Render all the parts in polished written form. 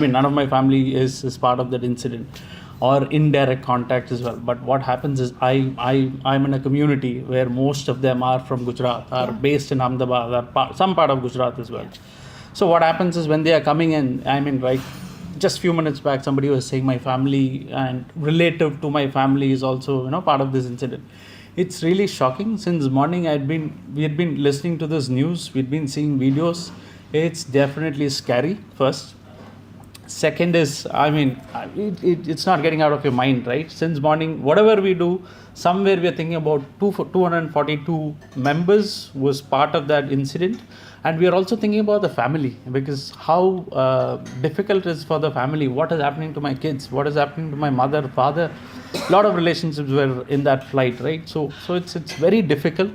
I mean, none of my family is part of that incident or indirect contact as well. But what happens is I'm in a community where most of them are from Gujarat, are based in Ahmedabad, some part of Gujarat as well. So what happens is when they are coming in, I mean, like just few minutes back, somebody was saying my family and relative to my family is also, part of this incident. It's really shocking. Since morning, we had been listening to this news, we'd been seeing videos. It's definitely scary, first. Second is, I mean, it's not getting out of your mind, right? Since morning, whatever we do, somewhere we are thinking about 242 members was part of that incident. And we are also thinking about the family, because how difficult it is for the family. What is happening to my kids? What is happening to my mother, father? A lot of relationships were in that flight, right? So it's very difficult.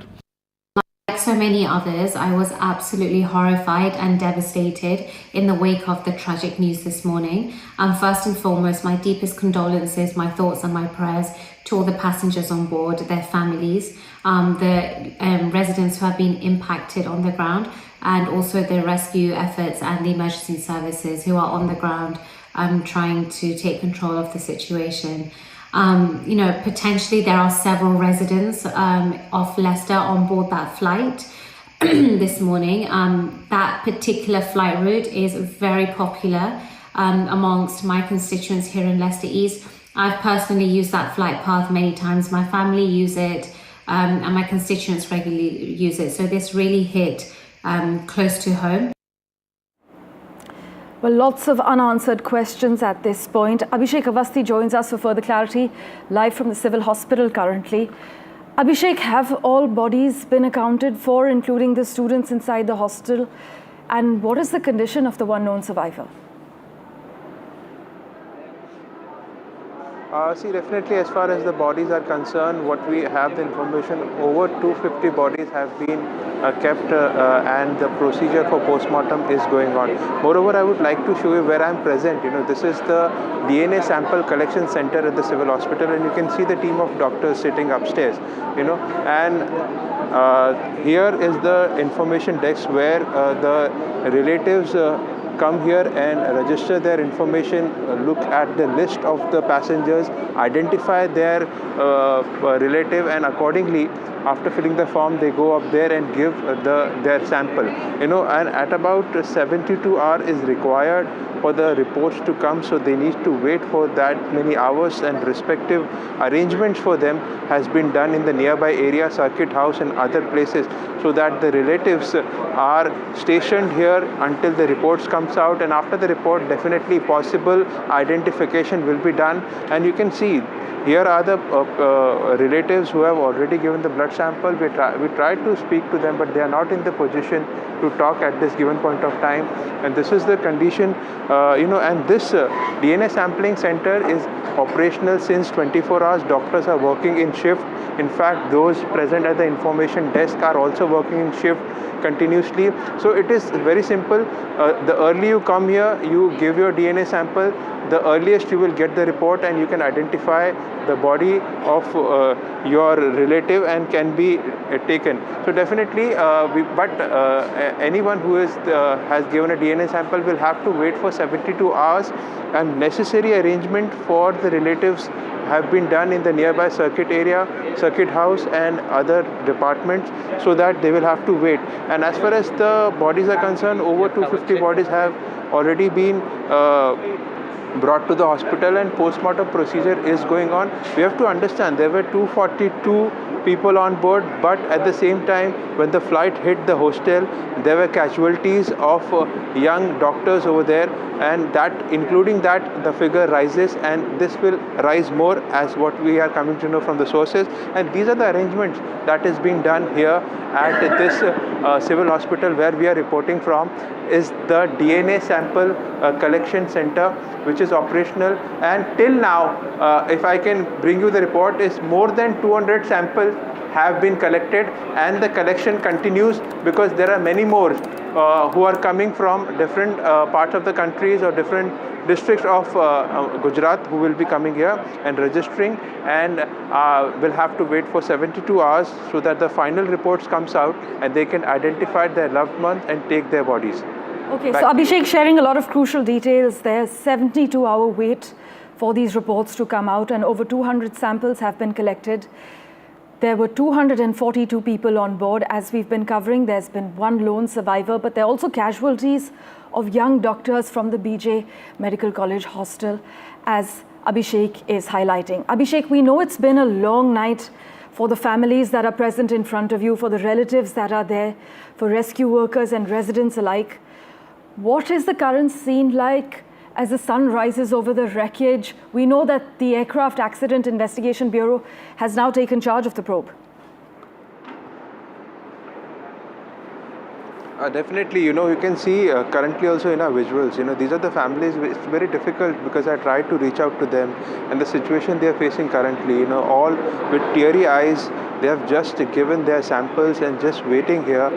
Like so many others, I was absolutely horrified and devastated in the wake of the tragic news this morning. First and foremost, my deepest condolences, my thoughts and my prayers to all the passengers on board, their families, the residents who have been impacted on the ground, and also the rescue efforts and the emergency services who are on the ground trying to take control of the situation. Potentially there are several residents of Leicester on board that flight this morning. That particular flight route is very popular amongst my constituents here in Leicester East. I've personally used that flight path many times. My family use it and my constituents regularly use it. So this really hit close to home. Well, lots of unanswered questions at this point. Abhishek Avasthi joins us for further clarity, live from the civil hospital currently. Abhishek, have all bodies been accounted for, including the students inside the hostel? And what is the condition of the one known survivor? See, definitely as far as the bodies are concerned, what we have the information, over 250 bodies have been kept and the procedure for postmortem is going on. Moreover, I would like to show you where I am present. This is the DNA sample collection center at the civil hospital, and you can see the team of doctors sitting upstairs, and here is the information desk where the relatives come here and register their information, look at the list of the passengers, identify their relative, and accordingly, after filling the form, they go up there and give their sample. And at about 72 hours is required for the reports to come, so they need to wait for that many hours, and respective arrangements for them has been done in the nearby area, circuit house and other places, so that the relatives are stationed here until the reports comes out, and after the report, definitely possible identification will be done. And you can see here are the relatives who have already given the blood sample. We tried to speak to them, but they are not in the position to talk at this given point of time. And this is the condition, and this DNA sampling center is operational since 24 hours. Doctors are working in shift. In fact, those present at the information desk are also working in shift continuously. So it is very simple. The early you come here, you give your DNA sample, the earliest you will get the report, and you can identify the body of your relative and can be taken. So definitely, anyone who has given a DNA sample will have to wait for 72 hours, and necessary arrangement for the relatives have been done in the nearby circuit area, circuit house and other departments, so that they will have to wait. And as far as the bodies are concerned, over 250 bodies have already been brought to the hospital, and postmortem procedure is going on. We have to understand there were 242 people on board, but at the same time, when the flight hit the hostel, there were casualties of young doctors over there, and that, including that, the figure rises, and this will rise more as what we are coming to know from the sources. And these are the arrangements that is being done here at this civil hospital where we are reporting from, is the DNA sample collection center, which is operational. And till now, if I can bring you the report, is more than 200 samples have been collected, and the collection continues because there are many more who are coming from different parts of the countries or different districts of Gujarat who will be coming here and registering, and will have to wait for 72 hours so that the final reports comes out and they can identify their loved ones and take their bodies. Okay, Back so to you. Abhishek sharing a lot of crucial details. There's 72-hour wait for these reports to come out, and over 200 samples have been collected. There were 242 people on board. As we've been covering, there's been one lone survivor, but there are also casualties of young doctors from the BJ Medical College hostel, as Abhishek is highlighting. Abhishek, we know it's been a long night for the families that are present in front of you, for the relatives that are there, for rescue workers and residents alike. What is the current scene like as the sun rises over the wreckage? We know that the Aircraft Accident Investigation Bureau has now taken charge of the probe. Definitely, you can see currently also in our visuals, these are the families. It's very difficult because I tried to reach out to them, and the situation they are facing currently, all with teary eyes. They have just given their samples and just waiting here.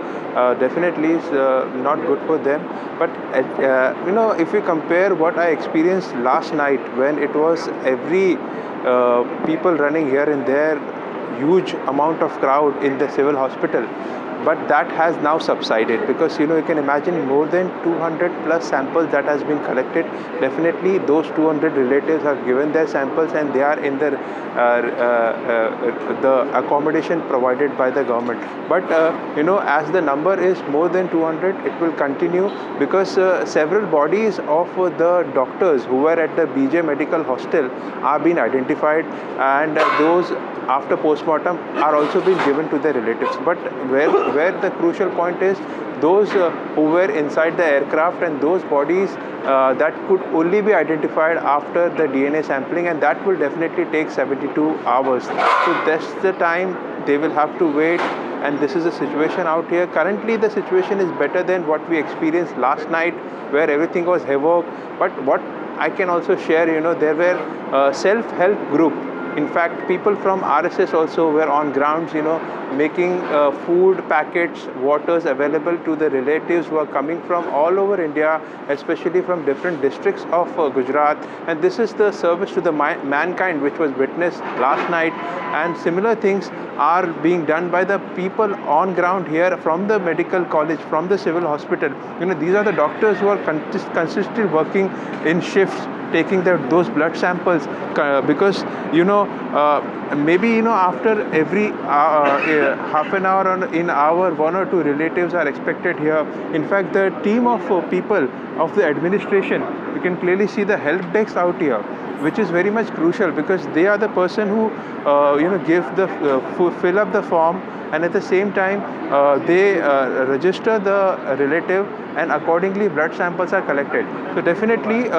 Definitely is not good for them. But if we compare what I experienced last night, when it was every people running here and there, huge amount of crowd in the civil hospital. But that has now subsided because you can imagine more than 200 plus samples that has been collected. Definitely those 200 relatives have given their samples and they are in the accommodation provided by the government. But as the number is more than 200, it will continue because several bodies of the doctors who were at the BJ Medical Hostel are being identified, and those after postmortem are also being given to their relatives. But where the crucial point is, those who were inside the aircraft and those bodies that could only be identified after the DNA sampling, and that will definitely take 72 hours. So that's the time they will have to wait, and this is the situation out here. Currently the situation is better than what we experienced last night, where everything was havoc. But what I can also share, there were self-help group. In fact, people from RSS also were on grounds, making food packets, waters available to the relatives who are coming from all over India, especially from different districts of Gujarat. And this is the service to the mankind which was witnessed last night. And similar things are being done by the people on ground here from the medical college, from the civil hospital. These are the doctors who are consistently working in shifts, taking those blood samples because maybe after every half an hour or in hour, one or two relatives are expected here. In fact, the team of people of the administration, you can clearly see the help desk out here, which is very much crucial because they are the person who give the fill up the form, and at the same time they register the relative, and accordingly blood samples are collected. So definitely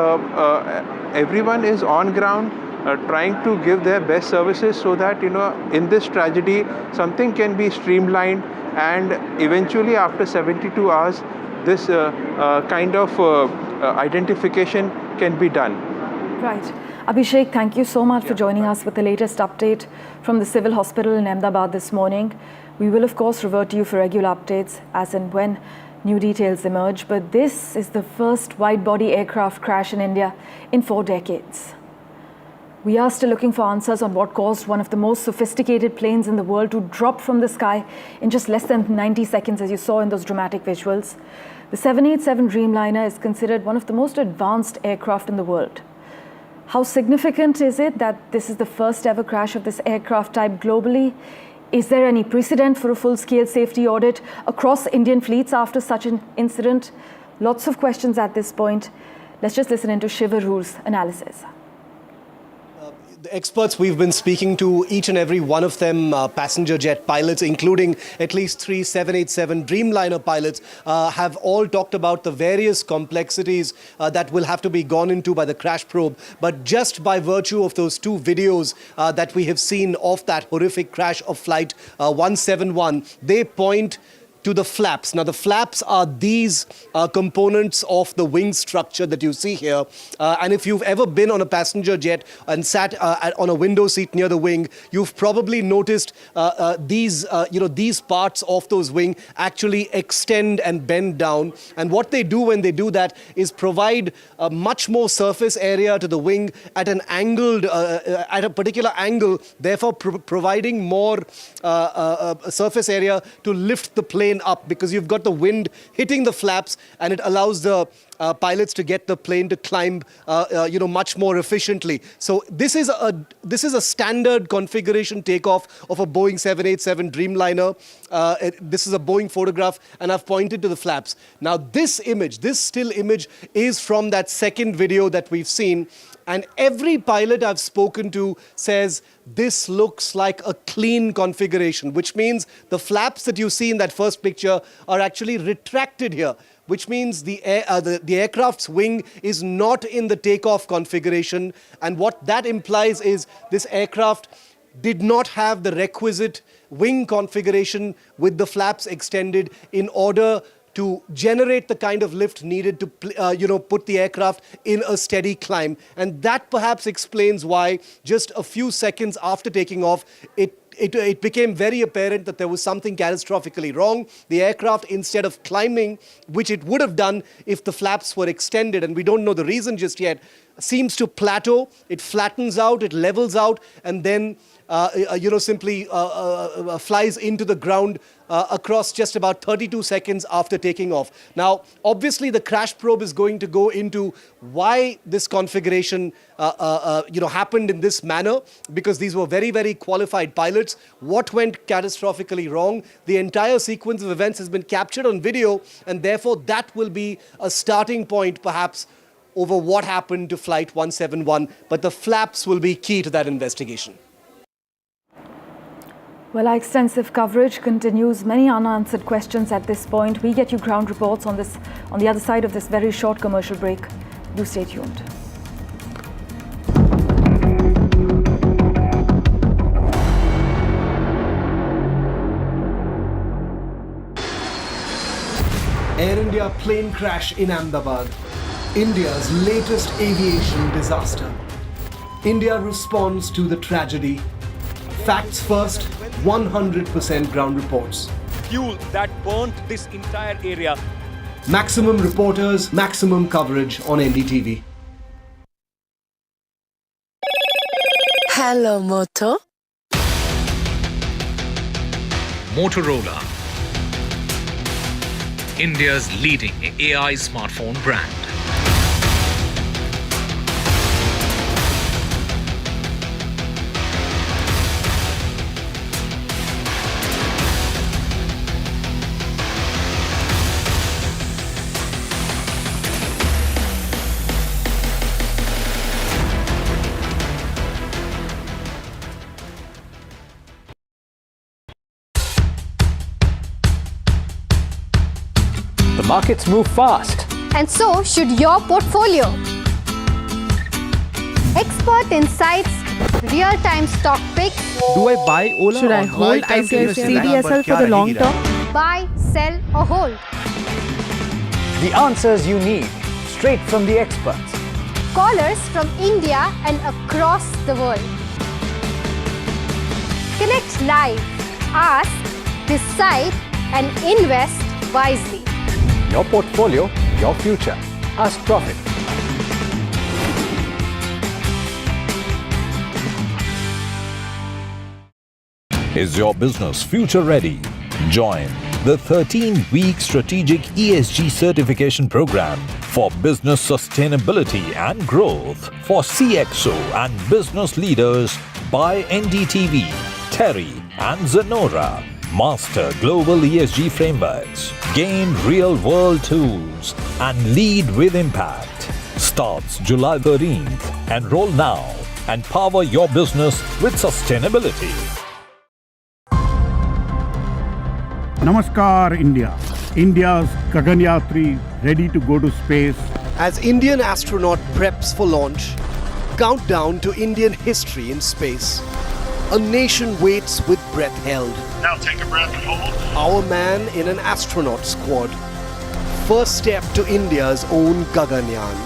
everyone is on ground trying to give their best services so that in this tragedy something can be streamlined, and eventually after 72 hours this kind of identification can be done. Right. Abhishek, thank you so much for joining us with the latest update from the civil hospital in Ahmedabad this morning. We will of course revert to you for regular updates as and when new details emerge, but this is the first wide-body aircraft crash in India in 4 decades. We are still looking for answers on what caused one of the most sophisticated planes in the world to drop from the sky in just less than 90 seconds, as you saw in those dramatic visuals. The 787 Dreamliner is considered one of the most advanced aircraft in the world. How significant is it that this is the first ever crash of this aircraft type globally? Is there any precedent for a full-scale safety audit across Indian fleets after such an incident? Lots of questions at this point. Let's just listen into Shivaru's analysis. The experts we've been speaking to, each and every one of them, passenger jet pilots, including at least 3 787 Dreamliner pilots, have all talked about the various complexities that will have to be gone into by the crash probe. But just by virtue of those 2 videos that we have seen of that horrific crash of Flight 171, they point to the flaps. Now, the flaps are these components of the wing structure that you see here. And if you've ever been on a passenger jet and sat on a window seat near the wing, you've probably noticed these parts of those wing actually extend and bend down. And what they do when they do that is provide much more surface area to the wing at an angled, at a particular angle, therefore providing more surface area to lift the plane plane up because you've got the wind hitting the flaps, and it allows the pilots to get the plane to climb, much more efficiently. So this is a standard configuration takeoff of a Boeing 787 Dreamliner. This is a Boeing photograph, and I've pointed to the flaps. Now this still image is from that second video that we've seen. And every pilot I've spoken to says this looks like a clean configuration, which means the flaps that you see in that first picture are actually retracted here, which means the aircraft's wing is not in the takeoff configuration. And what that implies is this aircraft did not have the requisite wing configuration with the flaps extended in order to generate the kind of lift needed to put the aircraft in a steady climb. And that perhaps explains why just a few seconds after taking off, it became very apparent that there was something catastrophically wrong. The aircraft, instead of climbing, which it would have done if the flaps were extended, and we don't know the reason just yet, seems to plateau. It flattens out, it levels out, and then simply flies into the ground across just about 32 seconds after taking off. Now, obviously, the crash probe is going to go into why this configuration happened in this manner, because these were very, very qualified pilots. What went catastrophically wrong? The entire sequence of events has been captured on video, and therefore that will be a starting point, perhaps, over what happened to Flight 171. But the flaps will be key to that investigation. Well, our extensive coverage continues. Many unanswered questions at this point. We get you ground reports on the other side of this very short commercial break. Do stay tuned. Air India plane crash in Ahmedabad. India's latest aviation disaster. India responds to the tragedy. Facts first, 100% ground reports. Fuel that burnt this entire area. Maximum reporters, maximum coverage on NDTV. Hello, Moto. Motorola, India's leading AI smartphone brand. The markets move fast. And so should your portfolio. Expert insights, real-time stock picks. Do I buy Ola? Should I or hold buy time to invest in CDSL that? for the long term? Buy, sell or hold. The answers you need, straight from the experts. Callers from India and across the world. Connect live, ask, decide and invest wisely. Your portfolio, your future. Ask Profit. Is your business future ready? Join the 13-week strategic ESG certification program for business sustainability and growth for CXO and business leaders by NDTV, Terry and Zenora. Master global ESG frameworks, gain real-world tools, and lead with impact. Starts July 13th. Enroll now and power your business with sustainability. Namaskar, India. India's Gaganyatri ready to go to space. As Indian astronaut preps for launch, countdown to Indian history in space. A nation waits with breath held. Now take a breath and hold. Our man in an astronaut squad. First step to India's own Gaganyaan.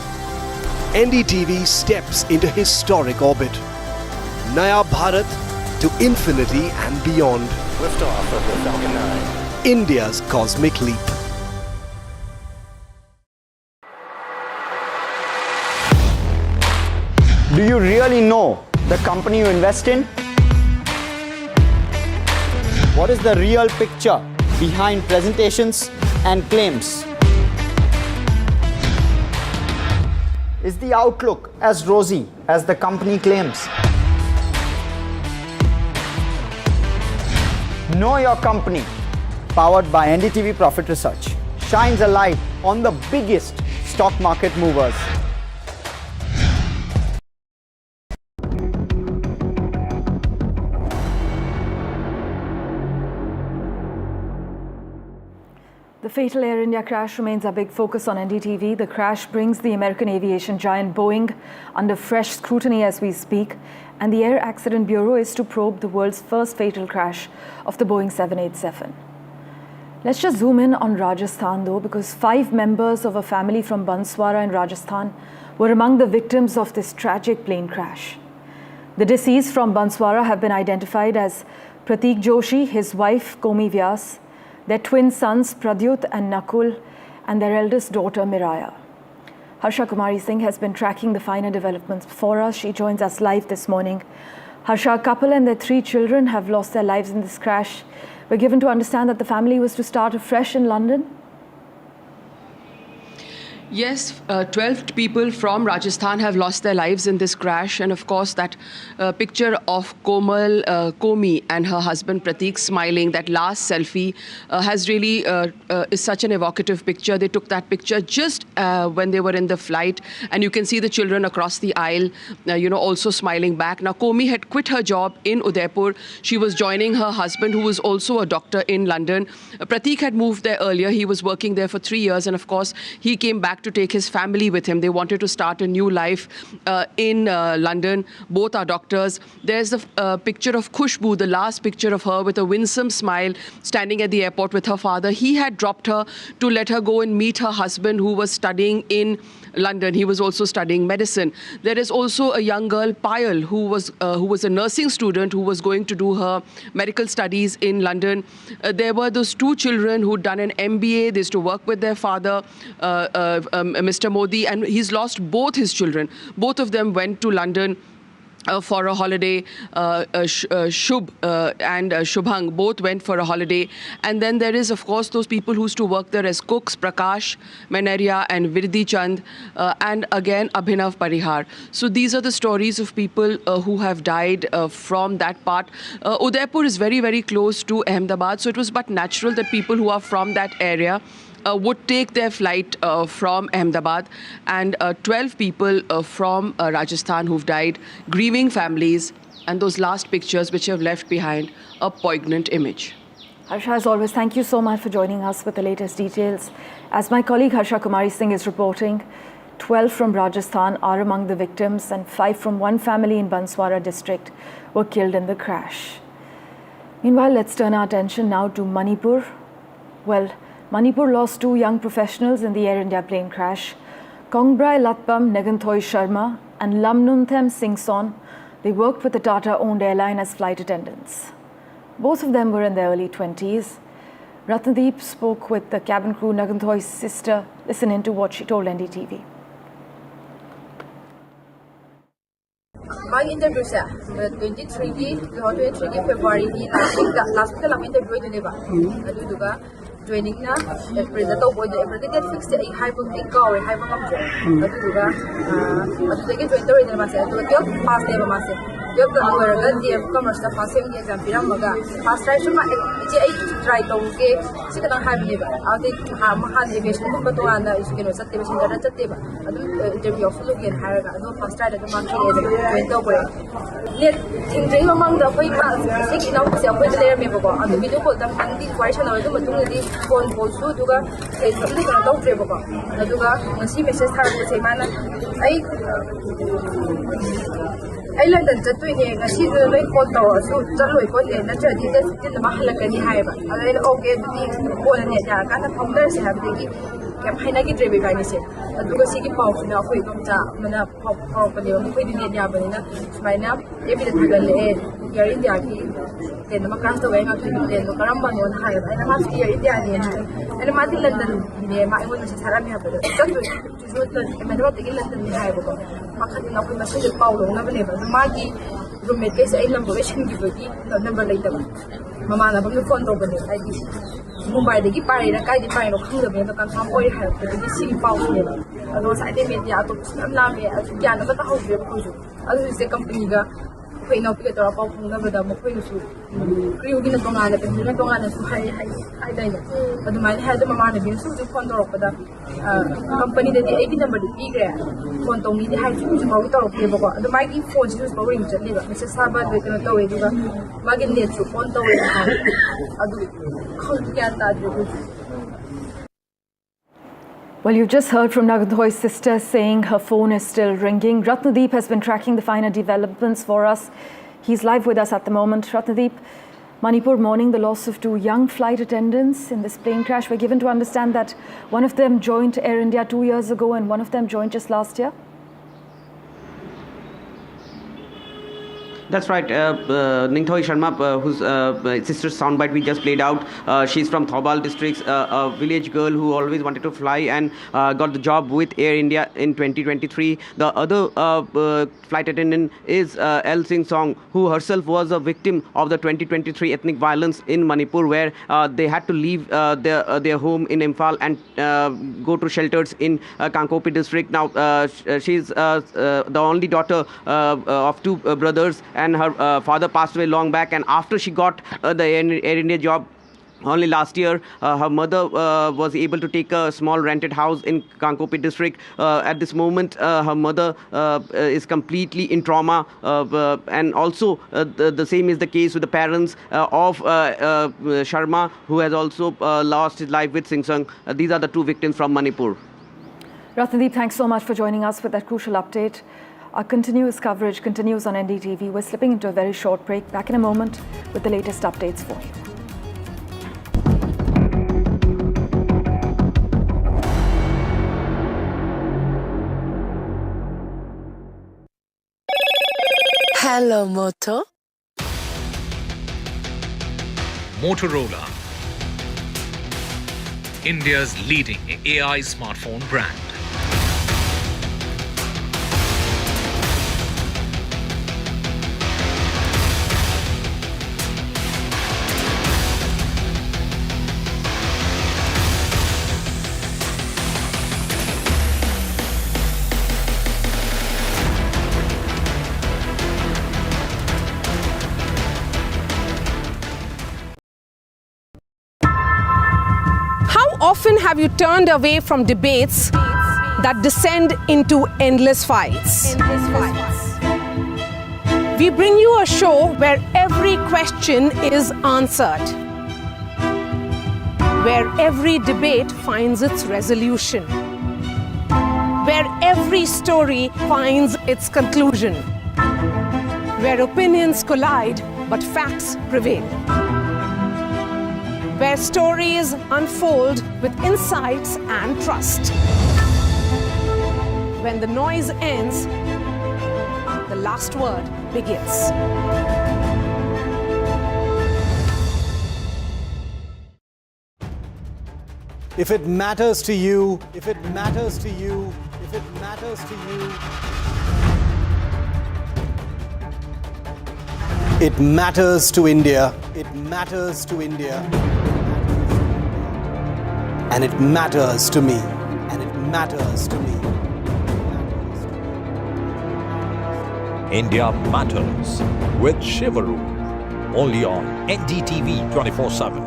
NDTV steps into historic orbit. Naya Bharat to infinity and beyond. Liftoff of the Falcon 9. India's cosmic leap. Do you really know the company you invest in? What is the real picture behind presentations and claims? Is the outlook as rosy as the company claims? Know Your Company, powered by NDTV Profit Research, shines a light on the biggest stock market movers. The fatal Air India crash remains a big focus on NDTV. The crash brings the American aviation giant Boeing under fresh scrutiny as we speak, and the Air Accident Bureau is to probe the world's first fatal crash of the Boeing 787. Let's just zoom in on Rajasthan though, because 5 members of a family from Banswara in Rajasthan were among the victims of this tragic plane crash. The deceased from Banswara have been identified as Pratik Joshi, his wife Komi Vyas, their twin sons Pradyut and Nakul, and their eldest daughter Miraya. Harsha Kumari Singh has been tracking the finer developments for us. She joins us live this morning. Harsha, a couple and their 3 children have lost their lives in this crash. We're given to understand that the family was to start afresh in London. Yes, 12 people from Rajasthan have lost their lives in this crash. And of course, that picture of Komi and her husband Pratik smiling, that last selfie has really is such an evocative picture. They took that picture just when they were in the flight. And you can see the children across the aisle, also smiling back. Now, Komi had quit her job in Udaipur. She was joining her husband, who was also a doctor in London. Pratik had moved there earlier. He was working there for 3 years. And of course, he came back to take his family with him. They wanted to start a new life in London. Both are doctors. There's a picture of Khushbu, the last picture of her with a winsome smile, standing at the airport with her father. He had dropped her to let her go and meet her husband, who was studying in London. He was also studying medicine. There is also a young girl, Payal, who was a nursing student who was going to do her medical studies in London. There were those 2 children who'd done an MBA. They used to work with their father, Mr. Modi, and he's lost both his children. Both of them went to London for a holiday. Shubh and Shubhang both went for a holiday. And then there is, of course, those people who used to work there as cooks, Prakash Menaria and Virdi Chand, and again Abhinav Parihar. So these are the stories of people who have died from that part. Udaipur is very, very close to Ahmedabad, so it was but natural that people who are from that area would take their flight from Ahmedabad, and 12 people from Rajasthan who've died, grieving families, and those last pictures which have left behind a poignant image. Harsha, as always, thank you so much for joining us with the latest details. As my colleague Harsha Kumari Singh is reporting, 12 from Rajasthan are among the victims, and 5 from one family in Banswara district were killed in the crash. Meanwhile, let's turn our attention now to Manipur. Well, Manipur lost 2 young professionals in the Air India plane crash. Kongbrai Latpam Neganthoi Sharma and Lamnunthem Singson. They worked with the Tata-owned airline as flight attendants. Both of them were in their early 20s. Ratnadeep spoke with the cabin crew, Naganthoi's sister. Listen in to what she told NDTV. My interview sa 23 February last week lang interview ito diba? Aduduga joining na April na to boy April date fix ay haibang ikaw ay haibang kamjo. Aduduga adudagi join to rin naman sa aduduga pass na ba mas. Yo ka aware DM commerce na pass yung exam pirang maga. Pass try siya ma ay try to ke sika nang haibang diba? Ate mahal aviation mo patuan na isu kino sa tiba sinda na tiba. Adu interview of look in hire adu pass try na man join to boy. Let tingdring among the way pass sik inaw kasi ako layer me baba. Adu video call tam hindi question na adu matung di phone call su duga ay sabli ka daw pre baba. Aduga ngasi message thar ko say mana ay London jatuy ni ngasi do loy call to su jaloy ko ni na jadi din mahalaga ni haiba. Ay okay di ko na niya ka na founder si habdi ki kaya haina ki driver ba ni se. Aduga sige pau na ako itong sa mana pau pa niyo ko din niya ba ni na may na ebi na tagal le Air India ki then makas to way ngak then karamba no na haiba ay na mas Air India ni ay na mati London ni mai mo sa sarami ha ba jatuy so may dapat tigil London ni haiba ko makati na ko message pau lo na ba ni ba magi roommate kaysa ay number shin gi ba ki number later ba mama na bang phone to ba ni ay Mumbai dagi pare na kai di pare no khang da me to confirm oi ha ko di si pau ne ba ado sa de media to sam la me a gyan ba ta ho be ko ju ado se company ga khoi no pi to pau phung na ba da mo khoi su kriu gi na to nga na pe na to nga na su hai dai na ado mai ha da mama na bin su ju phone to ro pa da company de ai gi number di pi gre phone to ni di hai su ju mau to ro pe ba ko ado mai gi phone ju ba ring chat le ba message sa ba de to we di ba ma gi net su phone to we ado khong gyan ta ju Well, you've just heard from Nagadhoy's sister saying her phone is still ringing. Ratnadeep has been tracking the finer developments for us. He's live with us at the moment. Ratnadeep, Manipur mourning the loss of 2 young flight attendants in this plane crash. We're given to understand that one of them joined Air India 2 years ago and one of them joined just last year. That's right. Ningthoi Sharma, whose sister's soundbite we just played out, she's from Thobal district, a village girl who always wanted to fly and got the job with Air India in 2023. The other flight attendant is El Singh Song, who herself was a victim of the 2023 ethnic violence in Manipur, where they had to leave their home in Imphal and go to shelters in Kankopi district. Now, she's the only daughter of 2 brothers, and her father passed away long back, and after she got the Air India job only last year, her mother was able to take a small rented house in Kankopi district. At this moment, her mother is completely in trauma, and also the same is the case with the parents of Sharma, who has also lost his life with Singh Sung. These are the 2 victims from Manipur. Ratnadeep, thanks so much for joining us with that crucial update. Our continuous coverage continues on NDTV. We're slipping into a very short break. Back in a moment with the latest updates for you. Hello, Moto. Motorola, India's leading AI smartphone brand. Often have you turned away from debates that descend into endless fights? We bring you a show where every question is answered, where every debate finds its resolution, where every story finds its conclusion, where opinions collide but facts prevail, where stories unfold with insights and trust. When the noise ends, the last word begins. If it matters to you, if it matters to you, if it matters to you, it matters to India. It matters to India. And it matters to me. And it matters to me. India Matters with Shivaru. Only on NDTV 24/7.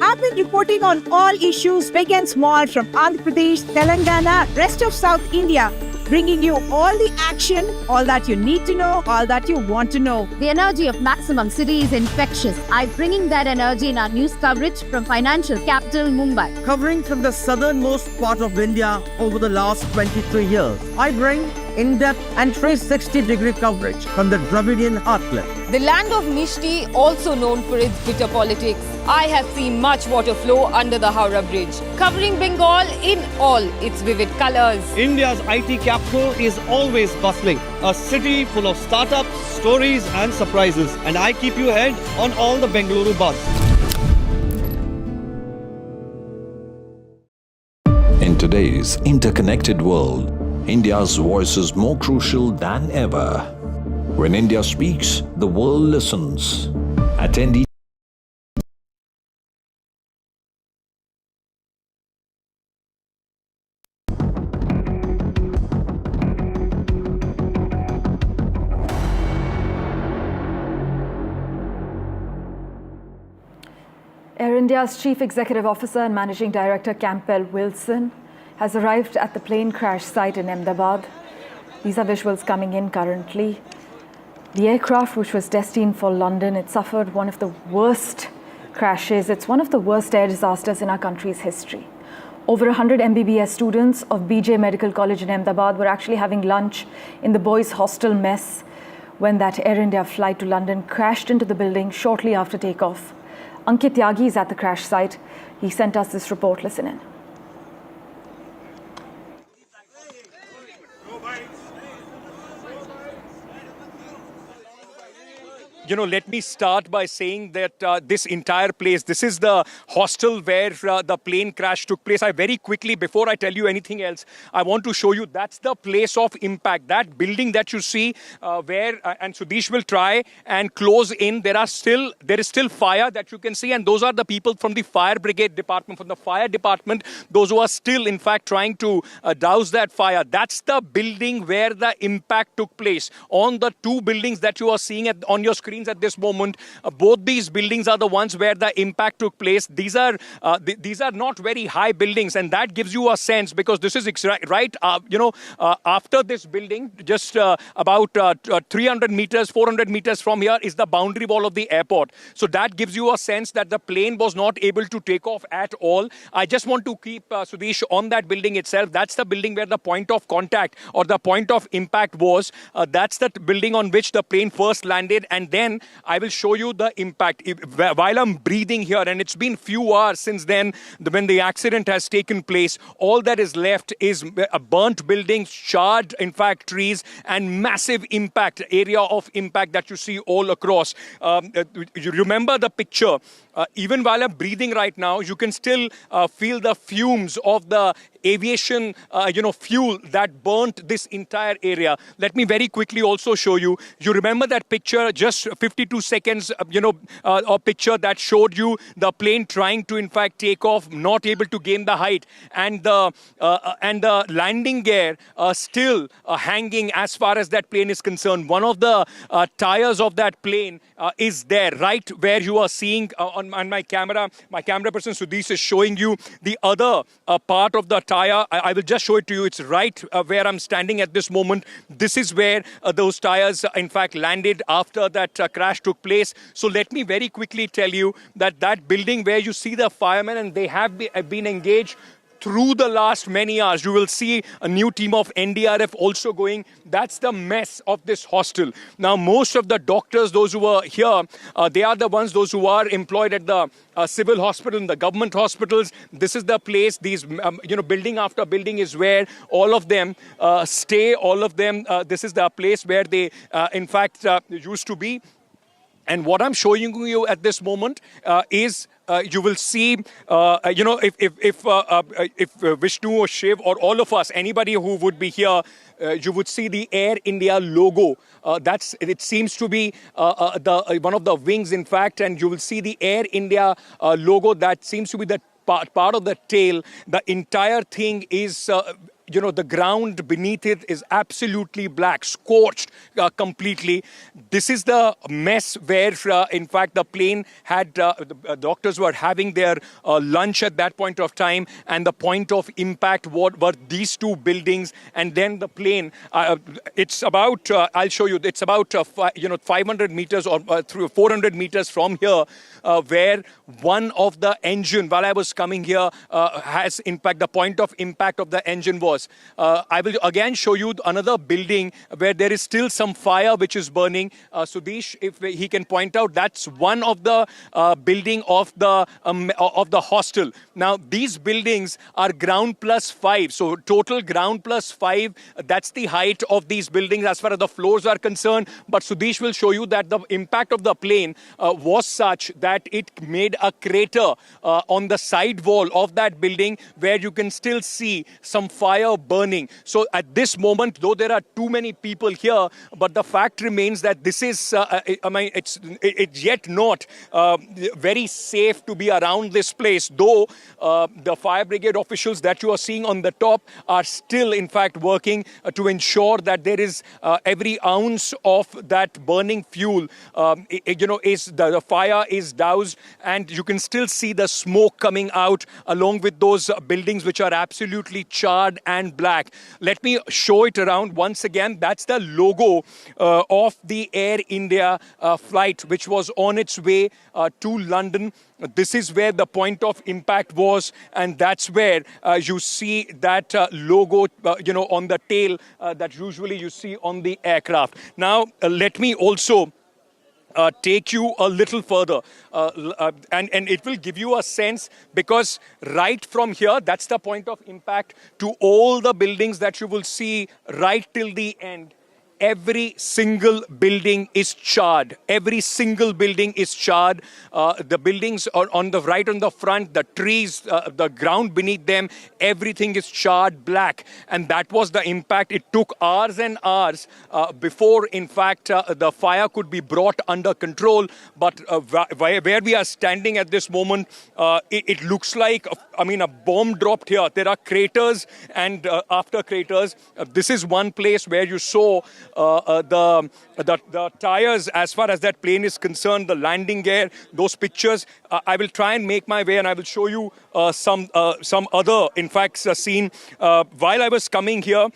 I've been reporting on all issues big and small from Andhra Pradesh, Telangana, rest of South India, bringing you all the action, all that you need to know, all that you want to know. The energy of maximum city is infectious. I'm bringing that energy in our news coverage from financial capital Mumbai. Covering from the southernmost part of India over the last 23 years, I bring in-depth and 360-degree coverage from the Dravidian heartland. The land of Mishti, also known for its bitter politics. I have seen much water flow under the Howrah Bridge, covering Bengal in all its vivid colors. India's IT capital is always bustling, a city full of startups, stories and surprises. And I keep you ahead on all the Bengaluru buzz. In today's interconnected world, India's voice is more crucial than ever. When India speaks, the world listens. At NDTV India's Chief Executive Officer and Managing Director Campbell Wilson has arrived at the plane crash site in Ahmedabad. These are visuals coming in currently. The aircraft, which was destined for London, it suffered one of the worst crashes. It's one of the worst air disasters in our country's history. Over 100 MBBS students of BJ Medical College in Ahmedabad were actually having lunch in the boys' hostel mess when that Air India flight to London crashed into the building shortly after takeoff. Ankit Tyagi is at the crash site. He sent us this report. Listen in. Let me start by saying that this entire place, this is the hostel where the plane crash took place. I very quickly, before I tell you anything else, I want to show you that's the place of impact. That building that you see where, and Sudesh will try and close in, there is still fire that you can see, and those are the people from the fire brigade department, from the fire department, those who are still, in fact, trying to douse that fire. That's the building where the impact took place. On the two buildings that you are seeing on your screen at this moment, both these buildings are the ones where the impact took place. These are not very high buildings, and that gives you a sense, because this is right after this building, just about 300 meters, 400 meters from here is the boundary wall of the airport. So that gives you a sense that the plane was not able to take off at all. I just want to keep Sudesh on that building itself. That's the building where the point of contact or the point of impact was. That's the building on which the plane first landed, and then I will show you the impact. While I'm breathing here, and it's been few hours since then when the accident has taken place, all that is left is a burnt buildings, charred, in fact, trees, and massive impact, area of impact that you see all across. You remember the picture. Even while I'm breathing right now, you can still feel the fumes of the aviation, fuel that burnt this entire area. Let me very quickly also show you. You remember that picture, just 52 seconds, a picture that showed you the plane trying to, in fact, take off, not able to gain the height, and the landing gear still hanging as far as that plane is concerned. One of the tires of that plane is there, right where you are seeing on my camera. My camera person Sudesh is showing you the other part of the tire. I will just show it to you. It's right where I'm standing at this moment. This is where those tires, in fact, landed after that crash took place. So let me very quickly tell you that building where you see the firemen, and they have been engaged through the last many hours. You will see a new team of NDRF also going. That's the mess of this hostel. Now, most of the doctors, those who are here, they are the ones, those who are employed at the civil hospital, in the government hospitals. This is the place, these, building after building is where all of them stay. All of them, this is the place where they, in fact, used to be. And what I'm showing you at this moment is you will see, if Vishnu or Shiv or all of us, anybody who would be here, you would see the Air India logo. It seems to be one of the wings, in fact, and you will see the Air India logo. That seems to be the part of the tail. The entire thing is the ground beneath it is absolutely black, scorched completely. This is the mess where, in fact, the plane had, the doctors were having their lunch at that point of time, and the point of impact were these two buildings, and then the plane, it's about, I'll show you, it's about, 500 meters or 400 meters from here, where one of the engine, while I was coming here, has impact, the point of impact of the engine was. I will again show you another building where there is still some fire which is burning. Sudesh, if he can point out, that's one of the building of the hostel. Now, these buildings are ground plus 5. So total ground plus 5, that's the height of these buildings as far as the floors are concerned. But Sudesh will show you that the impact of the plane was such that it made a crater on the side wall of that building, where you can still see some fire fire burning. So at this moment, though there are too many people here, but the fact remains that this is, it's yet not very safe to be around this place, though the fire brigade officials that you are seeing on the top are still, in fact, working to ensure that there is every ounce of that burning fuel, the fire is doused, and you can still see the smoke coming out along with those buildings which are absolutely charred and black. Let me show it around once again. That's the logo of the Air India flight, which was on its way to London. This is where the point of impact was, and that's where you see that logo, on the tail that usually you see on the aircraft. Now, let me also take you a little further, and it will give you a sense, because right from here, that's the point of impact, to all the buildings that you will see right till the end. Every single building is charred. Every single building is charred. The buildings are on the right, on the front, the trees, the ground beneath them, everything is charred black. And that was the impact. It took hours and hours before, in fact, the fire could be brought under control. But where we are standing at this moment, it looks like, a bomb dropped here. There are craters and after craters. This is one place where you saw the tires, as far as that plane is concerned, the landing gear, those pictures. I will try and make my way, and I will show you some other, in fact, scene. While I was coming here,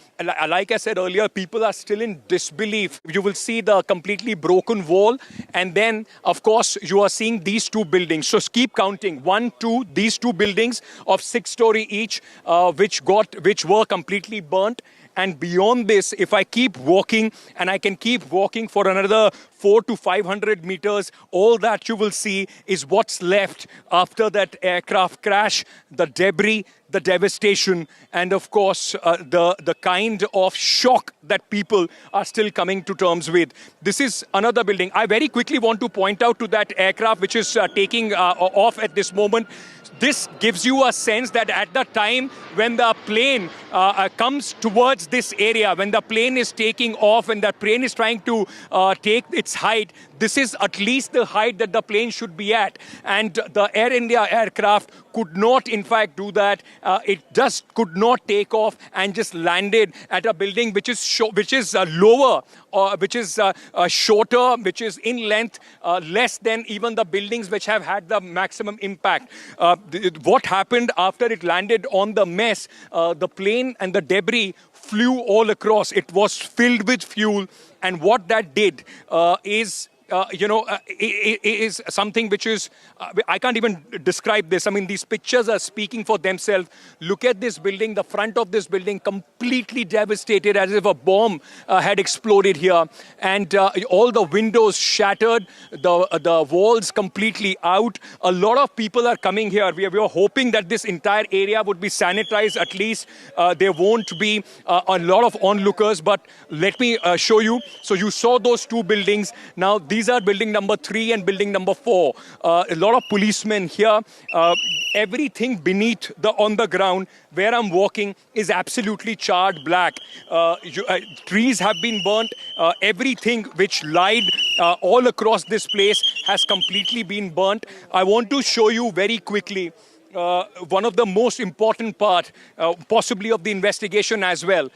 like I said earlier, people are still in disbelief. You will see the completely broken wall, and then, of course, you are seeing these two buildings. So keep counting. 1, 2, these two buildings of 6-story each, which were completely burnt. And beyond this, if I keep walking, and I can keep walking for another 400 to 500 meters, all that you will see is what's left after that aircraft crash, the debris, the devastation, and of course, the kind of shock that people are still coming to terms with. This is another building. I very quickly want to point out to that aircraft which is taking off at this moment. This gives you a sense that at the time when the plane comes towards this area, when the plane is taking off, when the plane is trying to take its height, this is at least the height that the plane should be at. And the Air India aircraft could not, in fact, do that. It just could not take off and just landed at a building which is lower, which is shorter, which is in length, less than even the buildings which have had the maximum impact. What happened after it landed on the mess, the plane and the debris flew all across. It was filled with fuel, and what that did is is something which is, I can't even describe this. I mean, these pictures are speaking for themselves. Look at this building, the front of this building, completely devastated, as if a bomb had exploded here. And all the windows shattered, the walls completely out. A lot of people are coming here. We are hoping that this entire area would be sanitized. At least there won't be a lot of onlookers. But let me show you. So you saw those two buildings. Now, these are building number 3 and building number 4. A lot of policemen here. Everything beneath on the ground where I'm walking is absolutely charred black. Trees have been burnt. Everything which lied all across this place has completely been burnt. I want to show you very quickly one of the most important part, possibly of the investigation as well.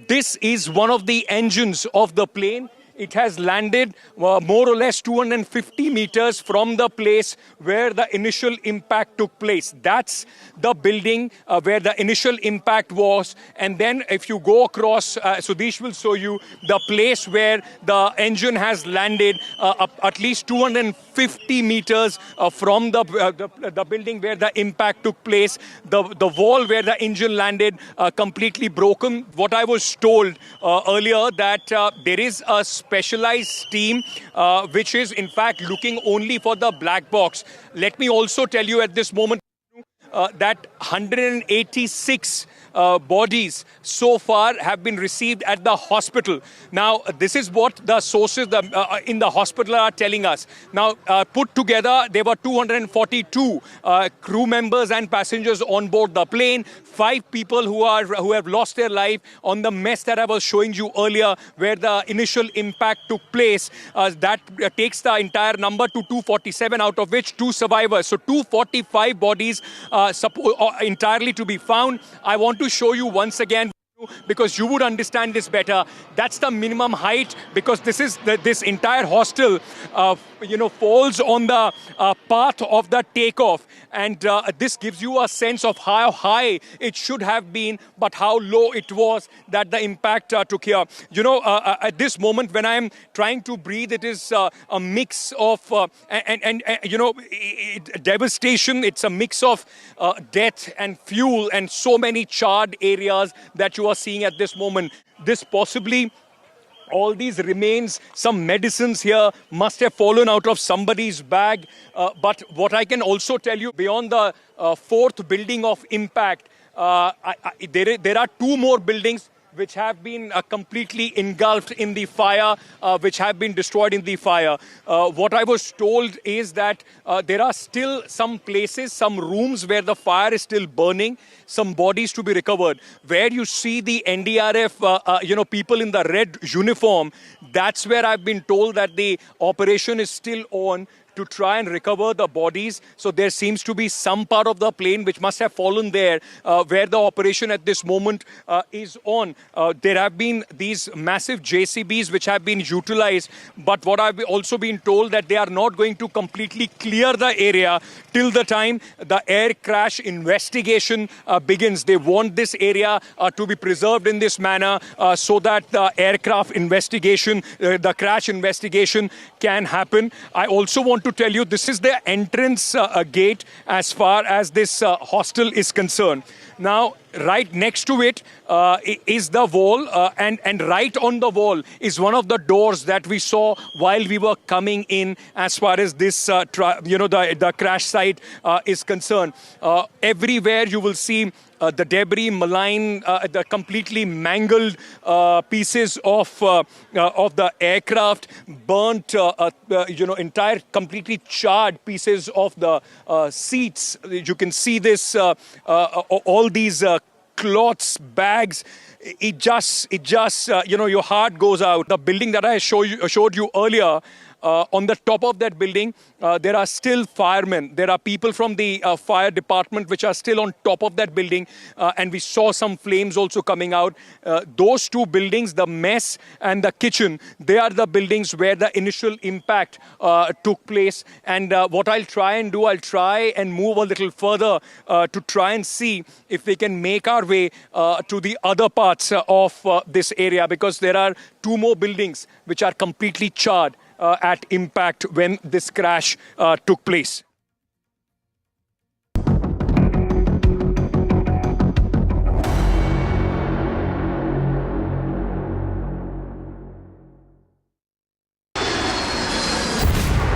This is one of the engines of the plane. It has landed more or less 250 meters from the place where the initial impact took place. That's the building where the initial impact was. And then if you go across, Sudesh will show you the place where the engine has landed at least 250 meters from the building where the impact took place. The wall where the engine landed completely broken. What I was told earlier that there is a specialized team which is in fact looking only for the black box. Let me also tell you at this moment that 186 bodies so far have been received at the hospital. Now, this is what the sources in the hospital are telling us. Now, put together, there were 242 crew members and passengers on board the plane. 5 people who have lost their life on the mess that I was showing you earlier, where the initial impact took place. That takes the entire number to 247, out of which 2 survivors. So 245 bodies entirely to be found. I want to show you once again, because you would understand this better. That's the minimum height, because this entire hostel falls on the path of the takeoff, and this gives you a sense of how high it should have been, but how low it was that the impact took here. At this moment when I am trying to breathe, it is a mix of devastation. It's a mix of death and fuel and so many charred areas that you are seeing at this moment. This possibly, all these remains, some medicines here must have fallen out of somebody's bag. But what I can also tell you, beyond the 4th building of impact, there are 2 more buildings which have been completely engulfed in the fire, which have been destroyed in the fire. What I was told is that there are still some places, some rooms where the fire is still burning, some bodies to be recovered. Where you see the NDRF, people in the red uniform, that's where I've been told that the operation is still on to try and recover the bodies. So there seems to be some part of the plane which must have fallen there, where the operation at this moment is on. There have been these massive JCBs which have been utilized, but what I've also been told that they are not going to completely clear the area till the time the air crash investigation begins. They want this area to be preserved in this manner so that the aircraft investigation, the crash investigation can happen. I also want to tell you, this is the entrance gate as far as this hostel is concerned. Now, right next to it is the wall, and right on the wall is one of the doors that we saw while we were coming in as far as this, the crash site is concerned. Everywhere you will see the debris, malign, the completely mangled pieces of the aircraft, burnt, entire completely charred pieces of the seats. You can see this, all these cloths, bags. It just your heart goes out. The building that I showed you earlier, on the top of that building, there are still firemen. There are people from the fire department which are still on top of that building, and we saw some flames also coming out. Those 2 buildings, the mess and the kitchen, they are the buildings where the initial impact took place. And what I'll try and do, I'll try and move a little further to try and see if we can make our way to the other parts of this area, because there are 2 more buildings which are completely charred at impact when this crash took place.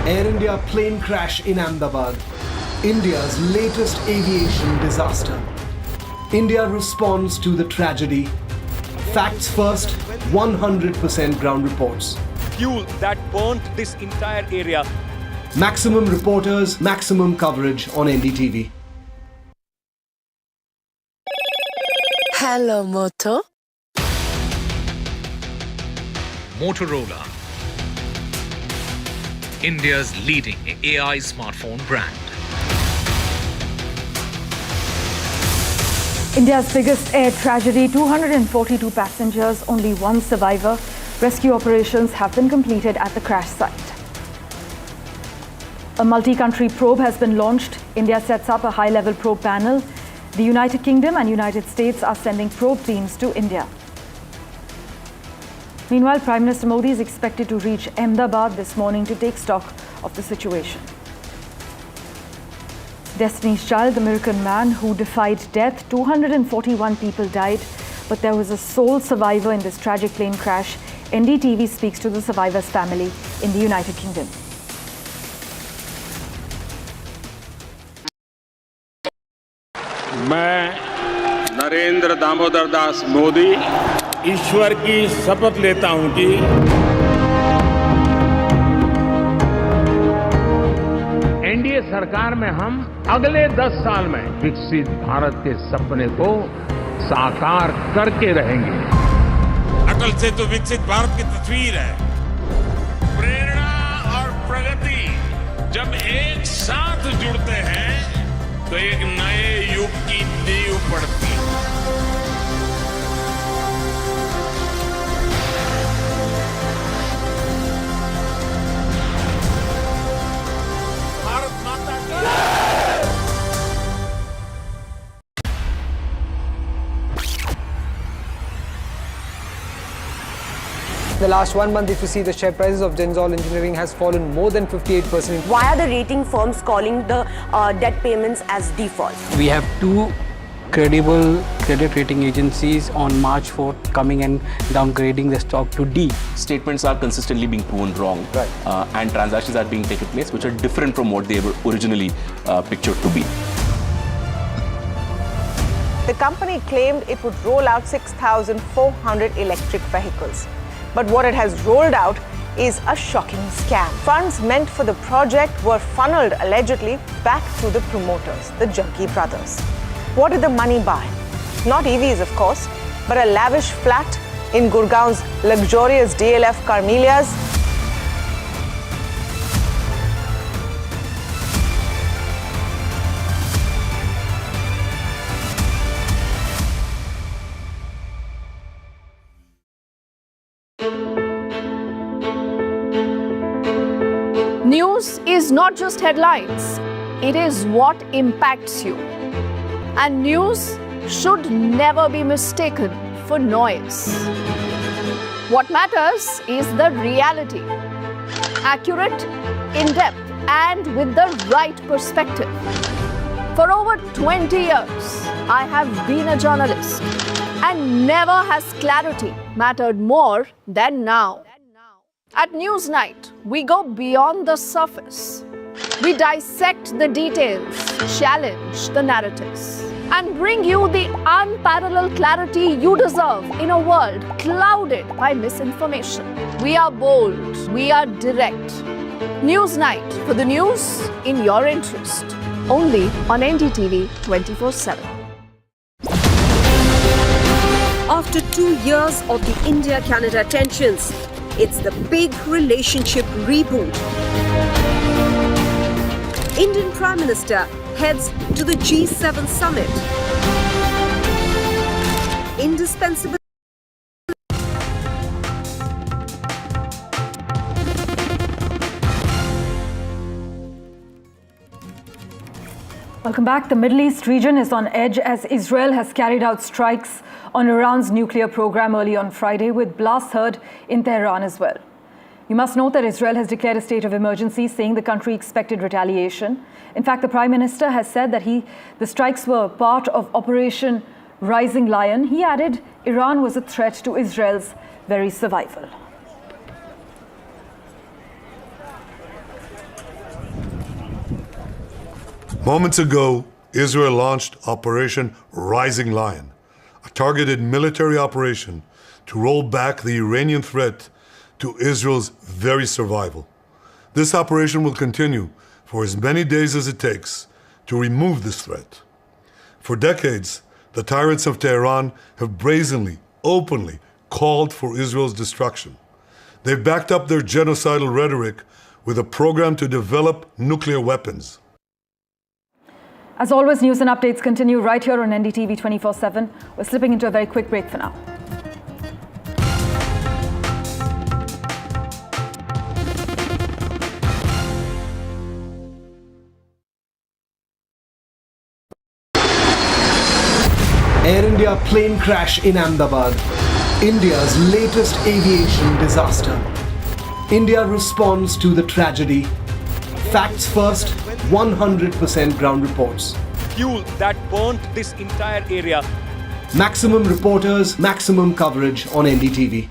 Air India plane crash in Ahmedabad, India's latest aviation disaster. India responds to the tragedy. Facts first, 100% ground reports. Fuel that burnt this entire area. Maximum reporters, maximum coverage on NDTV. Hello, Moto. Motorola, India's leading AI smartphone brand. India's biggest air tragedy, 242 passengers, only 1 survivor. Rescue operations have been completed at the crash site. A multi-country probe has been launched. India sets up a high-level probe panel. The United Kingdom and United States are sending probe teams to India. Meanwhile, Prime Minister Modi is expected to reach Ahmedabad this morning to take stock of the situation. Destiny's Child, the American man who defied death, 241 people died, but there was a sole survivor in this tragic plane crash. NDTV speaks to the survivor's family in the United Kingdom. मैं नरेंद्र दामोदर दास मोदी ईश्वर की शपथ लेता हूं कि NDA सरकार में हम अगले 10 साल में विकसित भारत के सपने को साकार करके रहेंगे। अटल से तो विकसित भारत की तस्वीर है। प्रेरणा और प्रगति जब एक साथ जुड़ते हैं तो एक नए युग की नींव पड़ती है। भारत माता का The last 1 month, if you see, the share prices of Genzol Engineering has fallen more than 58%. Why are the rating firms calling the debt payments as default? We have 2 credible credit rating agencies on March 4th coming and downgrading the stock to D. Statements are consistently being proven wrong, and transactions are being taken place which are different from what they were originally pictured to be. The company claimed it would roll out 6,400 electric vehicles. But what it has rolled out is a shocking scam. Funds meant for the project were funneled allegedly back to the promoters, the Junkie brothers. What did the money buy? Not EVs, of course, but a lavish flat in Gurgaon's luxurious DLF Carmelias. News is not just headlines, it is what impacts you. And news should never be mistaken for noise. What matters is the reality. Accurate, in-depth, and with the right perspective. For over 20 years, I have been a journalist, and never has clarity mattered more than now. At Newsnight, we go beyond the surface. We dissect the details, challenge the narratives, and bring you the unparalleled clarity you deserve in a world clouded by misinformation. We are bold, we are direct. Newsnight, for the news in your interest. Only on NDTV 24/7. After 2 years of the India-Canada tensions, it's the big relationship reboot. Indian Prime Minister heads to the G7 summit. Indispensable. Welcome back. The Middle East region is on edge as Israel has carried out strikes on Iran's nuclear program early on Friday, with blasts heard in Tehran as well. You must note that Israel has declared a state of emergency, saying the country expected retaliation. In fact, the Prime Minister has said that the strikes were part of Operation Rising Lion. He added Iran was a threat to Israel's very survival. Moments ago, Israel launched Operation Rising Lion, a targeted military operation to roll back the Iranian threat to Israel's very survival. This operation will continue for as many days as it takes to remove this threat. For decades, the tyrants of Tehran have brazenly, openly called for Israel's destruction. They've backed up their genocidal rhetoric with a program to develop nuclear weapons. As always, news and updates continue right here on NDTV 24/7. We're slipping into a very quick break for now. Air India plane crash in Ahmedabad, India's latest aviation disaster. India responds to the tragedy. Facts first, 100% ground reports. Fuel that burnt this entire area. Maximum reporters, maximum coverage on NDTV.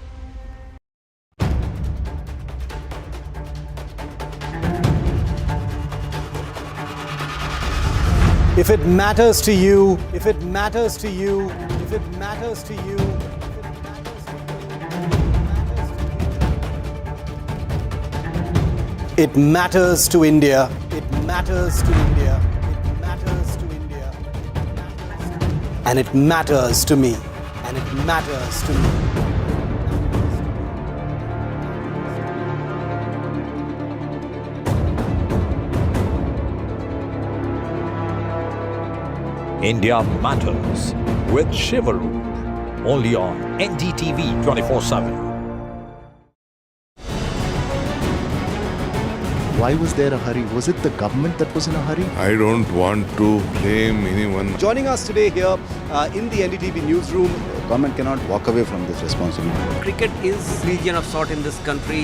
If it matters to you, if it matters to you, if it matters to you, it matters to India. It matters to India. It matters to India. And it matters to me. And it matters to me. India Matters with Shivaru, only on NDTV 24/7. Why was there a hurry? Was it the government that was in a hurry? I don't want to blame anyone. Joining us today here in the NDTV newsroom. Government cannot walk away from this responsibility. Cricket is region of sort in this country.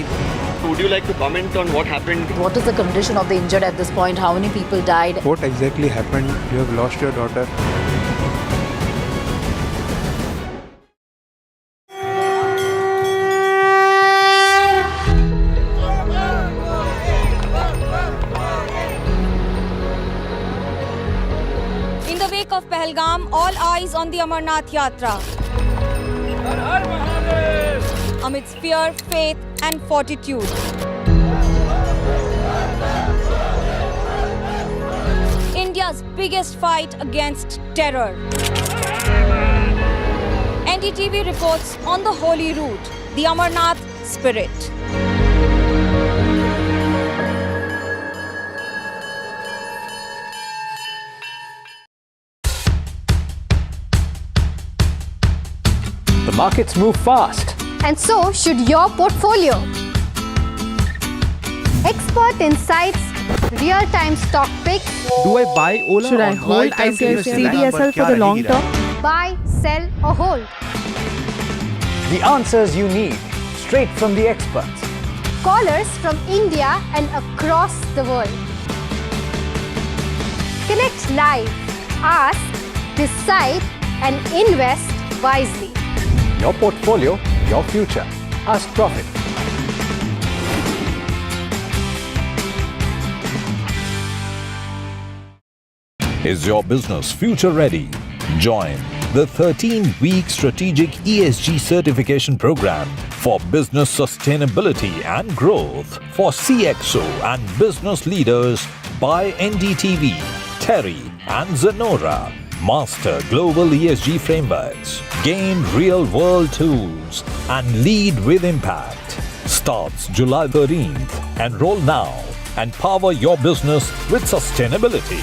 Would you like to comment on what happened? What is the condition of the injured at this point? How many people died? What exactly happened? You have lost your daughter. In the wake of Pahalgam, all eyes on the Amarnath Yatra. Amidst fear, faith and fortitude. India's biggest fight against terror. NDTV reports on the holy route, the Amarnath spirit. The markets move fast. And so should your portfolio. Expert insights, real-time stock picks. Do I buy Ola? Should I hold CDSL for the long term? Buy, sell or hold. The answers you need, straight from the experts. Callers from India and across the world. Connect live, ask, decide and invest wisely. Your portfolio, your future. Ask Profit. Is your business future ready? Join the 13-week strategic ESG certification program for business sustainability and growth for CXO and business leaders by NDTV, Terry and Zenora. Master global ESG frameworks, gain real-world tools, and lead with impact. Starts July 13th. Enroll now and power your business with sustainability.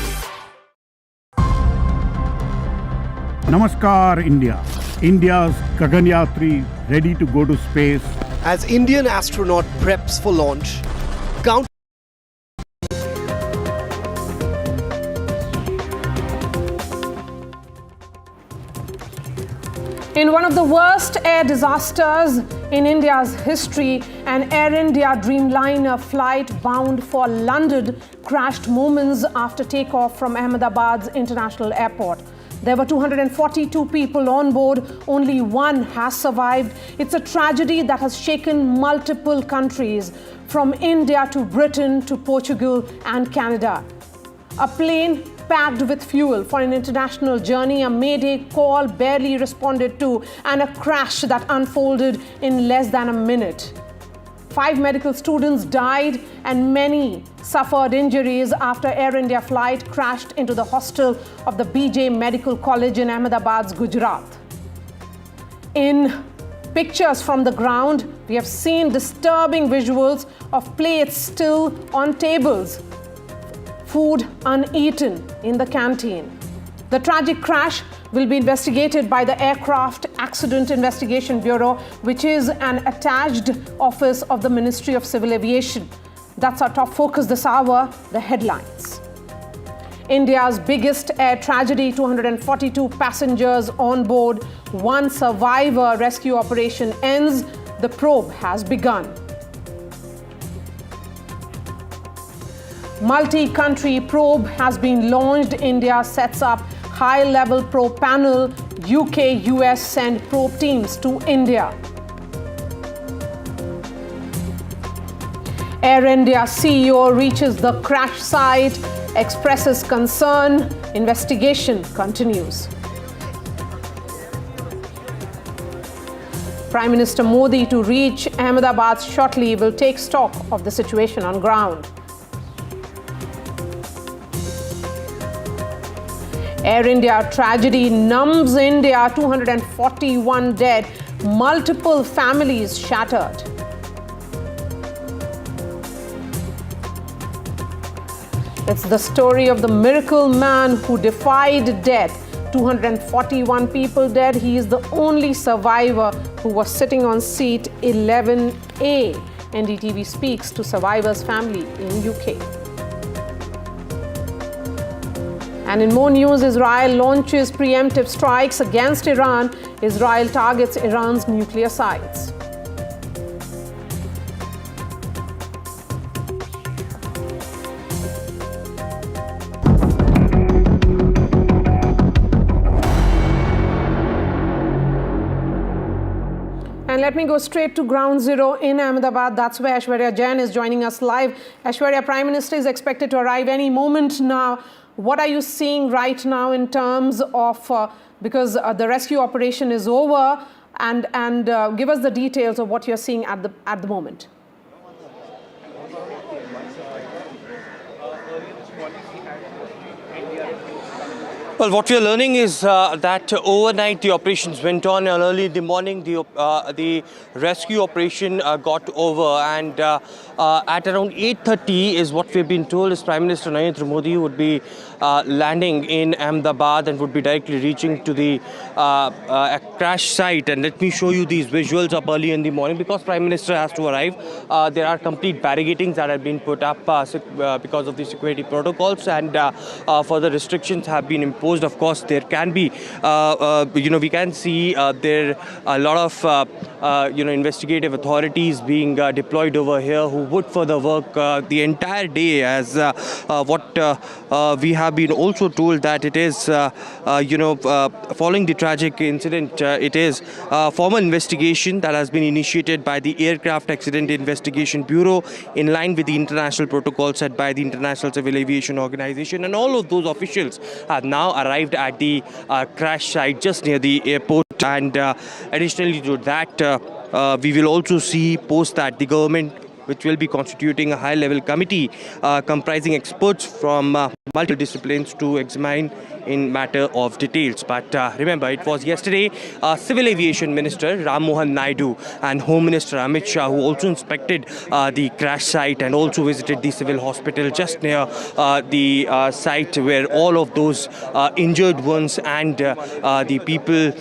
Namaskar, India. India's Gaganyatri ready to go to space. As Indian astronaut preps for launch, count. In one of the worst air disasters in India's history, an Air India Dreamliner flight bound for London crashed moments after takeoff from Ahmedabad's international airport. There were 242 people on board. Only one has survived. It's a tragedy that has shaken multiple countries, from India to Britain to Portugal and Canada. A plane packed with fuel for an international journey, a mayday call barely responded to, and a crash that unfolded in less than a minute. 5 medical students died and many suffered injuries after Air India flight crashed into the hostel of the BJ Medical College in Ahmedabad's Gujarat. In pictures from the ground, we have seen disturbing visuals of plates still on tables, food uneaten in the canteen. The tragic crash will be investigated by the Aircraft Accident Investigation Bureau, which is an attached office of the Ministry of Civil Aviation. That's our top focus this hour, the headlines. India's biggest air tragedy, 242 passengers on board, 1 survivor. Rescue operation ends. The probe has begun. Multi-country probe has been launched. India sets up high-level probe panel. UK, US send probe teams to India. Air India CEO reaches the crash site. expresses concern. Investigation continues. Prime Minister Modi to reach Ahmedabad shortly will take stock of the situation on ground. Air India tragedy numbs India, 241 dead, multiple families shattered. It's the story of the miracle man who defied death. 241 people dead. He is the only survivor who was sitting on seat 11A. NDTV speaks to survivor's family in UK. And in more news, Israel launches preemptive strikes against Iran. Israel targets Iran's nuclear sites. And let me go straight to ground zero in Ahmedabad. That's where Aishwarya Jain is joining us live. Aishwarya, Prime Minister is expected to arrive any moment now. What are you seeing right now in terms of, because the rescue operation is over, and give us the details of what you're seeing at the moment. Well, what we are learning is that overnight the operations went on, and early in the morning the rescue operation got over, and at around 8:30 is what we've been told is Prime Minister Narendra Modi would be landing in Ahmedabad and would be directly reaching to the crash site. And let me show you these visuals up early in the morning. Because Prime Minister has to arrive, there are complete barricadings that have been put up because of the security protocols, and further restrictions have been imposed. Of course, there can be, we can see there a lot of, investigative authorities being deployed over here who would further work the entire day, as what we have been also told that it is, following the tragic incident, it is a formal investigation that has been initiated by the Aircraft Accident Investigation Bureau in line with the international protocol set by the International Civil Aviation Organization, and all of those officials have now arrived at the crash site just near the airport. And additionally to that, we will also see post that the government, which will be constituting a high-level committee comprising experts from multiple disciplines to examine in matter of details. But remember, it was yesterday Civil Aviation Minister Ram Mohan Naidu and Home Minister Amit Shah who also inspected the crash site and also visited the civil hospital just near the site where all of those injured ones and the people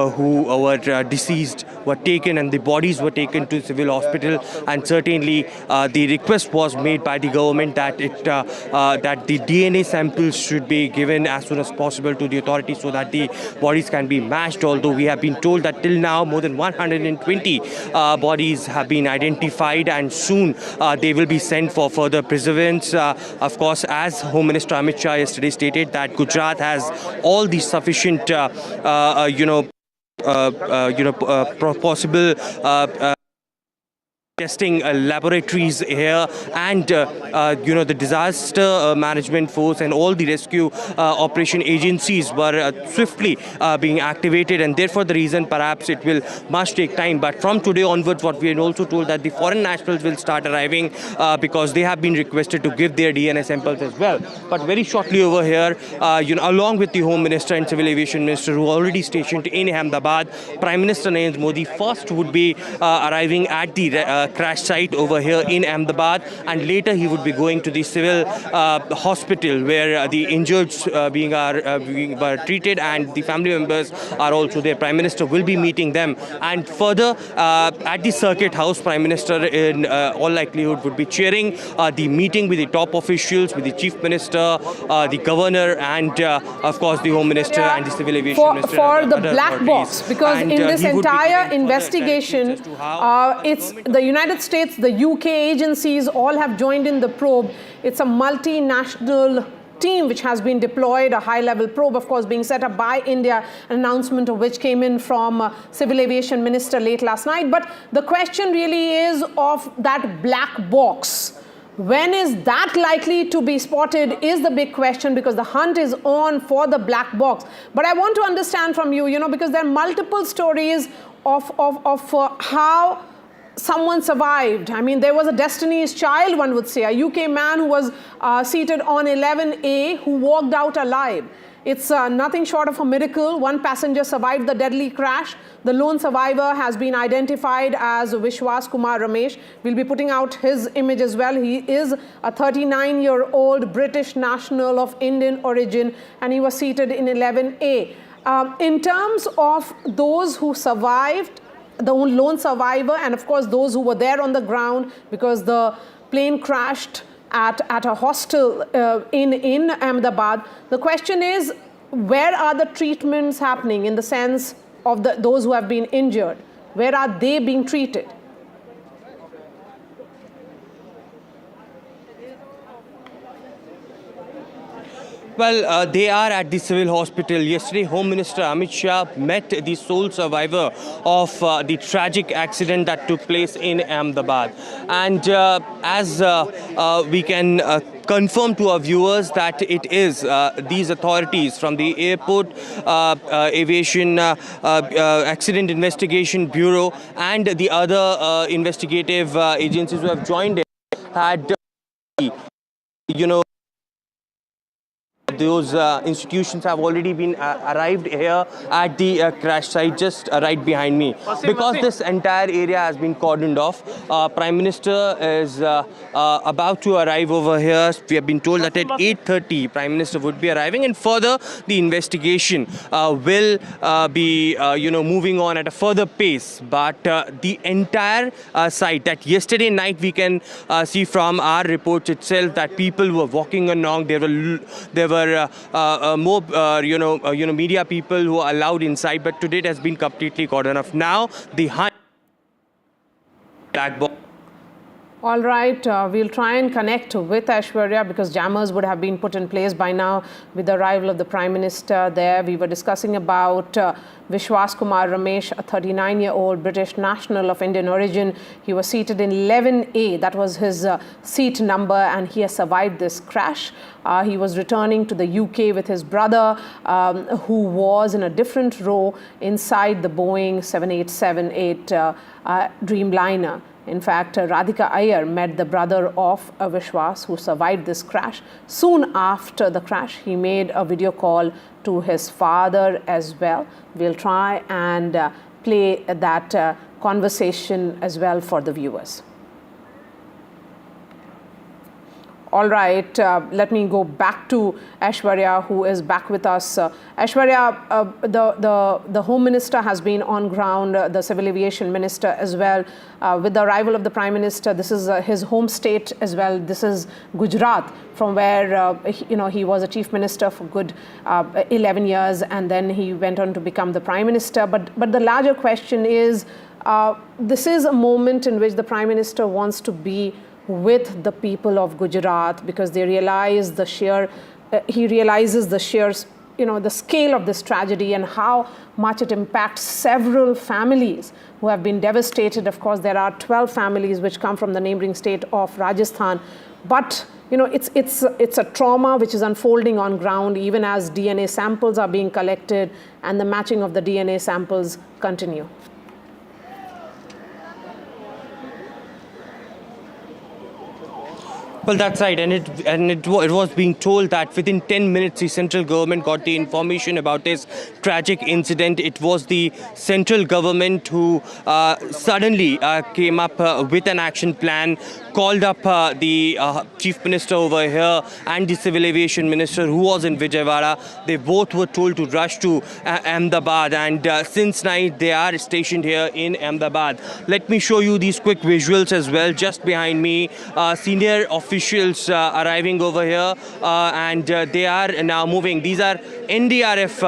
who were deceased were taken, and the bodies were taken to civil hospital. And certainly the request was made by the government that that the DNA samples should be given as soon as possible to the authorities so that the bodies can be matched. Although we have been told that till now more than 120 bodies have been identified, and soon they will be sent for further preservance. Of course, as Home Minister Amit Shah yesterday stated that Gujarat has all the sufficient possible testing laboratories here, and the disaster management force and all the rescue operation agencies were swiftly being activated, and therefore the reason perhaps it will must take time. But from today onwards, what we are also told that the foreign nationals will start arriving because they have been requested to give their DNA samples as well. But very shortly over here, along with the Home Minister and Civil Aviation Minister who are already stationed in Ahmedabad, Prime Minister Narendra Modi first would be arriving at the crash site over here in Ahmedabad, and later he would be going to the civil hospital where the injured being treated, and the family members are also there. Prime Minister will be meeting them, and further at the Circuit House, Prime Minister in all likelihood would be chairing the meeting with the top officials, with the Chief Minister, the Governor, and of course the Home Minister and the Civil Aviation Minister. For the black box, because in this entire investigation, it's the United States, the UK agencies all have joined in the probe. It's a multinational team which has been deployed, a high-level probe, of course, being set up by India, an announcement of which came in from Civil Aviation Minister late last night. But the question really is of that black box. When is that likely to be spotted is the big question, because the hunt is on for the black box. But I want to understand from you, because there are multiple stories of how someone survived. I mean, there was a Destiny's Child, one would say, a UK man who was seated on 11A who walked out alive. It's nothing short of a miracle. One passenger survived the deadly crash. The lone survivor has been identified as Vishwas Kumar Ramesh. We'll be putting out his image as well. He is a 39-year-old British national of Indian origin, and he was seated in 11A. In terms of those who survived, the lone survivor, and of course those who were there on the ground, because the plane crashed at a hostel in Ahmedabad. The question is, where are the treatments happening in the sense of those who have been injured? Where are they being treated? Well, they are at the civil hospital. Yesterday, Home Minister Amit Shah met the sole survivor of the tragic accident that took place in Ahmedabad. And as we can confirm to our viewers that it is these authorities from the Airport Aviation Accident Investigation Bureau and the other investigative agencies who have joined it had, those institutions have already been arrived here at the crash site just right behind me. Because this entire area has been cordoned off, Prime Minister is about to arrive over here. We have been told that at 8:30 Prime Minister would be arriving, and further the investigation will be moving on at a further pace. But the entire site, that yesterday night we can see from our reports itself that people were walking along. There were more media people who are allowed inside, but today it has been completely cordoned off. Now the hunt black box. All right, we'll try and connect with Aishwarya, because jammers would have been put in place by now with the arrival of the Prime Minister there. We were discussing about Vishwas Kumar Ramesh, a 39-year-old British national of Indian origin. He was seated in 11A. That was his seat number, and he has survived this crash. He was returning to the UK with his brother, who was in a different row inside the Boeing 7878 Dreamliner. In fact, Radhika Iyer met the brother of Vishwas, who survived this crash. Soon after the crash, he made a video call to his father as well. We'll try and play that conversation as well for the viewers. All right, let me go back to Aishwarya, who is back with us. Aishwarya, the Home Minister has been on ground, the Civil Aviation Minister as well. With the arrival of the Prime Minister, this is his home state as well. This is Gujarat, from where he was a Chief Minister for good 11 years, and then he went on to become the Prime Minister. But the larger question is, this is a moment in which the Prime Minister wants to be with the people of Gujarat, because they realize he realizes the sheer, the scale of this tragedy and how much it impacts several families who have been devastated. Of course, there are 12 families which come from the neighboring state of Rajasthan. But it's a trauma which is unfolding on ground, even as DNA samples are being collected and the matching of the DNA samples continue. Well, that's right, and it was being told that within 10 minutes the central government got the information about this tragic incident. It was the central government who suddenly came up with an action plan, called up the Chief Minister over here and the Civil Aviation Minister, who was in Vijayawada. They both were told to rush to Ahmedabad, and since night they are stationed here in Ahmedabad. Let me show you these quick visuals as well. Just behind me, senior officials arriving over here, and they are now moving. These are NDRF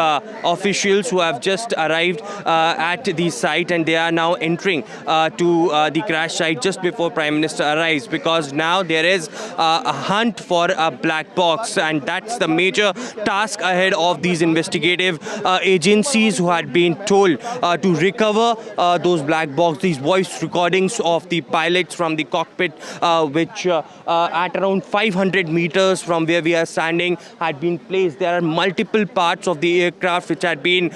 officials who have just arrived at the site, and they are now entering to the crash site just before Prime Minister arrives, because now there is a hunt for a black box, and that's the major task ahead of these investigative agencies who had been told to recover those black box, these voice recordings of the pilots from the cockpit, which at around 500 meters from where we are standing had been placed. There are multiple parts of the aircraft which had been,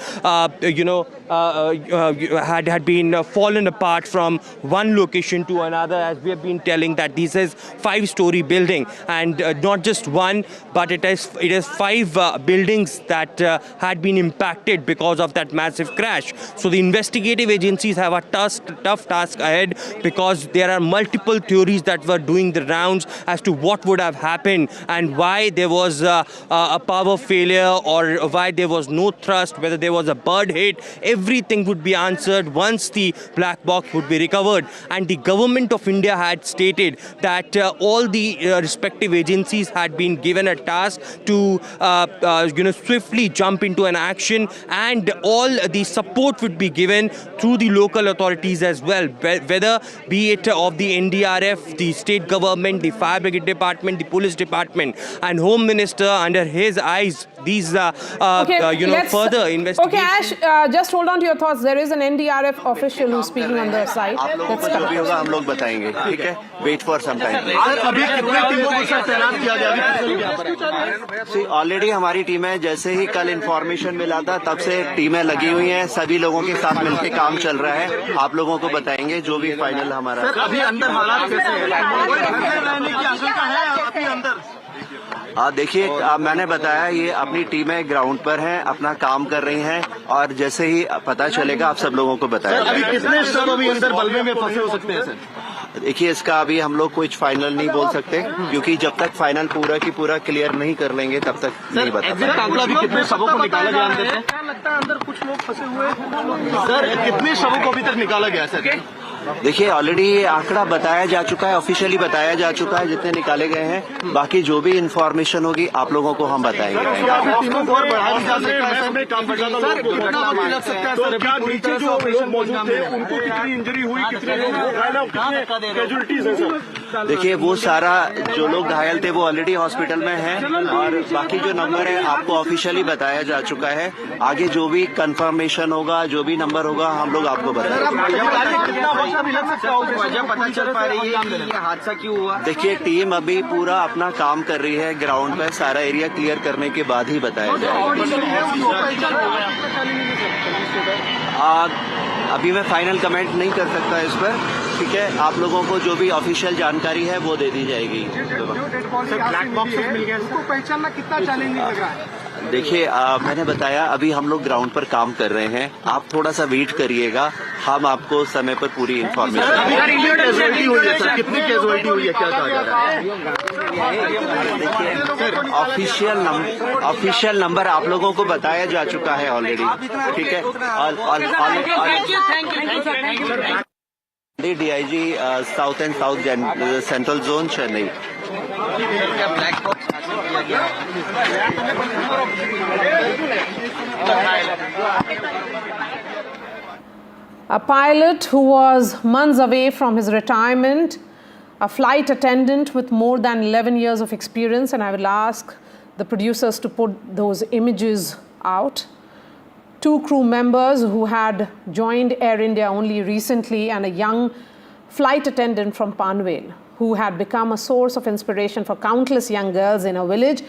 had been fallen apart from one location to another, as we have been telling that this is 5-story building, and not just one, but it is 5 buildings that had been impacted because of that massive crash. So the investigative agencies have a tough task ahead, because there are multiple theories that were doing the rounds as to what would have happened and why there was a power failure, or why there was no thrust, whether there was a bird hit. Everything would be answered once the black box would be recovered. And the government of India had stated that all the respective agencies had been given a task to swiftly jump into an action, and all the support would be given through the local authorities as well, whether be it of the NDRF, the state government, the fire brigade department, the police department, and Home Minister, under his eyes, these further investigations. Okay, Ash, just hold on to your thoughts. There is an NDRF official who's speaking on the side. आप लोगों को जो भी होगा हम लोग बताएंगे, ठीक है? Wait for some time. अभी कितने टीमों को सर तैनात किया गया? See, already हमारी टीमें, जैसे ही कल इंफॉर्मेशन मिला था तब से टीमें लगी हुई हैं, सभी लोगों के साथ मिलकर काम चल रहा है. आप लोगों को बताएंगे जो भी फाइनल हमारा. सर अभी अंदर हालात कैसे हैं? रहने की आशंका है आपके अंदर? देखिए, मैंने बताया ये अपनी टीमें ग्राउंड पर हैं, अपना काम कर रही हैं, और जैसे ही पता चलेगा आप सब लोगों को बताया जाएगा. अभी कितने शव अभी अंदर बलवे में फंसे हो सकते हैं सर? देखिए, इसका अभी हम लोग कुछ फाइनल नहीं बोल सकते, क्योंकि जब तक फाइनल पूरा की पूरा क्लियर नहीं कर लेंगे तब तक नहीं बता पाएंगे. कितने शवों को निकाला गया अंदर? क्या लगता है अंदर कुछ लोग फंसे हुए हैं सर? कितने शवों को अभी तक निकाला गया सर? देखिए, ऑलरेडी ये आंकड़ा बताया जा चुका है, ऑफिशियली बताया जा चुका है जितने निकाले गए हैं. बाकी जो भी इंफॉर्मेशन होगी आप लोगों को हम बताएंगे. देखिए, वो सारा जो लोग घायल थे वो ऑलरेडी हॉस्पिटल में हैं, और बाकी जो नंबर है आपको ऑफिशियली बताया जा चुका है. आगे जो भी कंफर्मेशन होगा, जो भी नंबर होगा, हम लोग आपको बताएंगे. पता चल पा रही है ये हादसा क्यों हुआ? देखिए, टीम अभी पूरा अपना काम कर रही है ग्राउंड पे. सारा एरिया क्लियर करने के बाद ही बताया जाएगा. अभी मैं फाइनल कमेंट नहीं कर सकता इस पर, ठीक है? आप लोगों को जो भी ऑफिशियल जानकारी है वो दे दी जाएगी. ब्लैक बॉक्सेस मिल गए, उसको पहचानना कितना चैलेंजिंग लग रहा है? देखिए, मैंने बताया अभी हम लोग ग्राउंड पर काम कर रहे हैं. आप थोड़ा सा वेट करिएगा, हम आपको समय पर पूरी इन्फॉर्मेशन. कितनी कैजुअलिटी हुई है, क्या कहा जा रहा है? देखिए, ऑफिशियल नंबर आप लोगों को बताया जा चुका है ऑलरेडी, ठीक है? DIG south and south central zone Chennai. A pilot who was months away from his retirement, a flight attendant with more than 11 years of experience, and I will ask the producers to put those images out. 2 crew members who had joined Air India only recently, and a young flight attendant from Panvel who had become a source of inspiration for countless young girls in a village,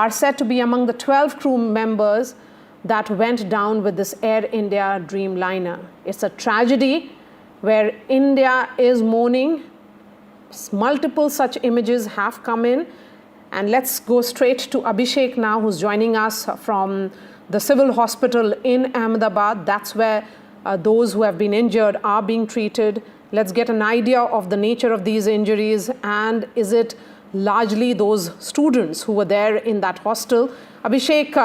are said to be among the 12 crew members that went down with this Air India Dreamliner. It's a tragedy where India is mourning. Multiple such images have come in. And let's go straight to Abhishek now, who's joining us from the civil hospital in Ahmedabad. That's where those who have been injured are being treated. Let's get an idea of the nature of these injuries, and is it largely those students who were there in that hostel? Abhishek,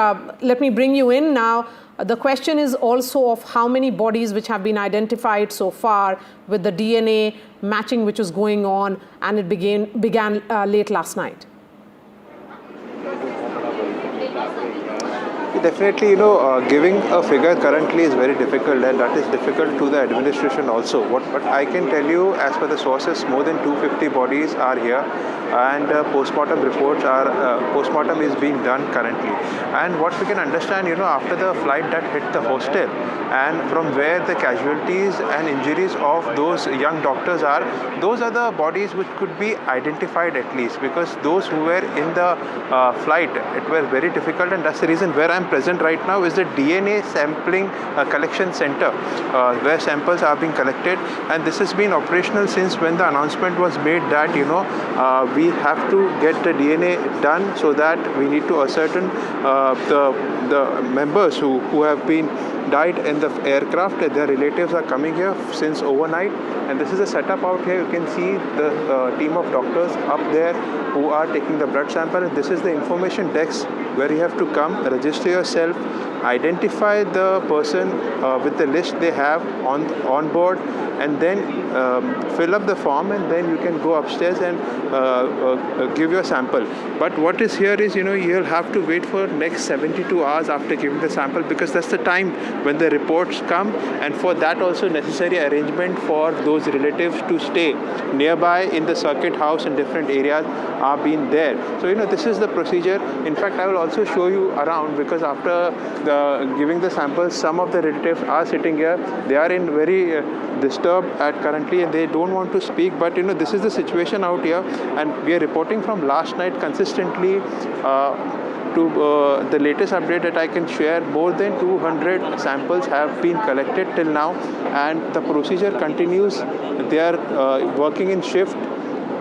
let me bring you in now. The question is also of how many bodies which have been identified so far, with the DNA matching which was going on, and it began late last night. Definitely, giving a figure currently is very difficult, and that is difficult to the administration also. But I can tell you, as per the sources, more than 250 bodies are here, and postmortem postmortem is being done currently. And what we can understand, after the flight that hit the hostel, and from where the casualties and injuries of those young doctors are, those are the bodies which could be identified at least, because those who were in the flight, it was very difficult, and that's the reason where I'm present right now is the DNA sampling collection center where samples are being collected, and this has been operational since when the announcement was made that we have to get the DNA done, so that we need to ascertain the members who have been died in the aircraft. Their relatives are coming here since overnight, and this is a setup out here. You can see the team of doctors up there who are taking the blood sample, and this is the information desk where you have to come, register yourself, identify the person with the list they have on board, and then fill up the form, and then you can go upstairs and give your sample. But what is here is, you'll have to wait for next 72 hours after giving the sample, because that's the time when the reports come, and for that also necessary arrangement for those relatives to stay nearby in the circuit house in different areas are being there. So this is the procedure. In fact, I will also show you around, because after giving the samples, some of the relatives are sitting here. They are in very disturbed currently, and they don't want to speak, but this is the situation out here, and we are reporting from last night consistently. To the latest update that I can share, more than 200 samples have been collected till now, and the procedure continues. They are working in shift.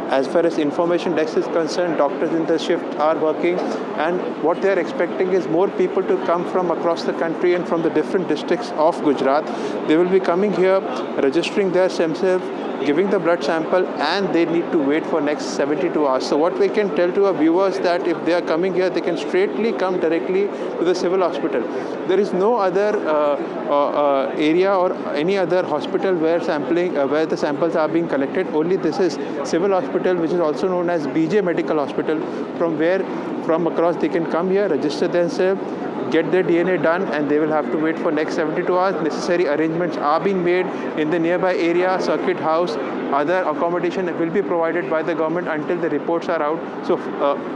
As far as information desk is concerned, doctors in the shift are working, and what they are expecting is more people to come from across the country and from the different districts of Gujarat. They will be coming here, registering themselves, giving the blood sample, and they need to wait for next 72 hours. So what we can tell to our viewers that if they are coming here, they can straightly come directly to the civil hospital. There is no other area or any other hospital where the samples are being collected. Only this is civil hospital, which is also known as BJ Medical Hospital, from across they can come here, register themselves, get their DNA done, and they will have to wait for next 72 hours. Necessary arrangements are being made in the nearby area, circuit house. Other accommodation will be provided by the government until the reports are out. So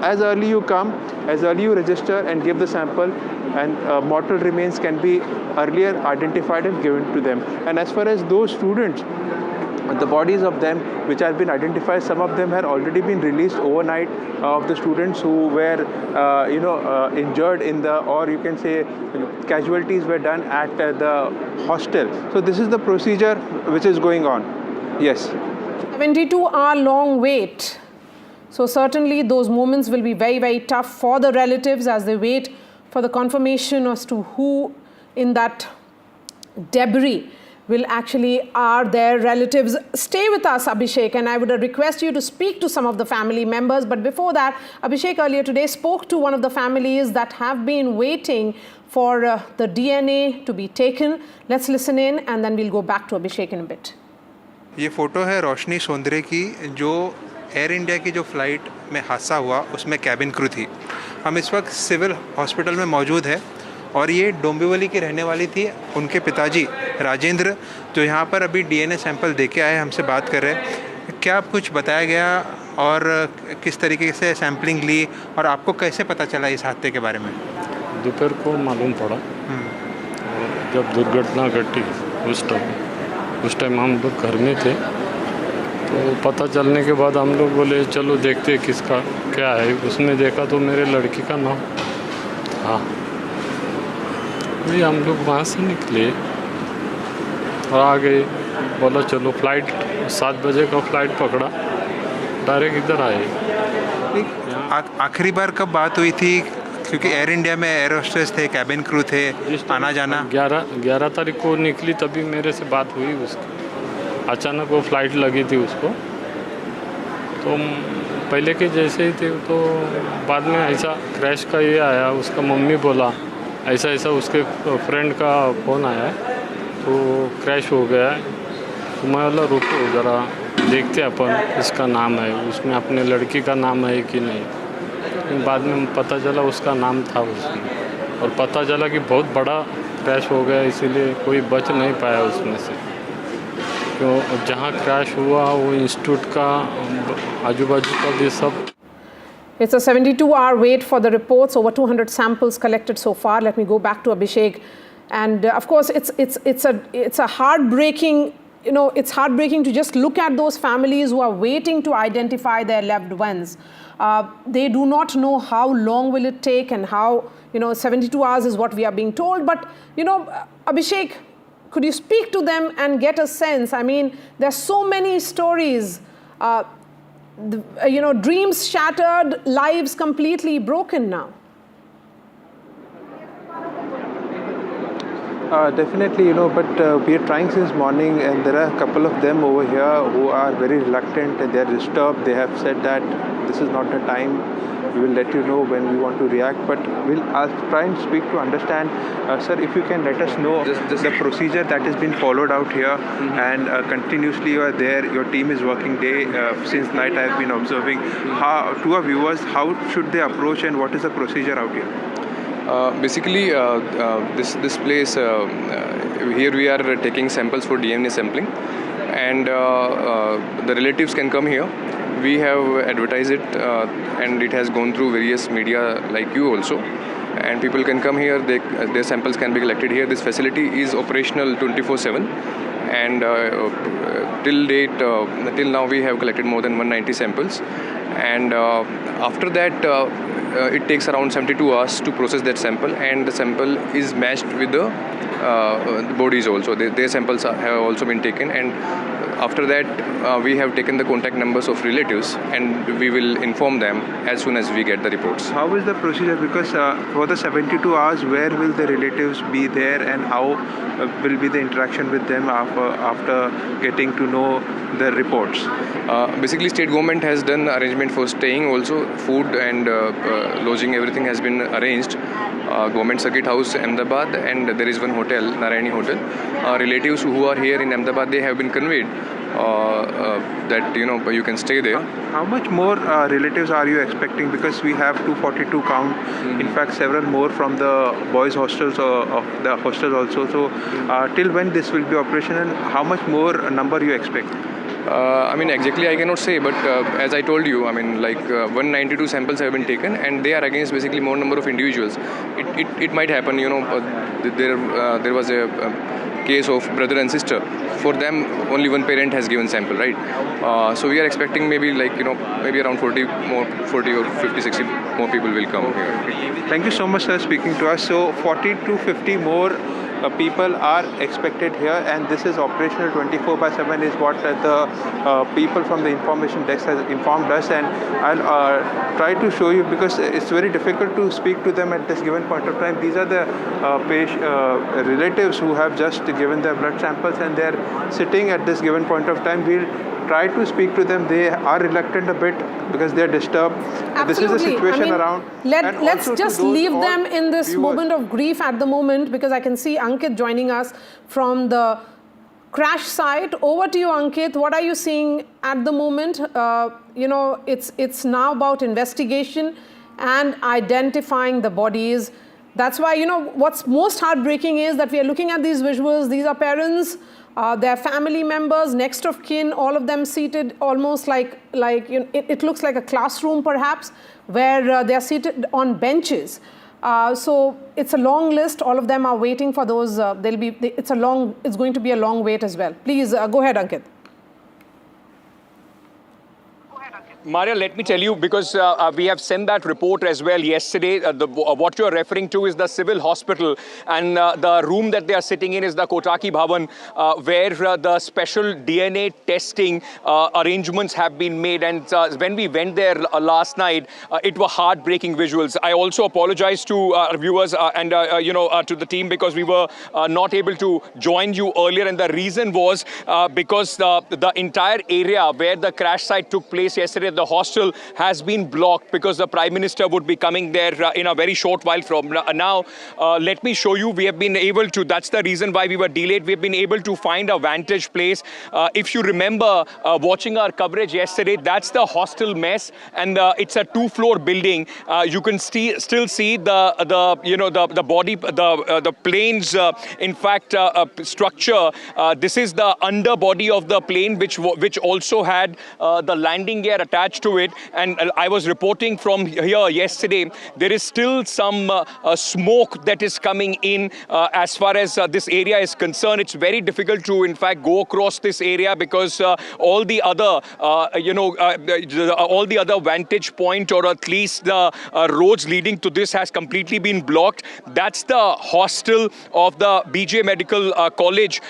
as early you come, as early you register and give the sample, and mortal remains can be earlier identified and given to them. And as far as those students, the bodies of them which have been identified, some of them had already been released overnight, of the students who were injured in or you can say casualties were done at the hostel. So this is the procedure which is going on. Yes. 72-hour long wait. So certainly those moments will be very, very tough for the relatives as they wait for the confirmation as to who in that debris will actually are their relatives. Stay with us, Abhishek, and I would request you to speak to some of the family members. But before that, Abhishek earlier today spoke to one of the families that have been waiting for the DNA to be taken. Let's listen in, and then we'll go back to Abhishek in a bit. ये photo है रोशनी सोंदरे की, जो air India की जो flight में हादसा हुआ उसमें कैबिन क्रू थी. हम इस वक्त सिविल हॉस्पिटल में मौजूद है, और ये डोंबिवली की रहने वाली थी. उनके पिताजी राजेंद्र, जो यहाँ पर अभी DNA सैंपल दे के आए, हमसे बात कर रहे हैं. क्या आप कुछ बताया गया और किस तरीके से सैंपलिंग ली, और आपको कैसे पता चला इस हादसे के बारे में? दोपहर को मालूम पड़ा, जब दुर्घटना घटी उस टाइम हम लोग घर में थे, तो पता चलने के बाद हम लोग बोले चलो देखते किसका क्या है. उसमें देखा तो मेरे लड़की का नाम. हाँ, वही हम लोग वहाँ से निकले और आ गए. बोला चलो फ्लाइट 7 बजे का फ्लाइट पकड़ा, डायरेक्ट इधर आए. आखिरी बार कब बात हुई थी? क्योंकि एयर इंडिया में एयर होस्टेस थे, कैबिन क्रू थे, आना जाना. 11 तारीख को निकली, तभी मेरे से बात हुई उसकी. अचानक वो फ्लाइट लगी थी उसको, तो पहले के जैसे ही थे. तो बाद में ऐसा क्रैश का ये आया, उसका मम्मी बोला ऐसा ऐसा उसके फ्रेंड का फ़ोन आया है, तो क्रैश हो गया है. तो मैं बोला रुको ज़रा देखते अपन इसका नाम है, उसमें अपने लड़की का नाम है कि नहीं. बाद में पता चला उसका नाम था उसमें. और पता चला कि बहुत बड़ा क्रैश हो गया, इसीलिए कोई बच नहीं पाया उसमें से। क्यों जहाँ क्रैश हुआ वो इंस्टीट्यूट का आजू बाजू का भी सब। It's a 72-hour wait for the reports. Over 200 samples collected so far. Let me go back to Abhishek, and of course, it's a heartbreaking. It's heartbreaking to just look at those families who are waiting to identify their loved ones. They do not know how long will it take, and how 72 hours is what we are being told. But Abhishek, could you speak to them and get a sense? I mean, there's so many stories. Dreams shattered, lives completely broken now. Definitely, but we are trying since morning, and there are a couple of them over here who are very reluctant and they are disturbed. They have said that this is not the time. We will let you know when we want to react, but I'll try and speak to understand. Sir, if you can let us know the procedure that has been followed out here, and continuously you are there, your team is working day, since night I have been observing. To our viewers, how should they approach and what is the procedure out here? Basically, this place, here we are taking samples for DNA sampling, and the relatives can come here. We have advertised it, and it has gone through various media like you also, and people can come here. Their samples can be collected here. This facility is operational 24/7, and till now we have collected more than 190 samples, and after that it takes around 72 hours to process that sample, and the sample is matched with the bodies also. Their samples have also been taken, and after that we have taken the contact numbers of relatives, and we will inform them as soon as we get the reports. How is the procedure? Because for the 72 hours, where will the relatives be there, and how will be the interaction with them after getting to know the reports? Basically, state government has done arrangement for staying also, food and lodging, everything has been arranged. Government Circuit House, Ahmedabad, and there is one hotel, Narayani Hotel. Relatives who are here in Ahmedabad, they have been conveyed that you can stay there. How much more relatives are you expecting? Because we have 242 count. In fact, several more from the boys' hostels of the hostels also. So, till when this will be operational? How much more number you expect? I mean, exactly I cannot say, but as I told you, I mean, like 192 samples have been taken, and they are against basically more number of individuals. It might happen, there was a case of brother and sister. For them, only one parent has given sample, right? So we are expecting maybe maybe around 40 or 50, 60 more people will come here. Thank you so much, sir, speaking to us. So 40 to 50 more people are expected here, and this is operational 24/7 is what the people from the information desk has informed us, and I'll try to show you because it's very difficult to speak to them at this given point of time. These are the relatives who have just given their blood samples, and they're sitting at this given point of time. We'll try to speak to them. They are reluctant a bit because they're disturbed. Absolutely. This is the situation around. Let's just leave them in this moment of grief at the moment, because I can see Ankit joining us from the crash site. Over to you, Ankit. What are you seeing at the moment? It's now about investigation and identifying the bodies. That's why, what's most heartbreaking is that we are looking at these visuals. These are parents, their family members, next of kin, all of them seated almost like it looks like a classroom perhaps, where they are seated on benches. So it's a long list. All of them are waiting for those. It's going to be a long wait as well. Please go ahead, Ankit. Maria, let me tell you, because we have sent that report as well yesterday. What you're referring to is the civil hospital, and the room that they are sitting in is the Kotaki Bhavan, where the special DNA testing arrangements have been made. And when we went there last night, it were heartbreaking visuals. I also apologize to our viewers and to the team, because we were not able to join you earlier, and the reason was because the entire area where the crash site took place yesterday yesterday, the hostel has been blocked because the Prime Minister would be coming there in a very short while from now. Let me show you, we have been able to, that's the reason why we were delayed, we've been able to find a vantage place. If you remember watching our coverage yesterday, that's the hostel mess, and it's a 2-floor building. You can still see the body, the plane's in fact structure. This is the underbody of the plane, which also had the landing gear attached to it. And I was reporting from here yesterday, there is still some smoke that is coming in as far as this area is concerned. It's very difficult to in fact go across this area because all the other all the other vantage point, or at least the roads leading to this, has completely been blocked. That's the hostel of the BJ Medical College.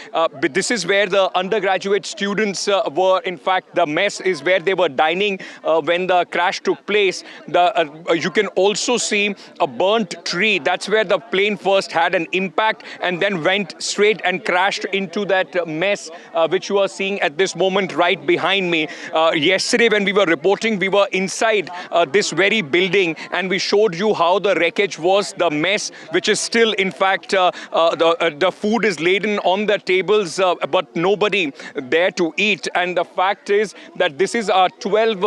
This is where the undergraduate students were. In fact, the mess is where they were dining when the crash took place. You can also see a burnt tree. That's where the plane first had an impact and then went straight and crashed into that mess which you are seeing at this moment right behind me. Yesterday when we were reporting, we were inside this very building and we showed you how the wreckage was, the mess, which is still in fact the food is laden on the tables but nobody there to eat. And the fact is that this is 12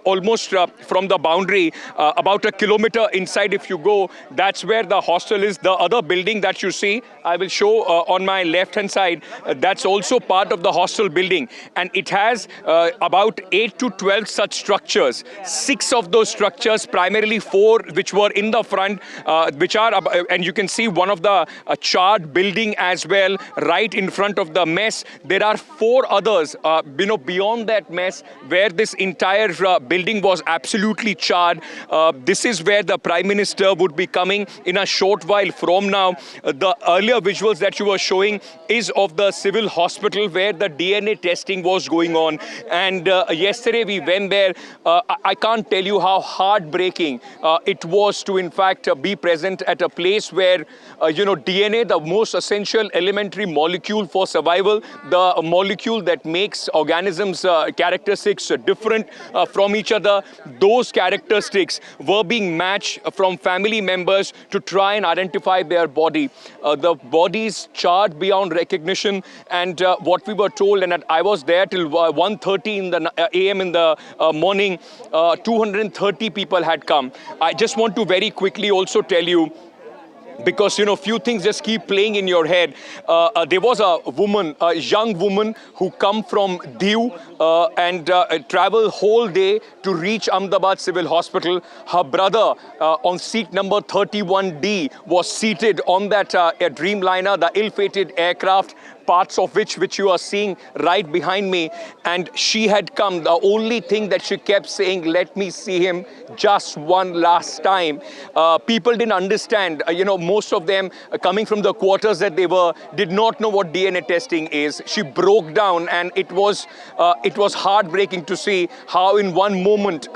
almost from the boundary, about a kilometer inside if you go. That's where the hostel is. The other building that you see, I will show on my left hand side, that's also part of the hostel building, and it has about 8 to 12 such structures. 6 of those structures, primarily 4 which were in the front, which are, and you can see one of the charred building as well right in front of the mess. There are 4 others beyond that mess where this entire building was absolutely charred. This is where the Prime Minister would be coming in a short while from now. The earlier visuals that you were showing is of the civil hospital where the DNA testing was going on. And yesterday we went there. I can't tell you how heartbreaking it was to in fact be present at a place where DNA, the most essential elementary molecule for survival, the molecule that makes organisms characteristics different from each other, those characteristics were being matched from family members to try and identify their body. The bodies charred beyond recognition, and what we were told, and I was there till 1:30 in the a.m. in the morning, 230 people had come. I just want to very quickly also tell you, because few things just keep playing in your head. There was a woman, a young woman who come from Diu and travel whole day to reach Ahmedabad Civil Hospital. Her brother on seat number 31D was seated on that Dreamliner, the ill-fated aircraft, parts of which you are seeing right behind me, and she had come. The only thing that she kept saying, let me see him just one last time. People didn't understand, most of them coming from the quarters that they were, did not know what DNA testing is. She broke down, and it was heartbreaking to see how in one moment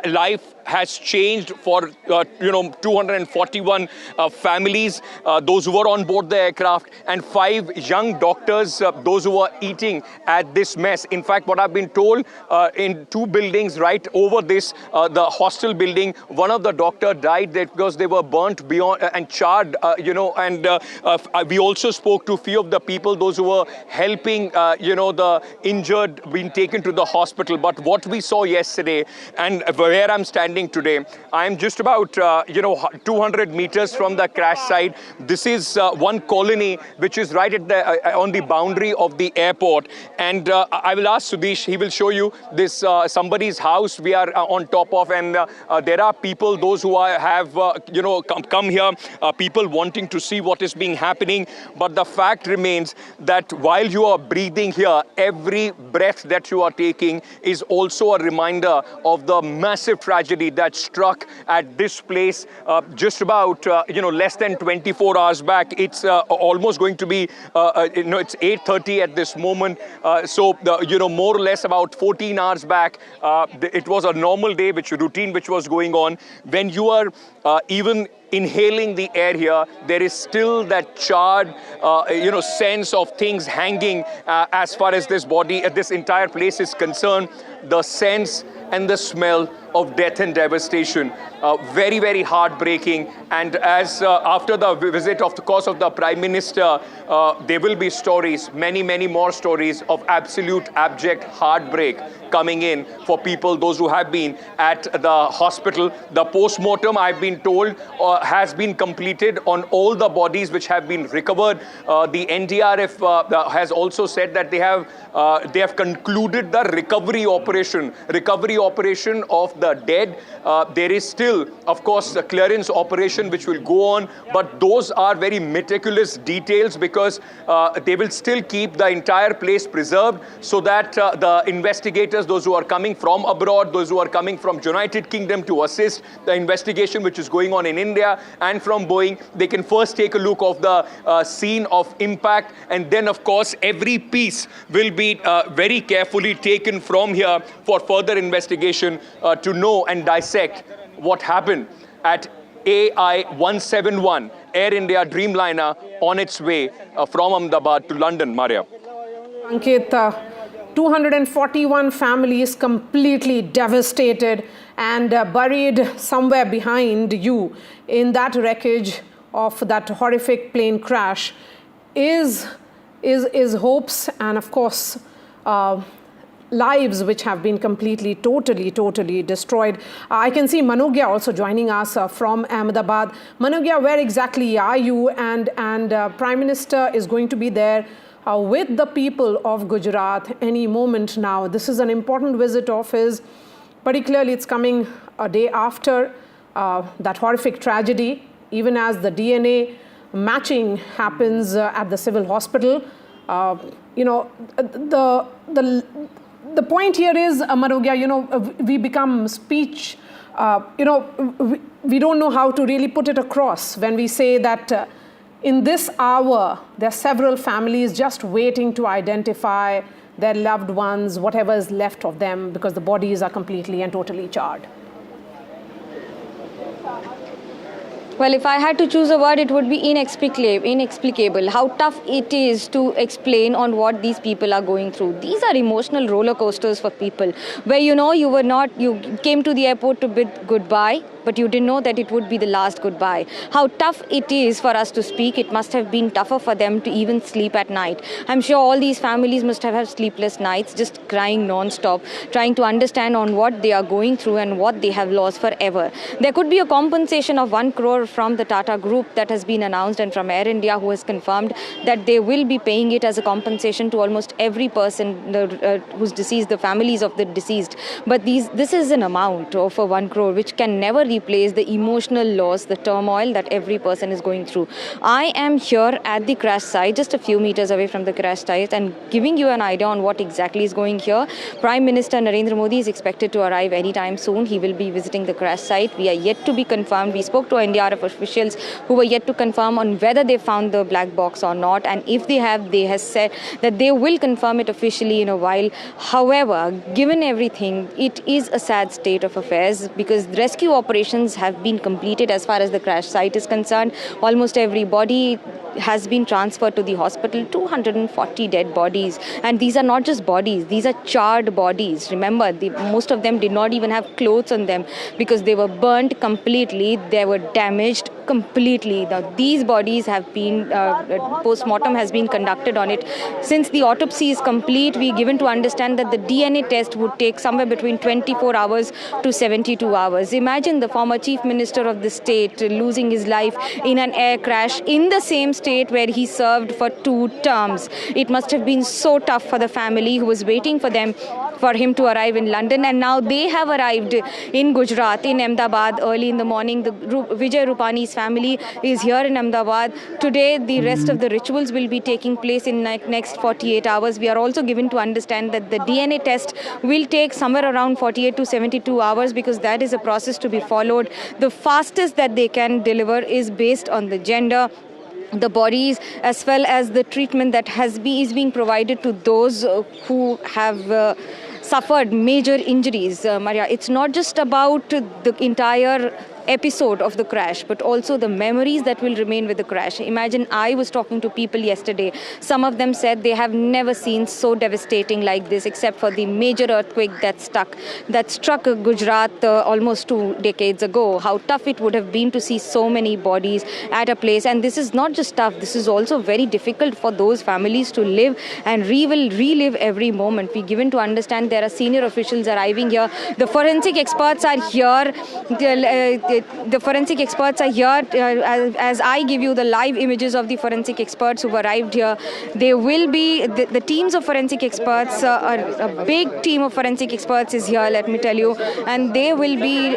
life has changed for 241 families, those who were on board the aircraft, and 5 young doctors, those who were eating at this mess. In fact, what I've been told, in 2 buildings right over this, the hostel building, one of the doctor died because they were burnt beyond and charred, and we also spoke to a few of the people, those who were helping, the injured being taken to the hospital. But what we saw yesterday, and where I'm standing today, I'm just about 200 meters from the crash site. This is one colony which is right at the on the boundary of the airport, and I will ask Sudesh, he will show you this somebody's house we are on top of, and there are people, those who have come here, people wanting to see what is being happening. But the fact remains that while you are breathing here, every breath that you are taking is also a reminder of the massive tragedy that struck at this place just about less than 24 hours back. It's almost going to be it's 8:30 at this moment, so more or less about 14 hours back, it was a normal day, routine which was going on. When you are even inhaling the air here, there is still that charred sense of things hanging as far as this entire place is concerned. The sense and the smell of death and devastation. Very, very heartbreaking. And as after the visit, of the course, of the Prime Minister, there will be stories, many, many more stories of absolute abject heartbreak coming in for people, those who have been at the hospital. The post-mortem, I've been told, has been completed on all the bodies which have been recovered. The NDRF has also said that they have concluded the recovery operation of the dead. There is still, of course, the clearance operation which will go on, but those are very meticulous details because they will still keep the entire place preserved so that the investigators, those who are coming from abroad, those who are coming from United Kingdom to assist the investigation which is going on in India and from Boeing, they can first take a look of the scene of impact, and then of course every piece will be very carefully taken from here for further investigation to know and dissect what happened at AI-171 Air India Dreamliner on its way from Ahmedabad to London. Maria. Ankit, 241 families completely devastated and buried somewhere behind you in that wreckage of that horrific plane crash is hopes and of course lives which have been completely, totally destroyed. I can see Manogya also joining us from Ahmedabad. Manogya, where exactly are you? And Prime Minister is going to be there with the people of Gujarat any moment now. This is an important visit of his. Particularly, it's coming a day after that horrific tragedy, even as the DNA matching happens at the civil hospital. You know, the point here is, Manogya, you know, we become speech, you know, we don't know how to really put it across when we say that in this hour, there are several families just waiting to identify their loved ones, whatever is left of them, because the bodies are completely and totally charred. Well, if I had to choose a word, it would be inexplicable. How tough it is to explain on what these people are going through. These are emotional roller coasters for people, where you know you came to the airport to bid goodbye, but you didn't know that it would be the last goodbye. How tough it is for us to speak. It must have been tougher for them to even sleep at night. I'm sure all these families must have had sleepless nights, just crying non-stop, trying to understand on what they are going through and what they have lost forever. There could be a compensation of 1 crore from the Tata Group that has been announced, and from Air India, who has confirmed that they will be paying it as a compensation to almost every person who's deceased, the families of the deceased. But this is an amount of 1 crore which can never replace the emotional loss, the turmoil that every person is going through. I am here at the crash site, just a few meters away from the crash site, and giving you an idea on what exactly is going here. Prime Minister Narendra Modi is expected to arrive anytime soon. He will be visiting the crash site. We are yet to be confirmed. We spoke to NDRF officials who were yet to confirm on whether they found the black box or not, and if they have, they have said that they will confirm it officially in a while. However, given everything, it is a sad state of affairs because rescue operations have been completed as far as the crash site is concerned. Almost every body has been transferred to the hospital, 240 dead bodies. And these are not just bodies, these are charred bodies. Remember, most of them did not even have clothes on them because they were burnt completely, they were damaged completely. Now, these bodies have been, post-mortem has been conducted on it. Since the autopsy is complete, we are given to understand that the DNA test would take somewhere between 24 hours to 72 hours. Imagine the former chief minister of the state losing his life in an air crash in the same state where he served for 2 terms. It must have been so tough for the family who was waiting for him to arrive in London, and now they have arrived in Gujarat, in Ahmedabad early in the morning. The Vijay Rupani's family is here in Ahmedabad. Today, the rest of the rituals will be taking place in next 48 hours. We are also given to understand that the DNA test will take somewhere around 48 to 72 hours because that is a process to be followed. The fastest that they can deliver is based on the gender, the bodies, as well as the treatment that is being provided to those who have suffered major injuries. Maria, it's not just about the entire episode of the crash, but also the memories that will remain with the crash. Imagine, I was talking to people yesterday. Some of them said they have never seen so devastating like this, except for the major earthquake that struck Gujarat almost 2 decades ago. How tough it would have been to see so many bodies at a place. And this is not just tough, this is also very difficult for those families to live and relive every moment. We're given to understand there are senior officials arriving here. The forensic experts are here. The forensic experts are here. As I give you the live images of the forensic experts who've arrived here, they will be, the teams of forensic experts, a big team of forensic experts is here, let me tell you, and they will be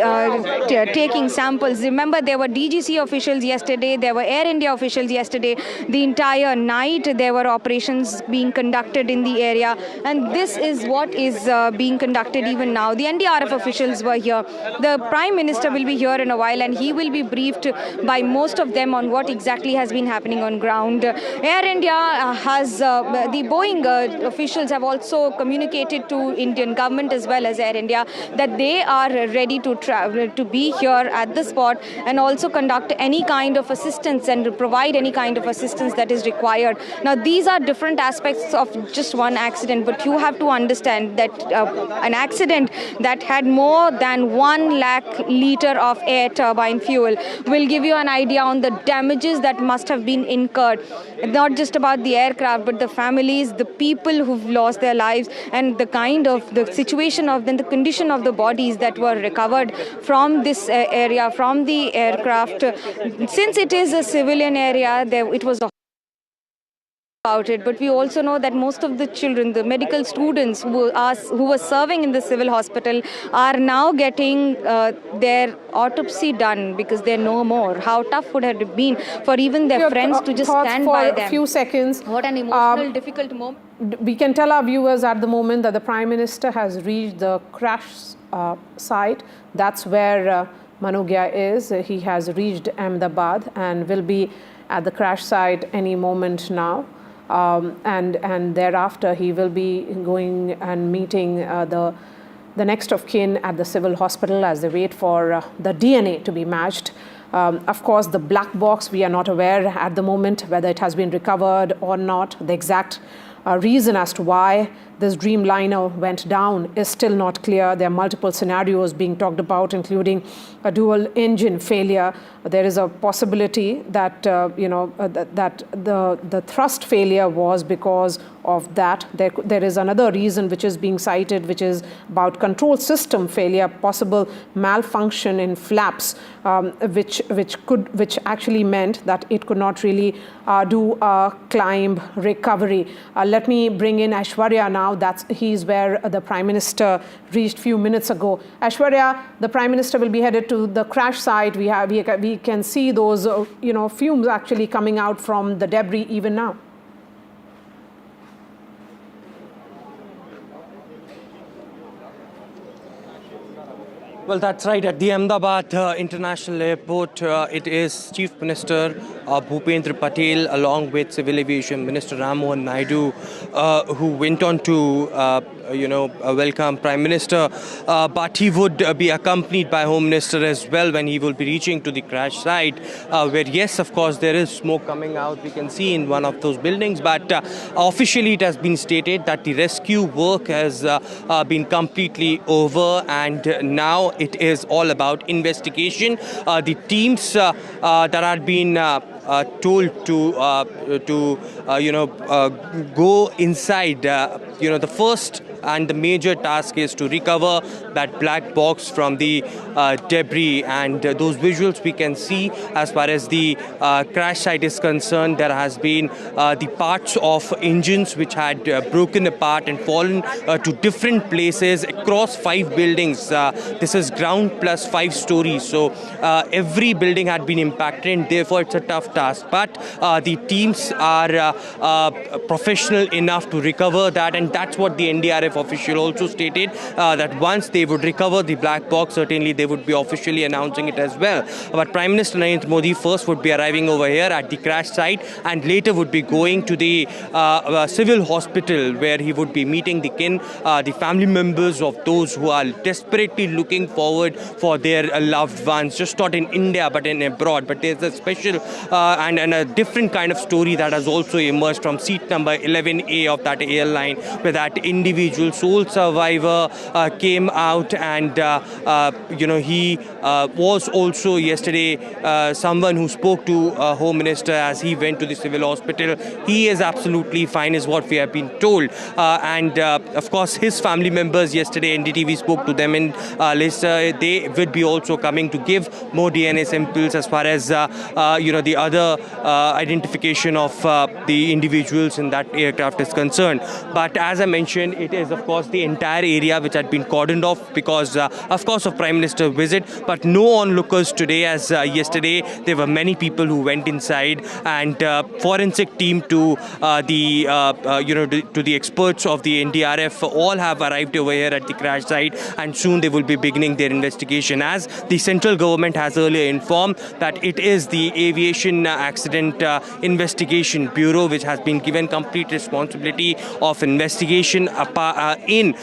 taking samples. Remember, there were DGC officials yesterday, there were Air India officials yesterday. The entire night there were operations being conducted in the area, and this is what is being conducted even now. The NDRF officials were here. The Prime Minister will be here in a while, and he will be briefed by most of them on what exactly has been happening on ground. Air India has, the Boeing officials have also communicated to Indian government as well as Air India that they are ready to travel, to be here at the spot and also conduct any kind of assistance and provide any kind of assistance that is required. Now, these are different aspects of just one accident, but you have to understand that an accident that had more than 1 lakh litre of air turbine fuel will give you an idea on the damages that must have been incurred. Not just about the aircraft, but the families, the people who've lost their lives, and the kind of the situation of the condition of the bodies that were recovered from this area, from the aircraft. Since it is a civilian area, it was about it, but we also know that most of the children, the medical students who were serving in the civil hospital, are now getting their autopsy done because they're no more. How tough would it have been for even their friends to just stand by them? For a few seconds. What an emotional, difficult moment. We can tell our viewers at the moment that the Prime Minister has reached the crash site. That's where Manogya is. He has reached Ahmedabad and will be at the crash site any moment now. And thereafter he will be going and meeting the next of kin at the civil hospital as they wait for the DNA to be matched. Of course, the black box, we are not aware at the moment whether it has been recovered or not. The exact reason as to why this Dreamliner went down is still not clear. There are multiple scenarios being talked about, including a dual engine failure. There is a possibility that that the thrust failure was because of that. There is another reason which is being cited, which is about control system failure, possible malfunction in flaps, which actually meant that it could not really do a climb recovery. Let me bring in Aishwarya now. He's where the Prime Minister reached few minutes ago. Aishwarya, the Prime Minister will be headed to the crash site. We can see those fumes actually coming out from the debris even now. Well, that's right. At the Ahmedabad International Airport, it is Chief Minister Bhupendra Patel along with Civil Aviation Minister Ram Mohan Naidu who went on to welcome Prime Minister, but he would be accompanied by Home Minister as well when he will be reaching to the crash site, where yes, of course, there is smoke coming out. We can see in one of those buildings, but officially it has been stated that the rescue work has been completely over, and now it is all about investigation. The teams that had been told to go inside. The first and the major task is to recover that black box from the debris, and those visuals we can see as far as the crash site is concerned. There has been the parts of engines which had broken apart and fallen to different places across 5 buildings. This is ground plus 5 stories, so every building had been impacted, and therefore it's a tough task. But the teams are professional enough to recover that, and that's what the NDRF NDRF official also stated that once they would recover the black box, certainly they would be officially announcing it as well. But Prime Minister Narendra Modi first would be arriving over here at the crash site and later would be going to the civil hospital where he would be meeting the family members of those who are desperately looking forward for their loved ones, just not in India but in abroad. But there's a special and a different kind of story that has also emerged from seat number 11A of that airline, where that individual sole survivor came out and he was also yesterday someone who spoke to Home Minister as he went to the civil hospital. He is absolutely fine is what we have been told, and of course his family members yesterday NDTV spoke to them in later they would be also coming to give more DNA samples as far as the other identification of the individuals in that aircraft is concerned. But as I mentioned, it is of course the entire area which had been cordoned off because of course of Prime Minister's visit, but no onlookers today, as yesterday there were many people who went inside, and forensic team to the experts of the NDRF all have arrived over here at the crash site, and soon they will be beginning their investigation, as the central government has earlier informed that it is the Aviation Accident Investigation Bureau which has been given complete responsibility of investigation in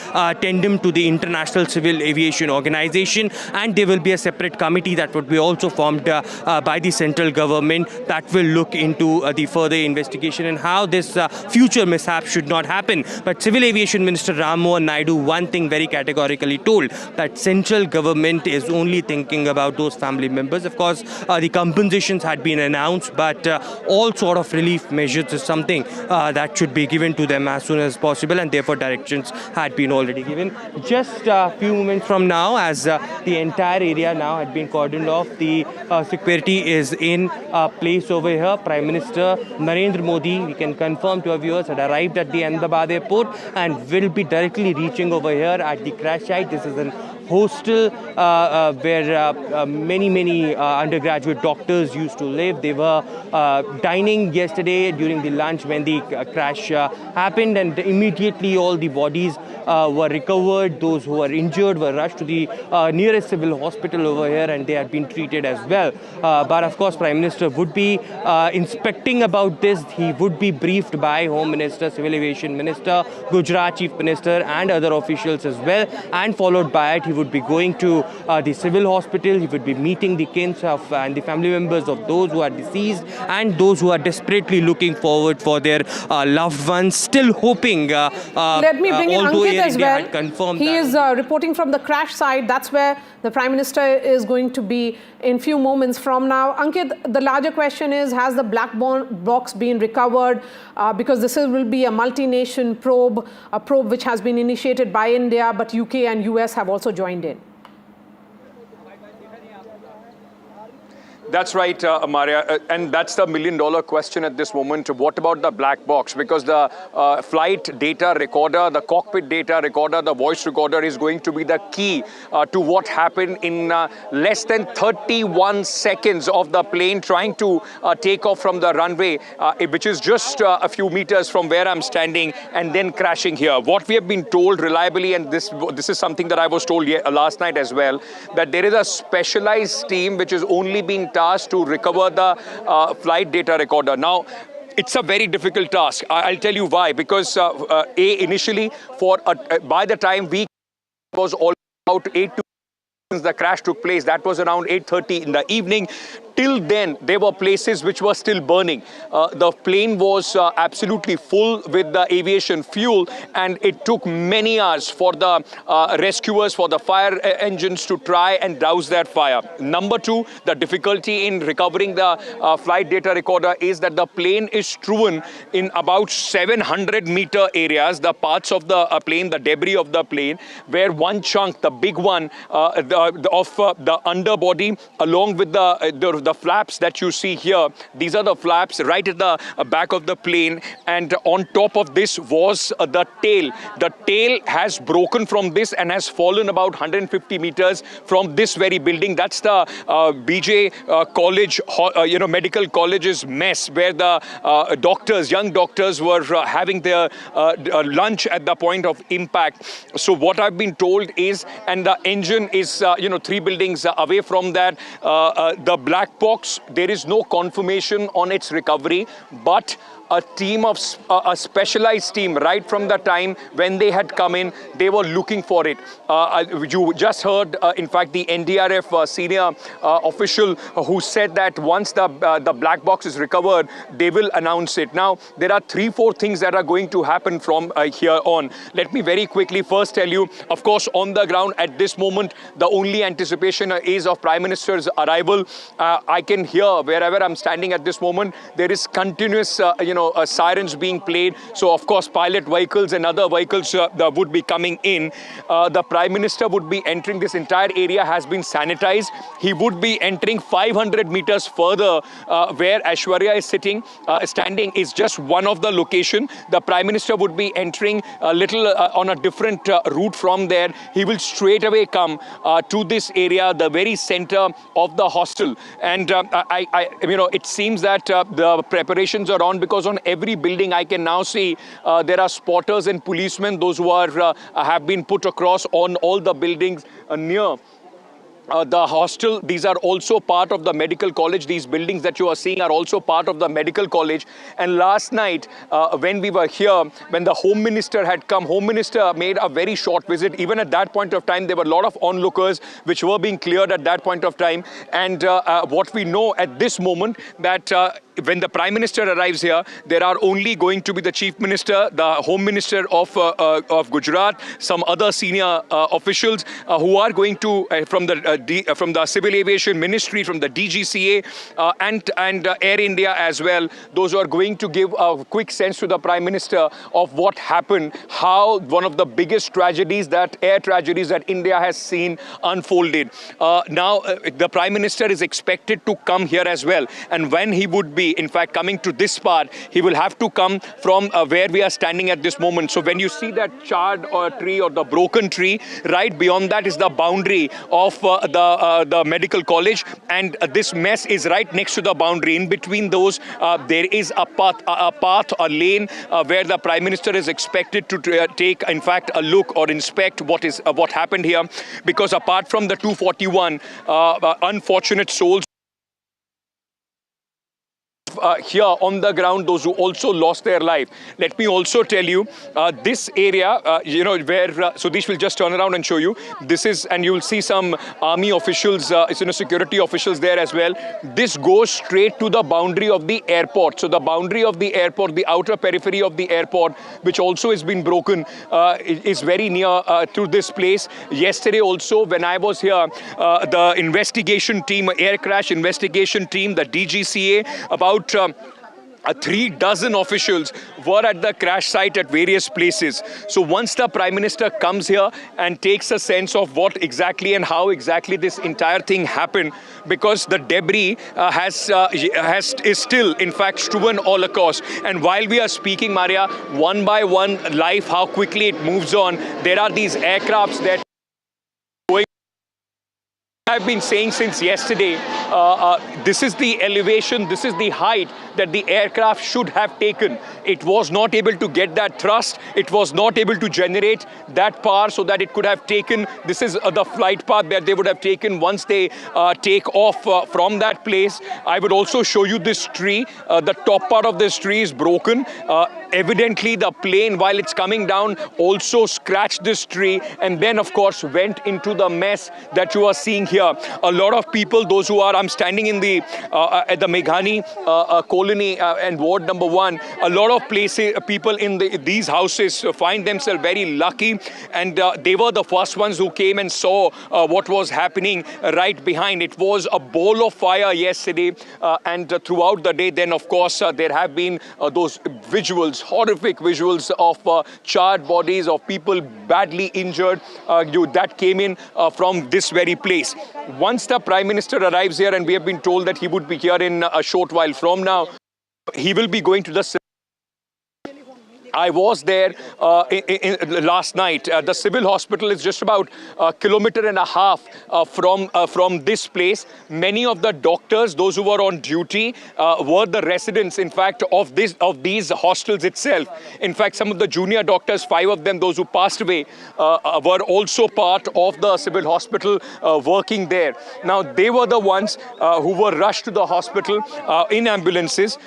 tandem to the International Civil Aviation Organization, and there will be a separate committee that would be also formed by the central government that will look into the further investigation and how this future mishap should not happen. But Civil Aviation Minister Ram Mohan Naidu one thing very categorically told, that central government is only thinking about those family members. Of course, the compensations had been announced, but all sort of relief measures is something that should be given to them as soon as possible, and therefore directions had been already given. Just a few moments from now, as the entire area now had been cordoned off, the security is in place over here. Prime Minister Narendra Modi, we can confirm to our viewers, had arrived at the Ahmedabad airport and will be directly reaching over here at the crash site. This is an hostel where many undergraduate doctors used to live. They were dining yesterday during the lunch when the crash happened, and immediately all the bodies were recovered. Those who were injured were rushed to the nearest civil hospital over here, and they had been treated as well. But of course, Prime Minister would be inspecting about this. He would be briefed by Home Minister, Civil Aviation Minister, Gujarat Chief Minister and other officials as well, and followed by it he would be going to the civil hospital. He would be meeting the kins of and the family members of those who are deceased and those who are desperately looking forward for their loved ones, still hoping. Let me bring in Ankit as well. He is reporting from the crash site. That's where the Prime Minister is going to be in few moments from now. Ankit, the larger question is, has the black box been recovered? Because this will be a multi-nation probe, a probe which has been initiated by India, but UK and US have also joined in. That's right, Maria, and that's the million-dollar question at this moment. What about the black box? Because the flight data recorder, the cockpit data recorder, the voice recorder is going to be the key to what happened in less than 31 seconds of the plane trying to take off from the runway, which is just a few meters from where I'm standing, and then crashing here. What we have been told reliably, and this is something that I was told last night as well, that there is a specialized team which is only being tasked to recover the flight data recorder. Now, it's a very difficult task. I'll tell you why. Because initially, by the time we was all about 8 to since the crash took place, that was around 8:30 in the evening. Till then, there were places which were still burning. The plane was absolutely full with the aviation fuel, and it took many hours for the rescuers, for the fire engines to try and douse that fire. Number two, the difficulty in recovering the flight data recorder is that the plane is strewn in about 700-meter areas, the parts of the plane, the debris of the plane, where one chunk, the big one of the underbody, along with the the flaps that you see here, these are the flaps right at the back of the plane, and on top of this was the tail. The tail has broken from this and has fallen about 150 meters from this very building. That's the BJ College, Medical College's mess, where the doctors, young doctors, were having their lunch at the point of impact. So what I've been told is, and the engine is 3 buildings away from that, the black box, there is no confirmation on its recovery, but a team of a specialized team right from the time when they had come in, they were looking for it. You just heard, in fact, the NDRF senior official who said that once the black box is recovered, they will announce it. Now, there are 3-4 things that are going to happen from here on. Let me very quickly first tell you, of course, on the ground at this moment, the only anticipation is of Prime Minister's arrival. I can hear wherever I'm standing at this moment, there is continuous, sirens being played. So, of course, pilot vehicles and other vehicles would be coming in. The Prime Minister would be entering. This entire area has been sanitized. He would be entering 500 meters further where Aishwarya is standing is just one of the location. The Prime Minister would be entering a little on a different route from there. He will straight away come to this area, the very center of the hostel. And it seems that the preparations are on, because on every building I can now see there are spotters and policemen, those who are have been put across on all the buildings near the hostel. These are also part of the medical college. These buildings that you are seeing are also part of the medical college. And last night, when we were here, when the Home Minister had come, Home Minister made a very short visit. Even at that point of time, there were a lot of onlookers which were being cleared at that point of time. And what we know at this moment, that when the Prime Minister arrives here, there are only going to be the Chief Minister, the Home Minister of Gujarat, some other senior officials who are going to, from the Civil Aviation Ministry, from the DGCA and Air India as well, those who are going to give a quick sense to the Prime Minister of what happened, how one of the biggest tragedies, air tragedies that India has seen unfolded. Now, the Prime Minister is expected to come here as well. And when he would be, in fact, coming to this part, he will have to come from where we are standing at this moment. So when you see that charred tree or the broken tree, right beyond that is the boundary of the medical college, and this mess is right next to the boundary. In between those, there is a path, a lane where the Prime Minister is expected to take, in fact, a look or inspect what happened here, because apart from the 241 unfortunate souls here on the ground, those who also lost their life. Let me also tell you, this area, where Sudesh will just turn around and show you. This is, and you'll see some army officials, security officials there as well. This goes straight to the boundary of the airport. So the boundary of the airport, the outer periphery of the airport, which also has been broken, is very near to this place. Yesterday also, when I was here, the investigation team, air crash investigation team, the DGCA, about 3 dozen officials were at the crash site at various places. So once the Prime Minister comes here and takes a sense of what exactly and how exactly this entire thing happened, because the debris is still, in fact, strewn all across. And while we are speaking, Maria, one by one, life, how quickly it moves on. There are these aircrafts that I've been saying since yesterday, this is the elevation, this is the height that the aircraft should have taken. It was not able to get that thrust. It was not able to generate that power so that it could have taken. This is the flight path that they would have taken once they take off from that place. I would also show you this tree. The top part of this tree is broken. Evidently, the plane, while it's coming down, also scratched this tree and then, of course, went into the mess that you are seeing here. A lot of people, those who are, I'm standing in the at the Meghani coal colony and ward number 1, a lot of places, people in these houses find themselves very lucky, and they were the first ones who came and saw what was happening right behind. It was a ball of fire yesterday, and throughout the day, then of course there have been those visuals, horrific visuals of charred bodies of people badly injured that came in from this very place. Once the Prime Minister arrives here, and we have been told that he would be here in a short while from now, he will be going to the... I was there last night. The civil hospital is just about a kilometer and a half from this place. Many of the doctors, those who were on duty, were the residents, in fact, of these hostels itself. In fact, some of the junior doctors, 5 of them, those who passed away, were also part of the civil hospital working there. Now, they were the ones who were rushed to the hospital in ambulances.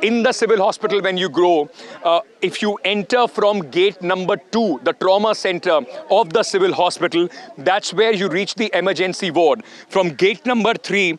In the civil hospital, when you go, if you enter from gate number 2, the trauma center of the civil hospital, that's where you reach the emergency ward. From gate number 3,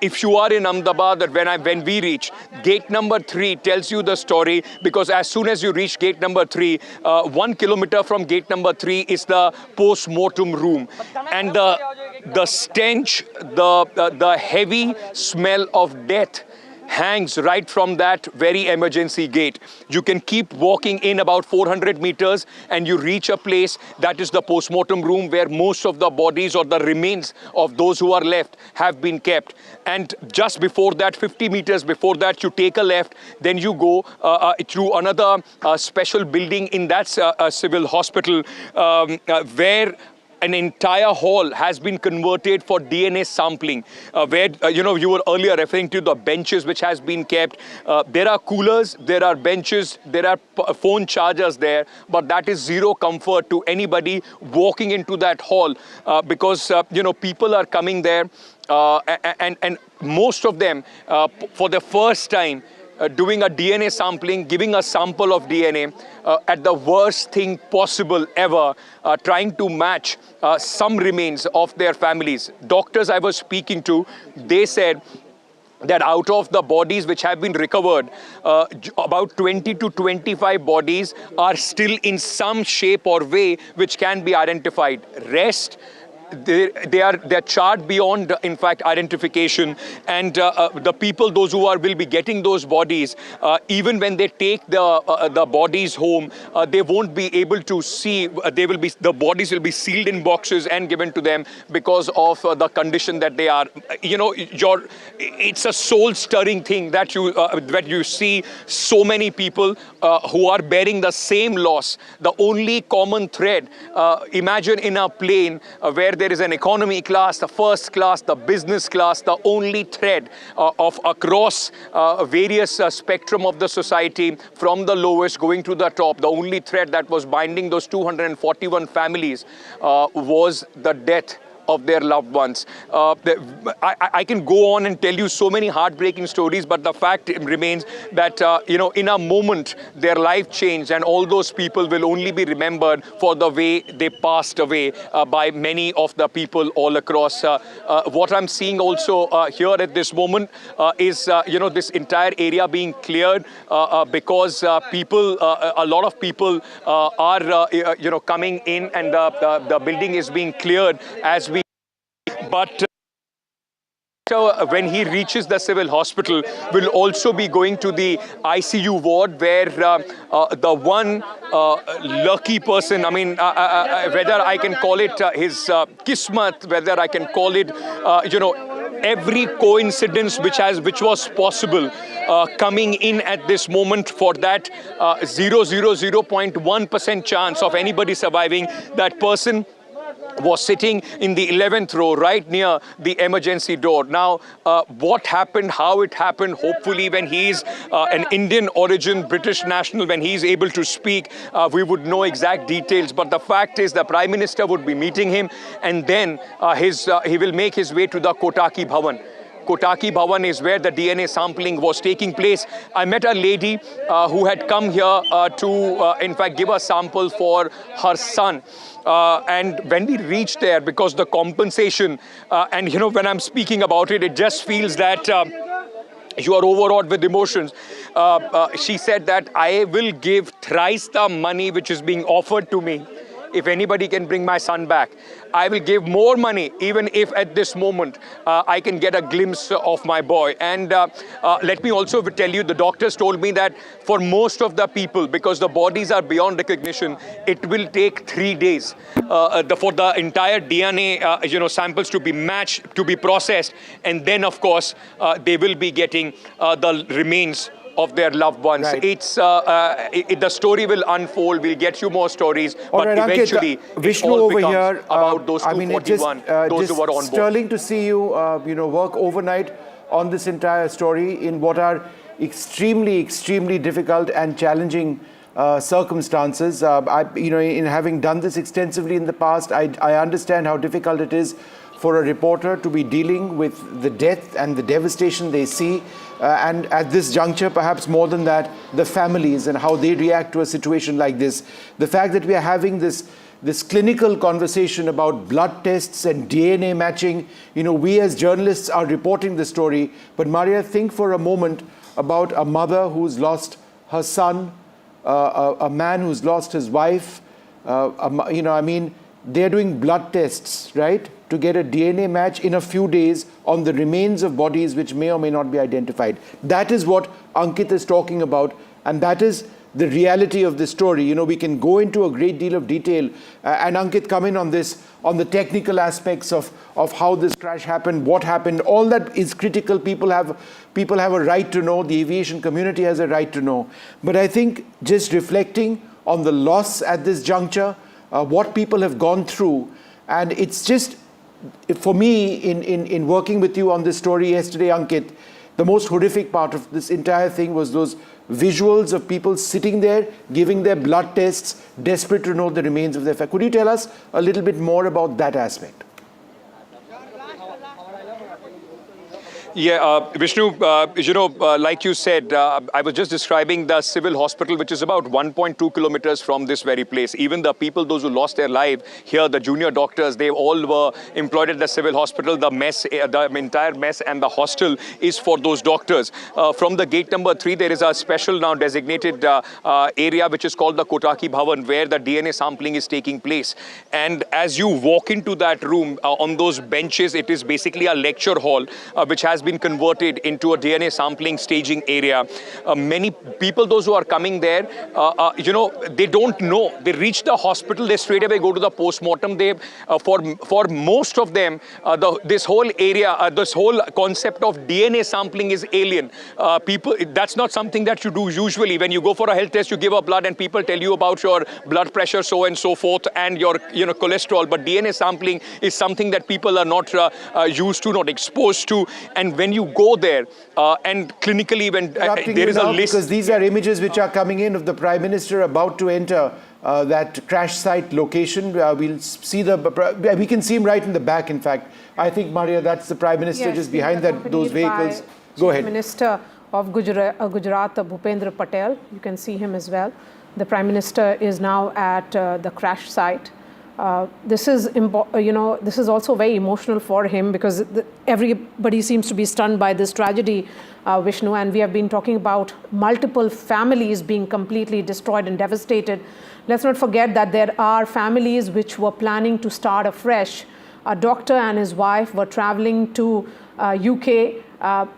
if you are in Ahmedabad, when we reach, gate number 3 tells you the story, because as soon as you reach gate number 3, 1 kilometer from gate number 3 is the post-mortem room. And the stench, the heavy smell of death hangs right from that very emergency gate. You can keep walking in about 400 meters and you reach a place that is the post-mortem room, where most of the bodies or the remains of those who are left have been kept. And just before that, 50 meters before that, you take a left, then you go through another special building in that civil hospital where an entire hall has been converted for DNA sampling, where, you were earlier referring to the benches which has been kept. There are coolers, there are benches, there are phone chargers there, but that is zero comfort to anybody walking into that hall because, people are coming there and most of them, for the first time, doing a DNA sampling, giving a sample of DNA at the worst thing possible ever, trying to match some remains of their families. Doctors I was speaking to, they said that out of the bodies which have been recovered, about 20 to 25 bodies are still in some shape or way which can be identified. Rest, they're charred beyond, in fact, identification, and the people, those who will be getting those bodies, even when they take the bodies home, they won't be able to see. The bodies will be sealed in boxes and given to them because of the condition that they are. It's a soul-stirring thing that you see so many people who are bearing the same loss. The only common thread, imagine in a plane where there is an economy class, the first class, the business class, the only thread of across various spectrum of the society, from the lowest going to the top, the only thread that was binding those 241 families was the death of their loved ones. I can go on and tell you so many heartbreaking stories, but the fact remains that, in a moment, their life changed, and all those people will only be remembered for the way they passed away by many of the people all across. What I'm seeing also here at this moment is, this entire area being cleared because people, a lot of people are, coming in, and the building is being cleared as we. But when he reaches the civil hospital, will also be going to the ICU ward, where the one lucky person, whether I can call it his kismat, whether I can call it, every coincidence which was possible coming in at this moment for that 0.1% chance of anybody surviving. That person was sitting in the 11th row right near the emergency door. Now, what happened, how it happened, hopefully when he's an Indian origin, British national, when he's able to speak, we would know exact details. But the fact is the Prime Minister would be meeting him, and then he will make his way to the Kotaki Bhavan. Kotaki Bhavan is where the DNA sampling was taking place. I met a lady who had come here to, in fact, give a sample for her son. And when we reached there, because the compensation, and when I'm speaking about it, it just feels that you are overawed with emotions. She said that I will give thrice the money which is being offered to me if anybody can bring my son back. I will give more money even if at this moment I can get a glimpse of my boy. And let me also tell you, the doctors told me that for most of the people, because the bodies are beyond recognition, it will take 3 days for the entire DNA samples to be matched, to be processed, and then of course they will be getting the remains of their loved ones. Right. It's the story will unfold. We'll get you more stories, All but right, eventually Ankit, Vishnu it all over becomes here. about those 241, those who were on board. Sterling to see you, work overnight on this entire story in what are extremely difficult and challenging circumstances. In having done this extensively in the past, I understand how difficult it is for a reporter to be dealing with the death and the devastation they see, and at this juncture, perhaps more than that, the families and how they react to a situation like this. The fact that we are having this clinical conversation about blood tests and DNA matching, we as journalists are reporting the story, but Maria, think for a moment about a mother who's lost her son, a man who's lost his wife. They're doing blood tests, right, to get a DNA match in a few days on the remains of bodies which may or may not be identified. That is what Ankit is talking about, and that is the reality of this story. We can go into a great deal of detail, and Ankit, come in on this, on the technical aspects of how this crash happened, what happened. All that is critical. People have a right to know. The aviation community has a right to know. But I think just reflecting on the loss at this juncture, what people have gone through, and it's just, for me, in working with you on this story yesterday, Ankit, the most horrific part of this entire thing was those visuals of people sitting there, giving their blood tests, desperate to know the remains of their family. Could you tell us a little bit more about that aspect? Yeah, Vishnu, like you said, I was just describing the civil hospital, which is about 1.2 kilometers from this very place. Even the people, those who lost their life here, the junior doctors, they all were employed at the civil hospital. The mess, the entire mess and the hostel is for those doctors. From the gate number 3, there is a special now designated area, which is called the Kotaki Bhavan, where the DNA sampling is taking place. And as you walk into that room, on those benches, it is basically a lecture hall, which has been converted into a DNA sampling staging area. Many people, those who are coming there, they don't know. They reach the hospital, they straight away go to the post-mortem. They, for most of them, this whole area, this whole concept of DNA sampling is alien. That's not something that you do usually. When you go for a health test, you give a blood and people tell you about your blood pressure, so and so forth, and your cholesterol. But DNA sampling is something that people are not used to, not exposed to. And when you go there, and clinically, when there is a list, because these are images which are coming in of the Prime Minister about to enter that crash site location. We'll see we can see him right in the back. In fact, I think, Maria, that's the Prime Minister just behind those vehicles. Go ahead. Minister of Gujarat, Bhupendra Patel. You can see him as well. The Prime Minister is now at the crash site. This is also very emotional for him, because everybody seems to be stunned by this tragedy, Vishnu, and we have been talking about multiple families being completely destroyed and devastated. Let's not forget that there are families which were planning to start afresh. A doctor and his wife were traveling to UK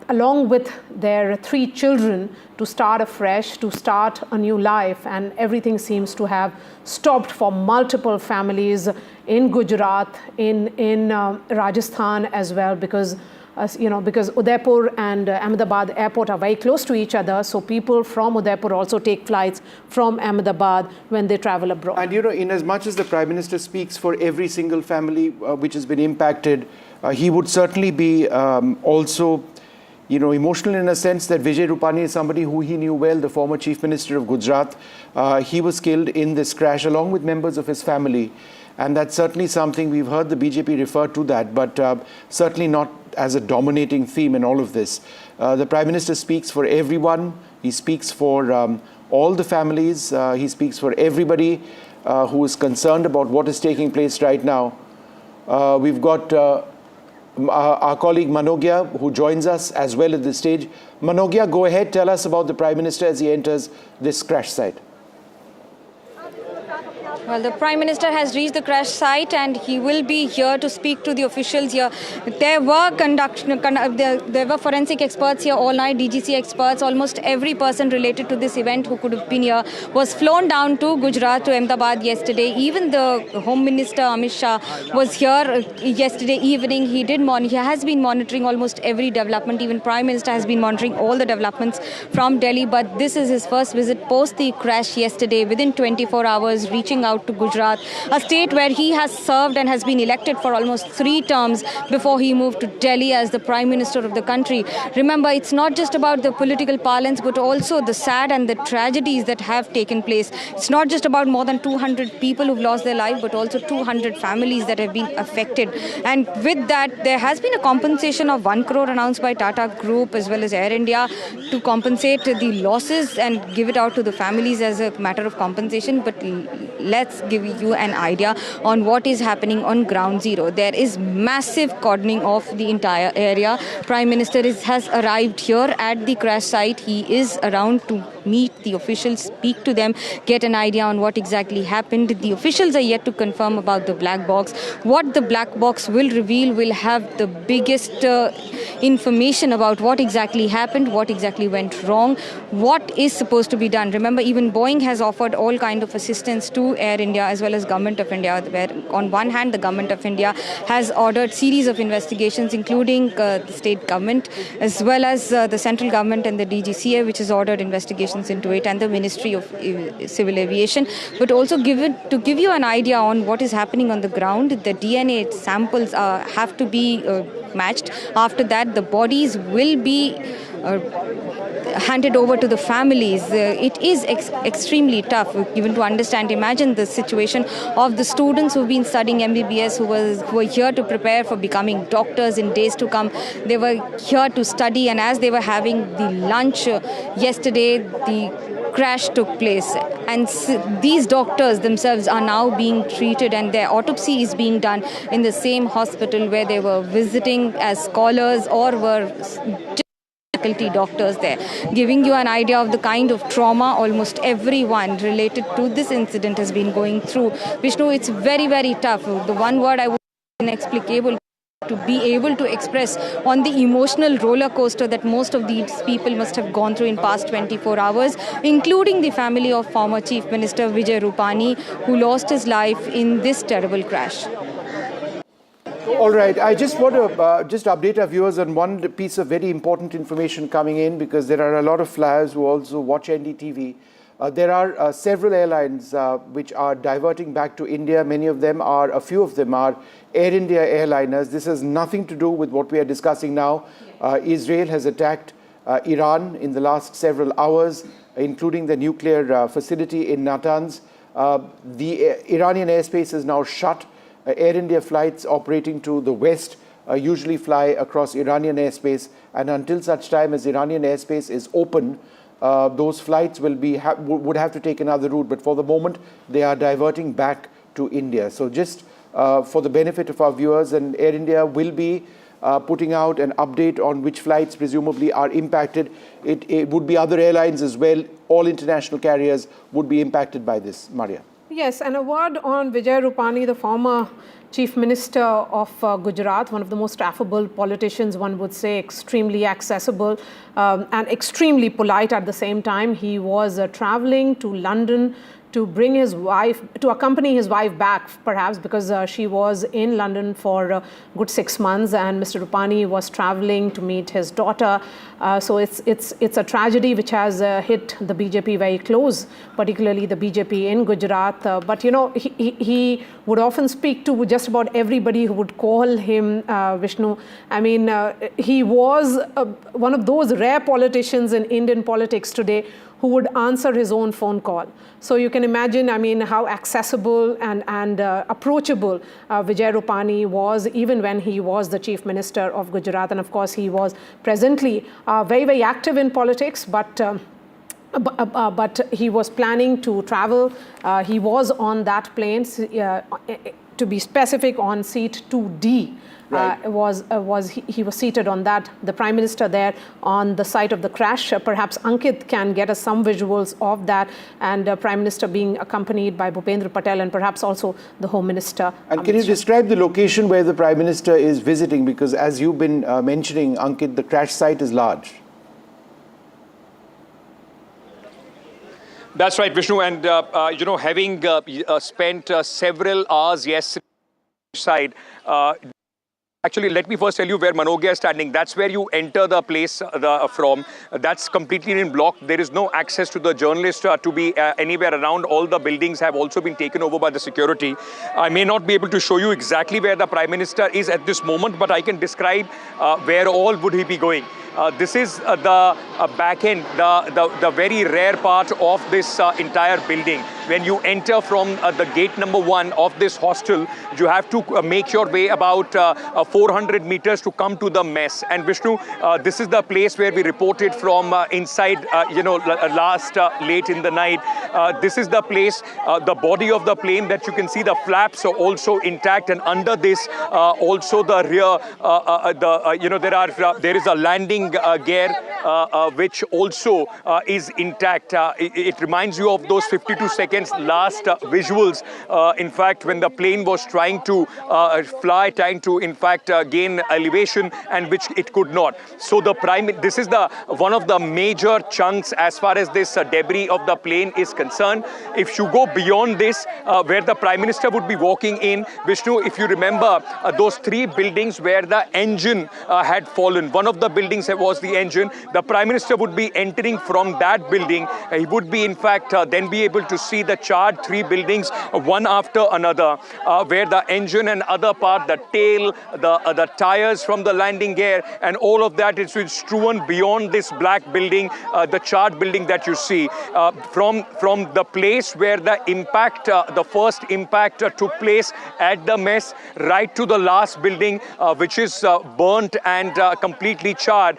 along with their 3 children to start afresh, to start a new life, and everything seems to have stopped for multiple families in Gujarat, in Rajasthan as well, because Udaipur and Ahmedabad airport are very close to each other, so people from Udaipur also take flights from Ahmedabad when they travel abroad. And in as much as the Prime Minister speaks for every single family which has been impacted, he would certainly be also emotional in a sense that Vijay Rupani is somebody who he knew well, the former Chief Minister of Gujarat. He was killed in this crash along with members of his family. And that's certainly something we've heard the BJP refer to that, but certainly not as a dominating theme in all of this. The Prime Minister speaks for everyone. He speaks for all the families. He speaks for everybody who is concerned about what is taking place right now. We've got our colleague Manogya, who joins us as well at this stage. Manogya, go ahead, tell us about the Prime Minister as he enters this crash site. Well, the Prime Minister has reached the crash site and he will be here to speak to the officials here. There were forensic experts here all night, DGC experts. Almost every person related to this event who could have been here was flown down to Gujarat, to Ahmedabad yesterday. Even the Home Minister Amit Shah was here yesterday evening. He has been monitoring almost every development. Even Prime Minister has been monitoring all the developments from Delhi. But this is his first visit post the crash yesterday, within 24 hours, reaching out to Gujarat, a state where he has served and has been elected for almost 3 terms before he moved to Delhi as the Prime Minister of the country. Remember, it's not just about the political parlance, but also the sad and the tragedies that have taken place. It's not just about more than 200 people who've lost their life, but also 200 families that have been affected. And with that, there has been a compensation of 1 crore announced by Tata Group as well as Air India to compensate the losses and give it out to the families as a matter of compensation. But let's give you an idea on what is happening on ground zero. There is massive cordoning of the entire area. Prime Minister has arrived here at the crash site. He is around to meet the officials, speak to them, get an idea on what exactly happened. The officials are yet to confirm about the black box. What the black box will reveal will have the biggest information about what exactly happened, what exactly went wrong, what is supposed to be done. Remember, even Boeing has offered all kind of assistance to Air India as well as Government of India, where on one hand the Government of India has ordered series of investigations, including the state government as well as the central government and the DGCA, which has ordered investigations into it, and the Ministry of Civil Aviation. But also to give you an idea on what is happening on the ground, the DNA samples have to be matched. After that, the bodies will be handed over to the families. It is extremely tough, even to understand. Imagine the situation of the students who've been studying MBBS, who were here to prepare for becoming doctors in days to come. They were here to study, and as they were having the lunch yesterday, the crash took place, and these doctors themselves are now being treated, and their autopsy is being done in the same hospital where they were visiting as scholars or were faculty doctors there, giving you an idea of the kind of trauma almost everyone related to this incident has been going through. Vishnu, it's very, very tough. The one word I would say, inexplicable, to be able to express on the emotional roller coaster that most of these people must have gone through in past 24 hours, including the family of former Chief Minister Vijay Rupani, who lost his life in this terrible crash. All right, I just want to just update our viewers on one piece of very important information coming in, because there are a lot of flyers who also watch NDTV. There are several airlines which are diverting back to India. A few of them are Air India airliners. This has nothing to do with what we are discussing now. Israel has attacked Iran in the last several hours, including the nuclear facility in Natanz. The Iranian airspace is now shut. Air India flights operating to the west usually fly across Iranian airspace, and until such time as Iranian airspace is open, those flights would have to take another route. But for the moment, they are diverting back to India. So just for the benefit of our viewers, and Air India will be putting out an update on which flights presumably are impacted. It would be other airlines as well. All international carriers would be impacted by this. Maria. Yes, and a word on Vijay Rupani, the former Chief Minister of Gujarat, one of the most affable politicians, one would say, extremely accessible and extremely polite at the same time. He was traveling to London to bring his wife, to accompany his wife back, perhaps because she was in London for a good 6 months, and Mr. Rupani was traveling to meet his daughter. So it's a tragedy which has hit the BJP very close, particularly the BJP in Gujarat. But you know, he would often speak to just about everybody who would call him Vishnu. I mean, he was one of those rare politicians in Indian politics today who would answer his own phone call. So you can imagine, I mean, how accessible and approachable Vijay Rupani was, even when he was the Chief Minister of Gujarat. And of course, he was presently very, very active in politics, but he was planning to travel. He was on that plane to be specific, on seat 2D. Right. He was seated on that, the Prime Minister there on the site of the crash. Perhaps Ankit can get us some visuals of that, and Prime Minister being accompanied by Bhupendra Patel and perhaps also the Home Minister. And can you describe the location where the Prime Minister is visiting? Because as you've been mentioning, Ankit, the crash site is large. That's right, Vishnu. And, having spent several hours yesterday side, actually, let me first tell you where Manogya is standing. That's where you enter the place from. That's completely in block. There is no access to the journalist to be anywhere around. All the buildings have also been taken over by the security. I may not be able to show you exactly where the Prime Minister is at this moment, but I can describe where all would he be going. This is the back end, the very rare part of this entire building. When you enter from the gate number 1 of this hostel, you have to make your way about 400 meters to come to the mess. And Vishnu, this is the place where we reported from inside, last late in the night. This is the place, the body of the plane that you can see, the flaps are also intact, and under this also the rear, there is a landing gear which also is intact. It reminds you of those 52 seconds last visuals. In fact, when the plane was trying to fly, trying to in fact gain elevation, and which it could not. So this is one of the major chunks as far as this debris of the plane is concerned. If you go beyond this, where the Prime Minister would be walking in, Vishnu, if you remember those 3 buildings where the engine had fallen, one of the buildings was the engine. The Prime Minister would be entering from that building. He would be in fact then be able to see the charred 3 buildings one after another, where the engine and other part, the tail, the tires from the landing gear, and all of that is strewn beyond this black building, the charred building that you see. From the place where the impact, the first impact took place at the mess, right to the last building, which is burnt and completely charred.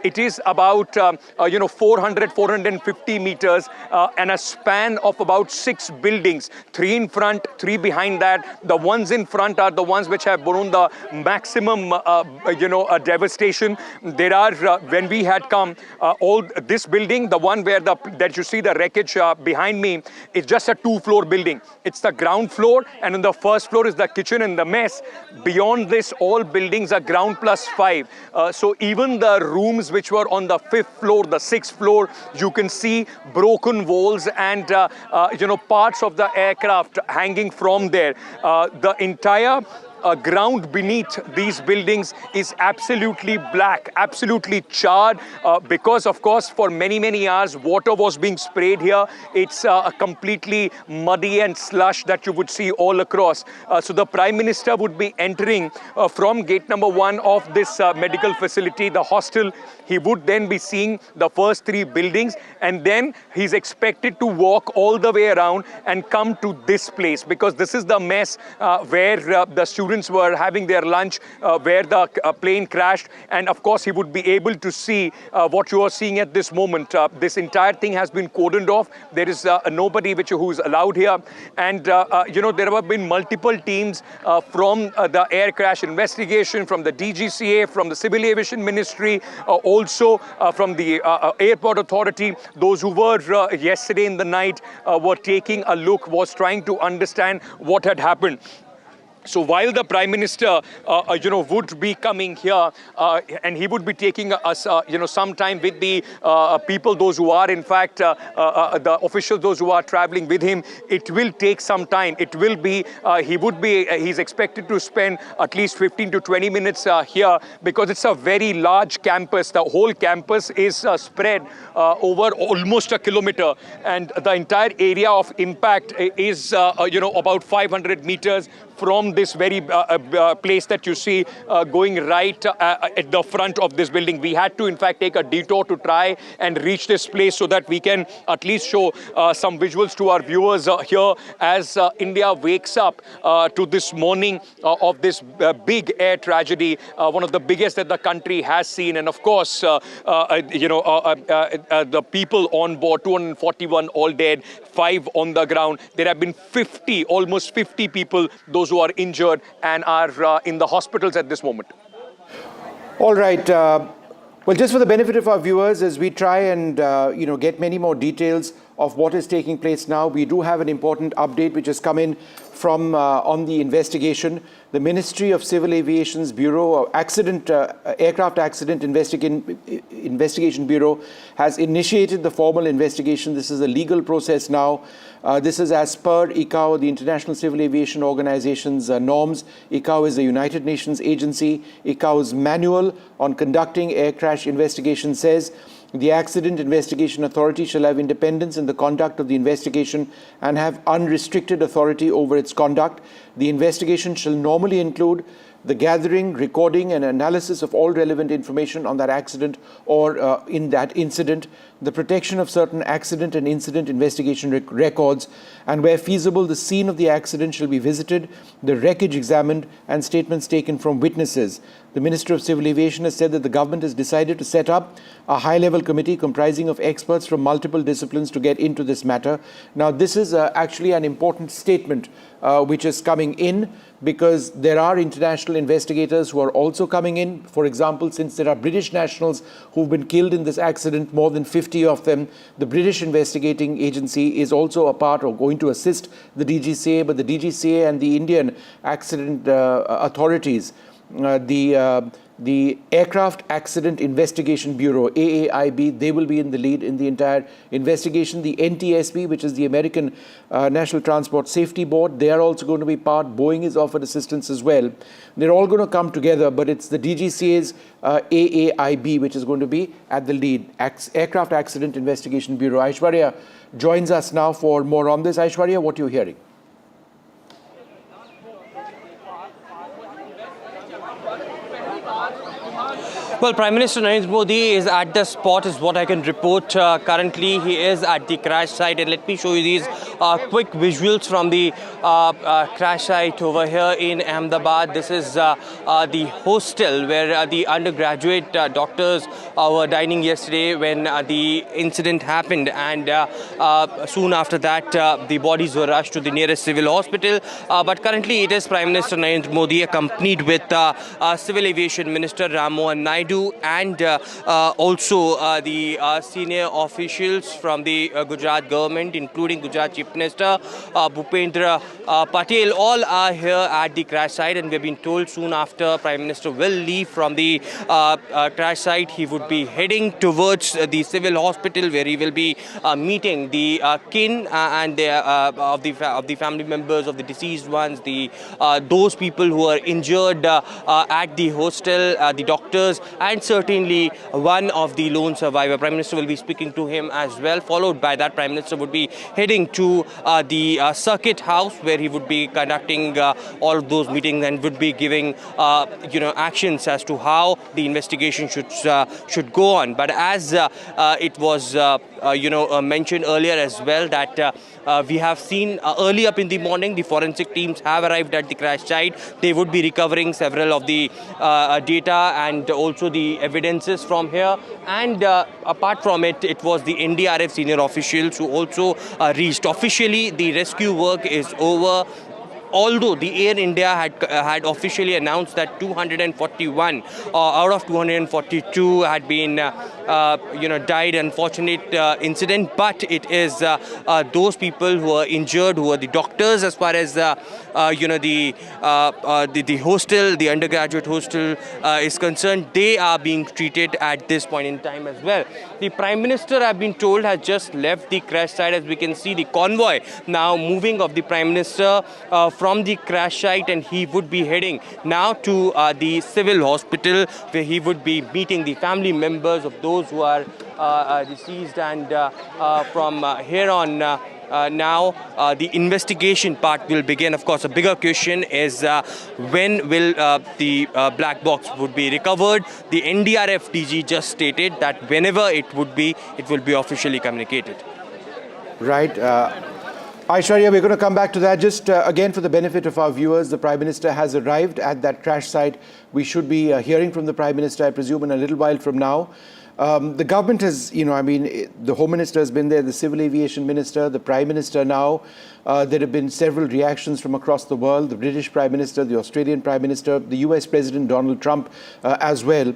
It is about 450 meters and a span of about 6 buildings, 3 in front, 3 behind that. The ones in front are the ones which have borne the maximum devastation. There are when we had come, all this building, the one where that you see the wreckage behind me, is just a 2-floor building. It's the ground floor, and on the first floor is the kitchen and the mess. Beyond this, all buildings are ground plus 5. So even the rooms which were on the 5th floor, the 6th floor, you can see broken walls and parts of the aircraft hanging from there. The entire ground beneath these buildings is absolutely black, absolutely charred, because of course for many hours water was being sprayed here. It's completely muddy and slush that you would see all across. So the Prime Minister would be entering from gate number 1 of this medical facility, the hostel. He would then be seeing the first 3 buildings, and then he's expected to walk all the way around and come to this place, because this is the mess where the students were having their lunch, where the plane crashed. And of course he would be able to see what you are seeing at this moment. This entire thing has been cordoned off. There is nobody who's allowed here. And there have been multiple teams from the air crash investigation, from the DGCA, from the Civil Aviation Ministry, also from the Airport Authority. Those who were yesterday in the night were taking a look, was trying to understand what had happened. So while the Prime Minister, would be coming here, and he would be taking us, some time with the people, those who are in fact the officials, those who are traveling with him, it will take some time. It will be, he's expected to spend at least 15 to 20 minutes here, because it's a very large campus. The whole campus is spread over almost a kilometer, and the entire area of impact is, about 500 meters from this very place that you see going right at the front of this building. We had to, in fact, take a detour to try and reach this place so that we can at least show some visuals to our viewers here as India wakes up to this morning of this big air tragedy, one of the biggest that the country has seen. And of course, the people on board, 241 all dead, 5 on the ground. There have been 50, almost 50 people, those who are injured and are in the hospitals at this moment. All right. Well, just for the benefit of our viewers, as we try and get many more details of what is taking place now, we do have an important update which has come in from on the investigation. The Ministry of Civil Aviation's Bureau of Aircraft Accident Investigation Bureau has initiated the formal investigation. This is a legal process now. This is as per ICAO, the International Civil Aviation Organization's norms. ICAO is a United Nations agency. ICAO's manual on conducting air crash investigation says the Accident Investigation Authority shall have independence in the conduct of the investigation and have unrestricted authority over its conduct. The investigation shall normally include the gathering, recording, and analysis of all relevant information on that accident or in that incident, the protection of certain accident and incident investigation records, and where feasible, the scene of the accident shall be visited, the wreckage examined, and statements taken from witnesses. The Minister of Civil Aviation has said that the government has decided to set up a high-level committee comprising of experts from multiple disciplines to get into this matter. Now, this is actually an important statement which is coming in because there are international investigators who are also coming in. For example, since there are British nationals who've been killed in this accident, more than 50 of them, the British investigating agency is also a part or going to assist the DGCA, but the DGCA and the Indian accident authorities, the Aircraft Accident Investigation Bureau, AAIB, they will be in the lead in the entire investigation. The NTSB, which is the American National Transport Safety Board, they are also going to be part. Boeing is offered assistance as well. They're all going to come together, but it's the DGCA's AAIB which is going to be at the lead, Aircraft Accident Investigation Bureau. Aishwarya joins us now for more on this. Aishwarya, what are you hearing? Well, Prime Minister Narendra Modi is at the spot is what I can report. Currently, he is at the crash site, and let me show you these quick visuals from the crash site over here in Ahmedabad. This is the hostel where the undergraduate doctors were dining yesterday when the incident happened, and soon after that the bodies were rushed to the nearest civil hospital. But currently it is Prime Minister Narendra Modi accompanied with Civil Aviation Minister Ram Mohan Naidu and also the senior officials from the Gujarat government, including Gujarat Chief Minister Bhupendra Patel. All are here at the crash site, and we have been told soon after Prime Minister will leave from the crash site, he would be heading towards the civil hospital where he will be meeting the kin and of the family members of the deceased ones, those people who are injured at the hostel, the doctors, and certainly one of the lone survivor. Prime Minister will be speaking to him as well. Followed by that, Prime Minister would be heading to the circuit house where he would be conducting all of those meetings and would be giving actions as to how the investigation should go on. But as it was mentioned earlier as well, that we have seen early up in the morning the forensic teams have arrived at the crash site. They would be recovering several of the data and also the evidences from here, and apart from it, it was the NDRF senior officials who also reached. Officially, the rescue work is over. Although the Air India had officially announced that 241 out of 242 had been died, unfortunate incident, but it is those people who are injured, who are the doctors, as far as the hostel, the undergraduate hostel is concerned, they are being treated at this point in time as well. The Prime Minister, I've been told, has just left the crash site. As we can see, the convoy now moving of the Prime Minister from the crash site, and he would be heading now to the civil hospital where he would be meeting the family members of those who are deceased, and from here on now the investigation part will begin. Of course, a bigger question is when will the black box would be recovered. The NDRF DG just stated that whenever it will be officially communicated. Right. Aishwarya, we're going to come back to that. Just again, for the benefit of our viewers, the Prime Minister has arrived at that crash site. We should be hearing from the Prime Minister, I presume, in a little while from now. The government has, the Home Minister has been there, the Civil Aviation Minister, the Prime Minister now. There have been several reactions from across the world, the British Prime Minister, the Australian Prime Minister, the US President Donald Trump as well.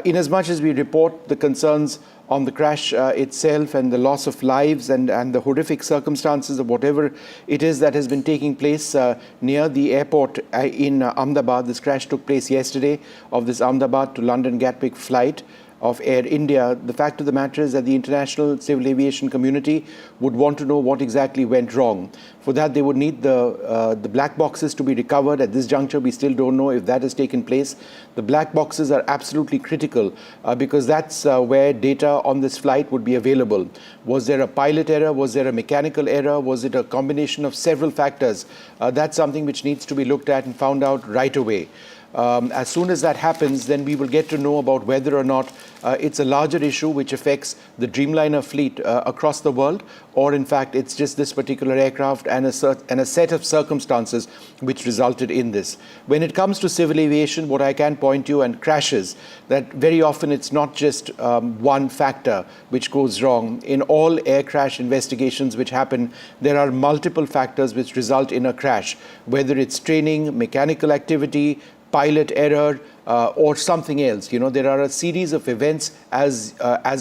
In as much as we report the concerns on the crash itself and the loss of lives and the horrific circumstances of whatever it is that has been taking place near the airport in Ahmedabad. This crash took place yesterday of this Ahmedabad to London Gatwick flight of Air India. The fact of the matter is that the international civil aviation community would want to know what exactly went wrong. For that, they would need the black boxes to be recovered. At this juncture, we still don't know if that has taken place. The black boxes are absolutely critical because that's where data on this flight would be available. Was there a pilot error? Was there a mechanical error? Was it a combination of several factors? That's something which needs to be looked at and found out right away. As soon as that happens, then we will get to know about whether or not it's a larger issue which affects the Dreamliner fleet across the world, or in fact it's just this particular aircraft and a set of circumstances which resulted in this. When it comes to civil aviation, what I can point to and crashes, that very often it's not just one factor which goes wrong. In all air crash investigations which happen, there are multiple factors which result in a crash, whether it's training, mechanical activity, pilot error, or something else. There are a series of events as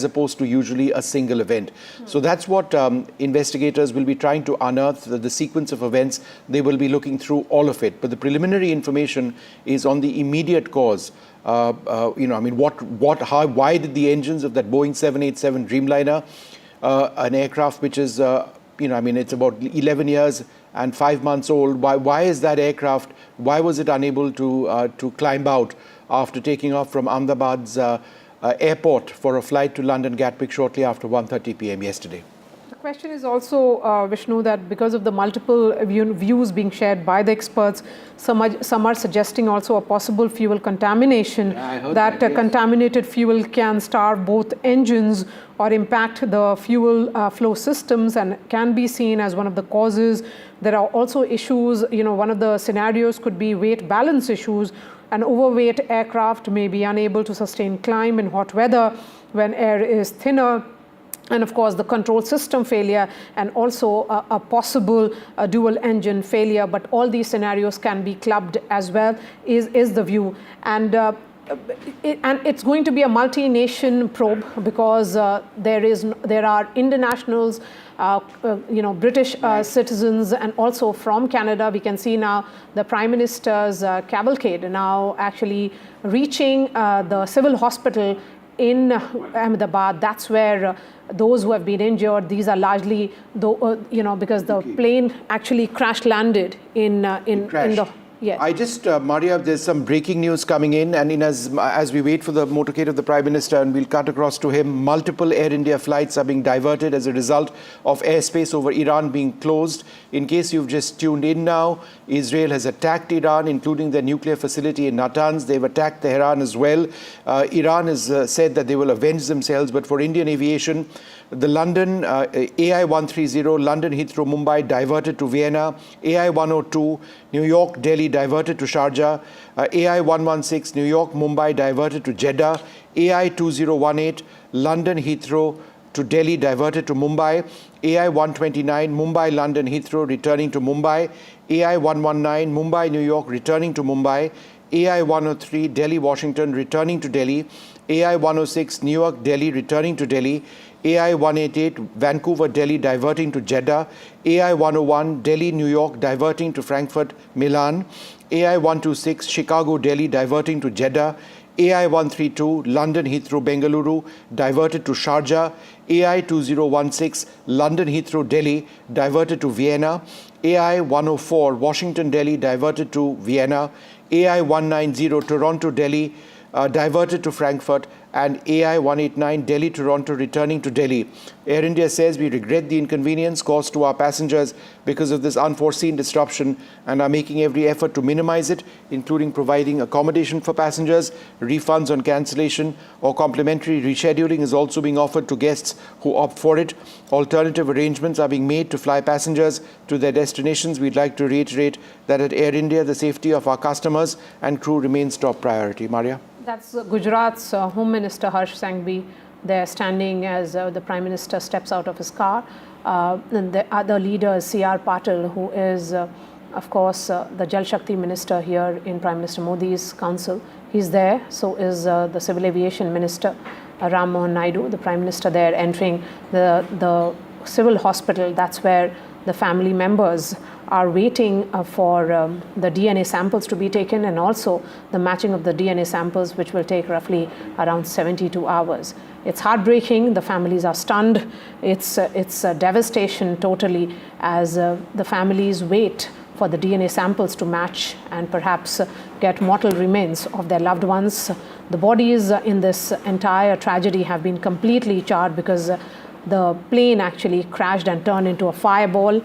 opposed to usually a single event. So that's what investigators will be trying to unearth, the sequence of events. They will be looking through all of it. But the preliminary information is on the immediate cause. Why did the engines of that Boeing 787 Dreamliner, an aircraft which is, it's about 11 years and 5 months old. Why is that aircraft, why was it unable to climb out after taking off from Ahmedabad's airport for a flight to London Gatwick shortly after 1:30 p.m. yesterday? The question is also, Vishnu, that because of the multiple views being shared by the experts, some are suggesting also a possible fuel contamination, that contaminated fuel can starve both engines or impact the fuel flow systems and can be seen as one of the causes. There are also issues, one of the scenarios could be weight balance issues. An overweight aircraft may be unable to sustain climb in hot weather when air is thinner. And of course, the control system failure and also a possible dual engine failure. But all these scenarios can be clubbed as well, is the view. And it's going to be a multi-nation probe because there are internationals, British citizens, and also from Canada. We can see now the Prime Minister's cavalcade now actually reaching the civil hospital in Ahmedabad. That's where those who have been injured, these are largely, because the plane actually crash landed in the. Yes. I just, Maria, there's some breaking news coming in, and as we wait for the motorcade of the Prime Minister, and we'll cut across to him, multiple Air India flights are being diverted as a result of airspace over Iran being closed. In case you've just tuned in now, Israel has attacked Iran, including their nuclear facility in Natanz. They've attacked Tehran as well. Iran has said that they will avenge themselves, but for Indian aviation, the London AI-130, London Heathrow, Mumbai diverted to Vienna, AI-102, New York, Delhi diverted to Sharjah, AI-116, New York, Mumbai diverted to Jeddah, AI-2018, London Heathrow to Delhi diverted to Mumbai, AI-129, Mumbai, London Heathrow returning to Mumbai, AI-119, Mumbai, New York returning to Mumbai, AI-103, Delhi, Washington returning to Delhi, AI-106, New York, Delhi returning to Delhi, AI-188, Vancouver, Delhi diverting to Jeddah, AI-101, Delhi, New York diverting to Frankfurt, Milan, AI-126, Chicago, Delhi diverting to Jeddah, AI-132, London Heathrow, Bengaluru diverted to Sharjah, AI-2016, London Heathrow, Delhi diverted to Vienna, AI-104, Washington, Delhi diverted to Vienna, AI-190, Toronto, Delhi diverted to Frankfurt, and AI 189 Delhi-Toronto returning to Delhi. Air India says we regret the inconvenience caused to our passengers because of this unforeseen disruption and are making every effort to minimize it, including providing accommodation for passengers, refunds on cancellation, or complimentary rescheduling is also being offered to guests who opt for it. Alternative arrangements are being made to fly passengers to their destinations. We'd like to reiterate that at Air India, the safety of our customers and crew remains top priority. Maria? That's Gujarat's Home Minister Harsh Sanghvi. They're standing as the Prime Minister steps out of his car. And the other leader is C.R. Patil, who is, of course, the Jal Shakti Minister here in Prime Minister Modi's council. He's there. So is the Civil Aviation Minister, Ram Mohan Naidu, the Prime Minister there, entering the civil hospital. That's where the family members are waiting for the DNA samples to be taken, and also the matching of the DNA samples, which will take roughly around 72 hours. It's heartbreaking. The families are stunned. It's a devastation totally as the families wait for the DNA samples to match and perhaps get mortal remains of their loved ones. The bodies in this entire tragedy have been completely charred because the plane actually crashed and turned into a fireball,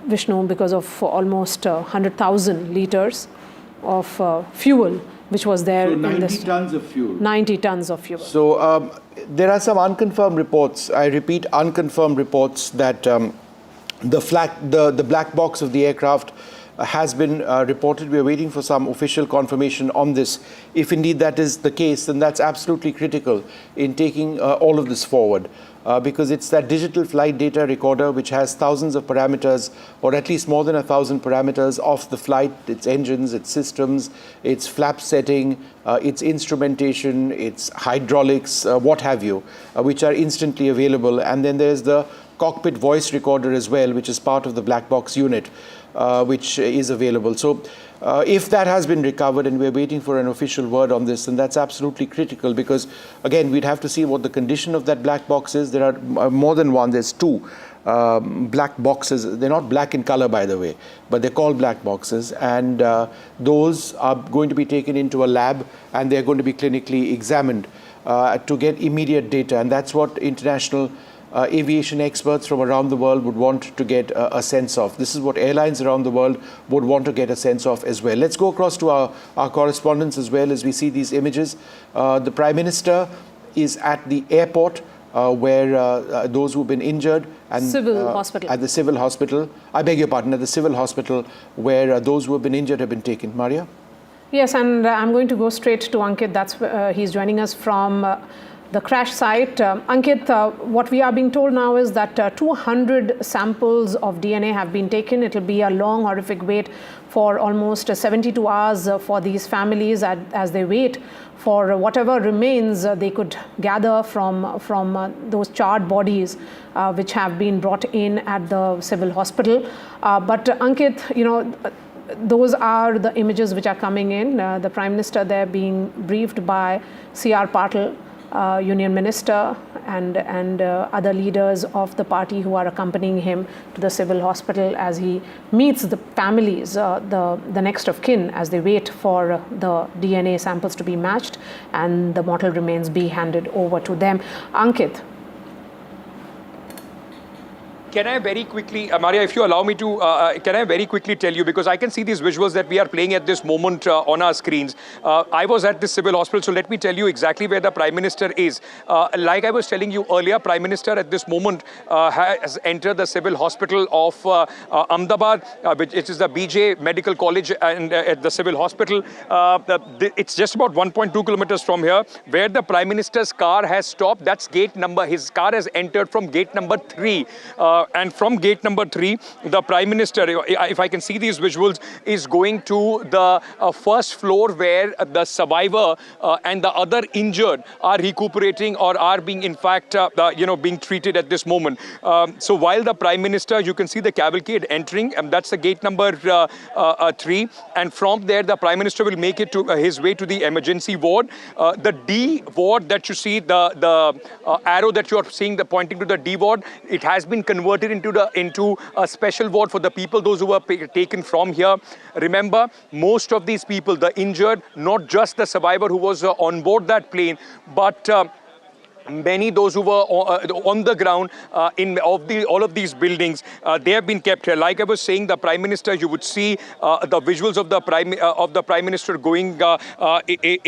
Vishnu, because of almost 100,000 liters of fuel, which was there. So in 90 tons of fuel. 90 tons of fuel. So there are some unconfirmed reports, I repeat, unconfirmed reports that the black box of the aircraft has been reported. We are waiting for some official confirmation on this. If indeed that is the case, then that's absolutely critical in taking all of this forward. Because it's that digital flight data recorder which has thousands of parameters, or at least more than 1,000 parameters of the flight, its engines, its systems, its flap setting, its instrumentation, its hydraulics, what have you, which are instantly available. And then there's the cockpit voice recorder as well, which is part of the black box unit, which is available. So if that has been recovered, and we're waiting for an official word on this, then that's absolutely critical, because again, we'd have to see what the condition of that black box is. There are more than one. There's two black boxes. They're not black in color, by the way, but they're called black boxes, and those are going to be taken into a lab, and they're going to be clinically examined to get immediate data. And that's what international aviation experts from around the world would want to get a sense of. This is what airlines around the world would want to get a sense of as well. Let's go across to our correspondents as well as we see these images. The Prime Minister is at the airport where those who've been injured and civil hospital. At the civil hospital. I beg your pardon, at the civil hospital where those who have been injured have been taken. Maria? Yes, and I'm going to go straight to Ankit. That's he's joining us from the crash site. Ankit, what we are being told now is that 200 samples of DNA have been taken. It will be a long, horrific wait for almost 72 hours for these families as they wait for whatever remains they could gather from those charred bodies which have been brought in at the civil hospital. But Ankit, you know, those are the images which are coming in. The Prime Minister there being briefed by C.R. Patil, Union Minister, and other leaders of the party who are accompanying him to the civil hospital as he meets the families, the next of kin, as they wait for the DNA samples to be matched and the mortal remains be handed over to them. Ankit. Can I very quickly, Maria, if you allow me to, can I very quickly tell you, because I can see these visuals that we are playing at this moment on our screens. I was at the civil hospital, so let me tell you exactly where the Prime Minister is. Like I was telling you earlier, Prime Minister at this moment has entered the civil hospital of Ahmedabad, which is the BJ Medical College, and at the civil hospital. It's just about 1.2 kilometers from here, where the Prime Minister's car has stopped. That's gate number, his car has entered from gate number 3. And from gate number 3, the Prime Minister, if I can see these visuals, is going to the first floor where the survivor and the other injured are recuperating or are being, in fact, being treated at this moment. So while the Prime Minister, you can see the cavalcade entering, and that's the gate number 3. And from there, the Prime Minister will make it to his way to the emergency ward. The D ward that you see, the arrow that you are seeing, the pointing to the D ward, it has been converted converted into a special ward for the people, those who were taken from here. Remember, most of these people, the injured, not just the survivor who was on board that plane, but many those who were on the ground in all of these buildings, they have been kept here. Like I was saying, the Prime Minister, you would see the visuals of the Prime Minister going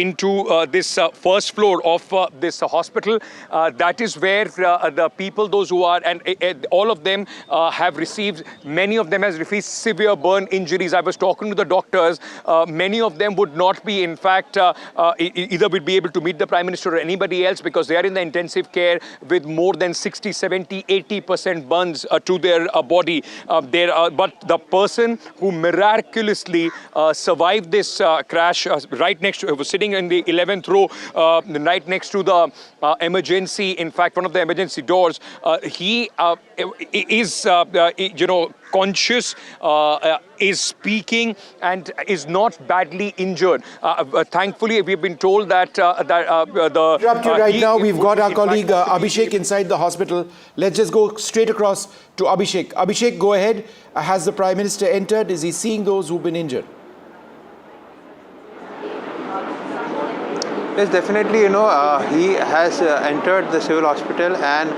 into this first floor of this hospital. That is where the people, those who are, and all of them have received, many of them has received severe burn injuries. I was talking to the doctors. Many of them would not be, in fact, either would be able to meet the Prime Minister or anybody else, because they are in the intensive care with more than 60, 70, 80% burns to their body. But the person who miraculously survived this crash, right next to, was sitting in the 11th row, right next to the emergency, in fact, one of the emergency doors, he is, conscious, is speaking, and is not badly injured. Thankfully, we've been told that Interrupt you right now. We've got our colleague Abhishek inside the hospital. Let's just go straight across to Abhishek. Abhishek, go ahead. Has the Prime Minister entered? Is he seeing those who've been injured? Yes, definitely, he has entered the civil hospital and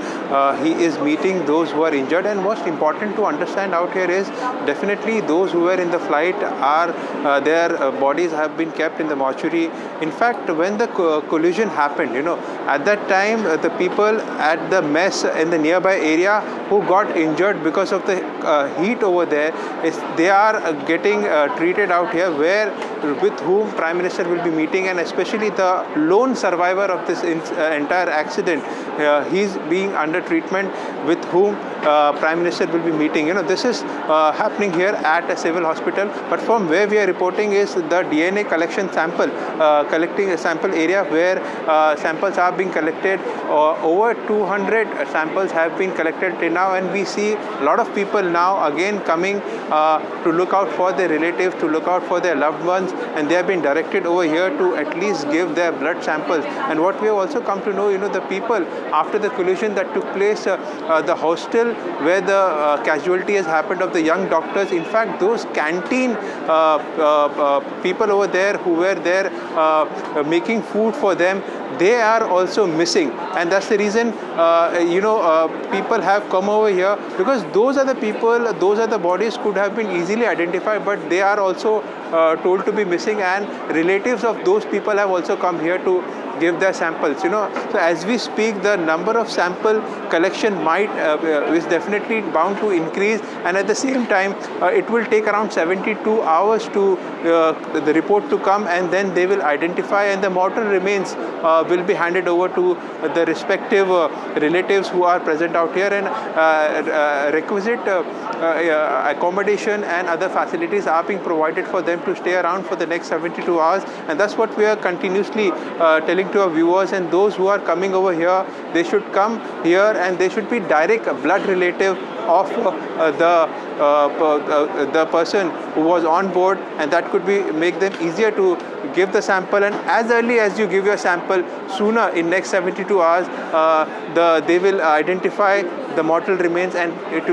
he is meeting those who are injured. And most important to understand out here is definitely those who were in the flight are, their bodies have been kept in the mortuary. In fact, when the collision happened, at that time, the people at the mess in the nearby area who got injured because of the heat over there, they are getting treated out here, with whom Prime Minister will be meeting, and especially the lone survivor of this entire accident, he's being under treatment, with whom Prime Minister will be meeting. This is happening here at a civil hospital, but from where we are reporting is the DNA collection collecting a sample area where samples are being collected. Over 200 samples have been collected till now, and we see a lot of people now again coming to look out for their relatives, to look out for their loved ones, and they have been directed over here to at least give their blood samples. And what we have also come to know, the people after the collision that took place, the hostel where the casualty has happened of the young doctors, in fact those canteen people over there who were there making food for them, they are also missing. And that's the reason people have come over here, because those are the people, those are the bodies could have been easily identified, but they are also told to be missing, and relatives of those people have also come here to give their samples. So as we speak, the number of sample collection is definitely bound to increase, and at the same time it will take around 72 hours to the report to come, and then they will identify, and the mortal remains will be handed over to the respective relatives who are present out here, and requisite accommodation and other facilities are being provided for them to stay around for the next 72 hours. And that's what we are continuously telling to our viewers, and those who are coming over here, they should come here and they should be direct blood relative of the person who was on board, and that could make them easier to give the sample. And as early as you give your sample, sooner in next 72 hours, they will identify the mortal remains, and it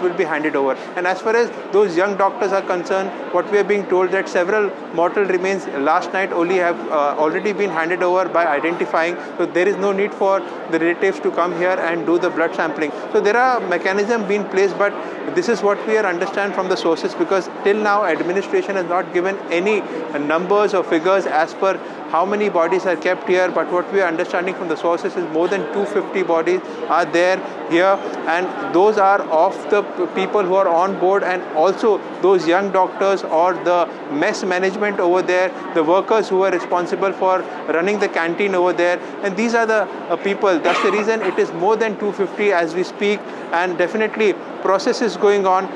will be handed over. And as far as those young doctors are concerned, what we are being told that several mortal remains last night only have already been handed over by identifying. So there is no need for the relatives to come here and do the blood sampling. So there are mechanisms being placed, but this is what we understand from the sources, because till now administration has not given any numbers or figures as per how many bodies are kept here. But what we are understanding from the sources is more than 250 bodies are there here, and those are of the people who are on board, and also those young doctors or the mess management over there, the workers who are responsible for running the canteen over there, and these are the people. That's the reason it is more than 250 as we speak, and definitely process is going on.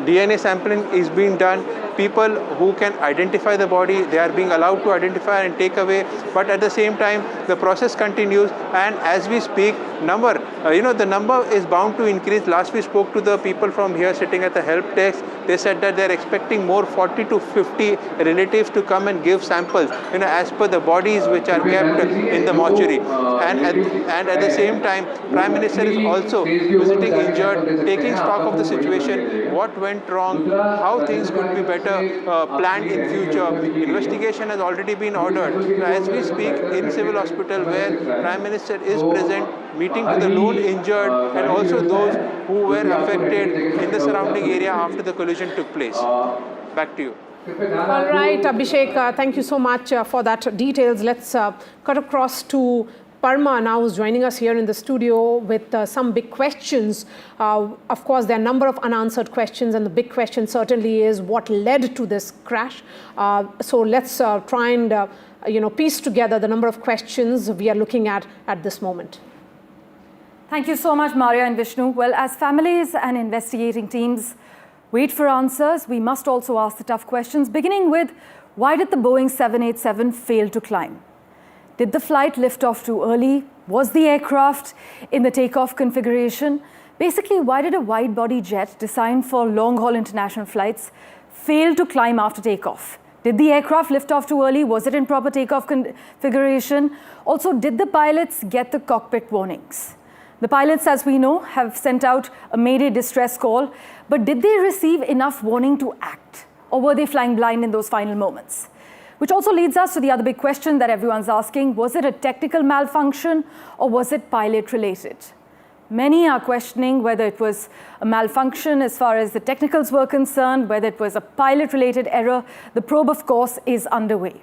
DNA sampling is being done. People who can identify the body, they are being allowed to identify and take away. But at the same time, the process continues. And as we speak, the number is bound to increase. Last we spoke to the people from here sitting at the help desk. They said that they're expecting more 40 to 50 relatives to come and give samples, as per the bodies which are kept in the mortuary. And at the same time, Prime Minister is also visiting injured, taking stock of the situation, what went wrong, how things could be better planned in future. Investigation has already been ordered. As we speak, in civil hospital where Prime Minister is present, meeting to the lone injured and also those who were affected in the surrounding area after the collision took place. Back to you. All right, Abhishek, thank you so much for that details. Let's cut across to Parma now, who's joining us here in the studio with some big questions. Of course, there are a number of unanswered questions, and the big question certainly is what led to this crash. So let's try and piece together the number of questions we are looking at this moment. Thank you so much, Maria and Vishnu. Well, as families and investigating teams wait for answers, we must also ask the tough questions, beginning with, why did the Boeing 787 fail to climb? Did the flight lift off too early? Was the aircraft in the takeoff configuration? Basically, why did a wide-body jet designed for long-haul international flights fail to climb after takeoff? Did the aircraft lift off too early? Was it in proper takeoff configuration? Also, did the pilots get the cockpit warnings? The pilots, as we know, have sent out a Mayday distress call, but did they receive enough warning to act? Or were they flying blind in those final moments? Which also leads us to the other big question that everyone's asking, was it a technical malfunction or was it pilot-related? Many are questioning whether it was a malfunction as far as the technicals were concerned, whether it was a pilot-related error. The probe, of course, is underway.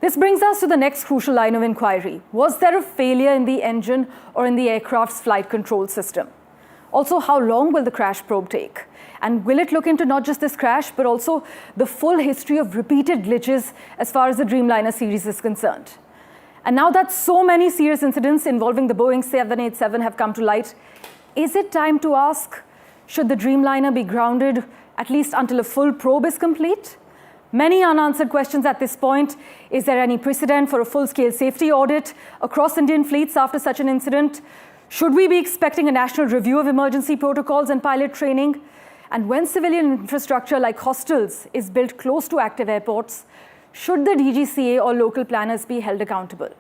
This brings us to the next crucial line of inquiry. Was there a failure in the engine or in the aircraft's flight control system? Also, how long will the crash probe take? And will it look into not just this crash, but also the full history of repeated glitches as far as the Dreamliner series is concerned? And now that so many serious incidents involving the Boeing 787 have come to light, is it time to ask, should the Dreamliner be grounded at least until a full probe is complete? Many unanswered questions at this point. Is there any precedent for a full-scale safety audit across Indian fleets after such an incident? Should we be expecting a national review of emergency protocols and pilot training? And when civilian infrastructure like hostels is built close to active airports, should the DGCA or local planners be held accountable?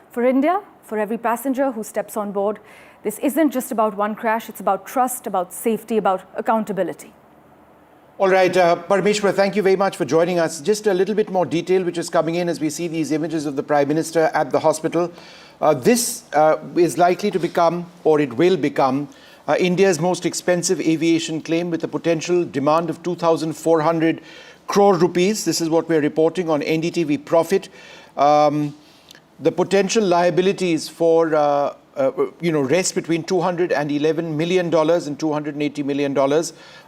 For India, for every passenger who steps on board, this isn't just about one crash, it's about trust, about safety, about accountability. All right, Parameshwar, thank you very much for joining us. Just a little bit more detail which is coming in as we see these images of the Prime Minister at the hospital. This is likely to become, or it will become, India's most expensive aviation claim with a potential demand of 2,400 crore rupees. This is what we're reporting on NDTV Profit. The potential liabilities for rest between $211 million and $280 million.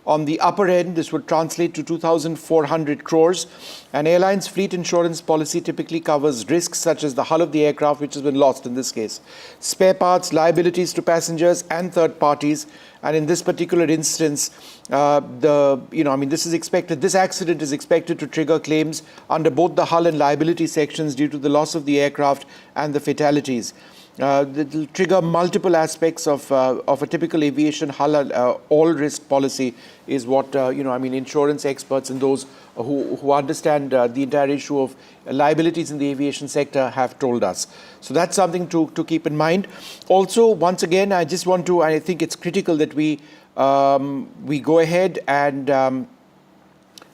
On the upper end, this would translate to 2,400 crores. An airline's fleet insurance policy typically covers risks such as the hull of the aircraft, which has been lost in this case, spare parts, liabilities to passengers and third parties. And in this particular instance, this accident is expected to trigger claims under both the hull and liability sections due to the loss of the aircraft and the fatalities. It will trigger multiple aspects of a typical aviation hull all-risk policy is what, insurance experts and those who understand the entire issue of liabilities in the aviation sector have told us. So that's something to keep in mind. Also, once again, I think it's critical that we go ahead and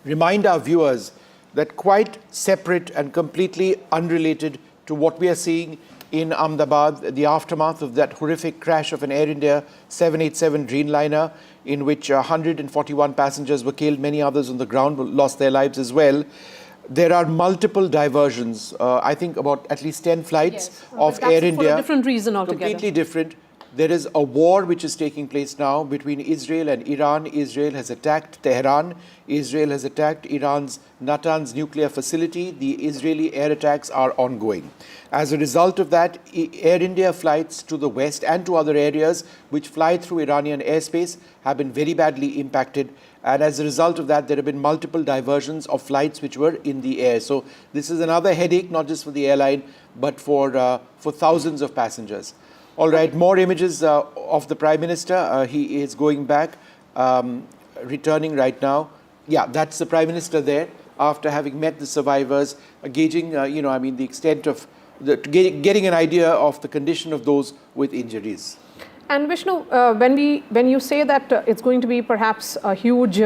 remind our viewers that quite separate and completely unrelated to what we are seeing in Ahmedabad, the aftermath of that horrific crash of an Air India 787 Dreamliner, in which 141 passengers were killed, many others on the ground lost their lives as well. There are multiple diversions, I think about at least 10 flights of Air India. For a different reason altogether. Completely different. There is a war which is taking place now between Israel and Iran. Israel has attacked Tehran. Israel has attacked Iran's Natanz nuclear facility. The Israeli air attacks are ongoing. As a result of that, Air India flights to the west and to other areas which fly through Iranian airspace have been very badly impacted. And as a result of that, there have been multiple diversions of flights which were in the air. So this is another headache, not just for the airline, but for thousands of passengers. All right, more images of the Prime Minister. He is going back, returning right now. Yeah, that's the Prime Minister there after having met the survivors, gauging, the extent of, getting an idea of the condition of those with injuries. And Vishnu, when you say that it's going to be perhaps a huge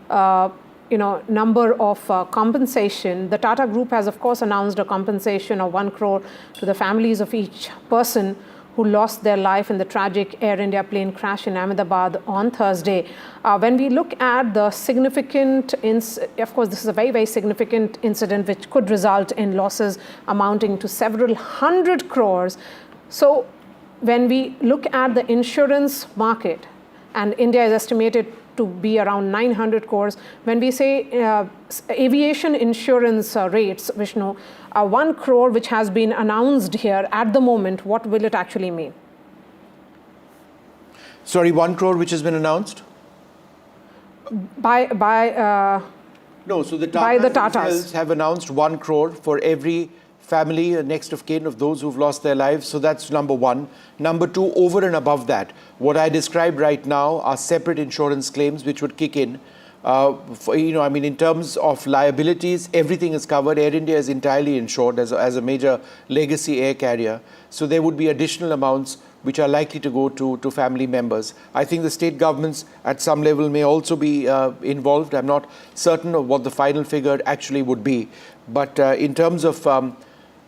number of compensation, the Tata Group has of course announced a compensation of 1 crore to the families of each person who lost their life in the tragic Air India plane crash in Ahmedabad on Thursday. When we look at the significant, of course this is a very, very significant incident which could result in losses amounting to several hundred crores. So when we look at the insurance market, and India is estimated to be around 900 crores, when we say aviation insurance rates, Vishnu, 1 crore which has been announced here at the moment, what will it actually mean? Sorry, 1 crore which has been announced? No, so the Tatas have announced 1 crore for every family, next of kin of those who've lost their lives. So that's number one. Number two, over and above that, what I described right now are separate insurance claims which would kick in. In terms of liabilities, everything is covered. Air India is entirely insured as a major legacy air carrier. So there would be additional amounts which are likely to go to family members. I think the state governments at some level may also be involved. I'm not certain of what the final figure actually would be. But in terms of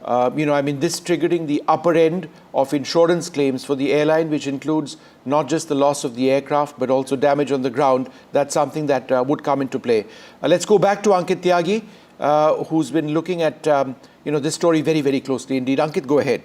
this triggering the upper end of insurance claims for the airline, which includes not just the loss of the aircraft, but also damage on the ground. That's something that would come into play. Let's go back to Ankit Tyagi, who's been looking at this story very, very closely indeed. Ankit, go ahead.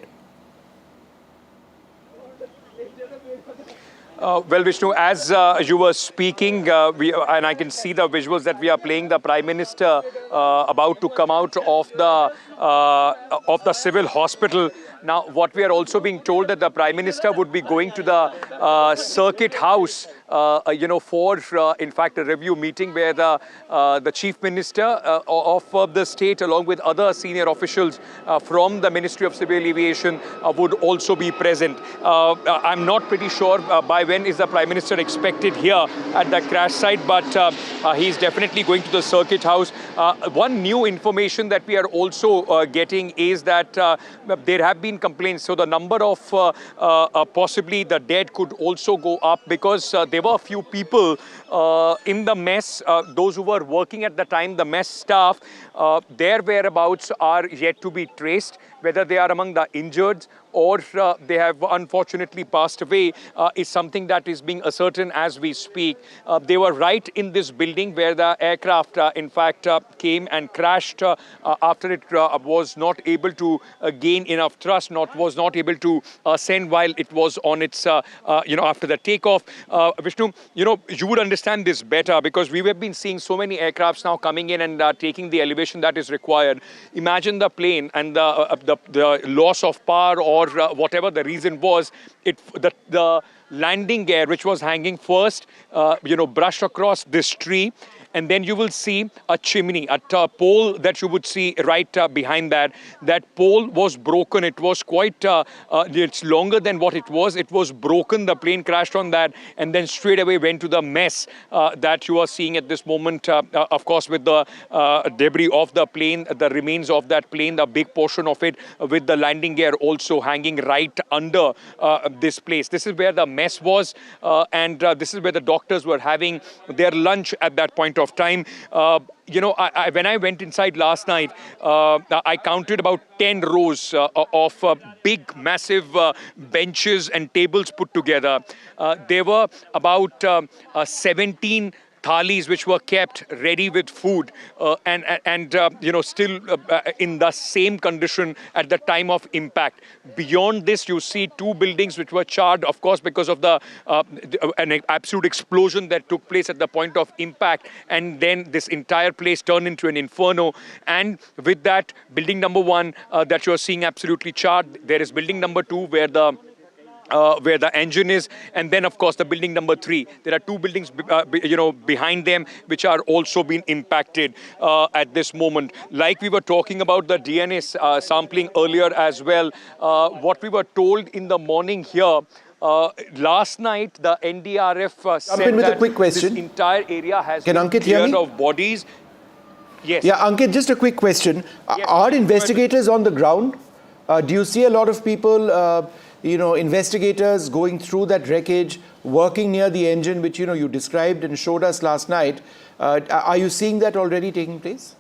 Well, Vishnu, as you were speaking, and I can see the visuals that we are playing, the Prime Minister about to come out of the civil hospital. Now, what we are also being told that the Prime Minister would be going to the Circuit House, for, in fact, a review meeting where the Chief Minister of the state, along with other senior officials from the Ministry of Civil Aviation, would also be present. I'm not pretty sure by when is the Prime Minister expected here at the crash site, but he's definitely going to the Circuit House. One new information that we are also getting is that there have been complaints. So the number of possibly the dead could also go up because there were a few people in the mess, those who were working at the time, the mess staff, their whereabouts are yet to be traced. Whether they are among the injured or they have unfortunately passed away is something that is being ascertained as we speak. They were right in this building where the aircraft, in fact, came and crashed after it was not able to gain enough thrust, was not able to ascend while it was on its, after the takeoff. Vishnu, you would understand this better because we have been seeing so many aircrafts now coming in and taking the elevation that is required. Imagine the plane and the loss of power or whatever the reason was, the landing gear which was hanging first, brushed across this tree. And then you will see a chimney, a pole that you would see right behind that. That pole was broken. It was quite, it's longer than what it was. It was broken. The plane crashed on that and then straight away went to the mess that you are seeing at this moment. Of course, with the debris of the plane, the remains of that plane, the big portion of it with the landing gear also hanging right under this place. This is where the mess was and this is where the doctors were having their lunch at that point of time. When I went inside last night, I counted about 10 rows of big, massive benches and tables put together. There were about 17 thalis which were kept ready with food and still in the same condition at the time of impact. Beyond this, you see two buildings which were charred, of course, because of an absolute explosion that took place at the point of impact, and then this entire place turned into an inferno. And with that, building number 1 that you're seeing absolutely charred, there is building number 2 where the engine is, and then of course the building number 3. There are two buildings behind them which are also being impacted at this moment. Like we were talking about the DNA sampling earlier as well, what we were told in the morning here, last night the NDRF said with that a quick question. This entire area has Can been Ankit hear cleared me? of bodies. Yes. Yeah, Ankit, just a quick question. Yes, Are investigators on the ground? Do you see a lot of people, investigators going through that wreckage, working near the engine, which, you described and showed us last night? Are you seeing that already taking place?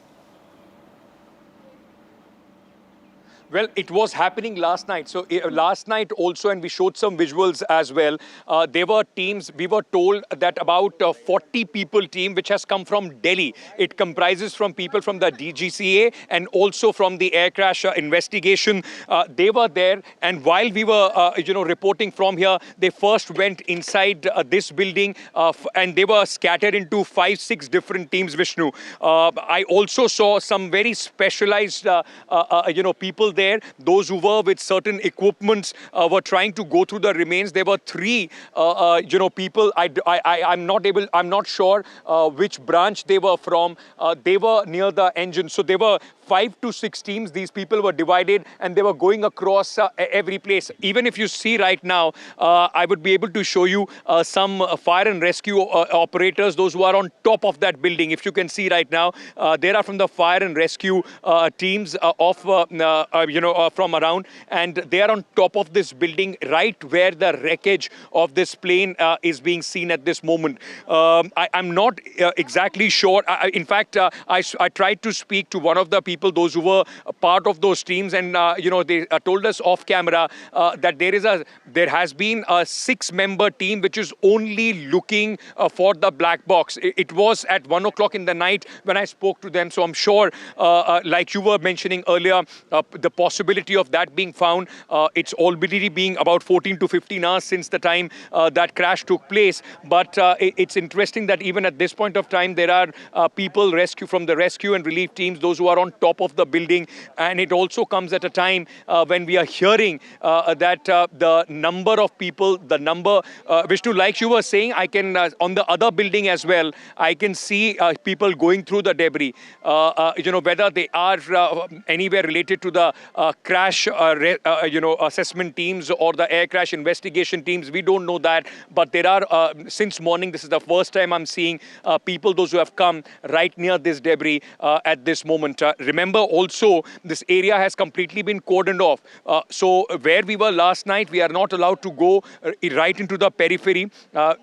Well, it was happening last night. So last night also, and we showed some visuals as well, there were teams, we were told that about 40 people team, which has come from Delhi. It comprises from people from the DGCA and also from the air crash investigation. They were there, and while we were, reporting from here, they first went inside this building and they were scattered into 5-6 different teams, Vishnu. I also saw some very specialized, people there. Those who were with certain equipments were trying to go through the remains. There were 3, people. I'm not sure which branch they were from. They were near the engine. So they were 5 to 6 teams. These people were divided and they were going across every place. Even if you see right now, I would be able to show you some fire and rescue operators, those who are on top of that building. If you can see right now, they are from the fire and rescue teams from around, and they are on top of this building right where the wreckage of this plane is being seen at this moment. I'm not exactly sure. In fact, I tried to speak to one of the people, those who were part of those teams, and they told us off camera that there has been a 6-member team which is only looking for the black box. It was at 1 o'clock in the night when I spoke to them, so I'm sure, like you were mentioning earlier, the possibility of that being found. It's already being about 14 to 15 hours since the time that crash took place. But it's interesting that even at this point of time, there are people from the rescue and relief teams, those who are on top of the building. And it also comes at a time when we are hearing that the number of people, Vishnu, like you were saying, I can, on the other building as well, I can see people going through the debris. Whether they are anywhere related to the crash, assessment teams or the air crash investigation teams, we don't know that. But there are, since morning, this is the first time I'm seeing people, those who have come right near this debris at this moment. Remember also, this area has completely been cordoned off. So where we were last night, we are not allowed to go right into the periphery.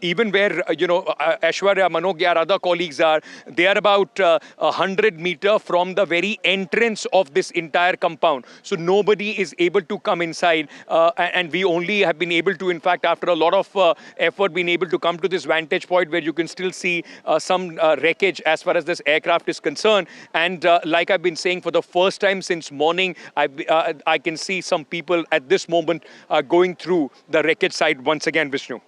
Even where, Aishwarya, Manogya, our other colleagues are, they are about 100 meters from the very entrance of this entire compound. So nobody is able to come inside. And we only have been able to, in fact, after a lot of effort, been able to come to this vantage point where you can still see some wreckage as far as this aircraft is concerned. And like I've been saying, for the first time since morning, I can see some people at this moment going through the wreckage side once again, Vishnu.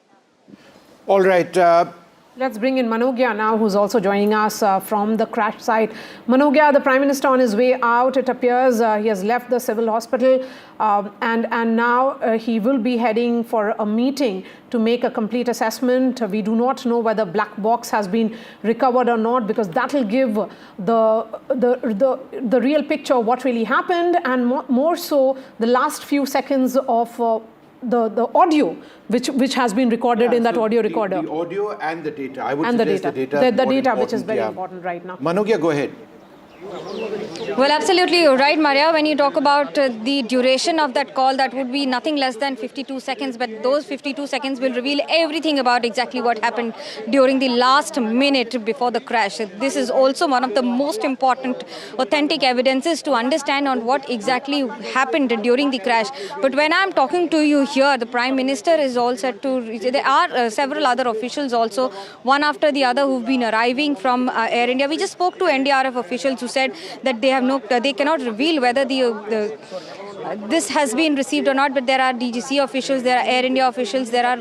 All right. Let's bring in Manogya now, who's also joining us from the crash site. Manogya, the Prime Minister on his way out, it appears he has left the civil hospital and now he will be heading for a meeting to make a complete assessment. We do not know whether black box has been recovered or not, because that will give the real picture of what really happened, and more so the last few seconds of the audio which has been recorded in that audio recorder. The audio and the data. I would and suggest the data. The data, which is very important right now. Manogya, go ahead. Well, absolutely, you're right, Maria. When you talk about the duration of that call, that would be nothing less than 52 seconds. But those 52 seconds will reveal everything about exactly what happened during the last minute before the crash. This is also one of the most important authentic evidences to understand on what exactly happened during the crash. But when I'm talking to you here, the Prime Minister is all set to... There are several other officials also, one after the other, who've been arriving from Air India. We just spoke to NDRF officials who said that they cannot reveal whether this has been received or not, but there are DGC officials, there are Air India officials, there are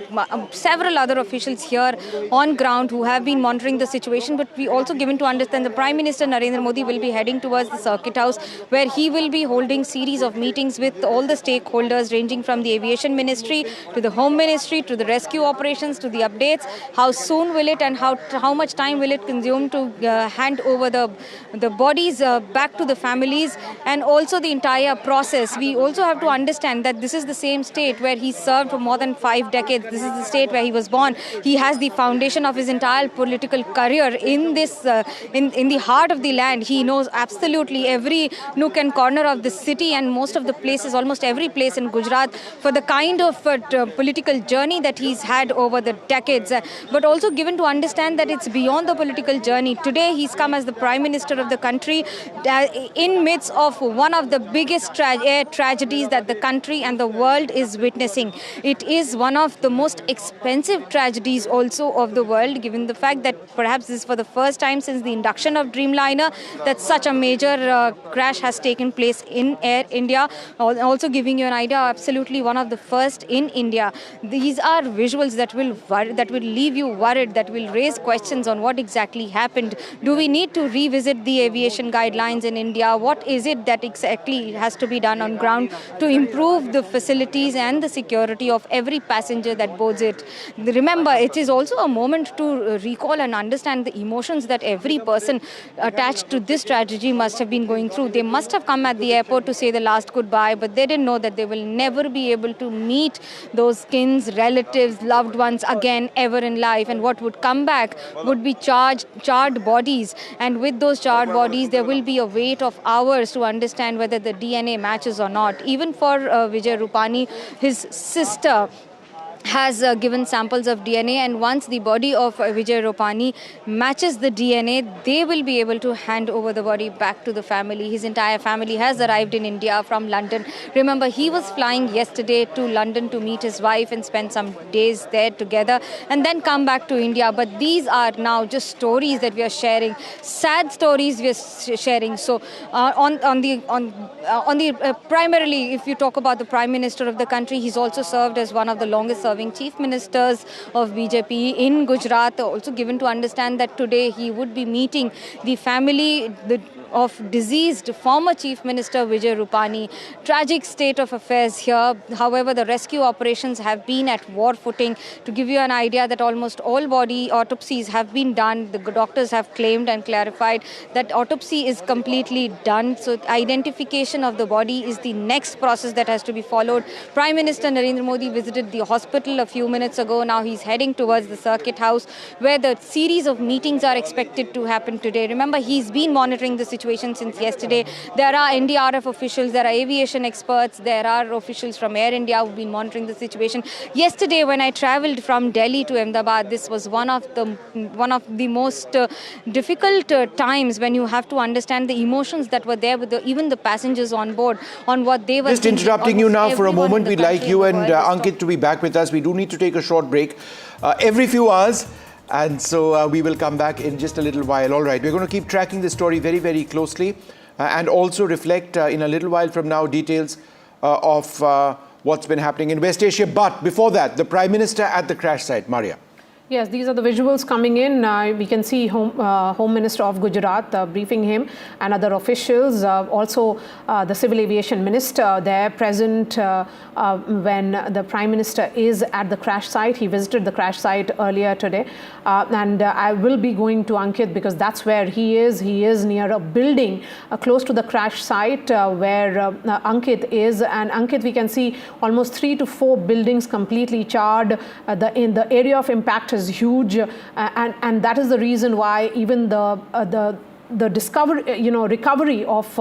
several other officials here on ground who have been monitoring the situation. But we also given to understand the Prime Minister Narendra Modi will be heading towards the Circuit House, where he will be holding series of meetings with all the stakeholders, ranging from the Aviation Ministry to the Home Ministry to the rescue operations to the updates. How soon will it and how much time will it consume to hand over the bodies back to the families, and also the entire process. We also have to understand that this is the same state where he served for more than 5 decades. This is the state where he was born. He has the foundation of his entire political career in this, in the heart of the land. He knows absolutely every nook and corner of the city and most of the places, almost every place in Gujarat, for the kind of political journey that he's had over the decades. But also given to understand that it's beyond the political journey. Today he's come as the Prime Minister of the country in midst of one of the biggest air tragedies that the country and the world is witnessing. It is one of the most expensive tragedies also of the world, given the fact that perhaps this is for the first time since the induction of Dreamliner that such a major crash has taken place in Air India. Also giving you an idea, absolutely one of the first in India. These are visuals that will leave you worried, that will raise questions on what exactly happened. Do we need to revisit the aviation guidelines in India? What is it that exactly has to be done on ground to improve the facilities and the security of every passenger that boards it? Remember, it is also a moment to recall and understand the emotions that every person attached to this tragedy must have been going through. They must have come at the airport to say the last goodbye, but they didn't know that they will never be able to meet those kins, relatives, loved ones again ever in life. And what would come back would be charred bodies. And with those charred bodies, there will be a wait of hours to understand whether the DNA matches or not. Even for Vijay Rupani, his sister has given samples of DNA, and once the body of Vijay Rupani matches the DNA, they will be able to hand over the body back to the family. His entire family has arrived in India from London. Remember, he was flying yesterday to London to meet his wife and spend some days there together and then come back to India. But these are now just stories that we are sharing, sad stories we are sharing. So primarily, if you talk about the Prime Minister of the country, he's also served as one of the longest serving chief ministers of BJP in Gujarat. Also given to understand that today he would be meeting the family of deceased former Chief Minister Vijay Rupani. Tragic state of affairs here. However, the rescue operations have been at war footing. To give you an idea that almost all body autopsies have been done. The doctors have claimed and clarified that autopsy is completely done. So identification of the body is the next process that has to be followed. Prime Minister Narendra Modi visited the hospital a few minutes ago. Now he's heading towards the Circuit House, where the series of meetings are expected to happen today. Remember, he's been monitoring the situation since yesterday. There are NDRF officials, there are aviation experts, there are officials from Air India who've been monitoring the situation. Yesterday, when I traveled from Delhi to Ahmedabad, this was one of the most difficult times when you have to understand the emotions that were there with even the passengers on board on what they were just thinking. Interrupting you now for a moment. We'd like you and Ankit to be back with us. We do need to take a short break every few hours. And so we will come back in just a little while. All right, we're going to keep tracking this story very, very closely and also reflect in a little while from now details of what's been happening in West Asia. But before that, the Prime Minister at the crash site. Maria. Yes, these are the visuals coming in. We can see Home Minister of Gujarat briefing him and other officials. Also, the Civil Aviation Minister there present when the Prime Minister is at the crash site. He visited the crash site earlier today. And I will be going to Ankit because that's where he is. He is near a building close to the crash site where Ankit is. And Ankit, we can see almost 3 to 4 buildings completely charred. In the area of impact is huge, and that is the reason why even the the discovery, recovery of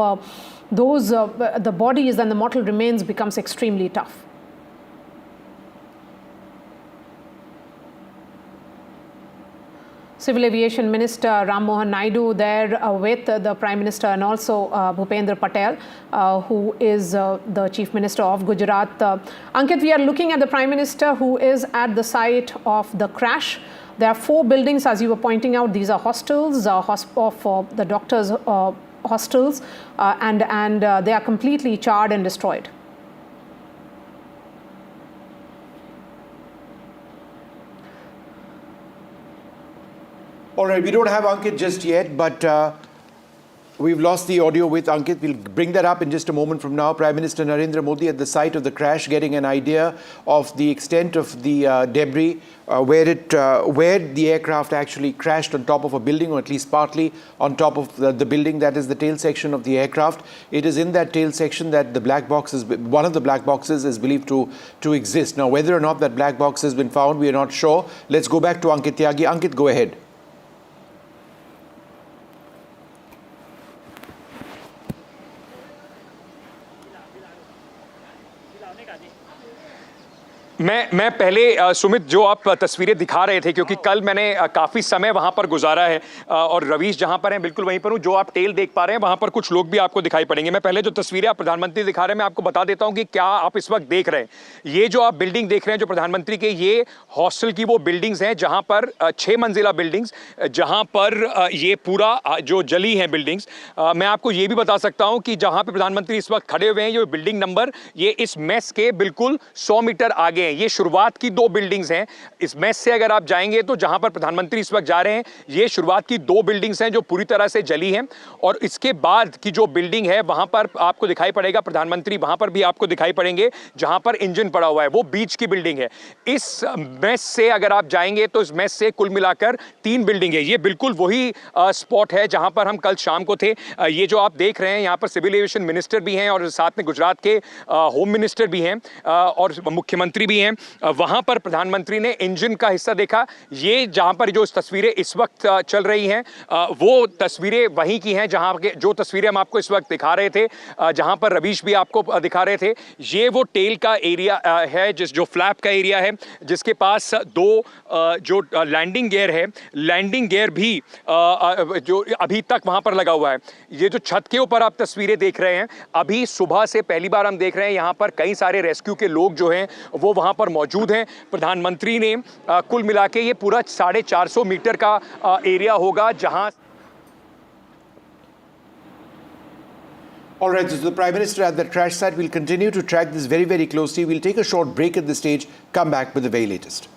those the bodies and the mortal remains becomes extremely tough. Civil Aviation Minister Ram Mohan Naidu there with the Prime Minister and also Bhupendra Patel, who is the Chief Minister of Gujarat. Ankit, we are looking at the Prime Minister who is at the site of the crash. There are 4 buildings, as you were pointing out. These are hostels for the doctors' hostels, and they are completely charred and destroyed. All right, we don't have Ankit just yet, but we've lost the audio with Ankit. We'll bring that up in just a moment from now. Prime Minister Narendra Modi at the site of the crash, getting an idea of the extent of the debris, where the aircraft actually crashed on top of a building, or at least partly on top of the building. That is the tail section of the aircraft. It is in that tail section that the black box is, one of the black boxes is believed to exist. Now, whether or not that black box has been found, we are not sure. Let's go back to Ankit Tyagi. Ankit, go ahead. मैं पहले सुमित जो आप तस्वीरें दिखा रहे थे, क्योंकि कल मैंने काफ़ी समय वहाँ पर गुजारा है और रवीश जहाँ पर हैं बिल्कुल वहीं पर हूँ। जो आप टेल देख पा रहे हैं वहाँ पर कुछ लोग भी आपको दिखाई पड़ेंगे। मैं पहले जो तस्वीरें आप प्रधानमंत्री दिखा रहे हैं मैं आपको बता देता हूँ कि क्या आप इस वक्त देख रहे हैं। ये जो आप बिल्डिंग देख रहे हैं जो प्रधानमंत्री के, ये हॉस्टल की वो बिल्डिंग्स हैं जहाँ पर 6 मंजिला बिल्डिंग्स, जहाँ पर ये पूरा जो जली हैं बिल्डिंग्स। मैं आपको ये भी बता सकता हूँ कि जहाँ पर प्रधानमंत्री इस वक्त खड़े हुए हैं, ये बिल्डिंग नंबर ये इस मेस के बिल्कुल 100 मीटर आगे ये शुरुआत की 2 बिल्डिंग्स हैं। इस मेस से अगर आप जाएंगे तो जहां पर प्रधानमंत्री इस वक्त जा रहे हैं, ये शुरुआत की 2 बिल्डिंग्स हैं जो पूरी तरह से जली हैं। और इसके बाद की जो बिल्डिंग है वहां पर आपको दिखाई पड़ेगा प्रधानमंत्री, वहां पर भी आपको दिखाई पड़ेंगे जहां पर इंजन पड़ा हुआ है, वो बीच की बिल्डिंग है। इस मेस से अगर आप जाएंगे तो इस मेस से कुल मिलाकर 3 बिल्डिंग है। ये बिल्कुल वही स्पॉट है जहां पर हम कल शाम को थे। ये जो आप देख रहे हैं यहाँ पर सिविल एविएशन मिनिस्टर भी हैं और साथ में गुजरात के होम मिनिस्टर भी हैं और मुख्यमंत्री भी हैं। वहां पर प्रधानमंत्री ने इंजन का हिस्सा देखा। ये जहां पर जो तस्वीरें इस वक्त चल रही हैं वो तस्वीरें वहीं की हैं जहां के जो तस्वीरें हम आपको इस वक्त दिखा रहे थे, जहां पर रवीश भी आपको दिखा रहे थे। ये वो टेल का एरिया है, जो फ्लैप का एरिया है, जिसके पास 2 जो लैंडिंग गियर है, लैंडिंग गियर भी जो अभी तक वहां पर लगा हुआ है। ये जो छत के ऊपर आप तस्वीरें देख रहे हैं, अभी सुबह से पहली बार हम देख रहे हैं यहाँ पर कई सारे रेस्क्यू के लोग जो हैं वो वहां पर मौजूद हैं। प्रधानमंत्री ने कुल मिला के ये पूरा 450 मीटर का एरिया होगा जहां। All right, this is the Prime Minister at the crash site. We'll continue to track this very, very closely. We'll take a short break at this stage, come back with the very latest.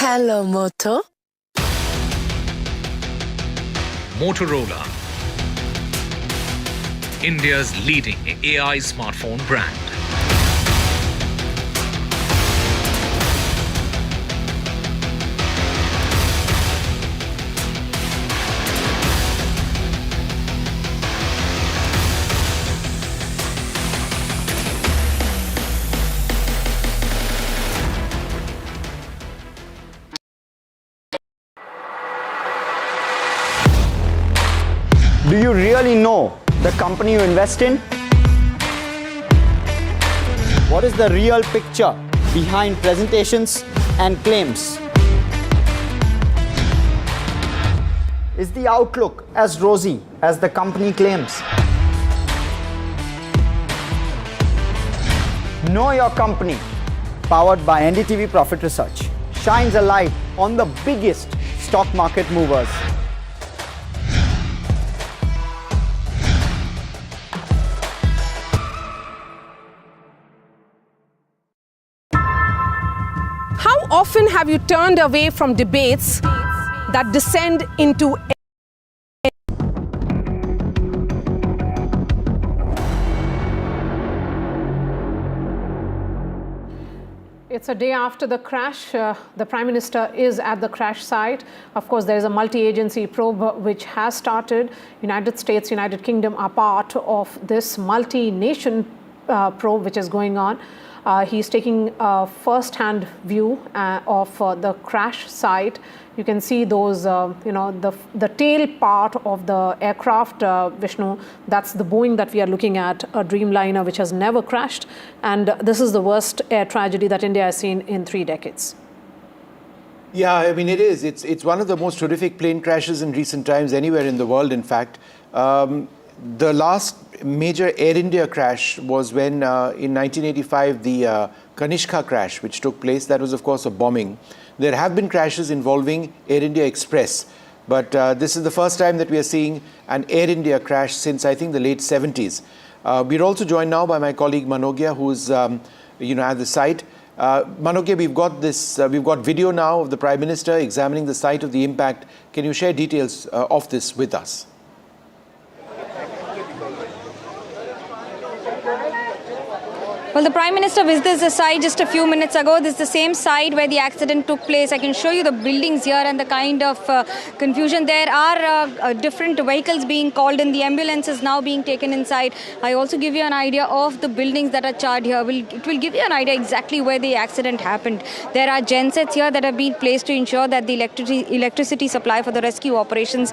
Hello, Moto. Motorola, India's leading AI smartphone brand. Do you really know the company you invest in? What is the real picture behind presentations and claims? Is the outlook as rosy as the company claims? Know Your Company, powered by NDTV Profit Research, shines a light on the biggest stock market movers. How often have you turned away from debates that descend into It's a day after the crash. The Prime Minister is at the crash site. Of course, there is a multi-agency probe which has started. United States, United Kingdom are part of this multi-nation probe which is going on. He's taking a first-hand view of the crash site. You can see those, the tail part of the aircraft, Vishnu. That's the Boeing that we are looking at, a Dreamliner which has never crashed. And this is the worst air tragedy that India has seen in 3 decades. Yeah, I mean, it is. It's one of the most horrific plane crashes in recent times anywhere in the world, in fact. The last major Air India crash was when, in 1985, the Kanishka crash, which took place. That was, of course, a bombing. There have been crashes involving Air India Express, but this is the first time that we are seeing an Air India crash since, I think, the late 70s. We're also joined now by my colleague Manogya, who's at the site. Manogya, we've got video now of the Prime Minister examining the site of the impact. Can you share details of this with us? Well, the Prime Minister visited the site just a few minutes ago. This is the same site where the accident took place. I can show you the buildings here and the kind of confusion. There are different vehicles being called in. The ambulance is now being taken inside. I also give you an idea of the buildings that are charred here. It will give you an idea exactly where the accident happened. There are gensets here that have been placed to ensure that the electricity supply for the rescue operations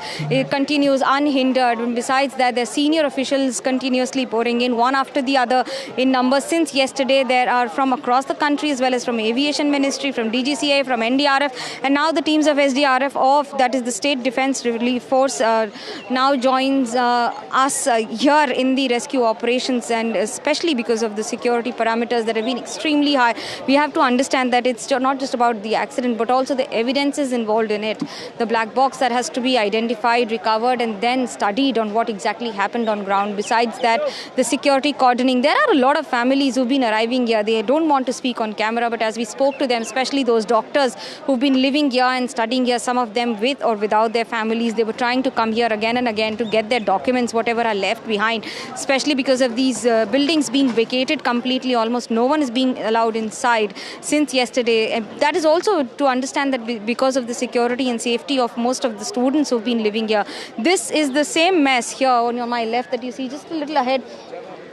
continues unhindered. And besides that, the senior officials continuously pouring in one after the other in numbers. Since yesterday, there are from across the country as well as from Aviation Ministry, from DGCA, from NDRF, and now the teams of SDRF, that is the State Defence Relief Force, now joins us here in the rescue operations, and especially because of the security parameters that have been extremely high. We have to understand that it's not just about the accident, but also the evidences involved in it. The black box that has to be identified, recovered, and then studied on what exactly happened on ground. Besides that, the security cordoning. There are a lot of families who've been arriving here. They don't want to speak on camera, but as we spoke to them, especially those doctors who've been living here and studying here, some of them with or without their families, they were trying to come here again and again to get their documents, whatever are left behind, especially because of these buildings being vacated completely. Almost no one is being allowed inside since yesterday. And that is also to understand that because of the security and safety of most of the students who've been living here. This is the same mess here on my left that you see just a little ahead.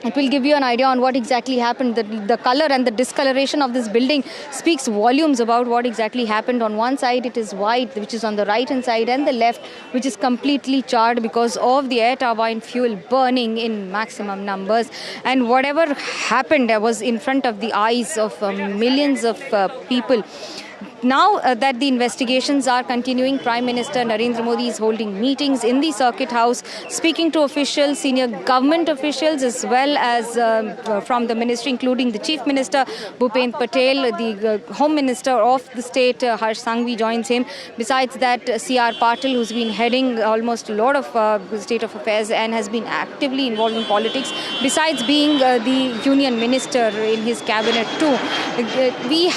It will give you an idea on what exactly happened. The color and the discoloration of this building speaks volumes about what exactly happened. On one side, it is white, which is on the right-hand side, and the left, which is completely charred because of the air turbine fuel burning in maximum numbers. And whatever happened was in front of the eyes of millions of people. Now that the investigations are continuing, Prime Minister Narendra Modi is holding meetings in the Circuit House, speaking to officials, senior government officials, as well as from the ministry, including the Chief Minister, Bhupen Patel, the Home Minister of the state, Harsh Sanghvi, joins him. Besides that, C.R. Patil, who's been heading almost a lot of state of affairs and has been actively involved in politics, besides being the Union Minister in his cabinet too. We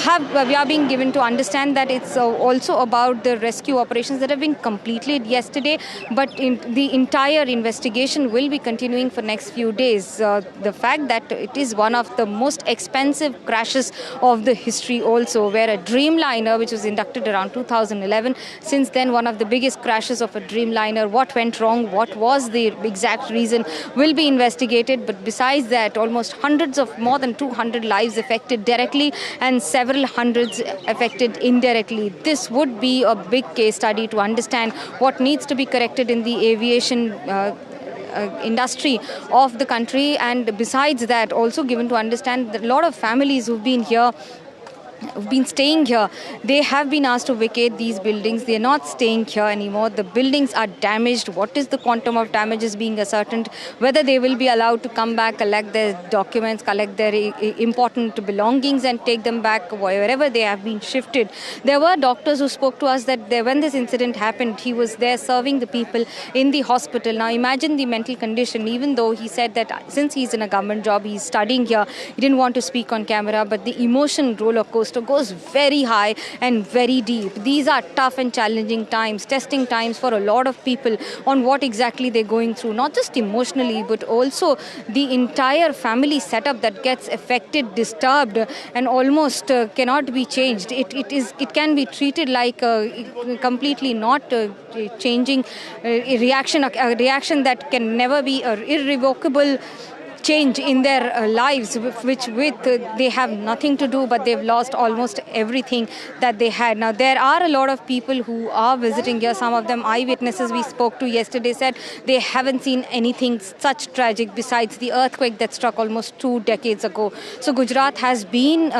are being given to understand that it's also about the rescue operations that have been completed yesterday, but the entire investigation will be continuing for next few days. The fact that it is one of the most expensive crashes of the history also, where a Dreamliner, which was inducted around 2011, since then one of the biggest crashes of a Dreamliner. What went wrong, what was the exact reason will be investigated, but besides that, almost more than 200 lives affected directly and several hundreds affected indirectly. This would be a big case study to understand what needs to be corrected in the aviation industry of the country. And besides that, also given to understand that a lot of families who've been here, who've been staying here, they have been asked to vacate these buildings. They are not staying here anymore. The buildings are damaged. What is the quantum of damage is being ascertained. Whether they will be allowed to come back, collect their documents, collect their important belongings and take them back wherever they have been shifted. There were doctors who spoke to us that when this incident happened, he was there serving the people in the hospital. Now imagine the mental condition, even though he said that since he's in a government job, he's studying here, he didn't want to speak on camera, but the emotion roller coaster coaster goes very high and very deep. These are tough and challenging times, testing times for a lot of people on what exactly they're going through, not just emotionally, but also the entire family setup that gets affected, disturbed, and almost cannot be changed. It can be treated like completely not changing a reaction that can never be an irrevocable change in their lives, which they have nothing to do, but they've lost almost everything that they had. Now, there are a lot of people who are visiting here. Some of them eyewitnesses we spoke to yesterday said they haven't seen anything such tragic besides the earthquake that struck almost 2 decades ago. So Gujarat has been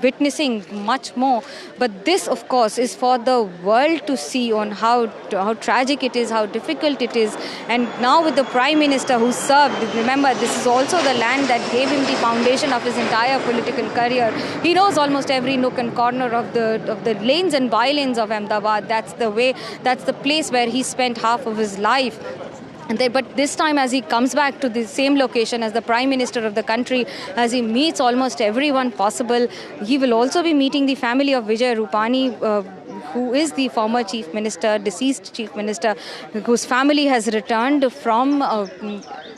witnessing much more, but this, of course, is for the world to see on how tragic it is, how difficult it is. And now with the Prime Minister who served, remember, this is also the land that gave him the foundation of his entire political career. He knows almost every nook and corner of the lanes and bylanes of Ahmedabad. That's the place where he spent half of his life. But this time, as he comes back to the same location as the Prime Minister of the country, as he meets almost everyone possible, he will also be meeting the family of Vijay Rupani, who is the former Chief Minister, deceased Chief Minister, whose family has returned from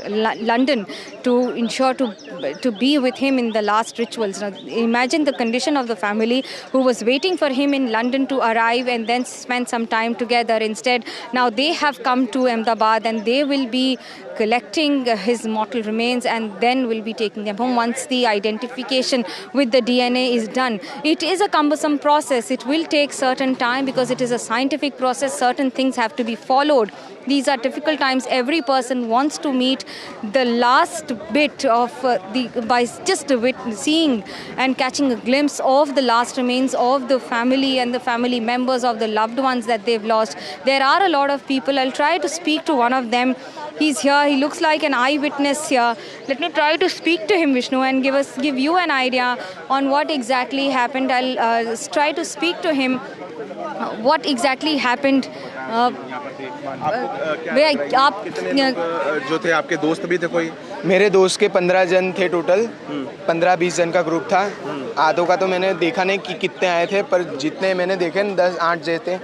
London to ensure to be with him in the last rituals. Now, imagine the condition of the family who was waiting for him in London to arrive and then spend some time together. Instead, now they have come to Ahmedabad and they will be collecting his mortal remains and then will be taking them home once the identification with the DNA is done. It is a cumbersome process. It will take certain time because it is a scientific process. Certain things have to be followed. These are difficult times. Every person wants to meet the last bit of by just seeing and catching a glimpse of the last remains of the family and the family members of the loved ones that they've lost. There are a lot of people. I'll try to speak to one of them. He's here. He looks like an eyewitness here. Let me try to speak to him, Vishnu, and give you an idea on what exactly happened. I'll try to speak to him. What exactly happened? आप जो थे आपके दोस्त भी थे कोई? मेरे दोस्त के 15 जन थे टोटल, 15-20 जन का ग्रुप था। आधों का तो मैंने देखा नहीं कि कितने आए थे, पर जितने मैंने देखे 10-8 जैसे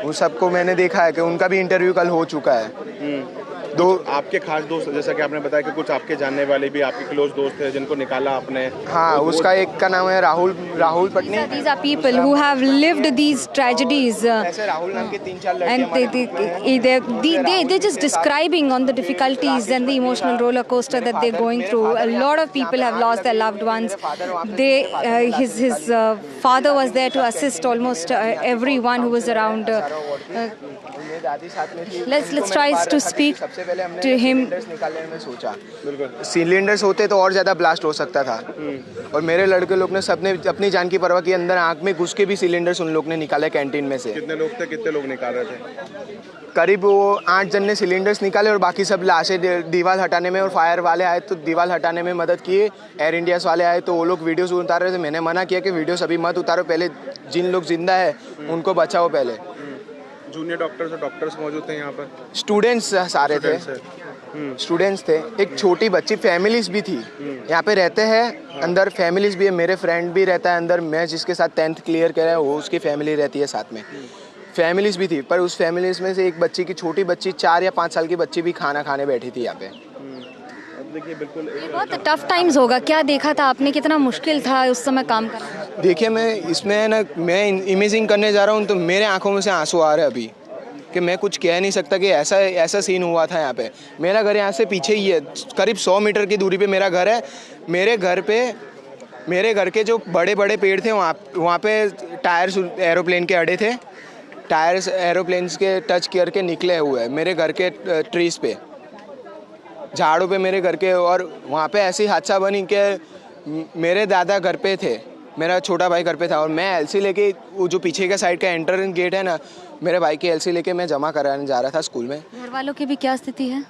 उन सबको मैंने देखा है कि उनका भी इंटरव्यू कल हो चुका है। दो आपके खास दोस्त, जैसा कि आपने बताया कि कुछ आपके जानने वाले भी आपके क्लोज दोस्त थे जिनको निकाला आपने। हाँ, उसका एक का नाम है Rahul Patni. These are people who have lived these tragedies. ऐसे राहुल नाम के 3-4 लड़के and they're just describing on the difficulties and the emotional roller coaster that they're going through. A lot of people have lost their loved ones. His father was there to assist almost everyone who was around. Let's try to speak to him. Cylinders होते तो और ज़्यादा blast हो सकता था, और मेरे लड़के लोग ने सबने अपनी जान की परवाह की, अंदर आँख में घुस के भी सिलेंडर्स उन लोग ने निकाले कैंटीन में से। कितने लोग थे, कितने लोग निकाल रहे थे? करीब वो 8 जन ने सिलेंडर्स निकाले और बाकी सब लाशें दीवार हटाने में, और फायर वाले आए तो दीवार हटाने में मदद किए। एयर इंडिया वाले आए तो वो लोग वीडियोस उतार रहे थे। मैंने मना किया कि वीडियोस अभी मत उतारो, पहले जिन लोग जिंदा है उनको बचाओ पहले। जूनियर डॉक्टर्स और डॉक्टर्स मौजूद थे यहाँ पर? स्टूडेंट्स सारे थे, स्टूडेंट्स थे। एक छोटी बच्ची, फैमिलीज भी थी यहाँ पे रहते हैं अंदर, फैमिलीज भी है। मेरे फ्रेंड भी रहता है अंदर, मैं जिसके साथ 10th क्लियर कर रहा है वो, उसकी फैमिली रहती है साथ में। फैमिलीज भी थी, पर उस फैमिलीज में से एक बच्ची की, छोटी बच्ची 4 या 5 साल की बच्ची भी खाना खाने बैठी थी यहाँ पे। देखिए बिल्कुल बहुत टफ टाइम्स होगा। क्या देखा था आपने, कितना मुश्किल था उस समय काम करना? देखिए मैं इसमें ना, मैं इमेजिंग करने जा रहा हूँ तो मेरे आंखों में से आंसू आ रहे हैं अभी, कि मैं कुछ कह नहीं सकता कि ऐसा सीन हुआ था यहाँ पे। मेरा घर यहाँ से पीछे ही है, करीब 100 मीटर की दूरी पे मेरा घर है। मेरे घर के जो बड़े बड़े पेड़ थे वहाँ पे टायर्स एरोप्लेन के अड़े थे, टायर्स एरोप्लेन्स के टच करके निकले हुए हैं मेरे घर के ट्रीज पे, झाड़ों पे मेरे घर के। और वहाँ पे ऐसी हादसा बनी कि मेरे दादा घर पे थे, मेरा छोटा भाई घर पे था, और मैं एलसी लेके, वो जो पीछे का साइड का एंट्रेंस गेट है ना, मेरे भाई की एलसी लेके मैं जमा कराने जा रहा था स्कूल में। घर वालों की भी क्या स्थिति है?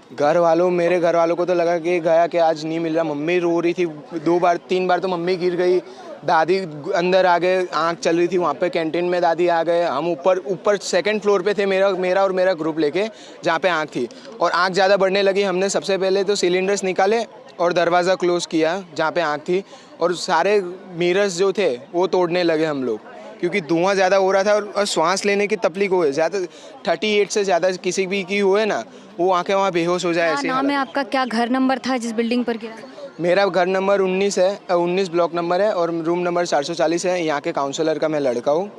मेरे घर वालों को तो लगा कि गया कि आज नहीं मिल रहा। मम्मी रो रही थी 2-3 बार तो मम्मी गिर गई, दादी अंदर आ गए, आँख चल रही थी वहाँ पे कैंटीन में, दादी आ गए। हम ऊपर 2nd फ्लोर पे थे, मेरा और ग्रुप लेके, जहाँ पे आँख थी, और आँख ज़्यादा बढ़ने लगी। हमने सबसे पहले तो सिलेंडर्स निकाले और दरवाज़ा क्लोज़ किया जहाँ पे आँख थी, और सारे मिरर्स जो थे वो तोड़ने लगे हम लोग, क्योंकि धुआं ज़्यादा हो रहा था और सांस लेने की तकलीफ हुई ज़्यादा। 38 से ज़्यादा किसी भी की हुए ना, वो आँखें वहाँ बेहोश हो जाए ऐसे। नाम है आपका? क्या घर नंबर था जिस बिल्डिंग पर गिरा? मेरा घर नंबर 19 है, 19 ब्लॉक नंबर है और रूम नंबर 440 है। यहाँ के काउंसलर का मैं लड़का हूँ।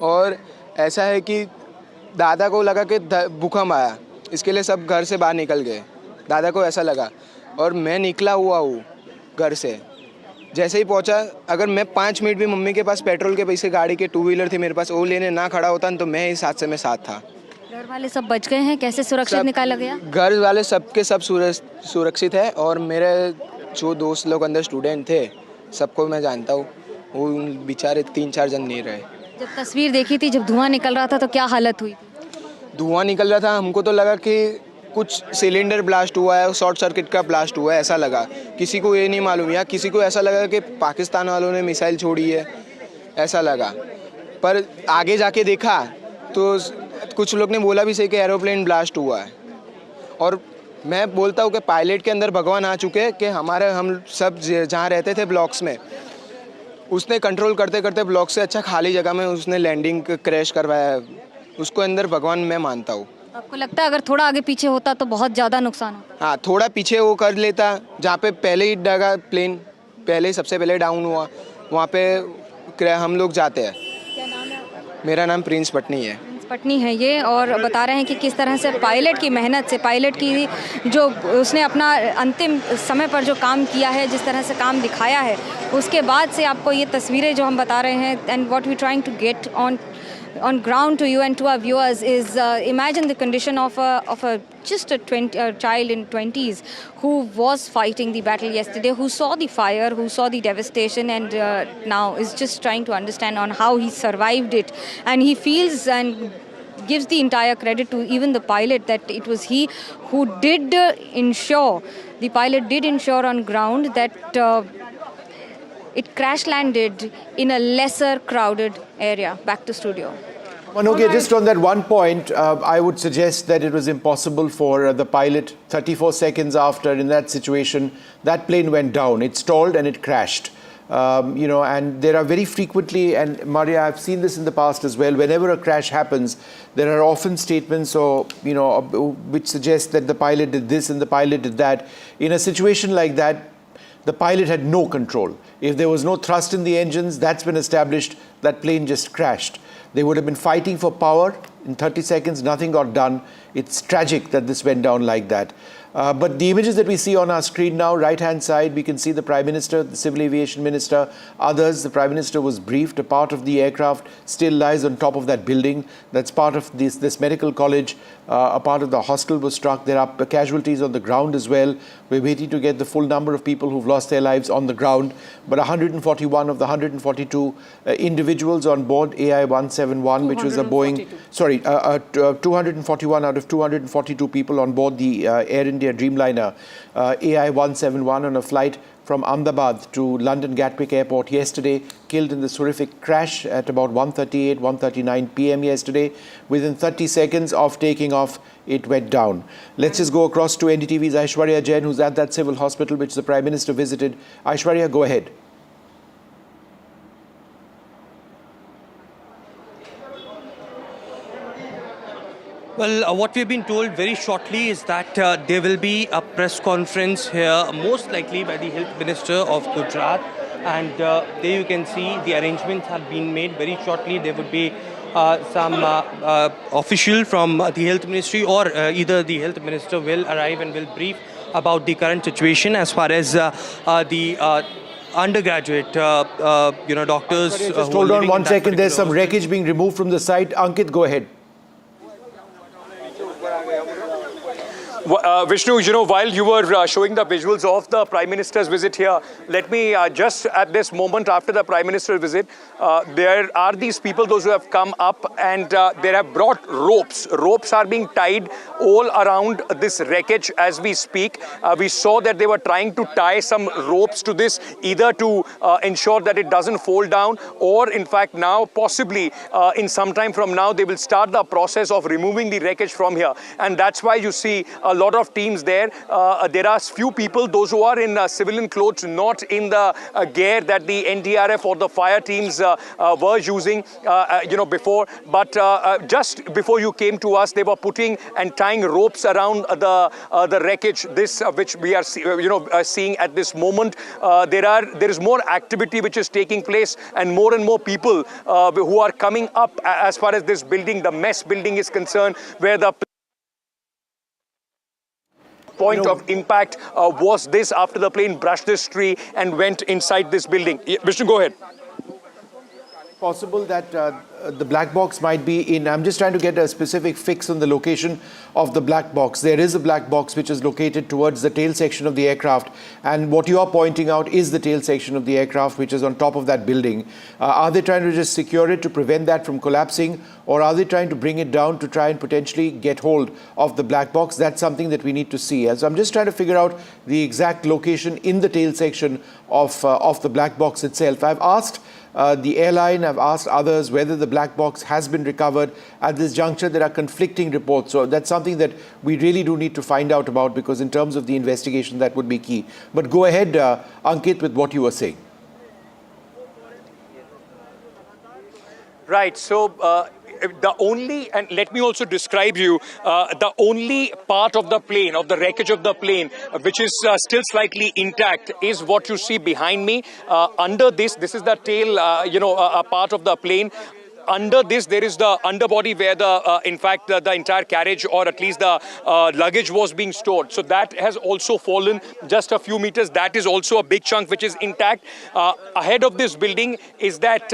और ऐसा है कि दादा को लगा कि भूकंप आया, इसके लिए सब घर से बाहर निकल गए। दादा को ऐसा लगा और मैं निकला हुआ हूँ घर से। जैसे ही पहुँचा, अगर मैं 5 मिनट भी मम्मी के पास पेट्रोल के पैसे गाड़ी के 2 व्हीलर थे मेरे पास, वो लेने ना खड़ा होता तो मैं इस हादसे में साथ था। घर वाले सब बच गए हैं? कैसे सुरक्षित निकाला गया? घर वाले सबके सब सुरक्षित है, और मेरे जो दोस्त लोग अंदर स्टूडेंट थे सबको मैं जानता हूँ, वो बेचारे 3-4 जन नहीं रहे। जब तस्वीर देखी थी, जब धुआं निकल रहा था तो क्या हालत हुई? धुआं निकल रहा था, हमको तो लगा कि कुछ सिलेंडर ब्लास्ट हुआ है, शॉर्ट सर्किट का ब्लास्ट हुआ है, ऐसा लगा। किसी को ये नहीं मालूम, या किसी को ऐसा लगा कि पाकिस्तान वालों ने मिसाइल छोड़ी है, ऐसा लगा। पर आगे जाके देखा तो कुछ लोग ने बोला भी सही कि एरोप्लेन ब्लास्ट हुआ है। और मैं बोलता हूँ कि पायलट के अंदर भगवान आ चुके हैं कि हम सब जहाँ रहते थे ब्लॉक्स में, उसने कंट्रोल करते करते ब्लॉक से अच्छा खाली जगह में उसने लैंडिंग क्रैश करवाया है। उसको अंदर भगवान मैं मानता हूँ। आपको लगता है अगर थोड़ा आगे पीछे होता तो बहुत ज़्यादा नुकसान होता? हाँ, थोड़ा पीछे वो कर लेता, जहाँ पे पहले ही डगा प्लेन पहले सबसे पहले डाउन हुआ, वहाँ पे हम लोग जाते हैं। क्या नाम है आपका? मेरा नाम प्रिंस पटनी है। पटनी है ये, और बता रहे हैं कि किस तरह से पायलट की मेहनत से, पायलट की जो उसने अपना अंतिम समय पर जो काम किया है, जिस तरह से काम दिखाया है, उसके बाद से आपको ये तस्वीरें जो हम बता रहे हैं, and what we trying to get on ground to you and to our viewers is imagine the condition of a just a child in 20s who was fighting the battle yesterday, who saw the fire, who saw the devastation, and now is just trying to understand on how he survived it. And he feels and gives the entire credit to even the pilot that it was he who did ensure, the pilot did ensure on ground that it crash landed in a lesser crowded area. Back to studio. Manoge, just on that one point, I would suggest that it was impossible for the pilot, 34 seconds after, in that situation, that plane went down. It stalled and it crashed. And there are very frequently, and Maria, I've seen this in the past as well, whenever a crash happens, there are often statements which suggest that the pilot did this and the pilot did that. In a situation like that, the pilot had no control. If there was no thrust in the engines, that's been established, that plane just crashed. They would have been fighting for power. In 30 seconds, nothing got done. It's tragic that this went down like that. But the images that we see on our screen now, right-hand side, we can see the Prime Minister, the Civil Aviation Minister, others. The Prime Minister was briefed. A part of the aircraft still lies on top of that building. That's part of this medical college. A part of the hostel was struck. There are casualties on the ground as well. We're waiting to get the full number of people who've lost their lives on the ground. But 141 of the 142 individuals on board AI-171, which was a Boeing... 241 out of 242 people on board the Air India Dreamliner AI-171 on a flight from Ahmedabad to London Gatwick Airport yesterday, killed in this horrific crash at about 1:39 p.m. yesterday. Within 30 seconds of taking off, it went down. Let's just go across to NDTV's Aishwarya Jain, who's at that civil hospital which the Prime Minister visited. Aishwarya, go ahead. Well, what we've been told very shortly is that there will be a press conference here, most likely by the Health Minister of Gujarat. And there you can see the arrangements have been made. Very shortly there would be some official from the Health Ministry, or either the Health Minister will arrive and will brief about the current situation as far as the undergraduate, doctors. Sorry, just hold on 1 second. There's some wreckage being removed from the site. Ankit, go ahead. Vishnu, while you were showing the visuals of the Prime Minister's visit here, let me just at this moment after the Prime Minister's visit, there are these people, those who have come up, and they have brought ropes. Ropes are being tied all around this wreckage as we speak. We saw that they were trying to tie some ropes to this, either to ensure that it doesn't fall down, or in fact now possibly in some time from now they will start the process of removing the wreckage from here. And that's why you see a lot of teams there. There are few people, those who are in civilian clothes, not in the gear that the NDRF or the fire teams were using, before. But just before you came to us, they were putting and tying ropes around the wreckage. This which we are seeing at this moment. There is more activity which is taking place, and more people who are coming up as far as this building, the mess building, is concerned, where the point of impact was this after the plane brushed this tree and went inside this building. Vishnu, go ahead. Possible that the black box might be in. I'm just trying to get a specific fix on the location of the black box. There is a black box which is located towards the tail section of the aircraft, and what you are pointing out is the tail section of the aircraft which is on top of that building. Are they trying to just secure it to prevent that from collapsing, or are they trying to bring it down to try and potentially get hold of the black box? That's something that we need to see. So I'm just trying to figure out the exact location in the tail section of the black box itself. I've asked the airline, I've asked others whether the black box has been recovered. At this juncture, there are conflicting reports. So that's something that we really do need to find out about, because in terms of the investigation, that would be key. But go ahead, Ankit, with what you were saying. Right. So the only, and let me also describe you, the only part of the plane, of the wreckage of the plane, which is still slightly intact, is what you see behind me. Under this is the tail, a part of the plane. Under this, there is the underbody where in fact, the entire carriage, or at least the luggage, was being stored. So that has also fallen just a few meters. That is also a big chunk which is intact. Ahead of this building is that,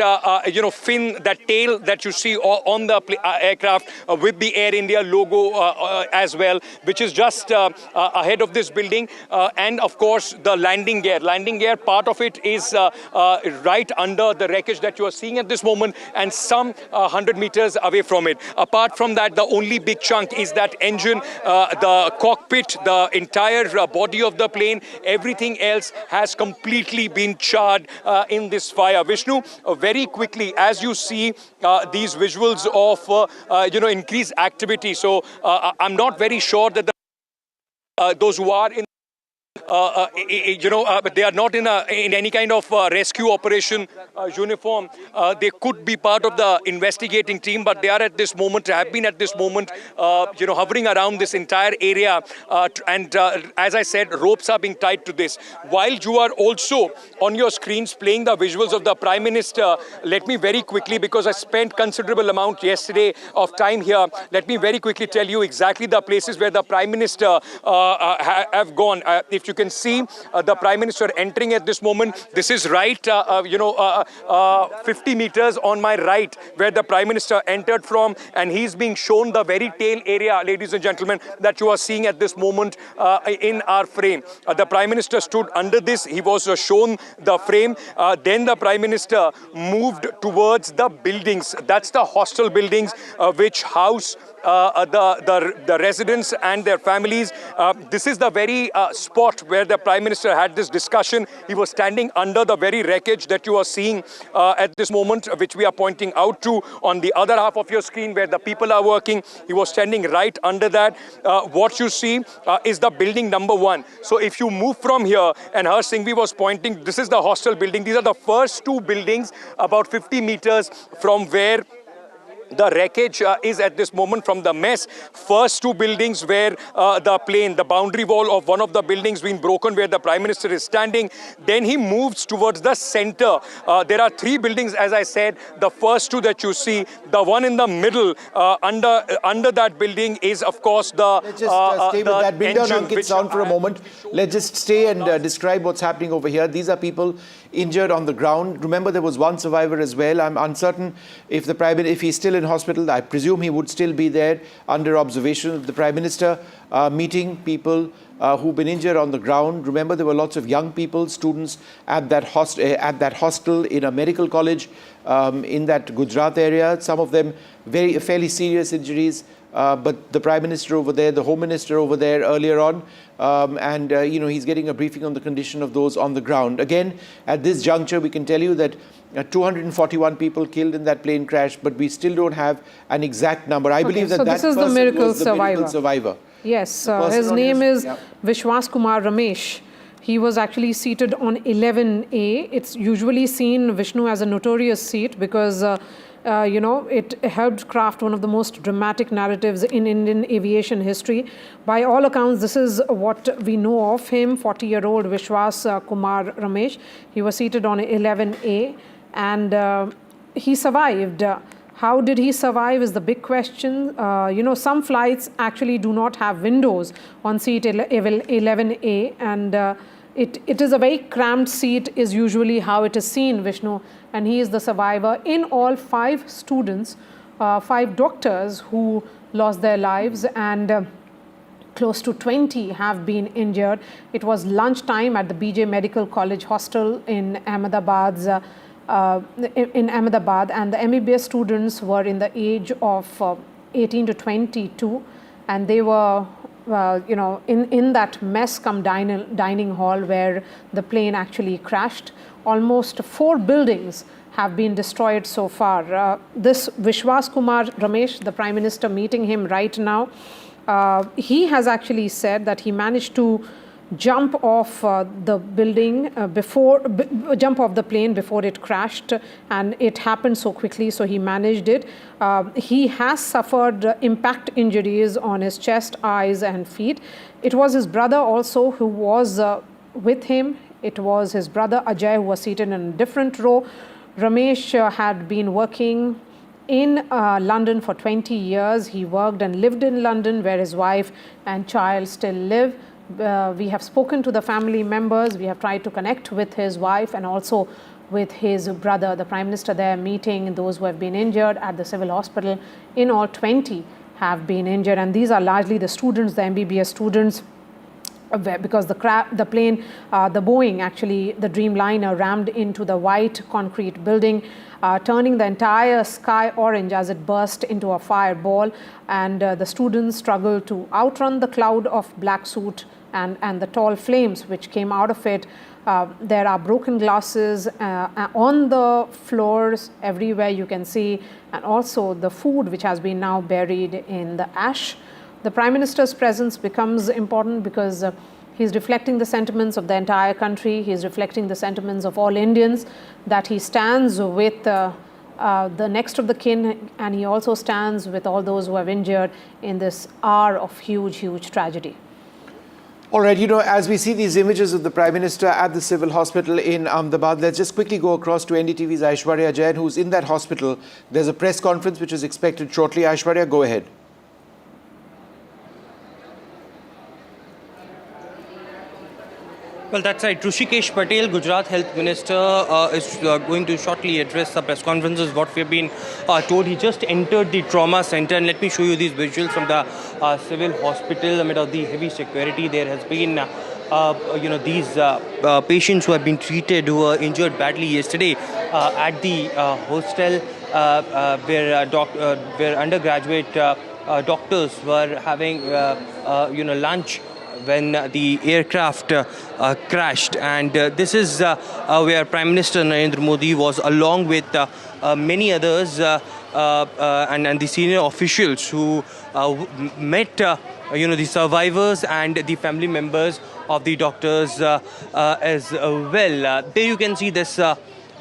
fin, that tail that you see on the aircraft with the Air India logo as well, which is just ahead of this building. And of course, the landing gear. Landing gear, part of it is right under the wreckage that you are seeing at this moment, and some 100 meters away from it. Apart from that, the only big chunk is that engine, the cockpit, the entire body of the plane. Everything else has completely been charred in this fire. Vishnu, very quickly, as you see these visuals of increased activity. So I'm not very sure that those who are in they are not in any kind of rescue operation uniform. They could be part of the investigating team, but they are at this moment, have been at this moment, hovering around this entire area. And as I said, ropes are being tied to this. While you are also on your screens playing the visuals of the Prime Minister, let me very quickly, because I spent considerable amount yesterday of time here, let me very quickly tell you exactly the places where the Prime Minister have gone. If you can see the Prime Minister entering at this moment. This is right, 50 meters on my right, where the Prime Minister entered from, and he's being shown the very tail area, ladies and gentlemen, that you are seeing at this moment in our frame. The Prime Minister stood under this. He was shown the frame. Then the Prime Minister moved towards the buildings. That's the hostel buildings which house the residents and their families. This is the very spot where the Prime Minister had this discussion. He was standing under the very wreckage that you are seeing at this moment, which we are pointing out to on the other half of your screen, where the people are working. He was standing right under that. What you see is the building number 1. So if you move from here, and Harsh Singhvi was pointing, this is the hostel building. These are the first 2 buildings about 50 meters from where the wreckage is at this moment, from the mess. First 2 buildings where the boundary wall of one of the buildings being broken, where the Prime Minister is standing. Then he moves towards the center. There are 3 buildings, as I said. The first 2 that you see, the one in the middle, under that building is, of course, the Let's just stay with that. Bring down Ankit's sound for a moment. Let's just stay and describe what's happening over here. These are people injured on the ground. Remember, there was one survivor as well. I'm uncertain if if he's still in hospital. I presume he would still be there under observation. The Prime Minister meeting people who've been injured on the ground. Remember, there were lots of young people, students at that hostel in a medical college in that Gujarat area. Some of them fairly serious injuries. But the Prime Minister over there, the Home Minister over there earlier on, he's getting a briefing on the condition of those on the ground. Again, at this juncture, we can tell you that 241 people killed in that plane crash, but we still don't have an exact number. I believe that this is the miracle survivor. Yes, his name is Vishwas Kumar Ramesh. He was actually seated on 11A. It's usually seen, Vishnu, as a notorious seat because, it helped craft one of the most dramatic narratives in Indian aviation history. By all accounts, this is what we know of him, 40-year-old Vishwas Kumar Ramesh. He was seated on 11A and he survived. How did he survive is the big question. Some flights actually do not have windows on seat 11A, and it is a very cramped seat is usually how it is seen, Vishnu, and he is the survivor. In all, 5 students, 5 doctors who lost their lives, and close to 20 have been injured. It was lunchtime at the BJ Medical College hostel in Ahmedabad, and the MBBS students were in the age of 18 to 22, and they were in that mess come dining hall where the plane actually crashed. Almost 4 buildings have been destroyed so far. This Vishwas Kumar Ramesh, the Prime Minister, meeting him right now, he has actually said that he managed to jump off the building jump off the plane before it crashed, and it happened so quickly, so he managed it. He has suffered impact injuries on his chest, eyes and feet. It was his brother also who was with him. It was his brother Ajay who was seated in a different row. Ramesh had been working in London for 20 years. He worked and lived in London where his wife and child still live. We have spoken to the family members. We have tried to connect with his wife and also with his brother. The Prime Minister there meeting those who have been injured at the civil hospital. In all, 20 have been injured, and these are largely the students, the MBBS students, because the plane, the Boeing actually, the Dreamliner rammed into the white concrete building, turning the entire sky orange as it burst into a fireball, and the students struggled to outrun the cloud of black soot and the tall flames which came out of it. There are broken glasses on the floors everywhere you can see, and also the food which has been now buried in the ash. The Prime Minister's presence becomes important because he's reflecting the sentiments of the entire country. He's reflecting the sentiments of all Indians, that he stands with the next of the kin, and he also stands with all those who have injured in this hour of huge, huge tragedy. All right, as we see these images of the Prime Minister at the civil hospital in Ahmedabad, let's just quickly go across to NDTV's Aishwarya Jain, who's in that hospital. There's a press conference which is expected shortly. Aishwarya, go ahead. Well, that's right. Rushikesh Patel, Gujarat Health Minister, is going to shortly address the press conferences. What we've been told, he just entered the trauma center, and let me show you these visuals from the civil hospital. Amid all the heavy security, there has been, these patients who have been treated, who were injured badly yesterday at the hostel, where undergraduate doctors were having, lunch when the aircraft crashed, and this is where Prime Minister Narendra Modi was, along with many others and the senior officials who met the survivors and the family members of the doctors as well. There you can see this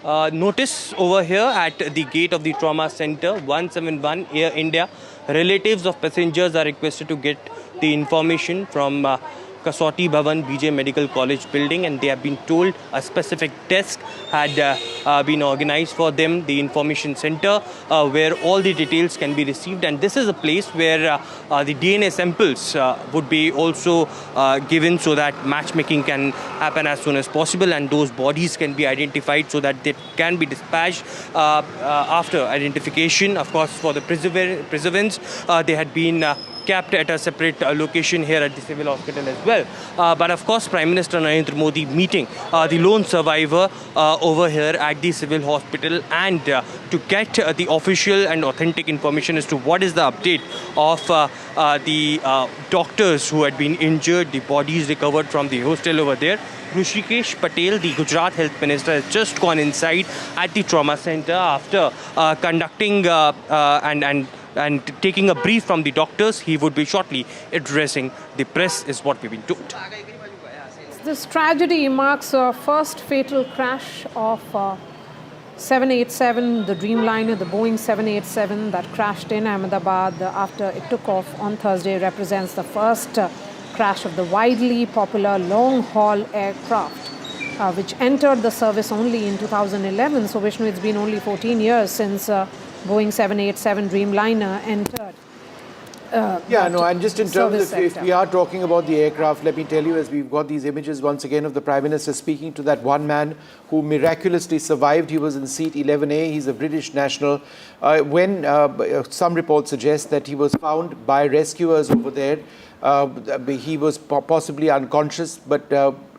notice over here at the gate of the trauma center, 171 Air India. Relatives of passengers are requested to get the information from Kasauti Bhavan BJ Medical College building, and they have been told a specific desk had been organized for them, the information center, where all the details can be received. And this is a place where the DNA samples would be also given, so that matchmaking can happen as soon as possible, and those bodies can be identified so that they can be dispatched after identification. Of course, for the preservance, they had been kept at a separate location here at the civil hospital as well. But of course, Prime Minister Narendra Modi meeting the lone survivor over here at the civil hospital, and to get the official and authentic information as to what is the update of the doctors who had been injured, the bodies recovered from the hostel over there. Rushikesh Patel, the Gujarat Health Minister, has just gone inside at the trauma center after conducting and and taking a brief from the doctors. He would be shortly addressing the press, is what we've been told. This tragedy marks a first fatal crash of 787, the Dreamliner, the Boeing 787 that crashed in Ahmedabad after it took off on Thursday, represents the first crash of the widely popular long-haul aircraft, which entered the service only in 2011. So, Vishnu, it's been only 14 years since Boeing 787 Dreamliner entered. And just in terms of, if we are talking about the aircraft, let me tell you, as we've got these images once again of the Prime Minister speaking to that one man who miraculously survived. He was in seat 11A. He's a British national. When some reports suggest that he was found by rescuers over there, he was possibly unconscious, but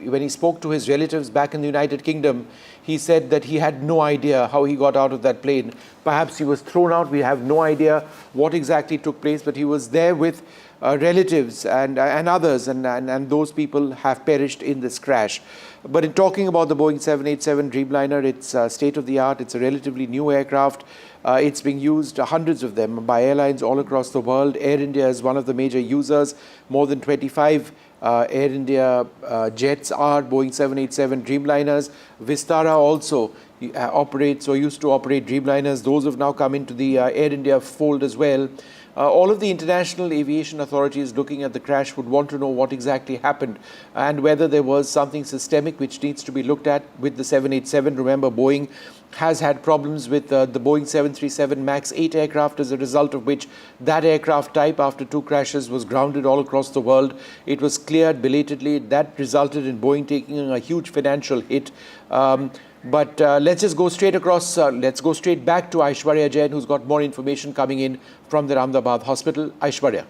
when he spoke to his relatives back in the United Kingdom, he said that he had no idea how he got out of that plane. Perhaps he was thrown out. We have no idea what exactly took place, but he was there with relatives and others, and those people have perished in this crash. But in talking about the Boeing 787 Dreamliner, it's state-of-the-art. It's a relatively new aircraft. It's being used, hundreds of them, by airlines all across the world. Air India is one of the major users. More than 25 Air India jets are Boeing 787 Dreamliners. Vistara also operates or used to operate Dreamliners. Those have now come into the Air India fold as well. All of the international aviation authorities looking at the crash would want to know what exactly happened and whether there was something systemic which needs to be looked at with the 787. Remember, Boeing has had problems with the Boeing 737 MAX 8 aircraft, as a result of which that aircraft type, after 2 crashes, was grounded all across the world. It was cleared belatedly. That resulted in Boeing taking a huge financial hit. But let's just go straight across. Let's go straight back to Aishwarya Jain, who's got more information coming in from the Ahmedabad hospital. Aishwarya.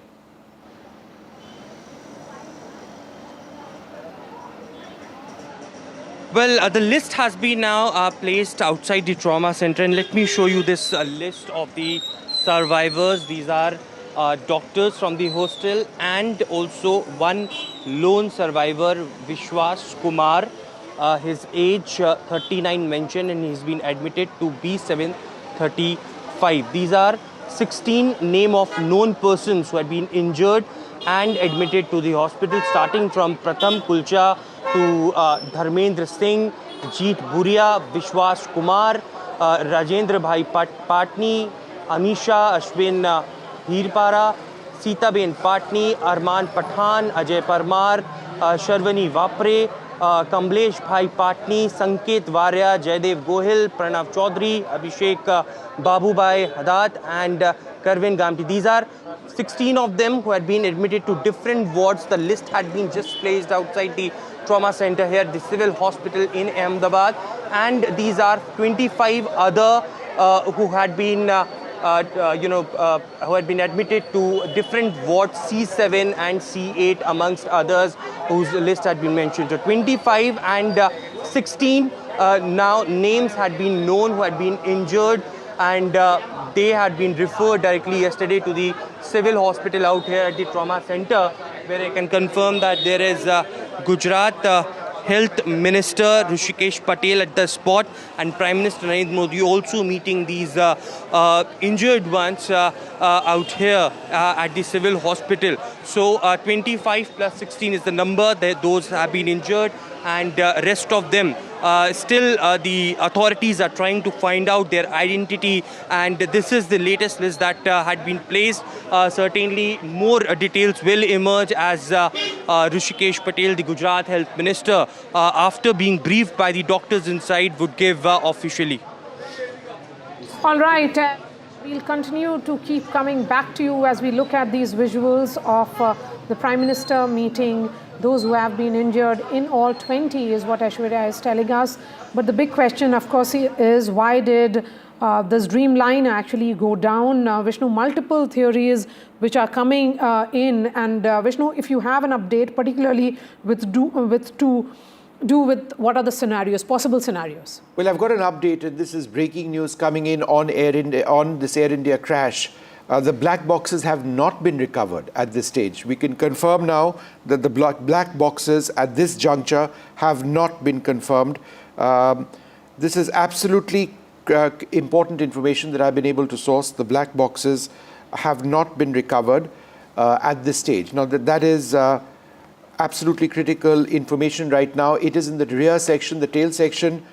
Well, the list has been now placed outside the trauma center, and let me show you this list of the survivors. These are doctors from the hostel and also one lone survivor, Vishwas Kumar. His age 39 mentioned, and he's been admitted to B735. These are 16 name of known persons who had been injured and admitted to the hospital, starting from Pratham Kulcha to Dharmendra Singh, Jeet Buria, Vishwas Kumar, Rajendra Bhai Patni, Amisha Ashwin Hirpara, Sitaben Patni, Arman Pathan, Ajay Parmar, Sharvani Vapre, Kamlesh Bhai Patni, Sanket Varya, Jaydev Gohil, Pranav Chaudhary, Abhishek Babubhai Hadat, and Karvin Gamti. These are 16 of them who had been admitted to different wards. The list had been just placed outside the trauma center here, the civil hospital in Ahmedabad, and these are 25 other who had been who had been admitted to different wards, C7 and C8 amongst others, whose list had been mentioned. So 25 and 16 now names had been known who had been injured, and they had been referred directly yesterday to the civil hospital out here at the trauma center, where I can confirm that there is Gujarat Health Minister Rishikesh Patel at the spot, and Prime Minister Narendra Modi also meeting these injured ones out here at the civil hospital. So 25 plus 16 is the number. Those have been injured, and rest of them still the authorities are trying to find out their identity, and this is the latest list that had been placed. Certainly more details will emerge as Rishikesh Patel, the Gujarat Health Minister, after being briefed by the doctors inside, would give officially. All right. We'll continue to keep coming back to you as we look at these visuals of the Prime Minister meeting those who have been injured. In all, 20 is what Aishwarya is telling us. But the big question, of course, is why did this Dreamliner actually go down? Vishnu, multiple theories which are coming in. And Vishnu, if you have an update, particularly with what are the scenarios, possible scenarios? Well, I've got an update, and this is breaking news coming in on this Air India crash. The black boxes have not been recovered at this stage. We can confirm now that the black boxes at this juncture have not been confirmed. This is absolutely important information that I've been able to source. The black boxes have not been recovered at this stage. Now, that is absolutely critical information right now. It is in the rear section, the tail section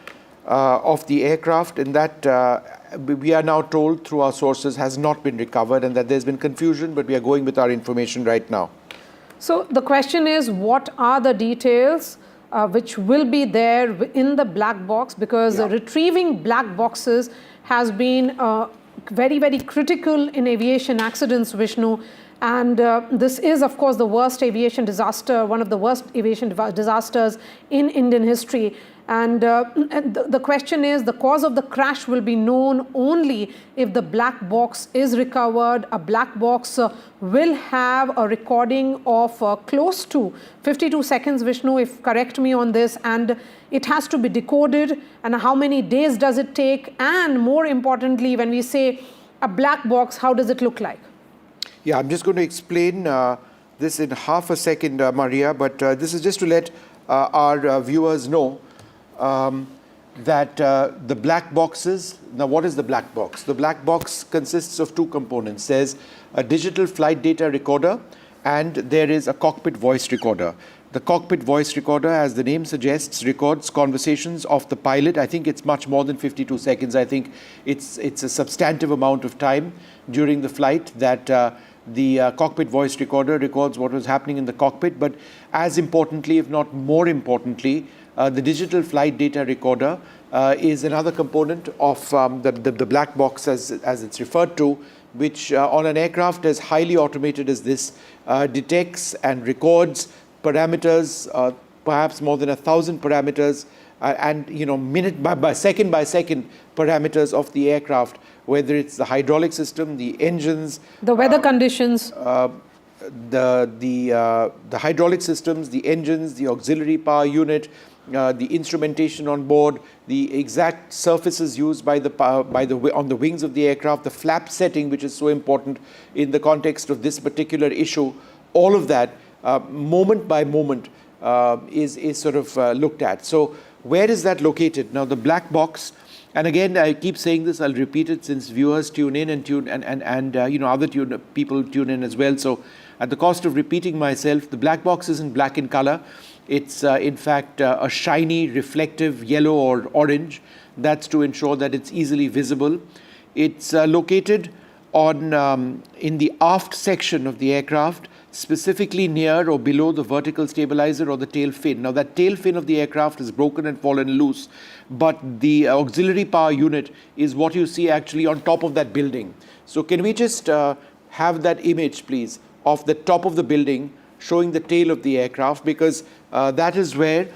of the aircraft, and that we are now told through our sources has not been recovered, and that there's been confusion, but we are going with our information right now. So the question is, what are the details which will be there in the black box? Because retrieving black boxes has been very, very critical in aviation accidents, Vishnu. And this is, of course, the worst aviation disaster, one of the worst aviation disasters in Indian history. And the question is, the cause of the crash will be known only if the black box is recovered. A black box will have a recording of close to 52 seconds, Vishnu, if correct me on this, and it has to be decoded. And how many days does it take? And more importantly, when we say a black box, how does it look like? Yeah, I'm just going to explain this in half a second, Maria, but this is just to let our viewers know that the black boxes, now what is the black box? The black box consists of two components. There's a digital flight data recorder and there is a cockpit voice recorder. The cockpit voice recorder, as the name suggests, records conversations of the pilot. I think it's much more than 52 seconds. I think it's a substantive amount of time during the flight that the cockpit voice recorder records what was happening in the cockpit. But as importantly, if not more importantly, the digital flight data recorder is another component of the black box, as it's referred to, which on an aircraft as highly automated as this detects and records parameters, perhaps more than 1,000 parameters, and minute by second parameters of the aircraft, whether it's the hydraulic system, the engines, the weather conditions, the hydraulic systems, the engines, the auxiliary power unit, the instrumentation on board, the exact surfaces used on the wings of the aircraft, the flap setting, which is so important in the context of this particular issue. All of that, moment by moment, is sort of looked at. So where is that located? Now the black box, and again I keep saying this, I'll repeat it since viewers tune in and other people tune in as well. So at the cost of repeating myself, the black box isn't black in color. It's in fact a shiny, reflective yellow or orange. That's to ensure that it's easily visible. It's located on in the aft section of the aircraft, specifically near or below the vertical stabilizer or the tail fin. Now that tail fin of the aircraft is broken and fallen loose, but the auxiliary power unit is what you see actually on top of that building. So can we just have that image, please, of the top of the building showing the tail of the aircraft, because that is where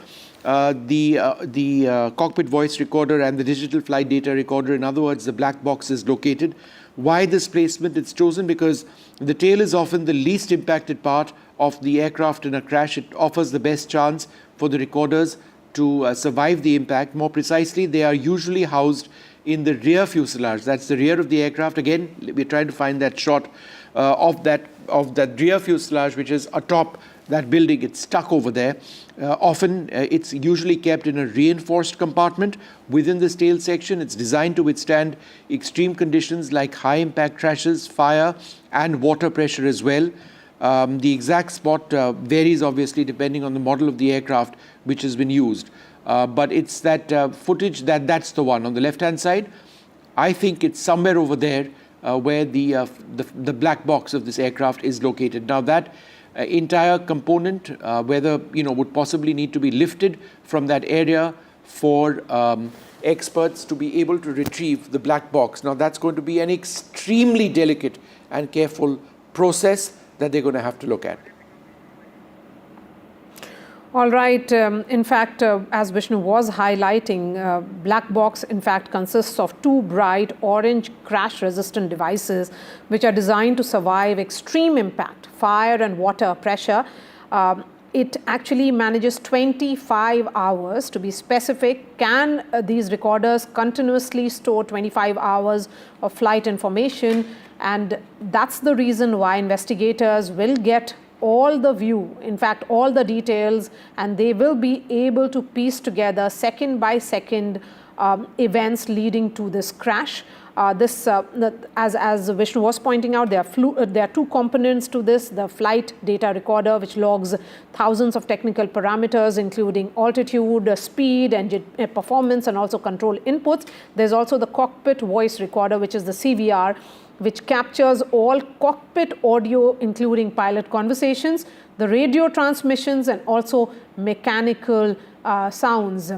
the cockpit voice recorder and the digital flight data recorder, in other words, the black box, is located. Why this placement? It's chosen because the tail is often the least impacted part of the aircraft in a crash. It offers the best chance for the recorders to survive the impact. More precisely, they are usually housed in the rear fuselage. That's the rear of the aircraft. Again, we're trying to find that shot of that rear fuselage, which is atop that building. It's stuck over there. Often it's usually kept in a reinforced compartment within this tail section. It's designed to withstand extreme conditions like high impact crashes, fire and water pressure as well. The exact spot varies obviously depending on the model of the aircraft which has been used. But it's that footage that's the one on the left hand side. I think it's somewhere over there where the black box of this aircraft is located. Now that entire component, whether would possibly need to be lifted from that area for experts to be able to retrieve the black box. Now that's going to be an extremely delicate and careful process that they're going to have to look at. All right. In fact, as Vishnu was highlighting, black box in fact consists of two bright orange crash-resistant devices which are designed to survive extreme impact, fire and water pressure. It actually manages 25 hours to be specific. Can these recorders continuously store 25 hours of flight information? And that's the reason why investigators will get all the view, in fact all the details, and they will be able to piece together second by second events leading to this crash. As Vishnu was pointing out, there are two components to this: the flight data recorder, which logs thousands of technical parameters, including altitude, speed, engine performance, and also control inputs. There's also the cockpit voice recorder, which is the CVR, which captures all cockpit audio, including pilot conversations, the radio transmissions, and also mechanical sounds.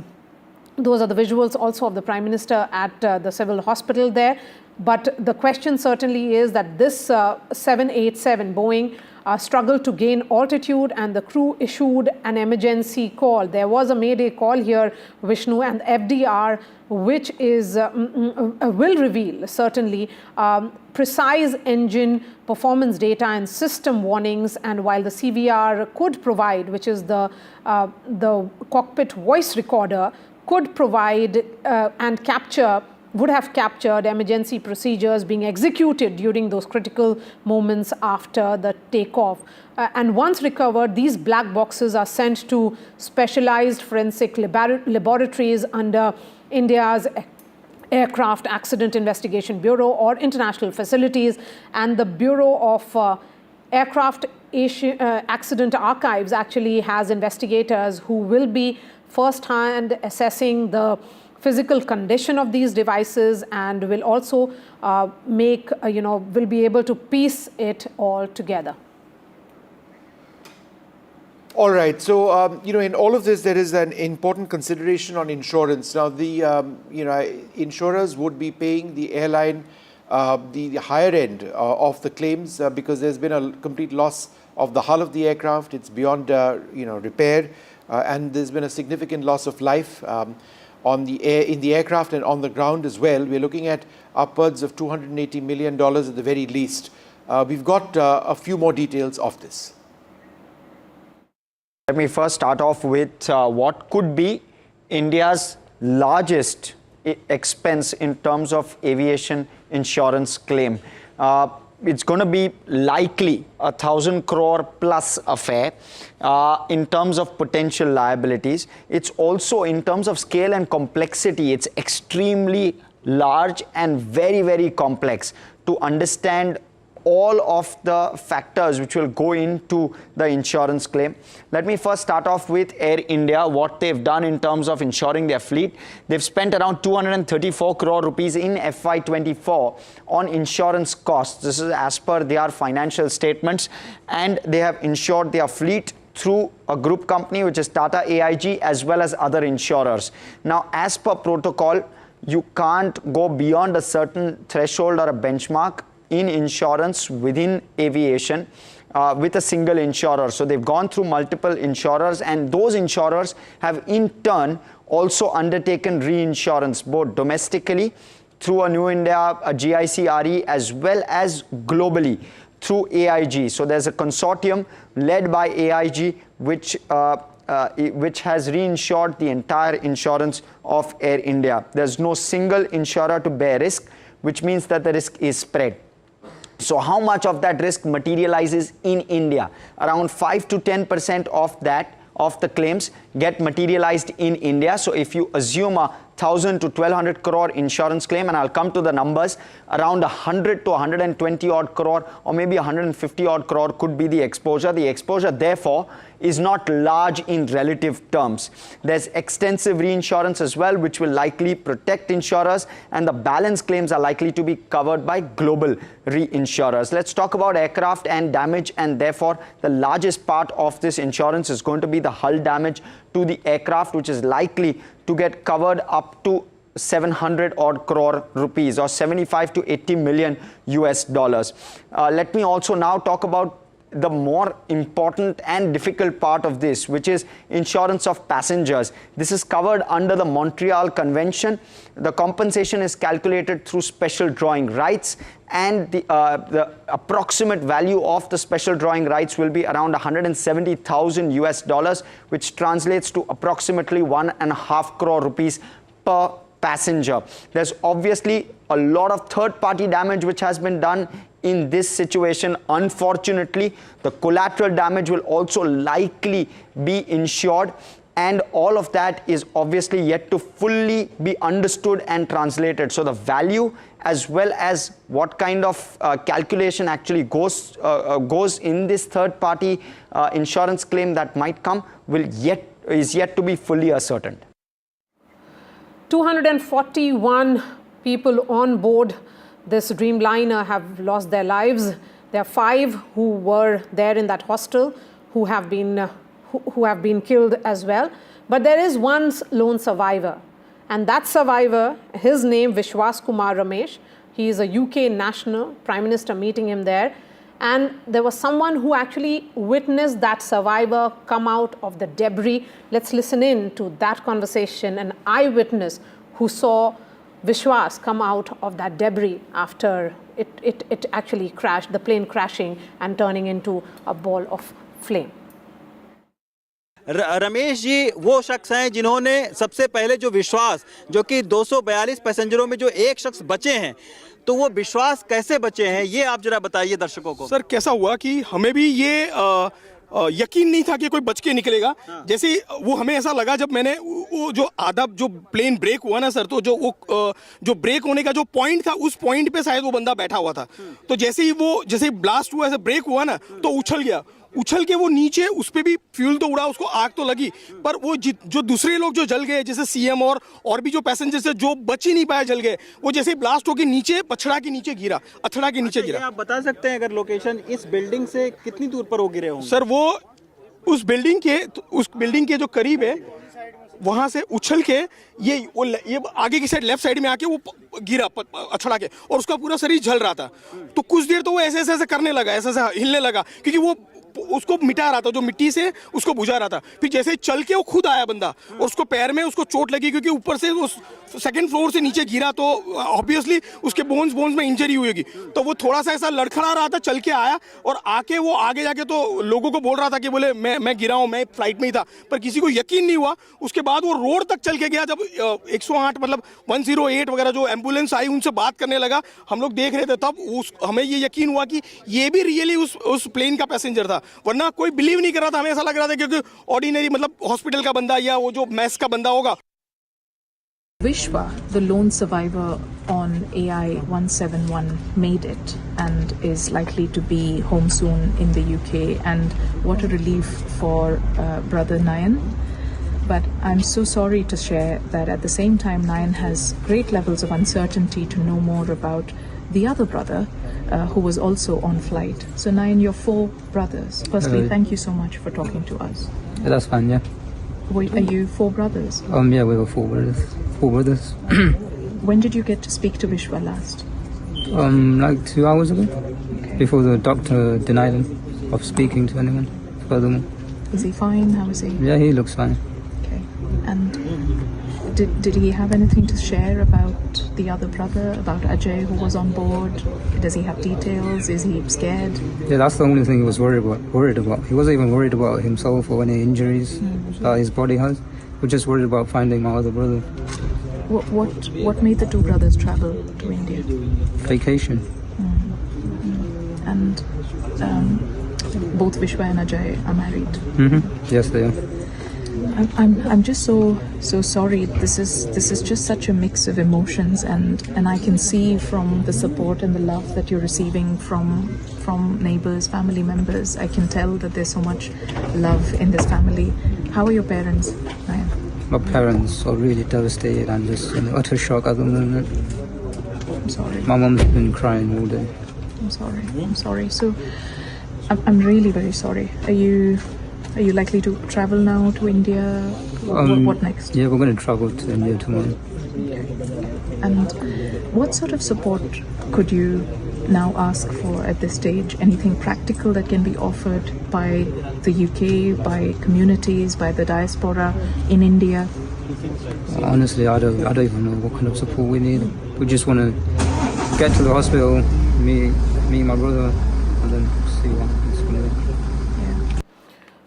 Those are the visuals also of the Prime Minister at the civil hospital there. But the question certainly is that this 787 Boeing struggled to gain altitude, and the crew issued an emergency call. There was a mayday call here, Vishnu, and FDR, which is will reveal certainly precise engine performance data and system warnings. And while the CVR could provide, which is the cockpit voice recorder, could provide and capture, would have captured emergency procedures being executed during those critical moments after the takeoff. And once recovered, these black boxes are sent to specialized forensic laboratories under India's Aircraft Accident Investigation Bureau or international facilities, and the Bureau of Aircraft Accident Archives actually has investigators who will be first-hand assessing the physical condition of these devices, and will also will be able to piece it all together. All right. So, in all of this, there is an important consideration on insurance. Now, the, insurers would be paying the airline the higher end of the claims because there's been a complete loss of the hull of the aircraft. It's beyond, repair. And there's been a significant loss of life in the aircraft and on the ground as well. We're looking at upwards of $280 million at the very least. We've got a few more details of this. Let me first start off with what could be India's largest expense in terms of aviation insurance claim. It's going to be likely 1,000 crore plus affair in terms of potential liabilities. It's also in terms of scale and complexity, it's extremely large and very, very complex to understand all of the factors which will go into the insurance claim. Let me first start off with Air India, what they've done in terms of insuring their fleet. They've spent around 234 crore rupees in FY24 on insurance costs. This is as per their financial statements, and they have insured their fleet through a group company which is Tata AIG as well as other insurers. Now, as per protocol, you can't go beyond a certain threshold or a benchmark in insurance within aviation with a single insurer. So they've gone through multiple insurers, and those insurers have in turn also undertaken reinsurance both domestically through a New India, a GIC-RE, as well as globally through AIG. So there's a consortium led by AIG which has reinsured the entire insurance of Air India. There's no single insurer to bear risk, which means that the risk is spread. So how much of that risk materializes in India? Around 5 to 10% of the claims get materialized in India. So if you assume a 1,000 to 1,200 crore insurance claim, and I'll come to the numbers, around 100 to 120 odd crore or maybe 150 odd crore could be the exposure. The exposure, therefore, is not large in relative terms. There's extensive reinsurance as well, which will likely protect insurers, and the balance claims are likely to be covered by global reinsurers. Let's talk about aircraft and damage, and therefore the largest part of this insurance is going to be the hull damage to the aircraft, which is likely to get covered up to 700 odd crore rupees or 75 to 80 million US dollars. Let me also now talk about the more important and difficult part of this, which is insurance of passengers. This is covered under the Montreal Convention. The compensation is calculated through special drawing rights, and the approximate value of the special drawing rights will be around 170,000 US dollars, which translates to approximately 1.5 crore rupees per passenger. There's obviously a lot of third-party damage which has been done in this situation. Unfortunately, the collateral damage will also likely be insured, and all of that is obviously yet to fully be understood and translated. So the value as well as what kind of calculation actually goes in this third-party insurance claim that might come is yet to be fully ascertained. 241 people on board this Dreamliner have lost their lives. There are 5 who were there in that hostel who have been killed as well. But there is one lone survivor. And that survivor, his name Vishwas Kumar Ramesh. He is a UK national, Prime Minister meeting him there. And there was someone who actually witnessed that survivor come out of the debris. Let's listen in to that conversation. An eyewitness who saw Vishwas come out of that debris after it actually crashed, the plane crashing and turning into a ball of flame. Ramesh ji वो शख्स हैं जिन्होंने सबसे पहले जो विश्वास, जो कि 242 पैसेंजरों में जो एक शख्स बचे हैं, तो वो विश्वास कैसे बचे हैं ये आप जरा बताइए दर्शकों को। सर कैसा हुआ कि हमें भी ये यकीन नहीं था कि कोई बच के निकलेगा। जैसे वो हमें ऐसा लगा जब मैंने वो जो आधा जो प्लेन ब्रेक हुआ ना सर, तो जो ब्रेक होने का जो पॉइंट था उस पॉइंट पे शायद वो बंदा बैठा हुआ था। तो जैसे ही ब्लास्ट हुआ, ऐसे ब्रेक हुआ ना, तो उछल के वो नीचे, उस पे भी फ्यूल तो उड़ा, उसको आग तो लगी, पर वो जो दूसरे लोग जो जल गए, जैसे सीएम और भी जो पैसेंजर्स थे जो बच ही नहीं पाए, जल गए, वो जैसे ब्लास्ट होके नीचे अथड़ा के नीचे गिरा। आप बता सकते हैं अगर लोकेशन इस बिल्डिंग से कितनी दूर पर वो गिरे होंगे? सर वो उस बिल्डिंग के जो करीब है, वहां से उछल के ये आगे की साइड, लेफ्ट साइड में आके वो गिरा अछड़ा के, और उसका पूरा शरीर जल रहा था। तो कुछ देर तो वो ऐसे करने लगा, ऐसे हिलने लगा, क्योंकि वो उसको मिटा रहा था, जो मिट्टी से उसको बुझा रहा था। फिर जैसे चल के वो खुद आया बंदा, और उसको पैर में उसको चोट लगी, क्योंकि ऊपर से वो सेकंड फ्लोर से नीचे गिरा, तो ऑब्वियसली उसके बोन्स में इंजरी हुई होगी। तो वो थोड़ा सा ऐसा लड़खड़ा रहा था, चल के आया और आके वो आगे जाके तो लोगों को बोल रहा था कि बोले मैं गिरा हूँ, मैं फ्लाइट में ही था, पर किसी को यकीन नहीं हुआ। उसके बाद वो रोड तक चल के गया, जब 108 मतलब 108 वगैरह जो एम्बुलेंस आई उनसे बात करने लगा, हम लोग देख रहे थे, तब हमें ये यकीन हुआ कि ये भी रियली उस प्लेन का पैसेंजर था, वरना कोई बिलीव नहीं कर रहा था। हमें ऐसा लग रहा था क्योंकि ऑर्डिनरी मतलब हॉस्पिटल का बंदा या वो जो मैस का बंदा होगा। Vishwa, the lone survivor on AI 171, made it and is likely to be home soon in the UK, and what a relief for brother Nayan. But I'm so sorry to share that at the same time Nayan has great levels of uncertainty to know more about the other brother who was also on flight. So Nayan, you're 4 brothers. Firstly, thank you so much for talking to us. Yeah, that's fine, yeah. Wait, are you 4 brothers? Yeah, we were 4 brothers. 4 brothers. When did you get to speak to Vishwa last? Like 2 hours ago. Okay. Before the doctor denied him of speaking to anyone furthermore. Is he fine? How is he? Yeah, he looks fine. Okay. And did he have anything to share about the other brother, about Ajay who was on board? Does he have details? Is he scared? Yeah, that's the only thing he was worried about. He wasn't even worried about himself or any injuries that his body has. He was just worried about finding my other brother. What made the 2 brothers travel to India? Vacation. And both Vishwa and Ajay are married. Yes, they are. I'm just so sorry. This is just such a mix of emotions, and I can see from the support and the love that you're receiving from neighbors, family members. I can tell that there's so much love in this family. How are your parents, Nayan? My parents are really devastated and just in utter shock at the moment. I'm sorry. My mom's been crying all day. I'm sorry. So I'm really very sorry. Are you likely to travel now to India? What next? Yeah, we're going to travel to India tomorrow. Okay. And what sort of support could you now ask for at this stage? Anything practical that can be offered by the UK, by communities, by the diaspora in India? Honestly, I don't even know what kind of support we need. We just want to get to the hospital, me and my brother, and then see what happens from there.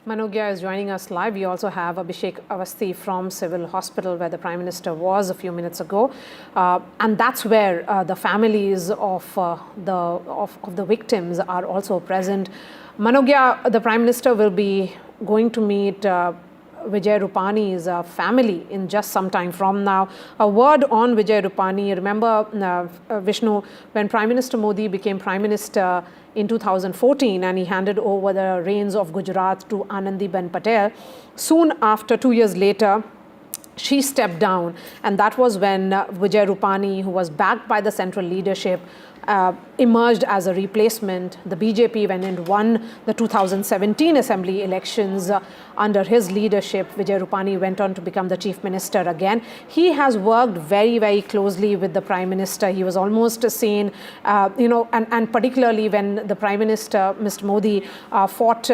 Manogya is joining us live. We also have Abhishek Avasthi from Civil Hospital, where the Prime Minister was a few minutes ago, and that's where the families of the victims are also present. Manogya, the Prime Minister will be going to meet Vijay Rupani's family in just some time from now. A word on Vijay Rupani. Remember, Vishnu, when Prime Minister Modi became Prime Minister in 2014 and he handed over the reins of Gujarat to Anandiben Patel, soon after, 2 years later, she stepped down, and that was when Vijay Rupani, who was backed by the central leadership, emerged as a replacement. The BJP went and won the 2017 assembly elections under his leadership. Vijay Rupani went on to become the chief minister again. He has worked very, very closely with the prime minister. He was almost seen, and particularly when the prime minister, Mr. Modi, fought,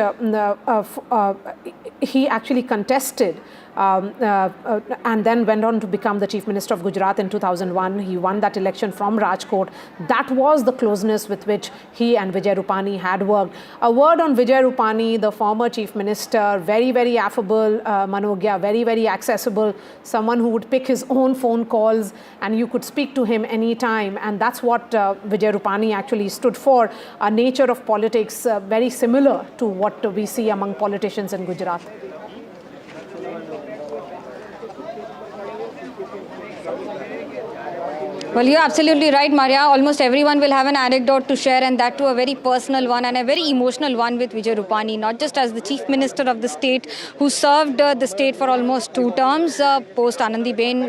he actually contested and then went on to become the chief minister of Gujarat in 2001. He won that election from Rajkot. That was the closeness with which he and Vijay Rupani had worked. A word on Vijay Rupani, the former chief minister, very, very affable, Manogya, very, very accessible, someone who would pick his own phone calls and you could speak to him anytime. And that's what Vijay Rupani actually stood for, a nature of politics very similar to what we see among politicians in Gujarat. Well, you're absolutely right, Maria. Almost everyone will have an anecdote to share, and that too a very personal one and a very emotional one with Vijay Rupani, not just as the chief minister of the state who served the state for almost 2 terms, post Anandiben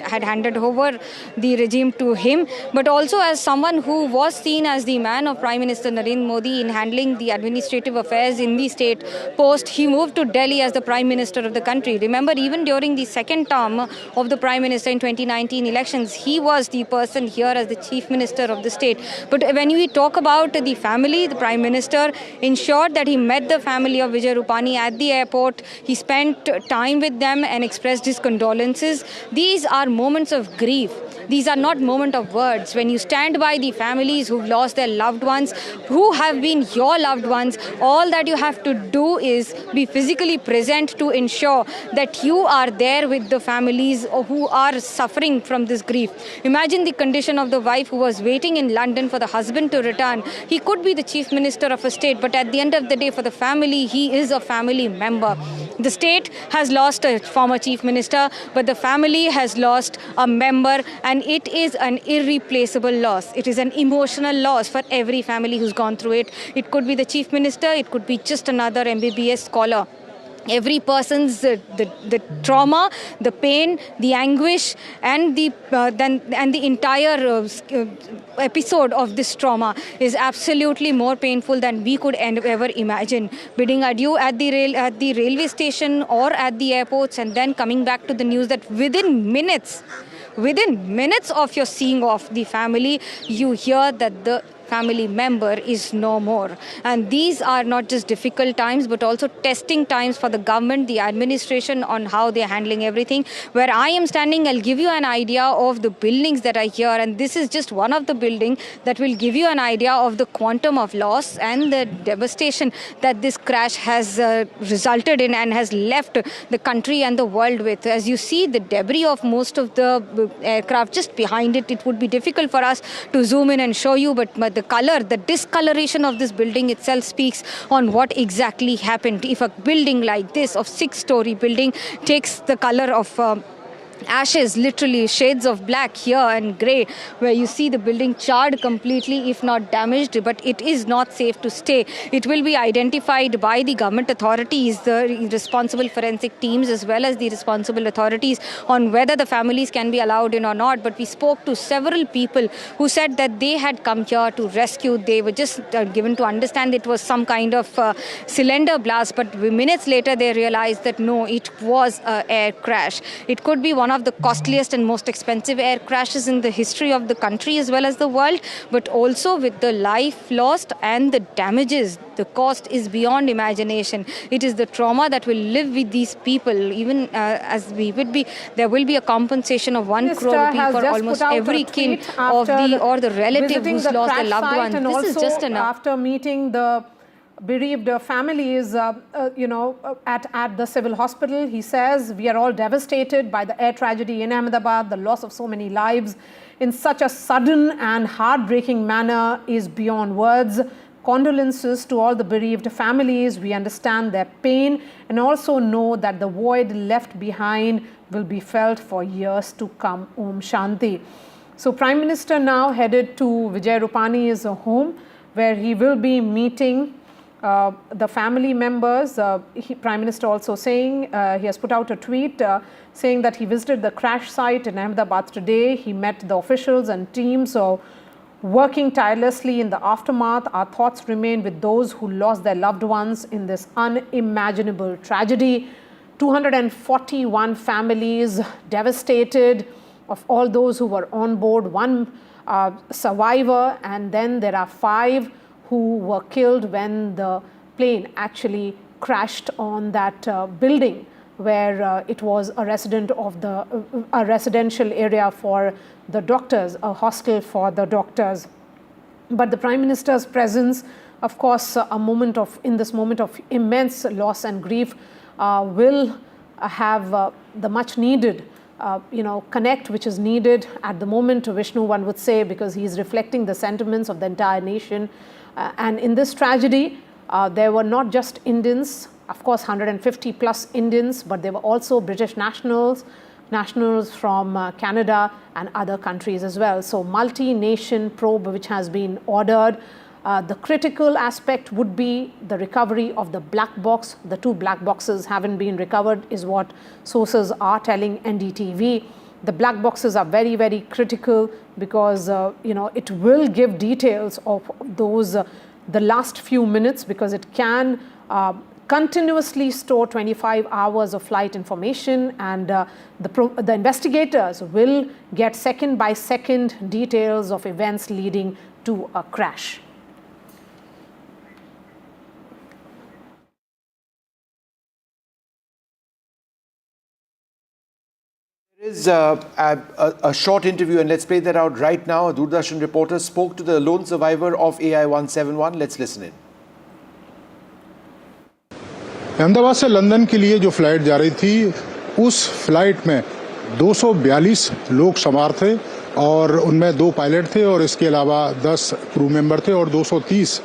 had handed over the regime to him, but also as someone who was seen as the man of Prime Minister Narendra Modi in handling the administrative affairs in the state post he moved to Delhi as the Prime Minister of the country. Remember, even during the second term of the Prime Minister in 2019 elections, he was the person here as the chief minister of the state. But when we talk about the family, the prime minister ensured that he met the family of Vijay Rupani at the airport. He spent time with them and expressed his condolences. These are moments of grief. These are not moments of words. When you stand by the families who've lost their loved ones, who have been your loved ones, all that you have to do is be physically present to ensure that you are there with the families who are suffering from this grief. Imagine the condition of the wife who was waiting in London for the husband to return. He could be the chief minister of a state, but at the end of the day, for the family, he is a family member. The state has lost a former chief minister, but the family has lost a member, and it is an irreplaceable loss. It is an emotional loss for every family who's gone through it. It could be the chief minister, it could be just another MBBS scholar. Every person's the trauma, the pain, the anguish, and the entire episode of this trauma is absolutely more painful than we could ever imagine. Bidding adieu at the railway station or at the airports, and then coming back to the news that within minutes of your seeing off the family, you hear that the family member is no more. And these are not just difficult times, but also testing times for the government, the administration, on how they're handling everything. Where I am standing, I'll give you an idea of the buildings that are here. And this is just one of the buildings that will give you an idea of the quantum of loss and the devastation that this crash has resulted in and has left the country and the world with. As you see the debris of most of the aircraft just behind it, it would be difficult for us to zoom in and show you, but the color, the discoloration of this building itself speaks on what exactly happened. If a building like this, of 6-story building, takes the color of ashes, literally shades of black here and grey, where you see the building charred completely, if not damaged, but it is not safe to stay. It will be identified by the government authorities, the responsible forensic teams, as well as the responsible authorities, on whether the families can be allowed in or not. But we spoke to several people who said that they had come here to rescue. They were just given to understand it was some kind of cylinder blast, but minutes later they realized that no, it was an air crash. It could be one of the costliest and most expensive air crashes in the history of the country as well as the world, but also with the life lost and the damages, the cost is beyond imagination. It is the trauma that will live with these people, even as we would be, there will be a compensation of 1 crore rupee for almost every kin of the relative who's lost their loved one. This is just enough. After meeting the bereaved families, at the civil hospital, he says, we are all devastated by the air tragedy in Ahmedabad. The loss of so many lives in such a sudden and heartbreaking manner is beyond words. condolences to all the bereaved families. We understand their pain and also know that the void left behind will be felt for years to come. Om Shanti. So Prime Minister now headed to Vijay Rupani's home, where he will be meeting the family members. Prime Minister also saying, he has put out a tweet saying that he visited the crash site in Ahmedabad today. He met the officials and teams working tirelessly in the aftermath. Our thoughts remain with those who lost their loved ones in this unimaginable tragedy. 241 families devastated. Of all those who were on board, one survivor, and then there are 5 who were killed when the plane actually crashed on that building where it was a residential area for the doctors, a hostel for the doctors. But the Prime Minister's presence, of course, in this moment of immense loss and grief, will have the much needed connect which is needed at the moment, Vishnu, one would say, because he is reflecting the sentiments of the entire nation. And in this tragedy, there were not just Indians, of course 150 plus Indians, but there were also British nationals from Canada and other countries as well. So multi-nation probe which has been ordered. The critical aspect would be the recovery of the black box. The 2 black boxes haven't been recovered is what sources are telling NDTV. The black boxes are very, very critical because it will give details of those the last few minutes, because it can continuously store 25 hours of flight information, and the investigators will get second by second details of events leading to a crash. There is a short interview, and let's play that out right now. A Doordarshan reporter spoke to the lone survivor of AI-171. Let's listen in. Ahmedabad से London के लिए जो flight जा रही थी, उस flight में 242 लोग सवार थे और उनमें 2 पायलट थे और इसके अलावा 10 क्रू मेंबर थे और 230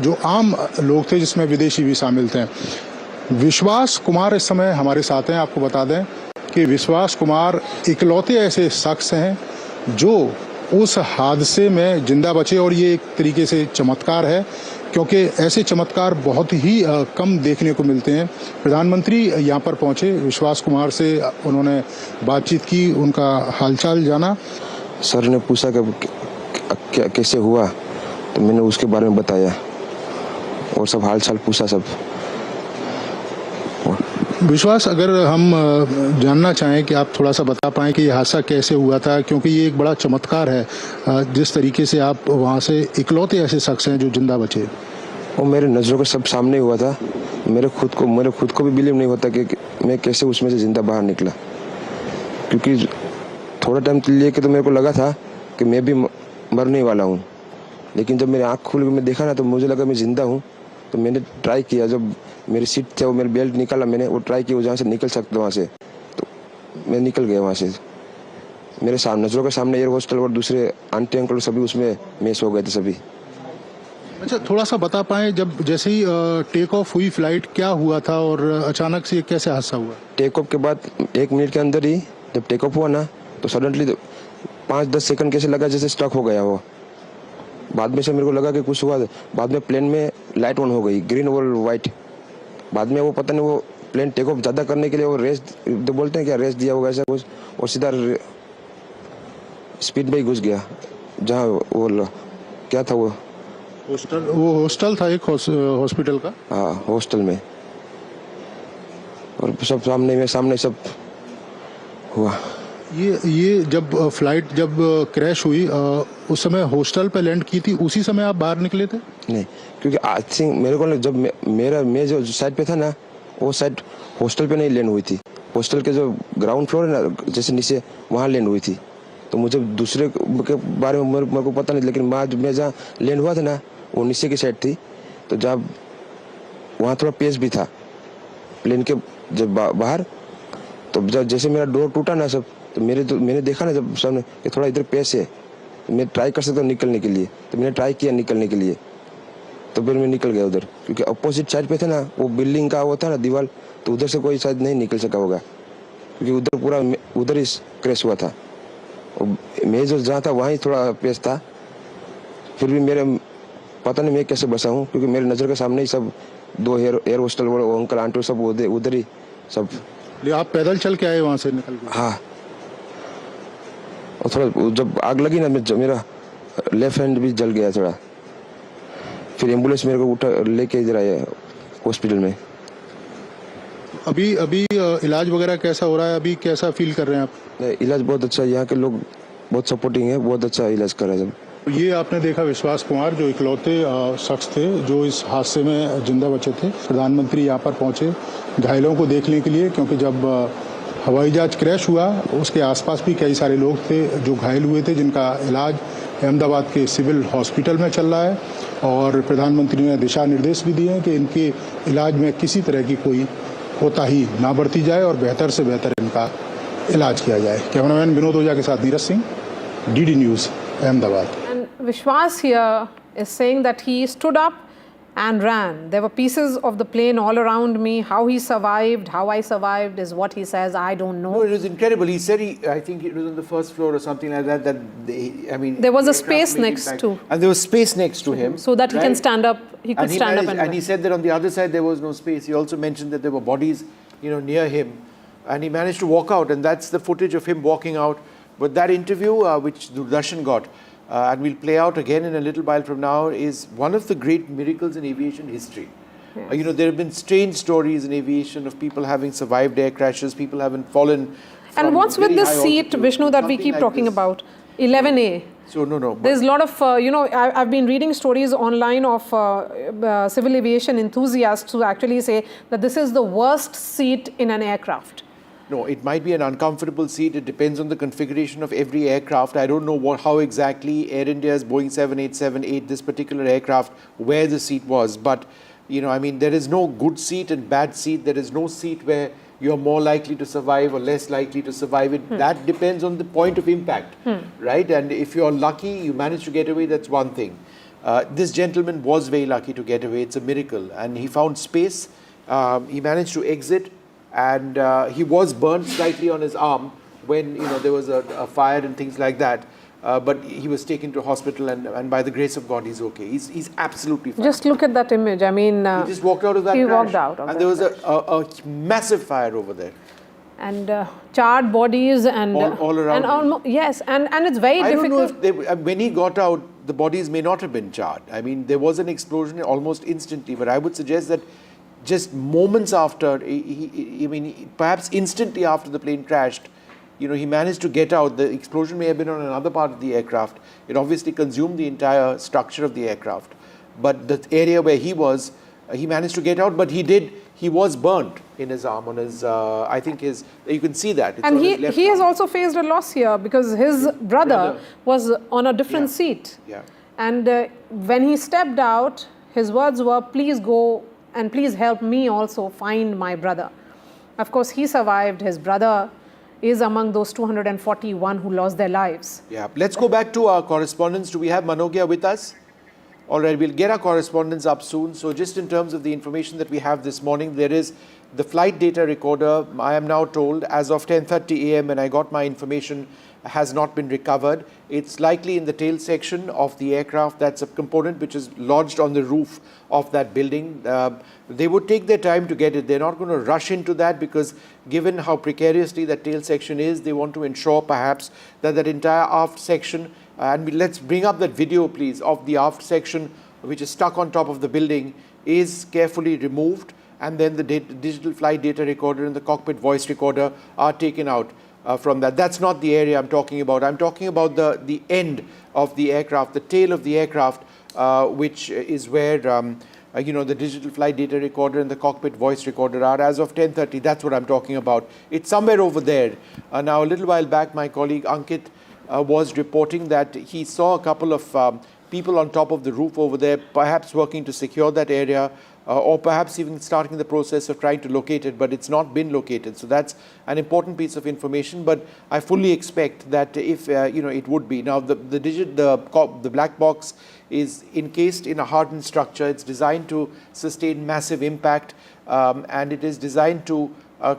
जो आम लोग थे जिसमें विदेशी भी शामिल थे। विश्वास कुमार इस समय हमारे साथ हैं। आपको बता दें कि विश्वास कुमार इकलौते ऐसे शख्स हैं जो उस हादसे में जिंदा बचे, और ये एक तरीके से चमत्कार है क्योंकि ऐसे चमत्कार बहुत ही कम देखने को मिलते हैं। प्रधानमंत्री यहाँ पर पहुँचे, विश्वास कुमार से उन्होंने बातचीत की, उनका हालचाल जाना। सर ने पूछा कि कैसे हुआ, तो मैंने उसके बारे में बताया और सब हालचाल पूछा सब। विश्वास, अगर हम जानना चाहें कि आप थोड़ा सा बता पाएं कि ये हादसा कैसे हुआ था, क्योंकि ये एक बड़ा चमत्कार है जिस तरीके से आप वहाँ से इकलौते ऐसे शख्स हैं जो जिंदा बचे। वो मेरे नज़रों के सब सामने हुआ था। मेरे खुद को भी बिलीव नहीं होता कि मैं कैसे उसमें से जिंदा बाहर निकला, क्योंकि थोड़ा टाइम लिए कि तो मेरे को लगा था कि मैं भी मरने वाला हूँ, लेकिन जब मेरी आँख खुल के मैं देखा ना तो मुझे लगा मैं जिंदा हूँ। तो मैंने ट्राई किया, जब मेरी सीट थे वो मेरी बेल्ट निकाला, मैंने वो ट्राई किया जहाँ से निकल सकता वहाँ से, तो मैं निकल गया वहाँ से। मेरे नज़रों के सामने एयर होस्टल और दूसरे आंटी अंकल सभी उसमें मैच हो गए थे सभी। अच्छा, थोड़ा सा बता पाएं, जब जैसे ही टेक ऑफ हुई फ्लाइट क्या हुआ था और अचानक से कैसे हादसा हुआ? टेक ऑफ के बाद 1 मिनट के अंदर ही जब टेक ऑफ हुआ ना, तो सडनली 5-10 सेकंड कैसे लगा जैसे स्टक हो गया वो। बाद में से मेरे को लगा कि कुछ हुआ। बाद में प्लेन में लाइट ऑन हो गई, ग्रीन और वाइट। बाद में वो पता नहीं वो प्लेन टेक ऑफ ज़्यादा करने के लिए वो रेस तो बोलते हैं क्या, रेस दिया होगा ऐसा कुछ, और सीधा स्पीड में ही घुस गया जहाँ वो क्या था, वो हॉस्टल था, एक हॉस्पिटल का। हाँ, हॉस्टल में, और सब सामने सब हुआ। ये जब फ्लाइट जब क्रैश हुई उस समय हॉस्टल पे लैंड की थी, उसी समय आप बाहर निकले थे? नहीं, क्योंकि आई थिंक मेरे को जब मैं जो साइड पे था ना, वो साइड हॉस्टल पे नहीं लैंड हुई थी। हॉस्टल के जो ग्राउंड फ्लोर है ना, जैसे नीचे वहाँ लैंड हुई थी। तो मुझे दूसरे के बारे में मेरे को पता नहीं, लेकिन मैं जहाँ लैंड हुआ था ना वो नीचे की साइड थी। तो जब वहाँ थोड़ा पेस भी था प्लेन के जब बाहर, तो जब जैसे मेरा डोर टूटा ना सब, तो मैंने देखा ना जब सामने कि थोड़ा इधर पेस है, मैं ट्राई कर सकता हूँ निकलने के लिए। तो मैंने ट्राई किया निकलने के लिए, तो फिर मैं निकल गया उधर, क्योंकि अपोजिट साइड पे थे ना, वो बिल्डिंग का वो था ना दीवार, तो उधर से कोई शायद नहीं निकल सका होगा, क्योंकि उधर पूरा उधर ही क्रैश हुआ था। मैं जो जहाँ था वहाँ ही थोड़ा पेस था, फिर भी मेरे पता नहीं मैं कैसे बचा हूँ, क्योंकि मेरे नज़र के सामने ही सब 2 एयर होस्टल वो अंकल आंटी सब उधर ही सब। आप पैदल चल के आए वहाँ से निकल के? हाँ, और थोड़ा जब आग लगी ना, मेरा लेफ्ट हैंड भी जल गया थोड़ा, फिर एम्बुलेंस मेरे को उठा लेके इधर आया हॉस्पिटल में। अभी इलाज वगैरह कैसा हो रहा है? अभी कैसा फील कर रहे हैं आप? इलाज बहुत अच्छा है, यहाँ के लोग बहुत सपोर्टिंग है, बहुत अच्छा इलाज कर रहे हैं सब। ये आपने देखा विश्वास कुमार, जो इकलौते शख्स थे जो इस हादसे में जिंदा बचे थे। प्रधानमंत्री यहाँ पर पहुंचे घायलों को देखने के लिए, क्योंकि जब हवाई जहाज क्रैश हुआ उसके आसपास भी कई सारे लोग थे जो घायल हुए थे, जिनका इलाज अहमदाबाद के सिविल हॉस्पिटल में चल रहा है। और प्रधानमंत्री ने दिशा निर्देश भी दिए हैं कि इनके इलाज में किसी तरह की कोई कोताही ना बरती जाए और बेहतर से बेहतर इनका इलाज किया जाए। कैमरामैन विनोद ओझा के साथ Neeraj Singh, DD news, Ahmedabad. Vishwas here is saying that he stood up and ran. There were pieces of the plane all around me. How he survived, how I survived is what he says. I don't know. No, it was incredible. He said I think it was on the first floor or something like that. There was a space next to. And there was space next to him. So that he can stand up. He could stand up and he said that on the other side there was no space. He also mentioned that there were bodies, near him, and he managed to walk out. And that's the footage of him walking out. But that interview, which Doordarshan got, and we'll play out again in a little while from now, is one of the great miracles in aviation history. Yes. There have been strange stories in aviation of people having survived air crashes, people having fallen. And what's with this seat, Vishnu, that we keep talking about? 11A. So, no. There's a lot of, I've been reading stories online of civil aviation enthusiasts who actually say that this is the worst seat in an aircraft. No, it might be an uncomfortable seat. It depends on the configuration of every aircraft. I don't know how exactly Air India's Boeing 787-8, this particular aircraft, where the seat was. But, there is no good seat and bad seat. There is no seat where you're more likely to survive or less likely to survive it. That depends on the point of impact, right? And if you're lucky, you manage to get away, that's one thing. This gentleman was very lucky to get away. It's a miracle. And he found space. He managed to exit. And he was burnt slightly on his arm when there was a fire and things like that. But he was taken to hospital, and by the grace of God, he's okay. He's absolutely fine. Just look at that image. I mean, he just walked out of that. He crash, walked out, and there was a massive fire over there. And charred bodies and all around. And yes, and it's very difficult. I don't know if when he got out, the bodies may not have been charred. I mean, there was an explosion almost instantly, but I would suggest that just moments after, perhaps instantly after the plane crashed, he managed to get out. The explosion may have been on another part of the aircraft. It obviously consumed the entire structure of the aircraft. But the area where he was, he managed to get out, but he was burnt in his arm, on his, you can see that. It's and on he has also faced a loss here because his brother was on a different seat. Yeah. And when he stepped out, his words were, "Please go and please help me also find my brother." Of course, he survived. His brother is among those 241 who lost their lives. Yeah, let's go back to our correspondents. Do we have Manogya with us? All right, we'll get our correspondents up soon. So just in terms of the information that we have this morning, there is the flight data recorder, I am now told, as of 10:30 a.m. when I got my information, has not been recovered. It's likely in the tail section of the aircraft. That's a component which is lodged on the roof of that building. They would take their time to get it. They're not going to rush into that because given how precariously that tail section is, they want to ensure perhaps that that entire aft section, and let's bring up that video please, of the aft section which is stuck on top of the building, is carefully removed, and then the digital flight data recorder and the cockpit voice recorder are taken out. From that. That's not the area I'm talking about. I'm talking about the end of the aircraft, the tail of the aircraft, which is where the digital flight data recorder and the cockpit voice recorder are. As of 10:30, that's what I'm talking about. It's somewhere over there. Now, a little while back, my colleague Ankit was reporting that he saw a couple of people on top of the roof over there, perhaps working to secure that area, or perhaps even starting the process of trying to locate it, but it's not been located. So that's an important piece of information. But I fully expect that if it would be. Now the black box is encased in a hardened structure. It's designed to sustain massive impact, and it is designed to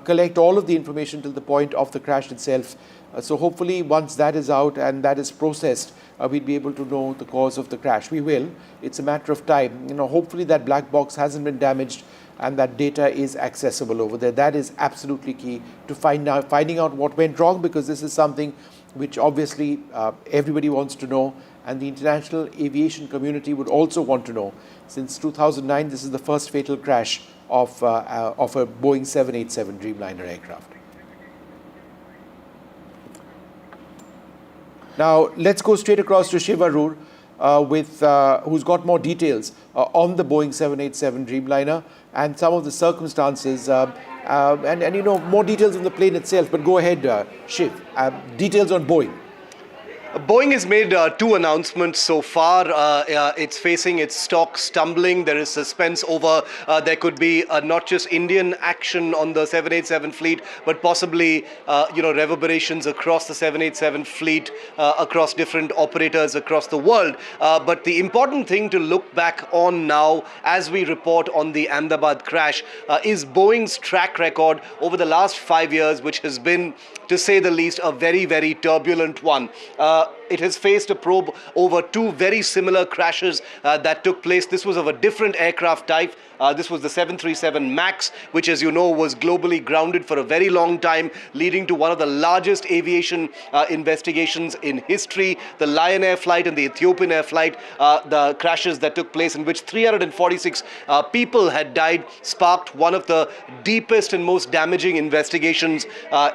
collect all of the information till the point of the crash itself. So hopefully once that is out and that is processed, we'll be able to know the cause of the crash. We will. It's a matter of time. Hopefully that black box hasn't been damaged and that data is accessible over there. That is absolutely key to finding out what went wrong, because this is something which obviously everybody wants to know, and the international aviation community would also want to know. Since 2009, this is the first fatal crash of a Boeing 787 Dreamliner aircraft. Now, let's go straight across to Shiv Arur, who's got more details on the Boeing 787 Dreamliner and some of the circumstances, and more details on the plane itself. But go ahead, Shiv. Details on Boeing. Boeing has made two announcements so far. It's facing its stock stumbling. There is suspense over there could be not just Indian action on the 787 fleet, but possibly reverberations across the 787 fleet, across different operators across the world. But the important thing to look back on now, as we report on the Ahmedabad crash, is Boeing's track record over the last 5 years, which has been, to say the least, a very, very turbulent one. It has faced a probe over two very similar crashes that took place. This was of a different aircraft type. This was the 737 MAX, which, as you know, was globally grounded for a very long time, leading to one of the largest aviation investigations in history. The Lion Air flight and the Ethiopian Air flight, the crashes that took place in which 346 people had died, sparked one of the deepest and most damaging investigations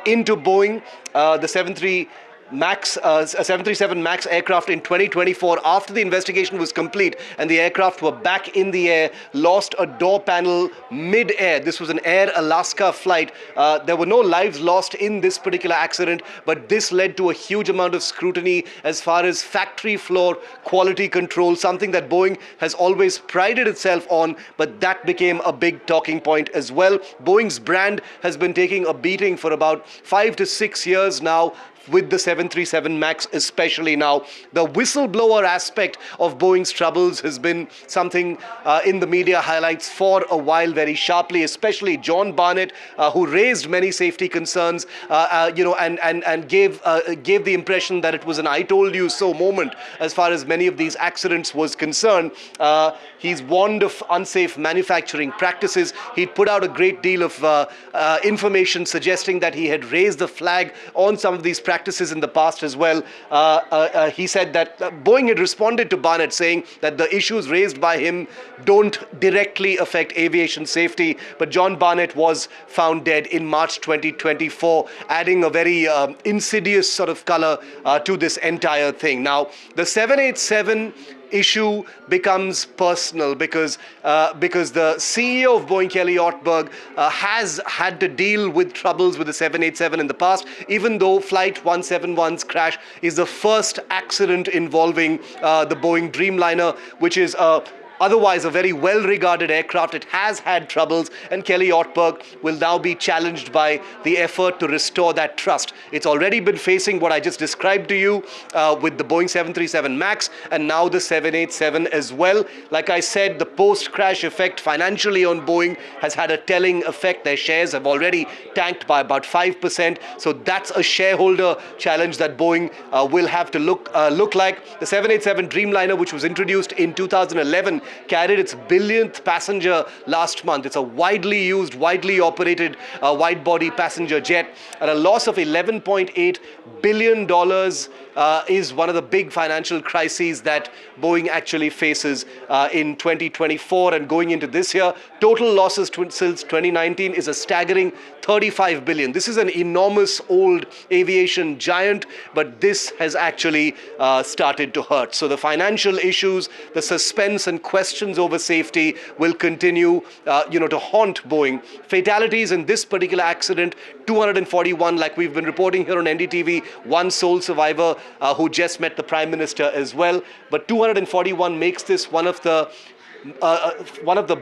into Boeing. The 737 MAX aircraft in 2024, after the investigation was complete and the aircraft were back in the air, lost a door panel mid-air. This was an Air Alaska flight. There were no lives lost in this particular accident, but this led to a huge amount of scrutiny as far as factory floor quality control, something that Boeing has always prided itself on, but that became a big talking point as well. Boeing's brand has been taking a beating for about 5 to 6 years now, with the 737 MAX especially now. The whistleblower aspect of Boeing's troubles has been something in the media highlights for a while very sharply, especially John Barnett, who raised many safety concerns, and gave the impression that it was an I told you so moment as far as many of these accidents was concerned. He's warned of unsafe manufacturing practices. He'd put out a great deal of information suggesting that he had raised the flag on some of these practices in the past as well. He said that Boeing had responded to Barnett saying that the issues raised by him don't directly affect aviation safety, but John Barnett was found dead in March 2024, adding a very insidious sort of color to this entire thing. Now, the 787 issue becomes personal because the CEO of Boeing, Kelly Ortberg, has had to deal with troubles with the 787 in the past, even though Flight 171's crash is the first accident involving the Boeing Dreamliner, which is otherwise a very well-regarded aircraft. It has had troubles, and Kelly Ortberg will now be challenged by the effort to restore that trust. It's already been facing what I just described to you with the Boeing 737 MAX and now the 787 as well. Like I said, the post-crash effect financially on Boeing has had a telling effect. Their shares have already tanked by about 5%. So that's a shareholder challenge that Boeing will have to look like. The 787 Dreamliner, which was introduced in 2011, carried its billionth passenger last month. It's a widely used, widely operated wide-body passenger jet. At a loss of $11.8 billion is one of the big financial crises that Boeing actually faces in 2024 and going into this year. Total losses since 2019 is a staggering $35 billion. This is an enormous old aviation giant, but this has actually started to hurt. So the financial issues, the suspense and questions over safety will continue, to haunt Boeing. Fatalities in this particular accident, 241, like we've been reporting here on NDTV, one sole survivor who just met the Prime Minister as well. But 241 makes this one of the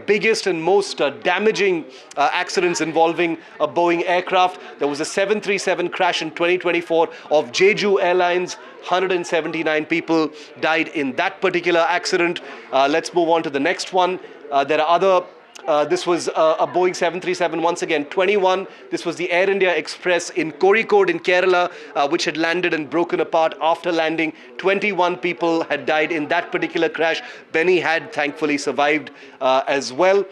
biggest and most damaging accidents involving a Boeing aircraft. There was a 737 crash in 2024 of Jeju Airlines. 179 people died in that particular accident. Let's move on to the next one. There are other. This was a Boeing 737, once again, 21. This was the Air India Express in Kozhikode in Kerala, which had landed and broken apart after landing. 21 people had died in that particular crash. Benny had thankfully survived as well.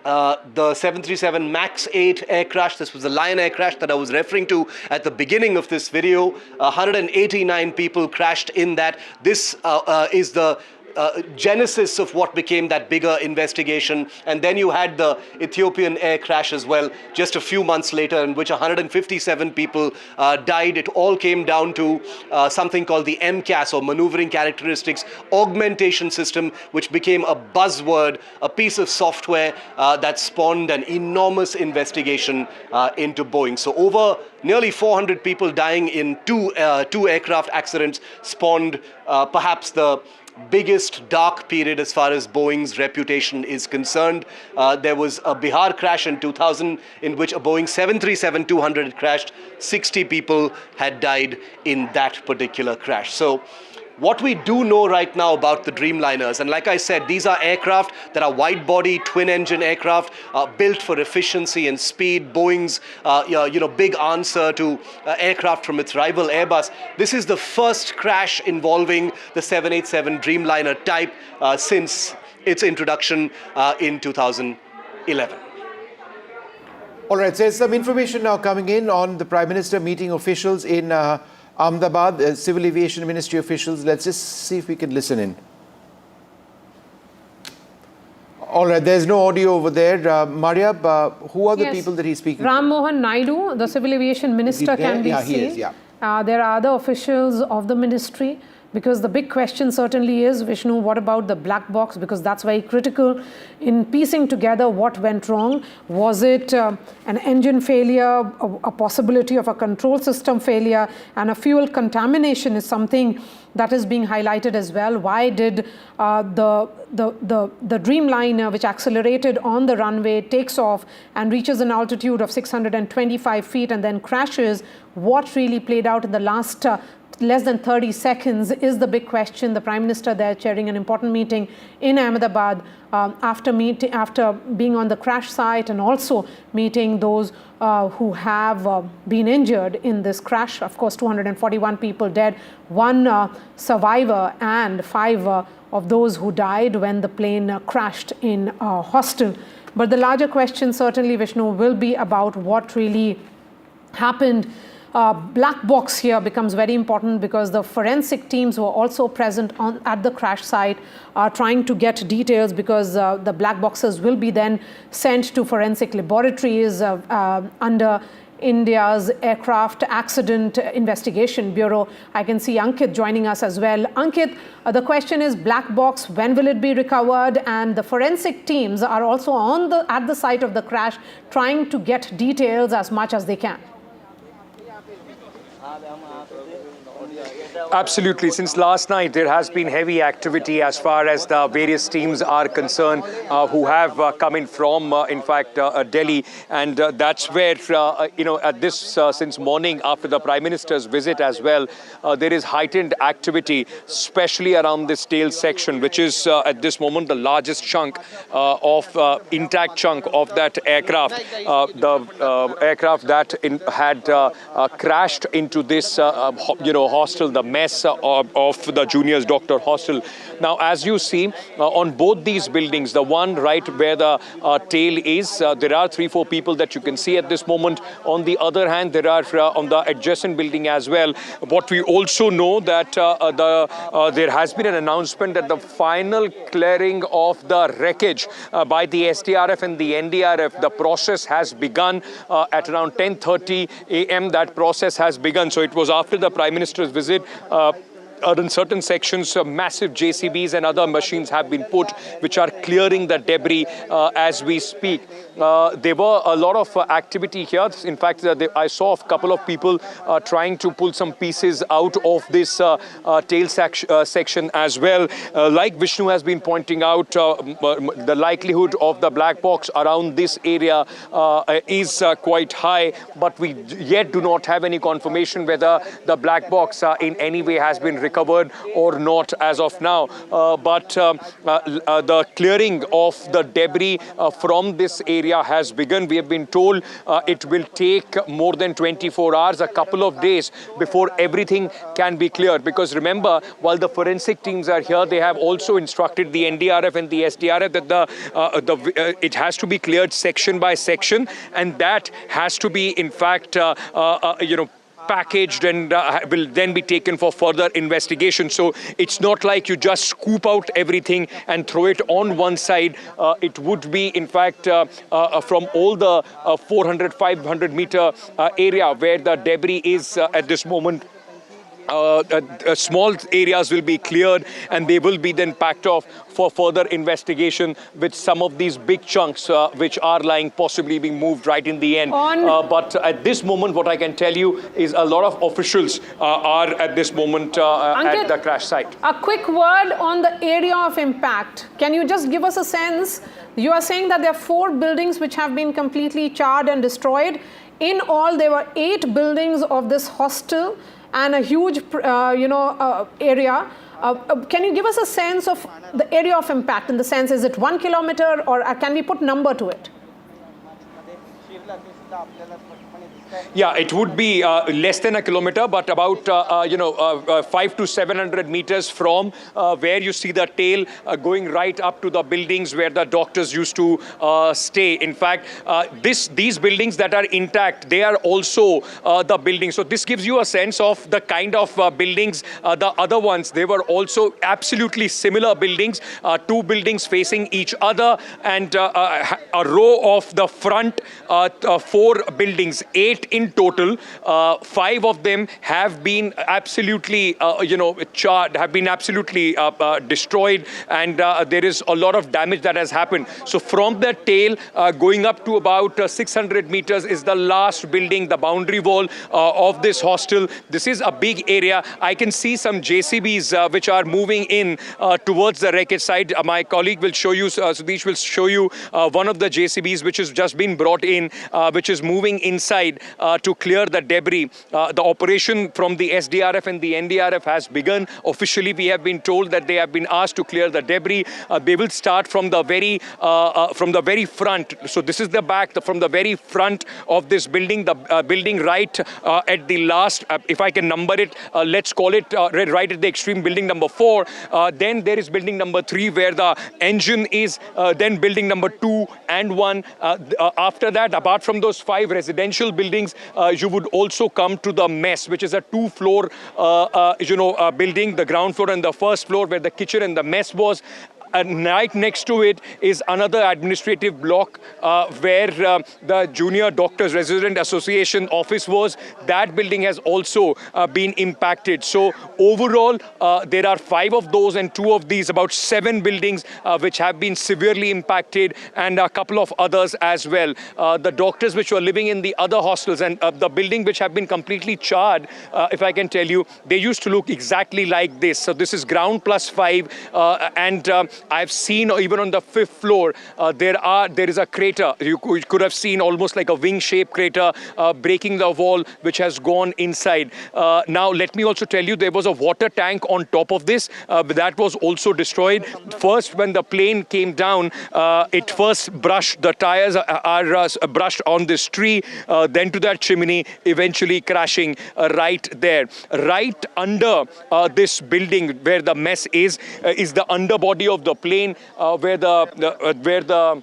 The 737 MAX 8 air crash, this was the Lion air crash that I was referring to at the beginning of this video. 189 people crashed in that. This is the genesis of what became that bigger investigation. And then you had the Ethiopian air crash as well, just a few months later, in which 157 people died. It all came down to something called the MCAS, or Maneuvering Characteristics Augmentation System, which became a buzzword, a piece of software that spawned an enormous investigation into Boeing. So over nearly 400 people dying in two aircraft accidents spawned perhaps the biggest dark period as far as Boeing's reputation is concerned. There was a Bihar crash in 2000 in which a Boeing 737-200 crashed. 60 people had died in that particular crash. So what we do know right now about the Dreamliners, and like I said, these are aircraft that are wide-body, twin-engine aircraft built for efficiency and speed. Boeing's, big answer to aircraft from its rival Airbus. This is the first crash involving the 787 Dreamliner type since its introduction in 2011. All right, so there's some information now coming in on the Prime Minister meeting officials in Ahmedabad, Civil Aviation Ministry officials. Let's just see if we can listen in. All right, there's no audio over there. Maria, who are the people that he's speaking Ram Mohan Naidu, the Civil Aviation Minister, can be seen. He is, yeah. There are other officials of the ministry, because the big question certainly is, Vishnu, what about the black box? Because that's very critical in piecing together what went wrong. Was it an engine failure, a possibility of a control system failure, and a fuel contamination is something that is being highlighted as well. Why did the Dreamliner, which accelerated on the runway, takes off and reaches an altitude of 625 feet and then crashes? What really played out in the last less than 30 seconds is the big question. The Prime Minister there chairing an important meeting in Ahmedabad after being on the crash site and also meeting those who have been injured in this crash. Of course, 241 people dead, one survivor and 5 of those who died when the plane crashed in a hostel. But the larger question certainly, Vishnu, will be about what really happened. Black box here becomes very important because the forensic teams were also present at the crash site trying to get details, because the black boxes will be then sent to forensic laboratories under India's Aircraft Accident Investigation Bureau. I can see Ankit joining us as well. Ankit, the question is black box, when will it be recovered? And the forensic teams are also at the site of the crash trying to get details as much as they can. Absolutely. Since last night, there has been heavy activity as far as the various teams are concerned who have come in from, in fact, Delhi. And that's where, at this, since morning after the Prime Minister's visit as well, there is heightened activity, especially around this tail section, which is at this moment the largest chunk intact chunk of that aircraft. The aircraft that had crashed into this, hostel, the mess of the juniors doctor hostel. Now, as you see, on both these buildings, the one right where the tail is, there are 3-4 people that you can see at this moment. On the other hand, there are on the adjacent building as well. What we also know that there has been an announcement that the final clearing of the wreckage by the SDRF and the NDRF, the process has begun at around 10:30 a.m. That process has begun. So it was after the Prime Minister's visit. in certain sections, massive JCBs and other machines have been put, which are clearing the debris as we speak. There were a lot of activity here. In fact, I saw a couple of people trying to pull some pieces out of this tail section as well. Like Vishnu has been pointing out, the likelihood of the black box around this area is quite high, but we yet do not have any confirmation whether the black box in any way has been recovered or not as of now. But the clearing of the debris from this area has begun. We have been told it will take more than 24 hours, a couple of days before everything can be cleared. Because remember, while the forensic teams are here, they have also instructed the NDRF and the SDRF that it has to be cleared section by section, and that has to be, in fact, packaged and will then be taken for further investigation. So it's not like you just scoop out everything and throw it on one side. It would be, in fact, from all the 400, 500 meter area where the debris is at this moment. Small areas will be cleared and they will be then packed off for further investigation, with some of these big chunks which are lying possibly being moved right in the end. But at this moment, what I can tell you is a lot of officials are at this moment at the crash site. A quick word on the area of impact. Can you just give us a sense? You are saying that there are 4 buildings which have been completely charred and destroyed. In all, there were 8 buildings of this hostel and a huge, area. Can you give us a sense of the area of impact? In the sense, is it 1 kilometer, or can we put number to it? Yeah, it would be less than a kilometer, but about 500 to 700 meters from where you see the tail going right up to the buildings where the doctors used to stay. In fact, these buildings that are intact, they are also the buildings. So this gives you a sense of the kind of buildings. The other ones, they were also absolutely similar buildings, 2 buildings facing each other, and a row of the front 4 buildings, 8 in total. 5 of them have been absolutely, charred, have been absolutely destroyed, and there is a lot of damage that has happened. So from the tail going up to about 600 meters is the last building, the boundary wall of this hostel. This is a big area. I can see some JCBs which are moving in towards the wreckage side. My colleague will show you, Sudesh will show you one of the JCBs which has just been brought in, which is moving inside to clear the debris. The operation from the SDRF and the NDRF has begun. Officially, we have been told that they have been asked to clear the debris. They will start from the very front. So this is the back, from the very front of this building, the building right at the last, if I can number it, let's call it right at the extreme, building number 4. Then there is building number 3 where the engine is, then building number 2 and 1. After that, apart from those 5 residential buildings, you would also come to the mess, which is a 2-floor, building, the ground floor and the first floor where the kitchen and the mess was. And right next to it is another administrative block where the Junior Doctors Resident Association office was. That building has also been impacted. So overall, there are 5 of those, and 2 of these, about 7 buildings which have been severely impacted, and a couple of others as well. The doctors which were living in the other hostels and the building which have been completely charred, if I can tell you, they used to look exactly like this. So this is ground plus 5, and I've seen even on the 5th floor, there is a crater. You could have seen almost like a wing-shaped crater breaking the wall, which has gone inside. Now, let me also tell you, there was a water tank on top of this, but that was also destroyed. First, when the plane came down, it first brushed, the tires are brushed on this tree, then to that chimney, eventually crashing right there. Right under this building where the mess is the underbody of the plane, where the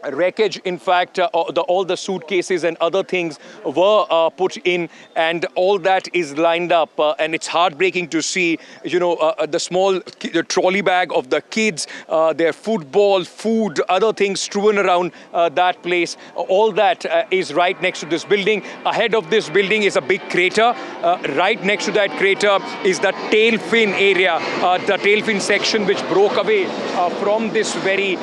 wreckage. In fact, all the suitcases and other things were put in, and all that is lined up. And it's heartbreaking to see, the small trolley bag of the kids, their football, food, other things strewn around that place. All that is right next to this building. Ahead of this building is a big crater. Right next to that crater is the tail fin area, the tail fin section which broke away from this very,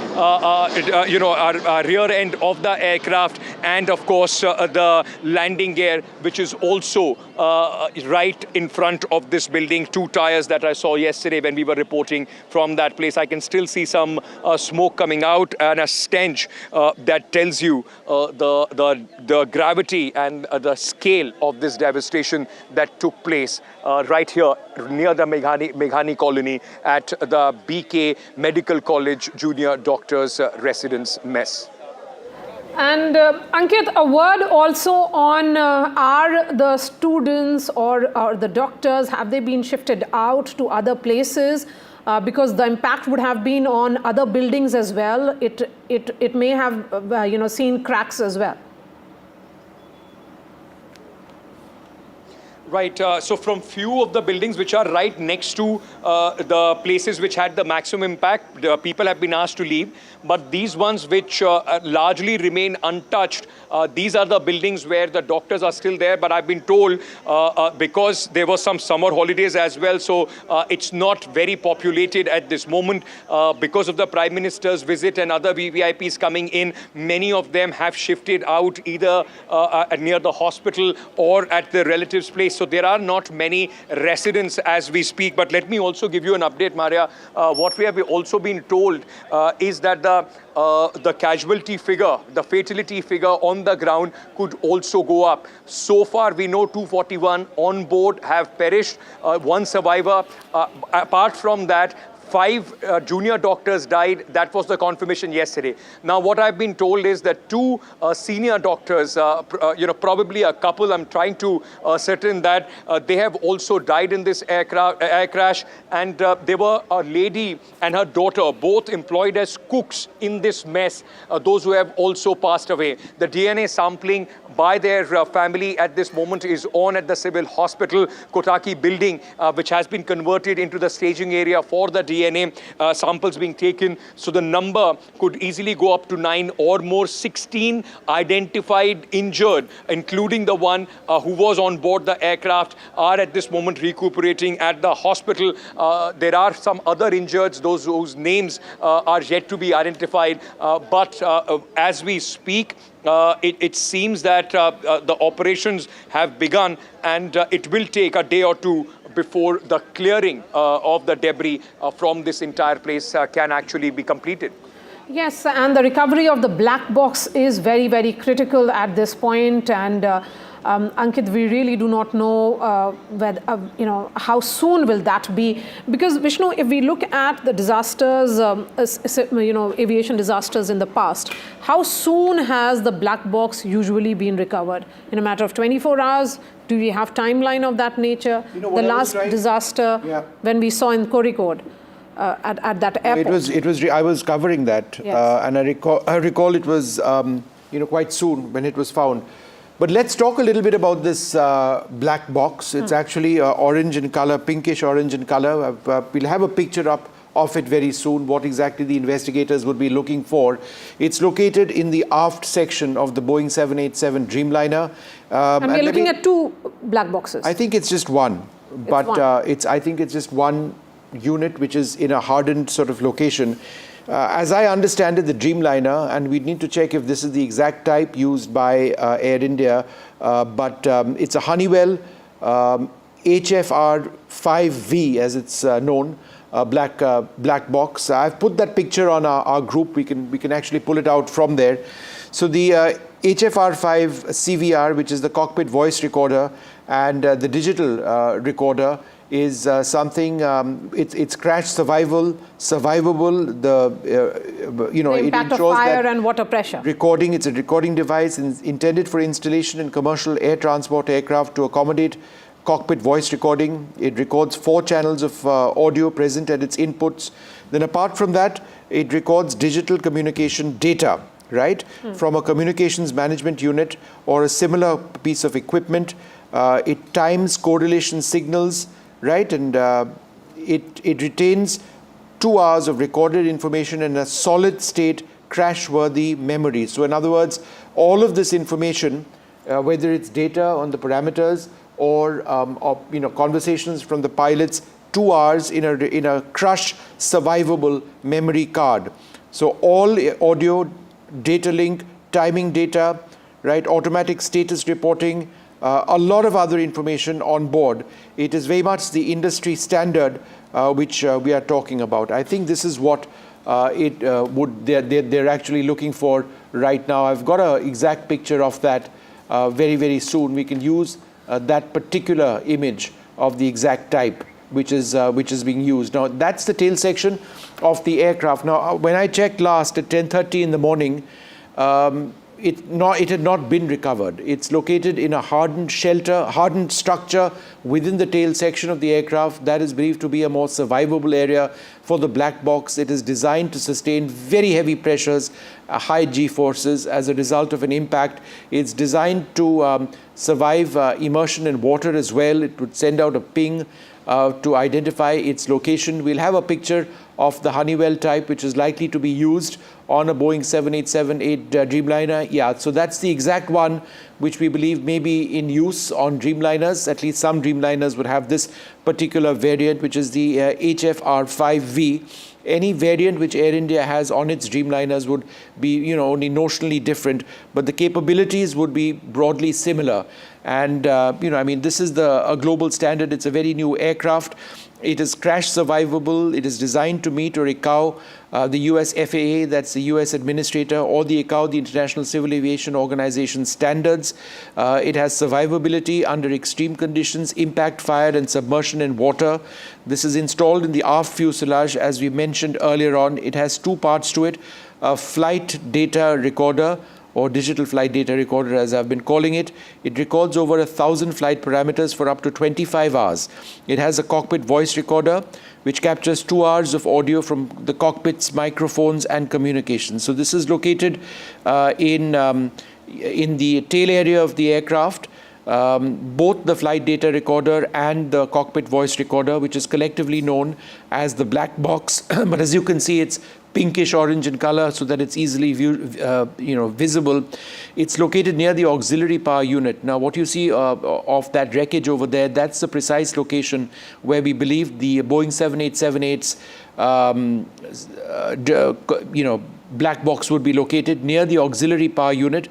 rear end of the aircraft, and of course the landing gear, which is also right in front of this building. 2 tires that I saw yesterday when we were reporting from that place. I can still see some smoke coming out and a stench that tells you the gravity and the scale of this devastation that took place right here near the Meghani colony at the BK Medical College Junior Doctors Residence Mess. And Ankit, a word also on are the students or the doctors, have they been shifted out to other places? Because the impact would have been on other buildings as well. It may have seen cracks as well. Right, so from few of the buildings which are right next to the places which had the maximum impact, people have been asked to leave. But these ones which largely remain untouched, these are the buildings where the doctors are still there. But I've been told because there were some summer holidays as well, so it's not very populated at this moment. Because of the Prime Minister's visit and other VVIPs coming in, many of them have shifted out either near the hospital or at the relatives' place. So there are not many residents as we speak. But let me also give you an update, Maria. What we have also been told is that the casualty figure, the fatality figure on the ground could also go up. So far, we know 241 on board have perished, 1 survivor. Apart from that, 5 junior doctors died. That was the confirmation yesterday. Now, what I've been told is that 2 senior doctors, probably a couple, I'm trying to ascertain that they have also died in this air crash. And there were a lady and her daughter, both employed as cooks in this mess, those who have also passed away. The DNA sampling by their family at this moment is on at the civil hospital, Kotaki building, which has been converted into the staging area for the DNA samples being taken. So the number could easily go up to 9 or more. 16 identified injured, including the one who was on board the aircraft, are at this moment recuperating at the hospital. There are some other injured, those whose names are yet to be identified. But as we speak, it seems that the operations have begun, and it will take a day or two before the clearing of the debris from this entire place can actually be completed. Yes, and the recovery of the black box is very, very critical at this point. And Ankit, we really do not know whether, how soon will that be? Because Vishnu, if we look at the disasters, aviation disasters in the past, how soon has the black box usually been recovered? In a matter of 24 hours? Do we have timeline of that nature? The last disaster when we saw in Kozhikode at that airport. I was covering that, yes. And I recall it was quite soon when it was found. But let's talk a little bit about this black box. It's actually orange in color, pinkish orange in color. We'll have a picture up of it very soon, what exactly the investigators would be looking for. It's located in the aft section of the Boeing 787 Dreamliner. And we're looking at 2 black boxes. I think it's just one. I think it's just one unit which is in a hardened sort of location. As I understand it, the Dreamliner, and we need to check if this is the exact type used by Air India, but it's a Honeywell HFR-5V, as it's known, black box. I've put that picture on our group. We can actually pull it out from there. So the HFR-5 CVR, which is the cockpit voice recorder, and the digital recorder, is something. It's crash survivable. The impact of fire and water pressure. Recording. It's a recording device intended for installation in commercial air transport aircraft to accommodate cockpit voice recording. It records 4 channels of audio present at its inputs. Then apart from that, it records digital communication data. right, from a communications management unit or a similar piece of equipment. It times correlation signals, right, and it retains 2 hours of recorded information in a solid state crash-worthy memory. So in other words, all of this information, whether it's data on the parameters or conversations from the pilots, 2 hours in a crush survivable memory card. So all audio, data link, timing data, right, automatic status reporting, a lot of other information on board. It is very much the industry standard which we are talking about. I think this is what they're actually looking for right now. I've got an exact picture of that very, very soon. We can use that particular image of the exact type which is being used. Now that's the tail section of the aircraft. Now when I checked last at 10:30 in the morning, it had not been recovered. It's located in a hardened structure within the tail section of the aircraft that is believed to be a more survivable area for the black box. It is designed to sustain very heavy pressures, high G-forces as a result of an impact. It's designed to survive immersion in water as well. It would send out a ping to identify its location. We'll have a picture of the Honeywell type, which is likely to be used on a Boeing 787-8 Dreamliner. Yeah, so that's the exact one which we believe may be in use on Dreamliners. At least some Dreamliners would have this particular variant, which is the HFR5V. Any variant which Air India has on its Dreamliners would be, only notionally different, but the capabilities would be broadly similar. And, this is a global standard. It's a very new aircraft. It is crash survivable. It is designed to meet or ICAO, the US FAA, that's the US administrator, or the ICAO, the International Civil Aviation Organization standards. It has survivability under extreme conditions, impact, fire, and submersion in water. This is installed in the aft fuselage, as we mentioned earlier on. It has 2 parts to it: a flight data recorder, or digital flight data recorder as I've been calling it. It records over 1,000 flight parameters for up to 25 hours. It has a cockpit voice recorder which captures 2 hours of audio from the cockpit's microphones and communications. So this is located in the tail area of the aircraft. Both the flight data recorder and the cockpit voice recorder, which is collectively known as the black box. But as you can see, it's pinkish orange in color so that it's easily visible. It's located near the auxiliary power unit. Now what you see of that wreckage over there, that's the precise location where we believe the Boeing 787-8's black box would be located, near the auxiliary power unit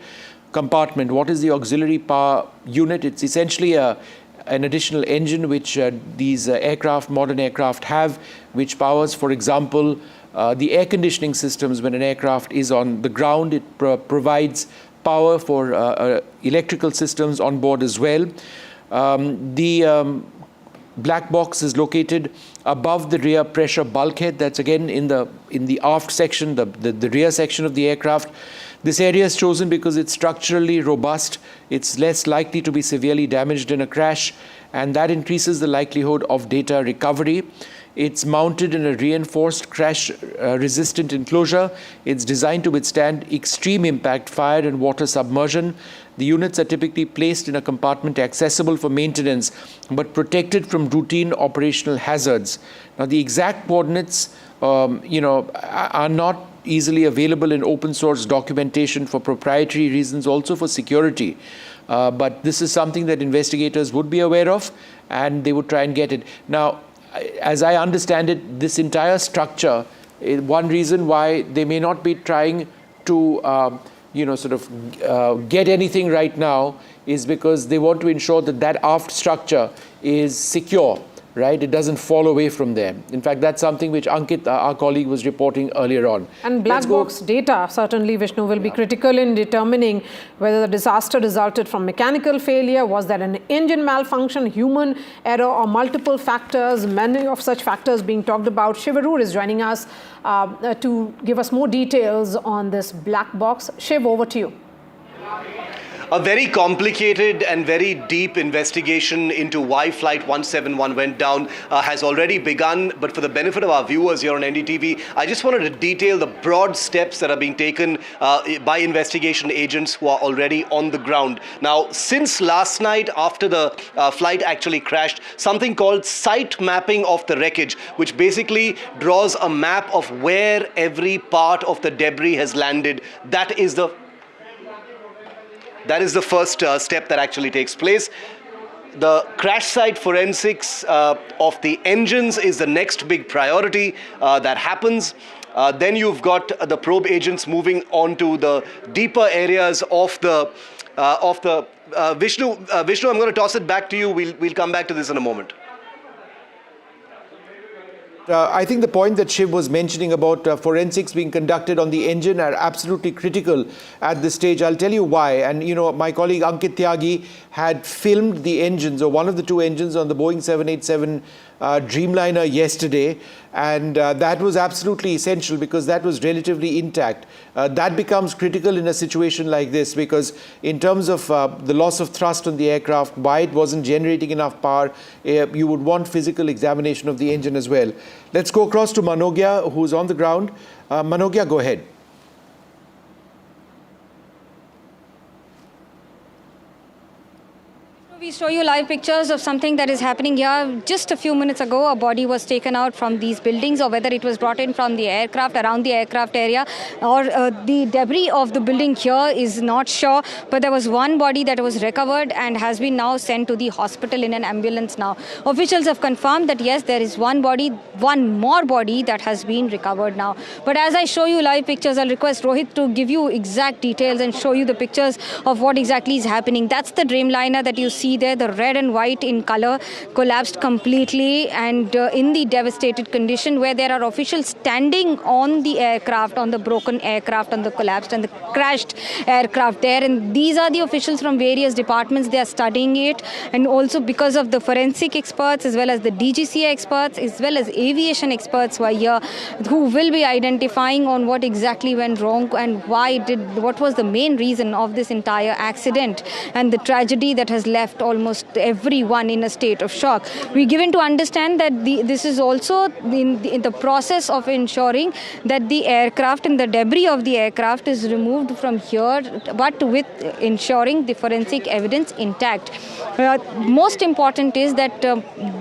compartment. What is the auxiliary power unit? It's essentially an additional engine which these modern aircraft have, which powers, for example, the air conditioning systems when an aircraft is on the ground. It provides power for electrical systems on board as well. The black box is located above the rear pressure bulkhead. That's again in the aft section, the rear section of the aircraft. This area is chosen because it's structurally robust. It's less likely to be severely damaged in a crash, and that increases the likelihood of data recovery. It's mounted in a reinforced crash-resistant enclosure. It's designed to withstand extreme impact, fire, and water submersion. The units are typically placed in a compartment accessible for maintenance, but protected from routine operational hazards. Now, the exact coordinates, are not easily available in open source documentation for proprietary reasons, also for security. But this is something that investigators would be aware of, and they would try and get it. Now, as I understand it, this entire structure, one reason why they may not be trying to, get anything right now is because they want to ensure that aft structure is secure, right? It doesn't fall away from there. In fact, that's something which Ankit, our colleague, was reporting earlier on. And black box data, certainly, Vishnu, will be critical in determining whether the disaster resulted from mechanical failure, was there an engine malfunction, human error, or multiple factors, many of such factors being talked about. Shiv Arur is joining us to give us more details on this black box. Shiv, over to you. A very complicated and very deep investigation into why Flight 171 went down has already begun. But for the benefit of our viewers here on NDTV, I just wanted to detail the broad steps that are being taken by investigation agents who are already on the ground. Now, since last night after the flight actually crashed, something called site mapping of the wreckage, which basically draws a map of where every part of the debris has landed. That is the first step that actually takes place. The crash site forensics of the engines is the next big priority that happens. Then you've got the probe agents moving on to the deeper areas of the Vishnu, I'm going to toss it back to you. We'll come back to this in a moment. I think the point that Shiv was mentioning about forensics being conducted on the engine are absolutely critical at this stage. I'll tell you why. And, you know, my colleague Ankit Tyagi had filmed the engines, or one of the two engines on the Boeing 787 Dreamliner yesterday. And that was absolutely essential because that was relatively intact. That becomes critical in a situation like this because in terms of the loss of thrust on the aircraft, why it wasn't generating enough power, you would want physical examination of the engine as well. Let's go across to Manogya, who's on the ground. Manogya, go ahead. We show you live pictures of something that is happening here. Just a few minutes ago, a body was taken out from these buildings, or whether it was brought in from the aircraft, around the aircraft area, or the debris of the building here is not sure. But there was one body that was recovered and has been now sent to the hospital in an ambulance now. Officials have confirmed that yes, there is one more body that has been recovered now. But as I show you live pictures, I'll request Rohit to give you exact details and show you the pictures of what exactly is happening. That's the Dreamliner that you see there, the red and white in color, collapsed completely and in the devastated condition, where there are officials standing on the aircraft, on the broken aircraft, on the collapsed and the crashed aircraft there. And these are the officials from various departments. They are studying it, and also because of the forensic experts as well as the DGCA experts as well as aviation experts who are here, who will be identifying on what exactly went wrong and what was the main reason of this entire accident and the tragedy that has left almost everyone in a state of shock. We're given to understand that this is also in the process of ensuring that the aircraft and the debris of the aircraft is removed from here, but with ensuring the forensic evidence intact. Most important is that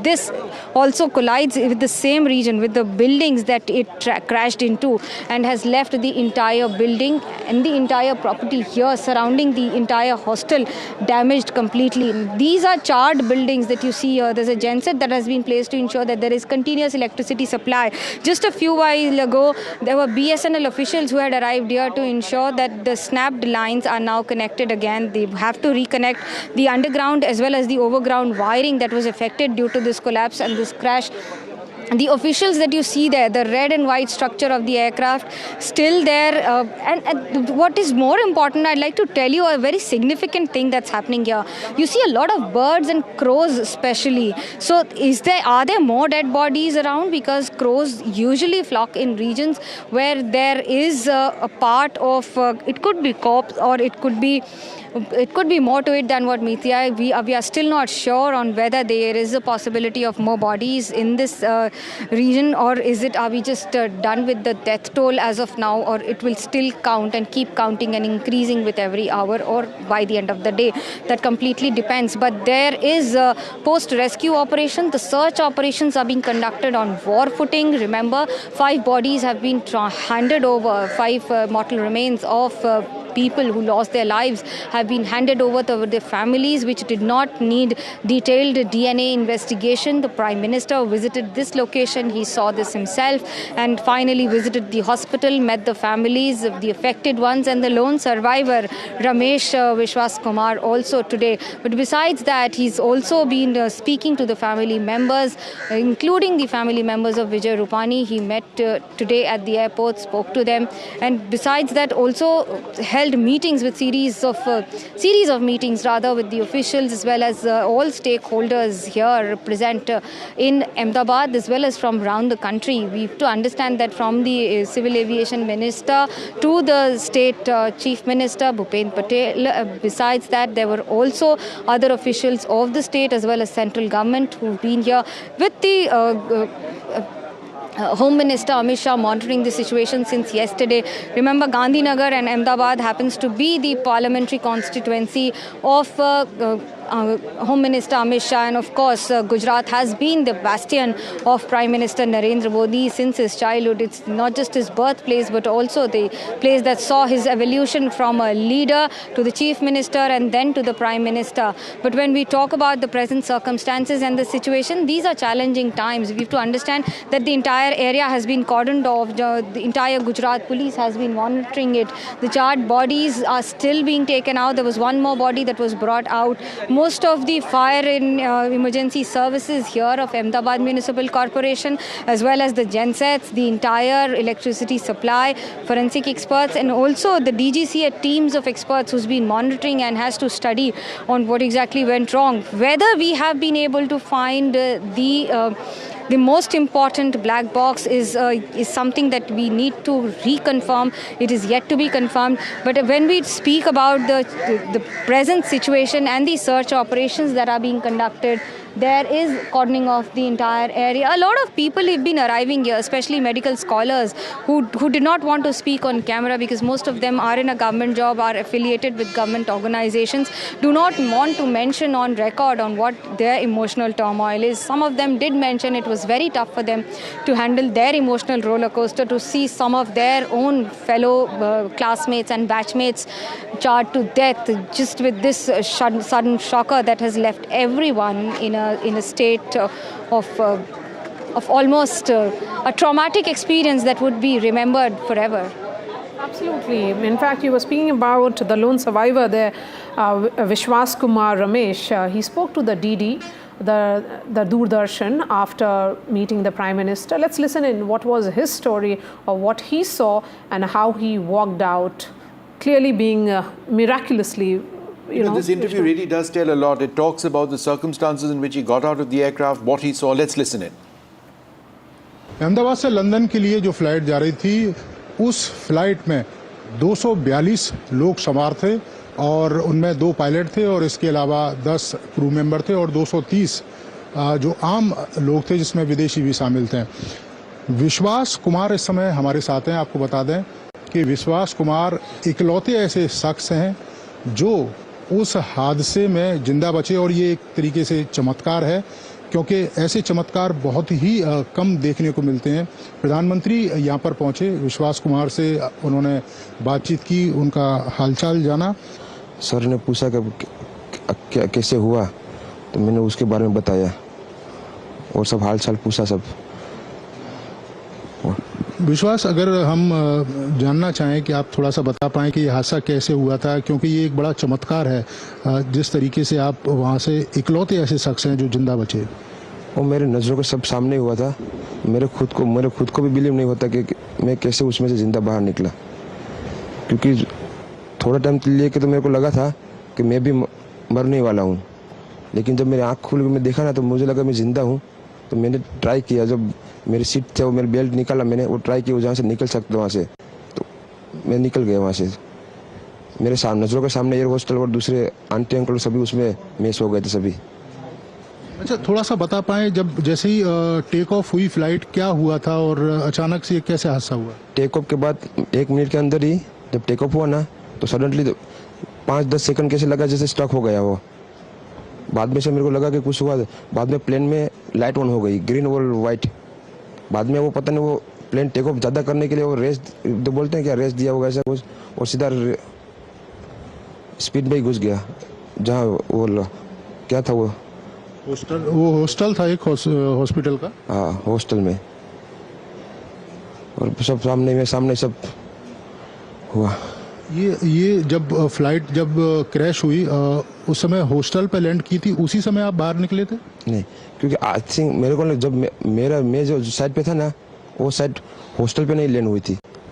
this also collides with the same region, with the buildings that it crashed into, and has left the entire building and the entire property here surrounding the entire hostel damaged completely. These are charred buildings that you see here. There's a genset that has been placed to ensure that there is continuous electricity supply. Just a few while ago, there were BSNL officials who had arrived here to ensure that the snapped lines are now connected again. They have to reconnect the underground as well as the overground wiring that was affected due to this collapse and this crash. The officials that you see there, the red and white structure of the aircraft, still there. And what is more important, I'd like to tell you a very significant thing that's happening here. You see a lot of birds and crows especially. So are there more dead bodies around? Because crows usually flock in regions where there is a part of, it could be corpse or it could be more to it than what meets the eye. We are still not sure on whether there is a possibility of more bodies in this region, or are we just done with the death toll as of now, or it will still count and keep counting and increasing with every hour or by the end of the day. That completely depends. But there is a post-rescue operation. The search operations are being conducted on war footing. Remember, 5 bodies have been handed over, 5 mortal remains of people who lost their lives have been handed over to their families, which did not need detailed DNA investigation. The Prime Minister visited this location. He saw this himself and finally visited the hospital, met the families of the affected ones and the lone survivor, Ramesh Vishwas Kumar, also today. But besides that, he's also been speaking to the family members, including the family members of Vijay Rupani. He met today at the airport, spoke to them, and besides that also held held meetings with series of meetings rather with the officials as well as all stakeholders here present in Ahmedabad as well as from around the country. We have to understand that from the Civil Aviation Minister to the State Chief Minister Bhupen Patel, besides that there were also other officials of the state as well as central government who have been here with the Home Minister Amit Shah monitoring the situation since yesterday. Remember, Gandhinagar and Ahmedabad happens to be the parliamentary constituency of Home Minister Amit Shah, and of course Gujarat has been the bastion of Prime Minister Narendra Modi since his childhood. It's not just his birthplace but also the place that saw his evolution from a leader to the Chief Minister and then to the Prime Minister. But when we talk about the present circumstances and the situation, these are challenging times. We have to understand that the entire area has been cordoned off. The entire Gujarat police has been monitoring it. The charred bodies are still being taken out. There was one more body that was brought out. Most of the fire and emergency services here of Ahmedabad Municipal Corporation as well as the gensets, the entire electricity supply, forensic experts and also the DGCA teams of experts who's been monitoring and has to study on what exactly went wrong. Whether we have been able to find the most important black box is something that we need to reconfirm. It is yet to be confirmed. But when we speak about the present situation and the search operations that are being conducted, there is cordoning off the entire area. A lot of people have been arriving here, especially medical scholars who did not want to speak on camera because most of them are in a government job, are affiliated with government organizations, do not want to mention on record on what their emotional turmoil is. Some of them did mention it was very tough for them to handle their emotional roller coaster, to see some of their own fellow classmates and batchmates charred to death just with this sudden shocker that has left everyone in a state of almost a traumatic experience that would be remembered forever. Absolutely. In fact, you were speaking about the lone survivor there, Vishwas Kumar Ramesh. He spoke to the DD, the Doordarshan, after meeting the Prime Minister. Let's listen in what was his story of what he saw and how he walked out, clearly being miraculously. This interview really does tell a lot. It talks about the circumstances in which he got out of the aircraft, what he saw. Let's listen in. Ahmedabad से London के लिए जो flight जा रही थी, उस flight में 242 लोग सवार थे और उनमें 2 पायलट थे और इसके अलावा 10 क्रू मेंबर थे और 230 जो आम लोग थे जिसमें विदेशी भी शामिल थे। विश्वास कुमार इस समय हमारे साथ हैं। आपको बता दें कि विश्वास कुमार इकलौते ऐसे शख्स हैं जो उस हादसे में जिंदा बचे और ये एक तरीके से चमत्कार है क्योंकि ऐसे चमत्कार बहुत ही कम देखने को मिलते हैं। प्रधानमंत्री यहाँ पर पहुँचे, विश्वास कुमार से उन्होंने बातचीत की, उनका हालचाल जाना। सर ने पूछा कि कैसे हुआ, तो मैंने उसके बारे में बताया और सब हालचाल पूछा सब। विश्वास, अगर हम जानना चाहें कि आप थोड़ा सा बता पाएं कि ये हादसा कैसे हुआ था, क्योंकि ये एक बड़ा चमत्कार है जिस तरीके से आप वहाँ से इकलौते ऐसे शख्स हैं जो जिंदा बचे। वो मेरे नज़रों के सब सामने हुआ था। मेरे खुद को भी बिलीव नहीं होता कि मैं कैसे उसमें से जिंदा बाहर निकला, क्योंकि थोड़ा टाइम लिए कि तो मेरे को लगा था कि मैं भी मरने वाला हूँ, लेकिन जब मेरी आँख खुल के मैं देखा ना तो मुझे लगा मैं ज़िंदा हूँ। तो मैंने ट्राई किया, जब मेरी सीट थे वो मेरी बेल्ट निकाला, मैंने वो ट्राई किया जहाँ से निकल सकता वहाँ से, तो मैं निकल गया वहाँ से। मेरे सामने नज़रों के सामने एयर होस्टल और दूसरे आंटी अंकल सभी उसमें मिस हो गए थे सभी। अच्छा, थोड़ा सा बता पाएँ, जब जैसे ही टेक ऑफ हुई फ्लाइट क्या हुआ था और अचानक से कैसे हादसा हुआ? टेक ऑफ के बाद 1 मिनट के अंदर ही जब टेक ऑफ हुआ ना तो सडनली 5-10 सेकंड कैसे लगा जैसे स्टक हो गया वो। बाद में से मेरे को लगा कि कुछ हुआ। बाद में प्लेन में लाइट ऑन हो गई, ग्रीन और वाइट। बाद में वो पता नहीं वो प्लेन टेक ऑफ ज़्यादा करने के लिए वो रेस तो बोलते हैं क्या, रेस दिया होगा ऐसा कुछ, और सीधा स्पीड में ही घुस गया जहाँ वो क्या था वो हॉस्टल था, एक हॉस्पिटल का। हाँ, हॉस्टल में, और सब सामने सब हुआ। ये जब फ्लाइट जब क्रैश हुई उस समय हॉस्टल पे लैंड की थी, उसी समय आप बाहर निकले थे? नहीं, क्योंकि आई थिंक मेरे को जब मैं जो साइड पे था ना वो साइड हॉस्टल पे नहीं लैंड हुई थी,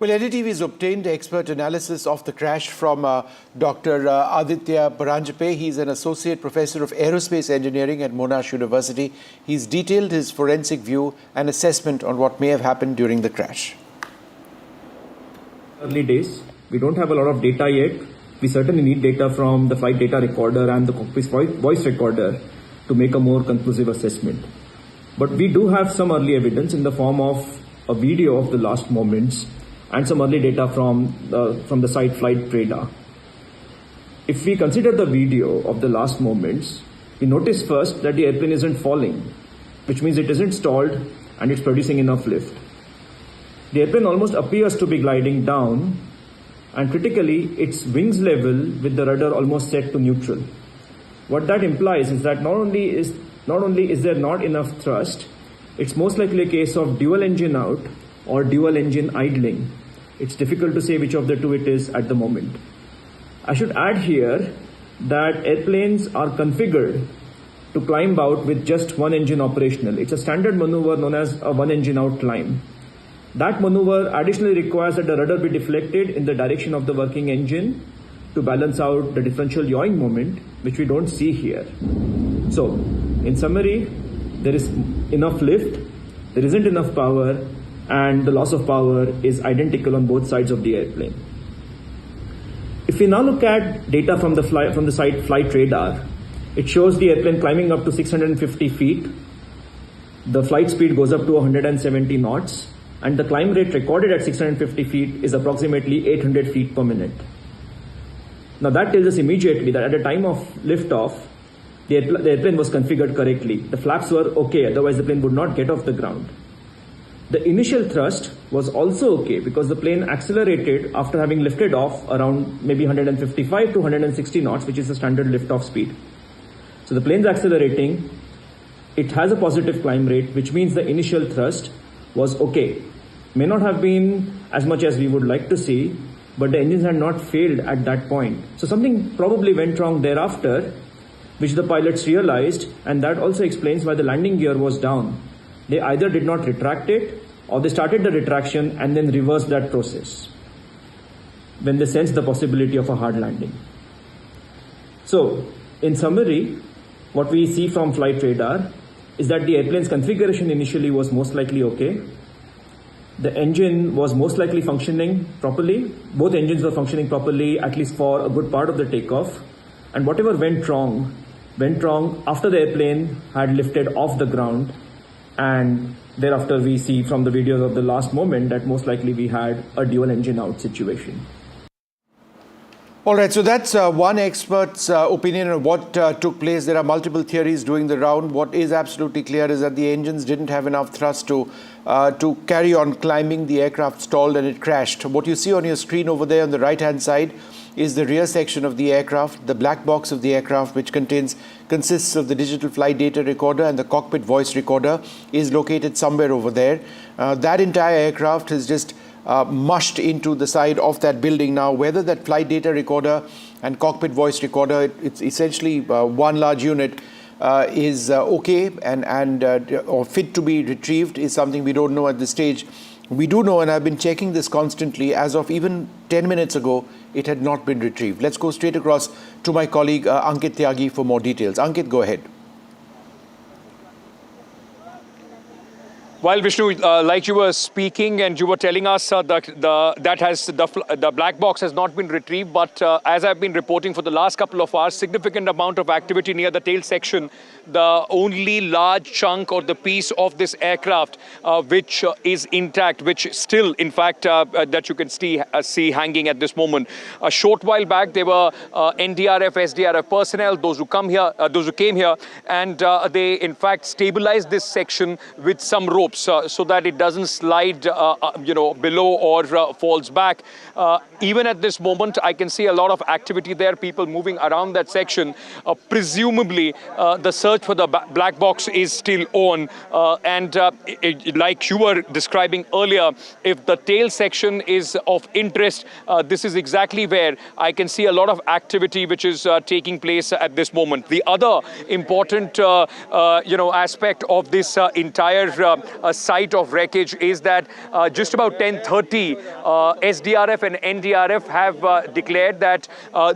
Well, NDTV has obtained expert analysis of the crash from Dr. Aditya Paranjape. He's an associate professor of aerospace engineering at Monash University. He's detailed his forensic view and assessment on what may have happened during the crash. Early days, we don't have a lot of data yet. We certainly need data from the flight data recorder and the cockpit voice recorder to make a more conclusive assessment. But we do have some early evidence in the form of a video of the last moments and some early data from the site flight radar. If we consider the video of the last moments, we notice first that the airplane isn't falling, which means it isn't stalled and it's producing enough lift. The airplane almost appears to be gliding down, and critically, its wings level with the rudder almost set to neutral. What that implies is that not only is there not enough thrust, it's most likely a case of dual engine out or dual engine idling. It's difficult to say which of the two it is at the moment. I should add here that airplanes are configured to climb out with just one engine operational. It's a standard maneuver known as a one engine out climb. That maneuver additionally requires that the rudder be deflected in the direction of the working engine to balance out the differential yawing moment, which we don't see here. So, in summary, there is enough lift, there isn't enough power, and the loss of power is identical on both sides of the airplane. If we now look at data from the site flight radar, it shows the airplane climbing up to 650 feet. The flight speed goes up to 170 knots, and the climb rate recorded at 650 feet is approximately 800 feet per minute. Now that tells us immediately that at the time of liftoff, the airplane was configured correctly. The flaps were okay, otherwise the plane would not get off the ground. The initial thrust was also okay because the plane accelerated after having lifted off around maybe 155 to 160 knots, which is the standard liftoff speed. So the plane's accelerating, it has a positive climb rate, which means the initial thrust was okay. May not have been as much as we would like to see, but the engines had not failed at that point. So something probably went wrong thereafter, which the pilots realized, and that also explains why the landing gear was down. They either did not retract it, or they started the retraction and then reversed that process when they sensed the possibility of a hard landing. So, in summary, what we see from flight radar is that the airplane's configuration initially was most likely okay. The engine was most likely functioning properly. Both engines were functioning properly, at least for a good part of the takeoff. And whatever went wrong after the airplane had lifted off the ground. And thereafter we see from the videos of the last moment that most likely we had a dual engine out situation. All right, so that's one expert's opinion on what took place. There are multiple theories doing the round. What is absolutely clear is that the engines didn't have enough thrust to carry on climbing. The aircraft stalled and it crashed. What you see on your screen over there on the right-hand side is the rear section of the aircraft, the black box of the aircraft, which consists of the digital flight data recorder and the cockpit voice recorder, is located somewhere over there. That entire aircraft has just mushed into the side of that building. Now, whether that flight data recorder and cockpit voice recorder, it's essentially one large unit, is okay and or fit to be retrieved is something we don't know at this stage. We do know, and I've been checking this constantly, as of even 10 minutes ago, it had not been retrieved. Let's go straight across to my colleague Ankit Tyagi for more details. Ankit, go ahead. While Vishnu, like you were speaking and you were telling us that the black box has not been retrieved, but as I've been reporting for the last couple of hours, significant amount of activity near the tail section. The only large chunk or the piece of this aircraft which is intact, which still, in fact, that you can see hanging at this moment. A short while back, there were NDRF, SDRF personnel, those who came here, and they in fact stabilized this section with some rope. So that it doesn't slide, below or falls back. Even at this moment, I can see a lot of activity there, people moving around that section. Presumably, the search for the black box is still on. Like you were describing earlier, if the tail section is of interest, this is exactly where I can see a lot of activity which is taking place at this moment. The other important, aspect of this entire site of wreckage is that just about 10:30, SDRF and NDRF have declared that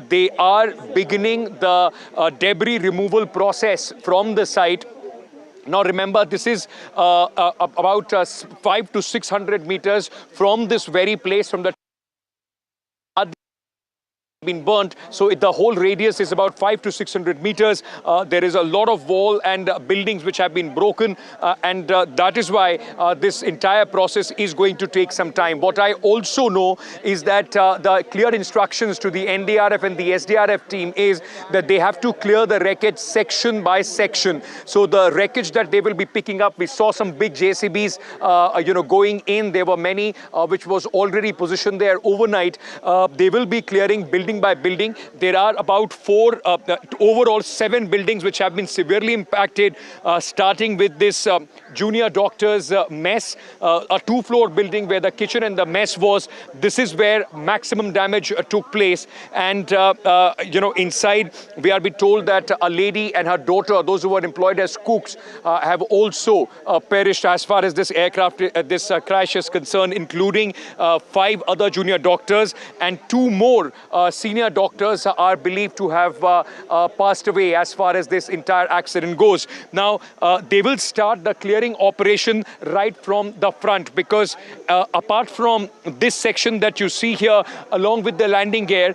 they are beginning the debris removal process from the site. Now remember, this is about 500 to 600 meters from this very place, from the been burnt, so the whole radius is about 500 to 600 meters. There is a lot of wall and buildings which have been broken, and that is why this entire process is going to take some time. What I also know is that the clear instructions to the NDRF and the SDRF team is that they have to clear the wreckage section by section. So the wreckage that they will be picking up, we saw some big JCBs going in. There were many which was already positioned there overnight. They will be clearing building by building. There are about overall 7 buildings which have been severely impacted, starting with this junior doctor's mess, a 2-floor building where the kitchen and the mess was. This is where maximum damage took place. And, inside we are being told that a lady and her daughter, those who were employed as cooks, have also perished as far as this aircraft, this crash is concerned, including 5 other junior doctors, and 2 more senior doctors are believed to have passed away as far as this entire accident goes. Now, they will start the clearing operation right from the front, because apart from this section that you see here, along with the landing gear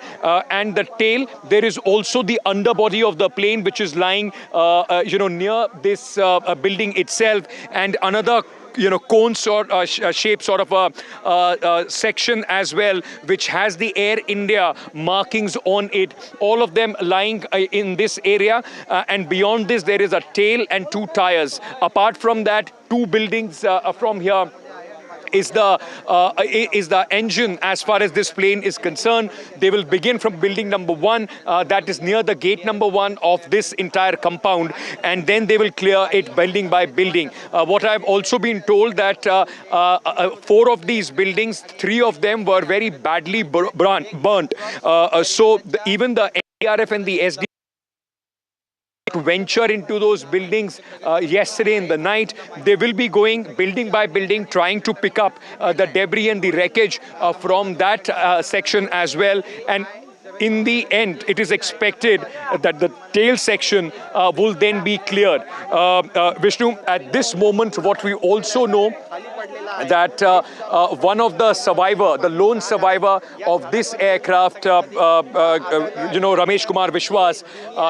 and the tail, there is also the underbody of the plane which is lying near this building itself, and another cone sort shape sort of a section as well, which has the Air India markings on it, all of them lying in this area, and beyond this there is a tail and 2 tires. Apart from that, 2 buildings from here is the engine as far as this plane is concerned. They will begin from building number 1, that is near the gate number 1 of this entire compound, and then they will clear it building by building. What I've also been told that 4 of these buildings, 3 of them were very badly burnt. So even the NDRF and the SD venture into those buildings yesterday in the night. They will be going building by building, trying to pick up the debris and the wreckage from that section as well. And in the end, it is expected that the tail section will then be cleared. Vishnu, at this moment, what we also know that one of the lone survivor of this aircraft, Ramesh Kumar Vishwas,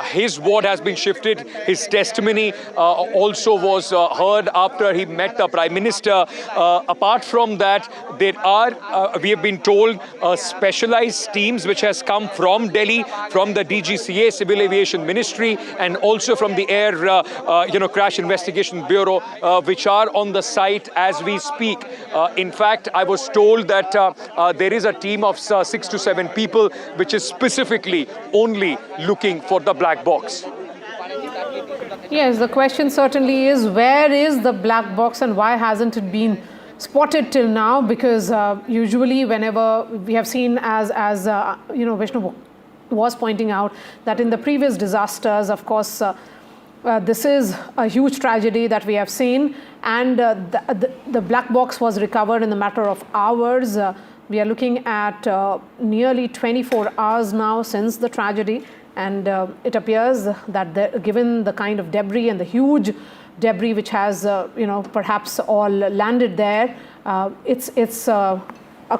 his ward has been shifted. His testimony also was heard after he met the Prime Minister. Apart from that, there are, we have been told, specialized teams which has come from Delhi, from the DGCA, Civil Aviation Ministry, and also from the Air Crash Investigation Bureau, which are on the site as we speak. In fact, I was told that there is a team of 6 to 7 people which is specifically only looking for the black box. Yes, the question certainly is, where is the black box and why hasn't it been spotted till now? Because usually whenever we have seen, as Vishnu was pointing out, that in the previous disasters, of course, this is a huge tragedy that we have seen, and the black box was recovered in a matter of hours. We are looking at nearly 24 hours now since the tragedy, and it appears that given the kind of debris and the huge debris which has perhaps all landed there, it's a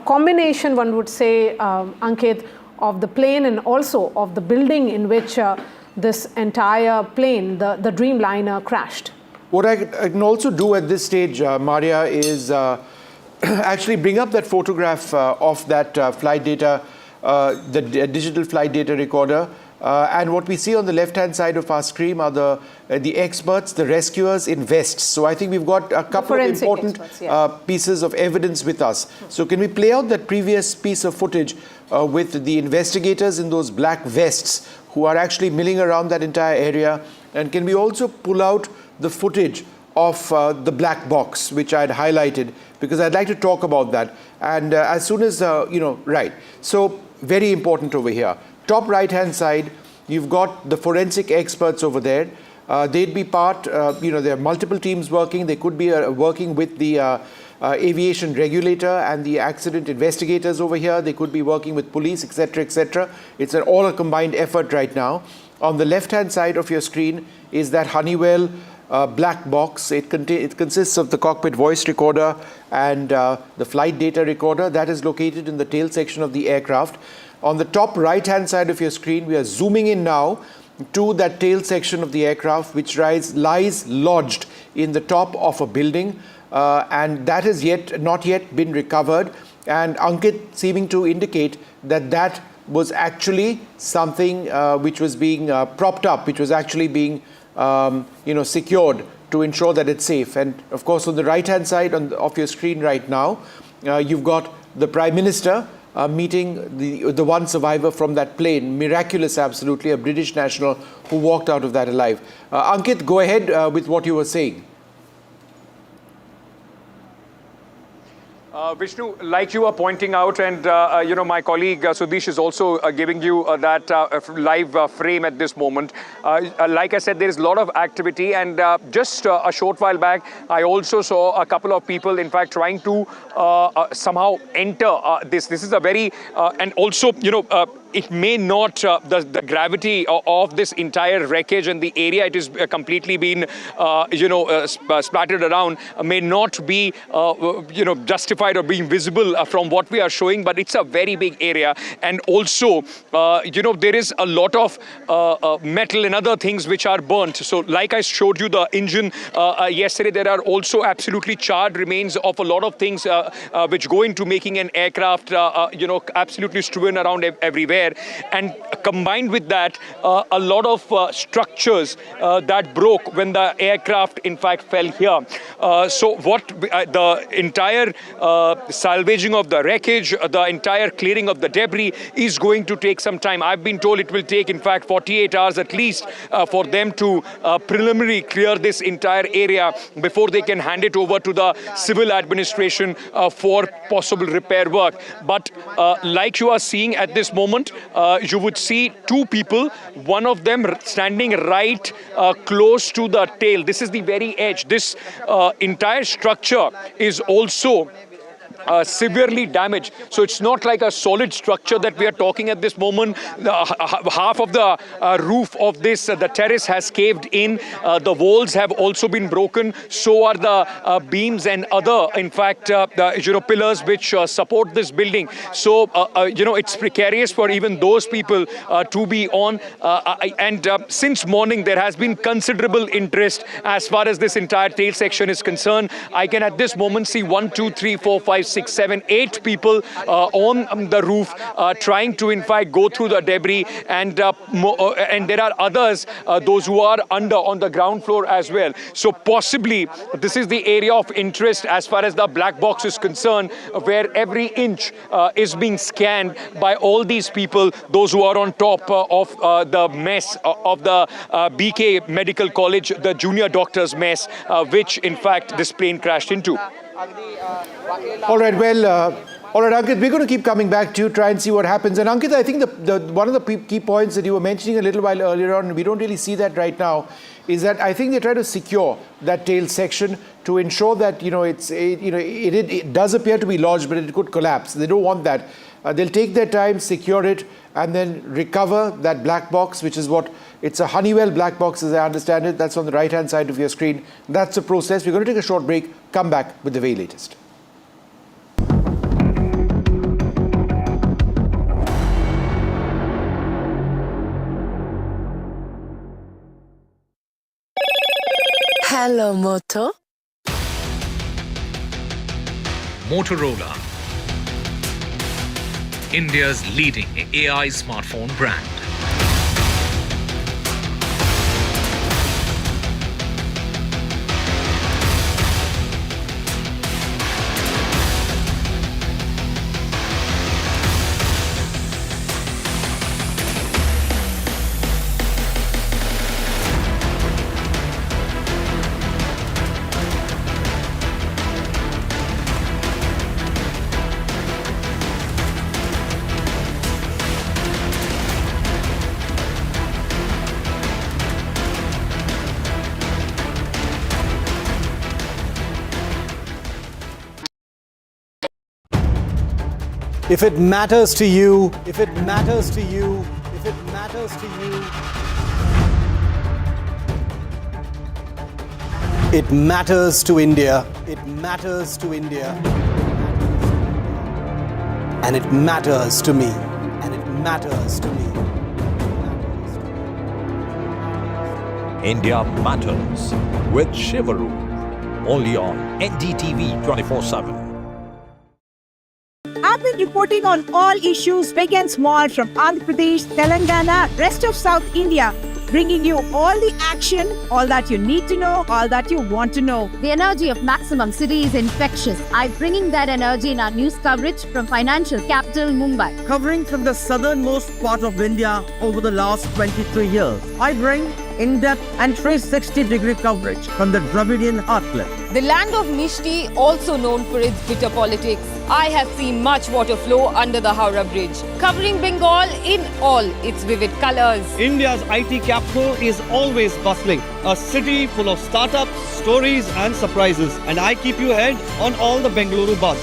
combination, one would say, Ankit, of the plane and also of the building in which this entire plane, the Dreamliner, crashed. What I can also do at this stage, Maria, is actually bring up that photograph of that flight data, the digital flight data recorder. And what we see on the left-hand side of our screen are the experts, the rescuers in vests. So I think we've got a couple of important pieces of evidence with us. So can we play out that previous piece of footage with the investigators in those black vests who are actually milling around that entire area? And can we also pull out the footage of the black box, which I had highlighted, because I'd like to talk about that. And as soon as, right. So very important over here. Top right-hand side, you've got the forensic experts over there. They'd be part, there are multiple teams working. They could be working with the aviation regulator and the accident investigators over here. They could be working with police, etc., etc. It's all a combined effort right now. On the left-hand side of your screen is that Honeywell black box. It consists of the cockpit voice recorder and the flight data recorder. That is located in the tail section of the aircraft. On the top right-hand side of your screen, we are zooming in now to that tail section of the aircraft, which lies lodged in the top of a building, and that has not yet been recovered. And Ankit seeming to indicate that that was actually something which was being propped up, which was actually being secured to ensure that it's safe. And of course, on the right-hand side of your screen right now, you've got the Prime Minister meeting the one survivor from that plane. Miraculous, absolutely, a British national who walked out of that alive. Ankit, go ahead with what you were saying. Vishnu, like you are pointing out, and my colleague Sudesh is also giving you that live frame at this moment. Like I said, there is a lot of activity, and just a short while back, I also saw a couple of people, in fact, trying to somehow enter this. This is a very, and also, it may not, the gravity of this entire wreckage and the area it is completely been, splattered around may not be, justified or being visible from what we are showing, but it's a very big area. And also, there is a lot of metal and other things which are burnt. So like I showed you the engine yesterday, there are also absolutely charred remains of a lot of things which go into making an aircraft, absolutely strewn around everywhere. And combined with that, a lot of structures that broke when the aircraft in fact fell here. So what the entire salvaging of the wreckage, the entire clearing of the debris is going to take some time. I've been told it will take in fact 48 hours at least for them to preliminarily clear this entire area before they can hand it over to the civil administration for possible repair work. But like you are seeing at this moment, you would see two people, one of them standing right close to the tail. This is the very edge. This entire structure is also severely damaged. So it's not like a solid structure that we are talking at this moment. Half of the roof of this, the terrace has caved in. The walls have also been broken. So are the beams and other, in fact, the pillars which support this building. So, it's precarious for even those people to be on. And since morning, there has been considerable interest as far as this entire tail section is concerned. I can at this moment see 1, 2, 3, 4, 5, 6, 7, 8 people on the roof trying to in fact go through the debris, and there are others, those who are on the ground floor as well. So possibly this is the area of interest as far as the black box is concerned, where every inch is being scanned by all these people, those who are on top of the mess of the BK Medical College, the junior doctors mess, which in fact this plane crashed into. All right, Ankit, we're going to keep coming back to you, try and see what happens. And Ankit, I think one of the key points that you were mentioning a little while earlier on, we don't really see that right now, is that I think they try to secure that tail section to ensure that, it does appear to be lodged, but it could collapse. They don't want that. They'll take their time, secure it, and then recover that black box, which is it's a Honeywell black box as I understand it. That's on the right-hand side of your screen. That's the process. We're going to take a short break, come back with the very latest. Hello, Moto. Motorola, India's leading AI smartphone brand. If it matters to you, if it matters to you, if it matters to you, it matters to India. It matters to India. And it matters to me. And it matters to me. India Matters with Shivaru. Only on NDTV 24/7. I've been reporting on all issues big and small from Andhra Pradesh, Telangana, rest of South India, bringing you all the action, all that you need to know, all that you want to know. The energy of maximum city is infectious. I'm bringing that energy in our news coverage from financial capital Mumbai. Covering from the southernmost part of India over the last 23 years, I bring in-depth and 360-degree coverage from the Dravidian heartland. The land of Mishti, also known for its bitter politics. I have seen much water flow under the Howrah Bridge, covering Bengal in all its vivid colors. India's IT capital is always bustling, a city full of startups, stories and surprises. And I keep you ahead on all the Bengaluru buzz.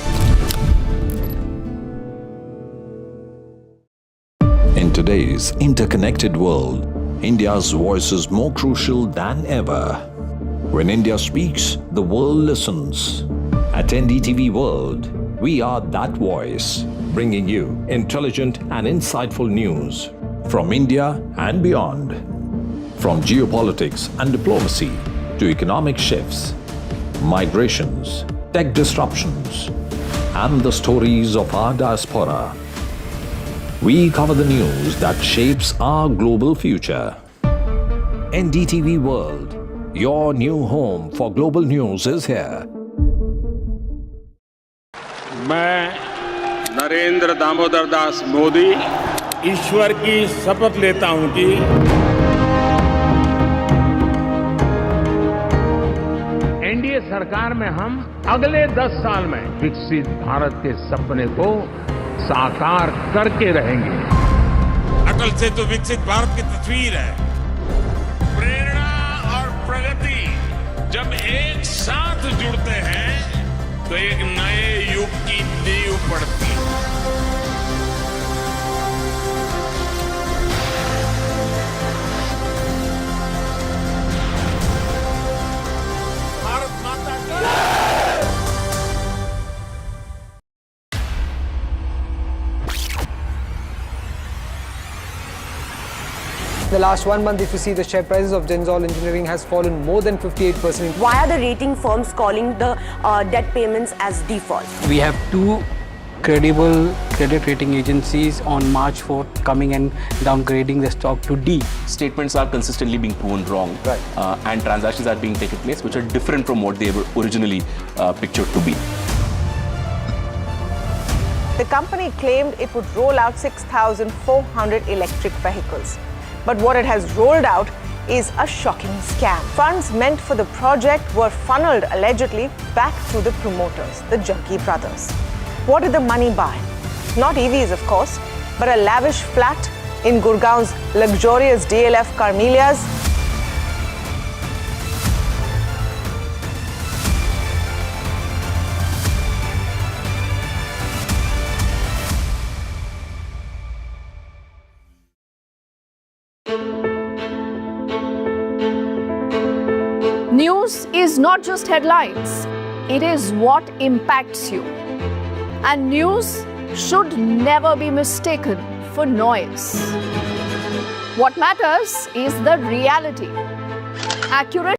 In today's interconnected world, India's voice is more crucial than ever. When India speaks, the world listens. At NDTV World, we are that voice, bringing you intelligent and insightful news from India and beyond. From geopolitics and diplomacy to economic shifts, migrations, tech disruptions, and the stories of our diaspora. We cover the news that shapes our global future. NDTV World, your new home for global news is here. मैं नरेंद्र दामोदर दास मोदी ईश्वर की शपथ लेता हूं कि NDA सरकार में हम अगले 10 साल में विकसित भारत के सपने को साकार करके रहेंगे। अटल से तो विकसित भारत की तस्वीर है। प्रेरणा और प्रगति जब एक साथ जुड़ते हैं तो एक नए युग की नींव पड़ती है। भारत माता का The last 1 month, if you see, the share prices of Genzol Engineering has fallen more than 58%. Why are the rating firms calling the debt payments as default? We have 2 credible credit rating agencies on March 4th coming and downgrading the stock to D. Statements are consistently being proven wrong, and transactions are being taken place which are different from what they were originally pictured to be. The company claimed it would roll out 6,400 electric vehicles. But what it has rolled out is a shocking scam. Funds meant for the project were funneled allegedly back to the promoters, the Jaggi brothers. What did the money buy? Not EVs, of course, but a lavish flat in Gurgaon's luxurious DLF Carmelias. News is not just headlines, it is what impacts you. And news should never be mistaken for noise. What matters is the reality. Accurate.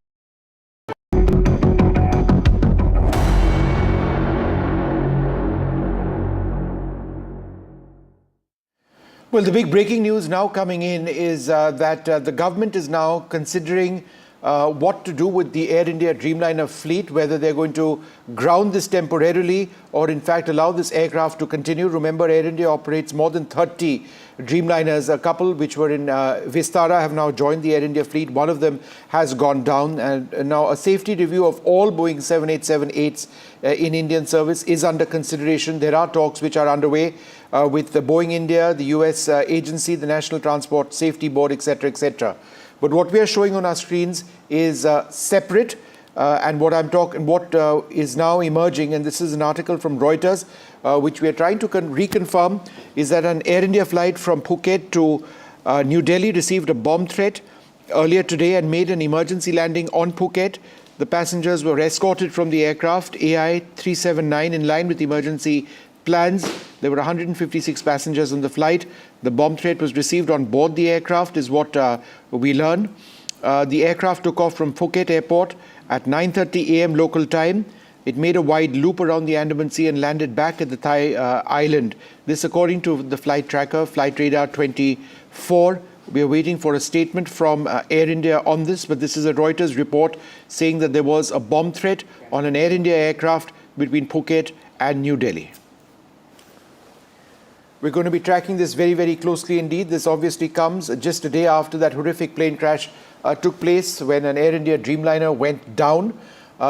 Well, the big breaking news now coming in is that the government is now considering what to do with the Air India Dreamliner fleet, whether they're going to ground this temporarily or in fact allow this aircraft to continue. Remember, Air India operates more than 30 Dreamliners. A couple which were in Vistara have now joined the Air India fleet. One of them has gone down, and now a safety review of all Boeing 787-8s in Indian service is under consideration. There are talks which are underway with the Boeing India, the US agency, the National Transport Safety Board, etc., etc. But what we are showing on our screens is separate And what is now emerging, and this is an article from Reuters, which we are trying to reconfirm, is that an Air India flight from Phuket to New Delhi received a bomb threat earlier today and made an emergency landing on Phuket. The passengers were escorted from the aircraft AI 379 in line with emergency plans. There were 156 passengers on the flight. The bomb threat was received on board the aircraft, is what we learn. The aircraft took off from Phuket airport at 9:30 a.m. local time. It made a wide loop around the Andaman Sea and landed back at the Thai island. This according to the flight tracker, Flight Radar 24. We are waiting for a statement from Air India on this, but this is a Reuters report saying that there was a bomb threat on an Air India aircraft between Phuket and New Delhi. We're going to be tracking this very, very closely indeed. This obviously comes just a day after that horrific plane crash took place when an Air India Dreamliner went down.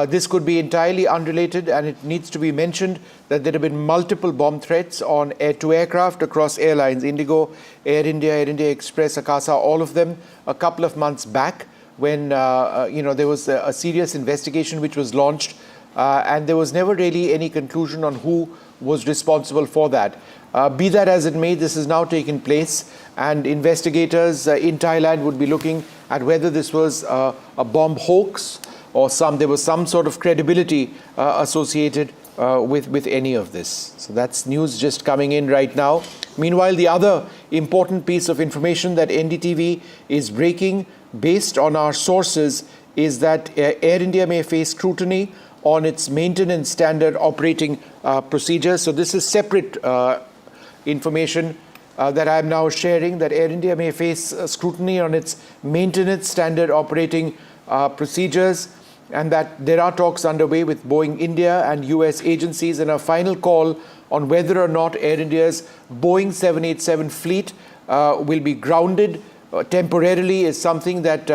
This could be entirely unrelated, and it needs to be mentioned that there have been multiple bomb threats on air-to-aircraft across airlines, Indigo, Air India Express, Akasa, all of them a couple of months back when there was a serious investigation which was launched, and there was never really any conclusion on who was responsible for that. Be that as it may, this has now taken place, and investigators in Thailand would be looking at whether this was a bomb hoax or there was some sort of credibility associated with any of this. So that's news just coming in right now. Meanwhile, the other important piece of information that NDTV is breaking based on our sources is that Air India may face scrutiny on its maintenance standard operating procedures. So this is separate information that I am now sharing, that Air India may face scrutiny on its maintenance standard operating procedures, and that there are talks underway with Boeing India and US agencies, and a final call on whether or not Air India's Boeing 787 fleet will be grounded temporarily is something that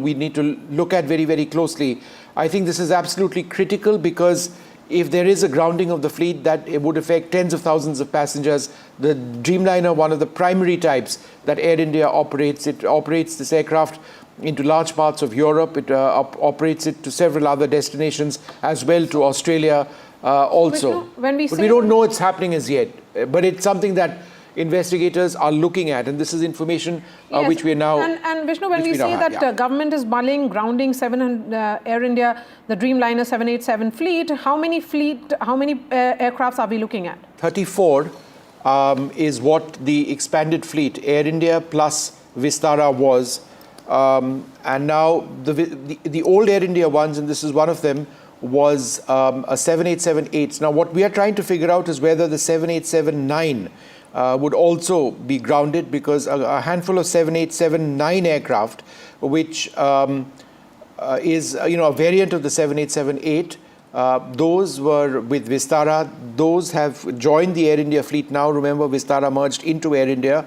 we need to look at very, very closely. I think this is absolutely critical because if there is a grounding of the fleet, that it would affect tens of thousands of passengers. The Dreamliner, one of the primary types that Air India operates, it operates this aircraft into large parts of Europe. It operates it to several other destinations as well, to Australia also. Vishnu, but we don't know it's happening as yet. But it's something that investigators are looking at, and this is information which we are now. And Vishnu, when we say that government is mulling grounding Air India, the Dreamliner 787 fleet, how many aircrafts are we looking at? 34 is what the expanded fleet, Air India plus Vistara was. And now the old Air India ones, and this is one of them, was a 787-8. Now what we are trying to figure out is whether the 787-9 would also be grounded, because a handful of 787-9 aircraft, which is a variant of the 787-8, those were with Vistara. Those have joined the Air India fleet now. Remember, Vistara merged into Air India.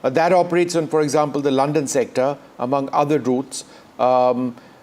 That operates on, for example, the London sector, among other routes.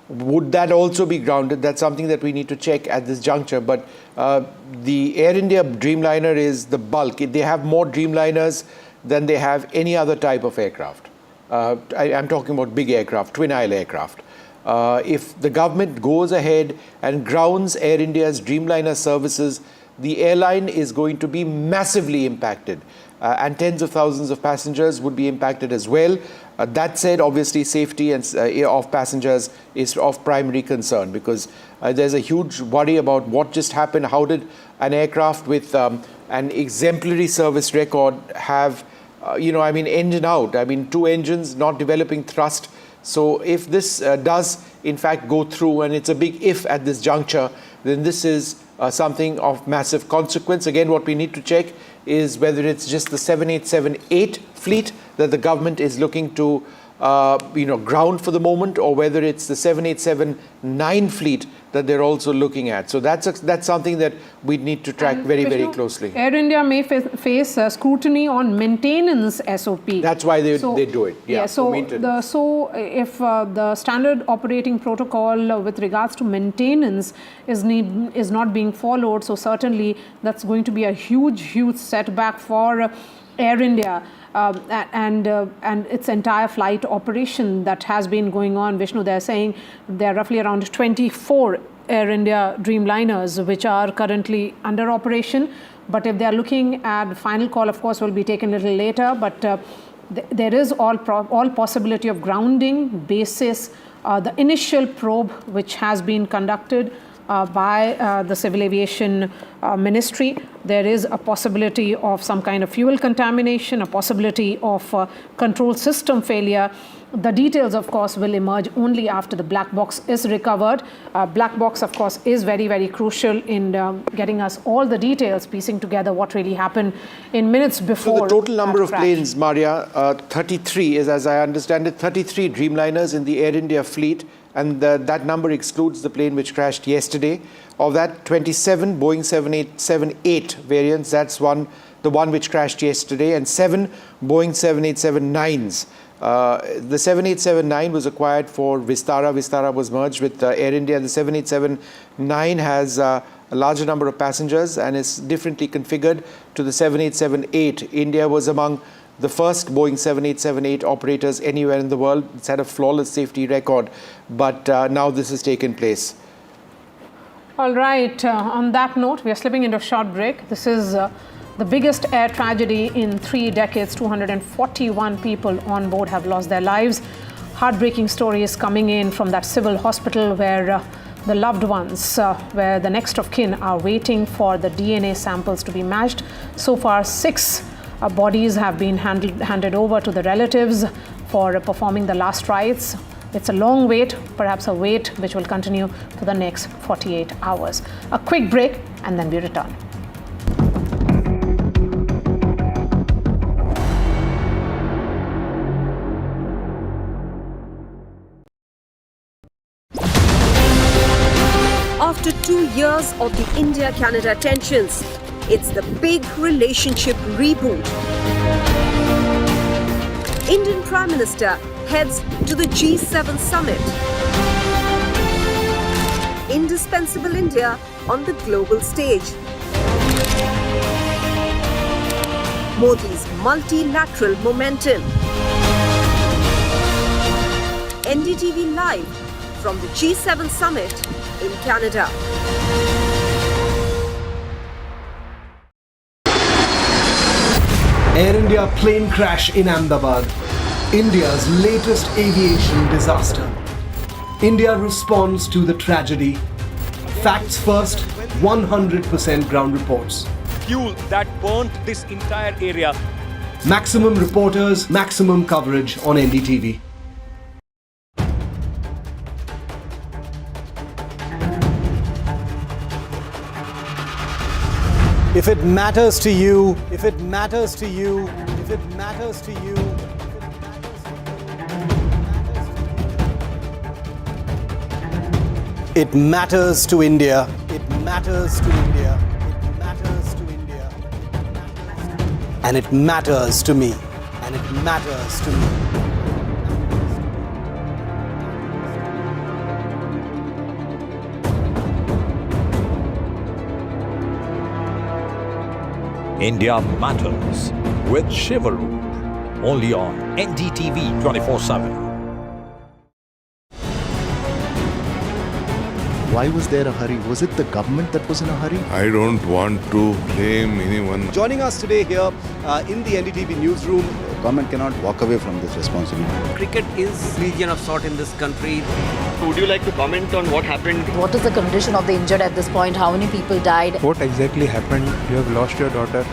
Would that also be grounded? That's something that we need to check at this juncture. But the Air India Dreamliner is the bulk. They have more Dreamliners than they have any other type of aircraft. I'm talking about big aircraft, twin-aisle aircraft. If the government goes ahead and grounds Air India's Dreamliner services, the airline is going to be massively impacted. And tens of thousands of passengers would be impacted as well. That said, obviously, safety of passengers is of primary concern, because there's a huge worry about what just happened. How did an aircraft with an exemplary service record have, engine out? Two engines not developing thrust. So if this does, in fact, go through, and it's a big if at this juncture, then this is something of massive consequence. Again, what we need to check is whether it's just the 787-8 fleet that the government is looking to ground for the moment, or whether it's the 787-9 fleet that they're also looking at. So that's something that we need to track very, very closely. Air India may face scrutiny on maintenance SOP. That's why they do it. So if the standard operating protocol with regards to maintenance is not being followed, so certainly that's going to be a huge setback for Air India. and its entire flight operation that has been going on. Vishnu, they're saying there are roughly around 24 Air India Dreamliners which are currently under operation. But if they are looking at the final call, of course, will be taken a little later. But there is all possibility of grounding basis the initial probe which has been conducted by the Civil Aviation Ministry. There is a possibility of some kind of fuel contamination, a possibility of control system failure. The details, of course, will emerge only after the black box is recovered. Black box, of course, is very, very crucial in getting us all the details, piecing together what really happened in minutes before. So the total number of planes, Maria, 33 is, as I understand it, 33 Dreamliners in the Air India fleet, and that number excludes the plane which crashed yesterday. Of that, 27 Boeing 787-8 variants, that's the one which crashed yesterday, and 7 Boeing 787-9s. The 787-9 was acquired for Vistara. Vistara was merged with Air India. The 787-9 has a larger number of passengers and is differently configured to the 787-8. India was among the first Boeing 787-8 operators anywhere in the world. It's had a flawless safety record, but now this has taken place. All right. On that note, we are slipping into a short break. This is the biggest air tragedy in 3 decades. 241 people on board have lost their lives. Heartbreaking stories coming in from that civil hospital where the loved ones, where the next of kin are waiting for the DNA samples to be matched. So far, 6 bodies have been handed over to the relatives for performing the last rites. It's a long wait, perhaps a wait which will continue for the next 48 hours. A quick break and then we return. After 2 years of the India-Canada tensions, it's the big relationship reboot. Indian Prime Minister heads to the G7 summit. Indispensable India on the global stage. Modi's multilateral momentum. NDTV live from the G7 summit in Canada. Air India plane crash in Ahmedabad, India's latest aviation disaster. India responds to the tragedy. Facts first, 100% ground reports. Fuel that burnt this entire area. Maximum reporters, maximum coverage on NDTV. If it matters to you, if it matters to you, if it matters to you, it matters to India. It matters to India. It matters to India. And it matters to me. And it matters to me. India Matters with Shivaru, only on NDTV 24/7. Why was there a hurry? Was it the government that was in a hurry? I don't want to blame anyone. Joining us today here in the NDTV newsroom. Government cannot walk away from this responsibility. Cricket is region of sort in this country. Would you like to comment on what happened? What is the condition of the injured at this point? How many people died? What exactly happened? You have lost your daughter.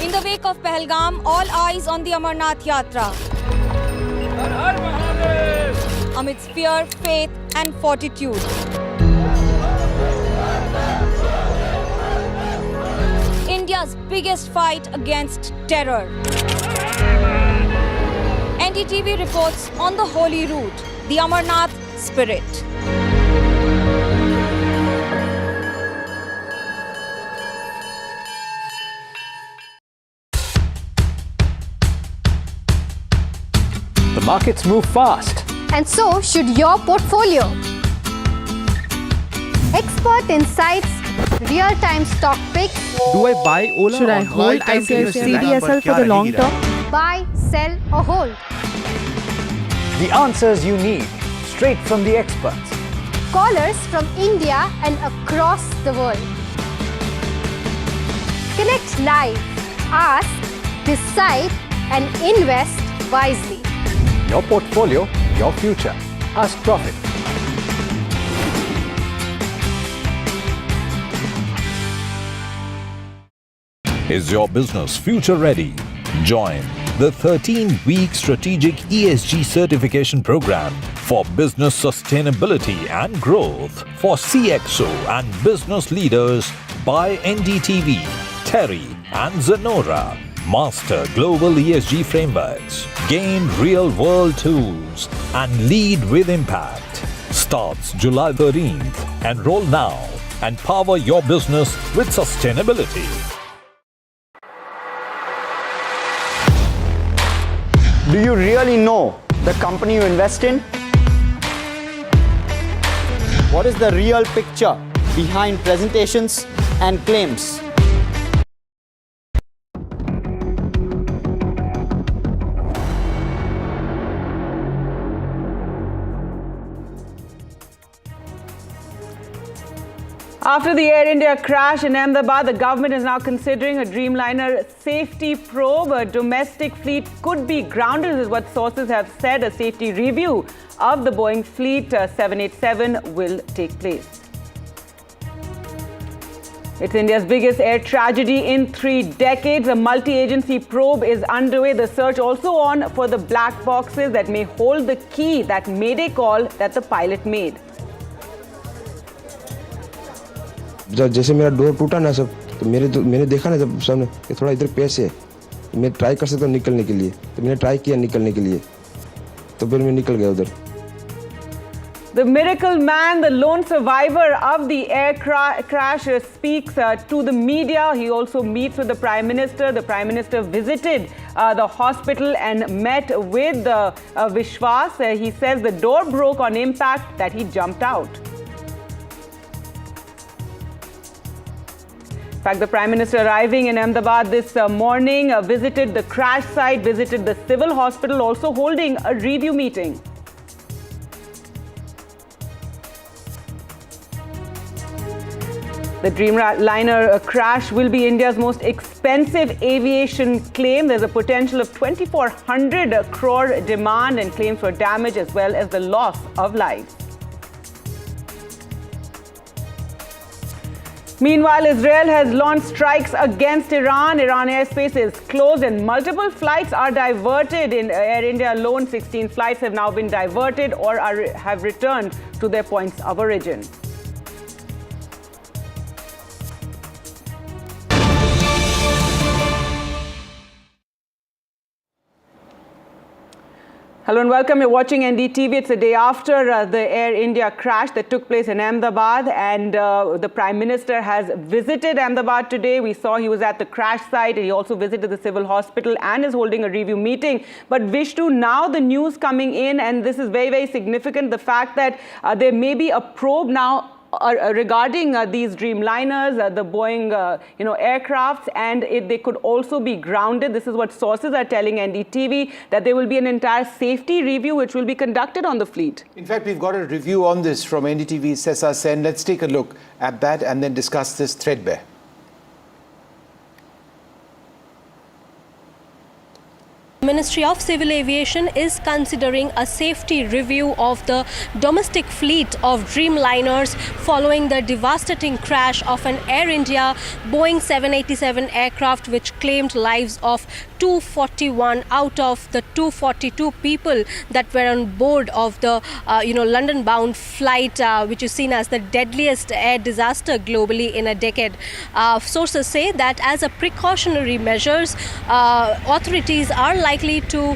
In the wake of Pahalgam, all eyes on the Amarnath Yatra. Amidst fear, faith and fortitude. India's biggest fight against terror. NDTV reports on the holy route, the Amarnath spirit. Markets move fast. And so should your portfolio. Expert insights, real-time stock picks. Do I buy Ola? Should I hold CDSL for the long term? Buy, sell or hold. The answers you need, straight from the experts. Callers from India and across the world. Connect live, ask, decide and invest wisely. Your portfolio, your future. Ask Profit. Is your business future ready? Join the 13-week strategic ESG certification program for business sustainability and growth for CXO and business leaders by NDTV, Terry and Zenora. Master global ESG frameworks, gain real-world tools and lead with impact. Starts July 13th. Enroll now and power your business with sustainability. Do you really know the company you invest in? What is the real picture behind presentations and claims? After the Air India crash in Ahmedabad, the government is now considering a Dreamliner safety probe. A domestic fleet could be grounded, is what sources have said. A safety review of the Boeing fleet 787 will take place. It's India's biggest air tragedy in 3 decades. A multi-agency probe is underway. The search also on for the black boxes that may hold the key, that mayday call that the pilot made. जैसे मेरा door टूटा ना सब, तो मैंने देखा ना जब सामने कि थोड़ा इधर पेश है, तो मैं ट्राई कर सकता हूँ निकलने के लिए, तो मैंने ट्राई किया निकलने के लिए, तो फिर मैं निकल गया उधर. The miracle man, the lone survivor of the air crash, speaks to the media. He also meets with the Prime Minister. The Prime Minister visited the hospital and met with Vishwas. He says the door broke on impact, that he jumped out. In fact, the Prime Minister arriving in Ahmedabad this morning visited the crash site, visited the civil hospital, also holding a review meeting. The Dreamliner crash will be India's most expensive aviation claim. There's a potential of 2,400 crore demand and claims for damage as well as the loss of lives. Meanwhile, Israel has launched strikes against Iran. Iran airspace is closed and multiple flights are diverted. In Air India alone, 16 flights have now been diverted or have returned to their points of origin. Hello and welcome. You're watching NDTV. It's the day after the Air India crash that took place in Ahmedabad, and the Prime Minister has visited Ahmedabad today. We saw he was at the crash site, and he also visited the civil hospital and is holding a review meeting. But Vishnu, now the news coming in, and this is very, very significant, the fact that there may be a probe now regarding these Dreamliners, the Boeing aircrafts, and they could also be grounded. This is what sources are telling NDTV, that there will be an entire safety review which will be conducted on the fleet. In fact, we've got a review on this from NDTV's Sesa Sen. Let's take a look at that and then discuss this threadbare. Ministry of Civil Aviation is considering a safety review of the domestic fleet of Dreamliners following the devastating crash of an Air India Boeing 787 aircraft, which claimed lives of 241 out of the 242 people that were on board of the London-bound flight, which is seen as the deadliest air disaster globally in a decade. Sources say that as a precautionary measures, authorities are likely likely to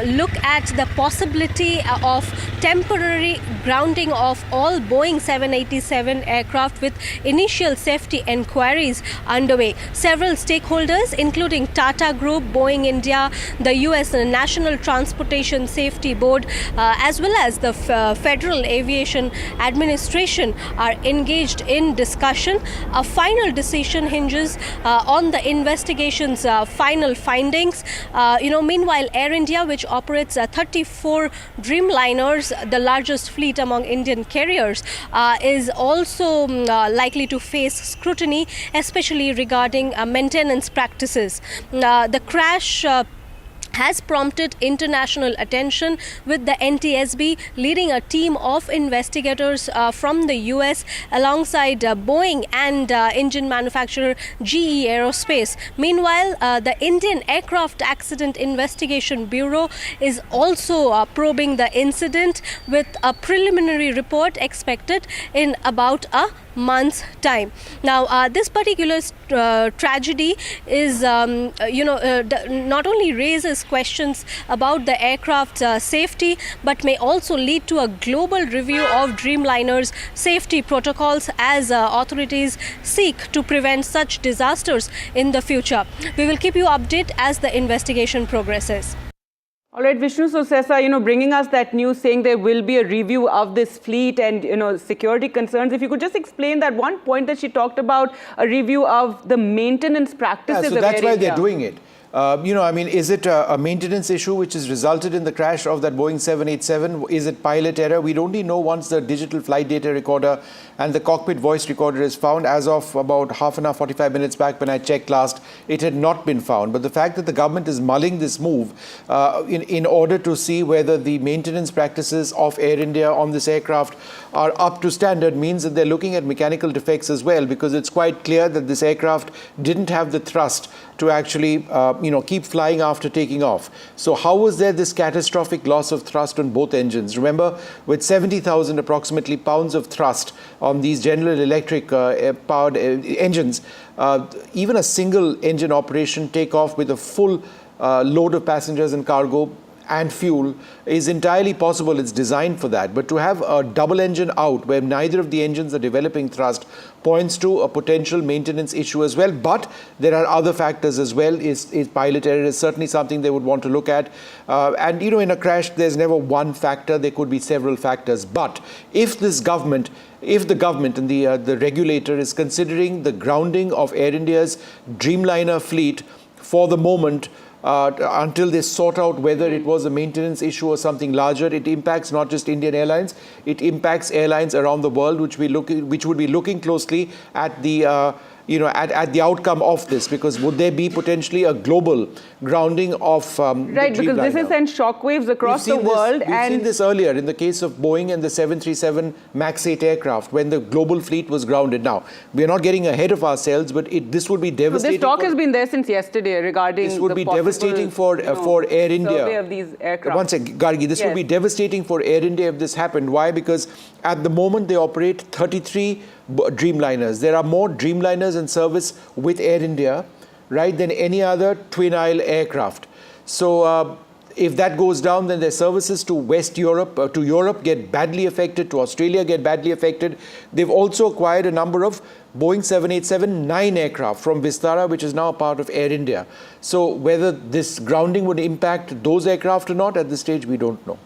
look at the possibility of temporary grounding of all Boeing 787 aircraft with initial safety inquiries underway. Several stakeholders, including Tata Group, Boeing India, the US National Transportation Safety Board, as well as the Federal Aviation Administration, are engaged in discussion. A final decision hinges on the investigation's final findings. Meanwhile, Air India, which operates 34 Dreamliners, the largest fleet among Indian carriers, is also likely to face scrutiny, especially regarding maintenance practices. The crash has prompted international attention, with the NTSB leading a team of investigators from the US alongside Boeing and engine manufacturer GE Aerospace. Meanwhile, the Indian Aircraft Accident Investigation Bureau is also probing the incident, with a preliminary report expected in about a month's time. Now, this particular tragedy is, not only raises questions about the aircraft's safety, but may also lead to a global review of Dreamliner's safety protocols as authorities seek to prevent such disasters in the future. We will keep you updated as the investigation progresses. All right, Vishnu, so Sessa, bringing us that news saying there will be a review of this fleet and, security concerns. If you could just explain that one point that she talked about, a review of the maintenance practices of Air India. So that's why they're doing it. Is it a maintenance issue which has resulted in the crash of that Boeing 787? Is it pilot error? We'd only know once the digital flight data recorder and the cockpit voice recorder is found. As of about half an hour, 45 minutes back when I checked last, it had not been found. But the fact that the government is mulling this move in order to see whether the maintenance practices of Air India on this aircraft are up to standard means that they're looking at mechanical defects as well, because it's quite clear that this aircraft didn't have the thrust to actually keep flying after taking off. So how was there this catastrophic loss of thrust on both engines? Remember, with 70,000 approximately pounds of thrust on these General Electric powered engines, even a single engine operation takeoff with a full load of passengers and cargo and fuel is entirely possible. It's designed for that. But to have a double engine out where neither of the engines are developing thrust points to a potential maintenance issue as well. But there are other factors as well. Is pilot error is certainly something they would want to look at. In a crash, there's never one factor. There could be several factors. But if the government and the regulator is considering the grounding of Air India's Dreamliner fleet for the moment, until they sort out whether it was a maintenance issue or something larger, it impacts not just Indian Airlines, it impacts airlines around the world, which would be looking closely at the at the outcome of this, because would there be potentially a global grounding of right, because this has sent shockwaves across the world. We've seen this earlier in the case of Boeing and the 737 MAX 8 aircraft when the global fleet was grounded. Now, we are not getting ahead of ourselves, but this would be devastating. So this talk has been there since yesterday regarding this would be devastating for Air India. Survey of these aircraft. One second, Gargi, this would be devastating for Air India if this happened. Why? Because at the moment they operate 33 Dreamliners. There are more Dreamliners in service with Air India, right, than any other twin-aisle aircraft. So if that goes down, then their services to West Europe, to Europe get badly affected, to Australia get badly affected. They've also acquired a number of Boeing 787-9 aircraft from Vistara, which is now a part of Air India. So whether this grounding would impact those aircraft or not, at this stage, we don't know.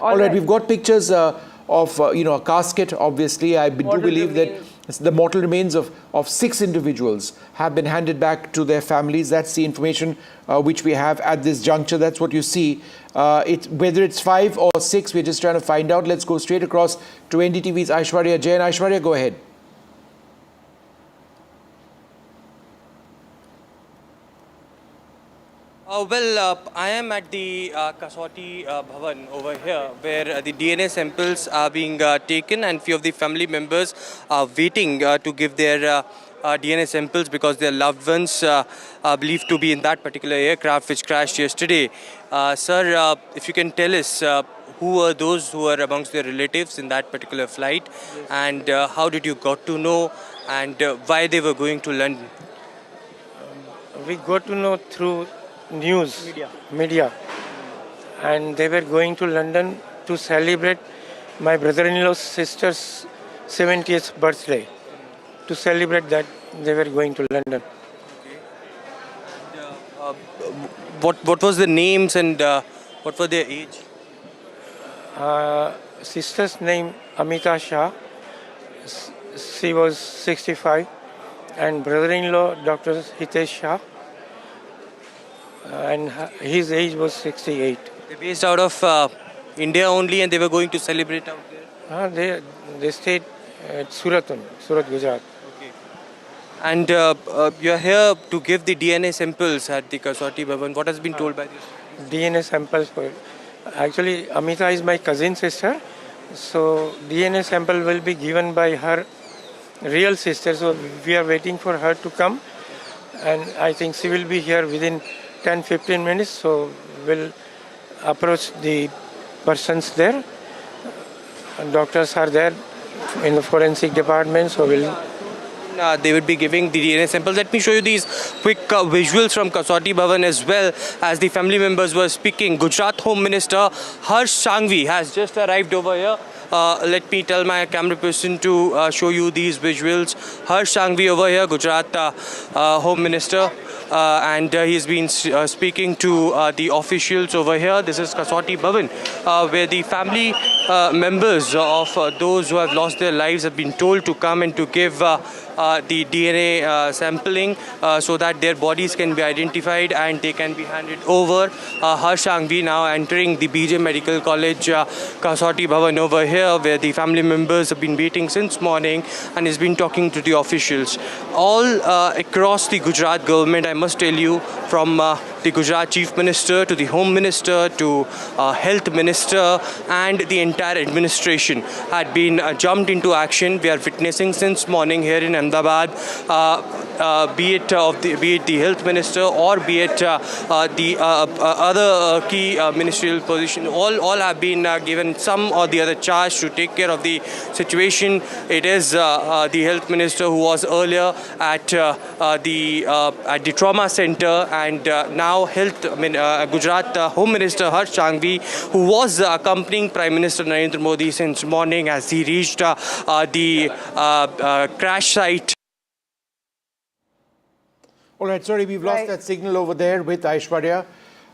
All right, we've got pictures of a casket. Obviously, I do believe that the mortal remains of 6 individuals have been handed back to their families. That's the information which we have at this juncture. That's what you see. Whether it's 5 or 6, we're just trying to find out. Let's go straight across to NDTV's Aishwarya Jain. Aishwarya, go ahead. I am at the Kasauti Bhavan over here, where the DNA samples are being taken, and few of the family members are waiting to give their DNA samples because their loved ones are believed to be in that particular aircraft which crashed yesterday. Sir, if you can tell us who were those who were amongst their relatives in that particular flight, and how did you got to know, and why they were going to London? We got to know through news, media, and they were going to London to celebrate my brother-in-law's sister's 70th birthday. To celebrate that, they were going to London. What was the names and what were their age? Sister's name Amita Shah. She was 65, and brother-in-law Dr. Hitesh Shah, and his age was 68. They're based out of India only, and they were going to celebrate out there. They stayed at Surat, Gujarat. Okay. And you're here to give the DNA samples at the Kasauti Bhavan. What has been told by this? DNA samples. Actually, Amita is my cousin sister, so DNA sample will be given by her real sister. So we are waiting for her to come, and I think she will be here within 10-15 minutes. So we'll approach the persons there. And doctors are there in the forensic department, so they would be giving the DNA samples. Let me show you these quick visuals from Kasauti Bhavan as well as the family members were speaking. Gujarat Home Minister Harsh Sanghvi has just arrived over here. Let me tell my camera person to show you these visuals. Harsh Sanghvi over here, Gujarat Home Minister. And he's been speaking to the officials over here. This is Kasauti Bhavan, where the family members of those who have lost their lives have been told to come and to give the DNA sampling so that their bodies can be identified and they can be handed over. Harsh Sanghvi now entering the BJ Medical College Kasauti Bhavan over here, where the family members have been waiting since morning and has been talking to the officials. All across the Gujarat government, I must tell you, from the Gujarat Chief Minister to the Home Minister to Health Minister and the entire administration had been jumped into action. We are witnessing since morning here in Ahmedabad, be it the Health Minister or be it the other key ministerial position, all have been given some or the other charge to take care of the situation. It is the Health Minister who was earlier at the trauma center, and now Gujarat Home Minister Harsh Sanghvi, who was accompanying Prime Minister Narendra Modi since morning as he reached the crash site. All right, sorry, we've lost that signal over there with Aishwarya.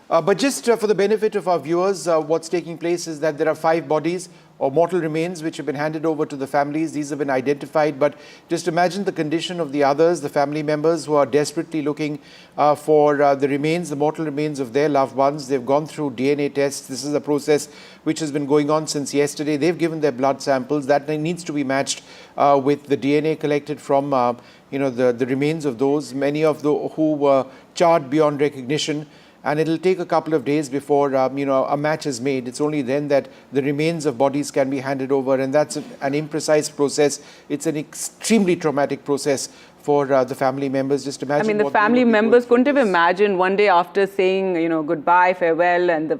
But just for the benefit of our viewers, what's taking place is that there are 5 bodies or mortal remains which have been handed over to the families. These have been identified, but just imagine the condition of the others, the family members who are desperately looking for the remains, the mortal remains of their loved ones. They've gone through DNA tests. This is a process which has been going on since yesterday. They've given their blood samples. That needs to be matched with the DNA collected from the remains of those, many of who were charred beyond recognition. And it'll take a couple of days before a match is made. It's only then that the remains of bodies can be handed over, and that's an imprecise process. It's an extremely traumatic process for the family members. Just imagine. I mean, the family members couldn't have imagined one day after saying, goodbye, farewell, and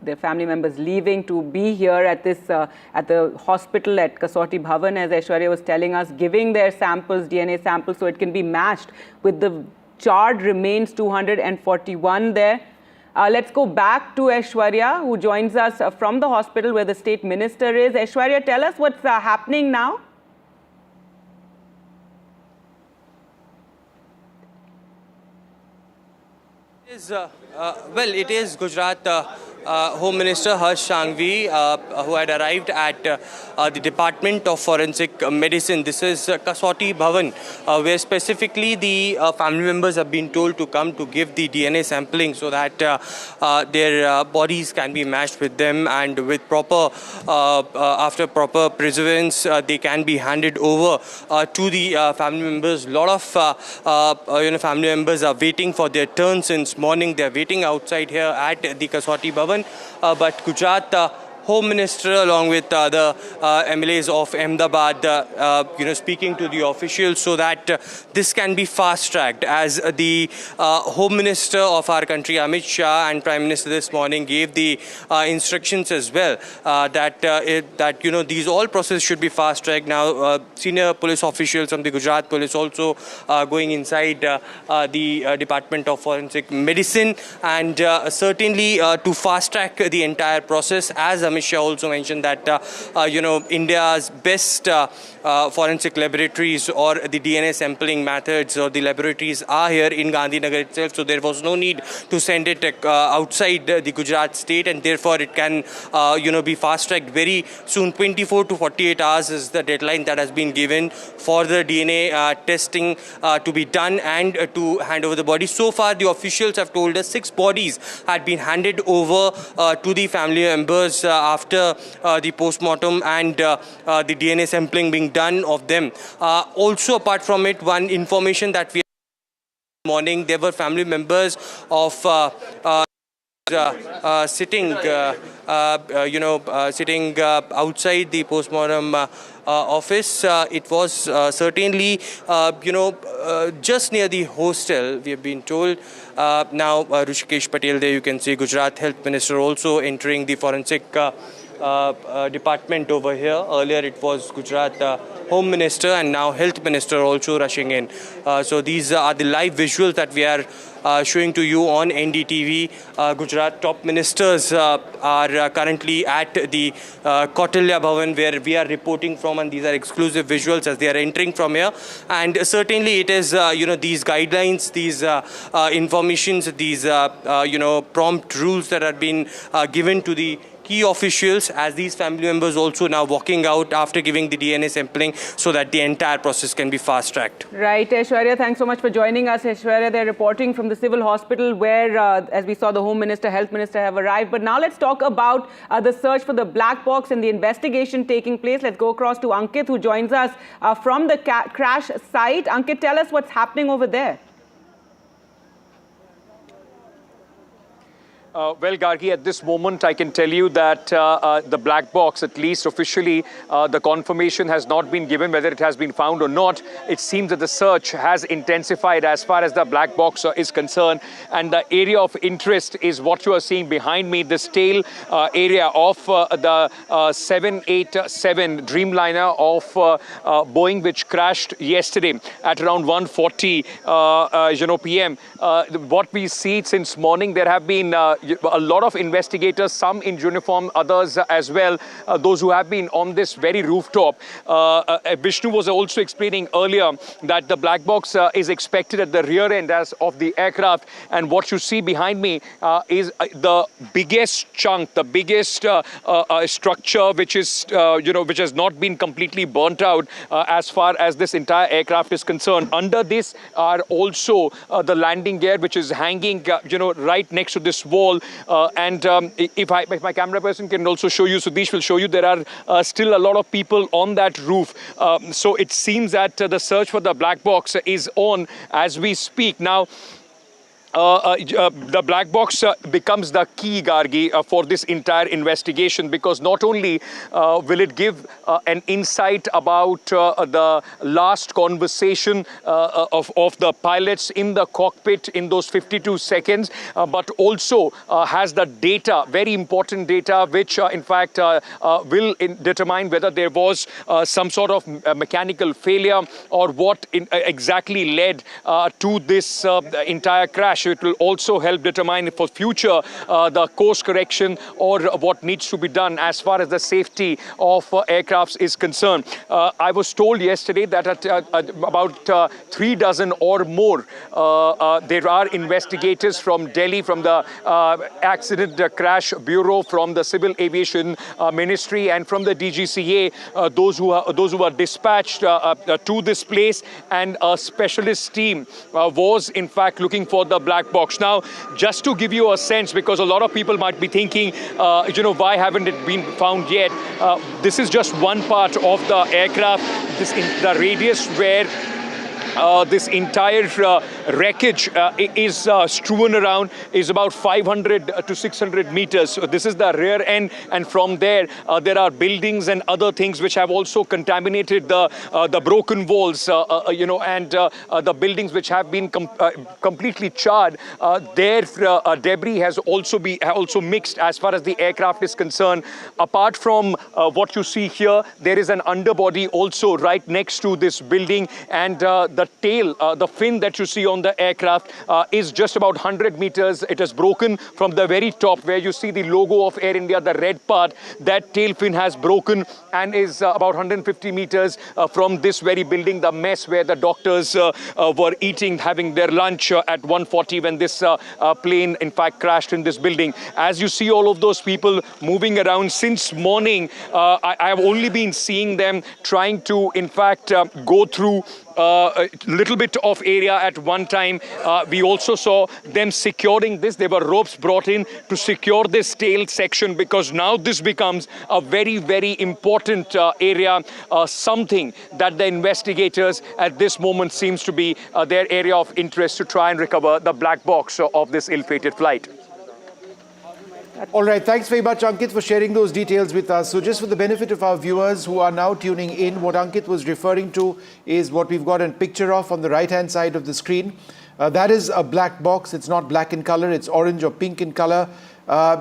their family members leaving to be here at this at the hospital at Kasauti Bhavan, as Aishwarya was telling us, giving their samples, DNA samples, so it can be matched with the charred remains 241 there. Let's go back to Aishwarya, who joins us from the hospital where the state minister is. Aishwarya, tell us what's happening now. It is Gujarat Home Minister Harsh Sanghvi who had arrived at the Department of Forensic Medicine. This is Kasauti Bhavan, where specifically the family members have been told to come to give the DNA sampling so that their bodies can be matched with them, and with after proper perseverance, they can be handed over to the family members. A lot of family members are waiting for their turn since morning. They are waiting outside here at the Kasauti Bhavan. But Gujarat Home Minister along with other MLAs of Ahmedabad, speaking to the officials so that this can be fast-tracked, as the Home Minister of our country, Amit Shah, and Prime Minister this morning gave the instructions as well that these all processes should be fast-tracked. Now, senior police officials from the Gujarat Police also going inside the Department of Forensic Medicine, and certainly to fast-track the entire process, as Amit Shah also mentioned that India's best forensic laboratories or the DNA sampling methods or the laboratories are here in Gandhinagar itself, so there was no need to send it outside the Gujarat state, and therefore it can be fast-tracked very soon. 24 to 48 hours is the deadline that has been given for the DNA testing to be done and to hand over the body. So far, the officials have told us 6 bodies had been handed over to the family members after the post-mortem and the DNA sampling being done of them. Also, apart from it, one information that we morning, there were family members of sitting outside the postmortem office. It was certainly, just near the hostel, we have been told. Now, Rishikesh Patel there, you can see Gujarat Health Minister also entering the forensic department over here. Earlier it was Gujarat Home Minister and now Health Minister also rushing in. So these are the live visuals that we are showing to you on NDTV. Gujarat top ministers are currently at the Kautilya Bhavan, where we are reporting from, and these are exclusive visuals as they are entering from here. And certainly it is these guidelines, these informations, these prompt rules that have been given to the key officials, as these family members also now walking out after giving the DNA sampling so that the entire process can be fast-tracked. Right, Aishwarya, thanks so much for joining us. Aishwarya, they're reporting from the civil hospital where, as we saw, the Home Minister, Health Minister have arrived. But now let's talk about the search for the black box and the investigation taking place. Let's go across to Ankit, who joins us from the crash site. Ankit, tell us what's happening over there. Well, Gargi, at this moment, I can tell you that the black box, at least officially, the confirmation has not been given whether it has been found or not. It seems that the search has intensified as far as the black box is concerned. And the area of interest is what you are seeing behind me, this tail area of the 787 Dreamliner of Boeing, which crashed yesterday at around 1:40 p.m. What we see since morning, there have been a lot of investigators, some in uniform, others as well, those who have been on this very rooftop. Vishnu was also explaining earlier that the black box is expected at the rear end of the aircraft, and what you see behind me is the biggest chunk, the biggest structure which is which has not been completely burnt out as far as this entire aircraft is concerned. Under this are also the landing gear, which is hanging right next to this wall. And if my camera person can also show you, Sudesh will show you, there are still a lot of people on that roof. So it seems that the search for the black box is on as we speak. Now, the black box becomes the key, Gargi, for this entire investigation, because not only will it give an insight about the last conversation of the pilots in the cockpit in those 52 seconds, but also has the data, very important data, which in fact will determine whether there was some sort of mechanical failure or what exactly led to this entire crash. It will also help determine for future the course correction or what needs to be done as far as the safety of aircrafts is concerned. I was told yesterday that at about 3 dozen or more, there are investigators from Delhi, from the Accident Crash Bureau, from the Civil Aviation Ministry, and from the DGCA, those who are dispatched to this place, and a specialist team was in fact looking for the black box. Now, just to give you a sense, because a lot of people might be thinking, why haven't it been found yet? This is just one part of the aircraft. This in the radius where this entire wreckage is strewn around is about 500 to 600 meters. So this is the rear end, and from there there are buildings and other things which have also contaminated the broken walls, and the buildings which have been completely charred. Their debris has also mixed as far as the aircraft is concerned. Apart from what you see here, there is an underbody also right next to this building, and the tail, the fin that you see on the aircraft is just about 100 meters. It is broken from the very top where you see the logo of Air India, the red part. That tail fin has broken and is about 150 meters from this very building, the mess where the doctors were eating, having their lunch at 1:40 when this plane in fact crashed in this building. As you see all of those people moving around since morning, I have only been seeing them trying to in fact go through a little bit of area at one time. We also saw them securing this. There were ropes brought in to secure this tail section, because now this becomes a very, very important area, something that the investigators at this moment seems to be their area of interest to try and recover the black box of this ill-fated flight. All right, thanks very much, Ankit, for sharing those details with us. So just for the benefit of our viewers who are now tuning in, what Ankit was referring to is what we've got a picture of on the right-hand side of the screen. That is a black box. It's not black in color. It's orange or pink in color.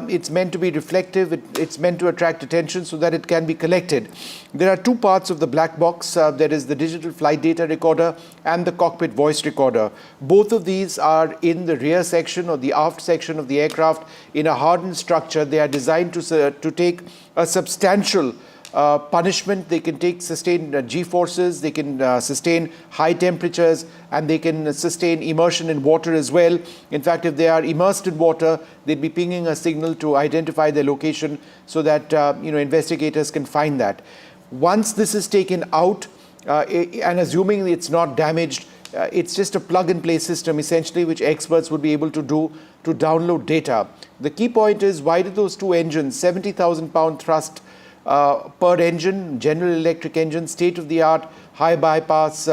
It's meant to be reflective. It's meant to attract attention so that it can be collected. There are two parts of the black box. There is the digital flight data recorder and the cockpit voice recorder. Both of these are in the rear section or the aft section of the aircraft in a hardened structure. They are designed to take a substantial punishment. They can sustain G-forces, they can sustain high temperatures, and they can sustain immersion in water as well. In fact, if they are immersed in water, they'd be pinging a signal to identify their location so that investigators can find that. Once this is taken out, and assuming it's not damaged, it's just a plug-and-play system, essentially, which experts would be able to do to download data. The key point is, why did those two engines, 70,000-pound thrust per engine, General Electric engine, state-of-the-art, high bypass,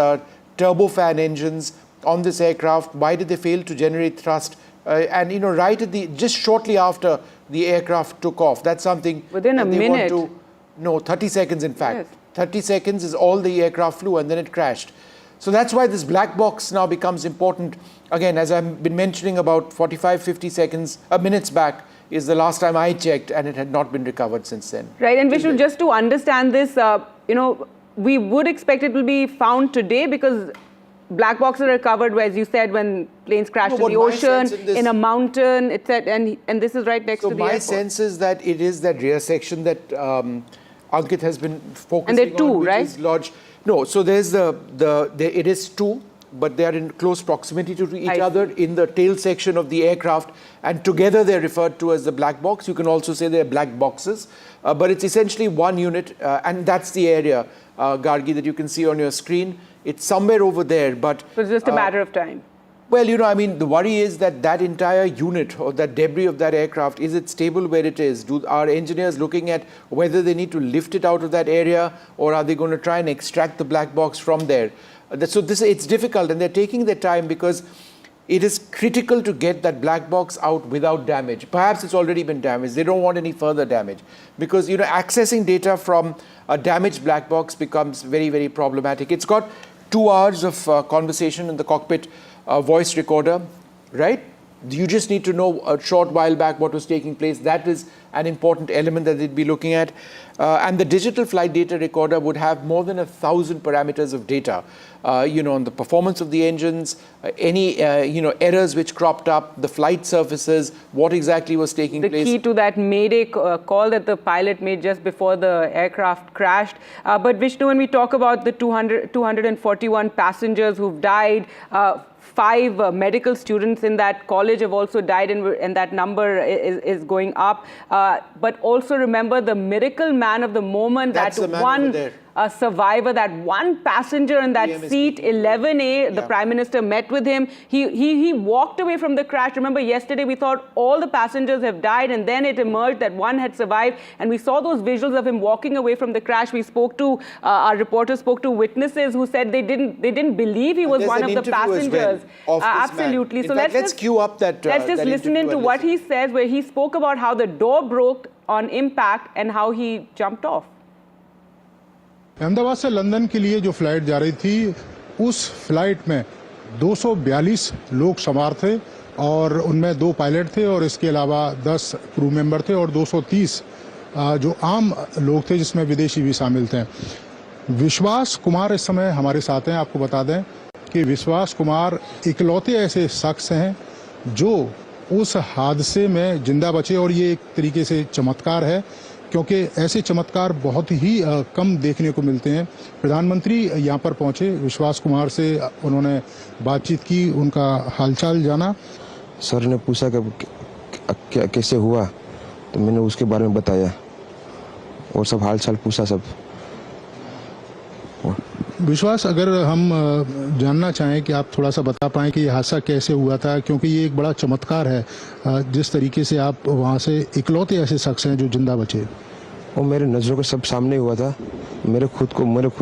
turbofan engines on this aircraft, why did they fail to generate thrust? And right at just shortly after the aircraft took off, that's something within a minute. 30 seconds in fact. Yes. 30 seconds is all the aircraft flew, and then it crashed. So that's why this black box now becomes important. Again, as I've been mentioning, about 45-50 minutes back is the last time I checked, and it had not been recovered since then. Right, and Vishnu, just to understand this, we would expect it will be found today, because black boxes are recovered, as you said, when planes crash in the ocean, in a mountain, etc. And this is right next to the airport. So my sense is that it is that rear section that Ankit has been focusing on. And there are two, right? Is lodged. No, so there's it is two, but they are in close proximity to each other in the tail section of the aircraft, and together they're referred to as the black box. You can also say they're black boxes, but it's essentially one unit, and that's the area, Gargi, that you can see on your screen. It's somewhere over there, but... So it's just a matter of time. Well, the worry is that entire unit or that debris of that aircraft, is it stable where it is? Are engineers looking at whether they need to lift it out of that area, or are they going to try and extract the black box from there? So it's difficult, and they're taking their time because it is critical to get that black box out without damage. Perhaps it's already been damaged. They don't want any further damage, because accessing data from a damaged black box becomes very, very problematic. It's got 2 hours of conversation in the cockpit voice recorder, right? You just need to know a short while back what was taking place. That is an important element that they'd be looking at. And the digital flight data recorder would have more than 1,000 parameters of data, on the performance of the engines, any, errors which cropped up, the flight surfaces, what exactly was taking place. The key to that mayday call that the pilot made just before the aircraft crashed. But Vishnu, when we talk about the 241 passengers who've died, 5 medical students in that college have also died, and that number is going up. But also remember the miracle man of the moment, That's that the man over there. survivor, that one passenger in that seat 11A. The Prime Minister met with him. He walked away from the crash. Remember, yesterday we thought all the passengers have died, and then it emerged that one had survived. And we saw those visuals of him walking away from the crash. We spoke to, our reporter spoke to witnesses who said they didn't believe he was one of the passengers. Absolutely. So let's cue up that. Let's just listen into what he says, where he spoke about how the door broke on impact and how he jumped off. Ahmedabad से London के लिए जो flight जा रही थी, उस flight में 242 लोग सवार थे और उनमें 2 पायलट थे और इसके अलावा 10 क्रू मेंबर थे और 230 जो आम लोग थे जिसमें विदेशी भी शामिल थे। विश्वास कुमार इस समय हमारे साथ हैं। आपको बता दें कि विश्वास कुमार इकलौते ऐसे शख्स हैं जो उस हादसे में जिंदा बचे और ये एक तरीके से चमत्कार है, क्योंकि ऐसे चमत्कार बहुत ही कम देखने को मिलते हैं। प्रधानमंत्री यहाँ पर पहुँचे, विश्वास कुमार से उन्होंने बातचीत की, उनका हालचाल जाना। सर ने पूछा कि कैसे हुआ, तो मैंने उसके बारे में बताया और सब हालचाल पूछा सब। विश्वास, अगर हम जानना चाहें कि आप थोड़ा सा बता पाएं कि ये हादसा कैसे हुआ था, क्योंकि ये एक बड़ा चमत्कार है जिस तरीके से आप वहाँ से इकलौते ऐसे शख्स हैं जो जिंदा बचे। वो मेरे नज़रों के सब सामने हुआ था। मेरे खुद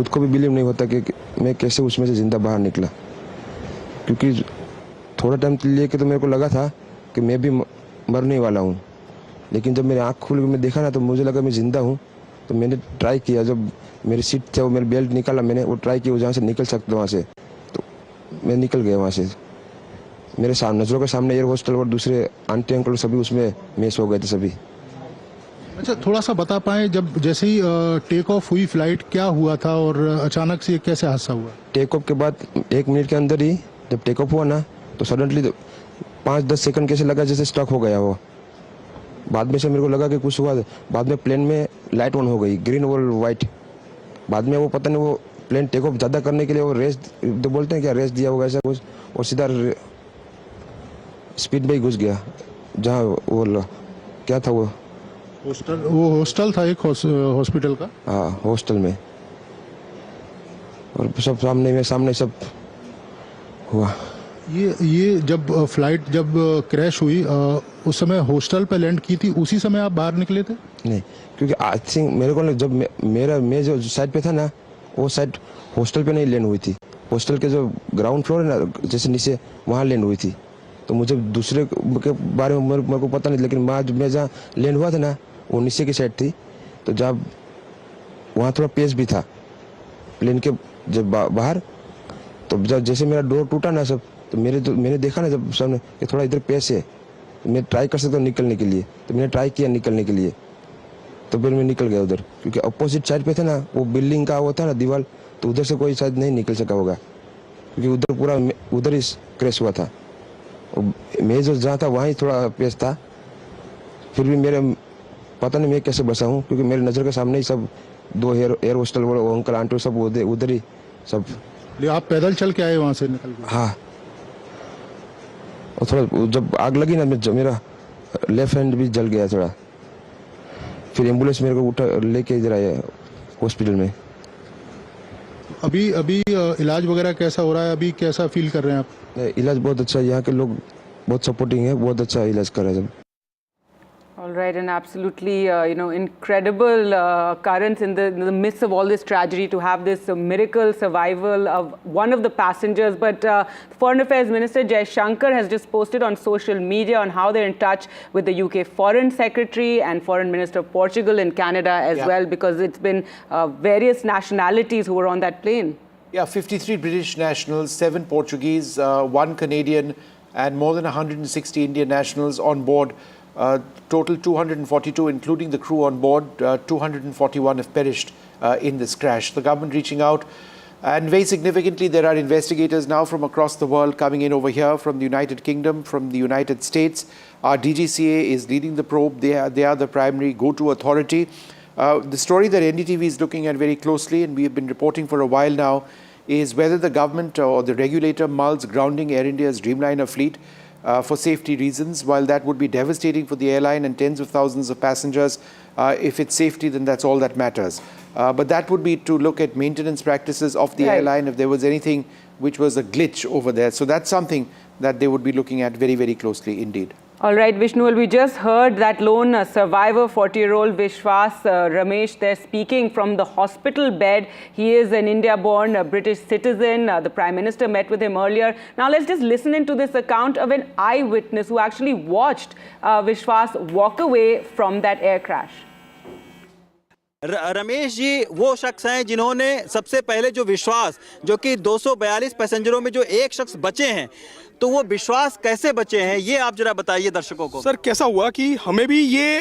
को भी बिलीव नहीं होता कि मैं कैसे उसमें से जिंदा बाहर निकला, क्योंकि थोड़ा टाइम लेके तो मेरे को लगा था कि मैं भी मरने वाला हूँ, लेकिन जब मेरी आँख खुल के मैं देखा ना तो मुझे लगा मैं जिंदा हूँ। तो मैंने ट्राई किया, जब मेरी सीट थे वो मेरी बेल्ट निकाला, मैंने वो ट्राई किया जहाँ से निकल सकता वहाँ से, तो मैं निकल गया वहाँ से। मेरे सामने नज़रों के सामने एयर होस्टल और दूसरे आंटी अंकल सभी उसमें मिस हो गए थे सभी। अच्छा, थोड़ा सा बता पाएं, जब जैसे ही टेक ऑफ हुई फ्लाइट क्या हुआ था और अचानक से कैसे हादसा हुआ? टेक ऑफ के बाद 1 मिनट के अंदर ही जब टेक ऑफ हुआ ना तो सडनली 5-10 सेकंड कैसे लगा जैसे स्टक हो गया वो। बाद में से मेरे को लगा कि कुछ हुआ। बाद में प्लेन में लाइट ऑन हो गई, ग्रीन और वाइट। बाद में वो पता नहीं वो प्लेन टेक ऑफ ज़्यादा करने के लिए वो रेस तो बोलते हैं क्या, रेस दिया होगा ऐसा कुछ, और सीधा स्पीड में ही घुस गया जहाँ वो क्या था वो हॉस्टल था, एक हॉस्पिटल का। हाँ, हॉस्टल में, और सब सामने सब हुआ। ये जब फ्लाइट जब क्रैश हुई उस समय हॉस्टल पे लैंड की थी, उसी समय आप बाहर निकले थे? नहीं, क्योंकि आई थिंक मेरे को जब मैं जो साइड पे था ना वो साइड हॉस्टल पे नहीं लैंड हुई थी। हॉस्टल के जो ग्राउंड फ्लोर है ना जैसे नीचे, वहाँ लैंड हुई थी। तो मुझे दूसरे के बारे में मेरे को पता नहीं, लेकिन मैं जहाँ लैंड हुआ था ना वो नीचे की साइड थी। तो जब वहाँ थोड़ा पेस भी था प्लेन के जब बाहर, तो जब जैसे मेरा डोर टूटा ना सब, तो मैंने देखा ना जब सामने कि थोड़ा इधर पेस है, मैं ट्राई कर सकता हूँ निकलने के लिए। तो मैंने ट्राई किया निकलने के लिए, तो फिर मैं निकल गया उधर, क्योंकि अपोजिट साइड पे था ना वो बिल्डिंग का वो था ना दीवार, तो उधर से कोई शायद नहीं निकल सका होगा, क्योंकि उधर पूरा उधर ही क्रैश हुआ था। मैं जो जहाँ था वहाँ ही थोड़ा पेस था। फिर भी मेरे पता नहीं मैं कैसे बचा हूँ, क्योंकि मेरे नज़र के सामने ही सब 2 एयर होस्टल वो अंकल आंटी सब उधर ही सब। आप पैदल चल के आए वहाँ से निकल के? हाँ, और थोड़ा जब आग लगी ना मेरा लेफ्ट हैंड भी जल गया थोड़ा। फिर एम्बुलेंस मेरे को उठा लेके इधर आया हॉस्पिटल में। अभी इलाज वगैरह कैसा हो रहा है? अभी कैसा फील कर रहे हैं आप? इलाज बहुत अच्छा है, यहाँ के लोग बहुत सपोर्टिंग है, बहुत अच्छा इलाज कर रहे हैं सब। All right, and absolutely, incredible occurrence in the midst of all this tragedy to have this miracle survival of one of the passengers. But Foreign Affairs Minister Jai Shankar has just posted on social media on how they're in touch with the UK Foreign Secretary and Foreign Minister of Portugal and Canada as well, because it's been various nationalities who were on that plane. Yeah, 53 British nationals, 7 Portuguese, 1 Canadian, and more than 160 Indian nationals on board. Total 242, including the crew on board. 241 have perished in this crash. The government reaching out, and very significantly, there are investigators now from across the world coming in over here, from the United Kingdom, from the United States. Our DGCA is leading the probe. They are the primary go-to authority. The story that NDTV is looking at very closely, and we have been reporting for a while now, is whether the government or the regulator mulls grounding Air India's Dreamliner fleet for safety reasons. While that would be devastating for the airline and tens of thousands of passengers, if it's safety, then that's all that matters. But that would be to look at maintenance practices of the airline, if there was anything which was a glitch over there. So that's something that they would be looking at very, very closely indeed. All right, Vishnu, we just heard that lone survivor, 40-year-old Vishwas Ramesh, there speaking from the hospital bed. He is an India-born British citizen. The Prime Minister met with him earlier. Now let's just listen into this account of an eyewitness who actually watched Vishwas walk away from that air crash. Ramesh ji वो शख्स हैं जिन्होंने सबसे पहले जो विश्वास, जो कि 242 पैसेंजरों में जो एक शख्स बचे हैं, तो वो विश्वास कैसे बचे हैं ये आप जरा बताइए दर्शकों को। सर कैसा हुआ कि हमें भी ये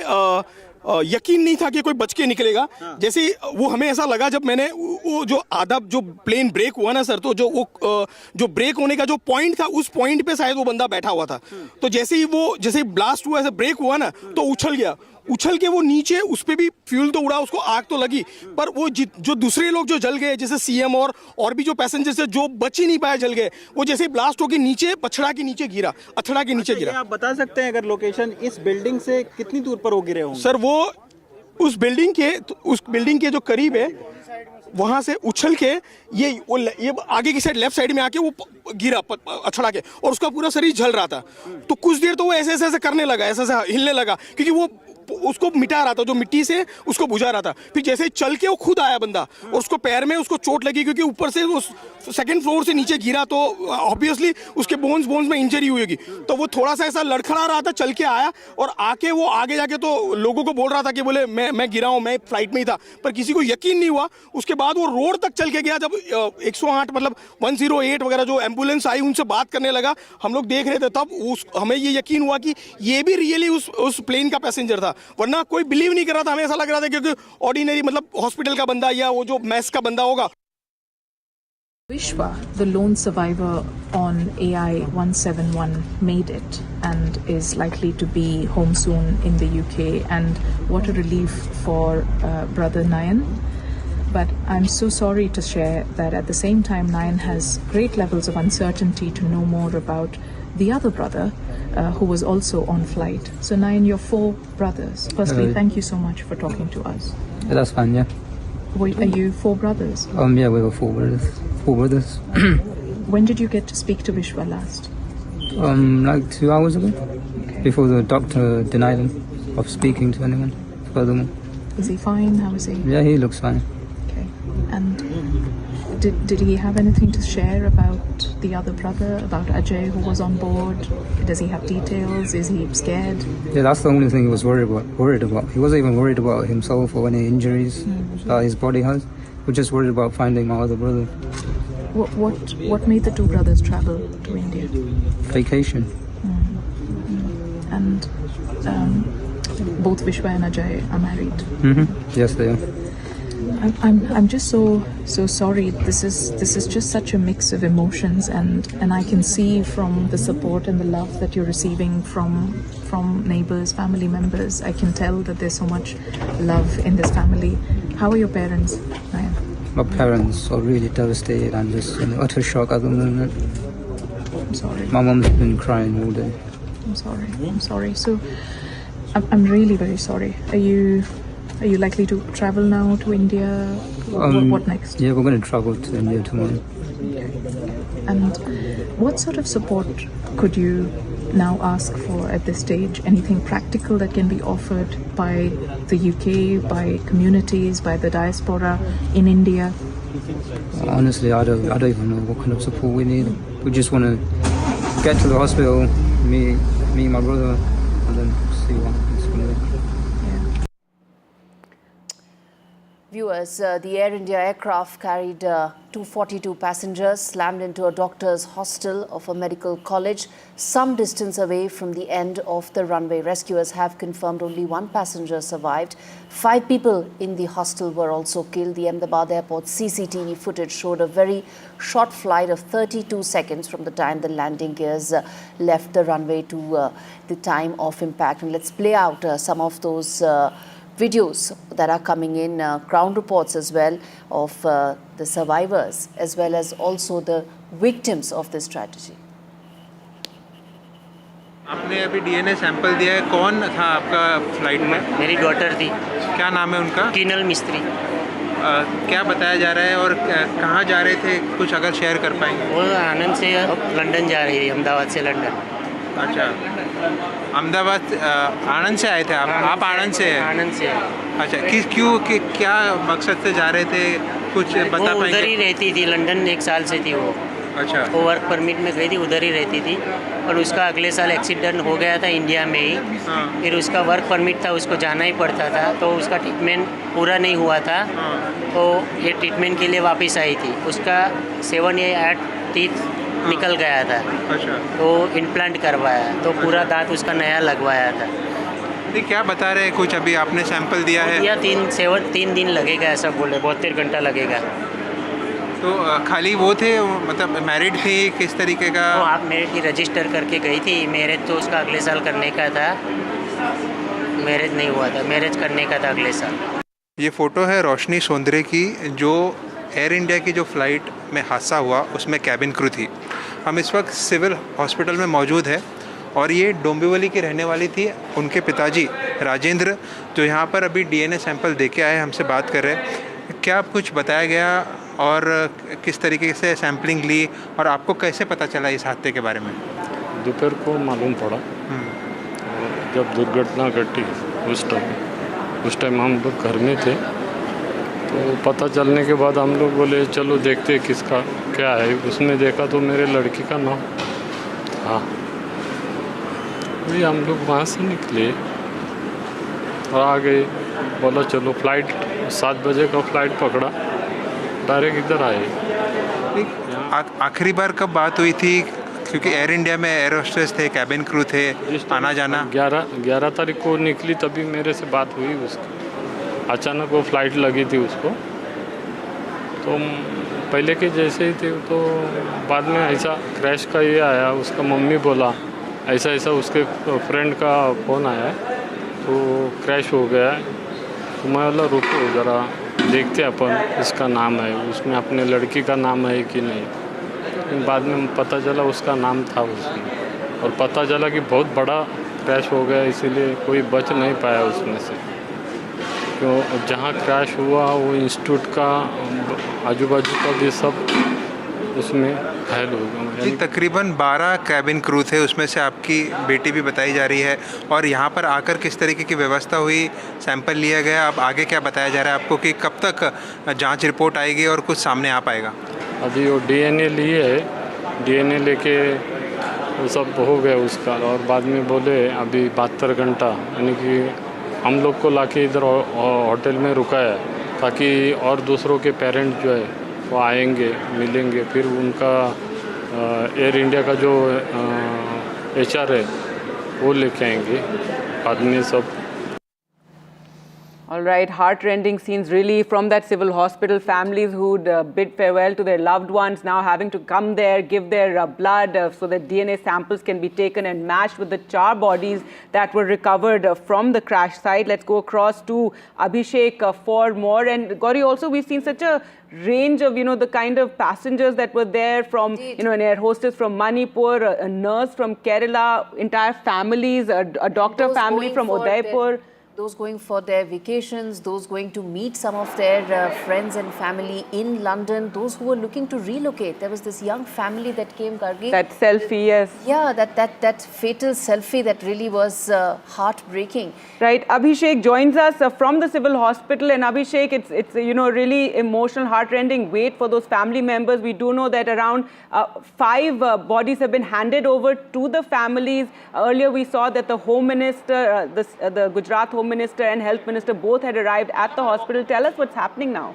यकीन नहीं था कि कोई बच के निकलेगा। जैसे वो हमें ऐसा लगा जब मैंने वो जो आधा जो प्लेन ब्रेक हुआ ना सर, तो जो ब्रेक होने का जो पॉइंट था उस पॉइंट पे शायद वो बंदा बैठा हुआ था। तो जैसे ही ब्लास्ट हुआ, ऐसे ब्रेक हुआ ना, तो उछल गया। उछल के वो नीचे, उस पे भी फ्यूल तो उड़ा, उसको आग तो लगी, पर वो जो दूसरे लोग जो जल गए, जैसे सीएम और भी जो पैसेंजर्स थे जो बच ही नहीं पाए, जल गए। वो जैसे ब्लास्ट होके नीचे पछड़ा के नीचे गिरा, अथड़ा के नीचे गिरा। आप बता सकते हैं अगर लोकेशन इस बिल्डिंग से कितनी दूर पर वो गिरे होंगे? सर वो उस बिल्डिंग के जो करीब है, वहां से उछल के ये आगे की साइड, लेफ्ट साइड में आके वो गिरा अछड़ा के, और उसका पूरा शरीर जल रहा था। तो कुछ देर तो वो ऐसे ऐसे करने लगा, ऐसे ऐसे हिलने लगा, क्योंकि वो उसको मिटा रहा था, जो मिट्टी से उसको बुझा रहा था। फिर जैसे चल के वो खुद आया बंदा, और उसको पैर में उसको चोट लगी, क्योंकि ऊपर से वो सेकंड फ्लोर से नीचे गिरा, तो ऑब्वियसली उसके बोन्स में इंजरी हुई होगी। तो वो थोड़ा सा ऐसा लड़खड़ा रहा था, चल के आया, और आके वो आगे जाके तो लोगों को बोल रहा था कि बोले मैं गिरा हूँ, मैं फ्लाइट में ही था, पर किसी को यकीन नहीं हुआ। उसके बाद वो रोड तक चल के गया। जब 108 मतलब 108 वगैरह जो एम्बुलेंस आई, उनसे बात करने लगा, हम लोग देख रहे थे, तब हमें ये यकीन हुआ कि ये भी रियली उस प्लेन का पैसेंजर था। वरना कोई बिलीव नहीं कर रहा था, हमें ऐसा लग रहा था क्योंकि ऑर्डिनरी मतलब हॉस्पिटल का बंदा या वो जो मैस का बंदा होगा। Vishwa, the lone survivor on AI 171, made it and is likely to be home soon in the UK, and what a relief for brother Nayan. But I'm so sorry to share that at the same time Nayan has great levels of uncertainty to know more about the other brother who was also on flight. So Nayan, you're 4 brothers. Firstly, thank you so much for talking to us. Yeah, that's fine, yeah. Are you 4 brothers? Yeah, we were 4 brothers. 4 brothers. When did you get to speak to Vishwa last? Like 2 hours ago. Okay. Before the doctor denied him of speaking to anyone furthermore. Is he fine? How is he? Yeah, he looks fine. Okay. And did he have anything to share about the other brother, about Ajay who was on board? Does he have details? Is he scared? Yeah, that's the only thing he was worried about. He wasn't even worried about himself or any injuries that his body has. He was just worried about finding my other brother. What made the 2 brothers travel to India? Vacation. And both Vishwa and Ajay are married. Yes, they are. I'm just so sorry. This is just such a mix of emotions, and I can see from the support and the love that you're receiving from neighbors, family members. I can tell that there's so much love in this family. How are your parents, Nayan? My parents are really devastated and just in utter shock at the moment. I'm sorry. My mom's been crying all day. I'm sorry. So I'm really very sorry. Are you likely to travel now to India? What next? Yeah, we're going to travel to India tomorrow. Okay. And what sort of support could you now ask for at this stage? Anything practical that can be offered by the UK, by communities, by the diaspora in India? Honestly, I don't even know what kind of support we need. We just want to get to the hospital, me and my brother, and then see what happens from there. Viewers, the Air India aircraft carried 242 passengers, slammed into a doctor's hostel of a medical college some distance away from the end of the runway. Rescuers have confirmed only 1 passenger survived. 5 people in the hostel were also killed. The Ahmedabad airport CCTV footage showed a very short flight of 32 seconds from the time the landing gears left the runway to the time of impact. And let's play out some of those videos that are coming in, ground reports as well of the survivors as well as also the victims of this tragedy. आपने अभी DNA sample दिया है, कौन था आपका flight में? मेरी daughter थी। क्या नाम है उनका? टीनल मिस्त्री। क्या बताया जा रहा है और कहाँ जा रहे थे, कुछ अगर शेयर कर पाएंगे? वो आनंद से लंदन जा रही है, अहमदाबाद से लंदन। अच्छा, अहमदाबाद आनंद से आए थे आप आनंद से? आनंद से। अच्छा, क्यों क्या मकसद से जा रहे थे, कुछ बता पाएंगे? उधर ही रहती थी, लंदन 1 साल से थी वो। अच्छा। वो वर्क परमिट में गई थी, उधर ही रहती थी, और उसका अगले साल एक्सीडेंट हो गया था इंडिया में ही। फिर उसका वर्क परमिट था, उसको जाना ही पड़ता था, तो उसका ट्रीटमेंट पूरा नहीं हुआ था, तो ये ट्रीटमेंट के लिए वापस आई थी। उसका 7 या 8 टीथ निकल गया था। अच्छा। तो इम्प्लांट करवाया, तो पूरा दांत उसका नया लगवाया था। क्या बता रहे हैं कुछ? अभी आपने सैंपल दिया है? या 3 दिन लगेगा ऐसा बोले, 72 घंटा लगेगा। तो खाली वो थे, मतलब मैरिड थे, किस तरीके का? वो आप मैरिड की रजिस्टर करके गई थी। मैरिज तो उसका अगले साल करने का था, मैरिज नहीं हुआ था, मैरिज करने का था अगले साल। ये फ़ोटो है रोशनी सोंदरे की, जो एयर इंडिया की जो फ़्लाइट में हादसा हुआ उसमें कैबिन क्रू थी। हम इस वक्त सिविल हॉस्पिटल में मौजूद है और ये डोंबिवली की रहने वाली थी। उनके पिताजी राजेंद्र, जो यहाँ पर अभी DNA सैंपल दे के आए, हमसे बात कर रहे हैं। क्या कुछ बताया गया और किस तरीके से सैम्पलिंग ली और आपको कैसे पता चला इस हादसे के बारे में? दोपहर को मालूम पड़ा, जब दुर्घटना घटी उस टाइम हम लोग घर में थे, तो पता चलने के बाद हम लोग बोले चलो देखते किसका क्या है। उसमें देखा तो मेरे लड़की का नाम। हाँ, वही हम लोग वहाँ से निकले और आ गए। बोला चलो फ्लाइट 7 बजे का फ्लाइट पकड़ा, डायरेक्ट इधर आए। आखिरी बार कब बात हुई थी? क्योंकि एयर इंडिया में एयर होस्टेस थे, कैबिन क्रू थे, आना जाना। 11 तारीख को निकली, तभी मेरे से बात हुई उसकी। अचानक वो फ्लाइट लगी थी उसको, तो पहले के जैसे ही थे। तो बाद में ऐसा क्रैश का ये आया, उसका मम्मी बोला ऐसा ऐसा उसके फ्रेंड का फ़ोन आया तो क्रैश हो गया। तो मैं बोला रुको ज़रा देखते अपन, इसका नाम है, उसमें अपने लड़की का नाम है कि नहीं। लेकिन बाद में पता चला उसका नाम था उसमें, और पता चला कि बहुत बड़ा क्रैश हो गया, इसीलिए कोई बच नहीं पाया उसमें से। क्यों जहाँ क्रैश हुआ वो इंस्टीट्यूट का आजू बाजू का भी सब उसमें घायल हो गया। जी, तकरीबन 12 कैबिन क्रू थे, उसमें से आपकी बेटी भी बताई जा रही है। और यहाँ पर आकर किस तरीके की व्यवस्था हुई, सैंपल लिया गया, अब आगे क्या बताया जा रहा है आपको कि कब तक जांच रिपोर्ट आएगी और कुछ सामने आ पाएगा? अभी वो DNA लिए है, DNA लेके वो सब हो गया उसका, और बाद में बोले अभी 72 घंटा, यानी कि हम लोग को लाके इधर होटल में रुकाया ताकि और दूसरों के पेरेंट जो है वो आएंगे, मिलेंगे, फिर उनका एयर इंडिया का जो HR है वो लेके आएंगे बाद में सब। All right, heart-rending scenes really from that civil hospital. Families who'd bid farewell to their loved ones now having to come there, give their blood so that DNA samples can be taken and matched with the charred bodies that were recovered from the crash site. Let's go across to Abhishek for more. And Gauri, also we've seen such a range of, the kind of passengers that were there from, an air hostess from Manipur, a nurse from Kerala, entire families, a doctor family from Udaipur. Those going for their vacations, those going to meet some of their friends and family in London, those who were looking to relocate. There was this young family that came, Gargi. That selfie, yes. Yeah, that fatal selfie that really was heartbreaking. Right, Abhishek joins us from the civil hospital, and Abhishek, it's really emotional, heartrending wait for those family members. We do know that around 5 bodies have been handed over to the families. Earlier, we saw that the Home Minister, the Gujarat Home Minister and Health Minister both had arrived at the hospital. Tell us what's happening now.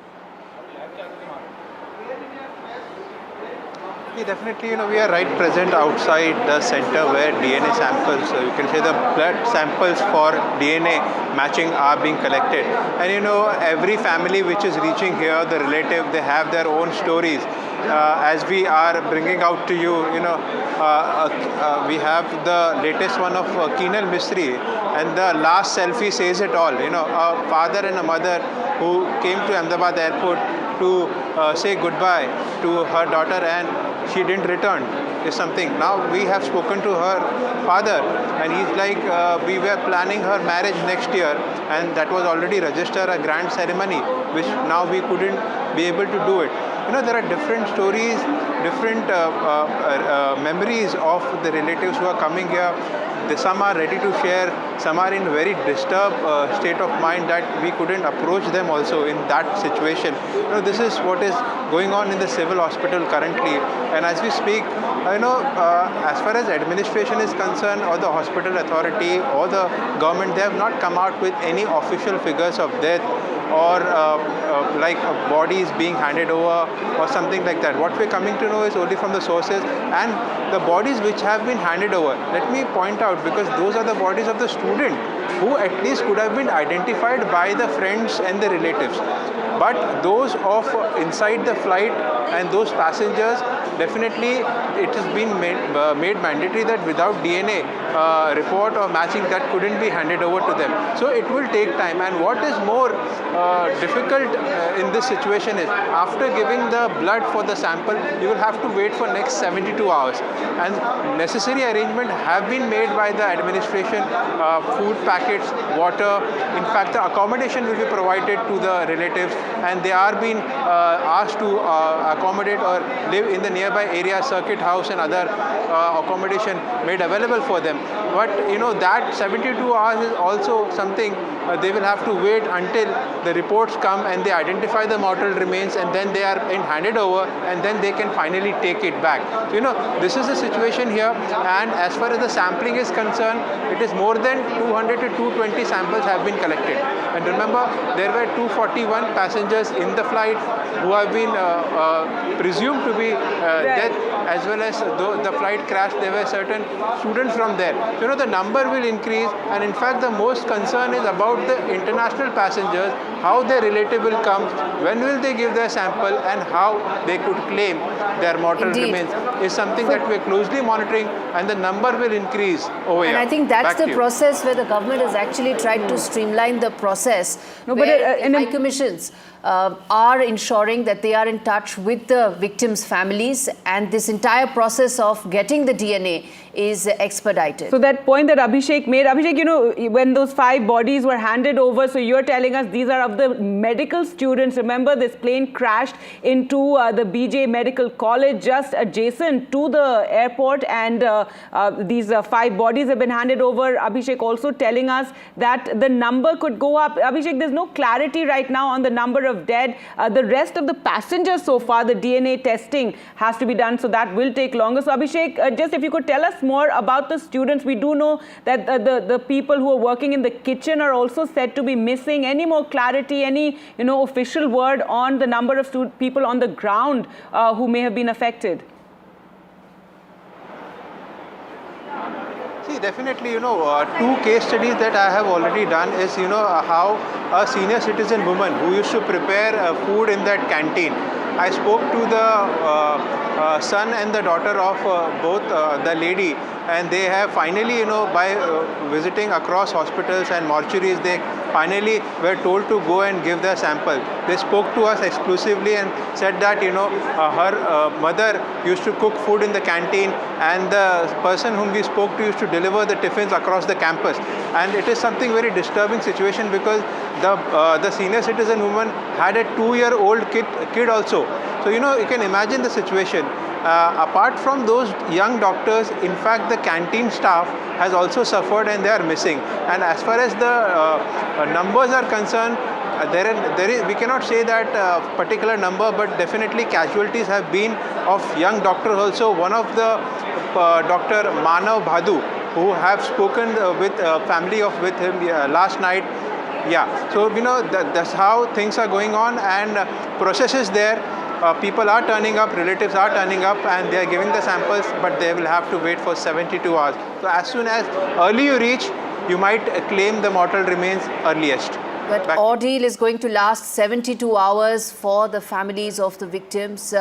Definitely, we are right present outside the center where DNA samples, you can say the blood samples for DNA matching are being collected. And every family which is reaching here, the relative, they have their own stories. As we are bringing out to you, we have the latest one of Keenal Mistry, and the last selfie says it all. A father and a mother who came to Ahmedabad airport to say goodbye to her daughter, and she didn't return is something. Now we have spoken to her father, and he's like, we were planning her marriage next year, and that was already registered a grand ceremony which now we couldn't be able to do it. You know, there are different stories, different memories of the relatives who are coming here. Some are ready to share, some are in very disturbed state of mind that we couldn't approach them also in that situation. You know, this is what is going on in the civil hospital currently. And as we speak, you know, as far as administration is concerned, or the hospital authority or the government, they have not come out with any official figures of death or like bodies being handed over or something like that. What we're coming to know is only from the sources, and the bodies which have been handed over, let me point out, because those are the bodies of the student who at least could have been identified by the friends and the relatives. But those of inside the flight and those passengers, definitely it has been made mandatory that without DNA report or matching, that couldn't be handed over to them. So it will take time. And what is more difficult in this situation is, after giving the blood for the sample, you will have to wait for next 72 hours. And necessary arrangements have been made by the administration, food packets, water. In fact, the accommodation will be provided to the relatives, and they are being asked to accommodate or live in the nearby area, circuit house and other accommodation made available for them. But you know, that 72 hours is also something they will have to wait until the reports come and they identify the mortal remains, and then they are handed over, and then they can finally take it back. So, you know, this is the situation here. And as far as the sampling is concerned, it is more than 200 to 220 samples have been collected. And remember, there were 241 passengers in the flight who have been presumed to be dead, as well as the flight crashed. There were certain students from there. So, you know, the number will increase, and in fact the most concern is about the international passengers, how their relative will come, when will they give their sample, and how they could claim their mortal remains is something that we're closely monitoring, and the number will increase over here. And I think that's the process where the government has actually tried to streamline the process. No, but high commissions are ensuring that they are in touch with the victims' families, and this entire process of getting the DNA is expedited. So that point that Abhishek made, Abhishek, you know, when those 5 bodies were handed over, so you're telling us these are of the medical students. Remember, this plane crashed into the BJ Medical College just adjacent to the airport, and these 5 bodies have been handed over. Abhishek also telling us that the number could go up. Abhishek, there's no clarity right now on the number of dead. The rest of the passengers so far, the DNA testing has to be done, so that will take longer. So Abhishek, just if you could tell us more about the students. We do know that the people who are working in the kitchen are also said to be missing. Any more clarity, any official word on the number of people on the ground who may have been affected? See, definitely, 2 case studies that I have already done is, how a senior citizen woman who used to prepare food in that canteen. I spoke to the son and the daughter of both the lady, and they have finally, by visiting across hospitals and mortuaries, they finally were told to go and give their sample. They spoke to us exclusively and said that, her mother used to cook food in the canteen, and the person whom we spoke to used to deliver the tiffins across the campus. And it is something very disturbing situation, because the senior citizen woman had a 2-year-old kid also. So, you can imagine the situation. Apart from those young doctors, in fact, the canteen staff has also suffered, and they are missing. And as far as the numbers are concerned, we cannot say that particular number, but definitely casualties have been of young doctors also. One of the Dr. Manav Bhadu, who have spoken with family with him last night. Yeah, so that's how things are going on, and process is there. People are turning up, relatives are turning up, and they are giving the samples, but they will have to wait for 72 hours. So as soon as early you reach, you might claim the mortal remains earliest. But ordeal is going to last 72 hours for the families of the victims.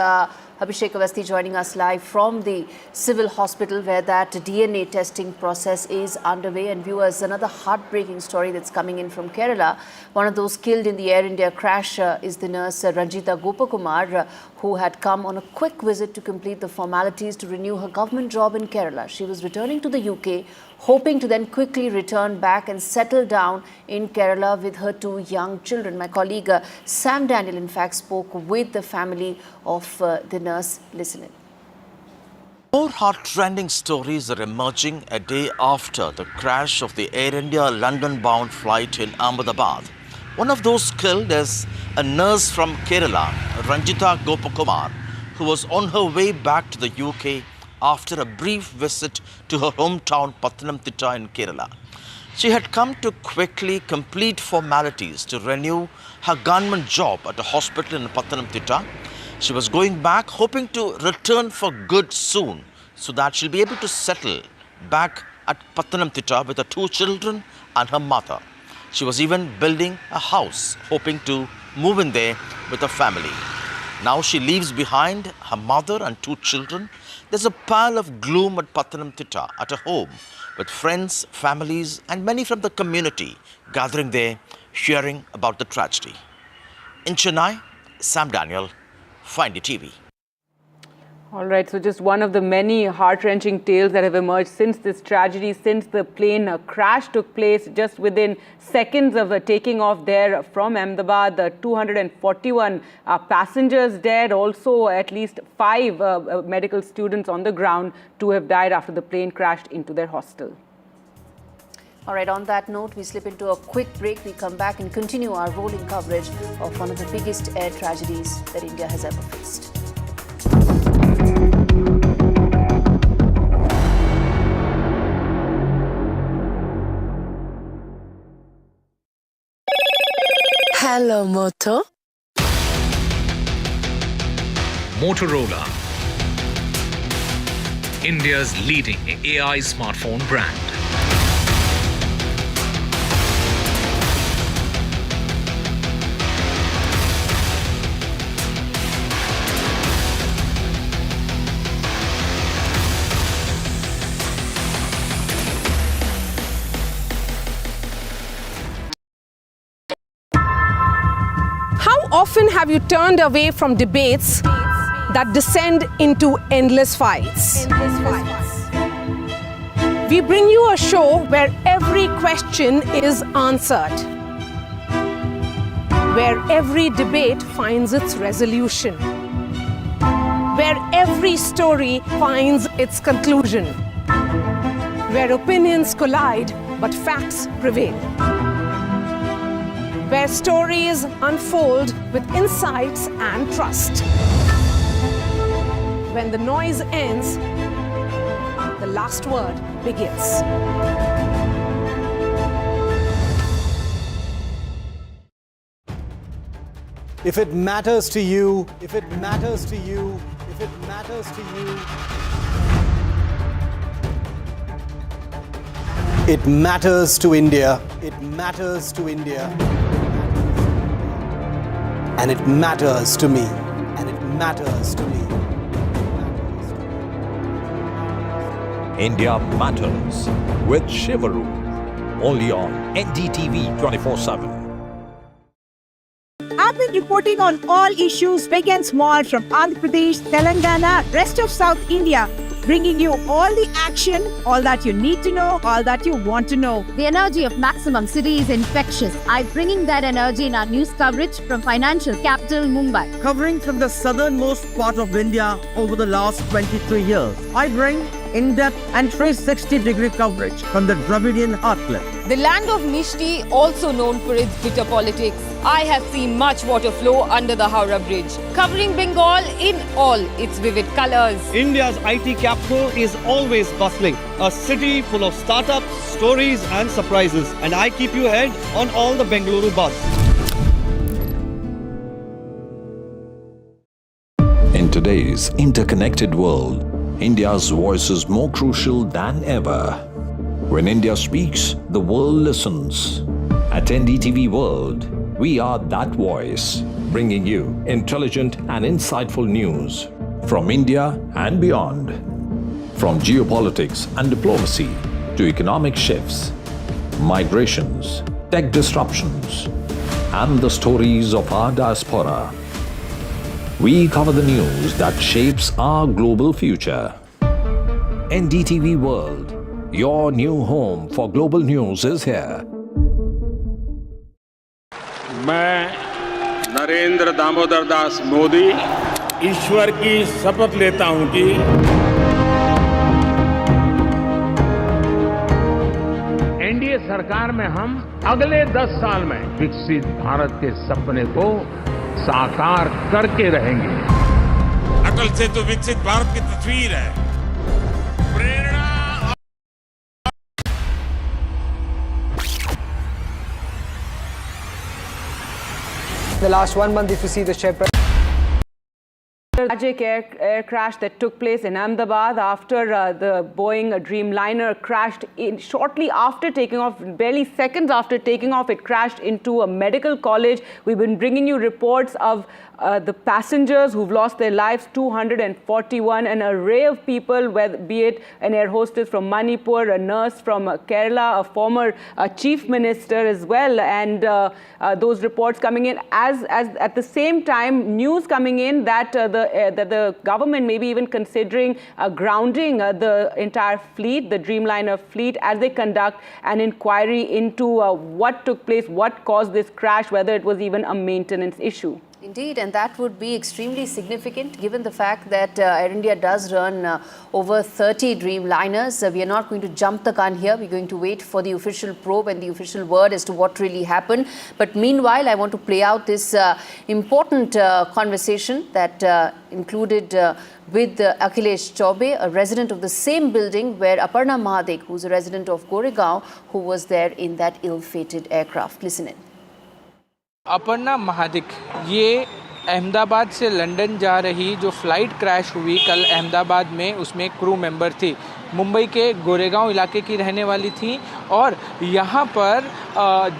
Abhishek Awasthi joining us live from the civil hospital, where that DNA testing process is underway. And viewers, another heartbreaking story that's coming in from Kerala. One of those killed in the Air India crash is the nurse Ranjita Gopakumar, who who had come on a quick visit to complete the formalities to renew her government job in Kerala. She was returning to the UK, hoping to then quickly return back and settle down in Kerala with her 2 young children. My colleague Sam Daniel, in fact, spoke with the family of the nurse. Listen in. More heart-rending stories are emerging a day after the crash of the Air India London-bound flight in Ahmedabad. One of those killed is a nurse from Kerala, Ranjita Gopakumar, who was on her way back to the UK after a brief visit to her hometown Pathanamthitta in Kerala. She had come to quickly complete formalities to renew her government job at a hospital in Pathanamthitta. She was going back hoping to return for good soon so that she'll be able to settle back at Pathanamthitta with her 2 children and her mother. She was even building a house, hoping to move in there with her family. Now she leaves behind her mother and 2 children. There's a pile of gloom at Pathanamthitta at her home, with friends, families and many from the community gathering there, hearing about the tragedy. In Chennai, Sam Daniel, NDTV. All right, so just one of the many heart-wrenching tales that have emerged since this tragedy, since the plane crash took place just within seconds of taking off there from Ahmedabad. 241 passengers dead, also at least 5 medical students on the ground. 2 have died after the plane crashed into their hostel. All right, on that note, we slip into a quick break. We come back and continue our rolling coverage of one of the biggest air tragedies that India has ever faced. Hello, Moto. Motorola, India's leading AI smartphone brand. How often have you turned away from debates that descend into endless fights? We bring you a show where every question is answered, where every debate finds its resolution, where every story finds its conclusion, where opinions collide but facts prevail, where stories unfold with insights and trust. When the noise ends, the last word begins. If it matters to you, if it matters to you, if it matters to you, it matters to India. It matters to India. And it matters to me. And it matters to me. India Matters with Shivaru. Only on NDTV 24/7. I've been reporting on all issues big and small from Andhra Pradesh, Telangana, rest of South India, bringing you all the action, all that you need to know, all that you want to know. The energy of maximum city is infectious. I'm bringing that energy in our news coverage from financial capital Mumbai. Covering from the southernmost part of India over the last 23 years, I bring in-depth and 360-degree coverage from the Dravidian heartland. The land of Mishti, also known for its bitter politics. I have seen much water flow under the Howrah Bridge, covering Bengal in all its vivid colors. India's IT capital is always bustling, a city full of startups, stories and surprises. And I keep you ahead on all the Bengaluru buzz. In today's interconnected world, India's voice is more crucial than ever. When India speaks, the world listens. At NDTV World, we are that voice, bringing you intelligent and insightful news from India and beyond. From geopolitics and diplomacy to economic shifts, migrations, tech disruptions, and the stories of our diaspora. We cover the news that shapes our global future. NDTV World, your new home for global news is here. मैं नरेंद्र दामोदर दास मोदी ईश्वर की शपथ लेता हूं कि NDA सरकार में हम अगले 10 साल में विकसित भारत के सपने को साकार करके रहेंगे। अटल से तो विकसित भारत की तस्वीर है, प्रेरणा। The last 1 month, if you see the share price. Tragic air crash that took place in Ahmedabad after the Boeing Dreamliner crashed shortly after taking off, barely seconds after taking off, it crashed into a medical college. We've been bringing you reports of the passengers who've lost their lives, 241, an array of people, be it an air hostess from Manipur, a nurse from Kerala, a former chief minister as well, and those reports coming in as at the same time news coming in that the government may be even considering grounding the entire fleet, the Dreamliner fleet, as they conduct an inquiry into what took place, what caused this crash, whether it was even a maintenance issue. Indeed, and that would be extremely significant given the fact that Air India does run over 30 Dreamliners. We are not going to jump the gun here. We're going to wait for the official probe and the official word as to what really happened. But meanwhile, I want to play out this important conversation that included with Akhilesh Chaube, a resident of the same building where Aparna Mahadik, who's a resident of Goregaon, who was there in that ill-fated aircraft. Listen in. Aparna Mahadik ये अहमदाबाद से London जा रही जो flight crash हुई कल अहमदाबाद में, उसमें crew member थी, मुंबई के गोरेगांव इलाके की रहने वाली थी और यहाँ पर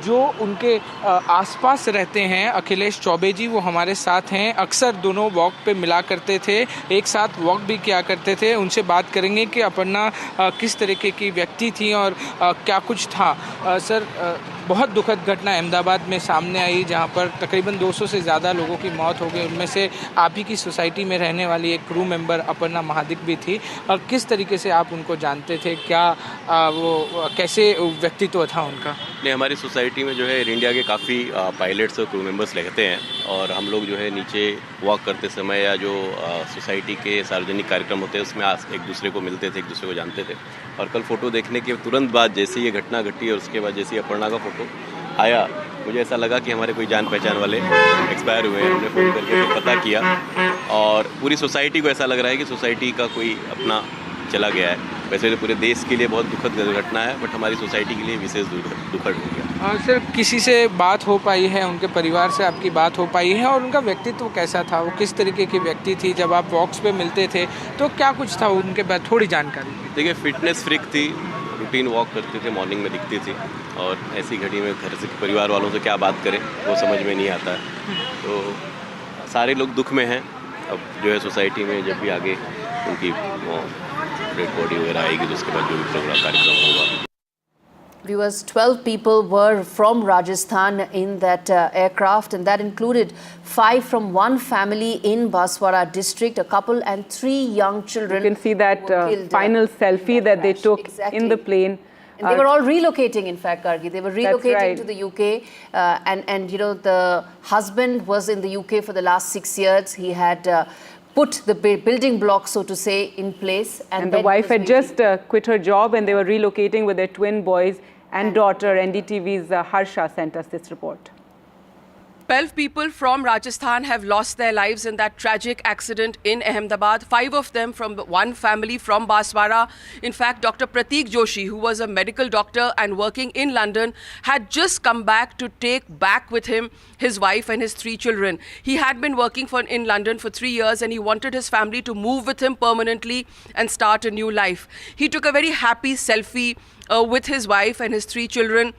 जो उनके आसपास रहते हैं अखिलेश चौबे जी, वो हमारे साथ हैं। अक्सर दोनों वॉक पे मिला करते थे, एक साथ वॉक भी किया करते थे। उनसे बात करेंगे कि अपर्णा किस तरीके की व्यक्ति थी और क्या कुछ था। सर, बहुत दुखद घटना अहमदाबाद में सामने आई जहाँ पर तकरीबन 200 से ज़्यादा लोगों की मौत हो गई। उनमें से आप ही की सोसाइटी में रहने वाली एक क्रू मेंबर अपर्णा महादिक भी थी। किस तरीके से आप उनको जानते थे, क्या वो कैसे व्यक्तित्व था उनका? नहीं, हमारी सोसाइटी में जो है एयर इंडिया के काफ़ी पायलट्स और क्रू मेंबर्स रहते हैं और हम लोग जो है नीचे वॉक करते समय या जो सोसाइटी के सार्वजनिक कार्यक्रम होते हैं उसमें एक दूसरे को मिलते थे, एक दूसरे को जानते थे। और कल फ़ोटो देखने के तुरंत बाद जैसे ये घटना घटी और उसके बाद जैसे अपर्णा का फ़ोटो आया, मुझे ऐसा लगा कि हमारे कोई जान पहचान वाले एक्सपायर हुए हैं। हमने फ़ोन करके फिर पता किया और पूरी सोसाइटी को ऐसा लग रहा है कि सोसाइटी का कोई अपना चला गया है। वैसे तो पूरे देश के लिए बहुत दुखद घटना है, बट हमारी सोसाइटी के लिए विशेष दुखद हो गया। सर, किसी से बात हो पाई है, उनके परिवार से आपकी बात हो पाई है और उनका व्यक्तित्व कैसा था, वो किस तरीके की व्यक्ति थी? जब आप वॉक्स पे मिलते थे तो क्या कुछ था उनके बाद, थोड़ी जानकारी? देखिए, फिटनेस फ्रीक थी, रूटीन वॉक करते थे, मॉर्निंग में दिखती थी और ऐसी घड़ी में घर से परिवार वालों से क्या बात करें वो समझ में नहीं आता है। तो सारे लोग दुख में हैं। अब जो है सोसाइटी में जब भी आगे उनकी डेड बॉडी वगैरह आएगी तो उसके बाद जो भी प्रोग्राम कार्यक्रम होगा। Viewers, 12 people were from Rajasthan in that aircraft, and that included 5 from one family in Baswara district, a couple and 3 young children. You can see that final selfie that they took in the plane. And they were all relocating, in fact, Gargi. They were relocating to the UK. And you know, the husband was in the UK for the last 6 years. He had put the building block, so to say, in place. And the wife had just quit her job and they were relocating with their twin boys and daughter. NDTV's Harsha sent us this report. 12 people from Rajasthan have lost their lives in that tragic accident in Ahmedabad. 5 of them from one family from Baswara. In fact, Dr. Prateek Joshi, who was a medical doctor and working in London, had just come back to take back with him his wife and his 3 children. He had been working in London for 3 years and he wanted his family to move with him permanently and start a new life. He took a very happy selfie with his wife and his 3 children.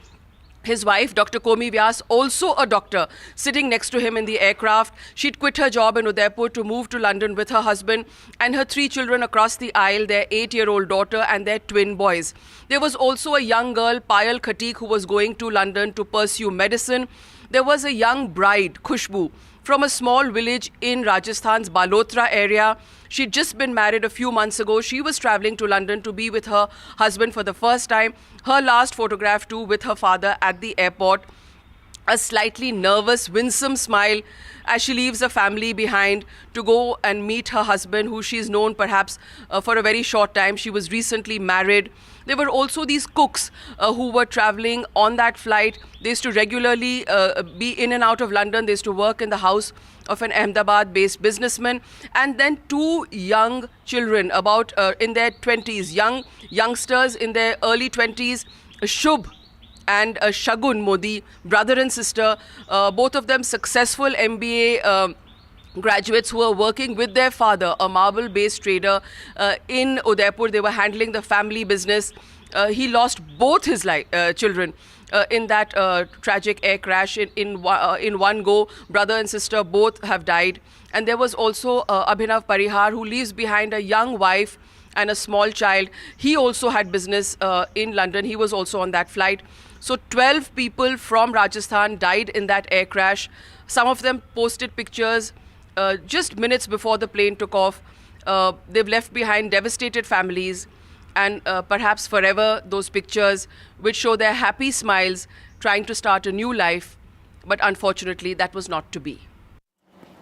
His wife, Dr. Komi Vyas, also a doctor, sitting next to him in the aircraft. She'd quit her job in Udaipur to move to London with her husband and her 3 children across the aisle, their 8-year-old daughter and their twin boys. There was also a young girl, Payal Khatik, who was going to London to pursue medicine. There was a young bride, Khushbu, from a small village in Rajasthan's Balotra area. She'd just been married a few months ago. She was traveling to London to be with her husband for the first time. Her last photograph too with her father at the airport. A slightly nervous, winsome smile as she leaves the family behind to go and meet her husband, who she's known perhaps for a very short time. She was recently married. There were also these cooks who were traveling on that flight. They used to regularly be in and out of London. They used to work in the house of an Ahmedabad-based businessman. And then two young children, about in their 20s, youngsters in their early 20s, Shubh and Shagun Modi, brother and sister, both of them successful MBA graduates who were working with their father, a marble-based trader in Udaipur. They were handling the family business. He lost both his children in that tragic air crash in one go. Brother and sister both have died. And there was also Abhinav Parihar, who leaves behind a young wife and a small child. He also had business in London. He was also on that flight. So 12 people from Rajasthan died in that air crash. Some of them posted pictures just minutes before the plane took off. They've left behind devastated families, and perhaps forever those pictures which show their happy smiles trying to start a new life. But unfortunately, that was not to be.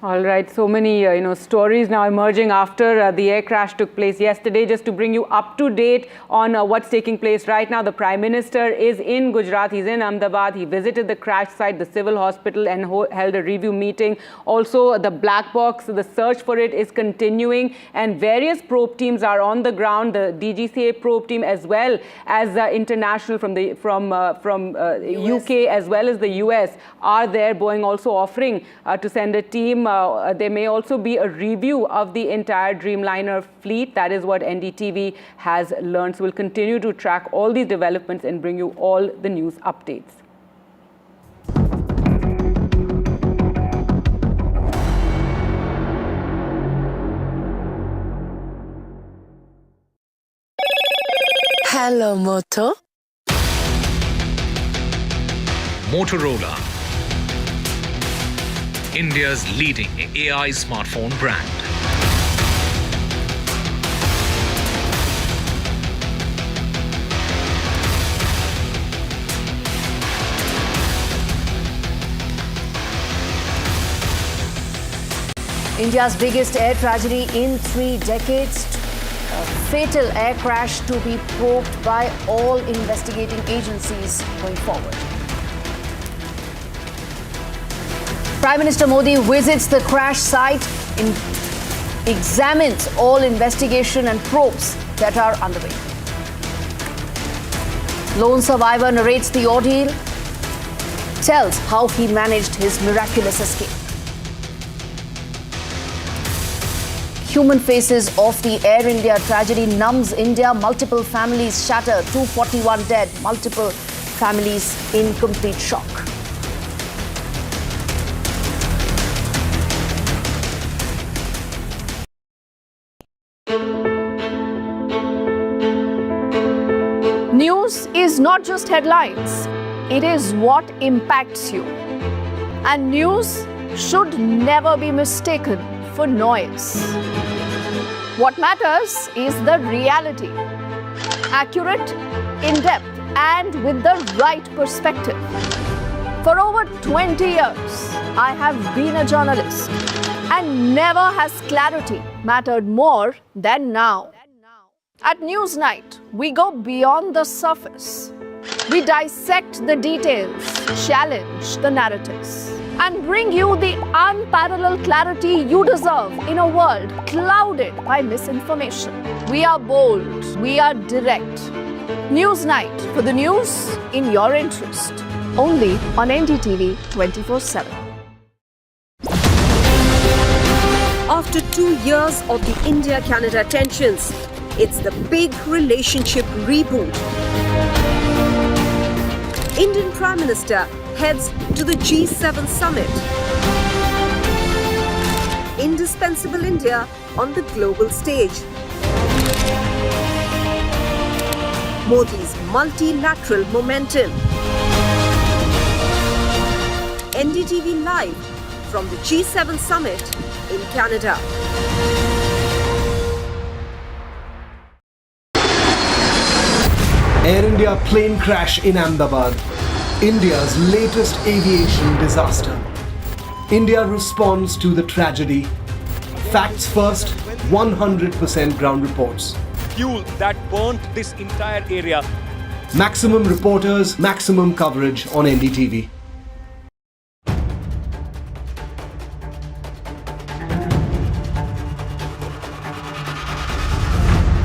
All right, so many stories now emerging after the air crash took place yesterday. Just to bring you up to date on what's taking place right now, the Prime Minister is in Gujarat. He's in Ahmedabad. He visited the crash site, the civil hospital, and held a review meeting. Also, the black box, the search for it is continuing, and various probe teams are on the ground. The DGCA probe team, as well as international from UK as well as the US, are there. Boeing also offering to send a team. There may also be a review of the entire Dreamliner fleet. That is what NDTV has learned. So we'll continue to track all these developments and bring you all the news updates. Hello, Moto. Motorola, India's leading AI smartphone brand. India's biggest air tragedy in 3 decades. A fatal air crash to be probed by all investigating agencies going forward. Prime Minister Modi visits the crash site and examines all investigation and probes that are underway. Lone survivor narrates the ordeal, tells how he managed his miraculous escape. Human faces of the Air India tragedy numbs India. Multiple families shattered, 241 dead, multiple families in complete shock. News is not just headlines, it is what impacts you. And news should never be mistaken for noise. What matters is the reality. Accurate, in-depth, and with the right perspective. For over 20 years, I have been a journalist, and never has clarity mattered more than now. At Newsnight, we go beyond the surface. We dissect the details, challenge the narratives, and bring you the unparalleled clarity you deserve in a world clouded by misinformation. We are bold, we are direct. Newsnight, for the news in your interest. Only on NDTV 24/7. After 2 years of the India-Canada tensions, it's the big relationship reboot. Indian Prime Minister heads to the G7 summit. Indispensable India on the global stage. Modi's multilateral momentum. NDTV Live from the G7 summit in Canada. Air India plane crash in Ahmedabad, India's latest aviation disaster. India responds to the tragedy. Facts first, 100% ground reports. Fuel that burnt this entire area. Maximum reporters, maximum coverage on NDTV.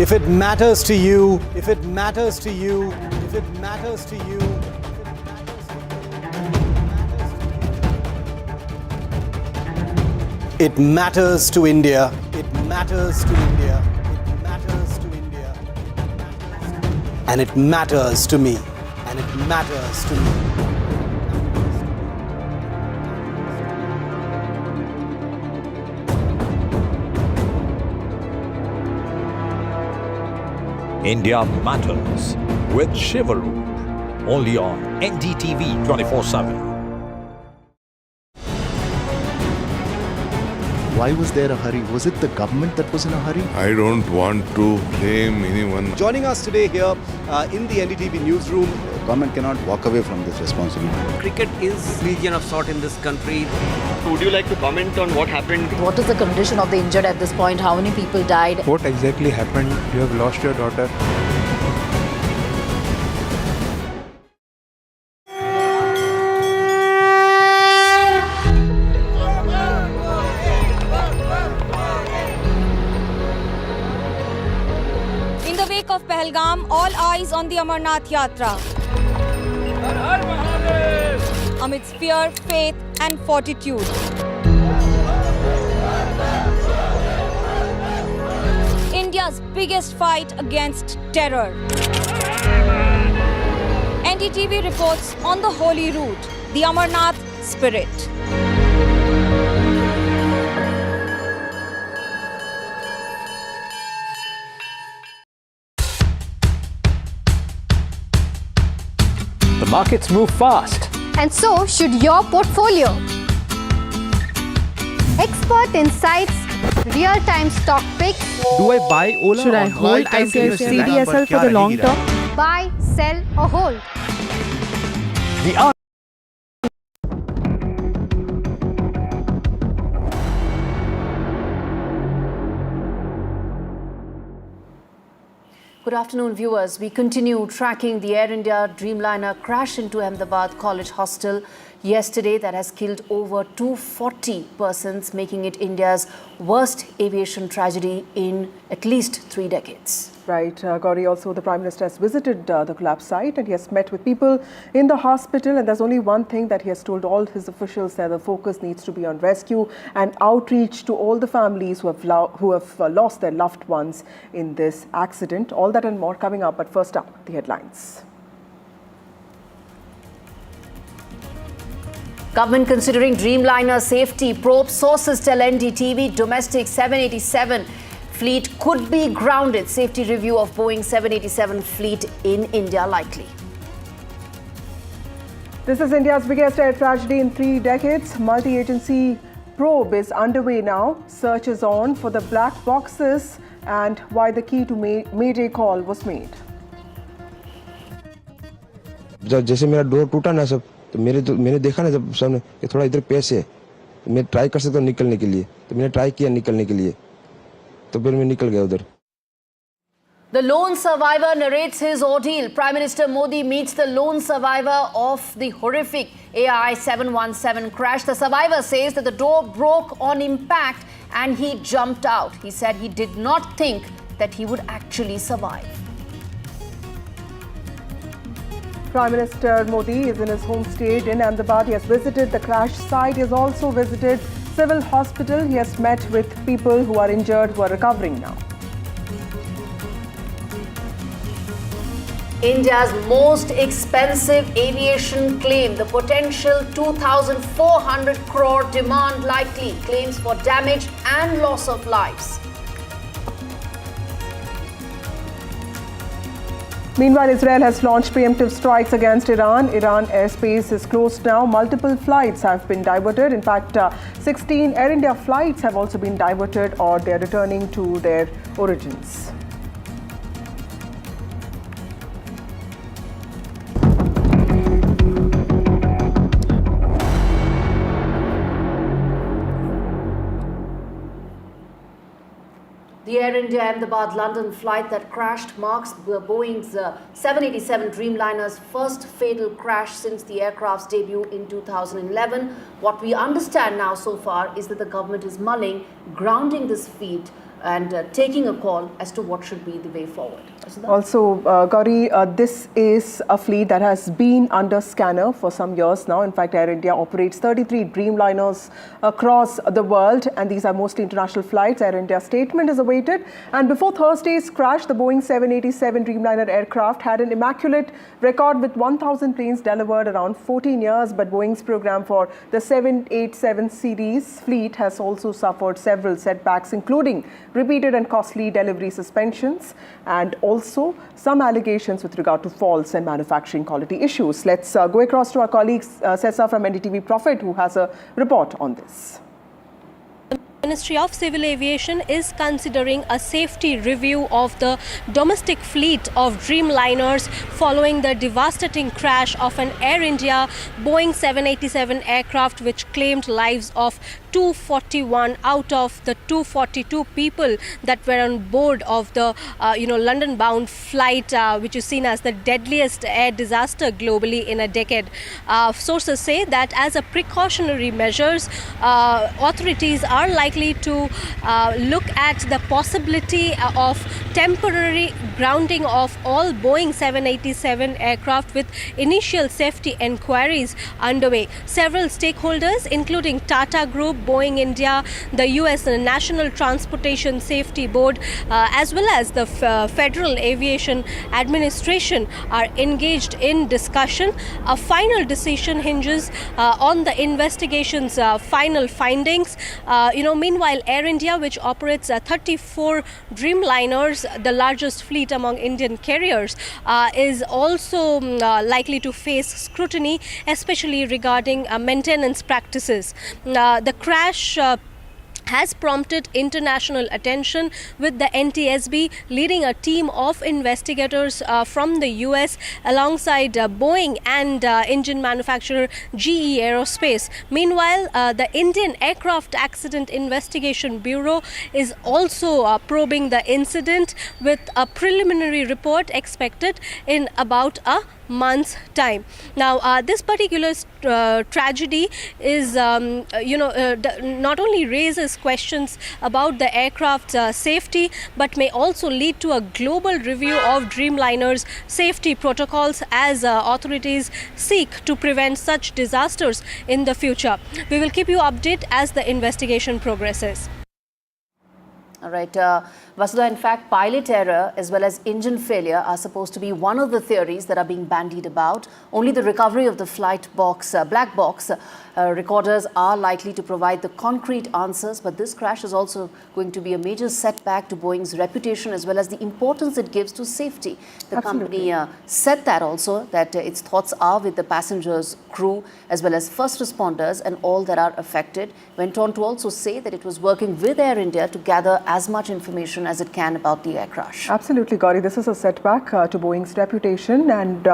If it matters to you, if it matters to you, if it matters to you, it matters to India. It matters to India. It matters to India. And it matters to me. And it matters to me. India Matters with Shivaru, only on NDTV 24/7. Why was there a hurry? Was it the government that was in a hurry? I don't want to blame anyone. Joining us today here in the NDTV newsroom. Government cannot walk away from this responsibility. Cricket is religion of sort in this country. Would you like to comment on what happened? What is the condition of the injured at this point? How many people died? What exactly happened? You have lost your daughter. In the wake of Pahalgam, all eyes on the Amarnath Yatra. Amidst fear, faith and fortitude. India's biggest fight against terror. NDTV reports on the holy route, the Amarnath spirit. The markets move fast. And so should your portfolio. Expert insights, real-time stock picks. Do I buy Ola? Should I hold CDSL for the long term? Buy, sell or hold. The Good afternoon, viewers. We continue tracking the Air India Dreamliner crash into Ahmedabad College hostel yesterday that has killed over 240 persons, making it India's worst aviation tragedy in at least 3 decades. Right, Gauri, also the Prime Minister has visited the collapse site and he has met with people in the hospital, and there's only one thing that he has told all his officials, that the focus needs to be on rescue and outreach to all the families who have lost their loved ones in this accident. All that and more coming up, but first up, the headlines. Government considering Dreamliner safety probe. Sources tell NDTV domestic 787 fleet could be grounded. Safety review of Boeing 787 fleet in India likely. This is India's biggest air tragedy in 3 decades. Multi-agency probe is underway now. Search is on for the black boxes and why the key to Mayday call was made. जैसे मेरा door टूटा ना सब, तो मैंने देखा ना जब सामने कि थोड़ा इधर पेश है, तो मैं ट्राई कर सकता हूँ निकलने के लिए, तो मैंने ट्राई किया निकलने के लिए, तो फिर मैं निकल गया उधर. The lone survivor narrates his ordeal. Prime Minister Modi meets the lone survivor of the horrific AI 717 crash. The survivor says that the door broke on impact and he jumped out. He said he did not think that he would actually survive. Prime Minister Modi is in his home state in Ahmedabad. He has visited the crash site. He has also visited civil hospital. He has met with people who are injured, who are recovering now. India's most expensive aviation claim. The potential 2,400 crore demand likely. Claims for damage and loss of lives. Meanwhile, Israel has launched preemptive strikes against Iran. Iran airspace is closed now. Multiple flights have been diverted. In fact, 16 Air India flights have also been diverted, or they are returning to their origins. The Air India Ahmedabad London flight that crashed marks Boeing's 787 Dreamliner's first fatal crash since the aircraft's debut in 2011. What we understand now so far is that the government is mulling grounding this fleet and taking a call as to what should be the way forward. Also, Gauri, this is a fleet that has been under scanner for some years now. In fact, Air India operates 33 Dreamliners across the world, and these are mostly international flights. Air India's statement is awaited. And before Thursday's crash, the Boeing 787 Dreamliner aircraft had an immaculate record with 1,000 planes delivered around 14 years. But Boeing's program for the 787 series fleet has also suffered several setbacks, including repeated and costly delivery suspensions, and also some allegations with regard to faults and manufacturing quality issues. Let's go across to our colleague Sessa from NDTV Prophet, who has a report on this. The Ministry of Civil Aviation is considering a safety review of the domestic fleet of Dreamliners following the devastating crash of an Air India Boeing 787 aircraft, which claimed lives of 241 out of the 242 people that were on board of the London-bound flight, which is seen as the deadliest air disaster globally in a decade. Sources say that as a precautionary measures, authorities are likely to look at the possibility of temporary grounding of all Boeing 787 aircraft, with initial safety inquiries underway. Several stakeholders, including Tata Group, Boeing India, the US National Transportation Safety Board, as well as the Federal Aviation Administration, are engaged in discussion. A final decision hinges on the investigation's final findings. Meanwhile, Air India, which operates 34 Dreamliners, the largest fleet among Indian carriers, is also likely to face scrutiny, especially regarding maintenance practices. The crash has prompted international attention, with the NTSB leading a team of investigators from the US alongside Boeing and engine manufacturer GE Aerospace. Meanwhile, the Indian Aircraft Accident Investigation Bureau is also probing the incident, with a preliminary report expected in about a month's time. Now, this particular tragedy is, not only raises questions about the aircraft's safety, but may also lead to a global review of Dreamliner's safety protocols as authorities seek to prevent such disasters in the future. We will keep you updated as the investigation progresses. All right, Vasudha, in fact, pilot error as well as engine failure are supposed to be one of the theories that are being bandied about. Only the recovery of the flight box, black box recorders are likely to provide the concrete answers. But this crash is also going to be a major setback to Boeing's reputation, as well as the importance it gives to safety. The company said that also, that its thoughts are with the passengers, crew, as well as first responders and all that are affected. Went on to also say that it was working with Air India to gather as much information as it can about the air crash. Absolutely, Gauri. This is a setback to Boeing's reputation, and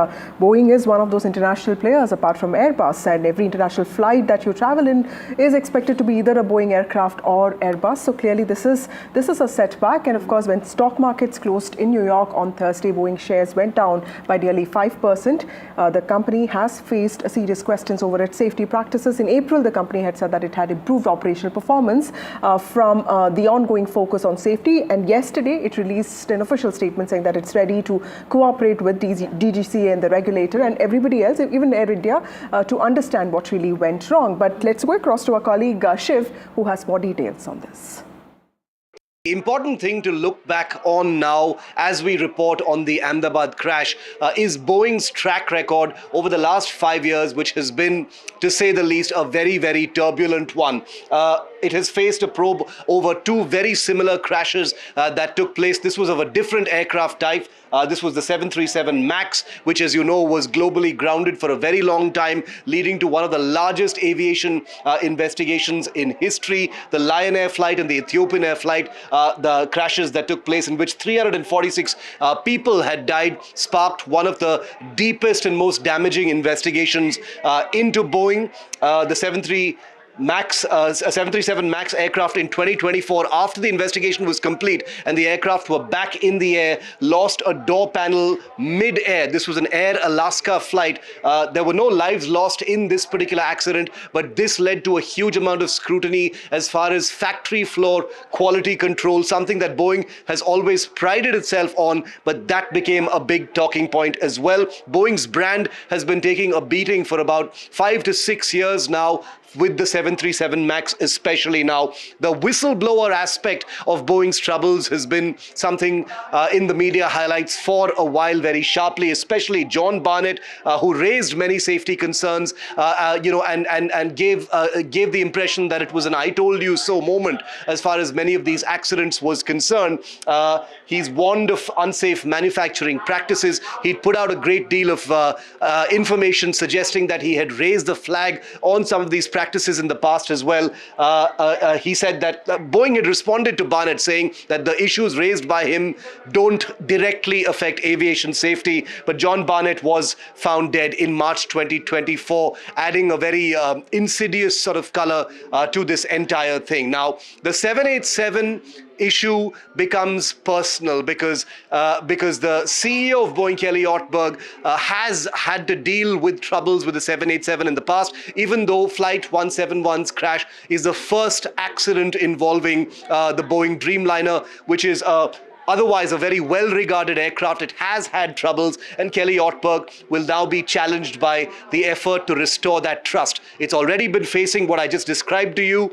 Boeing is one of those international players apart from Airbus, and every international flight that you travel in is expected to be either a Boeing aircraft or Airbus. So clearly this is a setback. And of course, when stock markets closed in New York on Thursday, Boeing shares went down by nearly 5%. The company has faced serious questions over its safety practices. In April, the company had said that it had improved operational performance from the ongoing focus on safety. And yesterday, it released an official statement saying that it's ready to cooperate with DGCA and the regulator and everybody else, even Air India, to understand what really went wrong. But let's go across to our colleague Shiv, who has more details on this. The important thing to look back on now as we report on the Ahmedabad crash is Boeing's track record over the last 5 years, which has been, to say the least, a very, very turbulent one. It has faced a probe over two very similar crashes that took place. This was of a different aircraft type. This was the 737 MAX, which, as you know, was globally grounded for a very long time, leading to one of the largest aviation investigations in history. The Lion Air flight and the Ethiopian Air flight, the crashes that took place in which 346 people had died, sparked one of the deepest and most damaging investigations into Boeing. The 737 MAX aircraft in 2024, after the investigation was complete and the aircraft were back in the air, lost a door panel mid-air. This was an Air Alaska flight. There were no lives lost in this particular accident, but this led to a huge amount of scrutiny as far as factory floor quality control, something that Boeing has always prided itself on, but that became a big talking point as well. Boeing's brand has been taking a beating for about 5 to 6 years now, with the 737 MAX especially now. The whistleblower aspect of Boeing's troubles has been something in the media highlights for a while very sharply, especially John Barnett, who raised many safety concerns, and gave the impression that it was an I told you so moment as far as many of these accidents was concerned. He's warned of unsafe manufacturing practices. He'd put out a great deal of information suggesting that he had raised the flag on some of these practices in the past as well. He said that Boeing had responded to Barnett saying that the issues raised by him don't directly affect aviation safety, but John Barnett was found dead in March 2024, adding a very insidious sort of color to this entire thing. Now, the 787 issue becomes personal because the CEO of Boeing, Kelly Ortberg, has had to deal with troubles with the 787 in the past, even though Flight 171's crash is the first accident involving the Boeing Dreamliner, which is otherwise a very well-regarded aircraft. It has had troubles, and Kelly Ortberg will now be challenged by the effort to restore that trust. It's already been facing what I just described to you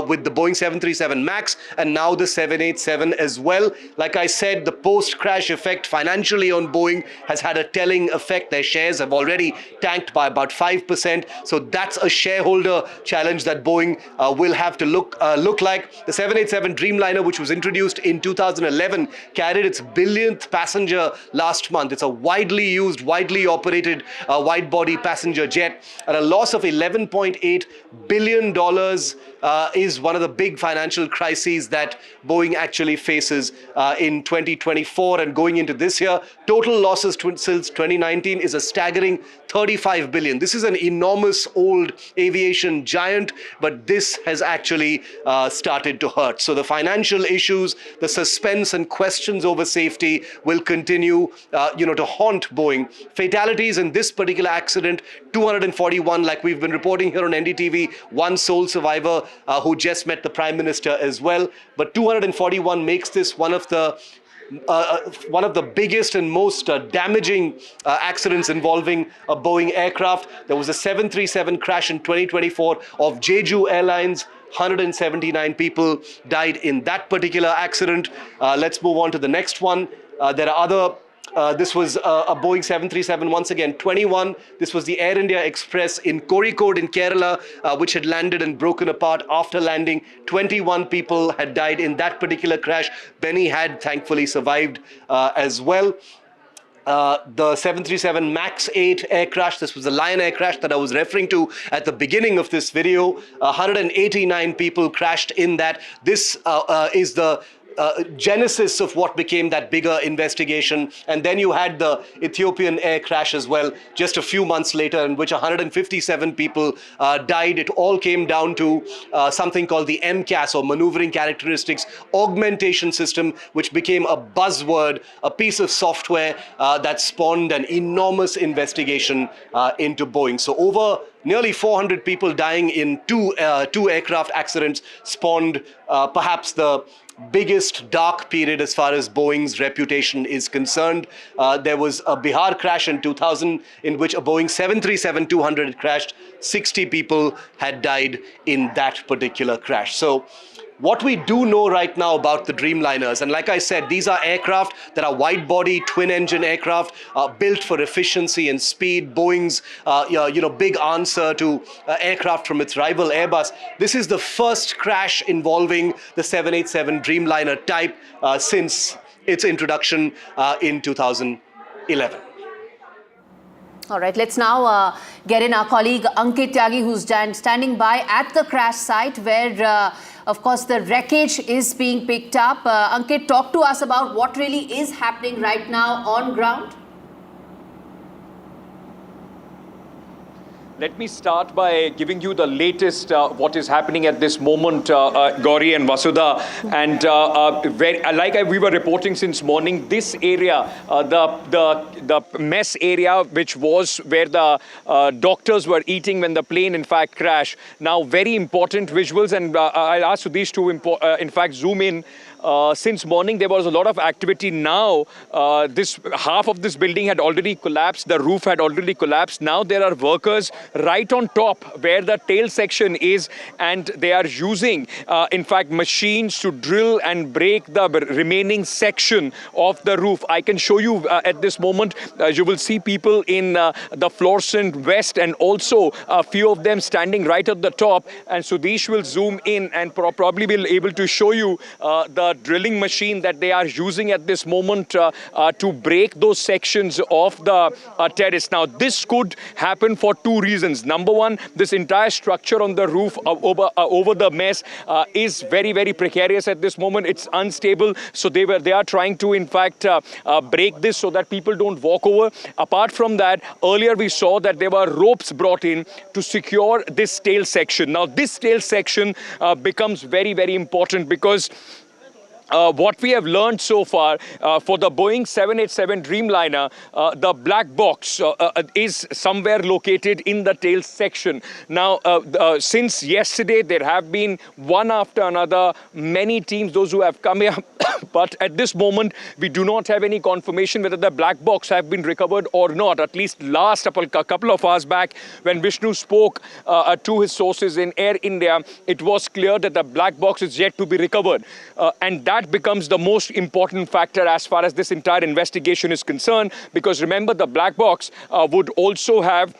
with the Boeing 737 MAX and now the 787 as well. Like I said, the post-crash effect financially on Boeing has had a telling effect. Their shares have already tanked by about 5%. So that's a shareholder challenge that Boeing will have to look like. The 787 Dreamliner, which was introduced in 2011, carried its billionth passenger last month. It's a widely used, widely operated wide-body passenger jet. And a loss of $11.8 billion is one of the big financial crises that Boeing actually faces in 2024 and going into this year. Total losses since 2019 is a staggering $35 billion. This is an enormous old aviation giant, but this has actually started to hurt. So the financial issues, the suspense and questions over safety will continue, to haunt Boeing. Fatalities in this particular accident, 241, like we've been reporting here on NDTV, one sole survivor who just met the Prime Minister as well. But 241 makes this one of the biggest and most damaging accidents involving a Boeing aircraft. There was a 737 crash in 2024 of Jeju Airlines. 179 people died in that particular accident. Let's move on to the next one. There are other. This was a Boeing 737, once again, 21. This was the Air India Express in Kozhikode in Kerala, which had landed and broken apart after landing. 21 people had died in that particular crash. Benny had thankfully survived as well. The 737 MAX 8 air crash, this was the Lion Air crash that I was referring to at the beginning of this video. 189 people crashed in that. This is the genesis of what became that bigger investigation. And then you had the Ethiopian air crash as well, just a few months later, in which 157 people died. It all came down to something called the MCAS, or Maneuvering Characteristics Augmentation System, which became a buzzword, a piece of software that spawned an enormous investigation into Boeing. So over nearly 400 people dying in two aircraft accidents spawned perhaps the biggest dark period as far as Boeing's reputation is concerned. There was a Bihar crash in 2000 in which a Boeing 737-200 crashed. 60 people had died in that particular crash. So what we do know right now about the Dreamliners, and like I said, these are aircraft that are wide-body, twin-engine aircraft built for efficiency and speed. Boeing's, big answer to aircraft from its rival Airbus. This is the first crash involving the 787 Dreamliner type since its introduction in 2011. All right, let's now get in our colleague Ankit Tyagi, who's standing by at the crash site where, of course, the wreckage is being picked up. Ankit, talk to us about what really is happening right now on ground. Let me start by giving you the latest what is happening at this moment, Gauri and Vasudha. And we were reporting since morning, this area, the mess area, which was where the doctors were eating when the plane in fact crashed. Now, very important visuals, and I'll ask these to in fact zoom in. Since morning, there was a lot of activity. Now, this half of this building had already collapsed. The roof had already collapsed. Now there are workers right on top where the tail section is, and they are using, in fact, machines to drill and break the remaining section of the roof. I can show you at this moment. You will see people in the fluorescent vest, and also a few of them standing right at the top. And Sudesh will zoom in and probably be able to show you the drilling machine that they are using at this moment to break those sections of the terrace. Now, this could happen for two reasons. Number one, this entire structure on the roof over the mess is very, very precarious at this moment. It's unstable. So they are trying to, in fact, break this so that people don't walk over. Apart from that, earlier we saw that there were ropes brought in to secure this tail section. Now, this tail section becomes very, very important because what we have learned so far for the Boeing 787 Dreamliner, the black box is somewhere located in the tail section. Now, since yesterday, there have been one after another, many teams, those who have come here. But at this moment, we do not have any confirmation whether the black box have been recovered or not. At least last a couple of hours back, when Vishnu spoke to his sources in Air India, it was clear that the black box is yet to be recovered. And that becomes the most important factor as far as this entire investigation is concerned. Because remember, the black box would also have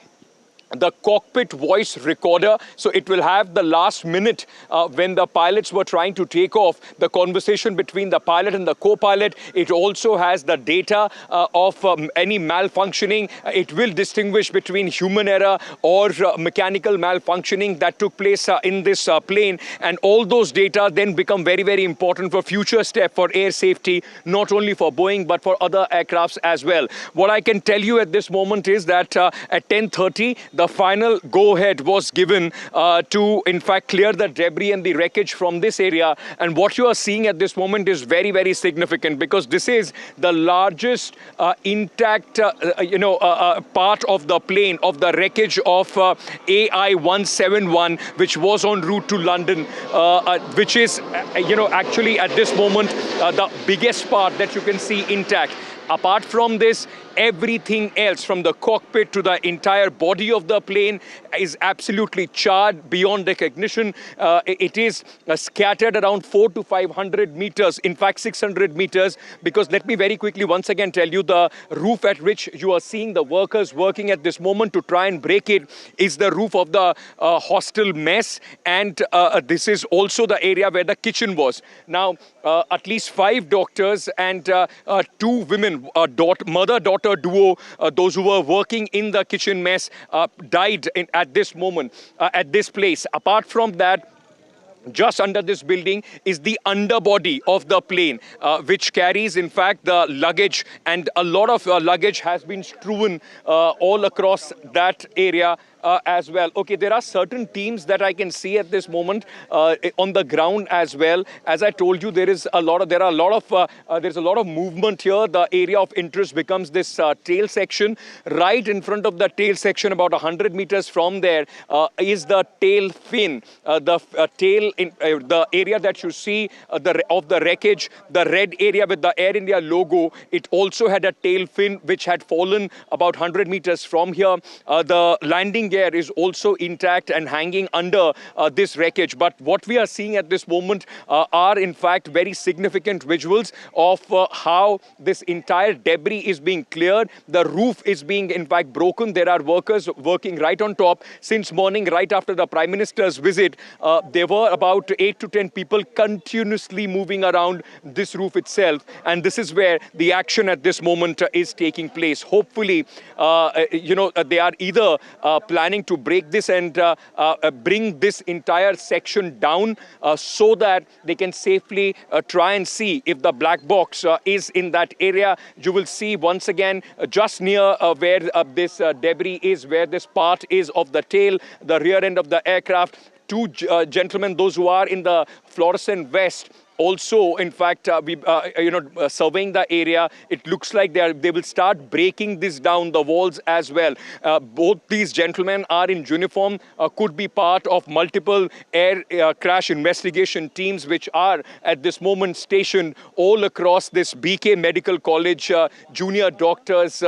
the cockpit voice recorder. So it will have the last minute when the pilots were trying to take off, the conversation between the pilot and the co-pilot. It also has the data of any malfunctioning. It will distinguish between human error or mechanical malfunctioning that took place in this plane. And all those data then become very, very important for future step for air safety, not only for Boeing, but for other aircrafts as well. What I can tell you at this moment is that at 10:30, the final go-ahead was given to, in fact, clear the debris and the wreckage from this area. And what you are seeing at this moment is very, very significant because this is the largest intact, part of the plane, of the wreckage of AI-171, which was en route to London, which is, actually at this moment, the biggest part that you can see intact. Apart from this, everything else from the cockpit to the entire body of the plane is absolutely charred beyond recognition. It is scattered around 400 to 500 meters, in fact 600 meters, because let me very quickly once again tell you, the roof at which you are seeing the workers working at this moment to try and break it is the roof of the hostel mess, and this is also the area where the kitchen was. Now, at least 5 doctors and 2 women, mother-daughter duo, those who were working in the kitchen mess, died at this moment, at this place. Apart from that, just under this building is the underbody of the plane, which carries, in fact, the luggage, and a lot of luggage has been strewn all across that area as well. Okay, there are certain teams that I can see at this moment on the ground as well. As I told you, there's a lot of movement here. The area of interest becomes this tail section. Right in front of the tail section, about 100 meters from there, is the tail fin. The area that you see of the wreckage, the red area with the Air India logo, it also had a tail fin which had fallen about 100 meters from here. The landing gear is also intact and hanging under this wreckage. But what we are seeing at this moment are in fact very significant visuals of how this entire debris is being cleared. The roof is being in fact broken. There are workers working right on top. Since morning, right after the Prime Minister's visit, there were about 8 to 10 people continuously moving around this roof itself. And this is where the action at this moment is taking place. Hopefully, they are either planning to break this and bring this entire section down so that they can safely try and see if the black box is in that area. You will see once again just near where this debris is, where this part is of the tail, the rear end of the aircraft. Two gentlemen, those who are in the fluorescent vest, also, in fact, surveying the area. It looks like they will start breaking this down, the walls as well. Both these gentlemen are in uniform, could be part of multiple air crash investigation teams, which are at this moment stationed all across this BK Medical College, junior doctors,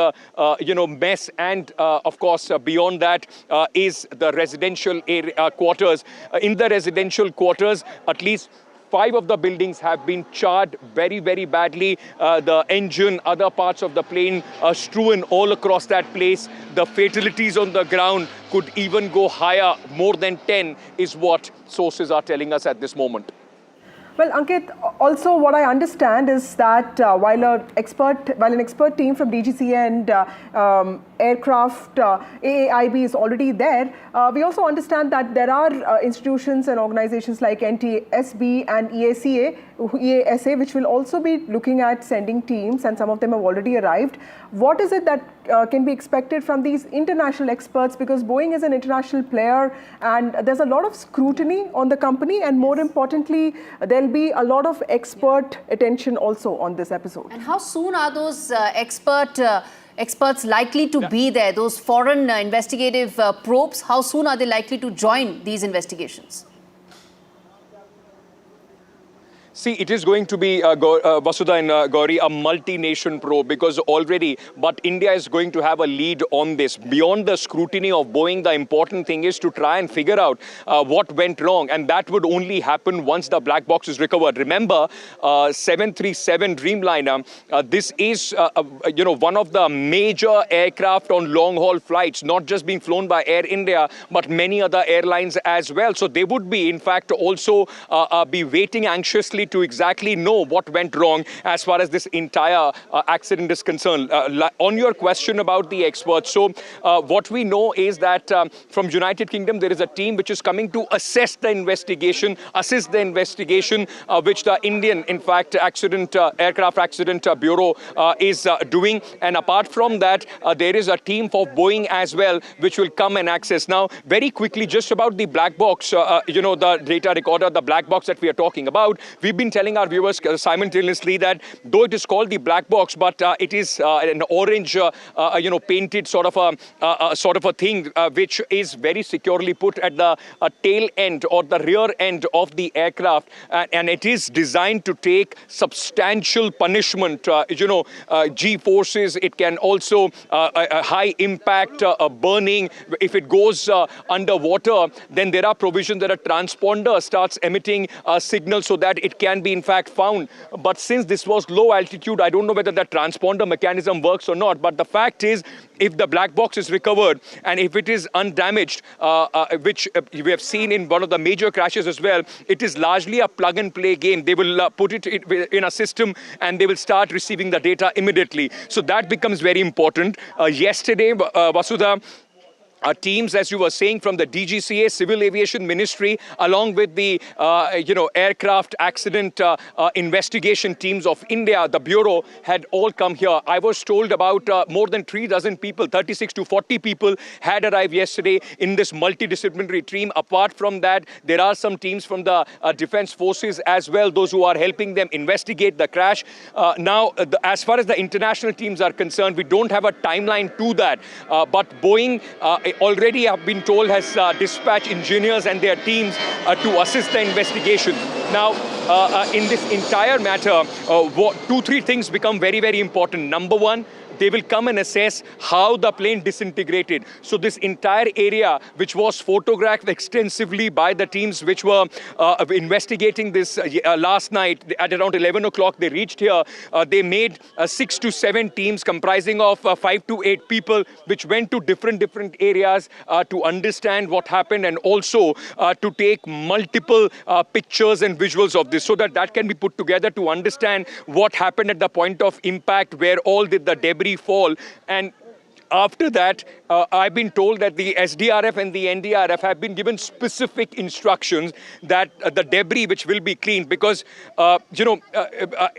mess, and of course, beyond that is the residential area, quarters. In the residential quarters, at least 5 of the buildings have been charred very, very badly. The engine, other parts of the plane are strewn all across that place. The fatalities on the ground could even go higher. More than 10 is what sources are telling us at this moment. Well, Ankit, also what I understand is that while an expert team from DGCA and aircraft AAIB is already there, we also understand that there are institutions and organizations like NTSB and EASA, which will also be looking at sending teams, and some of them have already arrived. What is it that can be expected from these international experts? Because Boeing is an international player and there's a lot of scrutiny on the company, and more importantly, there'll be a lot of expert attention also on this episode. And how soon are those experts likely to be there? Those foreign investigative probes, how soon are they likely to join these investigations? See, it is going to be, Vasudha and Gauri, a multi-nation probe, because but India is going to have a lead on this. Beyond the scrutiny of Boeing, the important thing is to try and figure out what went wrong. And that would only happen once the black box is recovered. Remember, 737 Dreamliner, this is, one of the major aircraft on long-haul flights, not just being flown by Air India, but many other airlines as well. So they would be, in fact, also be waiting anxiously to exactly know what went wrong as far as this entire accident is concerned. On your question about the experts, so what we know is that from United Kingdom, there is a team which is coming to assist the investigation, which the Indian, in fact, aircraft accident bureau is doing. And apart from that, there is a team for Boeing as well, which will come and access. Now, very quickly, just about the black box, the data recorder, the black box that we are talking about, we've been telling our viewers simultaneously that though it is called the black box, but it is an orange, painted sort of a thing, which is very securely put at the tail end or the rear end of the aircraft, and it is designed to take substantial punishment. G-forces. It can also a high impact burning. If it goes underwater, then there are provisions that a transponder starts emitting a signal so that it can be in fact found. But since this was low altitude, I don't know whether that transponder mechanism works or not. But the fact is, if the black box is recovered and if it is undamaged, which we have seen in one of the major crashes as well, it is largely a plug and play game. They will put it in a system and they will start receiving the data immediately. So that becomes very important. Yesterday, Vasudha, teams, as you were saying, from the DGCA, Civil Aviation Ministry, along with the, aircraft accident investigation teams of India, the Bureau, had all come here. I was told about more than 36 people, 36 to 40 people had arrived yesterday in this multidisciplinary team. Apart from that, there are some teams from the Defense Forces as well, those who are helping them investigate the crash. As far as the international teams are concerned, we don't have a timeline to that. But Boeing already have been told has dispatched engineers and their teams to assist the investigation. Now, in this entire matter, 2-3 things become very, very important. Number one, they will come and assess how the plane disintegrated. So this entire area, which was photographed extensively by the teams which were investigating this last night, at around 11 o'clock, they reached here. They made 6 to 7 teams comprising of 5 to 8 people, which went to different areas to understand what happened, and also to take multiple pictures and visuals of this, so that can be put together to understand what happened at the point of impact, where all did the debris fall. And after that, I've been told that the SDRF and the NDRF have been given specific instructions that the debris which will be cleaned, because,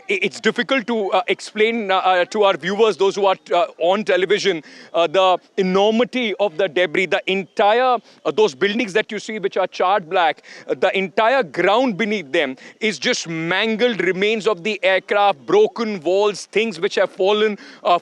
it's difficult to explain to our viewers, those who are on television, the enormity of the debris. The entire, those buildings that you see which are charred black, the entire ground beneath them is just mangled remains of the aircraft, broken walls, things which have fallen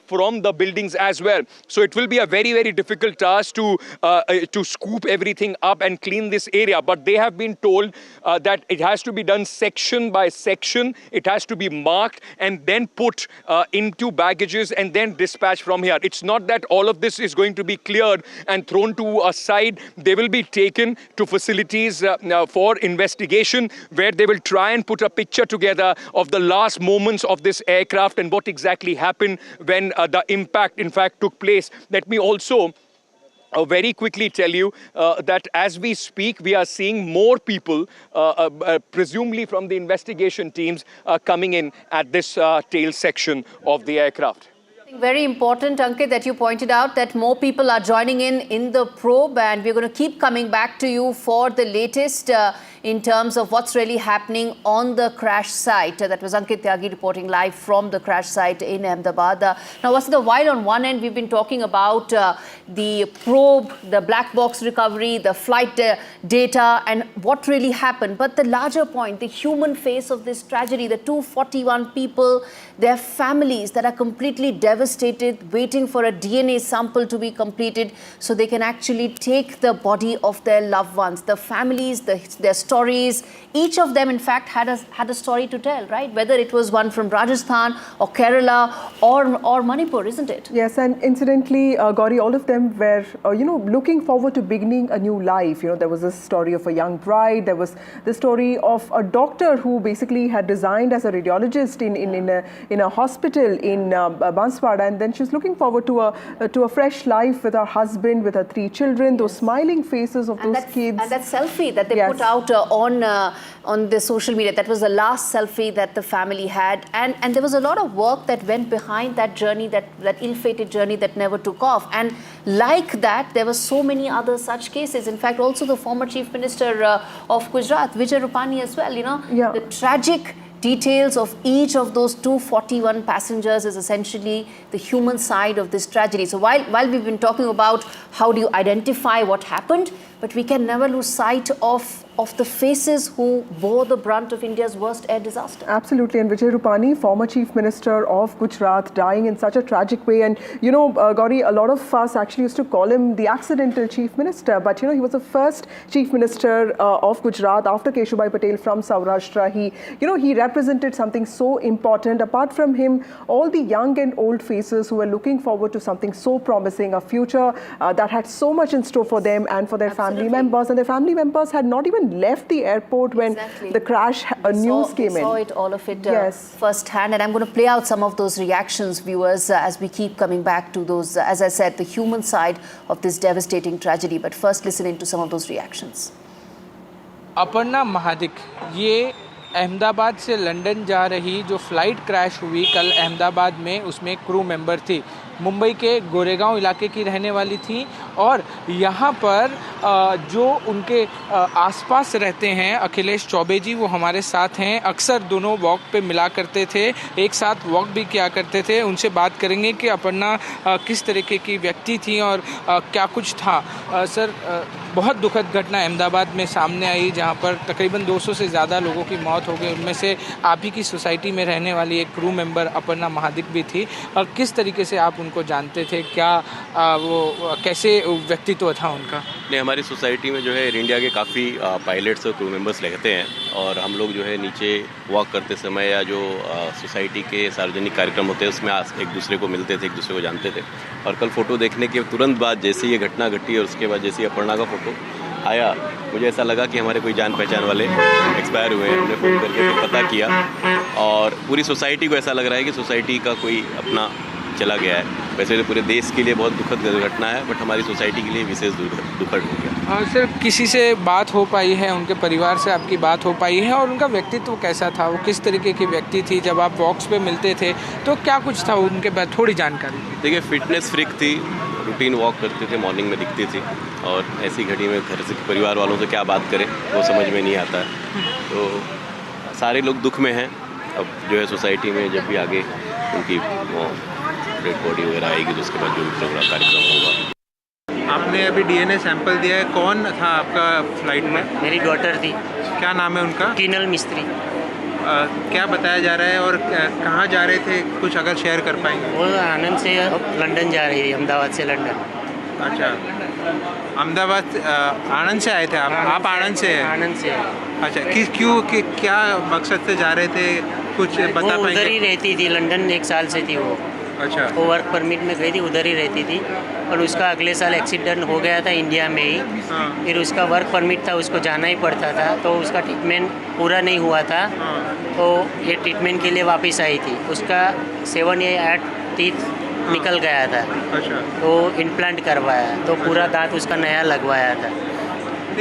from the buildings as well. So it will be a very, very difficult task to scoop everything up and clean this area. But they have been told that it has to be done section by section. It has to be marked and then put into baggages and then dispatched from here. It's not that all of this is going to be cleared and thrown to a side. They will be taken to facilities for investigation, where they will try and put a picture together of the last moments of this aircraft and what exactly happened when the impact, in fact, took place. Let me also very quickly tell you that as we speak, we are seeing more people, presumably from the investigation teams, coming in at this tail section of the aircraft. Very important, Ankit, that you pointed out that more people are joining in the probe, and we're going to keep coming back to you for the latest in terms of what's really happening on the crash site. That was Ankit Tyagi reporting live from the crash site in Ahmedabad. Now, Vasudha, while on one end we've been talking about the probe, the black box recovery, the flight data, and what really happened, but the larger point, the human face of this tragedy, the 241 people, their families that are completely devastated, waiting for a DNA sample to be completed so they can actually take the body of their loved ones. The families, their stories, each of them in fact had a story to tell, right? Whether it was one from Rajasthan or Kerala or Manipur, isn't it? Yes, and incidentally, Gauri, all of them were, looking forward to beginning a new life. There was a story of a young bride. There was the story of a doctor who basically had resigned as a radiologist in a hospital in Banswara, and then she's looking forward to a fresh life with her husband, with her 3 children. Those smiling faces of those kids, and that selfie that they put out on the social media. That was the last selfie that the family had, and there was a lot of work that went behind that journey, that ill-fated journey that never took off. And like that, there were so many other such cases. In fact, also the former Chief Minister of Gujarat, Vijay Rupani, as well. The tragic details of each of those 241 passengers is essentially the human side of this tragedy. So while we've been talking about how do you identify what happened, but we can never lose sight of the faces who bore the brunt of India's worst air disaster. Absolutely. And Vijay Rupani, former Chief Minister of Gujarat, dying in such a tragic way. And, Gauri, a lot of us actually used to call him the accidental Chief Minister. But, he was the first Chief Minister of Gujarat after Keshubhai Patel from Saurashtra. He represented something so important. Apart from him, all the young and old faces who were looking forward to something so promising, a future that had so much in store for them and for their family members. And their family members had not even left the airport when the crash news came in. We saw it, all of it firsthand. And I'm going to play out some of those reactions, viewers, as we keep coming back to those, as I said, the human side of this devastating tragedy. But first, listening to some of those reactions. Aparna Mahadik, ये अहमदाबाद से London जा रही जो flight crash हुई कल अहमदाबाद में, उसमें crew member थी। मुंबई के गोरेगांव इलाके की रहने वाली थी और यहाँ पर जो उनके आसपास रहते हैं, अखिलेश चौबे जी, वो हमारे साथ हैं। अक्सर दोनों वॉक पे मिला करते थे, एक साथ वॉक भी किया करते थे। उनसे बात करेंगे कि अपर्णा किस तरीके की व्यक्ति थी और क्या कुछ था। सर, बहुत दुखद घटना अहमदाबाद में सामने आई, जहाँ पर तकरीबन 200 से ज़्यादा लोगों की मौत हो गई। उनमें से आप ही की सोसाइटी में रहने वाली एक क्रू मेंबर अपर्णा महादिक भी थी। किस तरीके से आप उनको जानते थे? क्या वो कैसे व्यक्तित्व था उनका? नहीं, हमारी सोसाइटी में जो है एयर इंडिया के काफ़ी पायलट्स और क्रू मेंबर्स रहते हैं और हम लोग जो है नीचे वॉक करते समय या जो सोसाइटी के सार्वजनिक कार्यक्रम होते हैं उसमें एक दूसरे को मिलते थे, एक दूसरे को जानते थे। और कल फ़ोटो देखने के तुरंत बाद जैसे ये घटना घटी और उसके बाद जैसे अपर्णा का फ़ोटो आया, मुझे ऐसा लगा कि हमारे कोई जान पहचान वाले एक्सपायर हुए हैं। हमने फ़ोन करके फिर पता किया और पूरी सोसाइटी को ऐसा लग रहा है कि सोसाइटी का कोई अपना चला गया है। वैसे तो पूरे देश के लिए बहुत दुखद घटना है, बट हमारी सोसाइटी के लिए विशेष दुखद हो गया। सर, किसी से बात हो पाई है, उनके परिवार से आपकी बात हो पाई है और उनका व्यक्तित्व कैसा था? वो किस तरीके की व्यक्ति थी? जब आप वॉक्स पे मिलते थे तो क्या कुछ था उनके बाद, थोड़ी जानकारी? देखिए, फिटनेस फ्रीक थी, रूटीन वॉक करते थे, मॉर्निंग में दिखती थी और ऐसी घड़ी में घर से परिवार वालों से क्या बात करें वो समझ में नहीं आता है। तो सारे लोग दुख में हैं। अब जो है सोसाइटी में जब भी आगे उनकी डेड बॉडी वगैरह आएगी तो उसके बाद जो भी प्रोग्राम कार्यक्रम होगा। आपने अभी डीएनए सैंपल दिया है, कौन था आपका फ्लाइट में? मेरी डॉटर थी। क्या नाम है उनका? किनल मिस्त्री। क्या बताया जा रहा है और कहाँ जा रहे थे, कुछ अगर शेयर कर पाएंगे? वो आनंद से लंदन जा रही थी, अहमदाबाद से लंदन। अच्छा, अहमदाबाद आनंद से आए थे आप आनंद से हैं? आनंद से। अच्छा, क्या मकसद से जा रहे थे, कुछ बता पाएंगे? उधर ही रहती थी, लंदन 1 साल से थी वो। अच्छा। वो वर्क परमिट में गई थी, उधर ही रहती थी और उसका अगले साल एक्सीडेंट हो गया था इंडिया में ही। फिर उसका वर्क परमिट था, उसको जाना ही पड़ता था, तो उसका ट्रीटमेंट पूरा नहीं हुआ था। तो ये ट्रीटमेंट के लिए वापस आई थी। उसका 7 या 8 टीथ निकल गया था। अच्छा। तो इम्प्लांट करवाया, तो पूरा दांत उसका नया लगवाया था।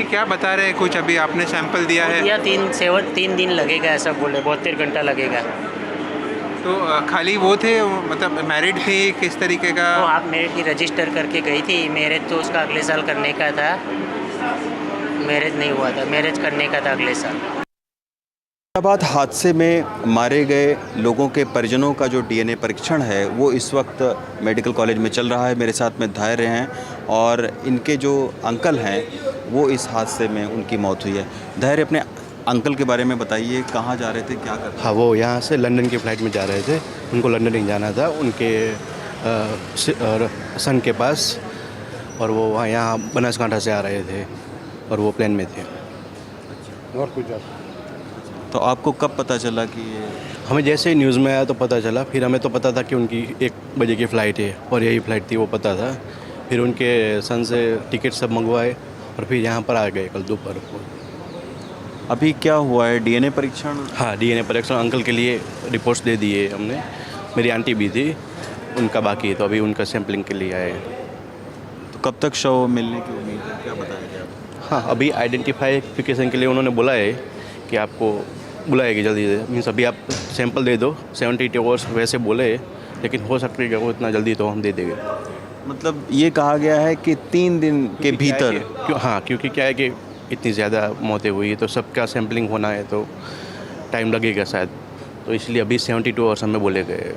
क्या बता रहे हैं कुछ? अभी आपने सैंपल दिया है? या 3 दिन लगेगा ऐसा बोले, 72 घंटा लगेगा। तो खाली वो थे, मतलब मैरिड थी, किस तरीके का? तो आप मैरिड की रजिस्टर करके गई थी। मैरिज तो उसका अगले साल करने का था, मैरिज नहीं हुआ था, मैरिज करने का था अगले साल। अहमदाबाद हादसे में मारे गए लोगों के परिजनों का जो डीएनए परीक्षण है वो इस वक्त मेडिकल कॉलेज में चल रहा है। मेरे साथ में धैर्य हैं और इनके जो अंकल हैं वो इस हादसे में उनकी मौत हुई है। धैर्य, अपने अंकल के बारे में बताइए, कहाँ जा रहे थे, क्या कर रहे थे? हाँ, वो यहाँ से लंदन की फ़्लाइट में जा रहे थे। उनको लंदन नहीं जाना था, उनके सन के पास, और वो वहाँ यहाँ बनासकांठा से आ रहे थे और वो प्लेन में थे। और कुछ तो आपको कब पता चला कि हमें जैसे ही न्यूज़ में आया तो पता चला। फिर हमें तो पता था कि उनकी 1 बजे की फ़्लाइट है और यही फ़्लाइट थी, वो पता था। फिर उनके सन से टिकट सब मंगवाए और फिर यहाँ पर आ गए कल दोपहर को। अभी क्या हुआ है, डीएनए परीक्षण? हाँ, डीएनए परीक्षण अंकल के लिए रिपोर्ट्स दे दिए हमने। मेरी आंटी भी थी, उनका बाकी है, तो अभी उनका सैम्पलिंग के लिए आए। तो कब तक शव मिलने की उम्मीद है, क्या बताया गया? हाँ, अभी आइडेंटिफिकेशन के लिए उन्होंने बोला है कि आपको बुलाएगी जल्दी से। मीन्स अभी आप सैंपल दे दो, 72 आवर्स वैसे बोले, लेकिन हो सकता है कि वो इतना जल्दी तो हम दे देंगे। मतलब ये कहा गया है कि 3 दिन के भीतर? हाँ, क्योंकि क्या है कि इतनी ज़्यादा मौतें हुई तो सबका सैम्पलिंग होना है तो टाइम लगेगा शायद, तो इसलिए अभी 72 आवर्स हमें बोले गए।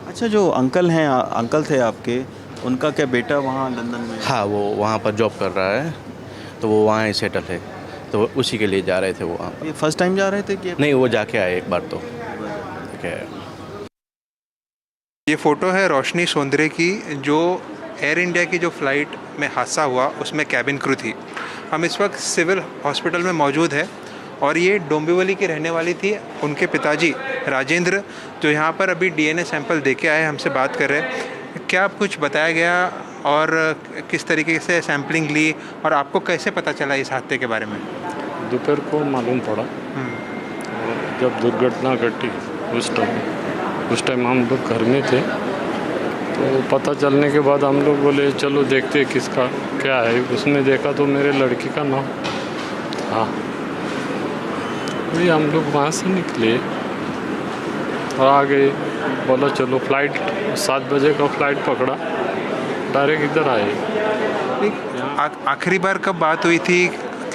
अच्छा, जो अंकल हैं, अंकल थे आपके, उनका क्या बेटा वहाँ लंदन में? हाँ, वो वहाँ पर जॉब कर रहा है, तो वो वहाँ ही सेटल है, तो उसी के लिए जा रहे थे वो वहाँ। ये फर्स्ट टाइम जा रहे थे कि? नहीं, वो जाके आए एक बार तो। ठीक है। ये फ़ोटो है रोशनी सोंदरे की, जो एयर इंडिया की जो फ़्लाइट में हादसा हुआ उसमें कैबिन क्रू थी। हम इस वक्त सिविल हॉस्पिटल में मौजूद है और ये डोंबिवली की रहने वाली थी। उनके पिताजी राजेंद्र, जो यहाँ पर अभी डीएनए सैंपल दे के आए, हमसे बात कर रहे हैं। क्या कुछ बताया गया और किस तरीके से सैंपलिंग ली और आपको कैसे पता चला इस हादसे के बारे में? दोपहर को मालूम पड़ा, जब दुर्घटना घटी उस टाइम हम लोग घर में थे, तो पता चलने के बाद हम लोग बोले चलो देखते किसका क्या है। उसमें देखा तो मेरे लड़की का नाम था। वही हम लोग वहाँ से निकले और आ गए, बोला चलो फ्लाइट 7 बजे का फ्लाइट पकड़ा, डायरेक्ट इधर आए। आखिरी बार कब बात हुई थी?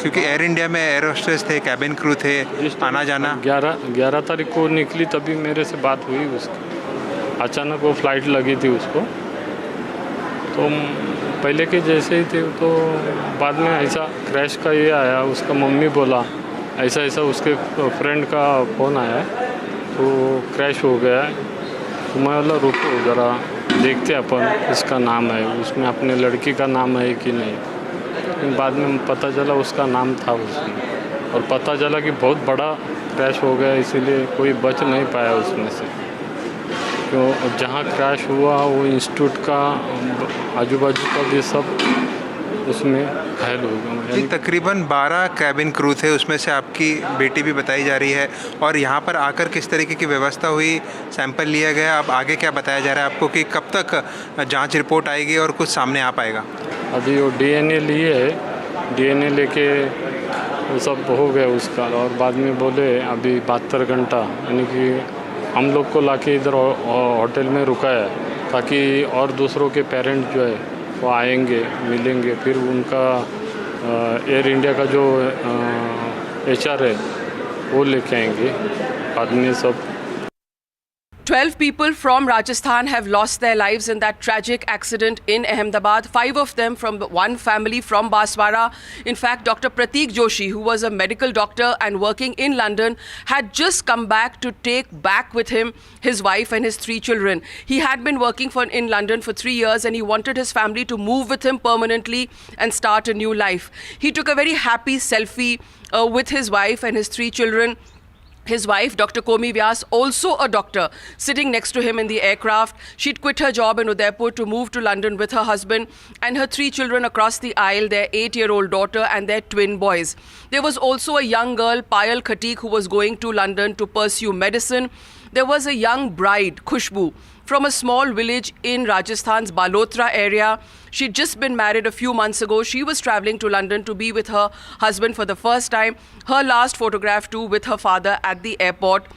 क्योंकि एयर इंडिया में एयर होस्टेस थे, कैबिन क्रू थे, आना जाना। 11 तारीख को निकली, तभी मेरे से बात हुई उसकी। अचानक वो फ्लाइट लगी थी उसको, तो पहले के जैसे ही थे, तो बाद में ऐसा क्रैश का ये आया। उसका मम्मी बोला ऐसा ऐसा, उसके फ्रेंड का फ़ोन आया तो क्रैश हो गया। तो मैं बोला रुको ज़रा देखते अपन, इसका नाम है, उसमें अपने लड़की का नाम है कि नहीं। लेकिन बाद में पता चला उसका नाम था उसमें, और पता चला कि बहुत बड़ा क्रैश हो गया, इसीलिए कोई बच नहीं पाया उसमें से। क्यों जहाँ क्रैश हुआ वो इंस्टीट्यूट का आजू बाजू का भी सब उसमें घायल हो गया। जी, तकरीबन 12 कैबिन क्रू थे, उसमें से आपकी बेटी भी बताई जा रही है। और यहाँ पर आकर किस तरीके की व्यवस्था हुई, सैंपल लिया गया, अब आगे क्या बताया जा रहा है आपको कि कब तक जांच रिपोर्ट आएगी और कुछ सामने आ पाएगा? अभी वो डीएनए लिए है, डीएनए लेके वो सब हो गया उसका, और बाद में बोले अभी 72 घंटा, यानी कि हम लोग को लाके इधर होटल में रुकाया ताकि और दूसरों के पेरेंट जो है वो आएंगे, मिलेंगे, फिर उनका एयर इंडिया का जो HR है वो लेके आएंगे बाद में सब। 12 people from Rajasthan have lost their lives in that tragic accident in Ahmedabad. 5 of them from one family from Baswara. In fact, Dr. Prateek Joshi, who was a medical doctor and working in London, had just come back to take back with him his wife and his 3 children. He had been working in London for 3 years, and he wanted his family to move with him permanently and start a new life. He took a very happy selfie with his wife and his 3 children. His wife, Dr. Komi Vyas, also a doctor, sitting next to him in the aircraft. She'd quit her job in Udaipur to move to London with her husband and her 3 children across the aisle, their 8-year-old daughter and their twin boys. There was also a young girl, Payal Khatik, who was going to London to pursue medicine. There was a young bride, Khushbu, from a small village in Rajasthan's Balotra area. She'd just been married a few months ago. She was traveling to London to be with her husband for the first time. Her last photograph too with her father at the airport.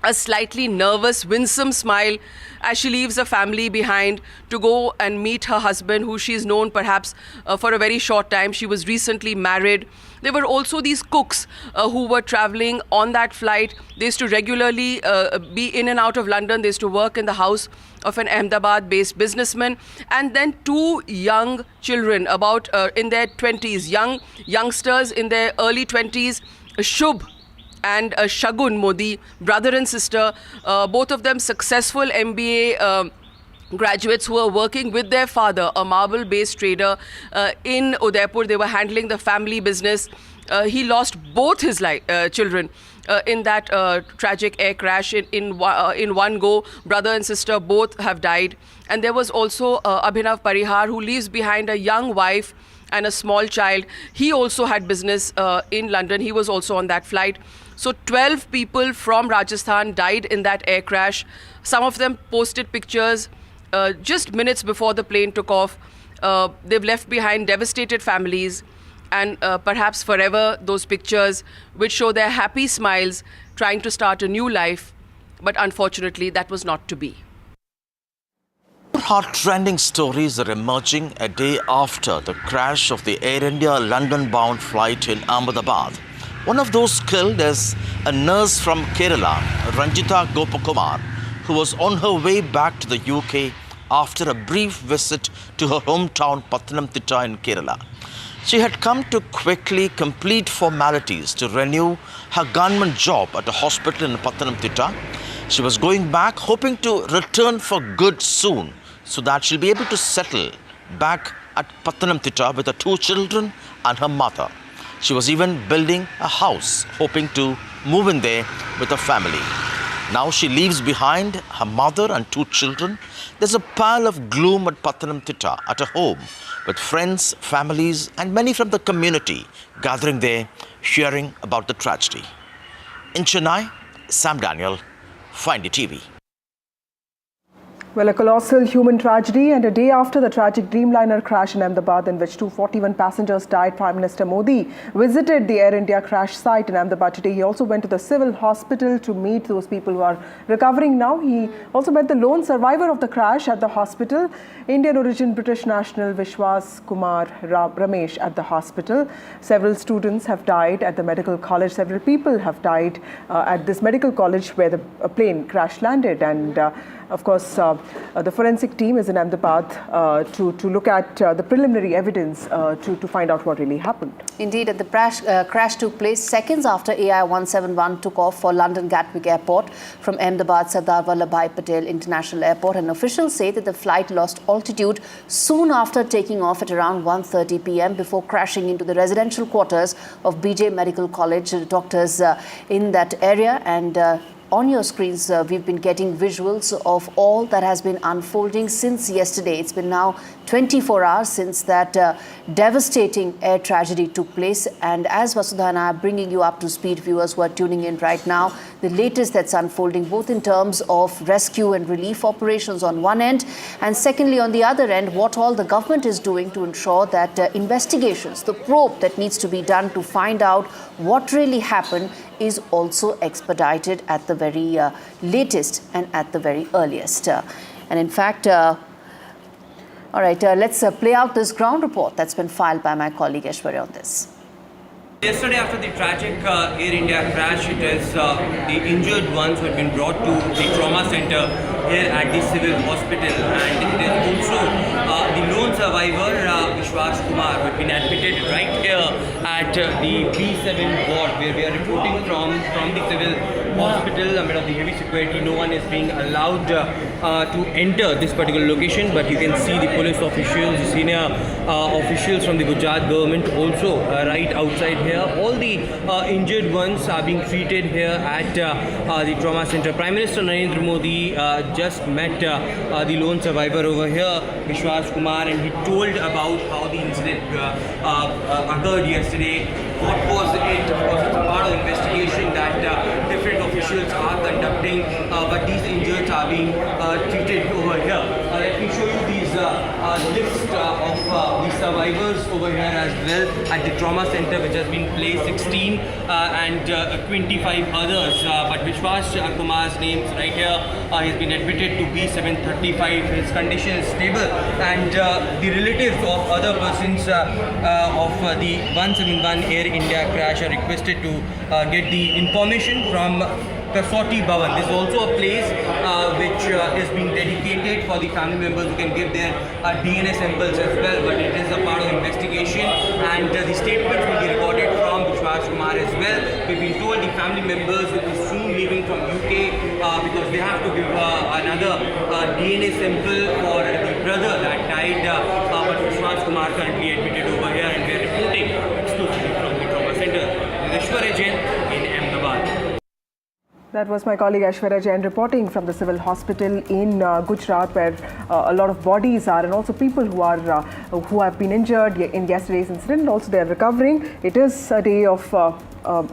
A slightly nervous, winsome smile as she leaves her family behind to go and meet her husband, who she's known perhaps for a very short time. She was recently married. There were also these cooks who were traveling on that flight. They used to regularly be in and out of London. They used to work in the house of an Ahmedabad-based businessman. And then 2 young children, about in their 20s, youngsters in their early 20s, Shubh and Shagun Modi, brother and sister, both of them successful MBA graduates who were working with their father, a marble-based trader in Udaipur. They were handling the family business. He lost both his children in that tragic air crash in one go. Brother and sister both have died. And there was also Abhinav Parihar, who leaves behind a young wife and a small child. He also had business in London. He was also on that flight. So 12 people from Rajasthan died in that air crash. Some of them posted pictures just minutes before the plane took off. They've left behind devastated families, and perhaps forever those pictures which show their happy smiles trying to start a new life. But unfortunately, that was not to be. Heart-rending stories are emerging a day after the crash of the Air India London-bound flight in Ahmedabad. One of those killed is a nurse from Kerala, Ranjita Gopakumar, who was on her way back to the UK after a brief visit to her hometown Pathanamthitta in Kerala. She had come to quickly complete formalities to renew her government job at a hospital in Pathanamthitta. She was going back hoping to return for good soon so that she'll be able to settle back at Pathanamthitta with her 2 children and her mother. She was even building a house, hoping to move in there with her family. Now she leaves behind her mother and 2 children. There's a pile of gloom at Pathanamthitta at her home, with friends, families and many from the community gathering there, hearing about the tragedy. In Chennai, Sam Daniel, Find TV. Well, a colossal human tragedy, and a day after the tragic Dreamliner crash in Ahmedabad, in which 241 passengers died, Prime Minister Modi visited the Air India crash site in Ahmedabad today. He also went to the civil hospital to meet those people who are recovering now. He also met the lone survivor of the crash at the hospital, Indian origin British national Vishwas Kumar Ramesh, at the hospital. Several students have died at the medical college. Several people have died at this medical college where the plane crash landed. And of course, the forensic team is in Ahmedabad to look at the preliminary evidence to find out what really happened. Indeed, the crash took place seconds after AI-171 took off for London Gatwick Airport from Ahmedabad Sardar Vallabhbhai Patel International Airport, and officials say that the flight lost altitude soon after taking off at around 1:30 p.m. before crashing into the residential quarters of BJ Medical College doctors in that area. And on your screens, we've been getting visuals of all that has been unfolding since yesterday. It's been now 24 hours since that devastating air tragedy took place. And as Vasudha and I are bringing you up to speed, viewers who are tuning in right now, the latest that's unfolding, both in terms of rescue and relief operations on one end, and secondly, on the other end, what all the government is doing to ensure that investigations, the probe that needs to be done to find out what really happened, is also expedited at the very latest and at the very earliest. And in fact, all right, let's play out this ground report that's been filed by my colleague Aishwarya on this. Yesterday, after the tragic Air India crash, it is the injured ones who had been brought to the trauma center here at the civil hospital, and it is also the lone survivor, Vishwas Kumar, who had been admitted right here at the B7 ward, where we are reporting from the civil hospital. Amid of the heavy security, no one is being allowed to enter this particular location, but you can see the police officials, the senior officials from the Gujarat government also right outside here. All the injured ones are being treated here at the trauma center. Prime Minister Narendra Modi just met the lone survivor over here, Vishwas Kumar, and he told about how the incident occurred yesterday. What was it? Of course, it's a part of the investigation that different officials are conducting, but these injured are being treated over here. Let me show you these list of the survivors over here as well at the trauma center, which has been placed 16 and 25 others. But Vishwas Kumar's name is right here. He's been admitted to B735. His condition is stable, and the relatives of other persons of the 171 Air India crash are requested to get the information from Kasauti Bhavan. This is also a place which is being dedicated for the family members who can give their DNA samples as well, but it is a part of the investigation, and the statements will be recorded from Vishwas Kumar as well. We've been told the family members will be soon leaving from UK because they have to give another DNA sample for the brother that died, but Vishwas Kumar currently admitted over here, and we are reporting exclusively from the trauma center. Aishwarya Jain in Ahmedabad. That was my colleague Aishwarya Jain reporting from the civil hospital in Gujarat, where a lot of bodies are, and also people who have been injured in yesterday's incident. Also, they are recovering. It is a day of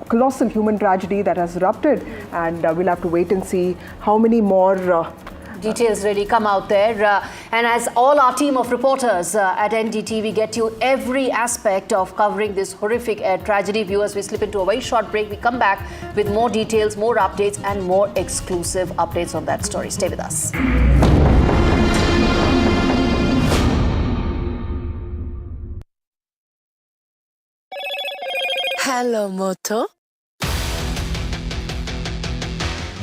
colossal human tragedy that has erupted, and we'll have to wait and see how many more details really come out there. And as all our team of reporters at NDTV get you every aspect of covering this horrific air tragedy, viewers, we slip into a very short break. We come back with more details, more updates, and more exclusive updates on that story. Stay with us. Hello, Moto.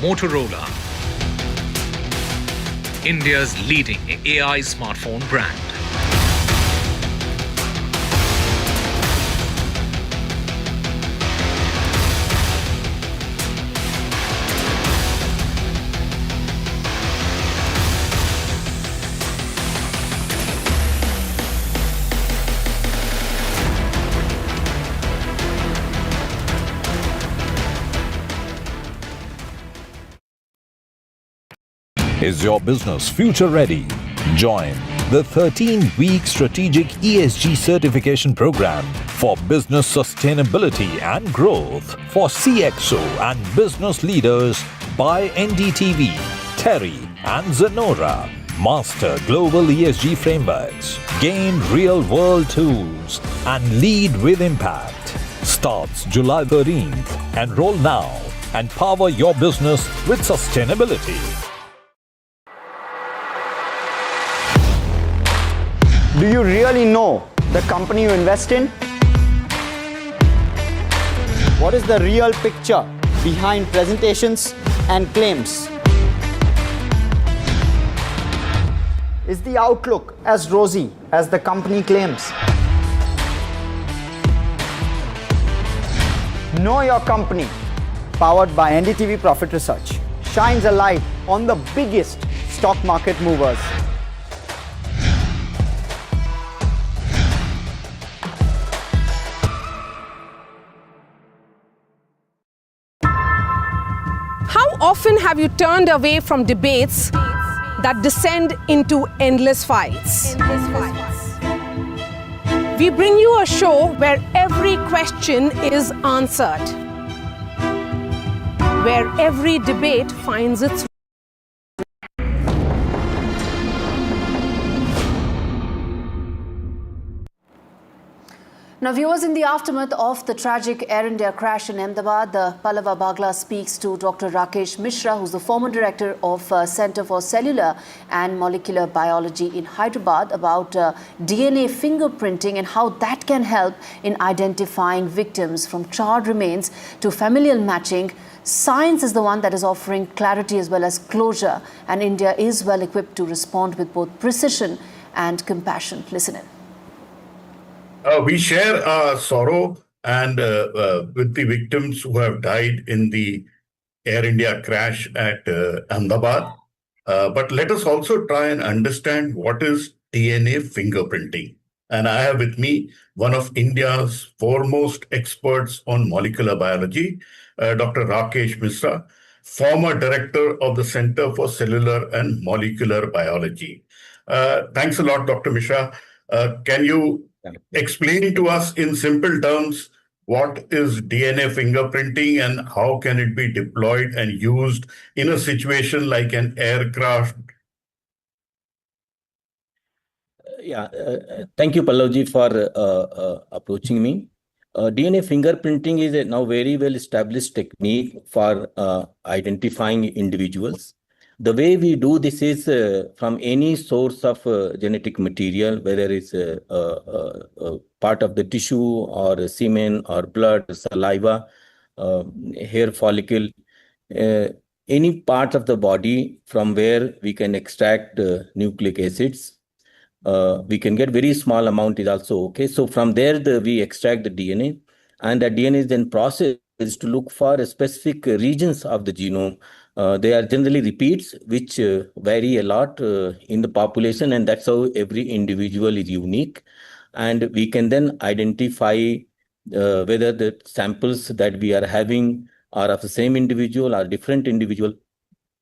Motorola, India's leading AI smartphone brand. Is your business future ready? Join the 13-week strategic ESG certification program for business sustainability and growth for CXO and business leaders by NDTV, Terry and Zenora. Master global ESG frameworks, gain real-world tools, and lead with impact. Starts July 13th. Enroll now and power your business with sustainability. Do you really know the company you invest in? What is the real picture behind presentations and claims? Is the outlook as rosy as the company claims? Know Your Company, powered by NDTV Profit Research, shines a light on the biggest stock market movers. How often have you turned away from debates that descend into endless fights? We bring you a show where every question is answered, where every debate finds its Now, viewers, in the aftermath of the tragic Air India crash in Ahmedabad, the Pallava Bagla speaks to Dr. Rakesh Mishra, who's the former director of Center for Cellular and Molecular Biology in Hyderabad, about DNA fingerprinting and how that can help in identifying victims, from charred remains to familial matching. Science is the one that is offering clarity as well as closure, and India is well equipped to respond with both precision and compassion. Listen in. We share our sorrow and with the victims who have died in the Air India crash at Ahmedabad. But let us also try and understand what is DNA fingerprinting. And I have with me one of India's foremost experts on molecular biology, Dr. Rakesh Mishra, former director of the Center for Cellular and Molecular Biology. Thanks a lot, Dr. Mishra. Can you explain to us in simple terms what is DNA fingerprinting and how can it be deployed and used in a situation like an aircraft? Thank you, Pallavji, for approaching me. DNA fingerprinting is a now very well established technique for identifying individuals. The way we do this is from any source of genetic material, whether it's part of the tissue or semen or blood, saliva, hair follicle, any part of the body from where we can extract nucleic acids. We can get very small amount is also okay. So from there we extract the DNA, and that DNA is then processed to look for specific regions of the genome. They are generally repeats which vary a lot in the population, and that's how every individual is unique. And we can then identify whether the samples that we are having are of the same individual or different individual,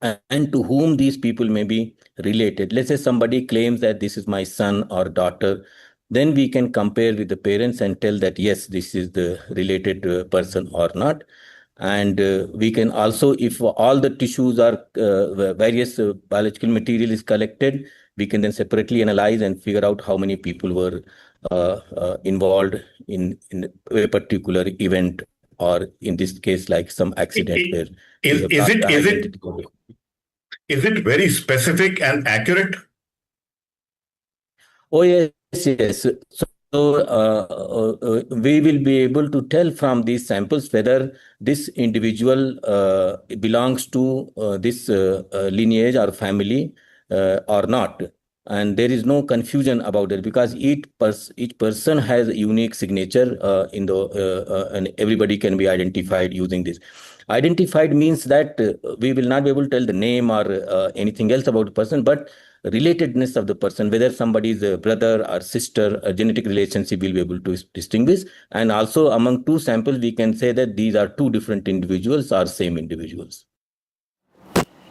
and to whom these people may be related. Let's say somebody claims that this is my son or daughter, then we can compare with the parents and tell that yes, this is the related person or not. And we can also, if all the tissues are various biological material is collected, we can then separately analyze and figure out how many people were involved in a particular event, or in this case, like some accident where is it very specific and accurate? Oh, yes. So we will be able to tell from these samples whether this individual belongs to this lineage or family or not. And there is no confusion about it, because each person has a unique signature and everybody can be identified using this. Identified means that we will not be able to tell the name or anything else about the person, but relatedness of the person, whether somebody is a brother or sister, a genetic relationship we'll be able to distinguish. And also among two samples, we can say that these are two different individuals or same individuals.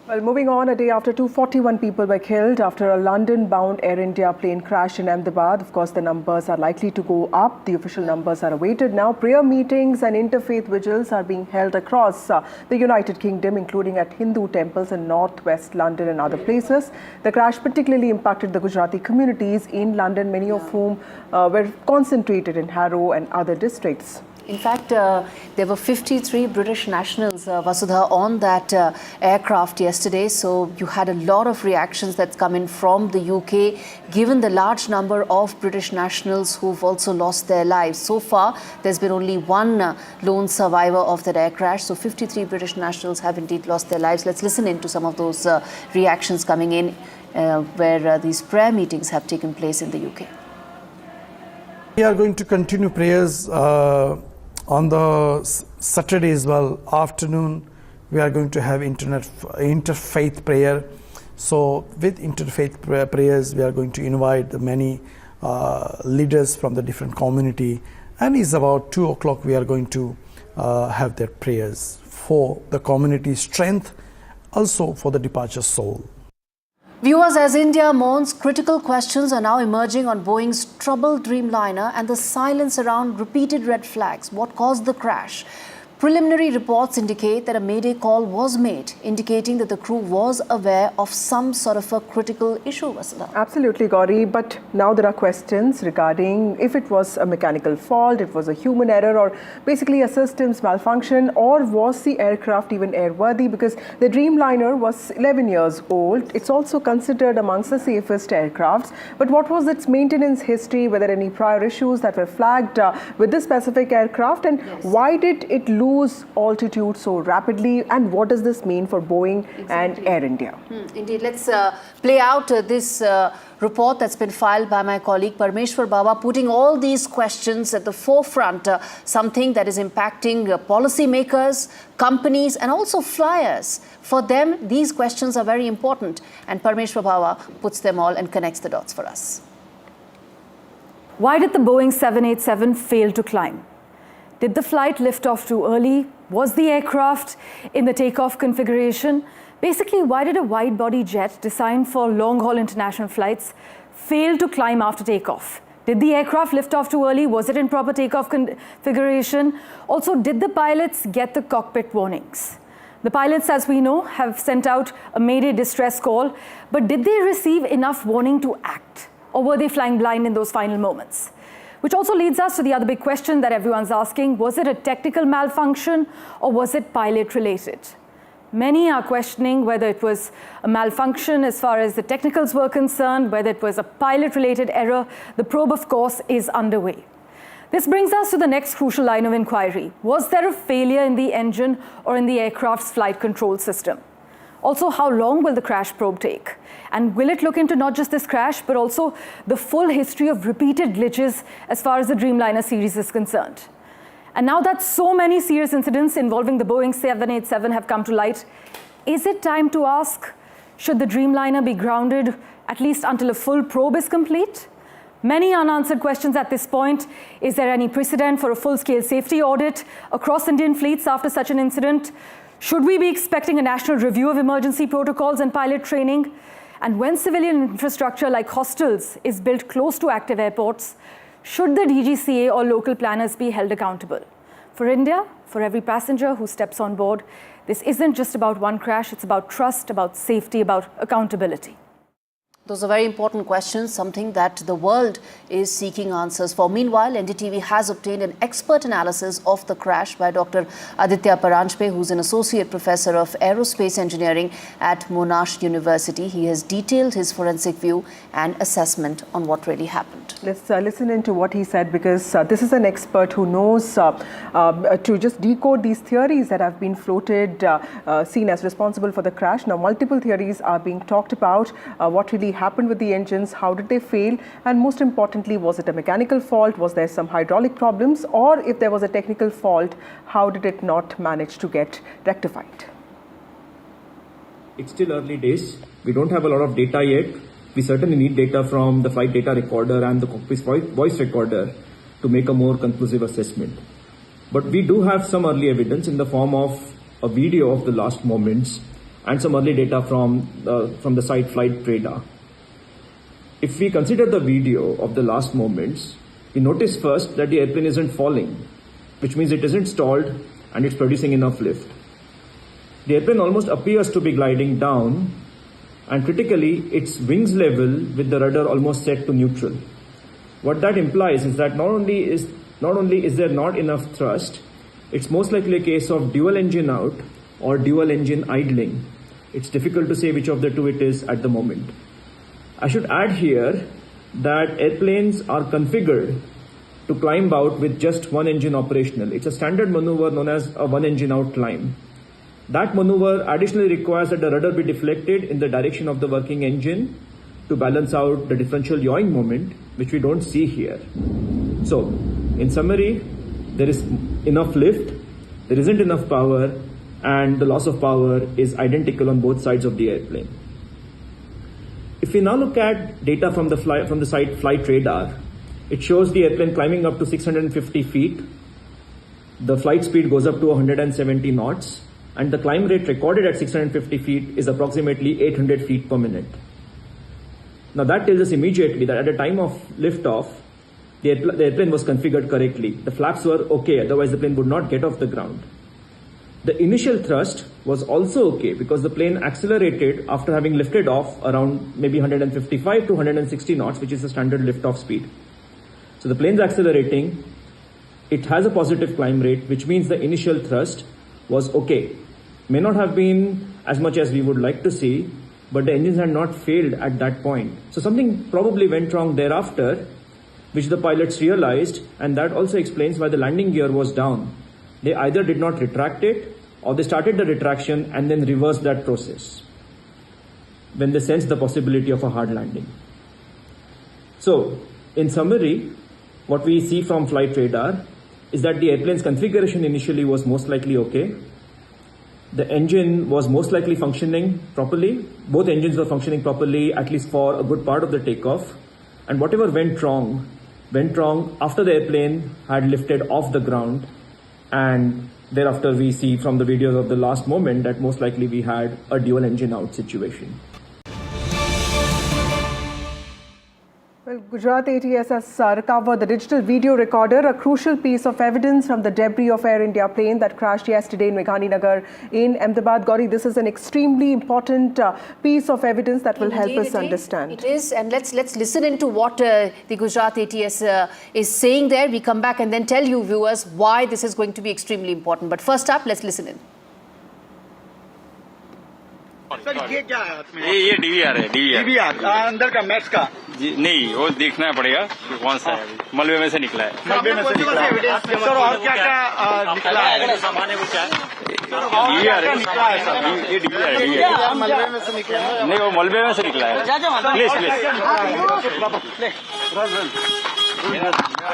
Well, moving on, a day after 241 people were killed after a London-bound Air India plane crashed in Ahmedabad. Of course, the numbers are likely to go up. The official numbers are awaited now. Prayer meetings and interfaith vigils are being held across the United Kingdom, including at Hindu temples in northwest London and other places. The crash particularly impacted the Gujarati communities in London, many of whom were concentrated in Harrow and other districts. In fact, there were 53 British nationals, Vasudha, on that aircraft yesterday. So you had a lot of reactions that's come in from the UK, given the large number of British nationals who've also lost their lives. So far, there's been only one lone survivor of that air crash. So 53 British nationals have indeed lost their lives. Let's listen in to some of those reactions coming in. where these prayer meetings have taken place in the UK. We are going to continue prayers on the Saturday as well. Afternoon, we are going to have interfaith prayer. So with interfaith prayers, we are going to invite the many leaders from the different community. And it's about 2 o'clock, we are going to have their prayers for the community's strength, also for the departure soul. Viewers, as India mourns, critical questions are now emerging on Boeing's troubled Dreamliner and the silence around repeated red flags. What caused the crash? Preliminary reports indicate that a mayday call was made, indicating that the crew was aware of some sort of a critical issue, Vasudha. Absolutely, Gauri. But now there are questions regarding if it was a mechanical fault, it was a human error, or basically a systems malfunction, or was the aircraft even airworthy? Because the Dreamliner was 11 years old. It's also considered amongst the safest aircrafts. But what was its maintenance history? Were there any prior issues that were flagged with this specific aircraft? And why did it lose altitude so rapidly, and what does this mean for Boeing and Air India? Indeed, let's play out this report that's been filed by my colleague Parmeshwar Baba, putting all these questions at the forefront, something that is impacting policymakers, companies and also flyers. For them, these questions are very important, and Parmeshwar Baba puts them all and connects the dots for us. Why did the Boeing 787 fail to climb? Did the flight lift off too early? Was the aircraft in the takeoff configuration? Basically, why did a wide-body jet designed for long-haul international flights fail to climb after takeoff? Did the aircraft lift off too early? Was it in proper takeoff configuration? Also, did the pilots get the cockpit warnings? The pilots, as we know, have sent out a mayday distress call, but did they receive enough warning to act? Or were they flying blind in those final moments? Which also leads us to the other big question that everyone's asking: was it a technical malfunction or was it pilot related? Many are questioning whether it was a malfunction as far as the technicals were concerned, whether it was a pilot related error. The probe, of course, is underway. This brings us to the next crucial line of inquiry. Was there a failure in the engine or in the aircraft's flight control system? Also, how long will the crash probe take? And will it look into not just this crash, but also the full history of repeated glitches as far as the Dreamliner series is concerned? And now that so many serious incidents involving the Boeing 787 have come to light, is it time to ask, should the Dreamliner be grounded at least until a full probe is complete? Many unanswered questions at this point. Is there any precedent for a full-scale safety audit across Indian fleets after such an incident? Should we be expecting a national review of emergency protocols and pilot training? And when civilian infrastructure like hostels is built close to active airports, should the DGCA or local planners be held accountable? For India, for every passenger who steps on board, this isn't just about one crash, it's about trust, about safety, about accountability. Those are very important questions, something that the world is seeking answers for. Meanwhile, NDTV has obtained an expert analysis of the crash by Dr. Aditya Paranjpe, who's an associate professor of aerospace engineering at Monash University. He has detailed his forensic view and assessment on what really happened. Let's listen into what he said, because this is an expert who knows to just decode these theories that have been floated, seen as responsible for the crash. Now, multiple theories are being talked about. What really happened with the engines? How did they fail? And most importantly, was it a mechanical fault? Was there some hydraulic problems? Or if there was a technical fault, how did it not manage to get rectified? It's still early days. We don't have a lot of data yet. We certainly need data from the flight data recorder and the cockpit voice recorder to make a more conclusive assessment. But we do have some early evidence in the form of a video of the last moments and some early data from the site flight radar. If we consider the video of the last moments, we notice first that the airplane isn't falling, which means it isn't stalled and it's producing enough lift. The airplane almost appears to be gliding down, and critically, its wings level with the rudder almost set to neutral. What that implies is that not only is there not enough thrust, it's most likely a case of dual engine out or dual engine idling. It's difficult to say which of the two it is at the moment. I should add here that airplanes are configured to climb out with just one engine operational. It's a standard maneuver known as a one engine out climb. That maneuver additionally requires that the rudder be deflected in the direction of the working engine to balance out the differential yawing moment, which we don't see here. So, in summary, there is enough lift, there isn't enough power, and the loss of power is identical on both sides of the airplane. If we now look at data from the flight radar, it shows the airplane climbing up to 650 feet. The flight speed goes up to 170 knots, and the climb rate recorded at 650 feet is approximately 800 feet per minute. Now that tells us immediately that at the time of liftoff, the airplane was configured correctly. The flaps were okay, otherwise the plane would not get off the ground. The initial thrust was also okay because the plane accelerated after having lifted off around maybe 155 to 160 knots, which is the standard liftoff speed. So the plane's accelerating, it has a positive climb rate, which means the initial thrust was okay. May not have been as much as we would like to see, but the engines had not failed at that point. So something probably went wrong thereafter, which the pilots realized, and that also explains why the landing gear was down. They either did not retract it, or they started the retraction and then reversed that process when they sensed the possibility of a hard landing. So, in summary, what we see from flight radar is that the airplane's configuration initially was most likely okay. The engine was most likely functioning properly. Both engines were functioning properly, at least for a good part of the takeoff. And whatever went wrong after the airplane had lifted off the ground. And thereafter we see from the videos of the last moment that most likely we had a dual engine out situation. Well, Gujarat ATS has recovered the digital video recorder, a crucial piece of evidence from the debris of Air India plane that crashed yesterday in Meghaninagar in Ahmedabad. Gauri, this is an extremely important piece of evidence that will help us understand. It is, and let's listen into what the Gujarat ATS is saying there. We come back and then tell you, viewers, why this is going to be extremely important. But first up, let's listen in. Sir ये क्या है ये DVR है DVR अंदर का max का जी नहीं वो देखना पड़ेगा कि कौन सा है मलबे में से निकला है मलबे में से निकला है सर और क्या क्या निकला है सामान है वो क्या है डीवीआर है निकला है सर ये डीवीआर है मलबे में से निकला है नहीं वो मलबे में से निकला है प्लीज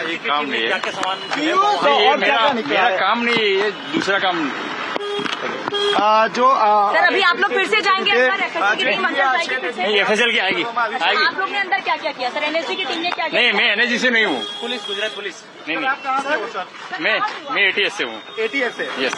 ये काम नहीं है मेरा काम नहीं है ये दूसरा काम सर अभी आप लोग फिर से जाएंगे नहीं एफएसएल की आएगी आप लोग ने अंदर क्या क्या किया सर एनएसजी की टीम ने क्या किया नहीं मैं एनएसजी से नहीं हूँ पुलिस गुजरात पुलिस नहीं मैं एटीएस से हूँ एटीएस से yes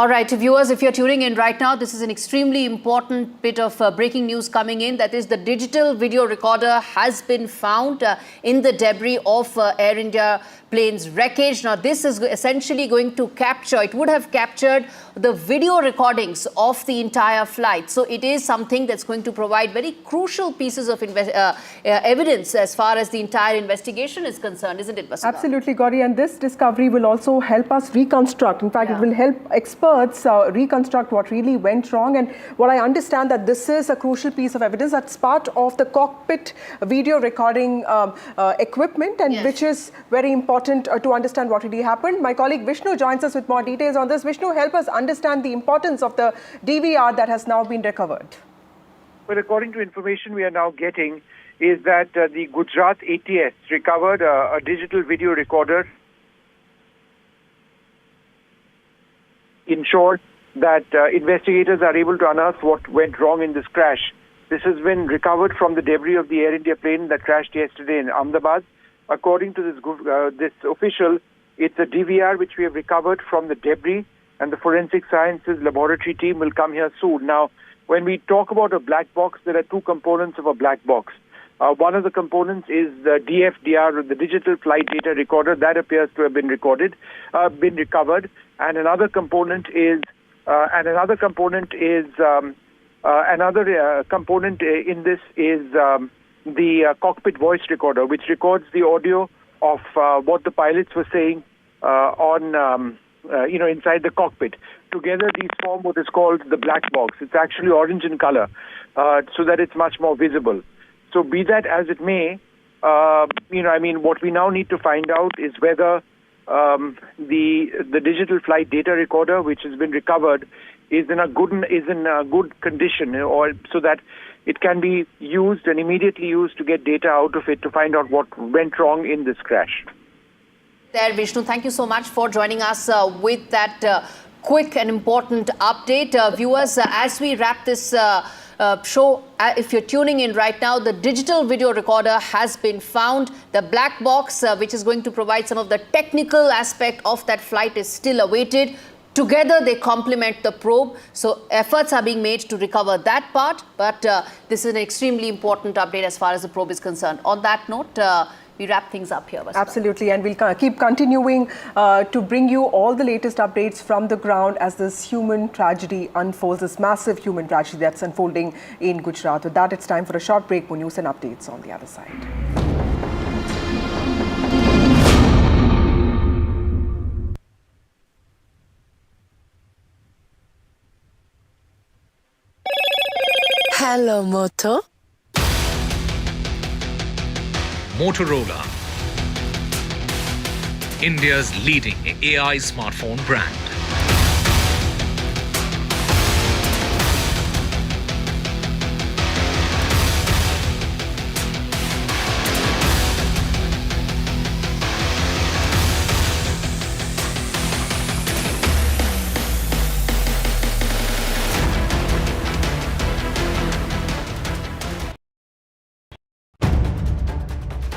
All right, viewers, if you're tuning in right now, this is an extremely important bit of breaking news coming in. That is, the digital video recorder has been found in the debris of Air India plane's wreckage. Now, this is essentially going to capture, it would have captured the video recordings of the entire flight. So, it is something that's going to provide very crucial pieces of evidence as far as the entire investigation is concerned, isn't it, Vasudha? Absolutely, Gauri. And this discovery will also help us reconstruct. In fact, it will help experts reconstruct what really went wrong. And what I understand that this is a crucial piece of evidence that's part of the cockpit video recording equipment, and which is very important to understand what really happened. My colleague Vishnu joins us with more details on this. Vishnu, help us understand the importance of the DVR that has now been recovered. Well, according to information we are now getting, is that the Gujarat ATS recovered a digital video recorder. In short, that investigators are able to unearth what went wrong in this crash. This has been recovered from the debris of the Air India plane that crashed yesterday in Ahmedabad. According to this official, it's a DVR which we have recovered from the debris, and the forensic sciences laboratory team will come here soon. Now, when we talk about a black box, there are two components of a black box. One of the components is the DFDR, the digital flight data recorder. That appears to have been recovered, and another component in this is the cockpit voice recorder, which records the audio of what the pilots were saying inside the cockpit. Together, these form what is called the black box. It's actually orange in color, so that it's much more visible. So, be that as it may, what we now need to find out is whether the digital flight data recorder, which has been recovered, is in a good condition, or so that it can be used and immediately used to get data out of it to find out what went wrong in this crash. There, Vishnu, thank you so much for joining us with that quick and important update. Viewers, as we wrap this show, if you're tuning in right now, the digital video recorder has been found. The black box, which is going to provide some of the technical aspect of that flight, is still awaited. Together, they complement the probe. So efforts are being made to recover that part. But this is an extremely important update as far as the probe is concerned. On that note, we wrap things up here. Absolutely, and we'll keep continuing to bring you all the latest updates from the ground as this human tragedy unfolds, this massive human tragedy that's unfolding in Gujarat. With that, it's time for a short break. More news and updates on the other side. Hello, Moto. Motorola, India's leading AI smartphone brand.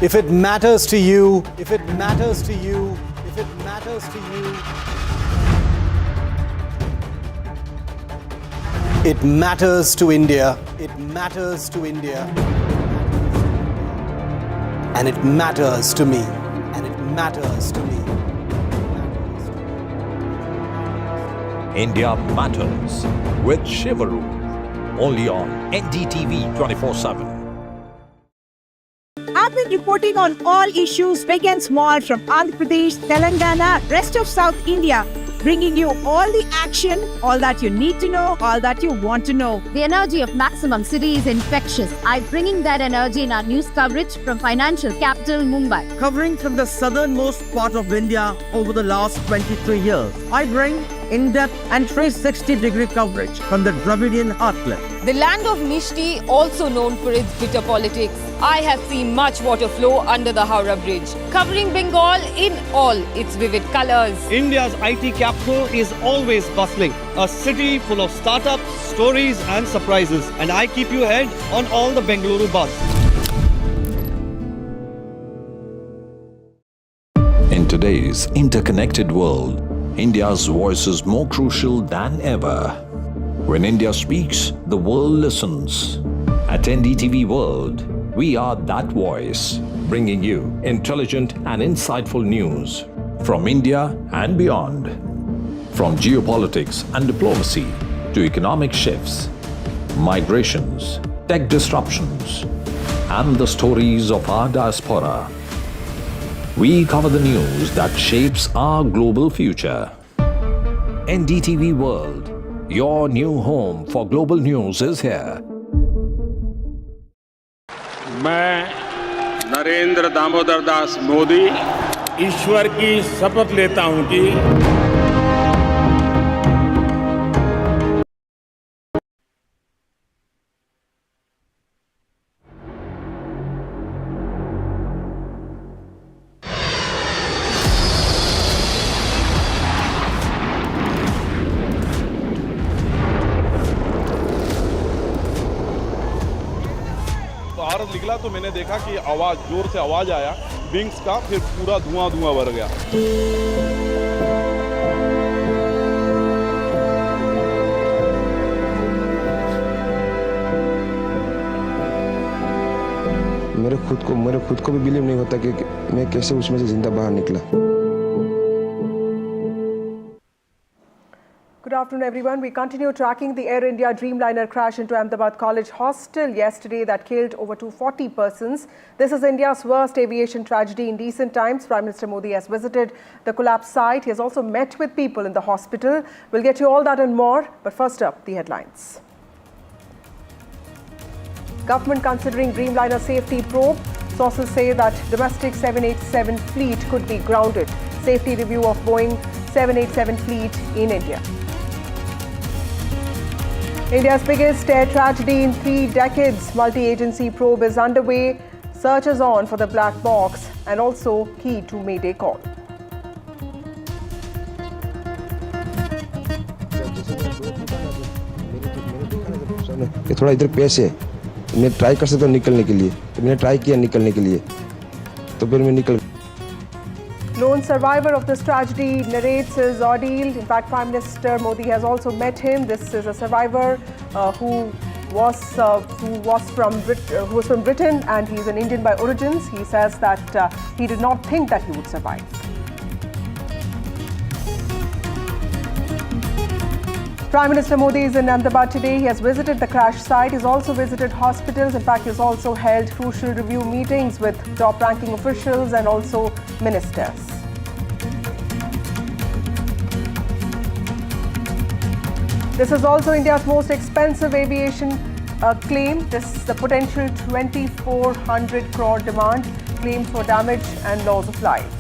If it matters to you, if it matters to you, if it matters to you, it matters to India. It matters to India. And it matters to me. And it matters to me. India Matters with Shivaru. Only on NDTV 24/7. I've been reporting on all issues big and small from Andhra Pradesh, Telangana, rest of South India, bringing you all the action, all that you need to know, all that you want to know. The energy of maximum city is infectious. I'm bringing that energy in our news coverage from financial capital Mumbai. Covering from the southernmost part of India over the last 23 years, I bring in-depth and 360-degree coverage from the Dravidian heartland. The land of Mishti, also known for its bitter politics. I have seen much water flow under the Howrah Bridge, covering Bengal in all its vivid colors. India's IT capital is always bustling, a city full of startups, stories and surprises. And I keep you ahead on all the Bengaluru buzz. In today's interconnected world, India's voice is more crucial than ever. When India speaks, the world listens. At NDTV World, we are that voice, bringing you intelligent and insightful news from India and beyond. From geopolitics and diplomacy to economic shifts, migrations, tech disruptions, and the stories of our diaspora. We cover the news that shapes our global future. NDTV World, your new home for global news is here. मैं नरेंद्र दामोदर दास मोदी ईश्वर की शपथ लेता हूं कि निकला तो मैंने देखा कि आवाज जोर से आवाज आया विंग्स का, फिर पूरा धुआं भर गया। मेरे खुद को भी बिलीव नहीं होता कि मैं कैसे उसमें से जिंदा बाहर निकला। Good afternoon, everyone. We continue tracking the Air India Dreamliner crash into Ahmedabad College Hostel yesterday that killed over 240 persons. This is India's worst aviation tragedy in recent times. Prime Minister Modi has visited the collapse site. He has also met with people in the hospital. We'll get you all that and more. But first up, the headlines. Government considering Dreamliner safety probe. Sources say that domestic 787 fleet could be grounded. safety review of Boeing 787 fleet in India. India's biggest air tragedy in 3 decades. Multi-agency probe is underway. Search is on for the black box and also key to Mayday call. कि थोड़ा इधर पेश है, मैं try कर सकता हूँ निकलने के लिए, तो मैंने ट्राई किया निकलने के लिए, तो फिर मैं निकल. Lone survivor of this tragedy narrates his ordeal. In fact, Prime Minister Modi has also met him. This is a survivor who was from Britain, and he is an Indian by origins. He says that he did not think that he would survive. Prime Minister Modi is in Ahmedabad today. He has visited the crash site. He's also visited hospitals. In fact, he's also held crucial review meetings with top-ranking officials and also ministers. This is also India's most expensive aviation claim. This is the potential 2,400 crore demand, claims for damage and loss of lives.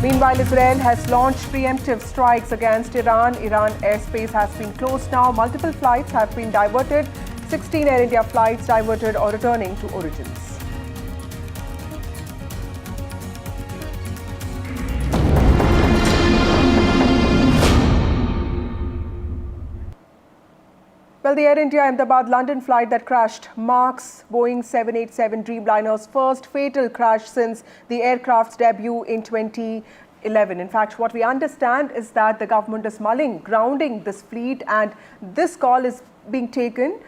Meanwhile, Israel has launched preemptive strikes against Iran. Iran airspace has been closed now. Multiple flights have been diverted. 16 Air India flights diverted or returning to origins. Well, the Air India Ahmedabad London flight that crashed marks Boeing 787 Dreamliner's first fatal crash since the aircraft's debut in 2011. In fact, what we understand is that the government is mulling grounding this fleet, and this call is being taken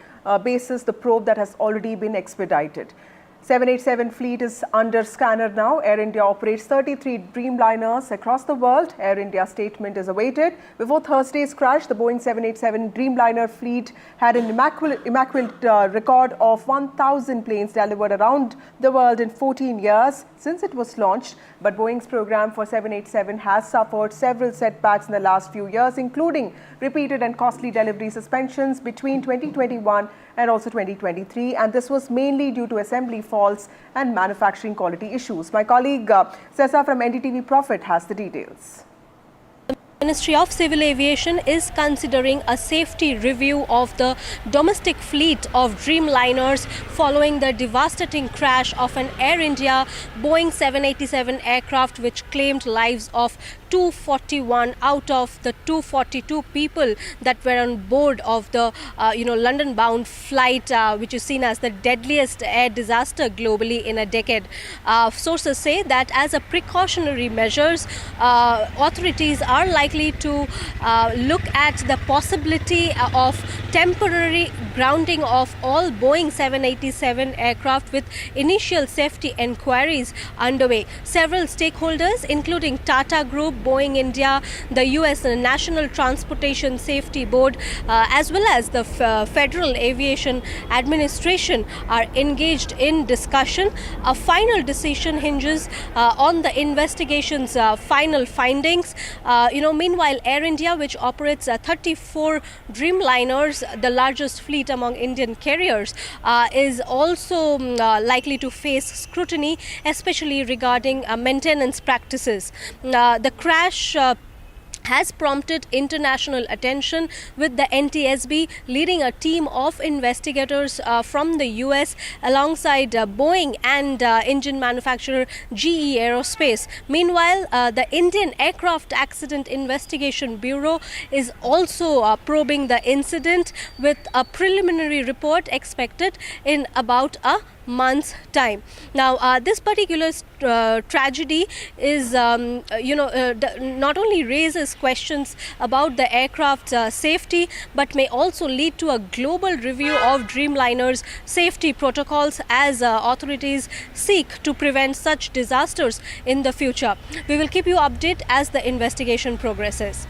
basis the probe that has already been expedited. 787 fleet is under scanner now. Air India operates 33 Dreamliners across the world. Air India's statement is awaited. Before Thursday's crash, the Boeing 787 Dreamliner fleet had an immaculate record of 1,000 planes delivered around the world in 14 years since it was launched. But Boeing's program for 787 has suffered several setbacks in the last few years, including repeated and costly delivery suspensions between 2021 and also 2023, and this was mainly due to assembly faults and manufacturing quality issues. My colleague Sessa from NDTV Profit has the details. The Ministry of Civil Aviation is considering a safety review of the domestic fleet of Dreamliners following the devastating crash of an Air India Boeing 787 aircraft, which claimed lives of 241 out of the 242 people that were on board of the London-bound flight, which is seen as the deadliest air disaster globally in a decade. Sources say that as a precautionary measures, authorities are likely to look at the possibility of temporary grounding of all Boeing 787 aircraft, with initial safety inquiries underway. Several stakeholders, including Tata Group, Boeing India, the US National Transportation Safety Board, as well as the Federal Aviation Administration, are engaged in discussion. A final decision hinges on the investigation's final findings. Meanwhile, Air India, which operates 34 Dreamliners, the largest fleet among Indian carriers, is also likely to face scrutiny, especially regarding maintenance practices. The crash has prompted international attention, with the NTSB leading a team of investigators from the US alongside Boeing and engine manufacturer GE Aerospace. Meanwhile, the Indian Aircraft Accident Investigation Bureau is also probing the incident, with a preliminary report expected in about a month's time. Now, this particular tragedy is, not only raises questions about the aircraft's safety, but may also lead to a global review of Dreamliner's safety protocols as authorities seek to prevent such disasters in the future. We will keep you updated as the investigation progresses.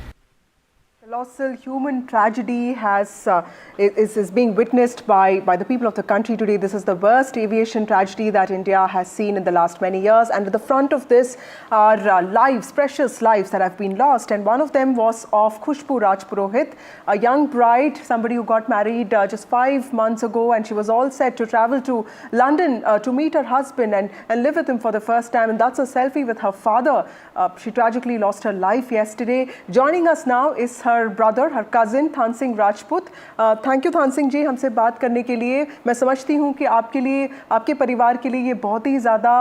Colossal human tragedy is being witnessed by the people of the country today. This is the worst aviation tragedy that India has seen in the last many years. And at the front of this are lives, precious lives that have been lost. And one of them was of Khushbu Rajpurohit, a young bride, somebody who got married just 5 months ago. And she was all set to travel to London to meet her husband and live with him for the first time. And that's a selfie with her father. She tragically lost her life yesterday. Joining us now is her brother, her cousin, Than Singh Rajput. Thank you, Than Singh जी, हमसे बात करने के लिए. मैं समझती हूँ कि आपके लिए, आपके परिवार के लिए ये बहुत ही ज़्यादा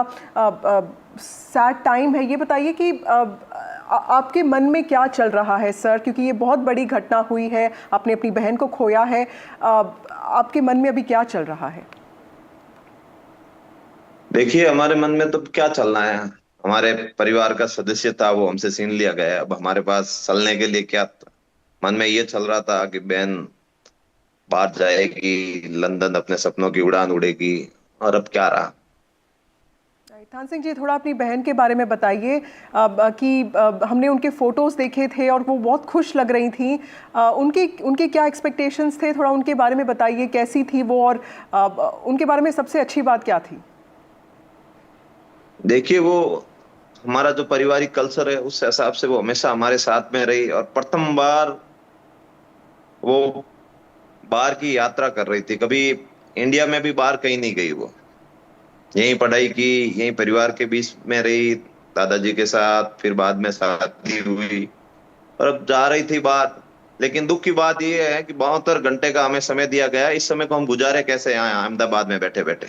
सैड टाइम है. ये बताइए कि आपके मन में क्या चल रहा है सर, क्योंकि ये बहुत बड़ी घटना हुई है, आपने अपनी बहन को खोया है. आपके मन में अभी क्या चल रहा है? देखिए, हमारे मन में तो क्या चलना है. हमारे परिवार का सदस्य था, वो हमसे छीन लिया गया. अब हमारे पास चलने के लिए क्या मन में ये चल रहा था कि बहन बाहर जाएगी, लंदन अपने सपनों की उड़ान उड़ेगी, और अब क्या रहा. थान सिंह जी, थोड़ा अपनी बहन के बारे में बताइए कि हमने उनके फोटोज देखे थे और वो बहुत खुश लग रही थी. उनके क्या एक्सपेक्टेशंस थे, थोड़ा उनके बारे में बताइए. कैसी थी वो, और उनके बारे में सबसे अच्छी बात क्या थी? देखिए, वो हमारा जो पारिवारिक कल्चर है उस हिसाब से वो हमेशा हमारे साथ में रही, और प्रथम बार वो बाहर की यात्रा कर रही थी. कभी इंडिया में भी बाहर कहीं नहीं गई. वो यहीं पढ़ाई की, यहीं परिवार के बीच में रही, दादाजी के साथ. फिर बाद में शादी हुई और अब जा रही थी बाहर. लेकिन दुख की बात यह है कि 72 घंटे का हमें समय दिया गया. इस समय को हम गुजारे कैसे यहाँ अहमदाबाद में बैठे बैठे.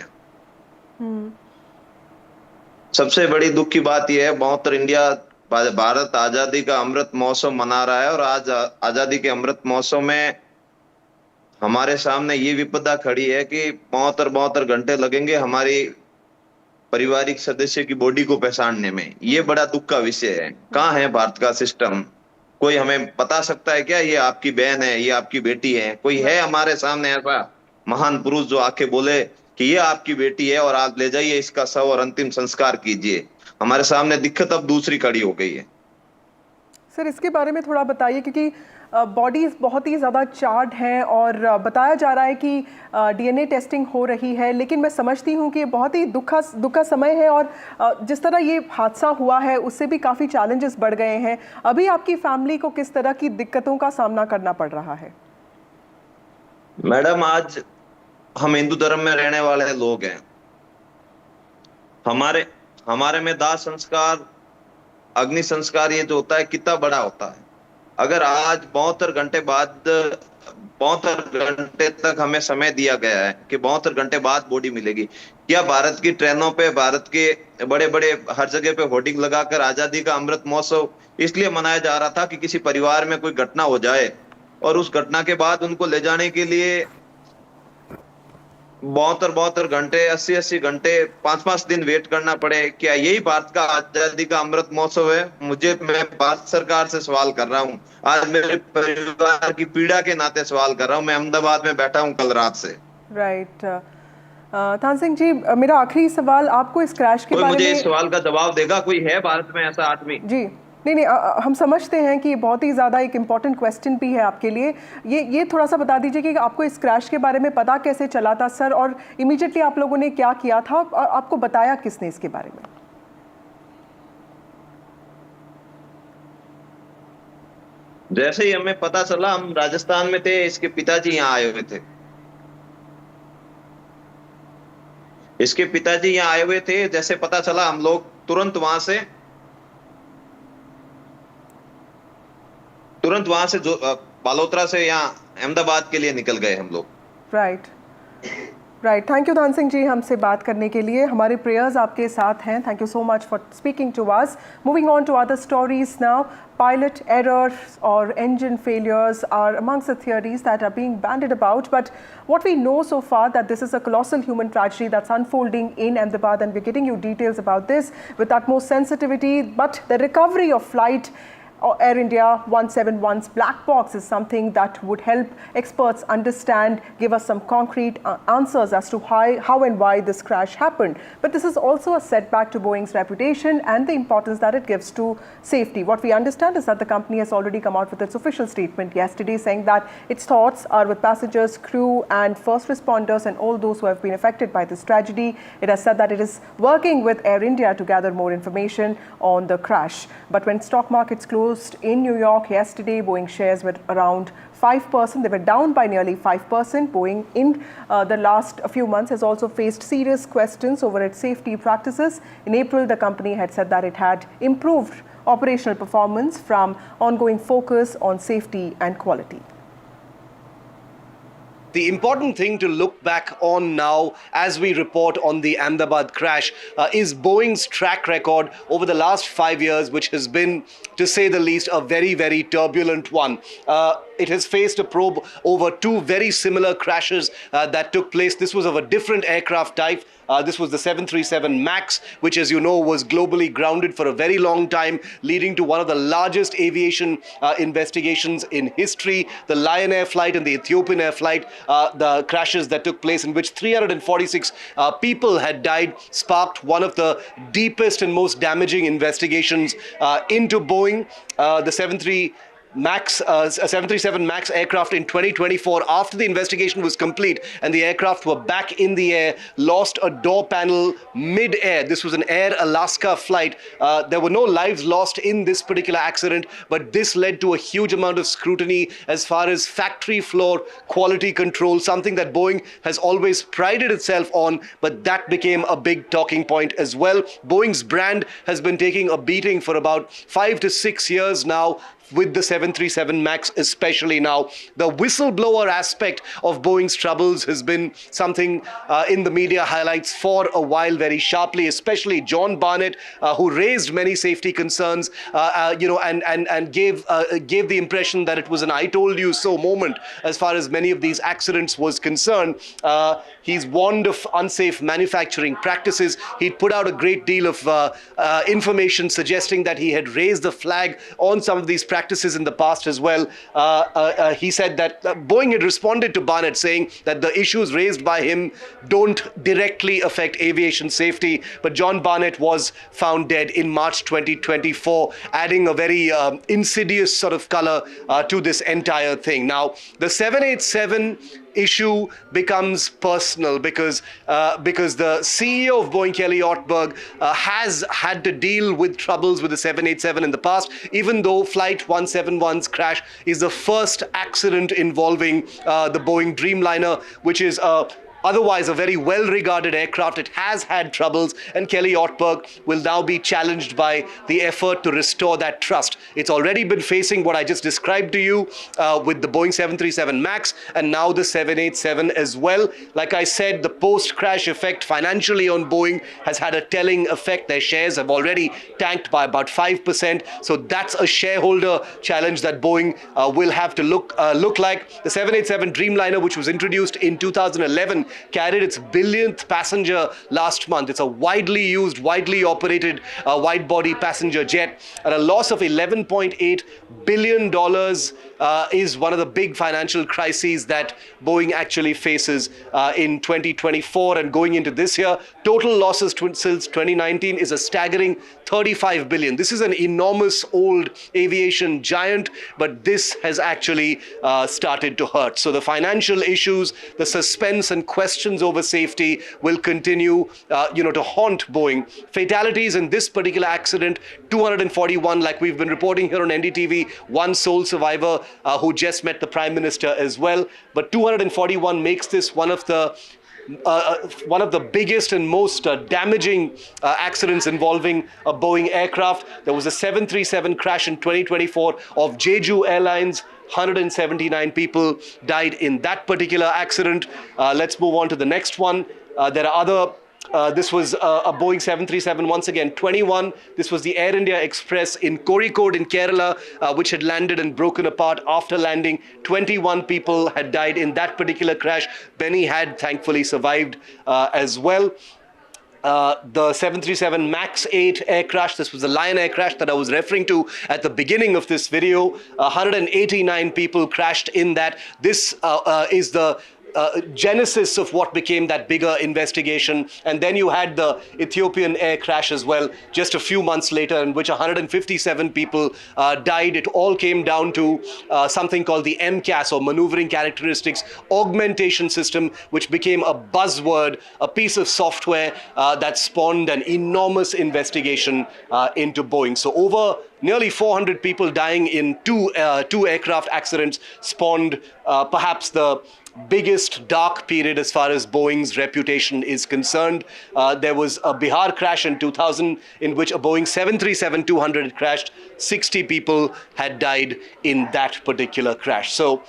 सबसे बड़ी दुख की बात यह है, 72 भारत आजादी का अमृत महोत्सव मना रहा है, और आज आजादी के अमृत महोत्सव में हमारे सामने ये विपदा खड़ी है कि 72 घंटे लगेंगे हमारी पारिवारिक सदस्य की बॉडी को पहचानने में. ये बड़ा दुख का विषय है. कहाँ है भारत का सिस्टम? कोई हमें बता सकता है क्या, ये आपकी बहन है, ये आपकी बेटी है? कोई है हमारे सामने ऐसा महान पुरुष जो आके बोले कि ये आपकी बेटी है और आप ले जाइए इसका शव और अंतिम संस्कार कीजिए? हमारे सामने दिक्कत अब दूसरी खड़ी हो गई है. सर, इसके बारे में थोड़ा बताइए, क्योंकि बॉडीज बहुत ही ज़्यादा चार्ड हैं और बताया जा रहा है कि डीएनए टेस्टिंग हो रही है. लेकिन मैं समझती हूँ कि ये बहुत ही दुख का समय है, और जिस तरह ये हादसा हुआ है उससे भी काफ़ी चैलेंजेस बढ़ गए हैं. अभी आपकी फैमिली को किस तरह की दिक्कतों का सामना करना पड़ रहा है? मैडम, आज हम हिंदू धर्म में रहने वाले लोग हैं. हमारे में दाह संस्कार, अग्नि संस्कार, ये जो होता है कितना बड़ा होता है. अगर आज 72 घंटे बाद, 72 घंटे तक हमें समय दिया गया है कि 72 घंटे बाद बॉडी मिलेगी, क्या भारत की ट्रेनों पे, भारत के बड़े बड़े हर जगह पे होर्डिंग लगाकर आजादी का अमृत महोत्सव इसलिए मनाया जा रहा था कि किसी परिवार में कोई घटना हो जाए और उस घटना के बाद उनको ले जाने के लिए 72 घंटे, 80 घंटे, 5 दिन वेट करना पड़े? क्या यही भारत का आजादी का अमृत महोत्सव है? मैं भारत सरकार से सवाल कर रहा हूँ. आज मेरे परिवार की पीड़ा के नाते सवाल कर रहा हूँ. मैं अहमदाबाद में बैठा हूँ कल रात से. राइट. थान सिंह जी, मेरा आखिरी सवाल आपको इस क्रैश के बारे में, मुझे इस सवाल का जवाब देगा? कोई है भारत में ऐसा आदमी? जी नहीं, हम समझते हैं कि बहुत ही ज़्यादा एक इम्पॉर्टेंट क्वेश्चन भी है आपके लिए. ये थोड़ा सा बता दीजिए कि आपको इस क्रैश के बारे में पता कैसे चला था सर, और इमीडिएटली आप लोगों ने क्या किया था, और आपको बताया किसने इसके बारे में? जैसे ही हमें पता चला, हम राजस्थान में थे, इसके पिताजी यहाँ आए हुए थे. इसके पिताजी यहाँ आए हुए थे. जैसे पता चला, हम लोग तुरंत वहां से जो बालोतरा से यहाँ अहमदाबाद के लिए निकल गए हम लोग. राइट. थैंक यू थान सिंह जी, हमसे बात करने के लिए. हमारे प्रेयर्स आपके साथ हैं. Thank you so much for speaking to us. Moving on to other stories now. Pilot errors or engine failures are amongst the theories that are being bandied about. But what we know so far that this is a colossal human tragedy that's unfolding in Ahmedabad, and we're getting you details about this with utmost sensitivity. But the recovery of flight Air India 171's black box is something that would help experts understand, give us some concrete answers as to how and why this crash happened. But this is also a setback to Boeing's reputation and the importance that it gives to safety. What we understand is that the company has already come out with its official statement yesterday saying that its thoughts are with passengers, crew and first responders and all those who have been affected by this tragedy. It has said that it is working with Air India to gather more information on the crash. But when stock markets closed in New York yesterday, Boeing shares were around 5%. They were down by nearly 5%. Boeing in the last few months has also faced serious questions over its safety practices. In April, the company had said that it had improved operational performance from ongoing focus on safety and quality. The important thing to look back on now as we report on the Ahmedabad crash is Boeing's track record over the last 5 years, which has been, to say the least, a very, very turbulent one. It has faced a probe over two very similar crashes that took place. This was of a different aircraft type. This was the 737 MAX, which, as you know, was globally grounded for a very long time, leading to one of the largest aviation investigations in history. The Lion Air flight and the Ethiopian Air flight, the crashes that took place in which 346 people had died, sparked one of the deepest and most damaging investigations into Boeing. The 737 MAX aircraft in 2024, after the investigation was complete and the aircraft were back in the air, lost a door panel mid-air. This was an Air Alaska flight. There were no lives lost in this particular accident, but this led to a huge amount of scrutiny as far as factory floor quality control, something that Boeing has always prided itself on, but that became a big talking point as well. Boeing's brand has been taking a beating for about 5 to 6 years now, with the 737 MAX especially now. The whistleblower aspect of Boeing's troubles has been something in the media highlights for a while very sharply, especially John Barnett, who raised many safety concerns, and gave the impression that it was an "I told you so" moment as far as many of these accidents was concerned. He's warned of unsafe manufacturing practices. He'd put out a great deal of information suggesting that he had raised the flag on some of these practices in the past as well. He said that Boeing had responded to Barnett saying that the issues raised by him don't directly affect aviation safety. But John Barnett was found dead in March 2024, adding a very insidious sort of color to this entire thing. Now, the 787 issue becomes personal because the CEO of Boeing, Kelly Ortberg, has had to deal with troubles with the 787 in the past, even though Flight 171's crash is the first accident involving the Boeing Dreamliner, which is otherwise a very well-regarded aircraft. It has had troubles, and Kelly Ortberg will now be challenged by the effort to restore that trust. It's already been facing what I just described to you with the Boeing 737 MAX and now the 787 as well. Like I said, the post-crash effect financially on Boeing has had a telling effect. Their shares have already tanked by about 5%. So that's a shareholder challenge that Boeing will have to look like. The 787 Dreamliner, which was introduced in 2011, carried its billionth passenger last month. It's a widely used, widely operated wide-body passenger jet. At a loss of $11.8 billion is one of the big financial crises that Boeing actually faces in 2024 and going into this year. Total losses since 2019 is a staggering $35 billion. This is an enormous old aviation giant, but this has actually started to hurt. So the financial issues, the suspense and questions over safety will continue, to haunt Boeing. Fatalities in this particular accident, 241, like we've been reporting here on NDTV, one sole survivor who just met the Prime Minister as well. But 241 makes this one of the biggest and most damaging accidents involving a Boeing aircraft. There was a 737 crash in 2024 of Jeju Airlines. 179 people died in that particular accident. Let's move on to the next one. There are other. This was a Boeing 737, once again, 21. This was the Air India Express in Kozhikode in Kerala, which had landed and broken apart after landing. 21 people had died in that particular crash. Benny had thankfully survived as well. the 737 MAX 8 air crash. This was the Lion Air crash that I was referring to at the beginning of this video. 189 people crashed in that. This is the genesis of what became that bigger investigation. And then you had the Ethiopian air crash as well, just a few months later, in which 157 people died. It all came down to something called the MCAS, or Maneuvering Characteristics Augmentation System, which became a buzzword, a piece of software that spawned an enormous investigation into Boeing. So over nearly 400 people dying in two aircraft accidents spawned perhaps the biggest dark period as far as Boeing's reputation is concerned. There was a Bihar crash in 2000 in which a Boeing 737-200 crashed. 60 people had died in that particular crash. So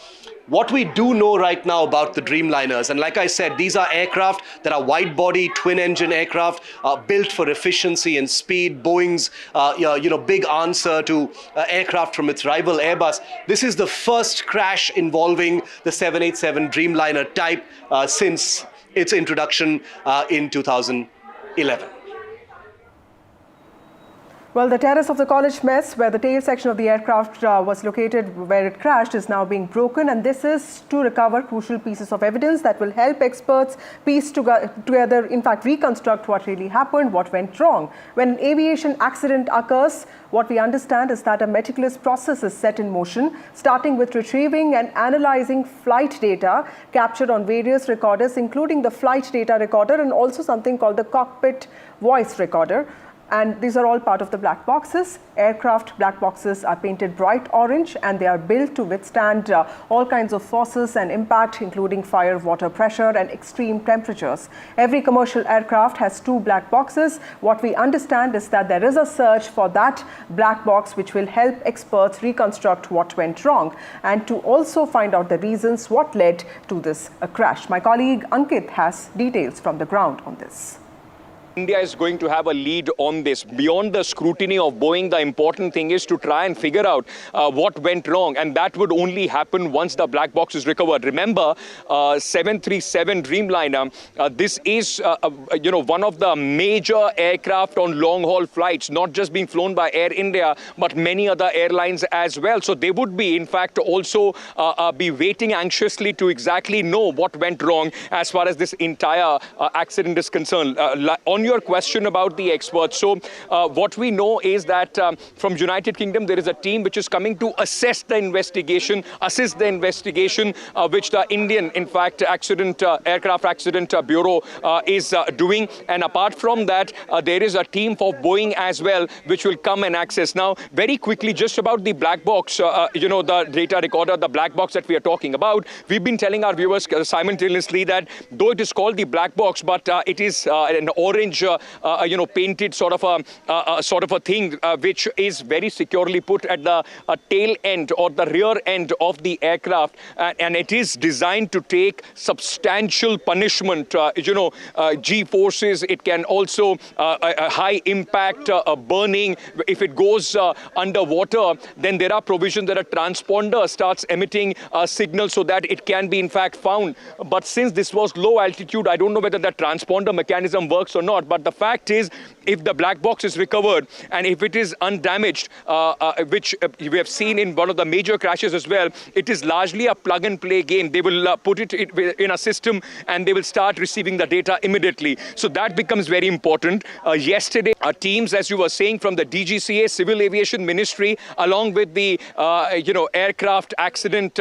what we do know right now about the Dreamliners, and like I said, these are aircraft that are wide-body, twin-engine aircraft built for efficiency and speed. Boeing's, big answer to aircraft from its rival Airbus. This is the first crash involving the 787 Dreamliner type since its introduction in 2011. Well, the terrace of the college mess, where the tail section of the aircraft was located where it crashed, is now being broken, and this is to recover crucial pieces of evidence that will help experts piece together, in fact, reconstruct what really happened, what went wrong. When an aviation accident occurs, what we understand is that a meticulous process is set in motion, starting with retrieving and analyzing flight data captured on various recorders, including the flight data recorder and also something called the cockpit voice recorder. And these are all part of the black boxes. Aircraft black boxes are painted bright orange, and they are built to withstand all kinds of forces and impact, including fire, water pressure, and extreme temperatures. Every commercial aircraft has 2 black boxes. What we understand is that there is a search for that black box, which will help experts reconstruct what went wrong and to also find out the reasons what led to this crash. My colleague Ankit has details from the ground on this. India is going to have a lead on this. Beyond the scrutiny of Boeing, the important thing is to try and figure out what went wrong. And that would only happen once the black box is recovered. Remember, 737 Dreamliner, this is one of the major aircraft on long-haul flights, not just being flown by Air India, but many other airlines as well. So they would be, in fact, also be waiting anxiously to exactly know what went wrong as far as this entire accident is concerned. On your question about the experts, so what we know is that from United Kingdom, there is a team which is coming to assist the investigation, which the Indian, in fact, aircraft accident bureau is doing. And apart from that, there is a team for Boeing as well, which will come and access. Now, very quickly, just about the black box, the data recorder, the black box that we are talking about, we've been telling our viewers simultaneously that though it is called the black box, but it is an orange painted sort of a thing which is very securely put at the tail end or the rear end of the aircraft, and it is designed to take substantial punishment, G-forces. It can also a high impact burning. If it goes underwater, then there are provisions that a transponder starts emitting a signal so that it can be in fact found. But since this was low altitude, I don't know whether the transponder mechanism works or not. But the fact is, if the black box is recovered and if it is undamaged, which we have seen in one of the major crashes as well, it is largely a plug-and-play game. They will put it in a system and they will start receiving the data immediately. So that becomes very important. Yesterday, teams, as you were saying, from the DGCA, Civil Aviation Ministry, along with the aircraft accident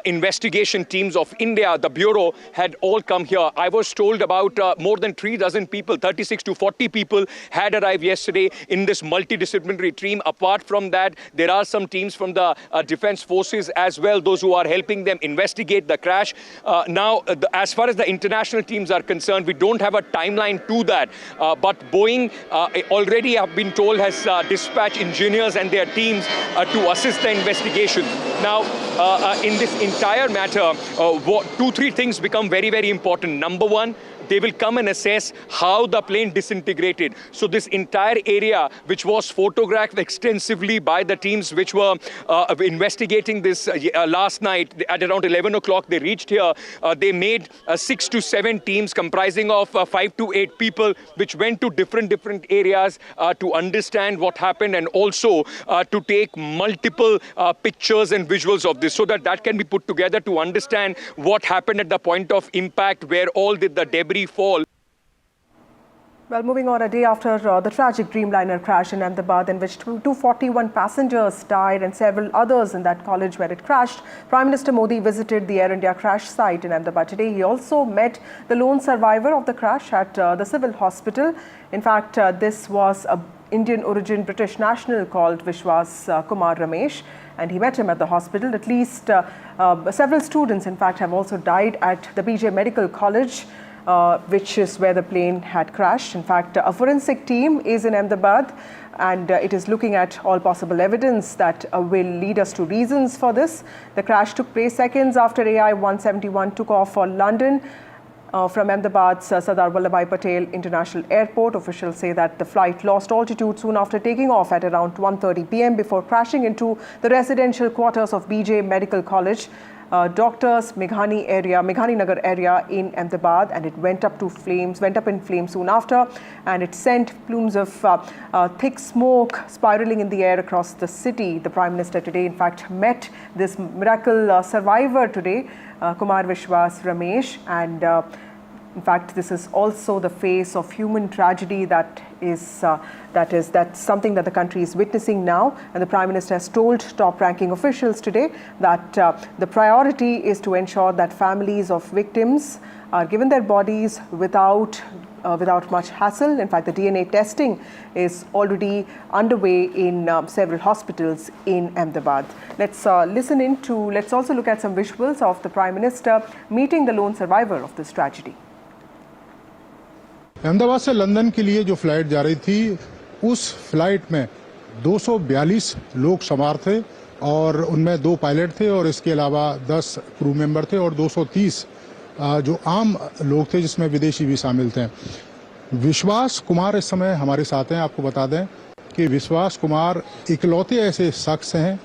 investigation teams of India, the Bureau, had all come here. I was told about more than 36 people, 36 to 40 people had arrived yesterday in this multidisciplinary team. Apart from that, there are some teams from the defense forces as well, those who are helping them investigate the crash. As far as the international teams are concerned, we don't have a timeline to that. But Boeing already, have been told, has dispatched engineers and their teams to assist the investigation. Now, in this entire matter, 2-3 things become very, very important. Number one, they will come and assess how the plane disintegrated. So this entire area, which was photographed extensively by the teams which were investigating this last night, at around 11 o'clock, they reached here. They made 6 to 7 teams comprising of 5 to 8 people, which went to different areas to understand what happened, and also to take multiple pictures and visuals of this, so that can be put together to understand what happened at the point of impact, where all did the debris fall. Well, moving on, a day after the tragic Dreamliner crash in Ahmedabad, in which 241 passengers died and several others in that college where it crashed, Prime Minister Modi visited the Air India crash site in Ahmedabad today. He also met the lone survivor of the crash at the civil hospital. In fact, this was an Indian origin British national called Vishwas Kumar Ramesh, and he met him at the hospital. At least several students, in fact, have also died at the BJ Medical College, which is where the plane had crashed. In fact, a forensic team is in Ahmedabad, and it is looking at all possible evidence that will lead us to reasons for this. The crash took place seconds after AI 171 took off for London from Ahmedabad's Sardar Vallabhbhai Patel International Airport. Officials say that the flight lost altitude soon after taking off at around 1:30 p.m. before crashing into the residential quarters of BJ Medical College, Doctors Meghani Nagar area in Ahmedabad, and it went up in flames soon after, and it sent plumes of thick smoke spiraling in the air across the city. The Prime Minister today, in fact, met this miracle survivor today, Kumar Vishwas Ramesh, and in fact, this is also the face of human tragedy that's something that the country is witnessing now. And the Prime Minister has told top-ranking officials today that the priority is to ensure that families of victims are given their bodies without much hassle. In fact, the DNA testing is already underway in several hospitals in Ahmedabad. Let's also look at some visuals of the Prime Minister meeting the lone survivor of this tragedy. Ahmedabad से London के लिए जो flight जा रही थी, उस flight में 242 लोग सवार थे और उनमें 2 पायलट थे और इसके अलावा 10 क्रू मेंबर थे और 230 जो आम लोग थे, जिसमें विदेशी भी शामिल थे। विश्वास कुमार इस समय हमारे साथ हैं। आपको बता दें कि विश्वास कुमार इकलौते ऐसे शख्स हैं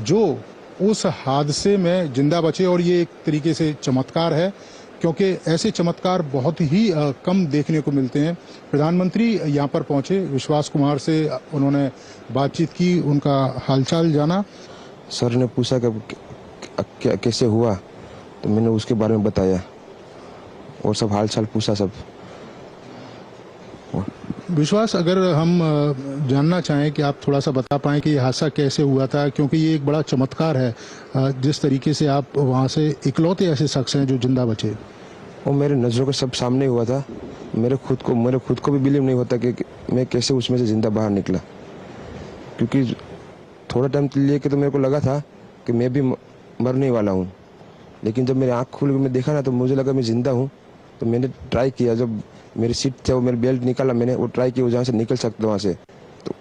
जो उस हादसे में जिंदा बचे, और ये एक तरीके से चमत्कार है, क्योंकि ऐसे चमत्कार बहुत ही कम देखने को मिलते हैं। प्रधानमंत्री यहाँ पर पहुंचे, विश्वास कुमार से उन्होंने बातचीत की, उनका हालचाल जाना। सर ने पूछा कि कैसे हुआ, तो मैंने उसके बारे में बताया और सब हालचाल पूछा सब। विश्वास, अगर हम जानना चाहें कि आप थोड़ा सा बता पाएं कि ये हादसा कैसे हुआ था, क्योंकि ये एक बड़ा चमत्कार है जिस तरीके से आप वहाँ से इकलौते ऐसे शख्स हैं जो जिंदा बचे। वो मेरे नज़रों के सब सामने हुआ था। मेरे खुद को भी बिलीव नहीं होता कि मैं कैसे उसमें से जिंदा बाहर निकला, क्योंकि थोड़ा टाइम लिए कि तो मेरे को लगा था कि मैं भी मरने वाला हूँ, लेकिन जब मेरी आँख खुल के मैं देखा ना, तो मुझे लगा मैं जिंदा हूँ। तो मैंने ट्राई किया, जब मेरी सीट थे वो मेरी बेल्ट निकाला, मैंने वो ट्राई किया जहाँ से निकल सकता वहाँ से, तो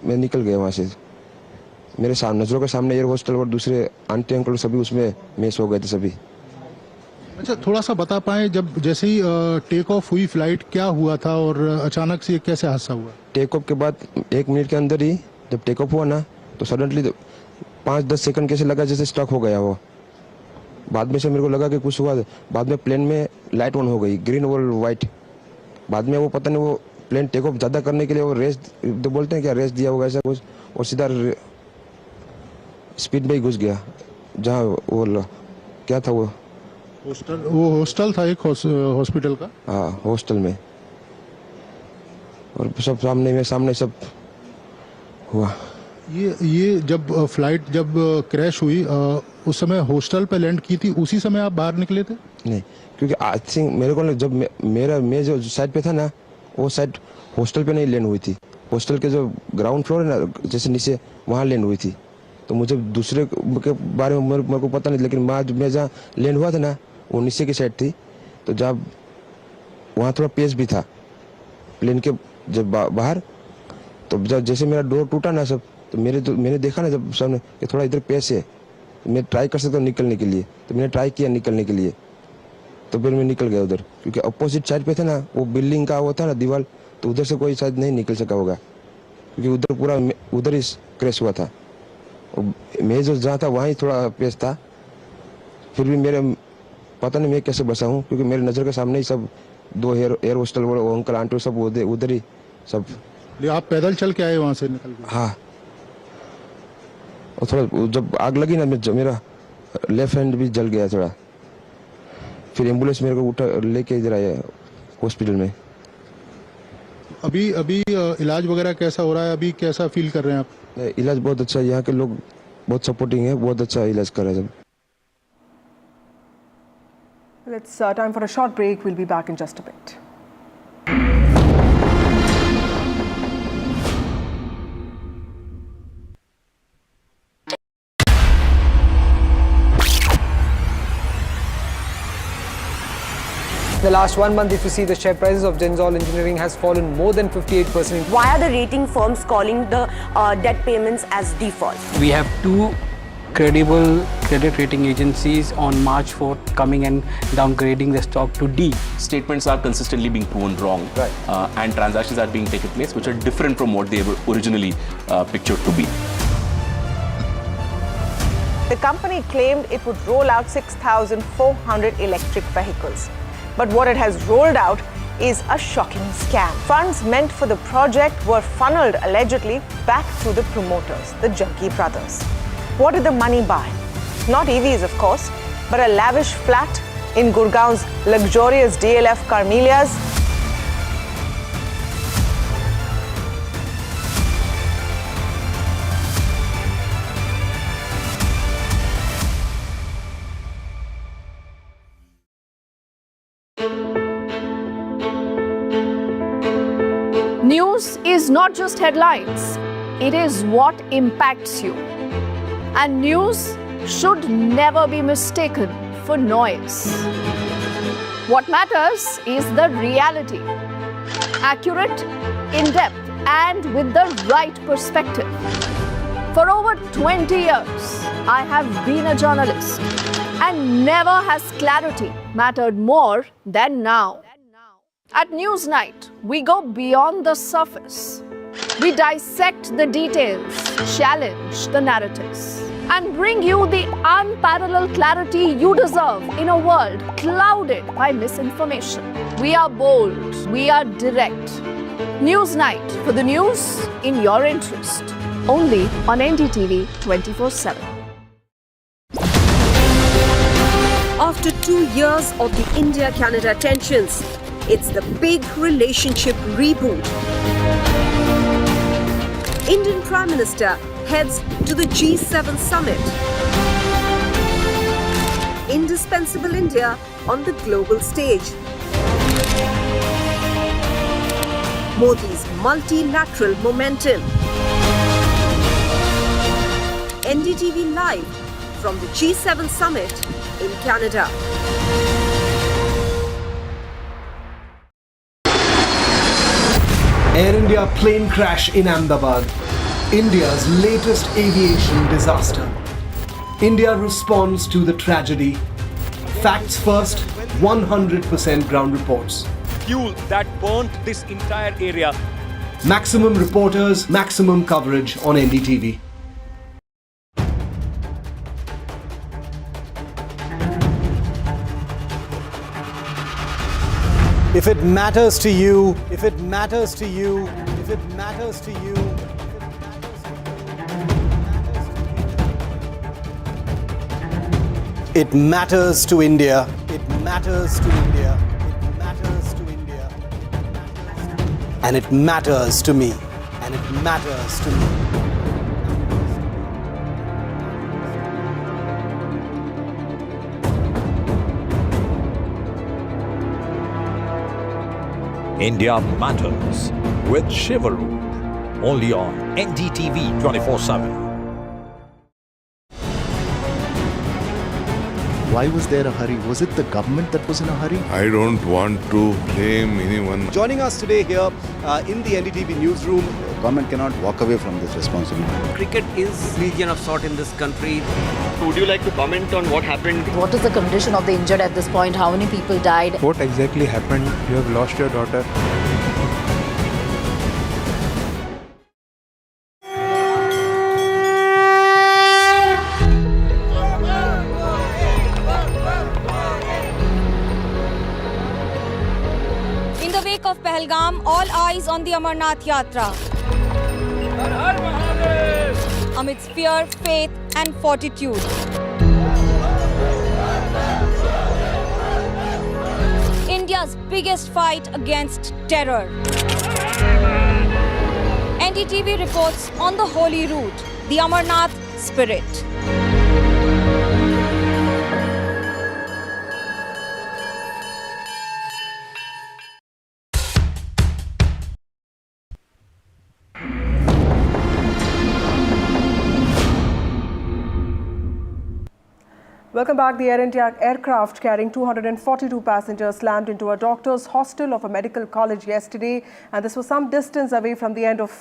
मैं निकल गया वहाँ से। मेरे नज़रों के सामने एयर होस्टल और दूसरे आंटी अंकल सभी उसमें मिस हो गए थे सभी। अच्छा, थोड़ा सा बता पाएं, जब जैसे ही टेक ऑफ हुई फ्लाइट, क्या हुआ था और अचानक से कैसे हादसा हुआ? टेक ऑफ के बाद 1 मिनट के अंदर ही जब टेक ऑफ हुआ ना, तो सडनली 5-10 सेकंड कैसे लगा जैसे स्टक हो गया वो। बाद में से मेरे को लगा कि कुछ हुआ। बाद में प्लेन में लाइट ऑन हो गई, ग्रीन और वाइट। बाद में वो पता नहीं, वो प्लेन टेक ऑफ ज़्यादा करने के लिए वो रेस बोलते हैं क्या, रेस दिया होगा ऐसा कुछ, और सीधा स्पीड में ही घुस गया। जहाँ वो क्या था, वो हॉस्टल था, एक हॉस्पिटल का। हाँ, हॉस्टल में, और सब सामने सब हुआ। ये जब फ्लाइट जब क्रैश हुई, उस समय हॉस्टल पे लैंड की थी, उसी समय आप बाहर निकले थे? नहीं, क्योंकि आई थिंक मेरे को जब मैं जो साइड पे था ना, वो साइड हॉस्टल पे नहीं लैंड हुई थी। हॉस्टल के जो ग्राउंड फ्लोर है ना, जैसे नीचे, वहाँ लैंड हुई थी। तो मुझे दूसरे के बारे में मेरे को पता नहीं, लेकिन मैं जहाँ लैंड हुआ था ना, वो नीचे की साइड थी। तो जब वहाँ थोड़ा पेस भी था प्लेन के जब बाहर, तो जब जैसे मेरा डोर टूटा ना सब, तो मैंने देखा ना जब सामने कि थोड़ा इधर पेस है, मैं ट्राई कर सकता हूँ निकलने के लिए, तो मैंने ट्राई किया निकलने के लिए, तो फिर मैं निकल गया उधर, क्योंकि अपोजिट साइड पे थे ना, वो बिल्डिंग का वो था ना दीवार, तो उधर से कोई शायद नहीं निकल सका होगा, क्योंकि उधर पूरा उधर ही क्रैश हुआ था। मैं जो जहाँ था वहाँ ही थोड़ा पेश था, फिर भी मेरे पता नहीं मैं कैसे बचा हूँ, क्योंकि मेरे नज़र के सामने ही सब 2 एयर होस्टल वो अंकल आंटी सब उधर ही सब। आप पैदल चल के आए वहाँ से निकल के? हाँ, और थोड़ा जब आग लगी ना, मेरा लेफ्ट हैंड भी जल गया थोड़ा, फिर एम्बुलेंस मेरे को उठा लेके इधर आया हॉस्पिटल में। अभी इलाज वगैरह कैसा हो रहा है? अभी कैसा फील कर रहे हैं आप? इलाज बहुत अच्छा है, यहाँ के लोग बहुत सपोर्टिंग है, बहुत अच्छा इलाज कर रहे हैं सब। It's time for a short break. We'll be back in just a bit. The last 1 month, if you see, the share prices of Genzol Engineering has fallen more than 58%. Why are the rating firms calling the debt payments as default? We have 2 credible credit rating agencies on March 4th coming and downgrading the stock to D. Statements are consistently being proven wrong, and transactions are being taken place which are different from what they were originally pictured to be. The company claimed it would roll out 6,400 electric vehicles. But what it has rolled out is a shocking scam. Funds meant for the project were funneled allegedly back to the promoters, the Junkie brothers. What did the money buy? Not EVs, of course, but a lavish flat in Gurgaon's luxurious DLF Carmelias. News is not just headlines, it is what impacts you. And news should never be mistaken for noise. What matters is the reality. Accurate, in-depth, and with the right perspective. For over 20 years, I have been a journalist, and never has clarity mattered more than now. At Newsnight, we go beyond the surface. We dissect the details, challenge the narratives, and bring you the unparalleled clarity you deserve in a world clouded by misinformation. We are bold, we are direct. Newsnight, for the news in your interest. Only on NDTV 24/7. After 2 years of the India-Canada tensions, it's the big relationship reboot. Indian Prime Minister heads to the G7 summit. Indispensable India on the global stage. Modi's multilateral momentum. NDTV live from the G7 summit in Canada. Air India plane crash in Ahmedabad, India's latest aviation disaster. India responds to the tragedy. Facts first, 100% ground reports. Fuel that burnt this entire area. Maximum reporters, maximum coverage on NDTV. If it matters to you, if it matters to you, if it matters to you, it matters to India. It matters to India. It matters to India. And it matters to me. And it matters to me. India Matters with Shivaru, only on NDTV 24/7. Why was there a hurry? Was it the government that was in a hurry? I don't want to blame anyone. Joining us today here in the NDTV newsroom. Government cannot walk away from this responsibility. Cricket is region of sort in this country. Would you like to comment on what happened? What is the condition of the injured at this point? How many people died? What exactly happened? You have lost your daughter. In the wake of Pahalgam, all eyes on the Amarnath Yatra. Amidst fear, faith and fortitude. India's biggest fight against terror. NDTV reports on the holy route, the Amarnath spirit. Welcome back. The Air India aircraft carrying 242 passengers slammed into a doctor's hostel of a medical college yesterday, and this was some distance away from the end of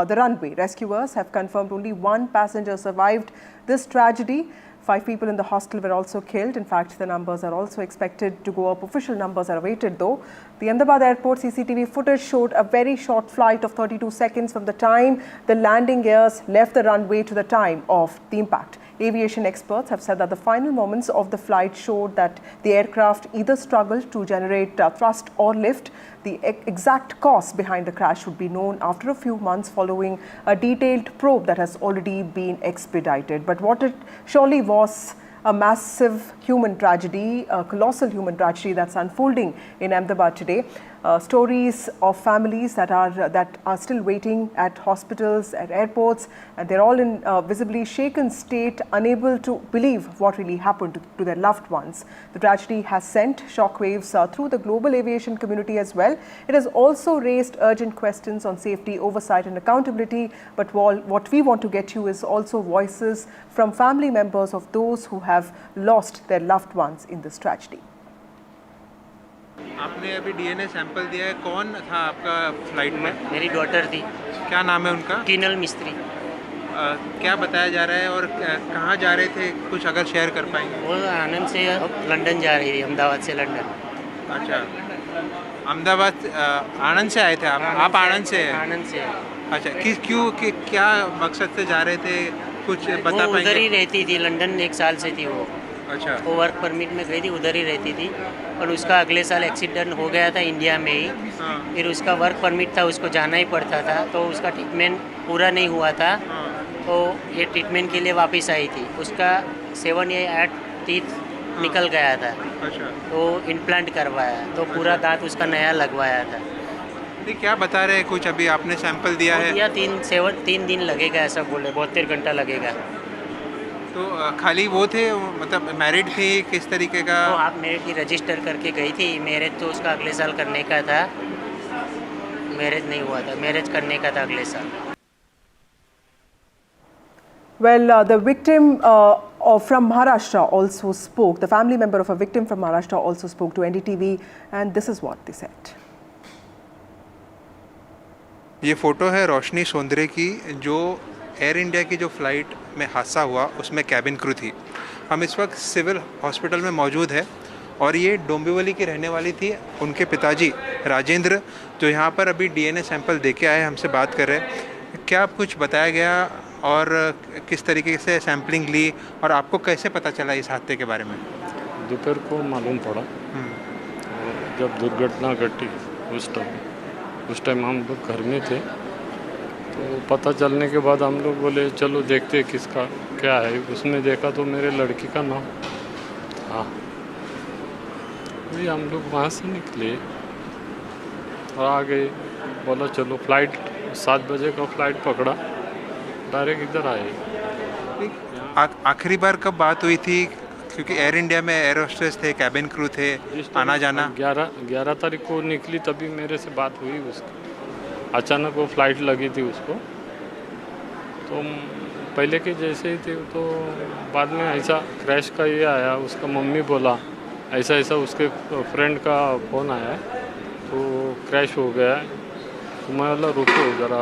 the runway. Rescuers have confirmed only one passenger survived this tragedy. 5 people in the hostel were also killed. In fact, the numbers are also expected to go up. Official numbers are awaited though. The Ahmedabad airport CCTV footage showed a very short flight of 32 seconds from the time the landing gears left the runway to the time of the impact. Aviation experts have said that the final moments of the flight showed that the aircraft either struggled to generate thrust or lift. The exact cause behind the crash would be known after a few months following a detailed probe that has already been expedited. But what it surely was a massive human tragedy, a colossal human tragedy that's unfolding in Ahmedabad today. Stories of families that are still waiting at hospitals, at airports, and they're all in visibly shaken state, unable to believe what really happened to their loved ones. The tragedy has sent shockwaves through the global aviation community as well. It has also raised urgent questions on safety, oversight and accountability. But what we want to get you is also voices from family members of those who have lost their loved ones in this tragedy. आपने अभी DNA sample दिया है, कौन था आपका flight में? मेरी daughter थी। क्या नाम है उनका? टीनल मिस्त्री। क्या बताया जा रहा है और कहाँ जा रहे थे, कुछ अगर शेयर कर पाएंगे? वो आनंद से लंदन जा रही थी, अहमदाबाद से लंदन। अच्छा, अहमदाबाद आनंद से आए थे आप आनंद से? आनंद से। अच्छा, क्यों क्या मकसद से जा रहे थे, कुछ बता पाएंगे? उधर ही रहती थी, लंदन 1 साल से थी वो। अच्छा। वो वर्क परमिट में गई थी, उधर ही रहती थी और उसका अगले साल एक्सीडेंट हो गया था इंडिया में ही। फिर उसका वर्क परमिट था, उसको जाना ही पड़ता था, तो उसका ट्रीटमेंट पूरा नहीं हुआ था, तो ये ट्रीटमेंट के लिए वापस आई थी। उसका 7 या 8 टीथ निकल गया था। अच्छा। तो इम्प्लांट करवाया, तो पूरा दांत उसका नया लगवाया था। क्या बता रहे हैं, कुछ अभी आपने सैंपल दिया है? या 3 दिन लगेगा ऐसा बोले, 72 घंटा लगेगा। तो खाली वो थे, मतलब मैरिड थी, किस तरीके का? तो आप मैरिड की रजिस्टर करके गई थी। मैरिज तो उसका अगले साल करने का था, मैरिज नहीं हुआ था, मैरिज करने का था अगले साल। Well, the victim from Maharashtra also spoke. The family member of a victim from Maharashtra also spoke to NDTV, and this is what they said. ये फ़ोटो है रोशनी सोंदरे की, जो एयर इंडिया की जो फ़्लाइट में हादसा हुआ उसमें कैबिन क्रू थी। हम इस वक्त सिविल हॉस्पिटल में मौजूद है और ये डोंबिवली की रहने वाली थी। उनके पिताजी राजेंद्र जो यहाँ पर अभी डीएनए सैंपल देके आए, हमसे बात कर रहे हैं। क्या कुछ बताया गया और किस तरीके से सैंपलिंग ली और आपको कैसे पता चला इस हादसे के बारे में? दोपहर को मालूम पड़ा, जब दुर्घटना घटी उस टाइम हम लोग घर में थे, तो पता चलने के बाद हम लोग बोले चलो देखते किसका क्या है। उसमें देखा तो मेरे लड़की का नाम था। हम लोग वहाँ से निकले और आ गए, बोला चलो फ्लाइट 7 बजे का फ्लाइट पकड़ा, डायरेक्ट इधर आए। आखिरी बार कब बात हुई थी? क्योंकि एयर इंडिया में एयर होस्टेस थे, कैबिन क्रू थे, आना जाना। 11 तारीख को निकली, तभी मेरे से बात हुई उसकी। अचानक वो फ्लाइट लगी थी उसको, तो पहले के जैसे ही थे, तो बाद में ऐसा क्रैश का ये आया, उसका मम्मी बोला ऐसा ऐसा उसके फ्रेंड का फ़ोन आया है तो क्रैश हो गया है। तो मैं बोला रुको ज़रा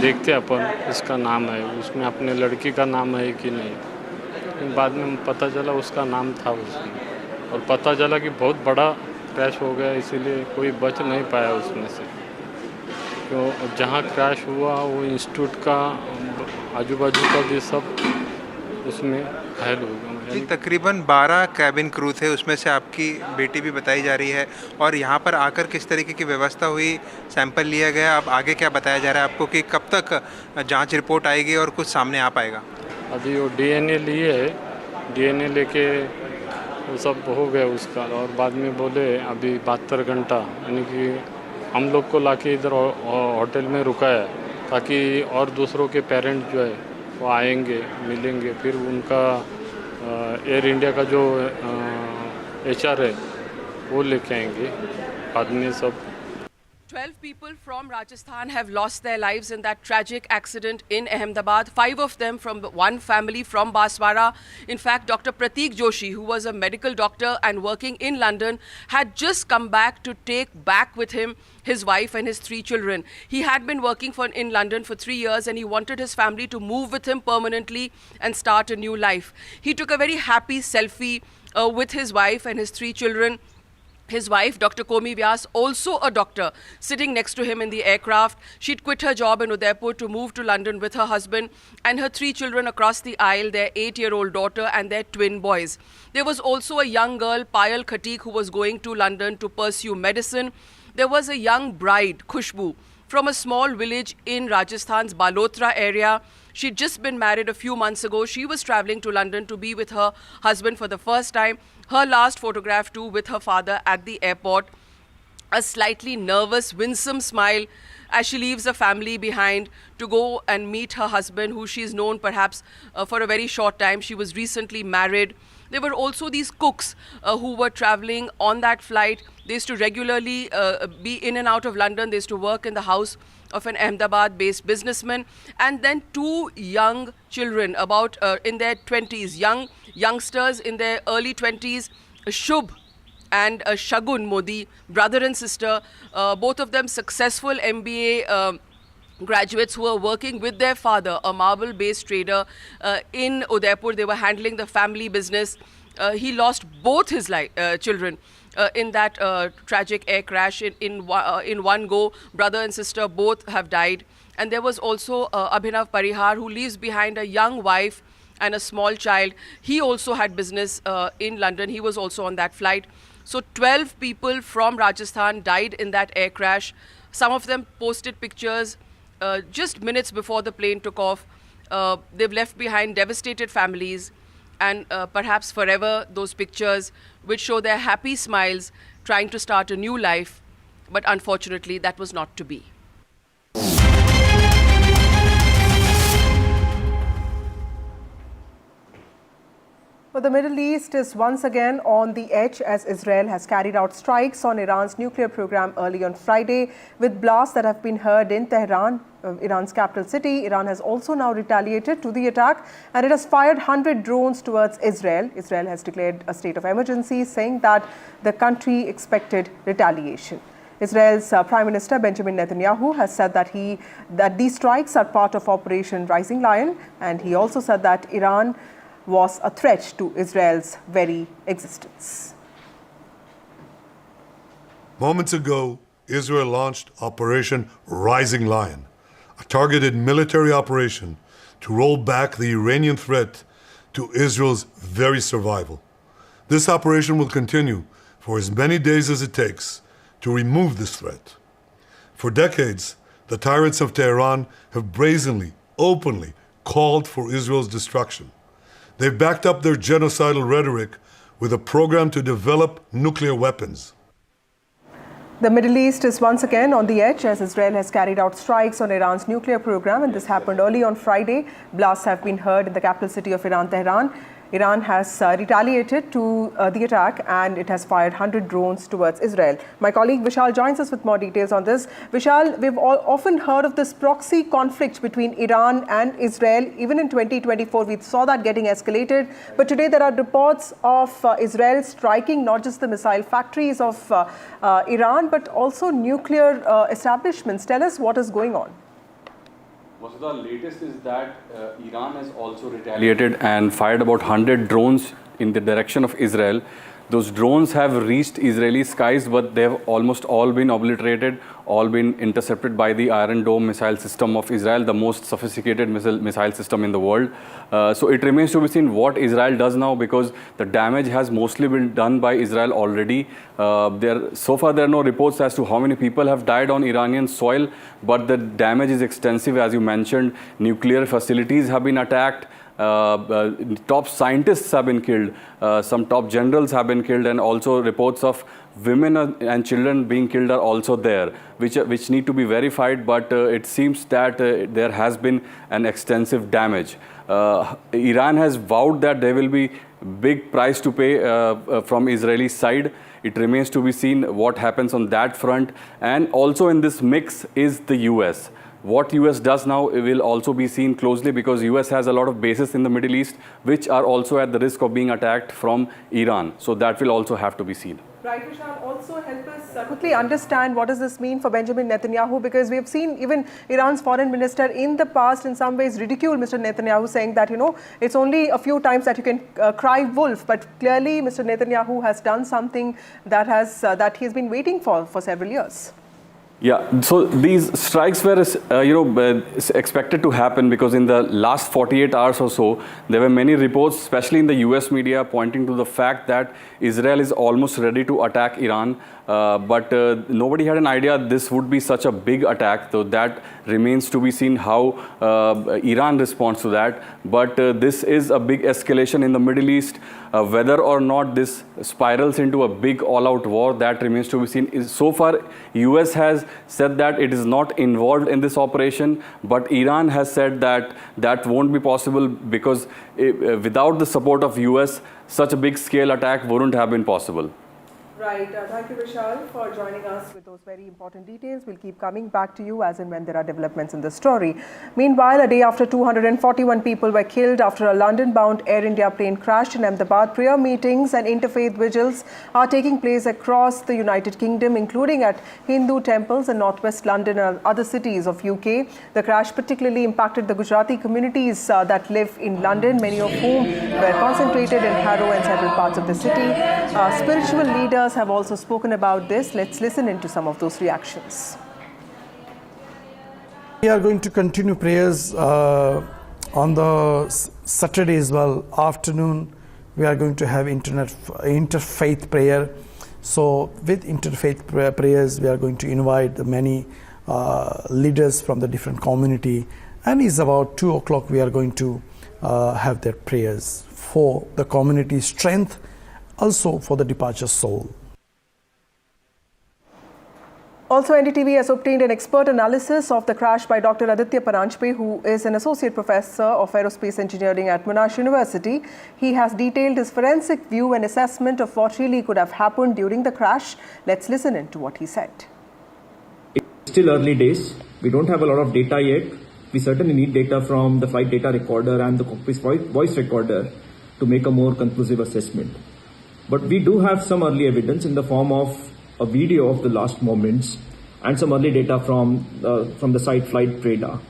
देखते अपन इसका नाम है, उसमें अपने लड़की का नाम है कि नहीं। लेकिन बाद में पता चला उसका नाम था उसमें, और पता चला कि बहुत बड़ा क्रैश हो गया, इसीलिए कोई बच नहीं पाया उसमें से। तो जहाँ क्रैश हुआ वो इंस्टीट्यूट का आजू बाजू का भी सब उसमें घायल हो गया। जी, तकरीबन 12 कैबिन क्रू थे, उसमें से आपकी बेटी भी बताई जा रही है। और यहाँ पर आकर किस तरीके की व्यवस्था हुई, सैंपल लिया गया, अब आगे क्या बताया जा रहा है आपको कि कब तक जांच रिपोर्ट आएगी और कुछ सामने आ पाएगा? अभी वो डीएनए लिए है, डीएनए लेके वो सब हो गया उसका, और बाद में बोले अभी 72 घंटा, यानी कि हम लोग को लाके इधर होटल में रुकाया ताकि और दूसरों के पेरेंट्स जो है वो आएंगे, मिलेंगे, फिर उनका एयर इंडिया का जो HR है वो लेके आएंगे बाद में सब। 12 people from Rajasthan have lost their lives in that tragic accident in Ahmedabad. 5 of them from one family from Baswara. In fact, Dr. Prateek Joshi, who was a medical doctor and working in London, had just come back to take back with him his wife and his 3 children. He had been working in London for 3 years and he wanted his family to move with him permanently and start a new life. He took a very happy selfie with his wife and his 3 children. His wife, Dr. Komi Vyas, also a doctor, sitting next to him in the aircraft. She'd quit her job in Udaipur to move to London with her husband and her 3 children across the aisle, their 8-year-old daughter and their twin boys. There was also a young girl, Payal Khatik, who was going to London to pursue medicine. There was a young bride, Khushbu, from a small village in Rajasthan's Balotra area. She'd just been married a few months ago. She was traveling to London to be with her husband for the first time. Her last photograph too with her father at the airport. A slightly nervous, winsome smile as she leaves the family behind to go and meet her husband, who she's known perhaps for a very short time. She was recently married. There were also these cooks who were traveling on that flight. They used to regularly be in and out of London. They used to work in the house of an Ahmedabad-based businessman. And then 2 young children, about in their 20s, youngsters in their early 20s, Shubh and Shagun Modi, brother and sister, both of them successful MBA graduates who were working with their father, a marble-based trader in Udaipur. They were handling the family business. He lost both his children in that tragic air crash in one go. Brother and sister both have died. And there was also Abhinav Parihar, who leaves behind a young wife and a small child. He also had business in London. He was also on that flight. So 12 people from Rajasthan died in that air crash. Some of them posted pictures just minutes before the plane took off. They've left behind devastated families and perhaps forever those pictures which show their happy smiles trying to start a new life. But unfortunately, that was not to be. Well, the Middle East is once again on the edge as Israel has carried out strikes on Iran's nuclear program early on Friday, with blasts that have been heard in Tehran, Iran's capital city. Iran has also now retaliated to the attack and it has fired 100 drones towards Israel. Israel has declared a state of emergency, saying that the country expected retaliation. Israel's Prime Minister Benjamin Netanyahu has said that these strikes are part of Operation Rising Lion, and he also said that Iran was a threat to Israel's very existence. Moments ago, Israel launched Operation Rising Lion, a targeted military operation to roll back the Iranian threat to Israel's very survival. This operation will continue for as many days as it takes to remove this threat. For decades, the tyrants of Tehran have brazenly, openly called for Israel's destruction. They've backed up their genocidal rhetoric with a program to develop nuclear weapons. The Middle East is once again on the edge as Israel has carried out strikes on Iran's nuclear program, and this happened early on Friday. Blasts have been heard in the capital city of Iran, Tehran. Iran has retaliated to the attack and it has fired 100 drones towards Israel. My colleague Vishal joins us with more details on this. Vishal, we've often heard of this proxy conflict between Iran and Israel. Even in 2024, we saw that getting escalated. But today there are reports of Israel striking not just the missile factories of Iran, but also nuclear establishments. Tell us what is going on. The latest is that Iran has also retaliated and fired about 100 drones in the direction of Israel. Those drones have reached Israeli skies, but they have almost all been obliterated, all been intercepted by the Iron Dome missile system of Israel, the most sophisticated missile system in the world. So it remains to be seen what Israel does now, because the damage has mostly been done by Israel already. So far, there are no reports as to how many people have died on Iranian soil, but the damage is extensive. As you mentioned, nuclear facilities have been attacked. Top scientists have been killed, some top generals have been killed, and also reports of women and children being killed are also there, which need to be verified, but it seems that there has been an extensive damage. Iran has vowed that there will be big price to pay from Israeli side. It remains to be seen what happens on that front, and also in this mix is the US. What US does now will also be seen closely, because US has a lot of bases in the Middle East which are also at the risk of being attacked from Iran. So that will also have to be seen. Right, Vishal, also help us quickly understand what does this mean for Benjamin Netanyahu, because we have seen even Iran's foreign minister in the past in some ways ridicule Mr. Netanyahu, saying that, it's only a few times that you can cry wolf, but clearly Mr. Netanyahu has done something that he has been waiting for several years. Yeah, so these strikes were, expected to happen, because in the last 48 hours or so, there were many reports, especially in the US media, pointing to the fact that Israel is almost ready to attack Iran. But nobody had an idea this would be such a big attack, so that remains to be seen how Iran responds to that. But this is a big escalation in the Middle East. Whether or not this spirals into a big all-out war, that remains to be seen. So far, US has said that it is not involved in this operation, but Iran has said that that won't be possible, because without the support of US, such a big scale attack wouldn't have been possible. Right. Thank you, Vishal, for joining us with those very important details. We'll keep coming back to you as and when there are developments in the story. Meanwhile, a day after 241 people were killed after a London-bound Air India plane crashed in Ahmedabad, prayer meetings and interfaith vigils are taking place across the United Kingdom, including at Hindu temples in northwest London and other cities of UK. The crash particularly impacted the Gujarati communities that live in London, many of whom were concentrated in Harrow and several parts of the city. Spiritual leaders have also spoken about this. Let's listen into some of those reactions. We are going to continue prayers on the Saturday as well. Afternoon, we are going to have interfaith prayer. So with interfaith prayers, we are going to invite the many leaders from the different community. And it's about 2 o'clock we are going to have their prayers for the community's strength, also for the departure soul. Also, NDTV has obtained an expert analysis of the crash by Dr. Aditya Paranjpe, who is an associate professor of aerospace engineering at Monash University. He has detailed his forensic view and assessment of what really could have happened during the crash. Let's listen into what he said. It's still early days. We don't have a lot of data yet. We certainly need data from the flight data recorder and the cockpit voice recorder to make a more conclusive assessment. But we do have some early evidence in the form of a video of the last moments and some early data from the site flight radar.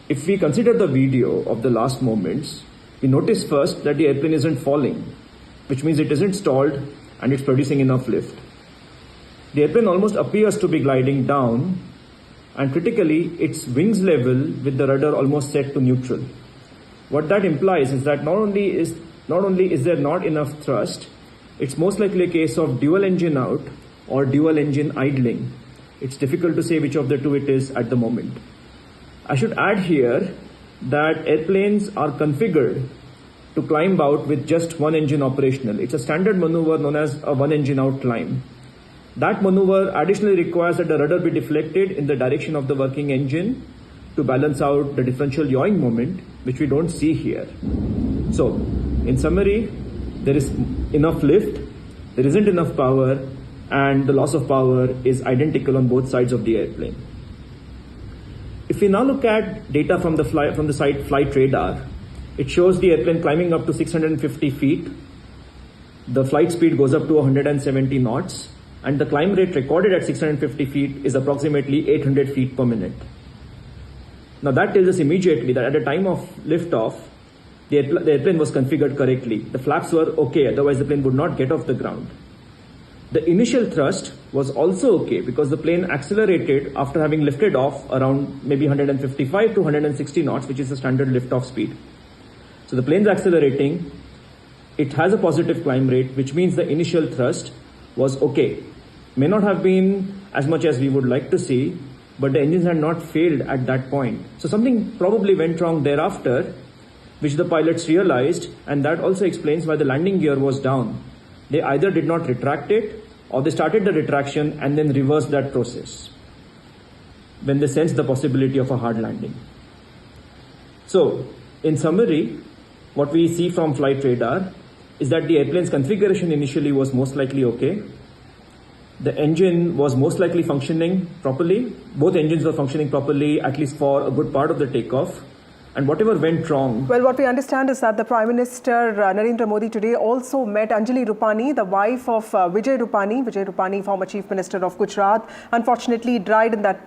If we consider the video of the last moments, we notice first that the airplane isn't falling, which means it isn't stalled and it's producing enough lift. The airplane almost appears to be gliding down, and critically, its wings level with the rudder almost set to neutral. What that implies is that not only is there not enough thrust, it's most likely a case of dual engine out or dual engine idling. It's difficult to say which of the two it is at the moment. I should add here that airplanes are configured to climb out with just one engine operational. It's a standard maneuver known as a one engine out climb. That maneuver additionally requires that the rudder be deflected in the direction of the working engine to balance out the differential yawing moment, which we don't see here. So In summary, there is enough lift, there isn't enough power, and the loss of power is identical on both sides of the airplane. If we now look at data from the site flight radar, it shows the airplane climbing up to 650 feet. The flight speed goes up to 170 knots, and the climb rate recorded at 650 feet is approximately 800 feet per minute. Now that tells us immediately that at the time of liftoff, the airplane was configured correctly. The flaps were okay, otherwise the plane would not get off the ground. The initial thrust was also okay because the plane accelerated after having lifted off around maybe 155 to 160 knots, which is the standard liftoff speed. So the plane's accelerating, it has a positive climb rate, which means the initial thrust was okay. May not have been as much as we would like to see, but the engines had not failed at that point. So something probably went wrong thereafter, which the pilots realized, and that also explains why the landing gear was down. They either did not retract it, or they started the retraction and then reversed that process when they sensed the possibility of a hard landing. So, in summary, what we see from flight radar is that the airplane's configuration initially was most likely okay. The engine was most likely functioning properly. Both engines were functioning properly, at least for a good part of the takeoff. And whatever went wrong... Well, what we understand is that the Prime Minister Narendra Modi today also met Anjali Rupani, the wife of Vijay Rupani. Vijay Rupani, former Chief Minister of Gujarat, unfortunately died in that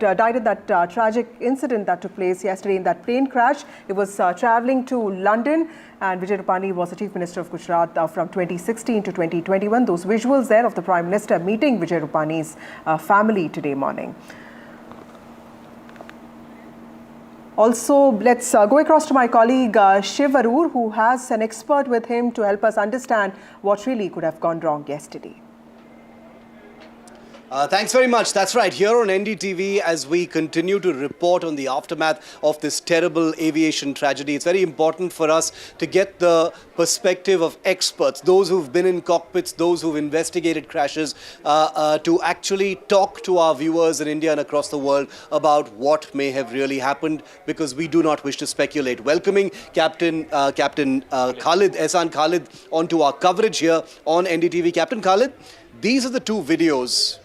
tragic incident that took place yesterday in that plane crash. He was travelling to London, and Vijay Rupani was the Chief Minister of Gujarat from 2016 to 2021. Those visuals there of the Prime Minister meeting Vijay Rupani's family today morning. Also, let's go across to my colleague Shiv Arur, who has an expert with him to help us understand what really could have gone wrong yesterday. Thanks very much. That's right. Here on NDTV, as we continue to report on the aftermath of this terrible aviation tragedy, it's very important for us to get the perspective of experts, those who've been in cockpits, those who've investigated crashes, to actually talk to our viewers in India and across the world about what may have really happened, because we do not wish to speculate. Welcoming Captain Khalid, Ehsan Khalid, onto our coverage here on NDTV. Captain Khalid, these are the two videos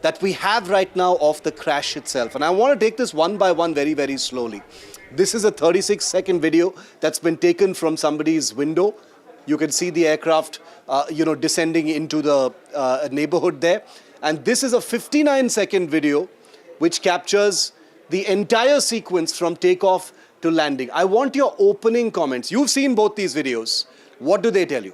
that we have right now of the crash itself. And I want to take this one by one very, very slowly. This is a 36-second video that's been taken from somebody's window. You can see the aircraft, descending into the neighborhood there. And this is a 59-second video which captures the entire sequence from takeoff to landing. I want your opening comments. You've seen both these videos. What do they tell you?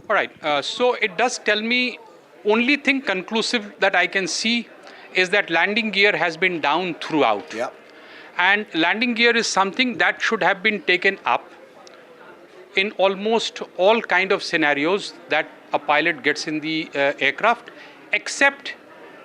All right. So it does tell me, only thing conclusive that I can see is that landing gear has been down throughout. Yeah. And landing gear is something that should have been taken up in almost all kind of scenarios that a pilot gets in the aircraft, except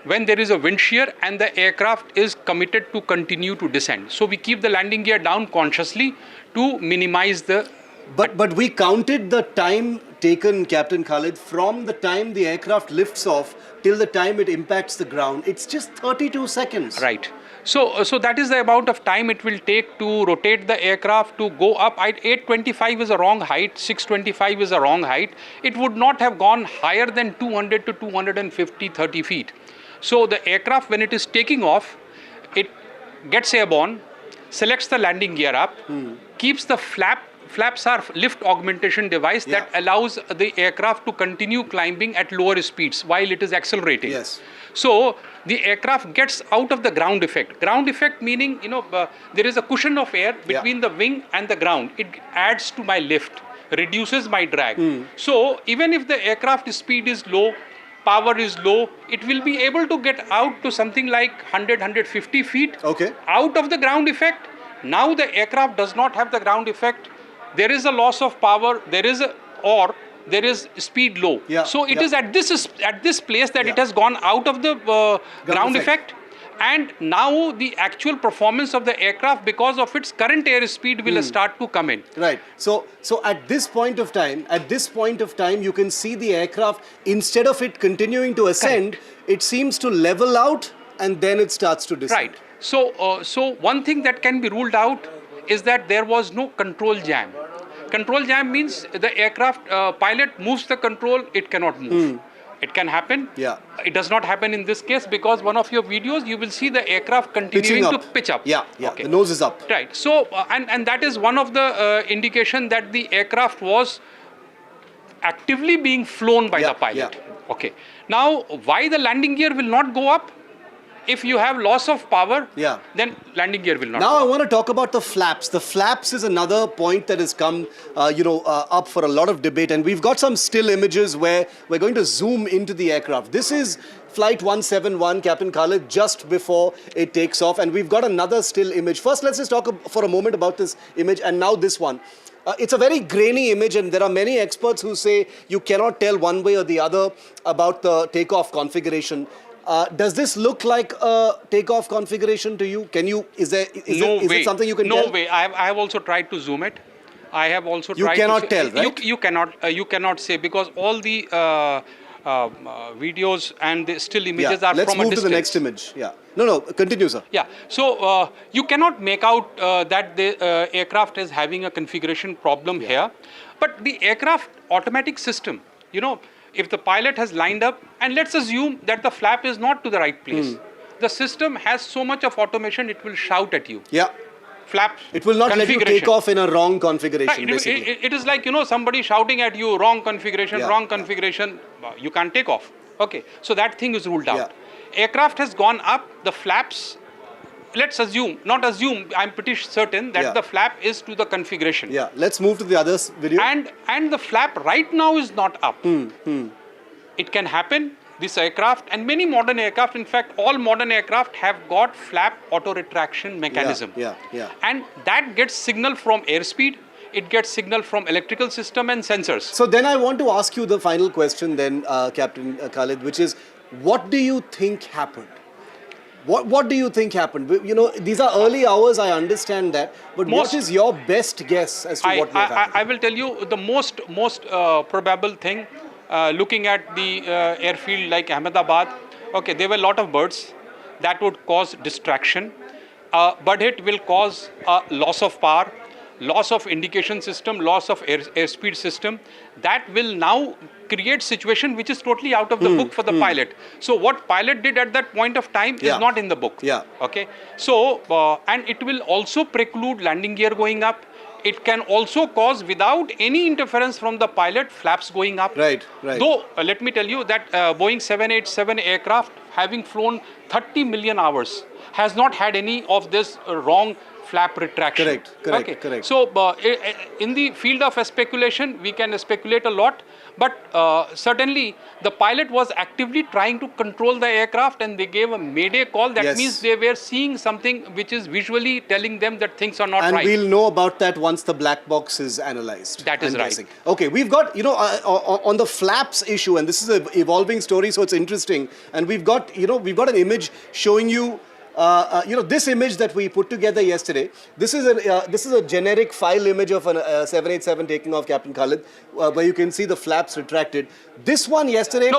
when there is a wind shear and the aircraft is committed to continue to descend. So we keep the landing gear down consciously to minimize the... But we counted the time taken, Captain Khalid, from the time the aircraft lifts off till the time it impacts the ground. It's just 32 seconds. Right. So that is the amount of time it will take to rotate the aircraft to go up. 825 is a wrong height, 625 is a wrong height. It would not have gone higher than 200 to 250, 30 feet. So the aircraft, when it is taking off, it gets airborne, selects the landing gear up, keeps the flaps are lift augmentation device that allows the aircraft to continue climbing at lower speeds while it is accelerating. Yes. So the aircraft gets out of the ground effect. Ground effect meaning, there is a cushion of air between the wing and the ground. It adds to my lift, reduces my drag. So even if the aircraft speed is low, power is low, it will be able to get out to something like 100, 150 feet out of the ground effect. Now the aircraft does not have the ground effect. There is a loss of power, there is speed low. So it is at this place that it has gone out of the ground effect. And now the actual performance of the aircraft, because of its current airspeed, will start to come in. Right. So at this point of time, you can see the aircraft, instead of it continuing to ascend, it seems to level out and then it starts to descend. Right. So one thing that can be ruled out is that there was no control jam. Control jam means the aircraft pilot moves the control, it cannot move. It can happen. Yeah. It does not happen in this case because one of your videos, you will see the aircraft continuing to pitch up. Yeah, yeah. Okay. The nose is up. Right. So, and that is one of the indication that the aircraft was actively being flown by the pilot. Yeah. Okay. Now, why the landing gear will not go up? If you have loss of power, then landing gear will not Now go I up. want to talk about the flaps. The flaps is another point that has come, up for a lot of debate. And we've got some still images where we're going to zoom into the aircraft. This is Flight 171, Captain Khalid, just before it takes off. And we've got another still image. First, let's just talk for a moment about this image and now this one. It's a very grainy image, and there are many experts who say you cannot tell one way or the other about the takeoff configuration. Does this look like a takeoff configuration to you? Can you? Is it something you can tell? No way. I have also tried to zoom it. I have also You tried. cannot to tell, right? You cannot say because all the videos and the still images are Let's from a move distance. to the next image. Yeah. No. Continue, sir. Yeah. So you cannot make out that the aircraft is having a configuration problem here, but the aircraft automatic system, if the pilot has lined up, and let's assume that the flap is not to the right place, the system has so much of automation, it will shout at you. Yeah. Flap. It will not let you take off in a wrong configuration, Right. basically. It is like, somebody shouting at you, wrong configuration, wrong configuration, you can't take off. Okay. So that thing is ruled out. Aircraft has gone up, the flaps, let's assume, not assume, I'm pretty certain that the flap is to the configuration. Yeah, let's move to the other video. And the flap right now is not up. It can happen, this aircraft and many modern aircraft, in fact, all modern aircraft have got flap auto retraction mechanism. Yeah. And that gets signal from airspeed, it gets signal from electrical system and sensors. So then I want to ask you the final question then, Captain Khalid, which is, what do you think happened? What do you think happened? These are early hours, I understand that, but what is your best guess as to what may have happened? I will tell you the most probable thing, looking at the airfield like Ahmedabad, okay, there were a lot of birds that would cause distraction. Bird hit will cause loss of power, loss of indication system, loss of airspeed system. That will now create situation which is totally out of the book for the pilot. So what pilot did at that point of time is not in the book. Okay. So, and it will also preclude landing gear going up. It can also cause, without any interference from the pilot, flaps going up. Right. Though, let me tell you that Boeing 787 aircraft, having flown 30 million hours, has not had any of this wrong flap retraction. Correct. So, in the field of speculation, we can speculate a lot, but certainly the pilot was actively trying to control the aircraft and they gave a mayday call. That means they were seeing something which is visually telling them that things are not right. And we'll know about that once the black box is analyzed. That is right. Guessing. Okay, we've got, on the flaps issue, and this is an evolving story, so it's interesting. And we've got an image showing you this image that we put together yesterday. This is a generic file image of a 787 taking off, Captain Khalid, where you can see the flaps retracted. This one yesterday,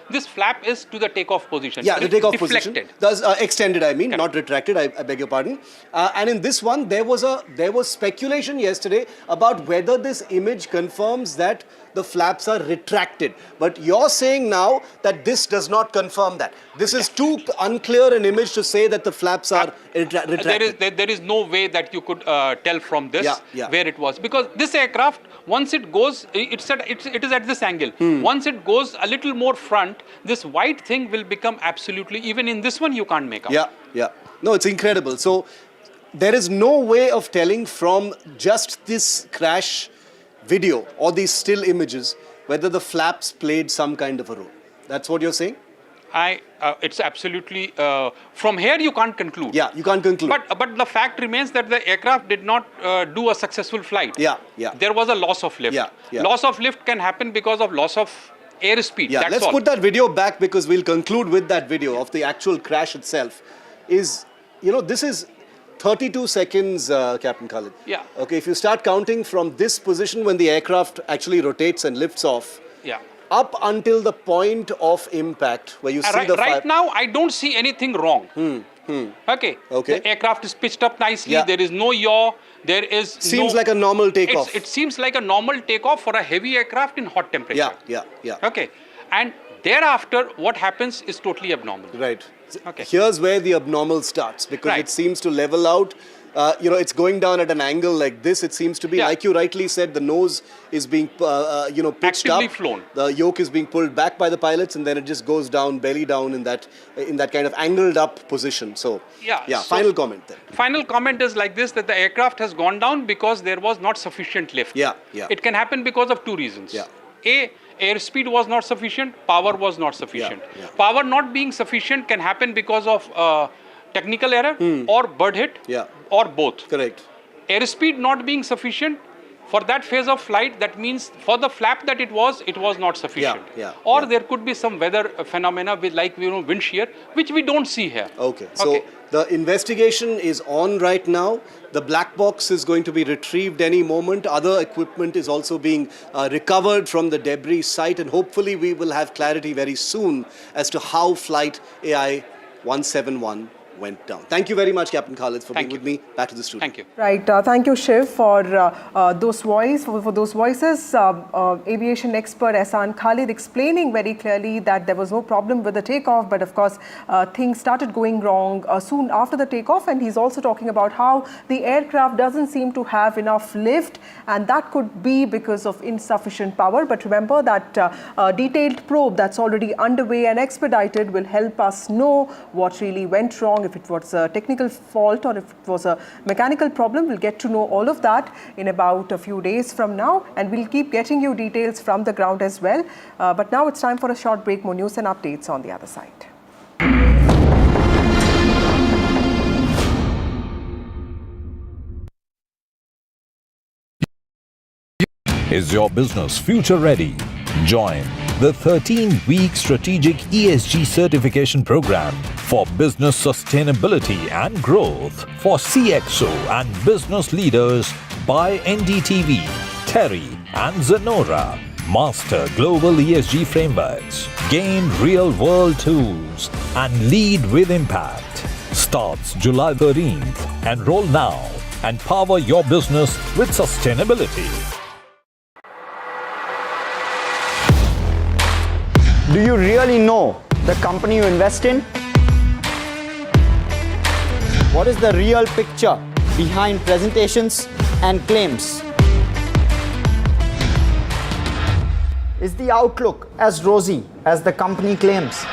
this flap is to the takeoff position. Yeah, the takeoff deflected. position. Extended, I mean, not retracted. I beg your pardon. And in this one, there was speculation yesterday about whether this image confirms that the flaps are retracted. But you're saying now that this does not confirm that. This is too unclear an image to say that the flaps are retracted. There is no way that you could tell from this where it was. Because this aircraft, once it goes, it is at this angle. Once it goes a little more front, this white thing will become absolutely, even in this one you can't make out. Yeah. No, it's incredible. So there is no way of telling from just this crash video or these still images whether the flaps played some kind of a role. That's what you're saying? It's absolutely, from here you can't conclude. Yeah, you can't conclude. But the fact remains that the aircraft did not do a successful flight. Yeah. There was a loss of lift. Loss of lift can happen because of loss of airspeed. Yeah, let's put that video back because we'll conclude with that video of the actual crash itself. This is 32 seconds, Captain Khalid. Yeah. Okay, if you start counting from this position when the aircraft actually rotates and lifts off, up until the point of impact where you see the right now, I don't see anything wrong. Okay. The aircraft is pitched up nicely. There is no yaw. There is seems like a normal takeoff. It seems like a normal takeoff for a heavy aircraft in hot temperature. Yeah. Okay. And thereafter, what happens is totally abnormal. Right. Okay. Here's where the abnormal starts, because it seems to level out. It's going down at an angle like this. It seems to be, like you rightly said, the nose is being, pitched actively up. Flown. The yoke is being pulled back by the pilots, and then it just goes down, belly down in that kind of angled up position. So, so final comment then. Final comment is like this, that the aircraft has gone down because there was not sufficient lift. It can happen because of two reasons. A, airspeed was not sufficient, power was not sufficient. Power not being sufficient can happen because of technical error or bird hit or both. Correct. Airspeed not being sufficient for that phase of flight, that means for the flap that it was not sufficient. Or there could be some weather phenomena with wind shear, which we don't see here. Okay. So the investigation is on right now. The black box is going to be retrieved any moment. Other equipment is also being recovered from the debris site, and hopefully we will have clarity very soon as to how flight AI 171 went down. Thank you very much, Captain Khalid, for being with me. Back to the studio. Thank you. Right. Thank you, Shiv, for those voices. Aviation expert Ehsan Khalid explaining very clearly that there was no problem with the takeoff, but of course things started going wrong soon after the takeoff, and he's also talking about how the aircraft doesn't seem to have enough lift, and that could be because of insufficient power. But remember that detailed probe that's already underway and expedited will help us know what really went wrong. If it was a technical fault or if it was a mechanical problem, we'll get to know all of that in about a few days from now, and we'll keep getting you details from the ground as well. But now it's time for a short break. More news and updates on the other side. Is your business future ready? Join the 13-week strategic ESG certification program for business sustainability and growth for CXO and business leaders by NDTV, Terry and Zenora. Master global ESG frameworks, gain real-world tools, and lead with impact. Starts July 13th. Enroll now and power your business with sustainability. Do you really know the company you invest in? What is the real picture behind presentations and claims? Is the outlook as rosy as the company claims?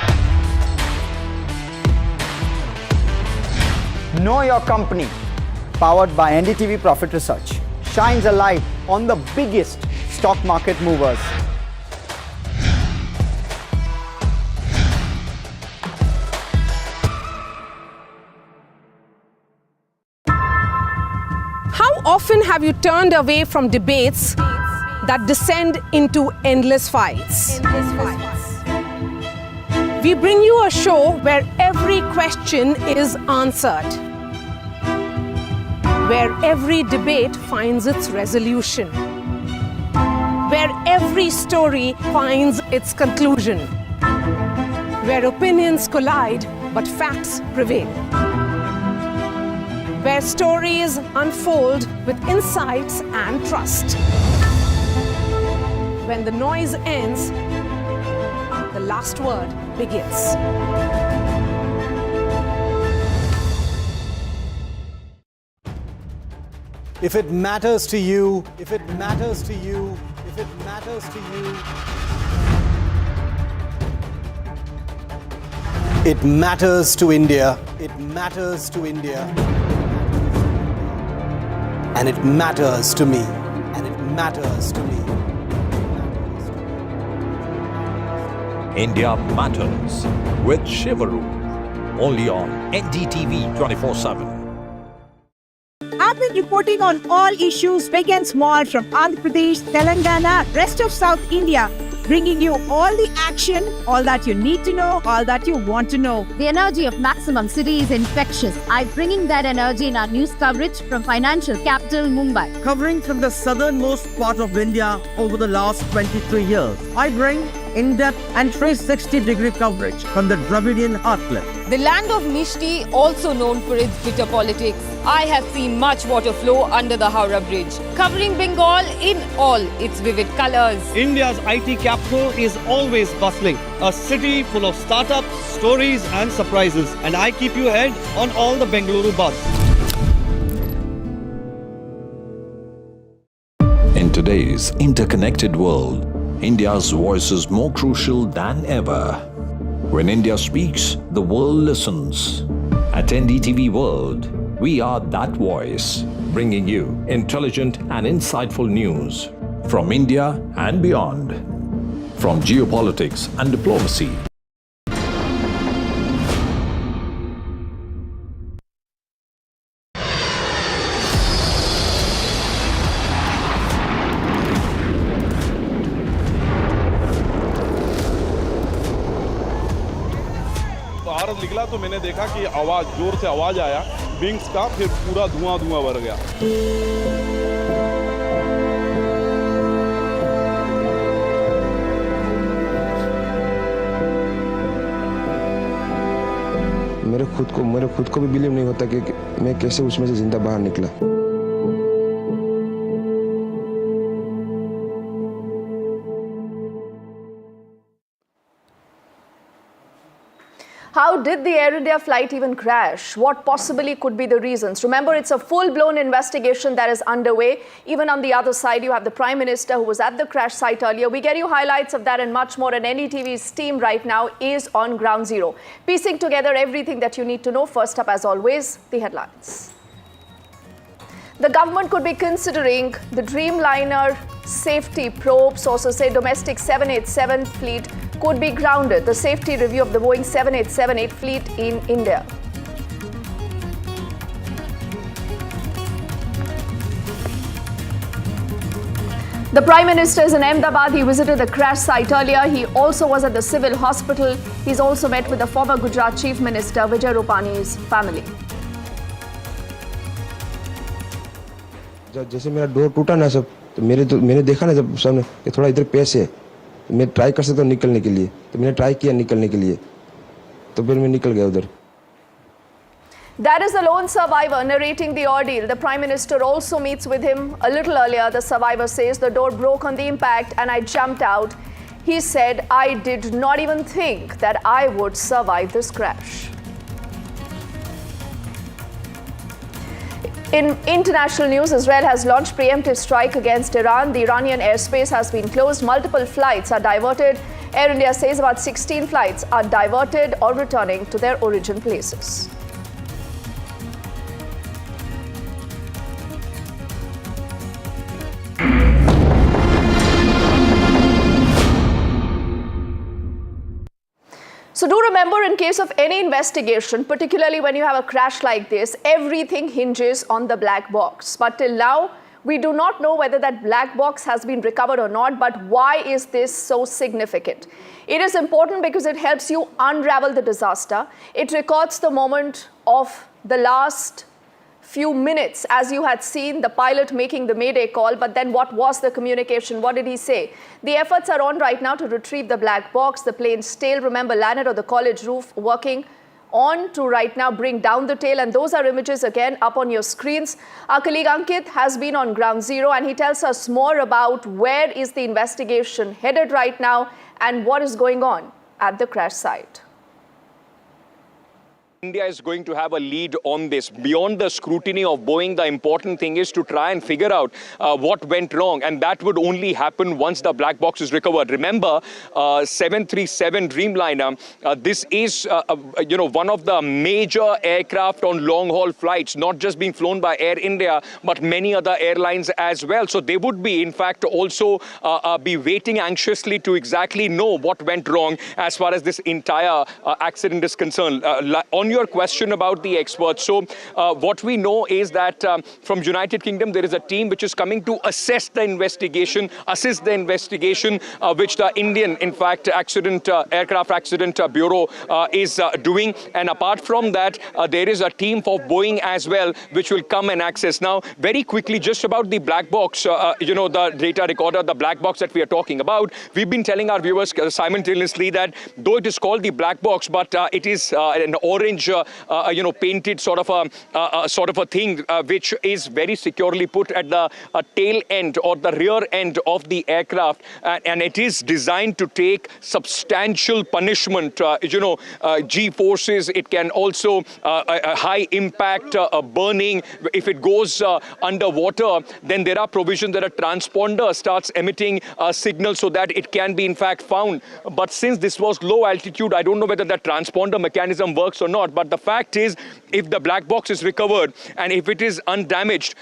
Know Your Company, powered by NDTV Profit Research, shines a light on the biggest stock market movers. Often have you turned away from debates that descend into endless fights? We bring you a show where every question is answered, where every debate finds its resolution, where every story finds its conclusion, where opinions collide but facts prevail, where stories unfold with insights and trust. When the noise ends, the last word begins. If it matters to you, if it matters to you, if it matters to you, it matters to India. It matters to India. And it matters to me. And it matters to me. India Matters with Shivaru. Only on NDTV 24/7. I've been reporting on all issues big and small from Andhra Pradesh, Telangana, rest of South India, bringing you all the action, all that you need to know, all that you want to know. The energy of Maximum City is infectious. I'm bringing that energy in our news coverage from financial capital Mumbai. Covering from the southernmost part of India over the last 23 years. I bring in-depth and 360-degree coverage from the Dravidian heartland. The land of Mishti, also known for its bitter politics. I have seen much water flow under the Howrah Bridge, covering Bengal in all its vivid colors. India's IT capital is always bustling, a city full of startups, stories and surprises. And I keep you ahead on all the Bengaluru buzz. In today's interconnected world, India's voice is more crucial than ever. When India speaks, the world listens. At NDTV World, we are that voice, bringing you intelligent and insightful news from India and beyond, from geopolitics and diplomacy. Bharat निकला तो मैंने देखा कि आवाज जोर से आवाज आया विंग्स का, फिर पूरा धुआं भर गया। मेरे खुद को भी बिलीव नहीं होता कि मैं कैसे उसमें से जिंदा बाहर निकला। How did the Air India flight even crash? What possibly could be the reasons? Remember, it's a full-blown investigation that is underway. Even on the other side, you have the Prime Minister who was at the crash site earlier. We get you highlights of that and much more. And NDTV's team right now is on ground zero, piecing together everything that you need to know. First up, as always, the headlines. The government could be considering the Dreamliner safety probe. Sources say domestic 787 fleet could be grounded. The safety review of the Boeing 787-8 fleet in India. The Prime Minister is in Ahmedabad. He visited the crash site earlier. He also was at the civil hospital. He's also met with the former Gujarat Chief Minister Vijay Rupani's family. जैसे मेरा door टूटा ना सब, तो मैंने देखा ना जब सामने कि थोड़ा इधर पेश है, मैं ट्राई कर सकता हूँ निकलने के लिए, तो मैंने ट्राई किया निकलने के लिए, तो फिर मैं निकल गया उधर. That is the lone survivor narrating the ordeal. The Prime Minister also meets with him a little earlier. The survivor says the door broke on the impact and I jumped out. He said, I did not even think that I would survive this crash. In international news, Israel has launched preemptive strike against Iran. The Iranian airspace has been closed. Multiple flights are diverted. Air India says about 16 flights are diverted or returning to their origin places. So do remember, in case of any investigation, particularly when you have a crash like this, everything hinges on the black box. But till now, we do not know whether that black box has been recovered or not. But why is this so significant? It is important because it helps you unravel the disaster. It records the moment of the last few minutes, as you had seen the pilot making the mayday call, but then what was the communication? What did he say? The efforts are on right now to retrieve the black box. The plane's tail, remember, landed on the college roof, working on to right now bring down the tail, and those are images again up on your screens. Our colleague Ankit has been on ground zero and he tells us more about where is the investigation headed right now and what is going on at the crash site. India is going to have a lead on this. Beyond the scrutiny of Boeing, the important thing is to try and figure out what went wrong, and that would only happen once the black box is recovered. Remember, 737 Dreamliner, this is one of the major aircraft on long-haul flights, not just being flown by Air India, but many other airlines as well. So they would be, in fact, also be waiting anxiously to exactly know what went wrong as far as this entire accident is concerned. On your question about the experts, so what we know is that from United Kingdom, there is a team which is coming to assist the investigation, which the Indian, in fact, aircraft accident bureau is doing. And apart from that, there is a team for Boeing as well, which will come and access. Now, very quickly, just about the black box, the data recorder, the black box that we are talking about. We've been telling our viewers simultaneously that though it is called the black box, but it is an orange, painted sort of a thing, which is very securely put at the tail end or the rear end of the aircraft, and it is designed to take substantial punishment. G-forces. It can also a high impact burning. If it goes underwater, then there are provisions that a transponder starts emitting a signal so that it can be in fact found. But since this was low altitude, I don't know whether that transponder mechanism works or not. But the fact is, if the black box is recovered and if it is undamaged,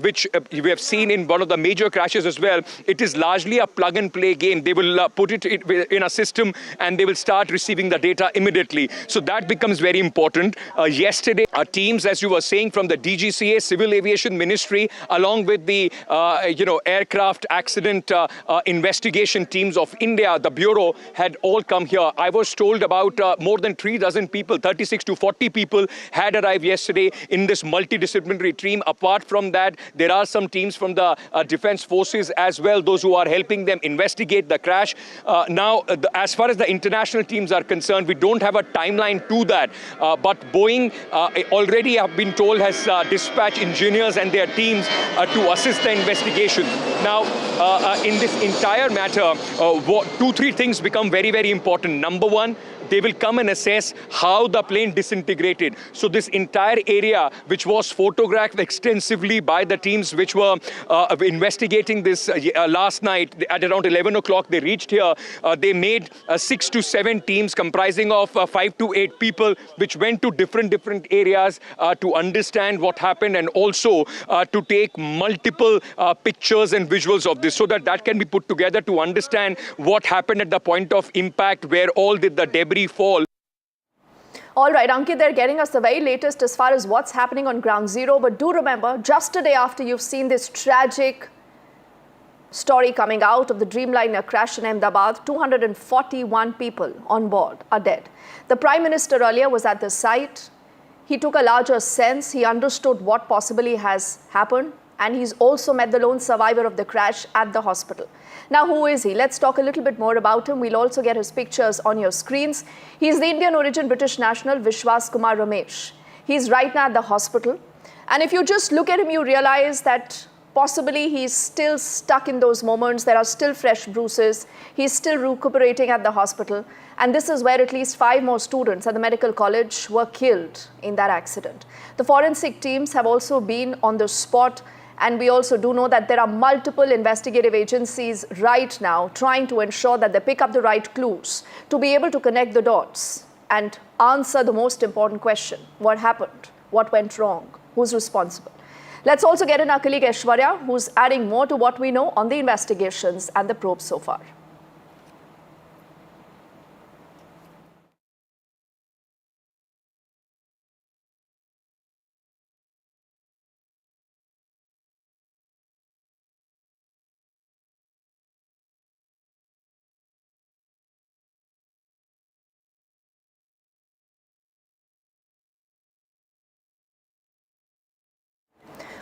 which we have seen in one of the major crashes as well, it is largely a plug and play game. They will put it in a system and they will start receiving the data immediately. So that becomes very important. Yesterday, our teams, as you were saying, from the DGCA, Civil Aviation Ministry, along with the aircraft accident investigation teams of India, the Bureau, had all come here. I was told about more than 36 people, 36 to 40 people had arrived yesterday in this multidisciplinary team. Apart from that, there are some teams from the defense forces as well, those who are helping them investigate the crash. Now, as far as the international teams are concerned, we don't have a timeline to that. But Boeing already, have been told, has dispatched engineers and their teams to assist the investigation. Now, in this entire matter, 2-3 things become very, very important. Number one, they will come and assess how the plane disintegrated. So this entire area, which was photographed extensively by the teams which were investigating this last night, at around 11 o'clock, they reached here. They made 6 to 7 teams comprising of 5 to 8 people, which went to different areas to understand what happened, and also to take multiple pictures and visuals of this, so that can be put together to understand what happened at the point of impact, where all did the debris fall. All right, Ankit, they're getting us the very latest as far as what's happening on ground zero. But do remember, just a day after you've seen this tragic story coming out of the Dreamliner crash in Ahmedabad, 241 people on board are dead. The Prime Minister earlier was at the site. He took a larger sense. He understood what possibly has happened. And he's also met the lone survivor of the crash at the hospital. Now, who is he? Let's talk a little bit more about him. We'll also get his pictures on your screens. He's the Indian origin British national Vishwas Kumar Ramesh. He's right now at the hospital. And if you just look at him, you realize that possibly he's still stuck in those moments. There are still fresh bruises. He's still recuperating at the hospital. And this is where at least 5 more students at the medical college were killed in that accident. The forensic teams have also been on the spot. And we also do know that there are multiple investigative agencies right now trying to ensure that they pick up the right clues to be able to connect the dots and answer the most important question. What happened? What went wrong? Who's responsible? Let's also get in our colleague Aishwarya, who's adding more to what we know on the investigations and the probe so far.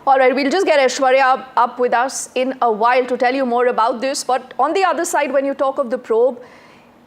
All right, we'll just get Aishwarya up with us in a while to tell you more about this. But on the other side, when you talk of the probe,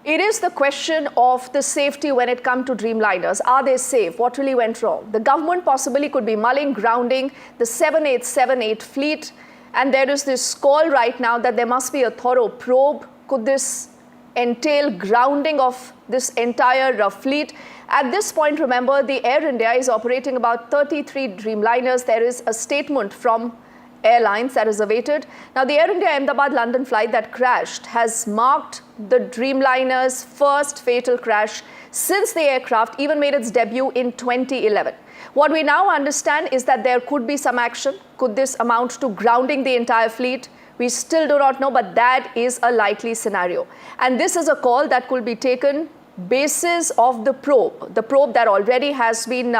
it is the question of the safety when it comes to Dreamliners. Are they safe? What really went wrong? The government possibly could be mulling grounding the 7878 fleet. And there is this call right now that there must be a thorough probe. Could this entail grounding of this entire fleet? At this point, remember, the Air India is operating about 33 Dreamliners. There is a statement from airlines that is awaited. Now, the Air India Ahmedabad London flight that crashed has marked the Dreamliner's first fatal crash since the aircraft even made its debut in 2011. What we now understand is that there could be some action. Could this amount to grounding the entire fleet? We still do not know, but that is a likely scenario. And this is a call that could be taken basis of the probe that already has been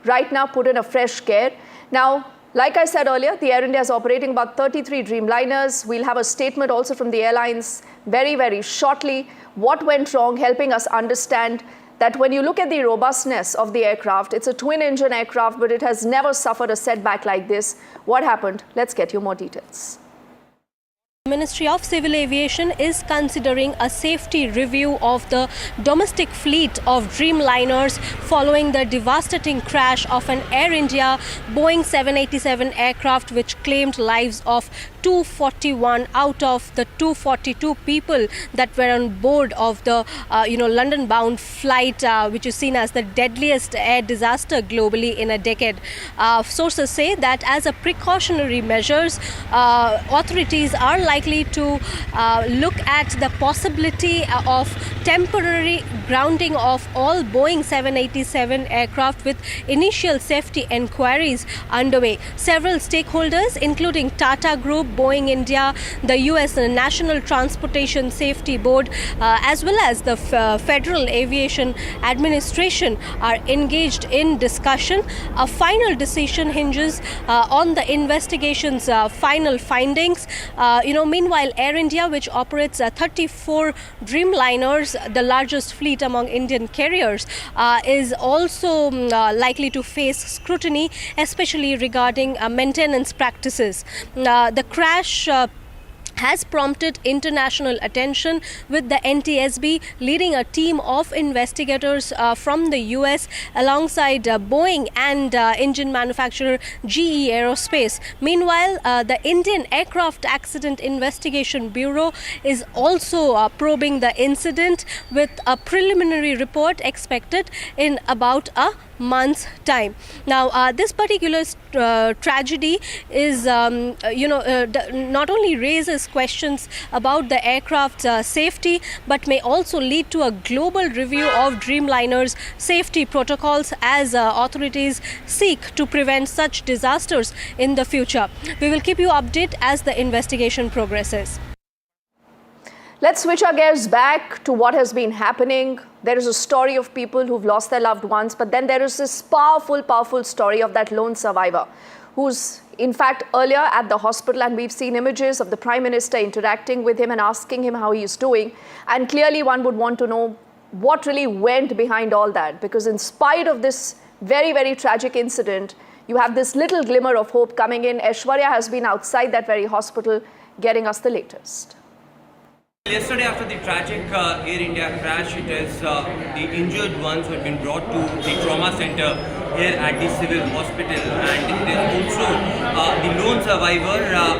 right now put in a fresh gear. Now, like I said earlier, the Air India is operating about 33 Dreamliners. We'll have a statement also from the airlines very, very shortly. What went wrong, helping us understand that when you look at the robustness of the aircraft, it's a twin-engine aircraft, but it has never suffered a setback like this. What happened? Let's get you more details. The Ministry of Civil Aviation is considering a safety review of the domestic fleet of Dreamliners following the devastating crash of an Air India Boeing 787 aircraft, which claimed lives of 241 out of the 242 people that were on board of the London-bound flight, which is seen as the deadliest air disaster globally in a decade. Sources say that as a precautionary measures, authorities are likely to look at the possibility of temporary grounding of all Boeing 787 aircraft, with initial safety inquiries underway. Several stakeholders, including Tata Group, Boeing India, the US National Transportation Safety Board, as well as the Federal Aviation Administration, are engaged in discussion. A final decision hinges on the investigation's final findings. Meanwhile, Air India, which operates 34 Dreamliners, the largest fleet among Indian carriers, is also likely to face scrutiny, especially regarding maintenance practices. The crash has prompted international attention, with the NTSB leading a team of investigators from the US alongside Boeing and engine manufacturer GE Aerospace. Meanwhile, the Indian Aircraft Accident Investigation Bureau is also probing the incident, with a preliminary report expected in about a month's time. Now, this particular tragedy is, not only raises questions about the aircraft's safety, but may also lead to a global review of Dreamliner's safety protocols as authorities seek to prevent such disasters in the future. We will keep you updated as the investigation progresses. Let's switch our gears back to what has been happening. There is a story of people who've lost their loved ones, but then there is this powerful story of that lone survivor who's in fact earlier at the hospital, and we've seen images of the Prime Minister interacting with him and asking him how he is doing. And clearly one would want to know what really went behind all that, because in spite of this very, very tragic incident, you have this little glimmer of hope coming in. Aishwarya has been outside that very hospital getting us the latest. Yesterday, after the tragic Air India crash, it is the injured ones who have been brought to the trauma center here at the civil hospital, and it is also the lone survivor,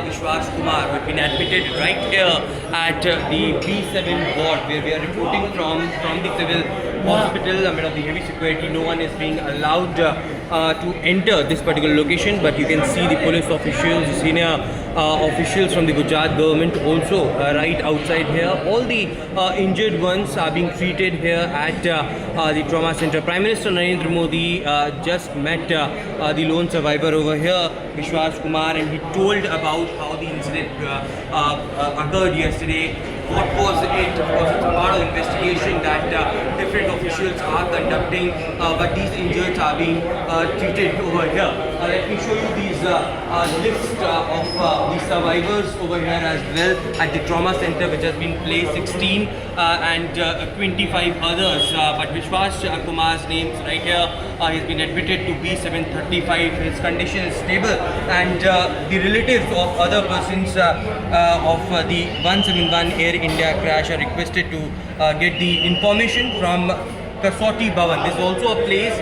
Vishwas Kumar, who has been admitted right here at the B7 ward, where we are reporting from the civil hospital. Amid of the heavy security, no one is being allowed to enter this particular location, but you can see the police officials, senior officials from the Gujarat government also right outside here. All the injured ones are being treated here at the trauma center. Prime Minister Narendra Modi just met the lone survivor over here, Vishwas Kumar, and he told about how the incident occurred yesterday. What was it? Of course, it's a part of the investigation that different officials are conducting, but these injured are being treated over here. Let me show you these list of the survivors over here as well at the trauma center, which has been placed 16 and 25 others. But Vishwas Kumar's name is right here. He's been admitted to B735. His condition is stable, and the relatives of other persons of the 171 Air India crash are requested to get the information from Kasauti Bhavan. This is also a place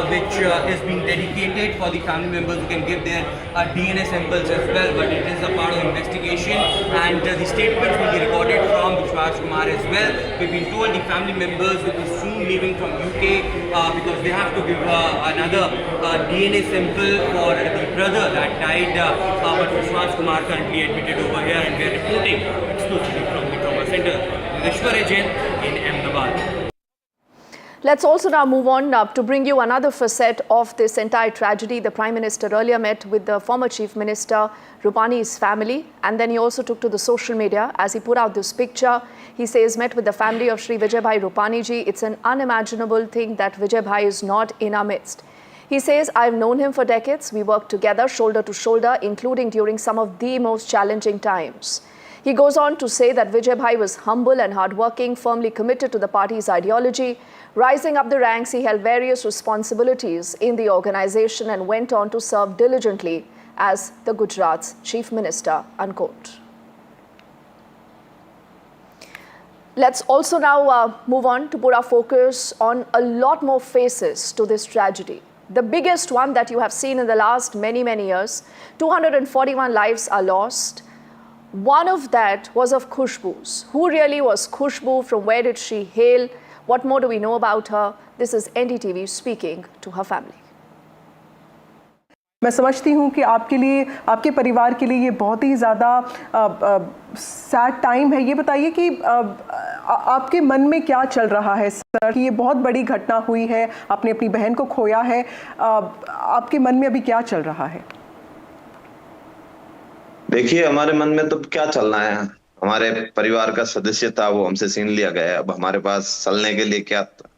which is being dedicated for the family members who can give their DNA samples as well, but it is a part of investigation, and the statements will be recorded from Vishwas Kumar as well. We've been told the family members will be soon leaving from UK because they have to give another DNA sample for the brother that died, but Vishwas Kumar currently admitted over here, and we are reporting exclusively from the trauma center. Aishwarya Jain in Ahmedabad. Let's also now move on to bring you another facet of this entire tragedy. The Prime Minister earlier met with the former Chief Minister Rupani's family, and then he also took to the social media as he put out this picture. He says, met with the family of Shri Vijay Bhai Rupani ji. It's an unimaginable thing that Vijay Bhai is not in our midst. He says, I've known him for decades. We worked together, shoulder to shoulder, including during some of the most challenging times. He goes on to say that Vijay Bhai was humble and hardworking, firmly committed to the party's ideology. Rising up the ranks, he held various responsibilities in the organization and went on to serve diligently as the Gujarat's Chief Minister, unquote. Let's also now move on to put our focus on a lot more faces to this tragedy. The biggest one that you have seen in the last many years, 241 lives are lost. One of that was of Khushbu's. Who really was Khushbu? From where did she hail? What more do we know about her? This is NDTV speaking to her family. मैं समझती हूँ कि आपके लिए, आपके परिवार के लिए ये बहुत ही ज़्यादा सैड टाइम है। ये बताइए कि आपके मन में क्या चल रहा है सर? ये बहुत बड़ी घटना हुई है, आपने अपनी बहन को खोया है, आपके मन में अभी क्या चल रहा है? देखिए, हमारे मन में तो क्या चलना है, हमारे परिवार का सदस्य था, वो हमसे छीन लिया गया। अब हमारे पास चलने के लिए क्या था?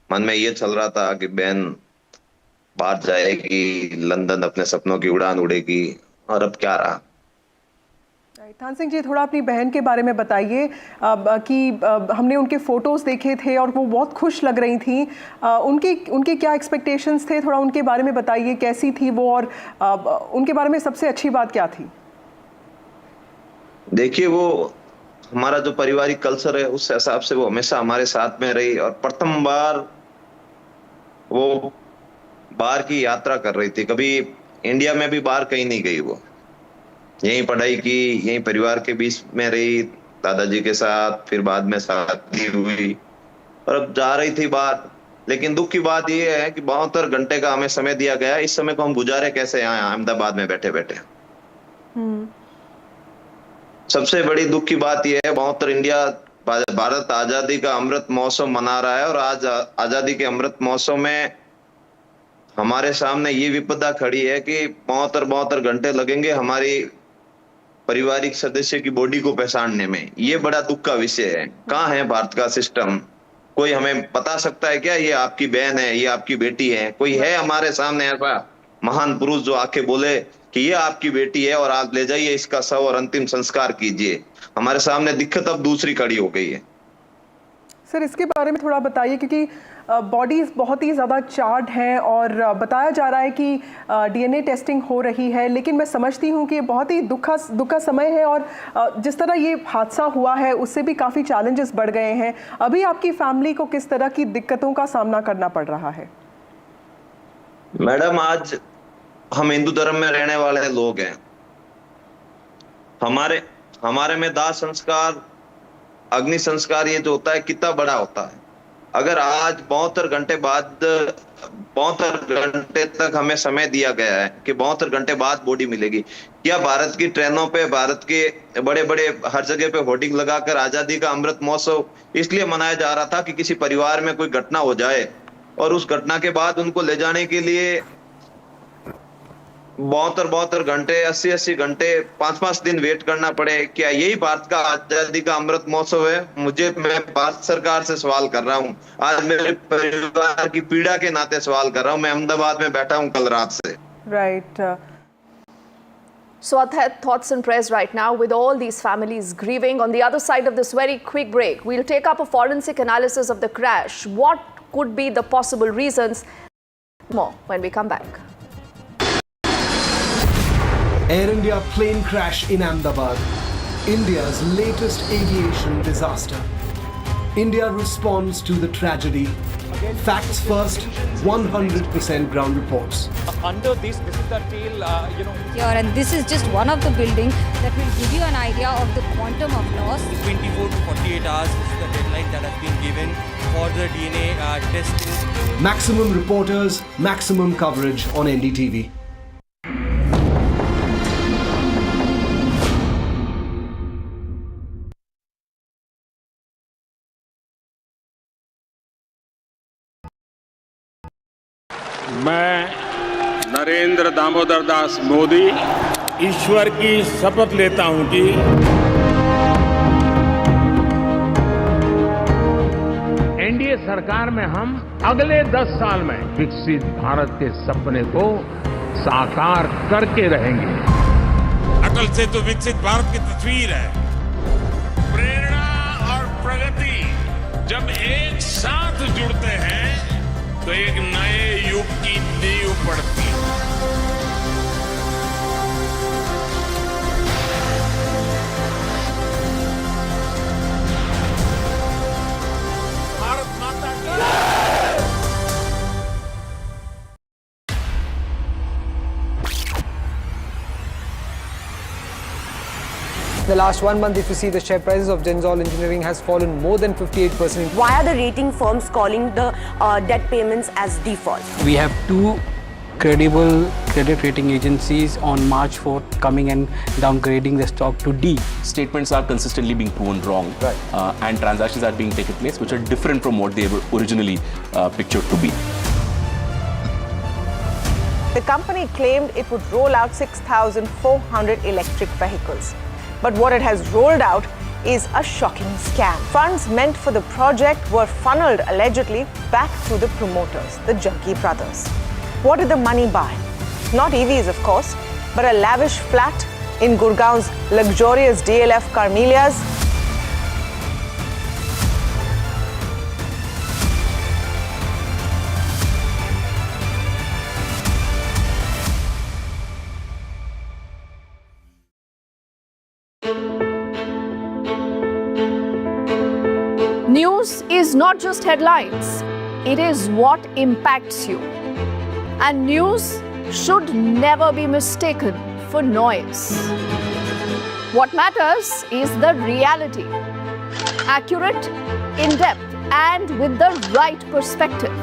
मन में ये चल रहा था कि बहन बाहर जाएगी, लंदन अपने सपनों की उड़ान उड़ेगी, और अब क्या रहा। थान सिंह जी, थोड़ा अपनी बहन के बारे में बताइए कि हमने उनके फोटोज देखे थे और वो बहुत खुश लग रही थी। उनके क्या एक्सपेक्टेशंस थे? थोड़ा उनके बारे में बताइए, कैसी थी वो, और उनके बारे में सबसे अच्छी बात क्या थी? देखिए, वो हमारा जो पारिवारिक कल्चर है उस हिसाब से वो हमेशा हमारे साथ में रही, और प्रथम बार वो बाहर की यात्रा कर रही थी। कभी इंडिया में भी बाहर कहीं नहीं गई, वो यहीं पढ़ाई की, यहीं परिवार के बीच में रही, दादाजी के साथ, फिर बाद में शादी हुई और अब जा रही थी बाहर। लेकिन दुख की बात यह है कि 72 घंटे का हमें समय दिया गया, इस समय को हम गुजारे कैसे यहाँ अहमदाबाद में बैठे बैठे। सबसे बड़ी दुख की बात यह है, 72 भारत आजादी का अमृत महोत्सव मना रहा है, और आज आजादी के अमृत महोत्सव में हमारे सामने ये विपदा खड़ी है कि 72 घंटे लगेंगे हमारी पारिवारिक सदस्य की बॉडी को पहचानने में। ये बड़ा दुख का विषय है। कहाँ है भारत का सिस्टम? कोई हमें बता सकता है क्या ये आपकी बहन है, ये आपकी बेटी है? कोई है हमारे सामने ऐसा महान पुरुष जो आके बोले कि ये आपकी बेटी है और आप ले जाइए इसका शव और अंतिम संस्कार कीजिए? हमारे सामने दिक्कत अब दूसरी खड़ी हो गई है। सर, इसके बारे में थोड़ा बताइए, क्योंकि बॉडीज बहुत ही ज़्यादा चार्ड हैं और बताया जा रहा है कि डीएनए टेस्टिंग हो रही है, लेकिन मैं समझती हूँ कि बहुत ही दुख का समय है, और जिस तरह ये हादसा हुआ है उससे भी काफ़ी चैलेंजेस बढ़ गए हैं। अभी आपकी फैमिली को किस तरह की दिक्कतों का सामना करना पड़ रहा है? मैडम, आज हम हिंदू धर्म में रहने वाले लोग हैं। हमारे में दाह संस्कार, अग्नि संस्कार ये जो होता है कितना बड़ा होता है। अगर आज 72 घंटे बाद, 72 घंटे तक हमें समय दिया गया है कि 72 घंटे बाद बॉडी मिलेगी, क्या भारत की ट्रेनों पे, भारत के बड़े बड़े हर जगह पे होर्डिंग लगाकर आजादी का अमृत महोत्सव इसलिए मनाया जा रहा था कि किसी परिवार में कोई घटना हो जाए और उस घटना के बाद उनको ले जाने के लिए 72 घंटे, 80 घंटे, 5 दिन वेट करना पड़े? क्या यही भारत का आजादी का अमृत महोत्सव है? मैं भारत सरकार से सवाल कर रहा हूँ, आज मेरे परिवार की पीड़ा के नाते सवाल कर रहा हूँ। मैं अहमदाबाद में बैठा हूँ कल रात से। Right. So our thoughts and prayers right now with all these families grieving. On the other side of this very quick break, we'll take up a forensic analysis of the crash. What could be the possible reasons? More when we come back. Air India plane crash in Ahmedabad, India's latest aviation disaster. India responds to the tragedy. Facts first, 100% ground reports. Under this is the tail, Here, and this is just one of the buildings that will give you an idea of the quantum of loss. 24 to 48 hours is the deadline that has been given for the DNA testing. Maximum reporters, maximum coverage on NDTV. मैं नरेंद्र दामोदर दास मोदी ईश्वर की शपथ लेता हूं कि NDA सरकार में हम अगले 10 साल में विकसित भारत के सपने को साकार करके रहेंगे। अटल से तो विकसित भारत की तस्वीर है। प्रेरणा और प्रगति जब एक साथ जुड़ते हैं तो एक नए युग की नींव पड़ती है। भारत माता की The last 1 month, if you see, the share prices of Genzol Engineering has fallen more than 58%. Why are the rating firms calling the debt payments as default? We have 2 credible credit rating agencies on March 4th coming and downgrading the stock to D. Statements are consistently being proven wrong, and transactions are being taken place which are different from what they were originally pictured to be. The company claimed it would roll out 6,400 electric vehicles. But what it has rolled out is a shocking scam. Funds meant for the project were funneled allegedly back to the promoters, the Junkie brothers. What did the money buy? Not EVs, of course, but a lavish flat in Gurgaon's luxurious DLF Carmelias. News is not just headlines, it is what impacts you. And news should never be mistaken for noise. What matters is the reality. Accurate, in-depth, and with the right perspective.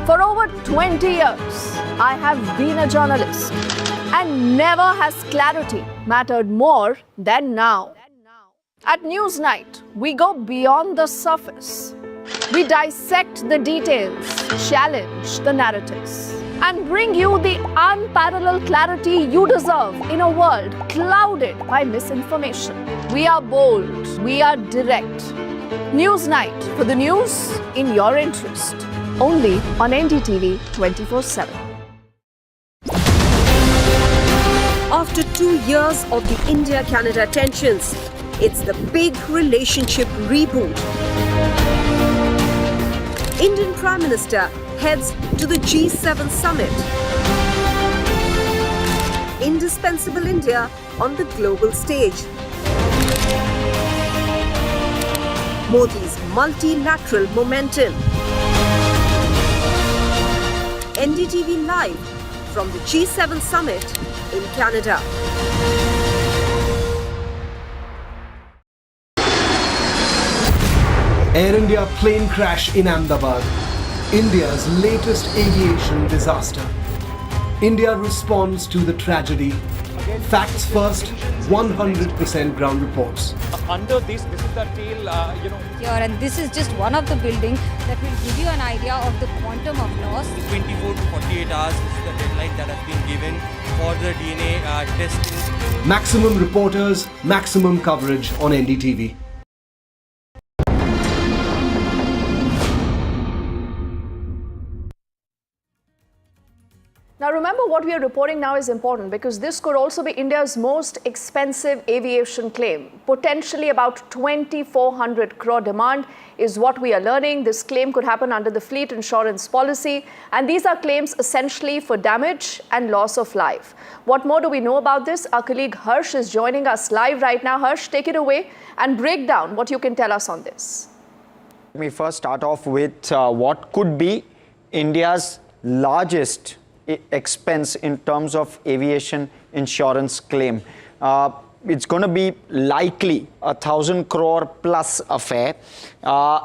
For over 20 years, I have been a journalist, and never has clarity mattered more than now. At Newsnight, we go beyond the surface. We dissect the details, challenge the narratives, and bring you the unparalleled clarity you deserve in a world clouded by misinformation. We are bold, we are direct. Newsnight, for the news in your interest. Only on NDTV 24/7. After 2 years of the India-Canada tensions, it's the big relationship reboot. Indian Prime Minister heads to the G7 summit. Indispensable India on the global stage. Modi's multilateral momentum. NDTV live from the G7 summit in Canada. Air India plane crash in Ahmedabad, India's latest aviation disaster. India responds to the tragedy. Facts first, 100% ground reports. Under this is the tail, Here, and this is just one of the buildings that will give you an idea of the quantum of loss. 24 to 48 hours is the deadline that has been given for the DNA testing. Maximum reporters, maximum coverage on NDTV. Now remember, what we are reporting now is important because this could also be India's most expensive aviation claim. Potentially about 2,400 crore demand is what we are learning. This claim could happen under the fleet insurance policy, and these are claims essentially for damage and loss of life. What more do we know about this? Our colleague Harsh is joining us live right now. Harsh, take it away and break down what you can tell us on this. Let me first start off with what could be India's largest expense in terms of aviation insurance claim. It's going to be likely 1,000 crore plus affair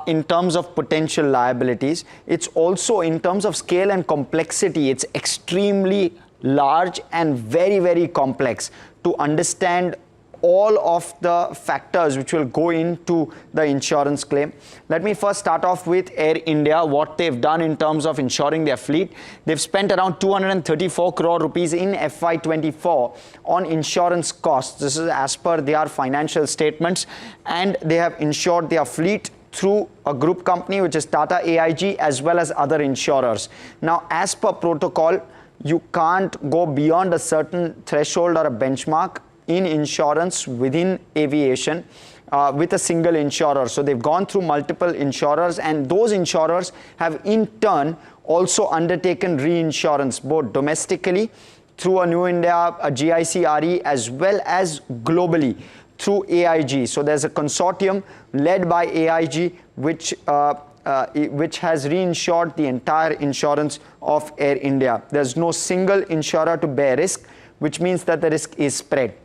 in terms of potential liabilities. It's also in terms of scale and complexity, it's extremely large and very, very complex to understand all of the factors which will go into the insurance claim. Let me first start off with Air India, what they've done in terms of insuring their fleet. They've spent around 234 crore rupees in FY24 on insurance costs. This is as per their financial statements, and they have insured their fleet through a group company which is Tata AIG as well as other insurers. Now, as per protocol, you can't go beyond a certain threshold or a benchmark in insurance within aviation with a single insurer. So they've gone through multiple insurers, and those insurers have in turn also undertaken reinsurance both domestically through a New India, a GIC RE, as well as globally through AIG. So there's a consortium led by AIG which has reinsured the entire insurance of Air India. There's no single insurer to bear risk, which means that the risk is spread.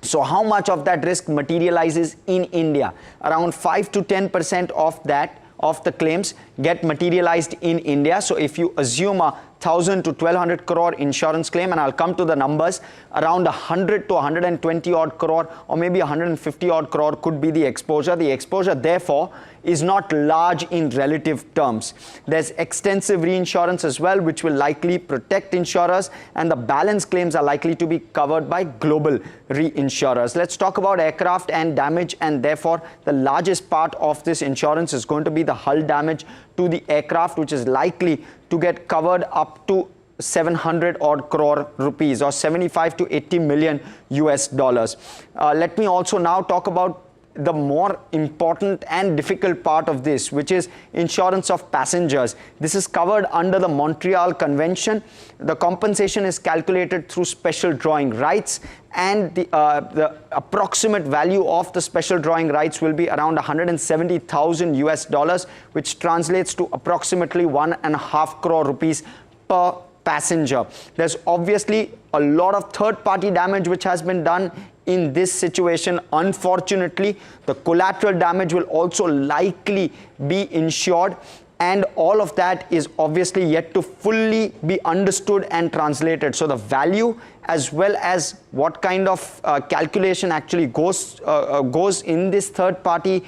So how much of that risk materializes in India? Around 5 to 10% of the claims get materialized in India. So if you assume a 1,000 to 1,200 crore insurance claim, and I'll come to the numbers, around 100 to 120 odd crore or maybe 150 odd crore could be the exposure. The exposure, therefore, is not large in relative terms. There's extensive reinsurance as well, which will likely protect insurers, and the balance claims are likely to be covered by global reinsurers. Let's talk about aircraft and damage, and therefore the largest part of this insurance is going to be the hull damage to the aircraft, which is likely to get covered up to 700 odd crore rupees or 75 to 80 million US dollars. Let me also now talk about the more important and difficult part of this, which is insurance of passengers. This is covered under the Montreal Convention. The compensation is calculated through special drawing rights, and the approximate value of the special drawing rights will be around 170,000 US dollars, which translates to approximately 1.5 crore rupees per passenger. There's obviously a lot of third-party damage which has been done in this situation. Unfortunately, the collateral damage will also likely be insured, and all of that is obviously yet to fully be understood and translated. So the value as well as what kind of calculation actually goes in this third-party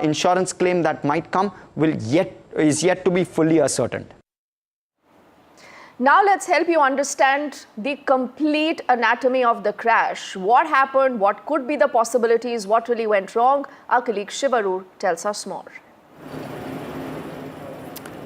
insurance claim that might come is yet to be fully ascertained. Now let's help you understand the complete anatomy of the crash. What happened, what could be the possibilities, what really went wrong? Our colleague Shivarur tells us more.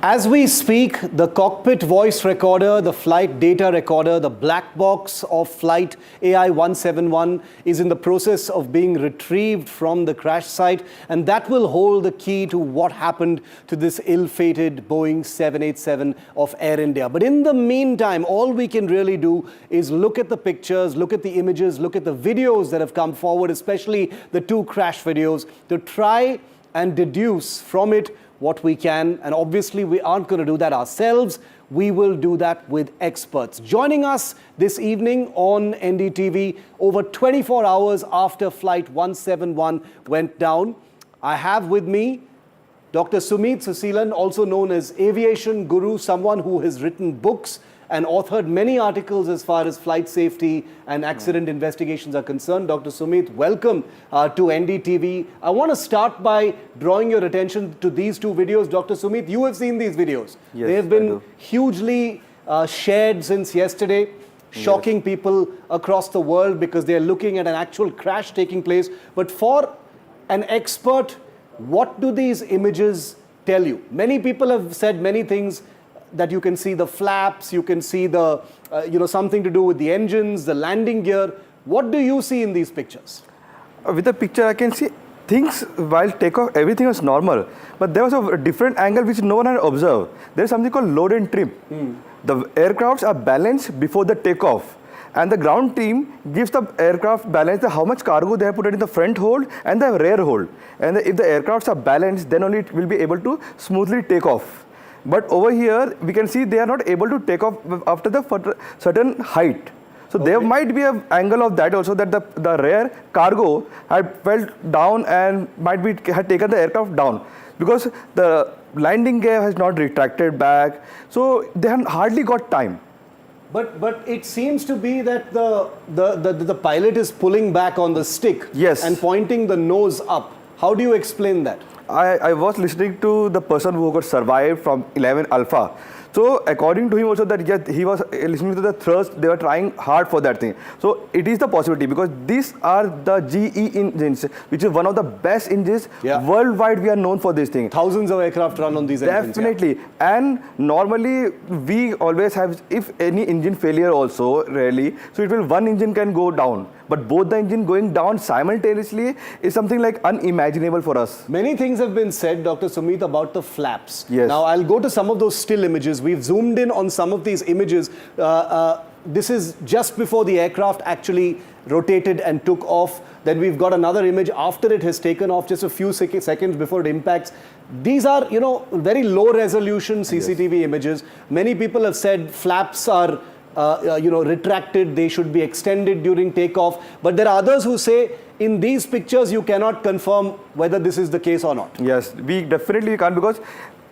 As we speak, the cockpit voice recorder, the flight data recorder, the black box of flight AI-171 is in the process of being retrieved from the crash site, and that will hold the key to what happened to this ill-fated Boeing 787 of Air India. But in the meantime, all we can really do is look at the pictures, look at the images, look at the videos that have come forward, especially the two crash videos, to try and deduce from it what we can. And obviously we aren't going to do that ourselves. We will do that with experts. Joining us this evening on NDTV, over 24 hours after Flight 171 went down, I have with me Dr. Sumit Susilan, also known as Aviation Guru, someone who has written books and authored many articles as far as flight safety and accident investigations are concerned. Dr. Sumit, welcome to NDTV. I want to start by drawing your attention to these two videos. Dr. Sumit, you have seen these videos. Yes, they have been hugely shared since yesterday, shocking people across the world because they are looking at an actual crash taking place. But for an expert, what do these images tell you? Many people have said many things, that you can see the flaps, you can see the, something to do with the engines, the landing gear. What do you see in these pictures? With the picture, I can see things while takeoff, everything was normal. But there was a different angle which no one had observed. There is something called load and trim. The aircrafts are balanced before the takeoff. And the ground team gives the aircraft balance, how much cargo they have put it in the front hold and the rear hold. And if the aircrafts are balanced, then only it will be able to smoothly take off. But over here, we can see they are not able to take off after the certain height. So there might be an angle of that also, that the rear cargo had fell down and had taken the aircraft down, because the landing gear has not retracted back. So they had hardly got time. But it seems to be that the pilot is pulling back on the stick and pointing the nose up. How do you explain that? I was listening to the person who got survived from 11 Alpha. So according to him also that yes, he was listening to the thrust, they were trying hard for that thing. So it is the possibility because these are the GE engines, which is one of the best engines worldwide. We are known for this thing. Thousands of aircraft run on these engines. Definitely. And normally we always have, if any engine failure also, rarely, so it will one engine can go down. But both the engine going down simultaneously is something like unimaginable for us. Many things have been said, Dr. Sumit, about the flaps. Yes. Now, I'll go to some of those still images. We've zoomed in on some of these images. This is just before the aircraft actually rotated and took off. Then we've got another image after it has taken off, just a few seconds before it impacts. These are, you know, very low resolution CCTV images. Many people have said flaps are retracted, they should be extended during takeoff. But there are others who say in these pictures you cannot confirm whether this is the case or not. Yes, we definitely can't because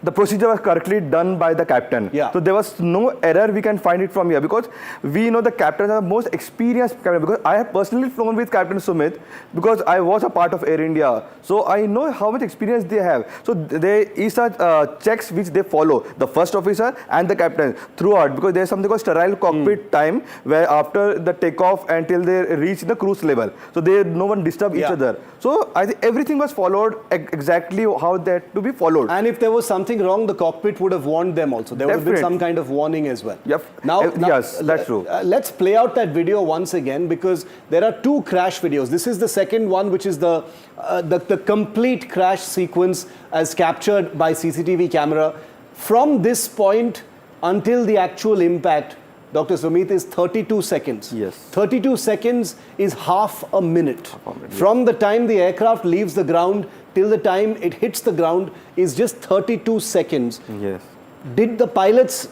the procedure was correctly done by the captain. Yeah. So there was no error we can find it from here because we know the captains are the most experienced captain because I have personally flown with Captain Sumit because I was a part of Air India. So I know how much experience they have. So there is such checks which they follow, the first officer and the captain throughout because there is something called sterile cockpit time where after the takeoff until they reach the cruise level. So no one disturb each other. So I think everything was followed exactly how they had to be followed. And if there was something wrong, the cockpit would have warned them also. There would have been some kind of warning as well. Yep. Now, yes, that's true. Let's play out that video once again because there are two crash videos. This is the second one, which is the complete crash sequence as captured by CCTV camera. From this point until the actual impact, Dr. Sumit, is 32 seconds. Yes. 32 seconds is half a minute. From the time the aircraft leaves the ground till the time it hits the ground is just 32 seconds. Yes. Did the pilots,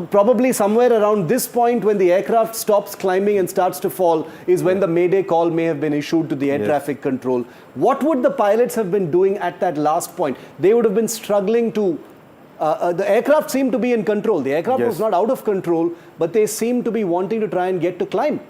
probably somewhere around this point when the aircraft stops climbing and starts to fall is when the Mayday call may have been issued to the air traffic control. What would the pilots have been doing at that last point? They would have been struggling to the aircraft seemed to be in control. The aircraft was not out of control, but they seemed to be wanting to try and get to climb.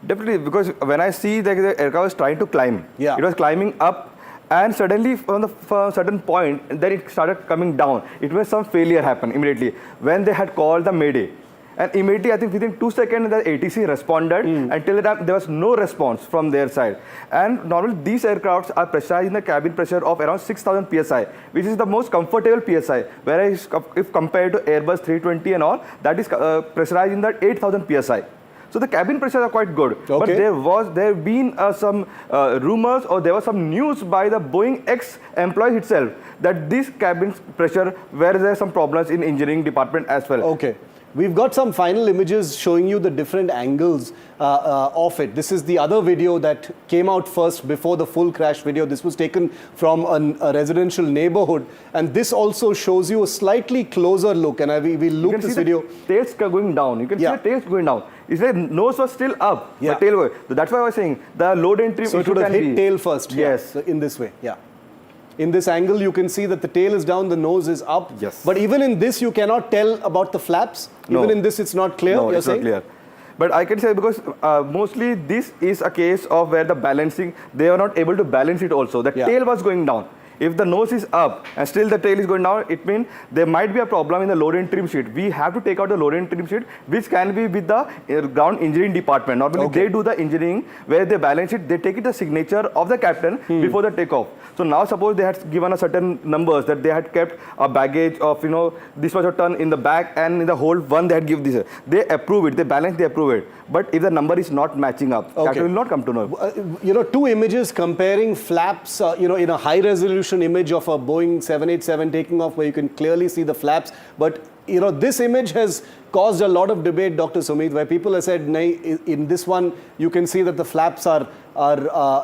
Definitely, because when I see that the aircraft was trying to climb, it was climbing up, and suddenly from a certain point, then it started coming down. It was some failure happened immediately when they had called the Mayday. And immediately, I think within 2 seconds, the ATC responded. Until the time, there was no response from their side. And normally, these aircrafts are pressurized in the cabin pressure of around 6,000 psi, which is the most comfortable psi. Whereas, if compared to Airbus 320 and all, that is pressurized in that 8,000 psi. So the cabin pressures are quite good. But there have been some rumors or there was some news by the Boeing ex-employee itself that this cabin pressure, where there are some problems in engineering department as well. Okay. We've got some final images showing you the different angles of it. This is the other video that came out first before the full crash video. This was taken from a residential neighborhood. And this also shows you a slightly closer look. And we look at this video. Tails going down. You can see the tails going down. It's like nose was still up. The tail was. So that's why I was saying the load and trim. So it would have hit tail first. Yes. In this way. Yeah. In this angle, you can see that the tail is down, the nose is up. Yes. But even in this, you cannot tell about the flaps. No. Even in this, it's not clear. No, you're it's saying? not clear. But I can say because mostly this is a case of where the balancing, they are not able to balance it also. The tail was going down. If the nose is up and still the tail is going down, it means there might be a problem in the load and trim sheet. We have to take out the load and trim sheet, which can be with the ground engineering department. Normally they do the engineering where they balance it. They take it the signature of the captain before the takeoff. So now suppose they had given a certain numbers that they had kept a baggage of, this much a ton in the back and in the hold one they had given this. They approve it, they balance, they approve it. But if the number is not matching up, that will not come to know. Two images comparing flaps, in a high resolution image of a Boeing 787 taking off where you can clearly see the flaps. But, this image has caused a lot of debate, Dr. Sumit, where people have said, in this one, you can see that the flaps are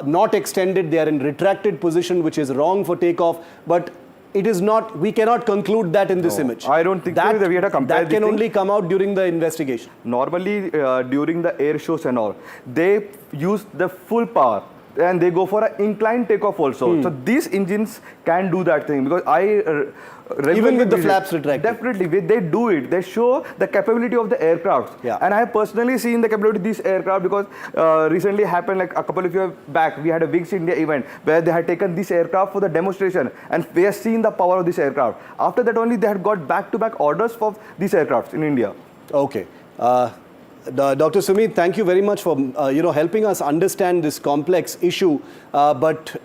not extended. They are in retracted position, which is wrong for takeoff. But it is not, we cannot conclude that in this image. I don't think that we had to compare that can only come out during the investigation. Normally, during the air shows and all, they use the full power and they go for an inclined takeoff also. So these engines can do that thing, because even with the flaps retracted. Definitely, they do it. They show the capability of the aircraft. Yeah. And I have personally seen the capability of this aircraft, because recently happened like a couple of years back, we had a Wings India event where they had taken this aircraft for the demonstration, and we have seen the power of this aircraft. After that only they had got back-to-back orders for these aircrafts in India. Okay. Dr. Sumit, thank you very much for helping us understand this complex issue. But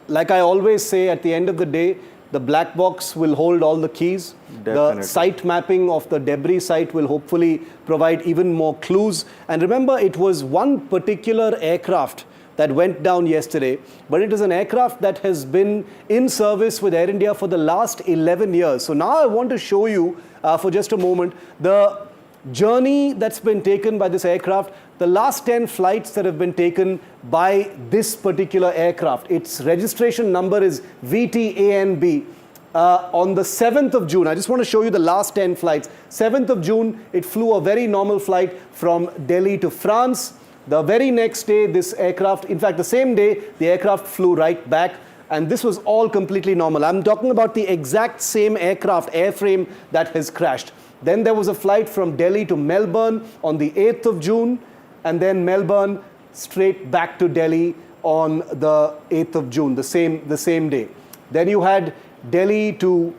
like I always say, at the end of the day, the black box will hold all the keys. Definitely. The site mapping of the debris site will hopefully provide even more clues. And remember, it was one particular aircraft that went down yesterday, but it is an aircraft that has been in service with Air India for the last 11 years. So now I want to show you for just a moment the journey that's been taken by this aircraft, the last 10 flights that have been taken by this particular aircraft. Its registration number is VTANB. On the 7th of June, I just want to show you the last 10 flights. 7th of June, it flew a very normal flight from Delhi to France. The very next day, this aircraft, in fact, the same day, the aircraft flew right back. And this was all completely normal. I'm talking about the exact same aircraft, airframe that has crashed. Then there was a flight from Delhi to Melbourne on the 8th of June, and then Melbourne straight back to Delhi on the 8th of June, the same day. Then you had Delhi to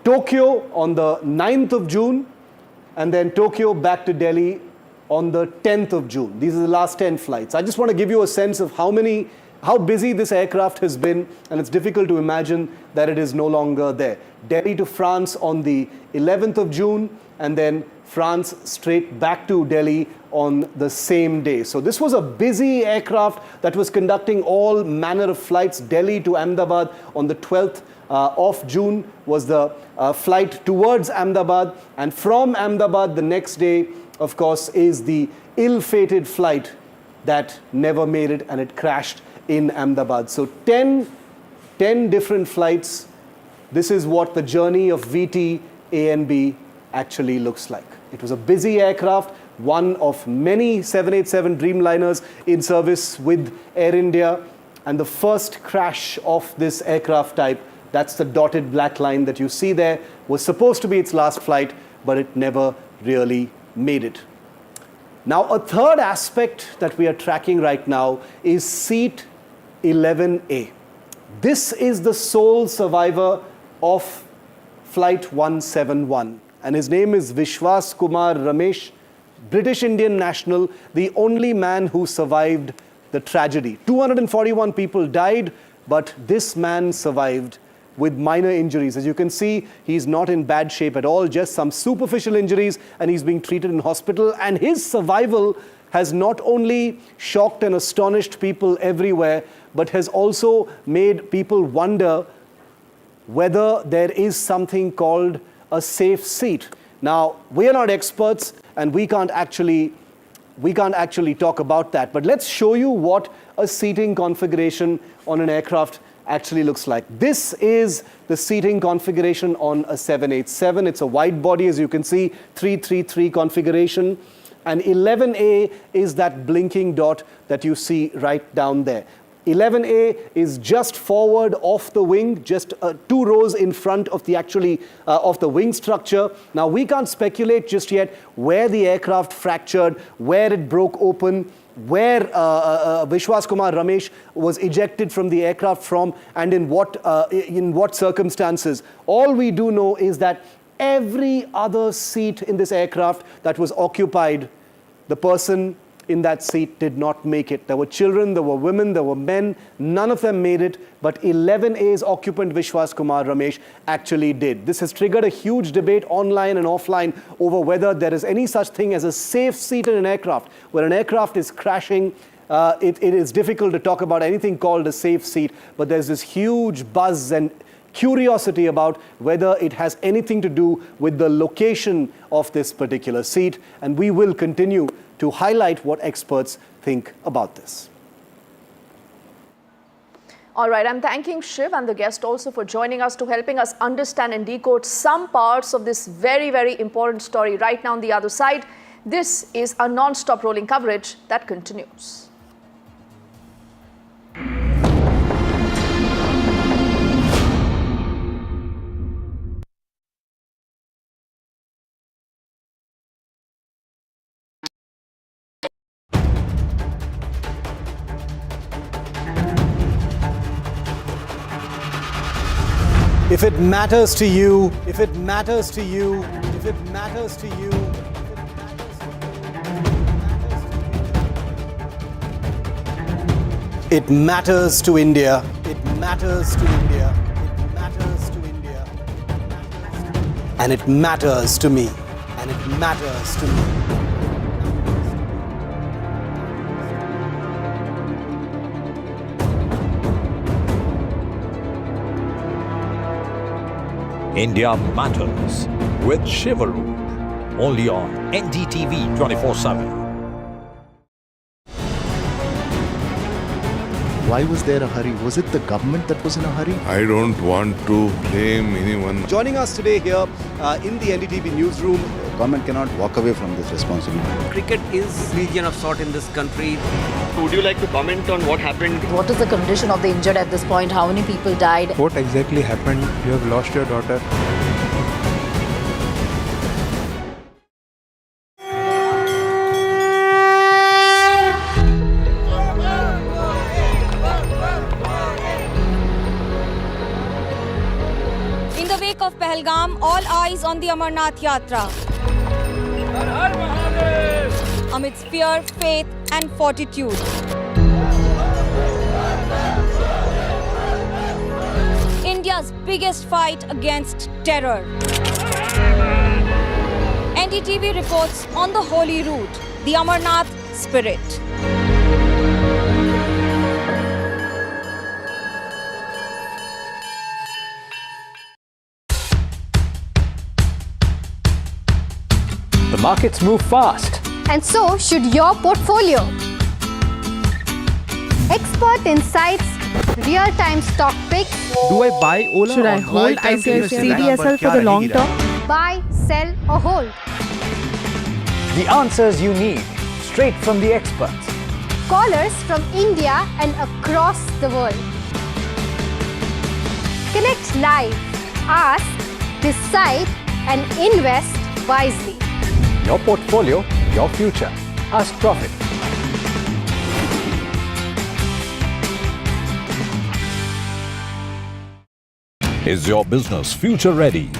Tokyo on the 9th of June, and then Tokyo back to Delhi on the 10th of June. These are the last 10 flights. I just want to give you a sense of how busy this aircraft has been, and it's difficult to imagine that it is no longer there. Delhi to France on the 11th of June, and then France straight back to Delhi on the same day. So this was a busy aircraft that was conducting all manner of flights. Delhi to Ahmedabad on the 12th of June was the flight towards Ahmedabad, and from Ahmedabad the next day, of course, is the ill-fated flight that never made it, and it crashed in Ahmedabad. So 10 different flights. This is what the journey of VTANB actually looks like. It was a busy aircraft, one of many 787 Dreamliners in service with Air India, and the first crash of this aircraft type, that's the dotted black line that you see there, was supposed to be its last flight, but it never really made it. Now, a third aspect that we are tracking right now is seat 11A. This is the sole survivor of Flight 171. And his name is Vishwas Kumar Ramesh, British Indian national, the only man who survived the tragedy. 241 people died, but this man survived with minor injuries. As you can see, he's not in bad shape at all, just some superficial injuries, and he's being treated in hospital. And his survival has not only shocked and astonished people everywhere, but has also made people wonder whether there is something called a safe seat. Now, we are not experts, and we can't actually talk about that. But let's show you what a seating configuration on an aircraft actually looks like. This is the seating configuration on a 787. It's a wide body, as you can see, 333 configuration. And 11A is that blinking dot that you see right down there. 11A is just forward off the wing, just 2 rows in front of the of the wing structure. Now, we can't speculate just yet where the aircraft fractured, where it broke open, where Vishwas Kumar Ramesh was ejected from the aircraft from, and in what circumstances. All we do know is that every other seat in this aircraft that was occupied, the person in that seat did not make it. There were children, there were women, there were men. None of them made it, but 11A's occupant Vishwas Kumar Ramesh actually did. This has triggered a huge debate online and offline over whether there is any such thing as a safe seat in an aircraft. When an aircraft is crashing, it is difficult to talk about anything called a safe seat, but there's this huge buzz and curiosity about whether it has anything to do with the location of this particular seat, and we will continue to highlight what experts think about this. All right, I'm thanking Shiv and the guest also for joining us, to helping us understand and decode some parts of this very, very important story. Right now on the other side, this is a non-stop rolling coverage that continues. If it matters to you, if it matters to you, if it matters to you, it matters to India. It matters to India. It matters to India. And it matters to me. And it matters to me. India Matters with Shivaru. Only on NDTV 24/7. Why was there a hurry? Was it the government that was in a hurry? I don't want to blame anyone. Joining us today here in the NDTV newsroom. Government cannot walk away from this responsibility. Cricket is region of sort in this country. Would you like to comment on what happened? What is the condition of the injured at this point? How many people died? What exactly happened? You have lost your daughter. In the wake of Pahalgam, all eyes on the Amarnath Yatra. Amidst fear, faith and fortitude. India's biggest fight against terror. NDTV reports on the holy route, the Amarnath spirit. The markets move fast. And so should your portfolio. Expert insights, real-time stock picks. Do I buy Ola? Should I or hold buy time to invest in CDSL that? for the long term? Buy, sell or hold. The answers you need, straight from the experts. Callers from India and across the world. Connect live, ask, decide and invest wisely. Your portfolio, your future. Ask Profit. Is your business future ready?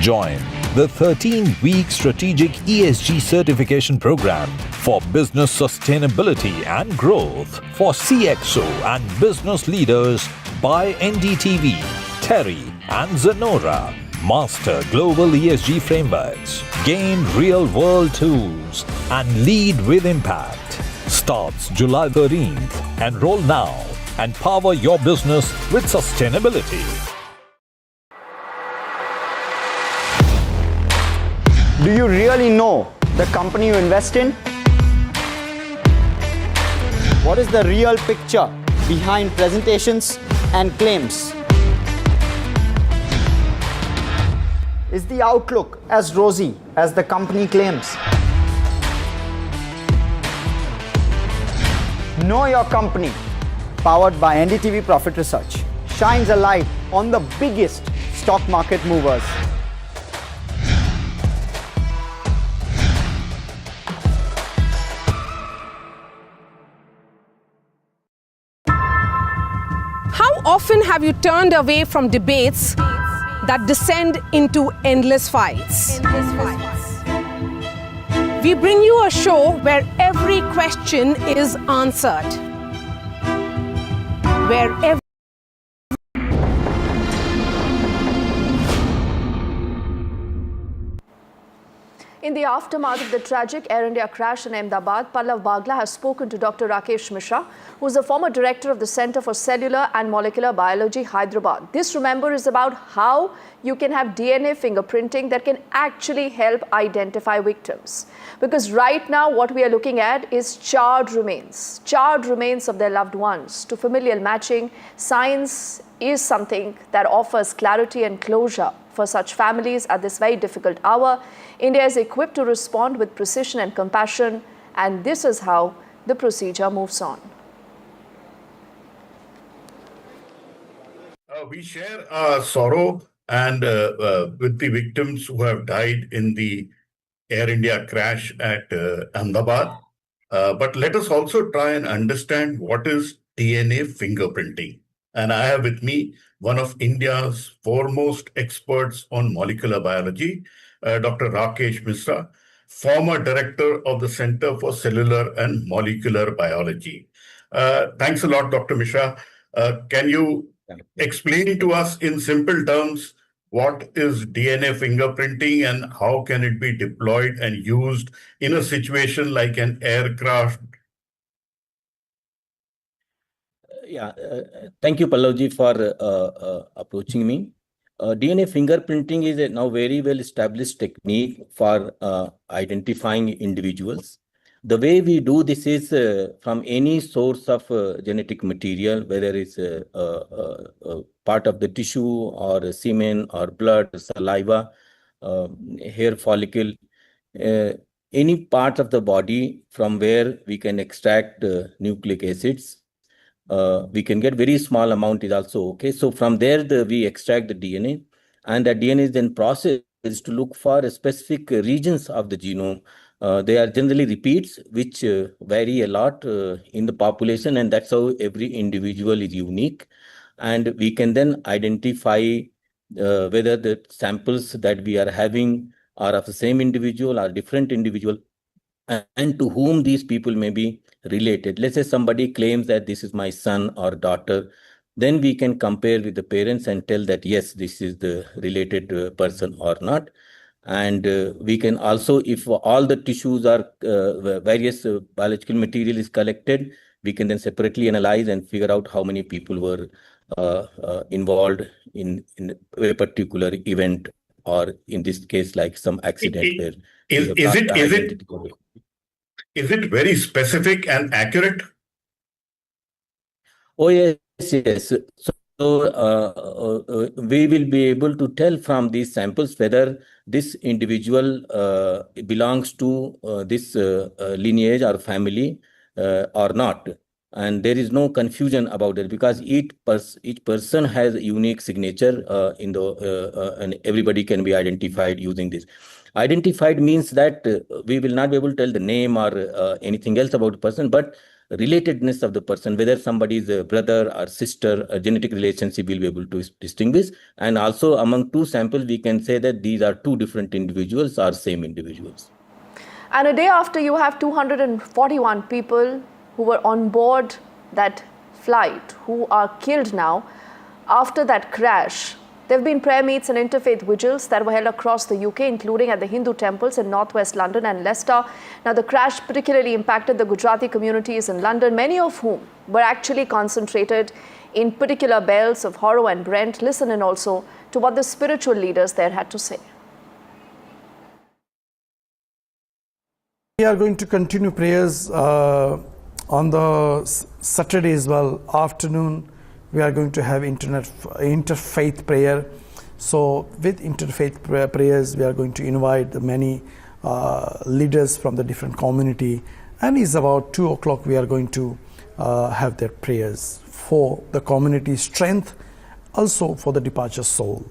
Join the 13-week strategic ESG certification program for business sustainability and growth for CXO and business leaders by NDTV, Terry and Zenora. Master global ESG frameworks, gain real-world tools, and lead with impact. Starts July 13th. Enroll now and power your business with sustainability. Do you really know the company you invest in? What is the real picture behind presentations and claims? Is the outlook as rosy as the company claims? Know Your Company, powered by NDTV Profit Research, shines a light on the biggest stock market movers. How often have you turned away from debates that descend into endless fights? We bring you a show where every question is answered. Where every In the aftermath of the tragic Air India crash in Ahmedabad, Pallav Bagla has spoken to Dr. Rakesh Mishra, who is the former director of the Center for Cellular and Molecular Biology, Hyderabad. This, remember, is about how you can have DNA fingerprinting that can actually help identify victims. Because right now, what we are looking at is charred remains of their loved ones. To familial matching, science is something that offers clarity and closure for such families at this very difficult hour. India is equipped to respond with precision and compassion, and this is how the procedure moves on. We share our sorrow and with the victims who have died in the Air India crash at Ahmedabad. But let us also try and understand what is DNA fingerprinting. And I have with me one of India's foremost experts on molecular biology, Dr. Rakesh Misra, former director of the Center for Cellular and Molecular Biology. Thanks a lot, Dr. Misra. Can you explain to us in simple terms what is DNA fingerprinting and how can it be deployed and used in a situation like an aircraft? Yeah, thank you, Pallavji, for approaching me. DNA fingerprinting is a now very well established technique for identifying individuals. The way we do this is from any source of genetic material, whether it's part of the tissue or semen or blood, saliva, hair follicle, any part of the body from where we can extract nucleic acids. We can get very small amount is also okay. So from there we extract the DNA, and that DNA is then processed to look for specific regions of the genome. They are generally repeats which vary a lot in the population, and that's how every individual is unique. And we can then identify whether the samples that we are having are of the same individual or different individual, and to whom these people may be related. Let's say somebody claims that this is my son or daughter, then we can compare with the parents and tell that yes, this is the related person or not. And we can also, if all the tissues are various biological material is collected, we can then separately analyze and figure out how many people were involved in a particular event, or in this case, like some accident where Is it very specific and accurate? Oh, yes. So we will be able to tell from these samples whether this individual belongs to this lineage or family or not. And there is no confusion about it, because each person has a unique signature and everybody can be identified using this. Identified means that we will not be able to tell the name or anything else about the person, but relatedness of the person, whether somebody is a brother or sister, a genetic relationship we'll be able to distinguish. And also among two samples, we can say that these are two different individuals or same individuals. And a day after, you have 241 people who were on board that flight who are killed now after that crash. There have been prayer meets and interfaith vigils that were held across the UK, including at the Hindu temples in northwest London and Leicester. Now, the crash particularly impacted the Gujarati communities in London, many of whom were actually concentrated in particular belts of Harrow and Brent. Listen in also to what the spiritual leaders there had to say. We are going to continue prayers on the Saturday as well, afternoon. We are going to have interfaith prayer. So with interfaith prayers, we are going to invite the many leaders from the different community. And it's about 2 o'clock we are going to have their prayers for the community strength, also for the departure soul.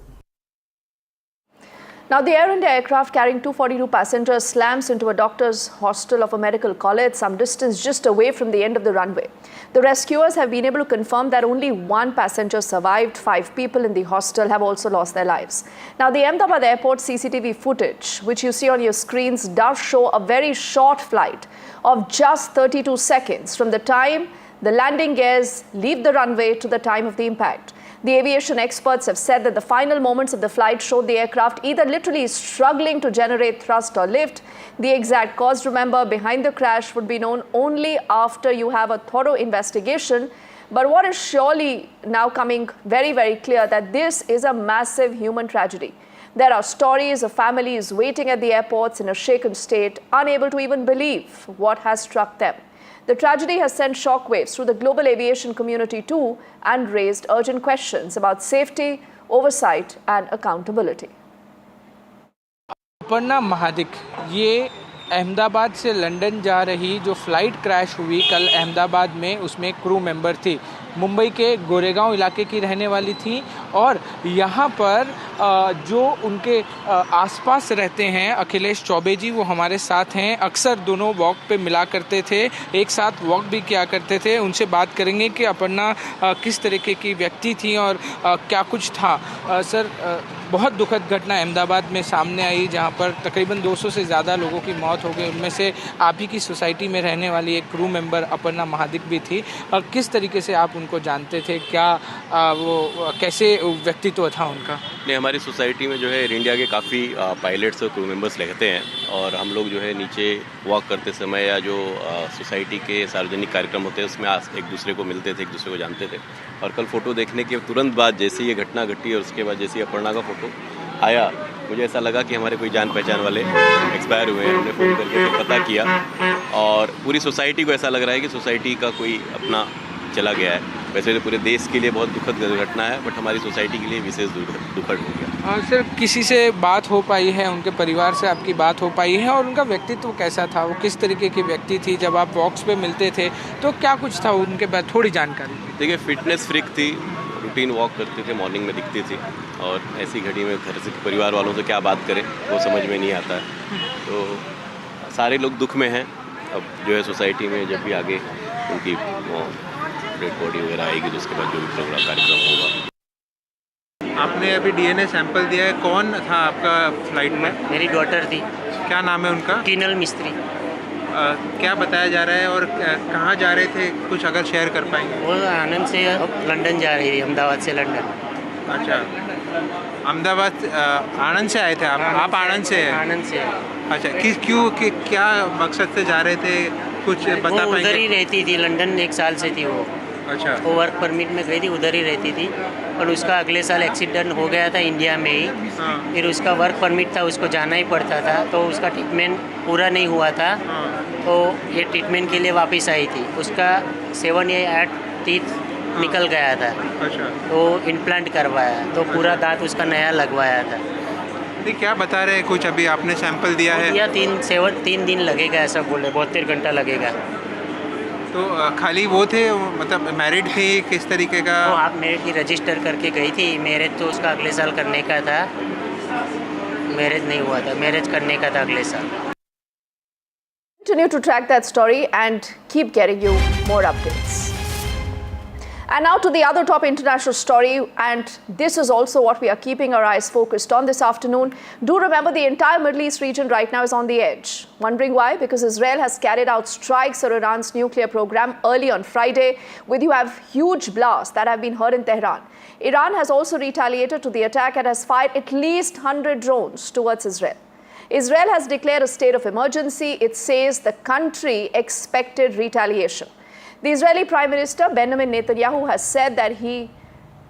Now, the Air India aircraft carrying 242 passengers slams into a doctor's hostel of a medical college some distance just away from the end of the runway. The rescuers have been able to confirm that only one passenger survived. 5 people in the hostel have also lost their lives. Now, the Ahmedabad airport CCTV footage, which you see on your screens, does show a very short flight of just 32 seconds from the time the landing gears leave the runway to the time of the impact. The aviation experts have said that the final moments of the flight showed the aircraft either literally struggling to generate thrust or lift. The exact cause, remember, behind the crash would be known only after you have a thorough investigation. But what is surely now coming very, very clear that this is a massive human tragedy. There are stories of families waiting at the airports in a shaken state, unable to even believe what has struck them. The tragedy has sent shockwaves through the global aviation community too, and raised urgent questions about safety, oversight and accountability. Aparna Mahadik, ये अहमदाबाद से London जा रही जो flight crash हुई कल अहमदाबाद में, उसमें crew member थी। मुंबई के गोरेगांव इलाके की रहने वाली थी और यहाँ पर जो उनके आसपास रहते हैं अखिलेश चौबे जी, वो हमारे साथ हैं। अक्सर दोनों वॉक पे मिला करते थे, एक साथ वॉक भी किया करते थे। उनसे बात करेंगे कि अपर्णा किस तरीके की व्यक्ति थी और क्या कुछ था। सर, बहुत दुखद घटना अहमदाबाद में सामने आई जहां पर तकरीबन 200 से ज़्यादा लोगों की मौत हो गई। उनमें से आप ही की सोसाइटी में रहने वाली एक क्रू मेंबर अपर्णा महादिक भी थी। किस तरीके से आप उनको जानते थे, क्या वो कैसे व्यक्तित्व था उनका? नहीं, हमारी सोसाइटी में जो है एयर इंडिया के काफ़ी पायलट्स और क्रू मेंबर्स रहते हैं और हम लोग जो है नीचे वॉक करते समय या जो सोसाइटी के सार्वजनिक कार्यक्रम होते हैं उसमें एक दूसरे को मिलते थे, एक दूसरे को जानते थे। और कल फ़ोटो देखने के तुरंत बाद जैसे ये घटना घटी और उसके बाद जैसे अपर्णा का फ़ोटो आया, मुझे ऐसा लगा कि हमारे कोई जान पहचान वाले एक्सपायर हुए हैं। हमने फ़ोन करके तो पता किया और पूरी सोसाइटी को ऐसा लग रहा है कि सोसाइटी का कोई अपना चला गया है। वैसे तो पूरे देश के लिए बहुत दुखद घटना है, बट हमारी सोसाइटी के लिए विशेष दुखद हो गया। और सर, किसी से बात हो पाई है, उनके परिवार से आपकी बात हो पाई है और उनका व्यक्तित्व कैसा था? वो किस तरीके की व्यक्ति थी? जब आप वॉक्स पे मिलते थे तो क्या कुछ था उनके बाद, थोड़ी जानकारी? देखिए, फिटनेस फ्रीक थी, रूटीन वॉक करते थे, मॉर्निंग में दिखती थी और ऐसी घड़ी में घर से परिवार वालों से क्या बात करें वो समझ में नहीं आता है। तो सारे लोग दुख में हैं। अब जो है सोसाइटी में जब भी आगे उनकी डेड बॉडी वगैरह आएगी तो उसके बाद जो भी प्रोग्राम कार्यक्रम होगा। आपने अभी डीएनए सैंपल दिया है, कौन था आपका फ्लाइट में? मेरी डॉटर थी। क्या नाम है उनका? कीनल मिस्त्री। क्या बताया जा रहा है और कहाँ जा रहे थे, कुछ अगर शेयर कर पाएंगे? वो आनंद से लंदन जा रही थी, अहमदाबाद से लंदन। अच्छा, अहमदाबाद आनंद से आए थे आप आनंद से? आनंद से। अच्छा, क्या मकसद से जा रहे थे, कुछ बता पाएंगे? उधर ही रहती थी, लंदन 1 साल से थी वो। अच्छा। वो वर्क परमिट में गई थी, उधर ही रहती थी और उसका अगले साल एक्सीडेंट हो गया था इंडिया में ही। फिर उसका वर्क परमिट था, उसको जाना ही पड़ता था, तो उसका ट्रीटमेंट पूरा नहीं हुआ था। तो ये ट्रीटमेंट के लिए वापस आई थी। उसका 7 या 8 टीथ निकल गया था। अच्छा। तो इम्प्लांट करवाया, तो पूरा दांत उसका नया लगवाया था। क्या बता रहे हैं कुछ? अभी आपने सैंपल दिया है? या 3 दिन लगेगा ऐसा बोले, 72 घंटा लगेगा। तो खाली वो थे, मतलब मैरिड थी, किस तरीके का? तो आप मैरिड की रजिस्टर करके गई थी। मैरिज तो उसका अगले साल करने का था, मैरिज नहीं हुआ था, मैरिज करने का था अगले साल। Continue to track that story and keep getting you more updates. And now to the other top international story, and this is also what we are keeping our eyes focused on this afternoon. Do remember, the entire Middle East region right now is on the edge. Wondering why? Because Israel has carried out strikes on Iran's nuclear program early on Friday, with you have huge blasts that have been heard in Tehran. Iran has also retaliated to the attack and has fired at least 100 drones towards Israel. Israel has declared a state of emergency. It says the country expected retaliation. The Israeli Prime Minister Benjamin Netanyahu has said that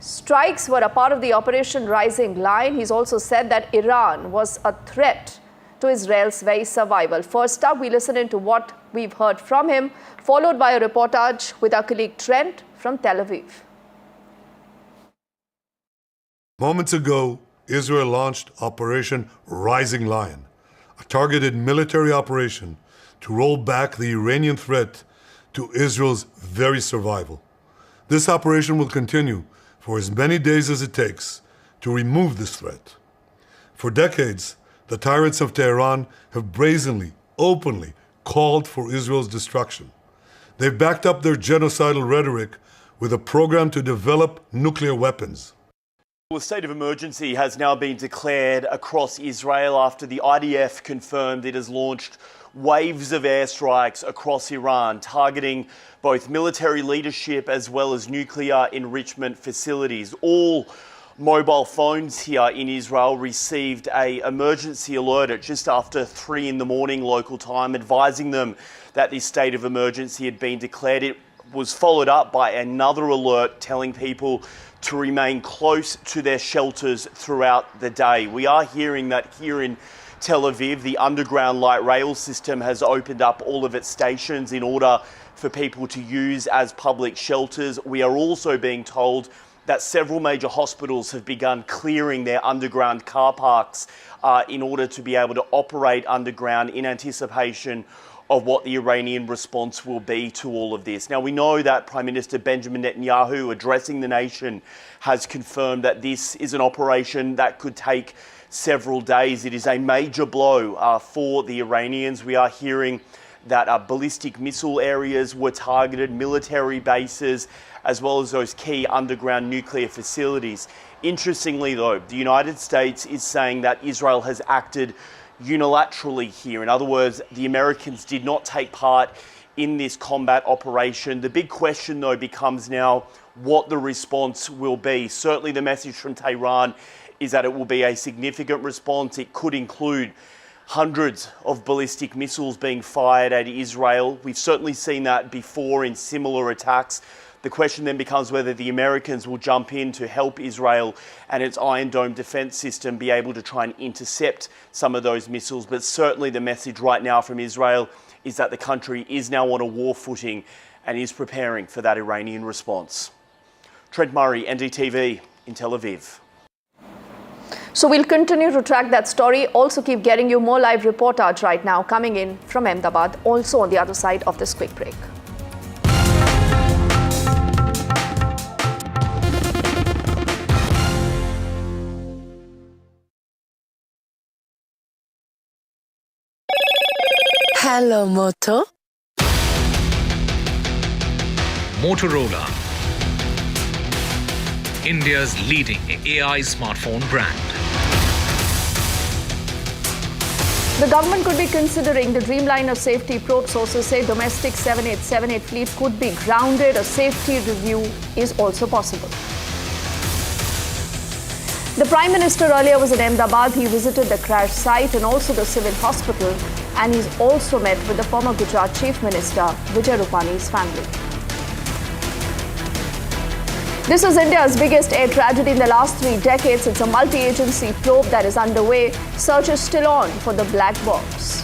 strikes were a part of the Operation Rising Lion. He's also said that Iran was a threat to Israel's very survival. First up, we listen into what we've heard from him, followed by a reportage with our colleague Trent from Tel Aviv. Moments ago, Israel launched Operation Rising Lion, a targeted military operation to roll back the Iranian threat to Israel's very survival. This operation will continue for as many days as it takes to remove this threat. For decades, the tyrants of Tehran have brazenly, openly called for Israel's destruction. They've backed up their genocidal rhetoric with a program to develop nuclear weapons. A state of emergency has now been declared across Israel after the IDF confirmed it has launched waves of airstrikes across Iran, targeting both military leadership as well as nuclear enrichment facilities. All mobile phones here in Israel received an emergency alert at just after 3 in the morning local time, advising them that this state of emergency had been declared. It was followed up by another alert telling people to remain close to their shelters throughout the day. We are hearing that here in Tel Aviv, the underground light rail system has opened up all of its stations in order for people to use as public shelters. We are also being told that several major hospitals have begun clearing their underground car parks in order to be able to operate underground in anticipation of what the Iranian response will be to all of this. Now, we know that Prime Minister Benjamin Netanyahu, addressing the nation, has confirmed that this is an operation that could take several days. It is a major blow for the Iranians. We are hearing that ballistic missile areas were targeted, military bases, as well as those key underground nuclear facilities. Interestingly, though, the United States is saying that Israel has acted unilaterally here. In other words, the Americans did not take part in this combat operation. The big question, though, becomes now what the response will be. Certainly the message from Tehran is that it will be a significant response. It could include hundreds of ballistic missiles being fired at Israel. We've certainly seen that before in similar attacks. The question then becomes whether the Americans will jump in to help Israel and its Iron Dome defense system be able to try and intercept some of those missiles. But certainly the message right now from Israel is that the country is now on a war footing and is preparing for that Iranian response. Trent Murray, NDTV in Tel Aviv. So we'll continue to track that story. Also keep getting you more live reportage right now coming in from Ahmedabad, also on the other side of this quick break. Hello, Moto. Motorola, India's leading AI smartphone brand. The government could be considering the Dreamliner safety probe. Sources say domestic 7878 fleet could be grounded. A safety review is also possible. The Prime Minister earlier was in Ahmedabad. He visited the crash site and also the civil hospital, and he's also met with the former Gujarat Chief Minister Vijay Rupani's family. This is India's biggest air tragedy in the last 3 decades. It's a multi-agency probe that is underway. Search is still on for the black box.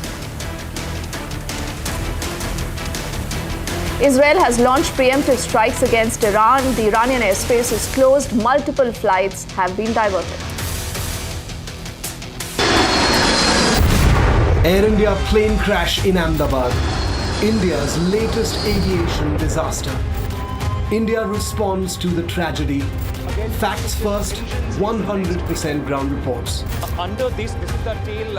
Israel has launched preemptive strikes against Iran. The Iranian airspace is closed. Multiple flights have been diverted. Air India plane crash in Ahmedabad. India's latest aviation disaster. India responds to the tragedy. Facts first, 100% ground reports. Under this is the tail,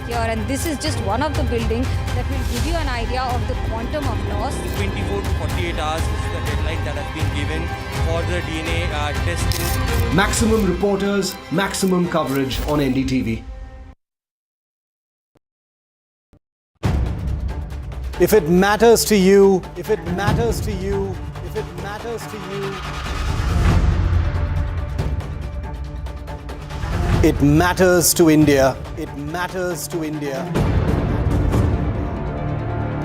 Here, and this is just one of the buildings that will give you an idea of the quantum of loss. 24 to 48 hours is the deadline that has been given for the DNA testing. Maximum reporters, maximum coverage on NDTV. If it matters to you, if it matters to you, if it matters to you, it matters to India. It matters to India.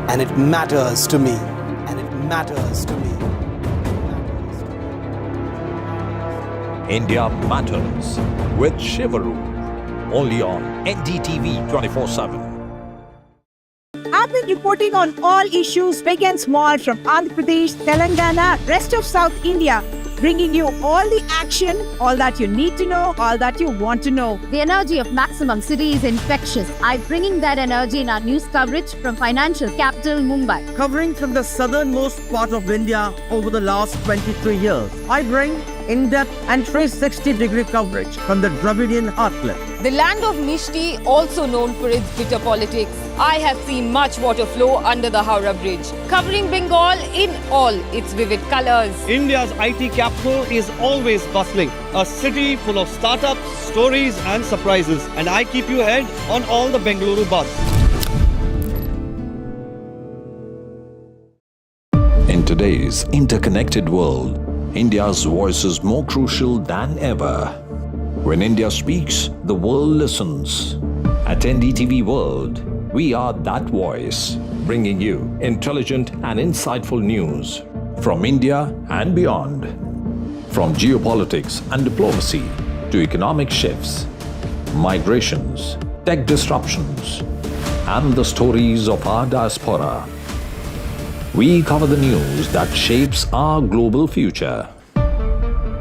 And it matters to me. And it matters to me. India Matters with Shivaru. Only on NDTV 24/7. I've been reporting on all issues big and small from Andhra Pradesh, Telangana, rest of South India, bringing you all the action, all that you need to know, all that you want to know. The energy of Maximum City is infectious. I'm bringing that energy in our news coverage from financial capital Mumbai. Covering from the southernmost part of India over the last 23 years, I bring in-depth and 360-degree coverage from the Dravidian heartland. The land of Mishti, also known for its bitter politics. I have seen much water flow under the Howrah Bridge, covering Bengal in all its vivid colors. India's IT capital is always bustling, a city full of startups, stories and surprises. And I keep you ahead on all the Bengaluru buzz. In today's interconnected world, India's voice is more crucial than ever. When India speaks, the world listens. At NDTV World, we are that voice, bringing you intelligent and insightful news from India and beyond. From geopolitics and diplomacy to economic shifts, migrations, tech disruptions, and the stories of our diaspora. We cover the news that shapes our global future.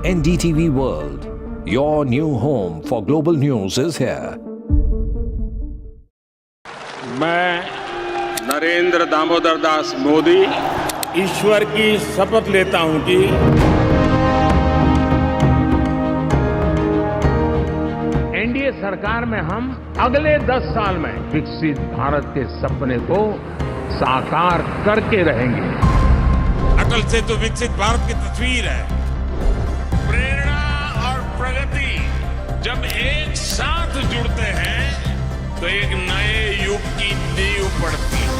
NDTV World, your new home for global news is here. मैं नरेंद्र दामोदर दास मोदी ईश्वर की शपथ लेता हूं कि NDA सरकार में हम अगले 10 साल में विकसित भारत के सपने को साकार करके रहेंगे। अटल से तो विकसित भारत की तस्वीर है। प्रेरणा और प्रगति जब एक साथ जुड़ते हैं तो एक नए युग की नींव पड़ती है।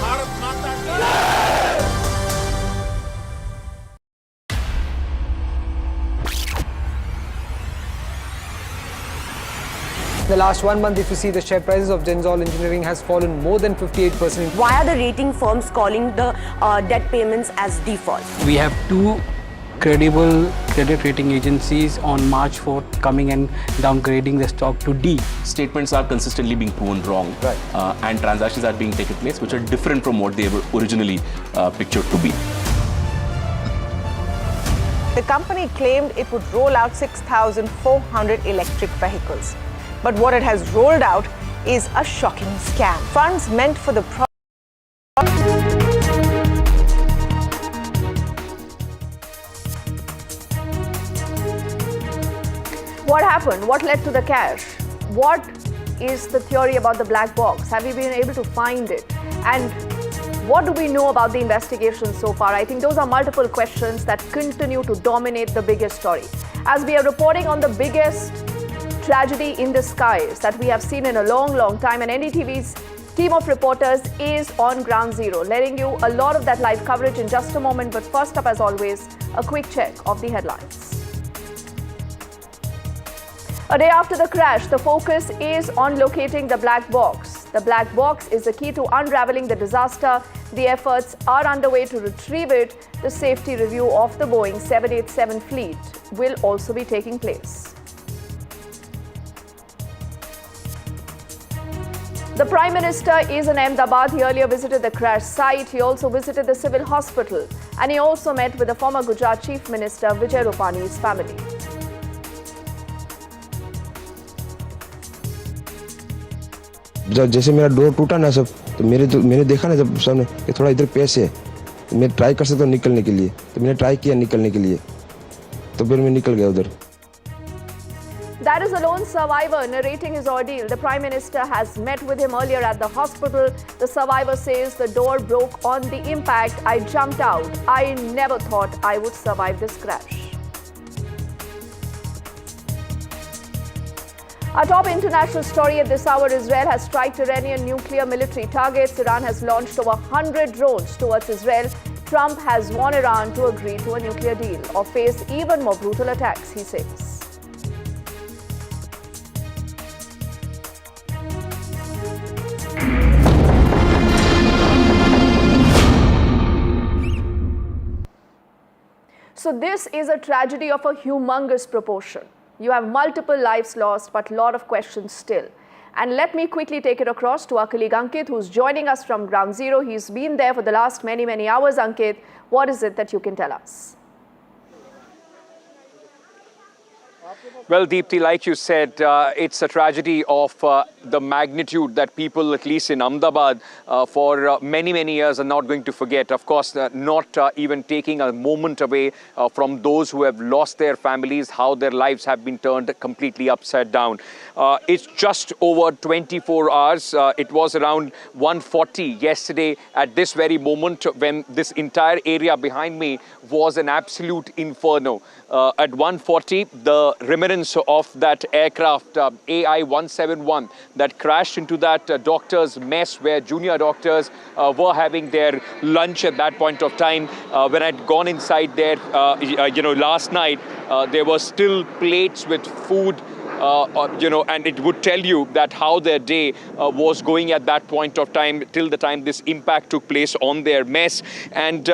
भारत माता की The last 1 month, if you see, the share prices of Genzol Engineering has fallen more than 58%. Why are the rating firms calling the debt payments as default? We have 2 credible credit rating agencies on March 4th coming and downgrading the stock to D. Statements are consistently being proven wrong, and transactions are being taken place which are different from what they were originally pictured to be. The company claimed it would roll out 6,400 electric vehicles. But what it has rolled out is a shocking scam. Funds meant for the What happened? What led to the cash? What is the theory about the black box? Have we been able to find it? And what do we know about the investigation so far? I think those are multiple questions that continue to dominate the biggest story. As we are reporting on the biggest tragedy in the skies that we have seen in a long, long time, and NDTV's team of reporters is on ground zero, letting you a lot of that live coverage in just a moment. But first up, as always, a quick check of the headlines. A day after the crash, the focus is on locating the black box. The black box is the key to unraveling the disaster. The efforts are underway to retrieve it. The safety review of the Boeing 787 fleet will also be taking place. The Prime Minister is in Ahmedabad. He earlier visited the crash site. He also visited the civil hospital. And he also met with the former Gujarat Chief Minister Vijay Rupani's family. जैसे मेरा door टूटा ना सब, तो मैंने देखा ना जब सामने कि थोड़ा इधर पेश है, तो मैं ट्राई कर सकता हूँ निकलने के लिए, तो मैंने ट्राई किया निकलने के लिए, तो फिर मैं निकल गया उधर. That is a lone survivor narrating his ordeal. The Prime Minister has met with him earlier at the hospital. The survivor says the door broke on the impact. I jumped out. I never thought I would survive this crash. Our top international story at this hour: Israel has struck Iranian nuclear military targets. Iran has launched over 100 drones towards Israel. Trump has warned Iran to agree to a nuclear deal or face even more brutal attacks, he says. So this is a tragedy of a humongous proportion. You have multiple lives lost, but a lot of questions still. And let me quickly take it across to our colleague Ankit, who's joining us from Ground Zero. He's been there for the last many hours. Ankit, what is it that you can tell us? Well, Deepthi, like you said, it's a tragedy of the magnitude that people, at least in Ahmedabad, for many years are not going to forget. Of course, not even taking a moment away from those who have lost their families, how their lives have been turned completely upside down. It's just over 24 hours. It was around 1:40 yesterday at this very moment when this entire area behind me was an absolute inferno. At 1:40, the remnants of that aircraft, AI-171, that crashed into that doctor's mess where junior doctors were having their lunch at that point of time. When I'd gone inside there, last night, there were still plates with food, and it would tell you that how their day was going at that point of time till the time this impact took place on their mess. And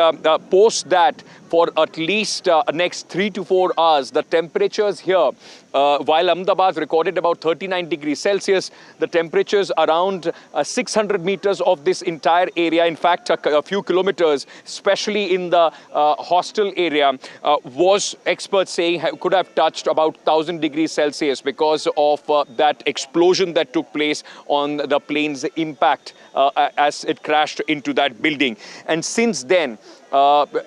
post that, for at least next 3 to 4 hours. The temperatures here, while Ahmedabad recorded about 39 degrees Celsius, the temperatures around 600 meters of this entire area, in fact, a few kilometers, especially in the hostel area, was experts saying could have touched about 1000 degrees Celsius because of that explosion that took place on the plane's impact as it crashed into that building. And since then,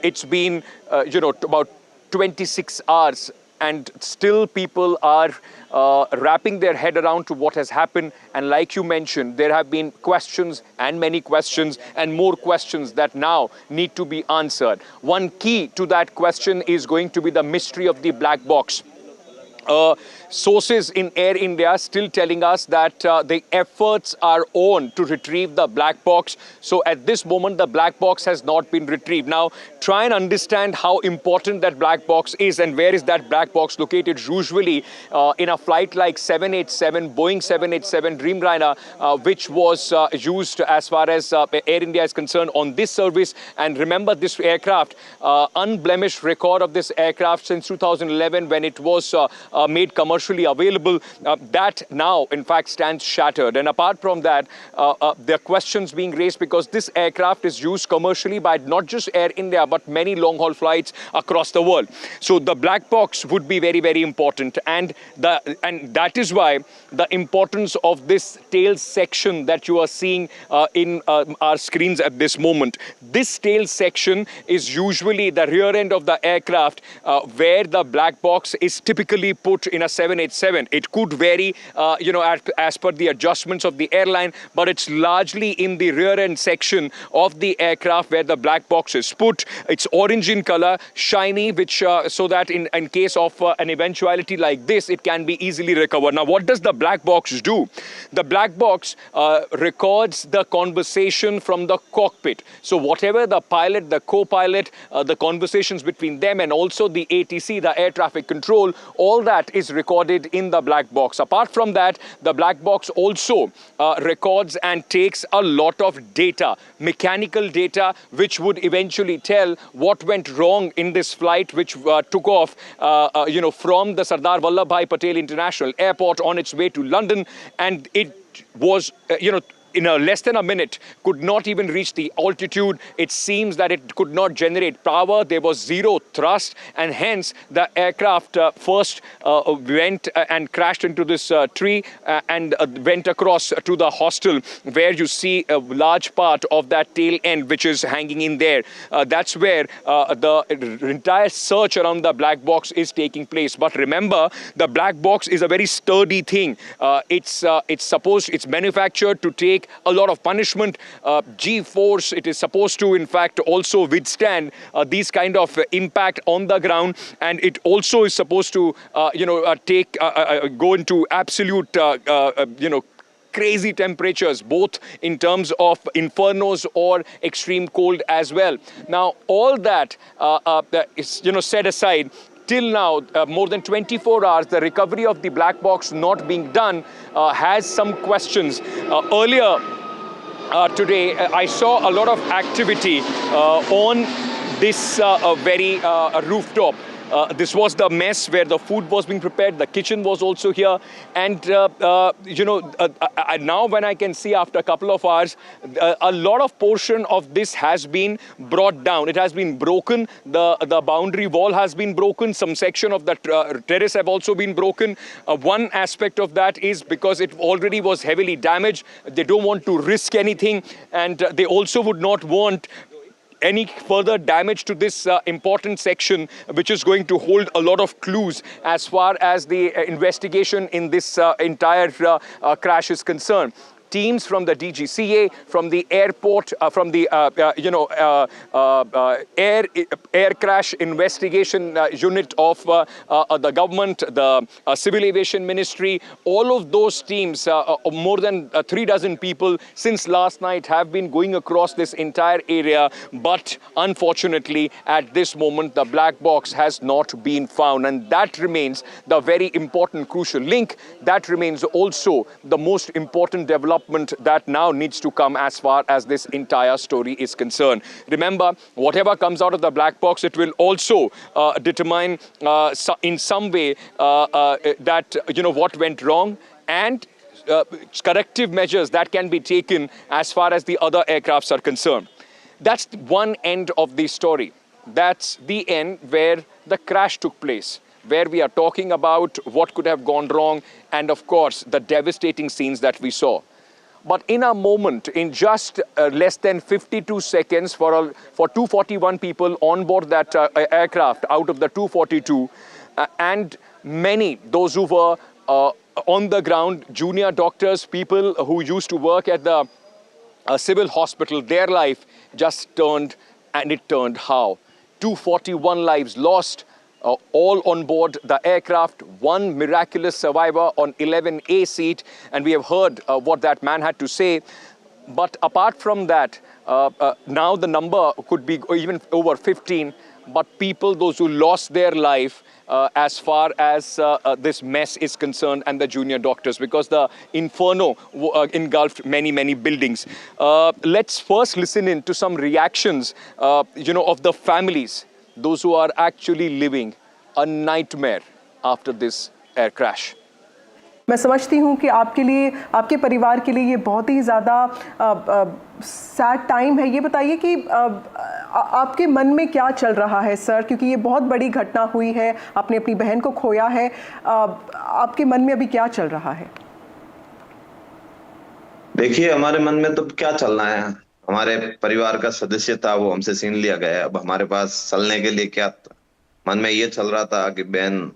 it's been, about 26 hours, and still people are wrapping their head around to what has happened. And like you mentioned, there have been questions and many questions and more questions that now need to be answered. One key to that question is going to be the mystery of the black box. Sources in Air India still telling us that the efforts are on to retrieve the black box. So at this moment, the black box has not been retrieved. Now, try and understand how important that black box is and where is that black box located. Usually in a flight like 787, Boeing 787 Dreamliner, which was used as far as Air India is concerned on this service. And remember, this aircraft, unblemished record of this aircraft since 2011 when it was made commercially available, that now in fact stands shattered. And apart from that, there are questions being raised because this aircraft is used commercially by not just Air India but many long-haul flights across the world. So the black box would be very, very important, and that is why the importance of this tail section that you are seeing in our screens at this moment. This tail section is usually the rear end of the aircraft where the black box is typically put in a 787. It could vary, as per the adjustments of the airline, but it's largely in the rear end section of the aircraft where the black box is put. It's orange in color, shiny, which so that in case of an eventuality like this, it can be easily recovered. Now, what does the black box do? The black box records the conversation from the cockpit. So whatever the pilot, the co-pilot, the conversations between them and also the ATC, the air traffic control, all that is recorded in the black box. Apart from that, the black box also records and takes a lot of data, mechanical data, which would eventually tell what went wrong in this flight, which took off, from the Sardar Vallabhbhai Patel International Airport on its way to London, and it was, in less than a minute, could not even reach the altitude. It seems that it could not generate power. There was zero thrust, and hence the aircraft first went and crashed into this tree and went across to the hostel where you see a large part of that tail end which is hanging in there. That's where the entire search around the black box is taking place. But remember, the black box is a very sturdy thing. It's manufactured to take a lot of punishment, G-force. It is supposed to, in fact, also withstand these kind of impact on the ground, and it also is supposed to, go into absolute, crazy temperatures, both in terms of infernos or extreme cold as well. Now, all that is, set aside. Till now, more than 24 hours, the recovery of the black box not being done has some questions. Earlier today, I saw a lot of activity on this very rooftop. This was the mess where the food was being prepared. The kitchen was also here. And, now when I can see after a couple of hours, a lot of portion of this has been brought down. It has been broken. The boundary wall has been broken. Some section of the terrace have also been broken. One aspect of that is because it already was heavily damaged. They don't want to risk anything. And they also would not want any further damage to this important section, which is going to hold a lot of clues as far as the investigation in this entire crash is concerned. Teams from the DGCA, from the airport, from the air crash investigation unit of the government, the Civil Aviation Ministry, all of those teams, more than 3 dozen people since last night have been going across this entire area. But unfortunately, at this moment, the black box has not been found. And that remains the very important, crucial link. That remains also the most important development development that now needs to come as far as this entire story is concerned. Remember, whatever comes out of the black box, it will also determine in some way that, what went wrong and corrective measures that can be taken as far as the other aircrafts are concerned. That's one end of the story. That's the end where the crash took place, where we are talking about what could have gone wrong and, of course, the devastating scenes that we saw. But in a moment, in just less than 52 seconds for 241 people on board that aircraft out of the 242, and many, those who were on the ground, junior doctors, people who used to work at the civil hospital, their life just turned, and it turned how? 241 lives lost, all on board the aircraft, one miraculous survivor on 11A seat, and we have heard what that man had to say. But apart from that, now the number could be even over 15, but people, those who lost their life as far as this mess is concerned, and the junior doctors, because the inferno engulfed many, many buildings. Let's first listen in to some reactions, of the families, those who are actually living a nightmare after this air crash. मैं समझती हूँ कि आपके लिए, आपके परिवार के लिए ये बहुत ही ज़्यादा सैड टाइम है। ये बताइए कि आपके मन में क्या चल रहा है सर, क्योंकि ये बहुत बड़ी घटना हुई है, आपने अपनी बहन को खोया है, आपके मन में अभी क्या चल रहा है? देखिए, हमारे मन में तो क्या चलना है, हमारे परिवार का सदस्य था, वो हमसे छीन लिया गया। अब हमारे पास चलने के लिए क्या था? मन में ये चल रहा था कि बहन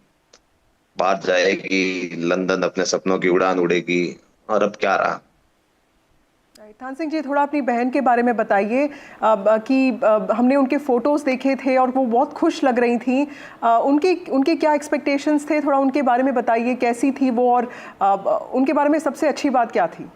बाहर जाएगी, लंदन अपने सपनों की उड़ान उड़ेगी, और अब क्या रहा। थान सिंह जी, थोड़ा अपनी बहन के बारे में बताइए कि हमने उनके फोटोज देखे थे और वो बहुत खुश लग रही थी, उनके क्या एक्सपेक्टेशंस थे, थोड़ा उनके बारे में बताइए, कैसी थी वो, और उनके बारे में सबसे अच्छी बात क्या थी?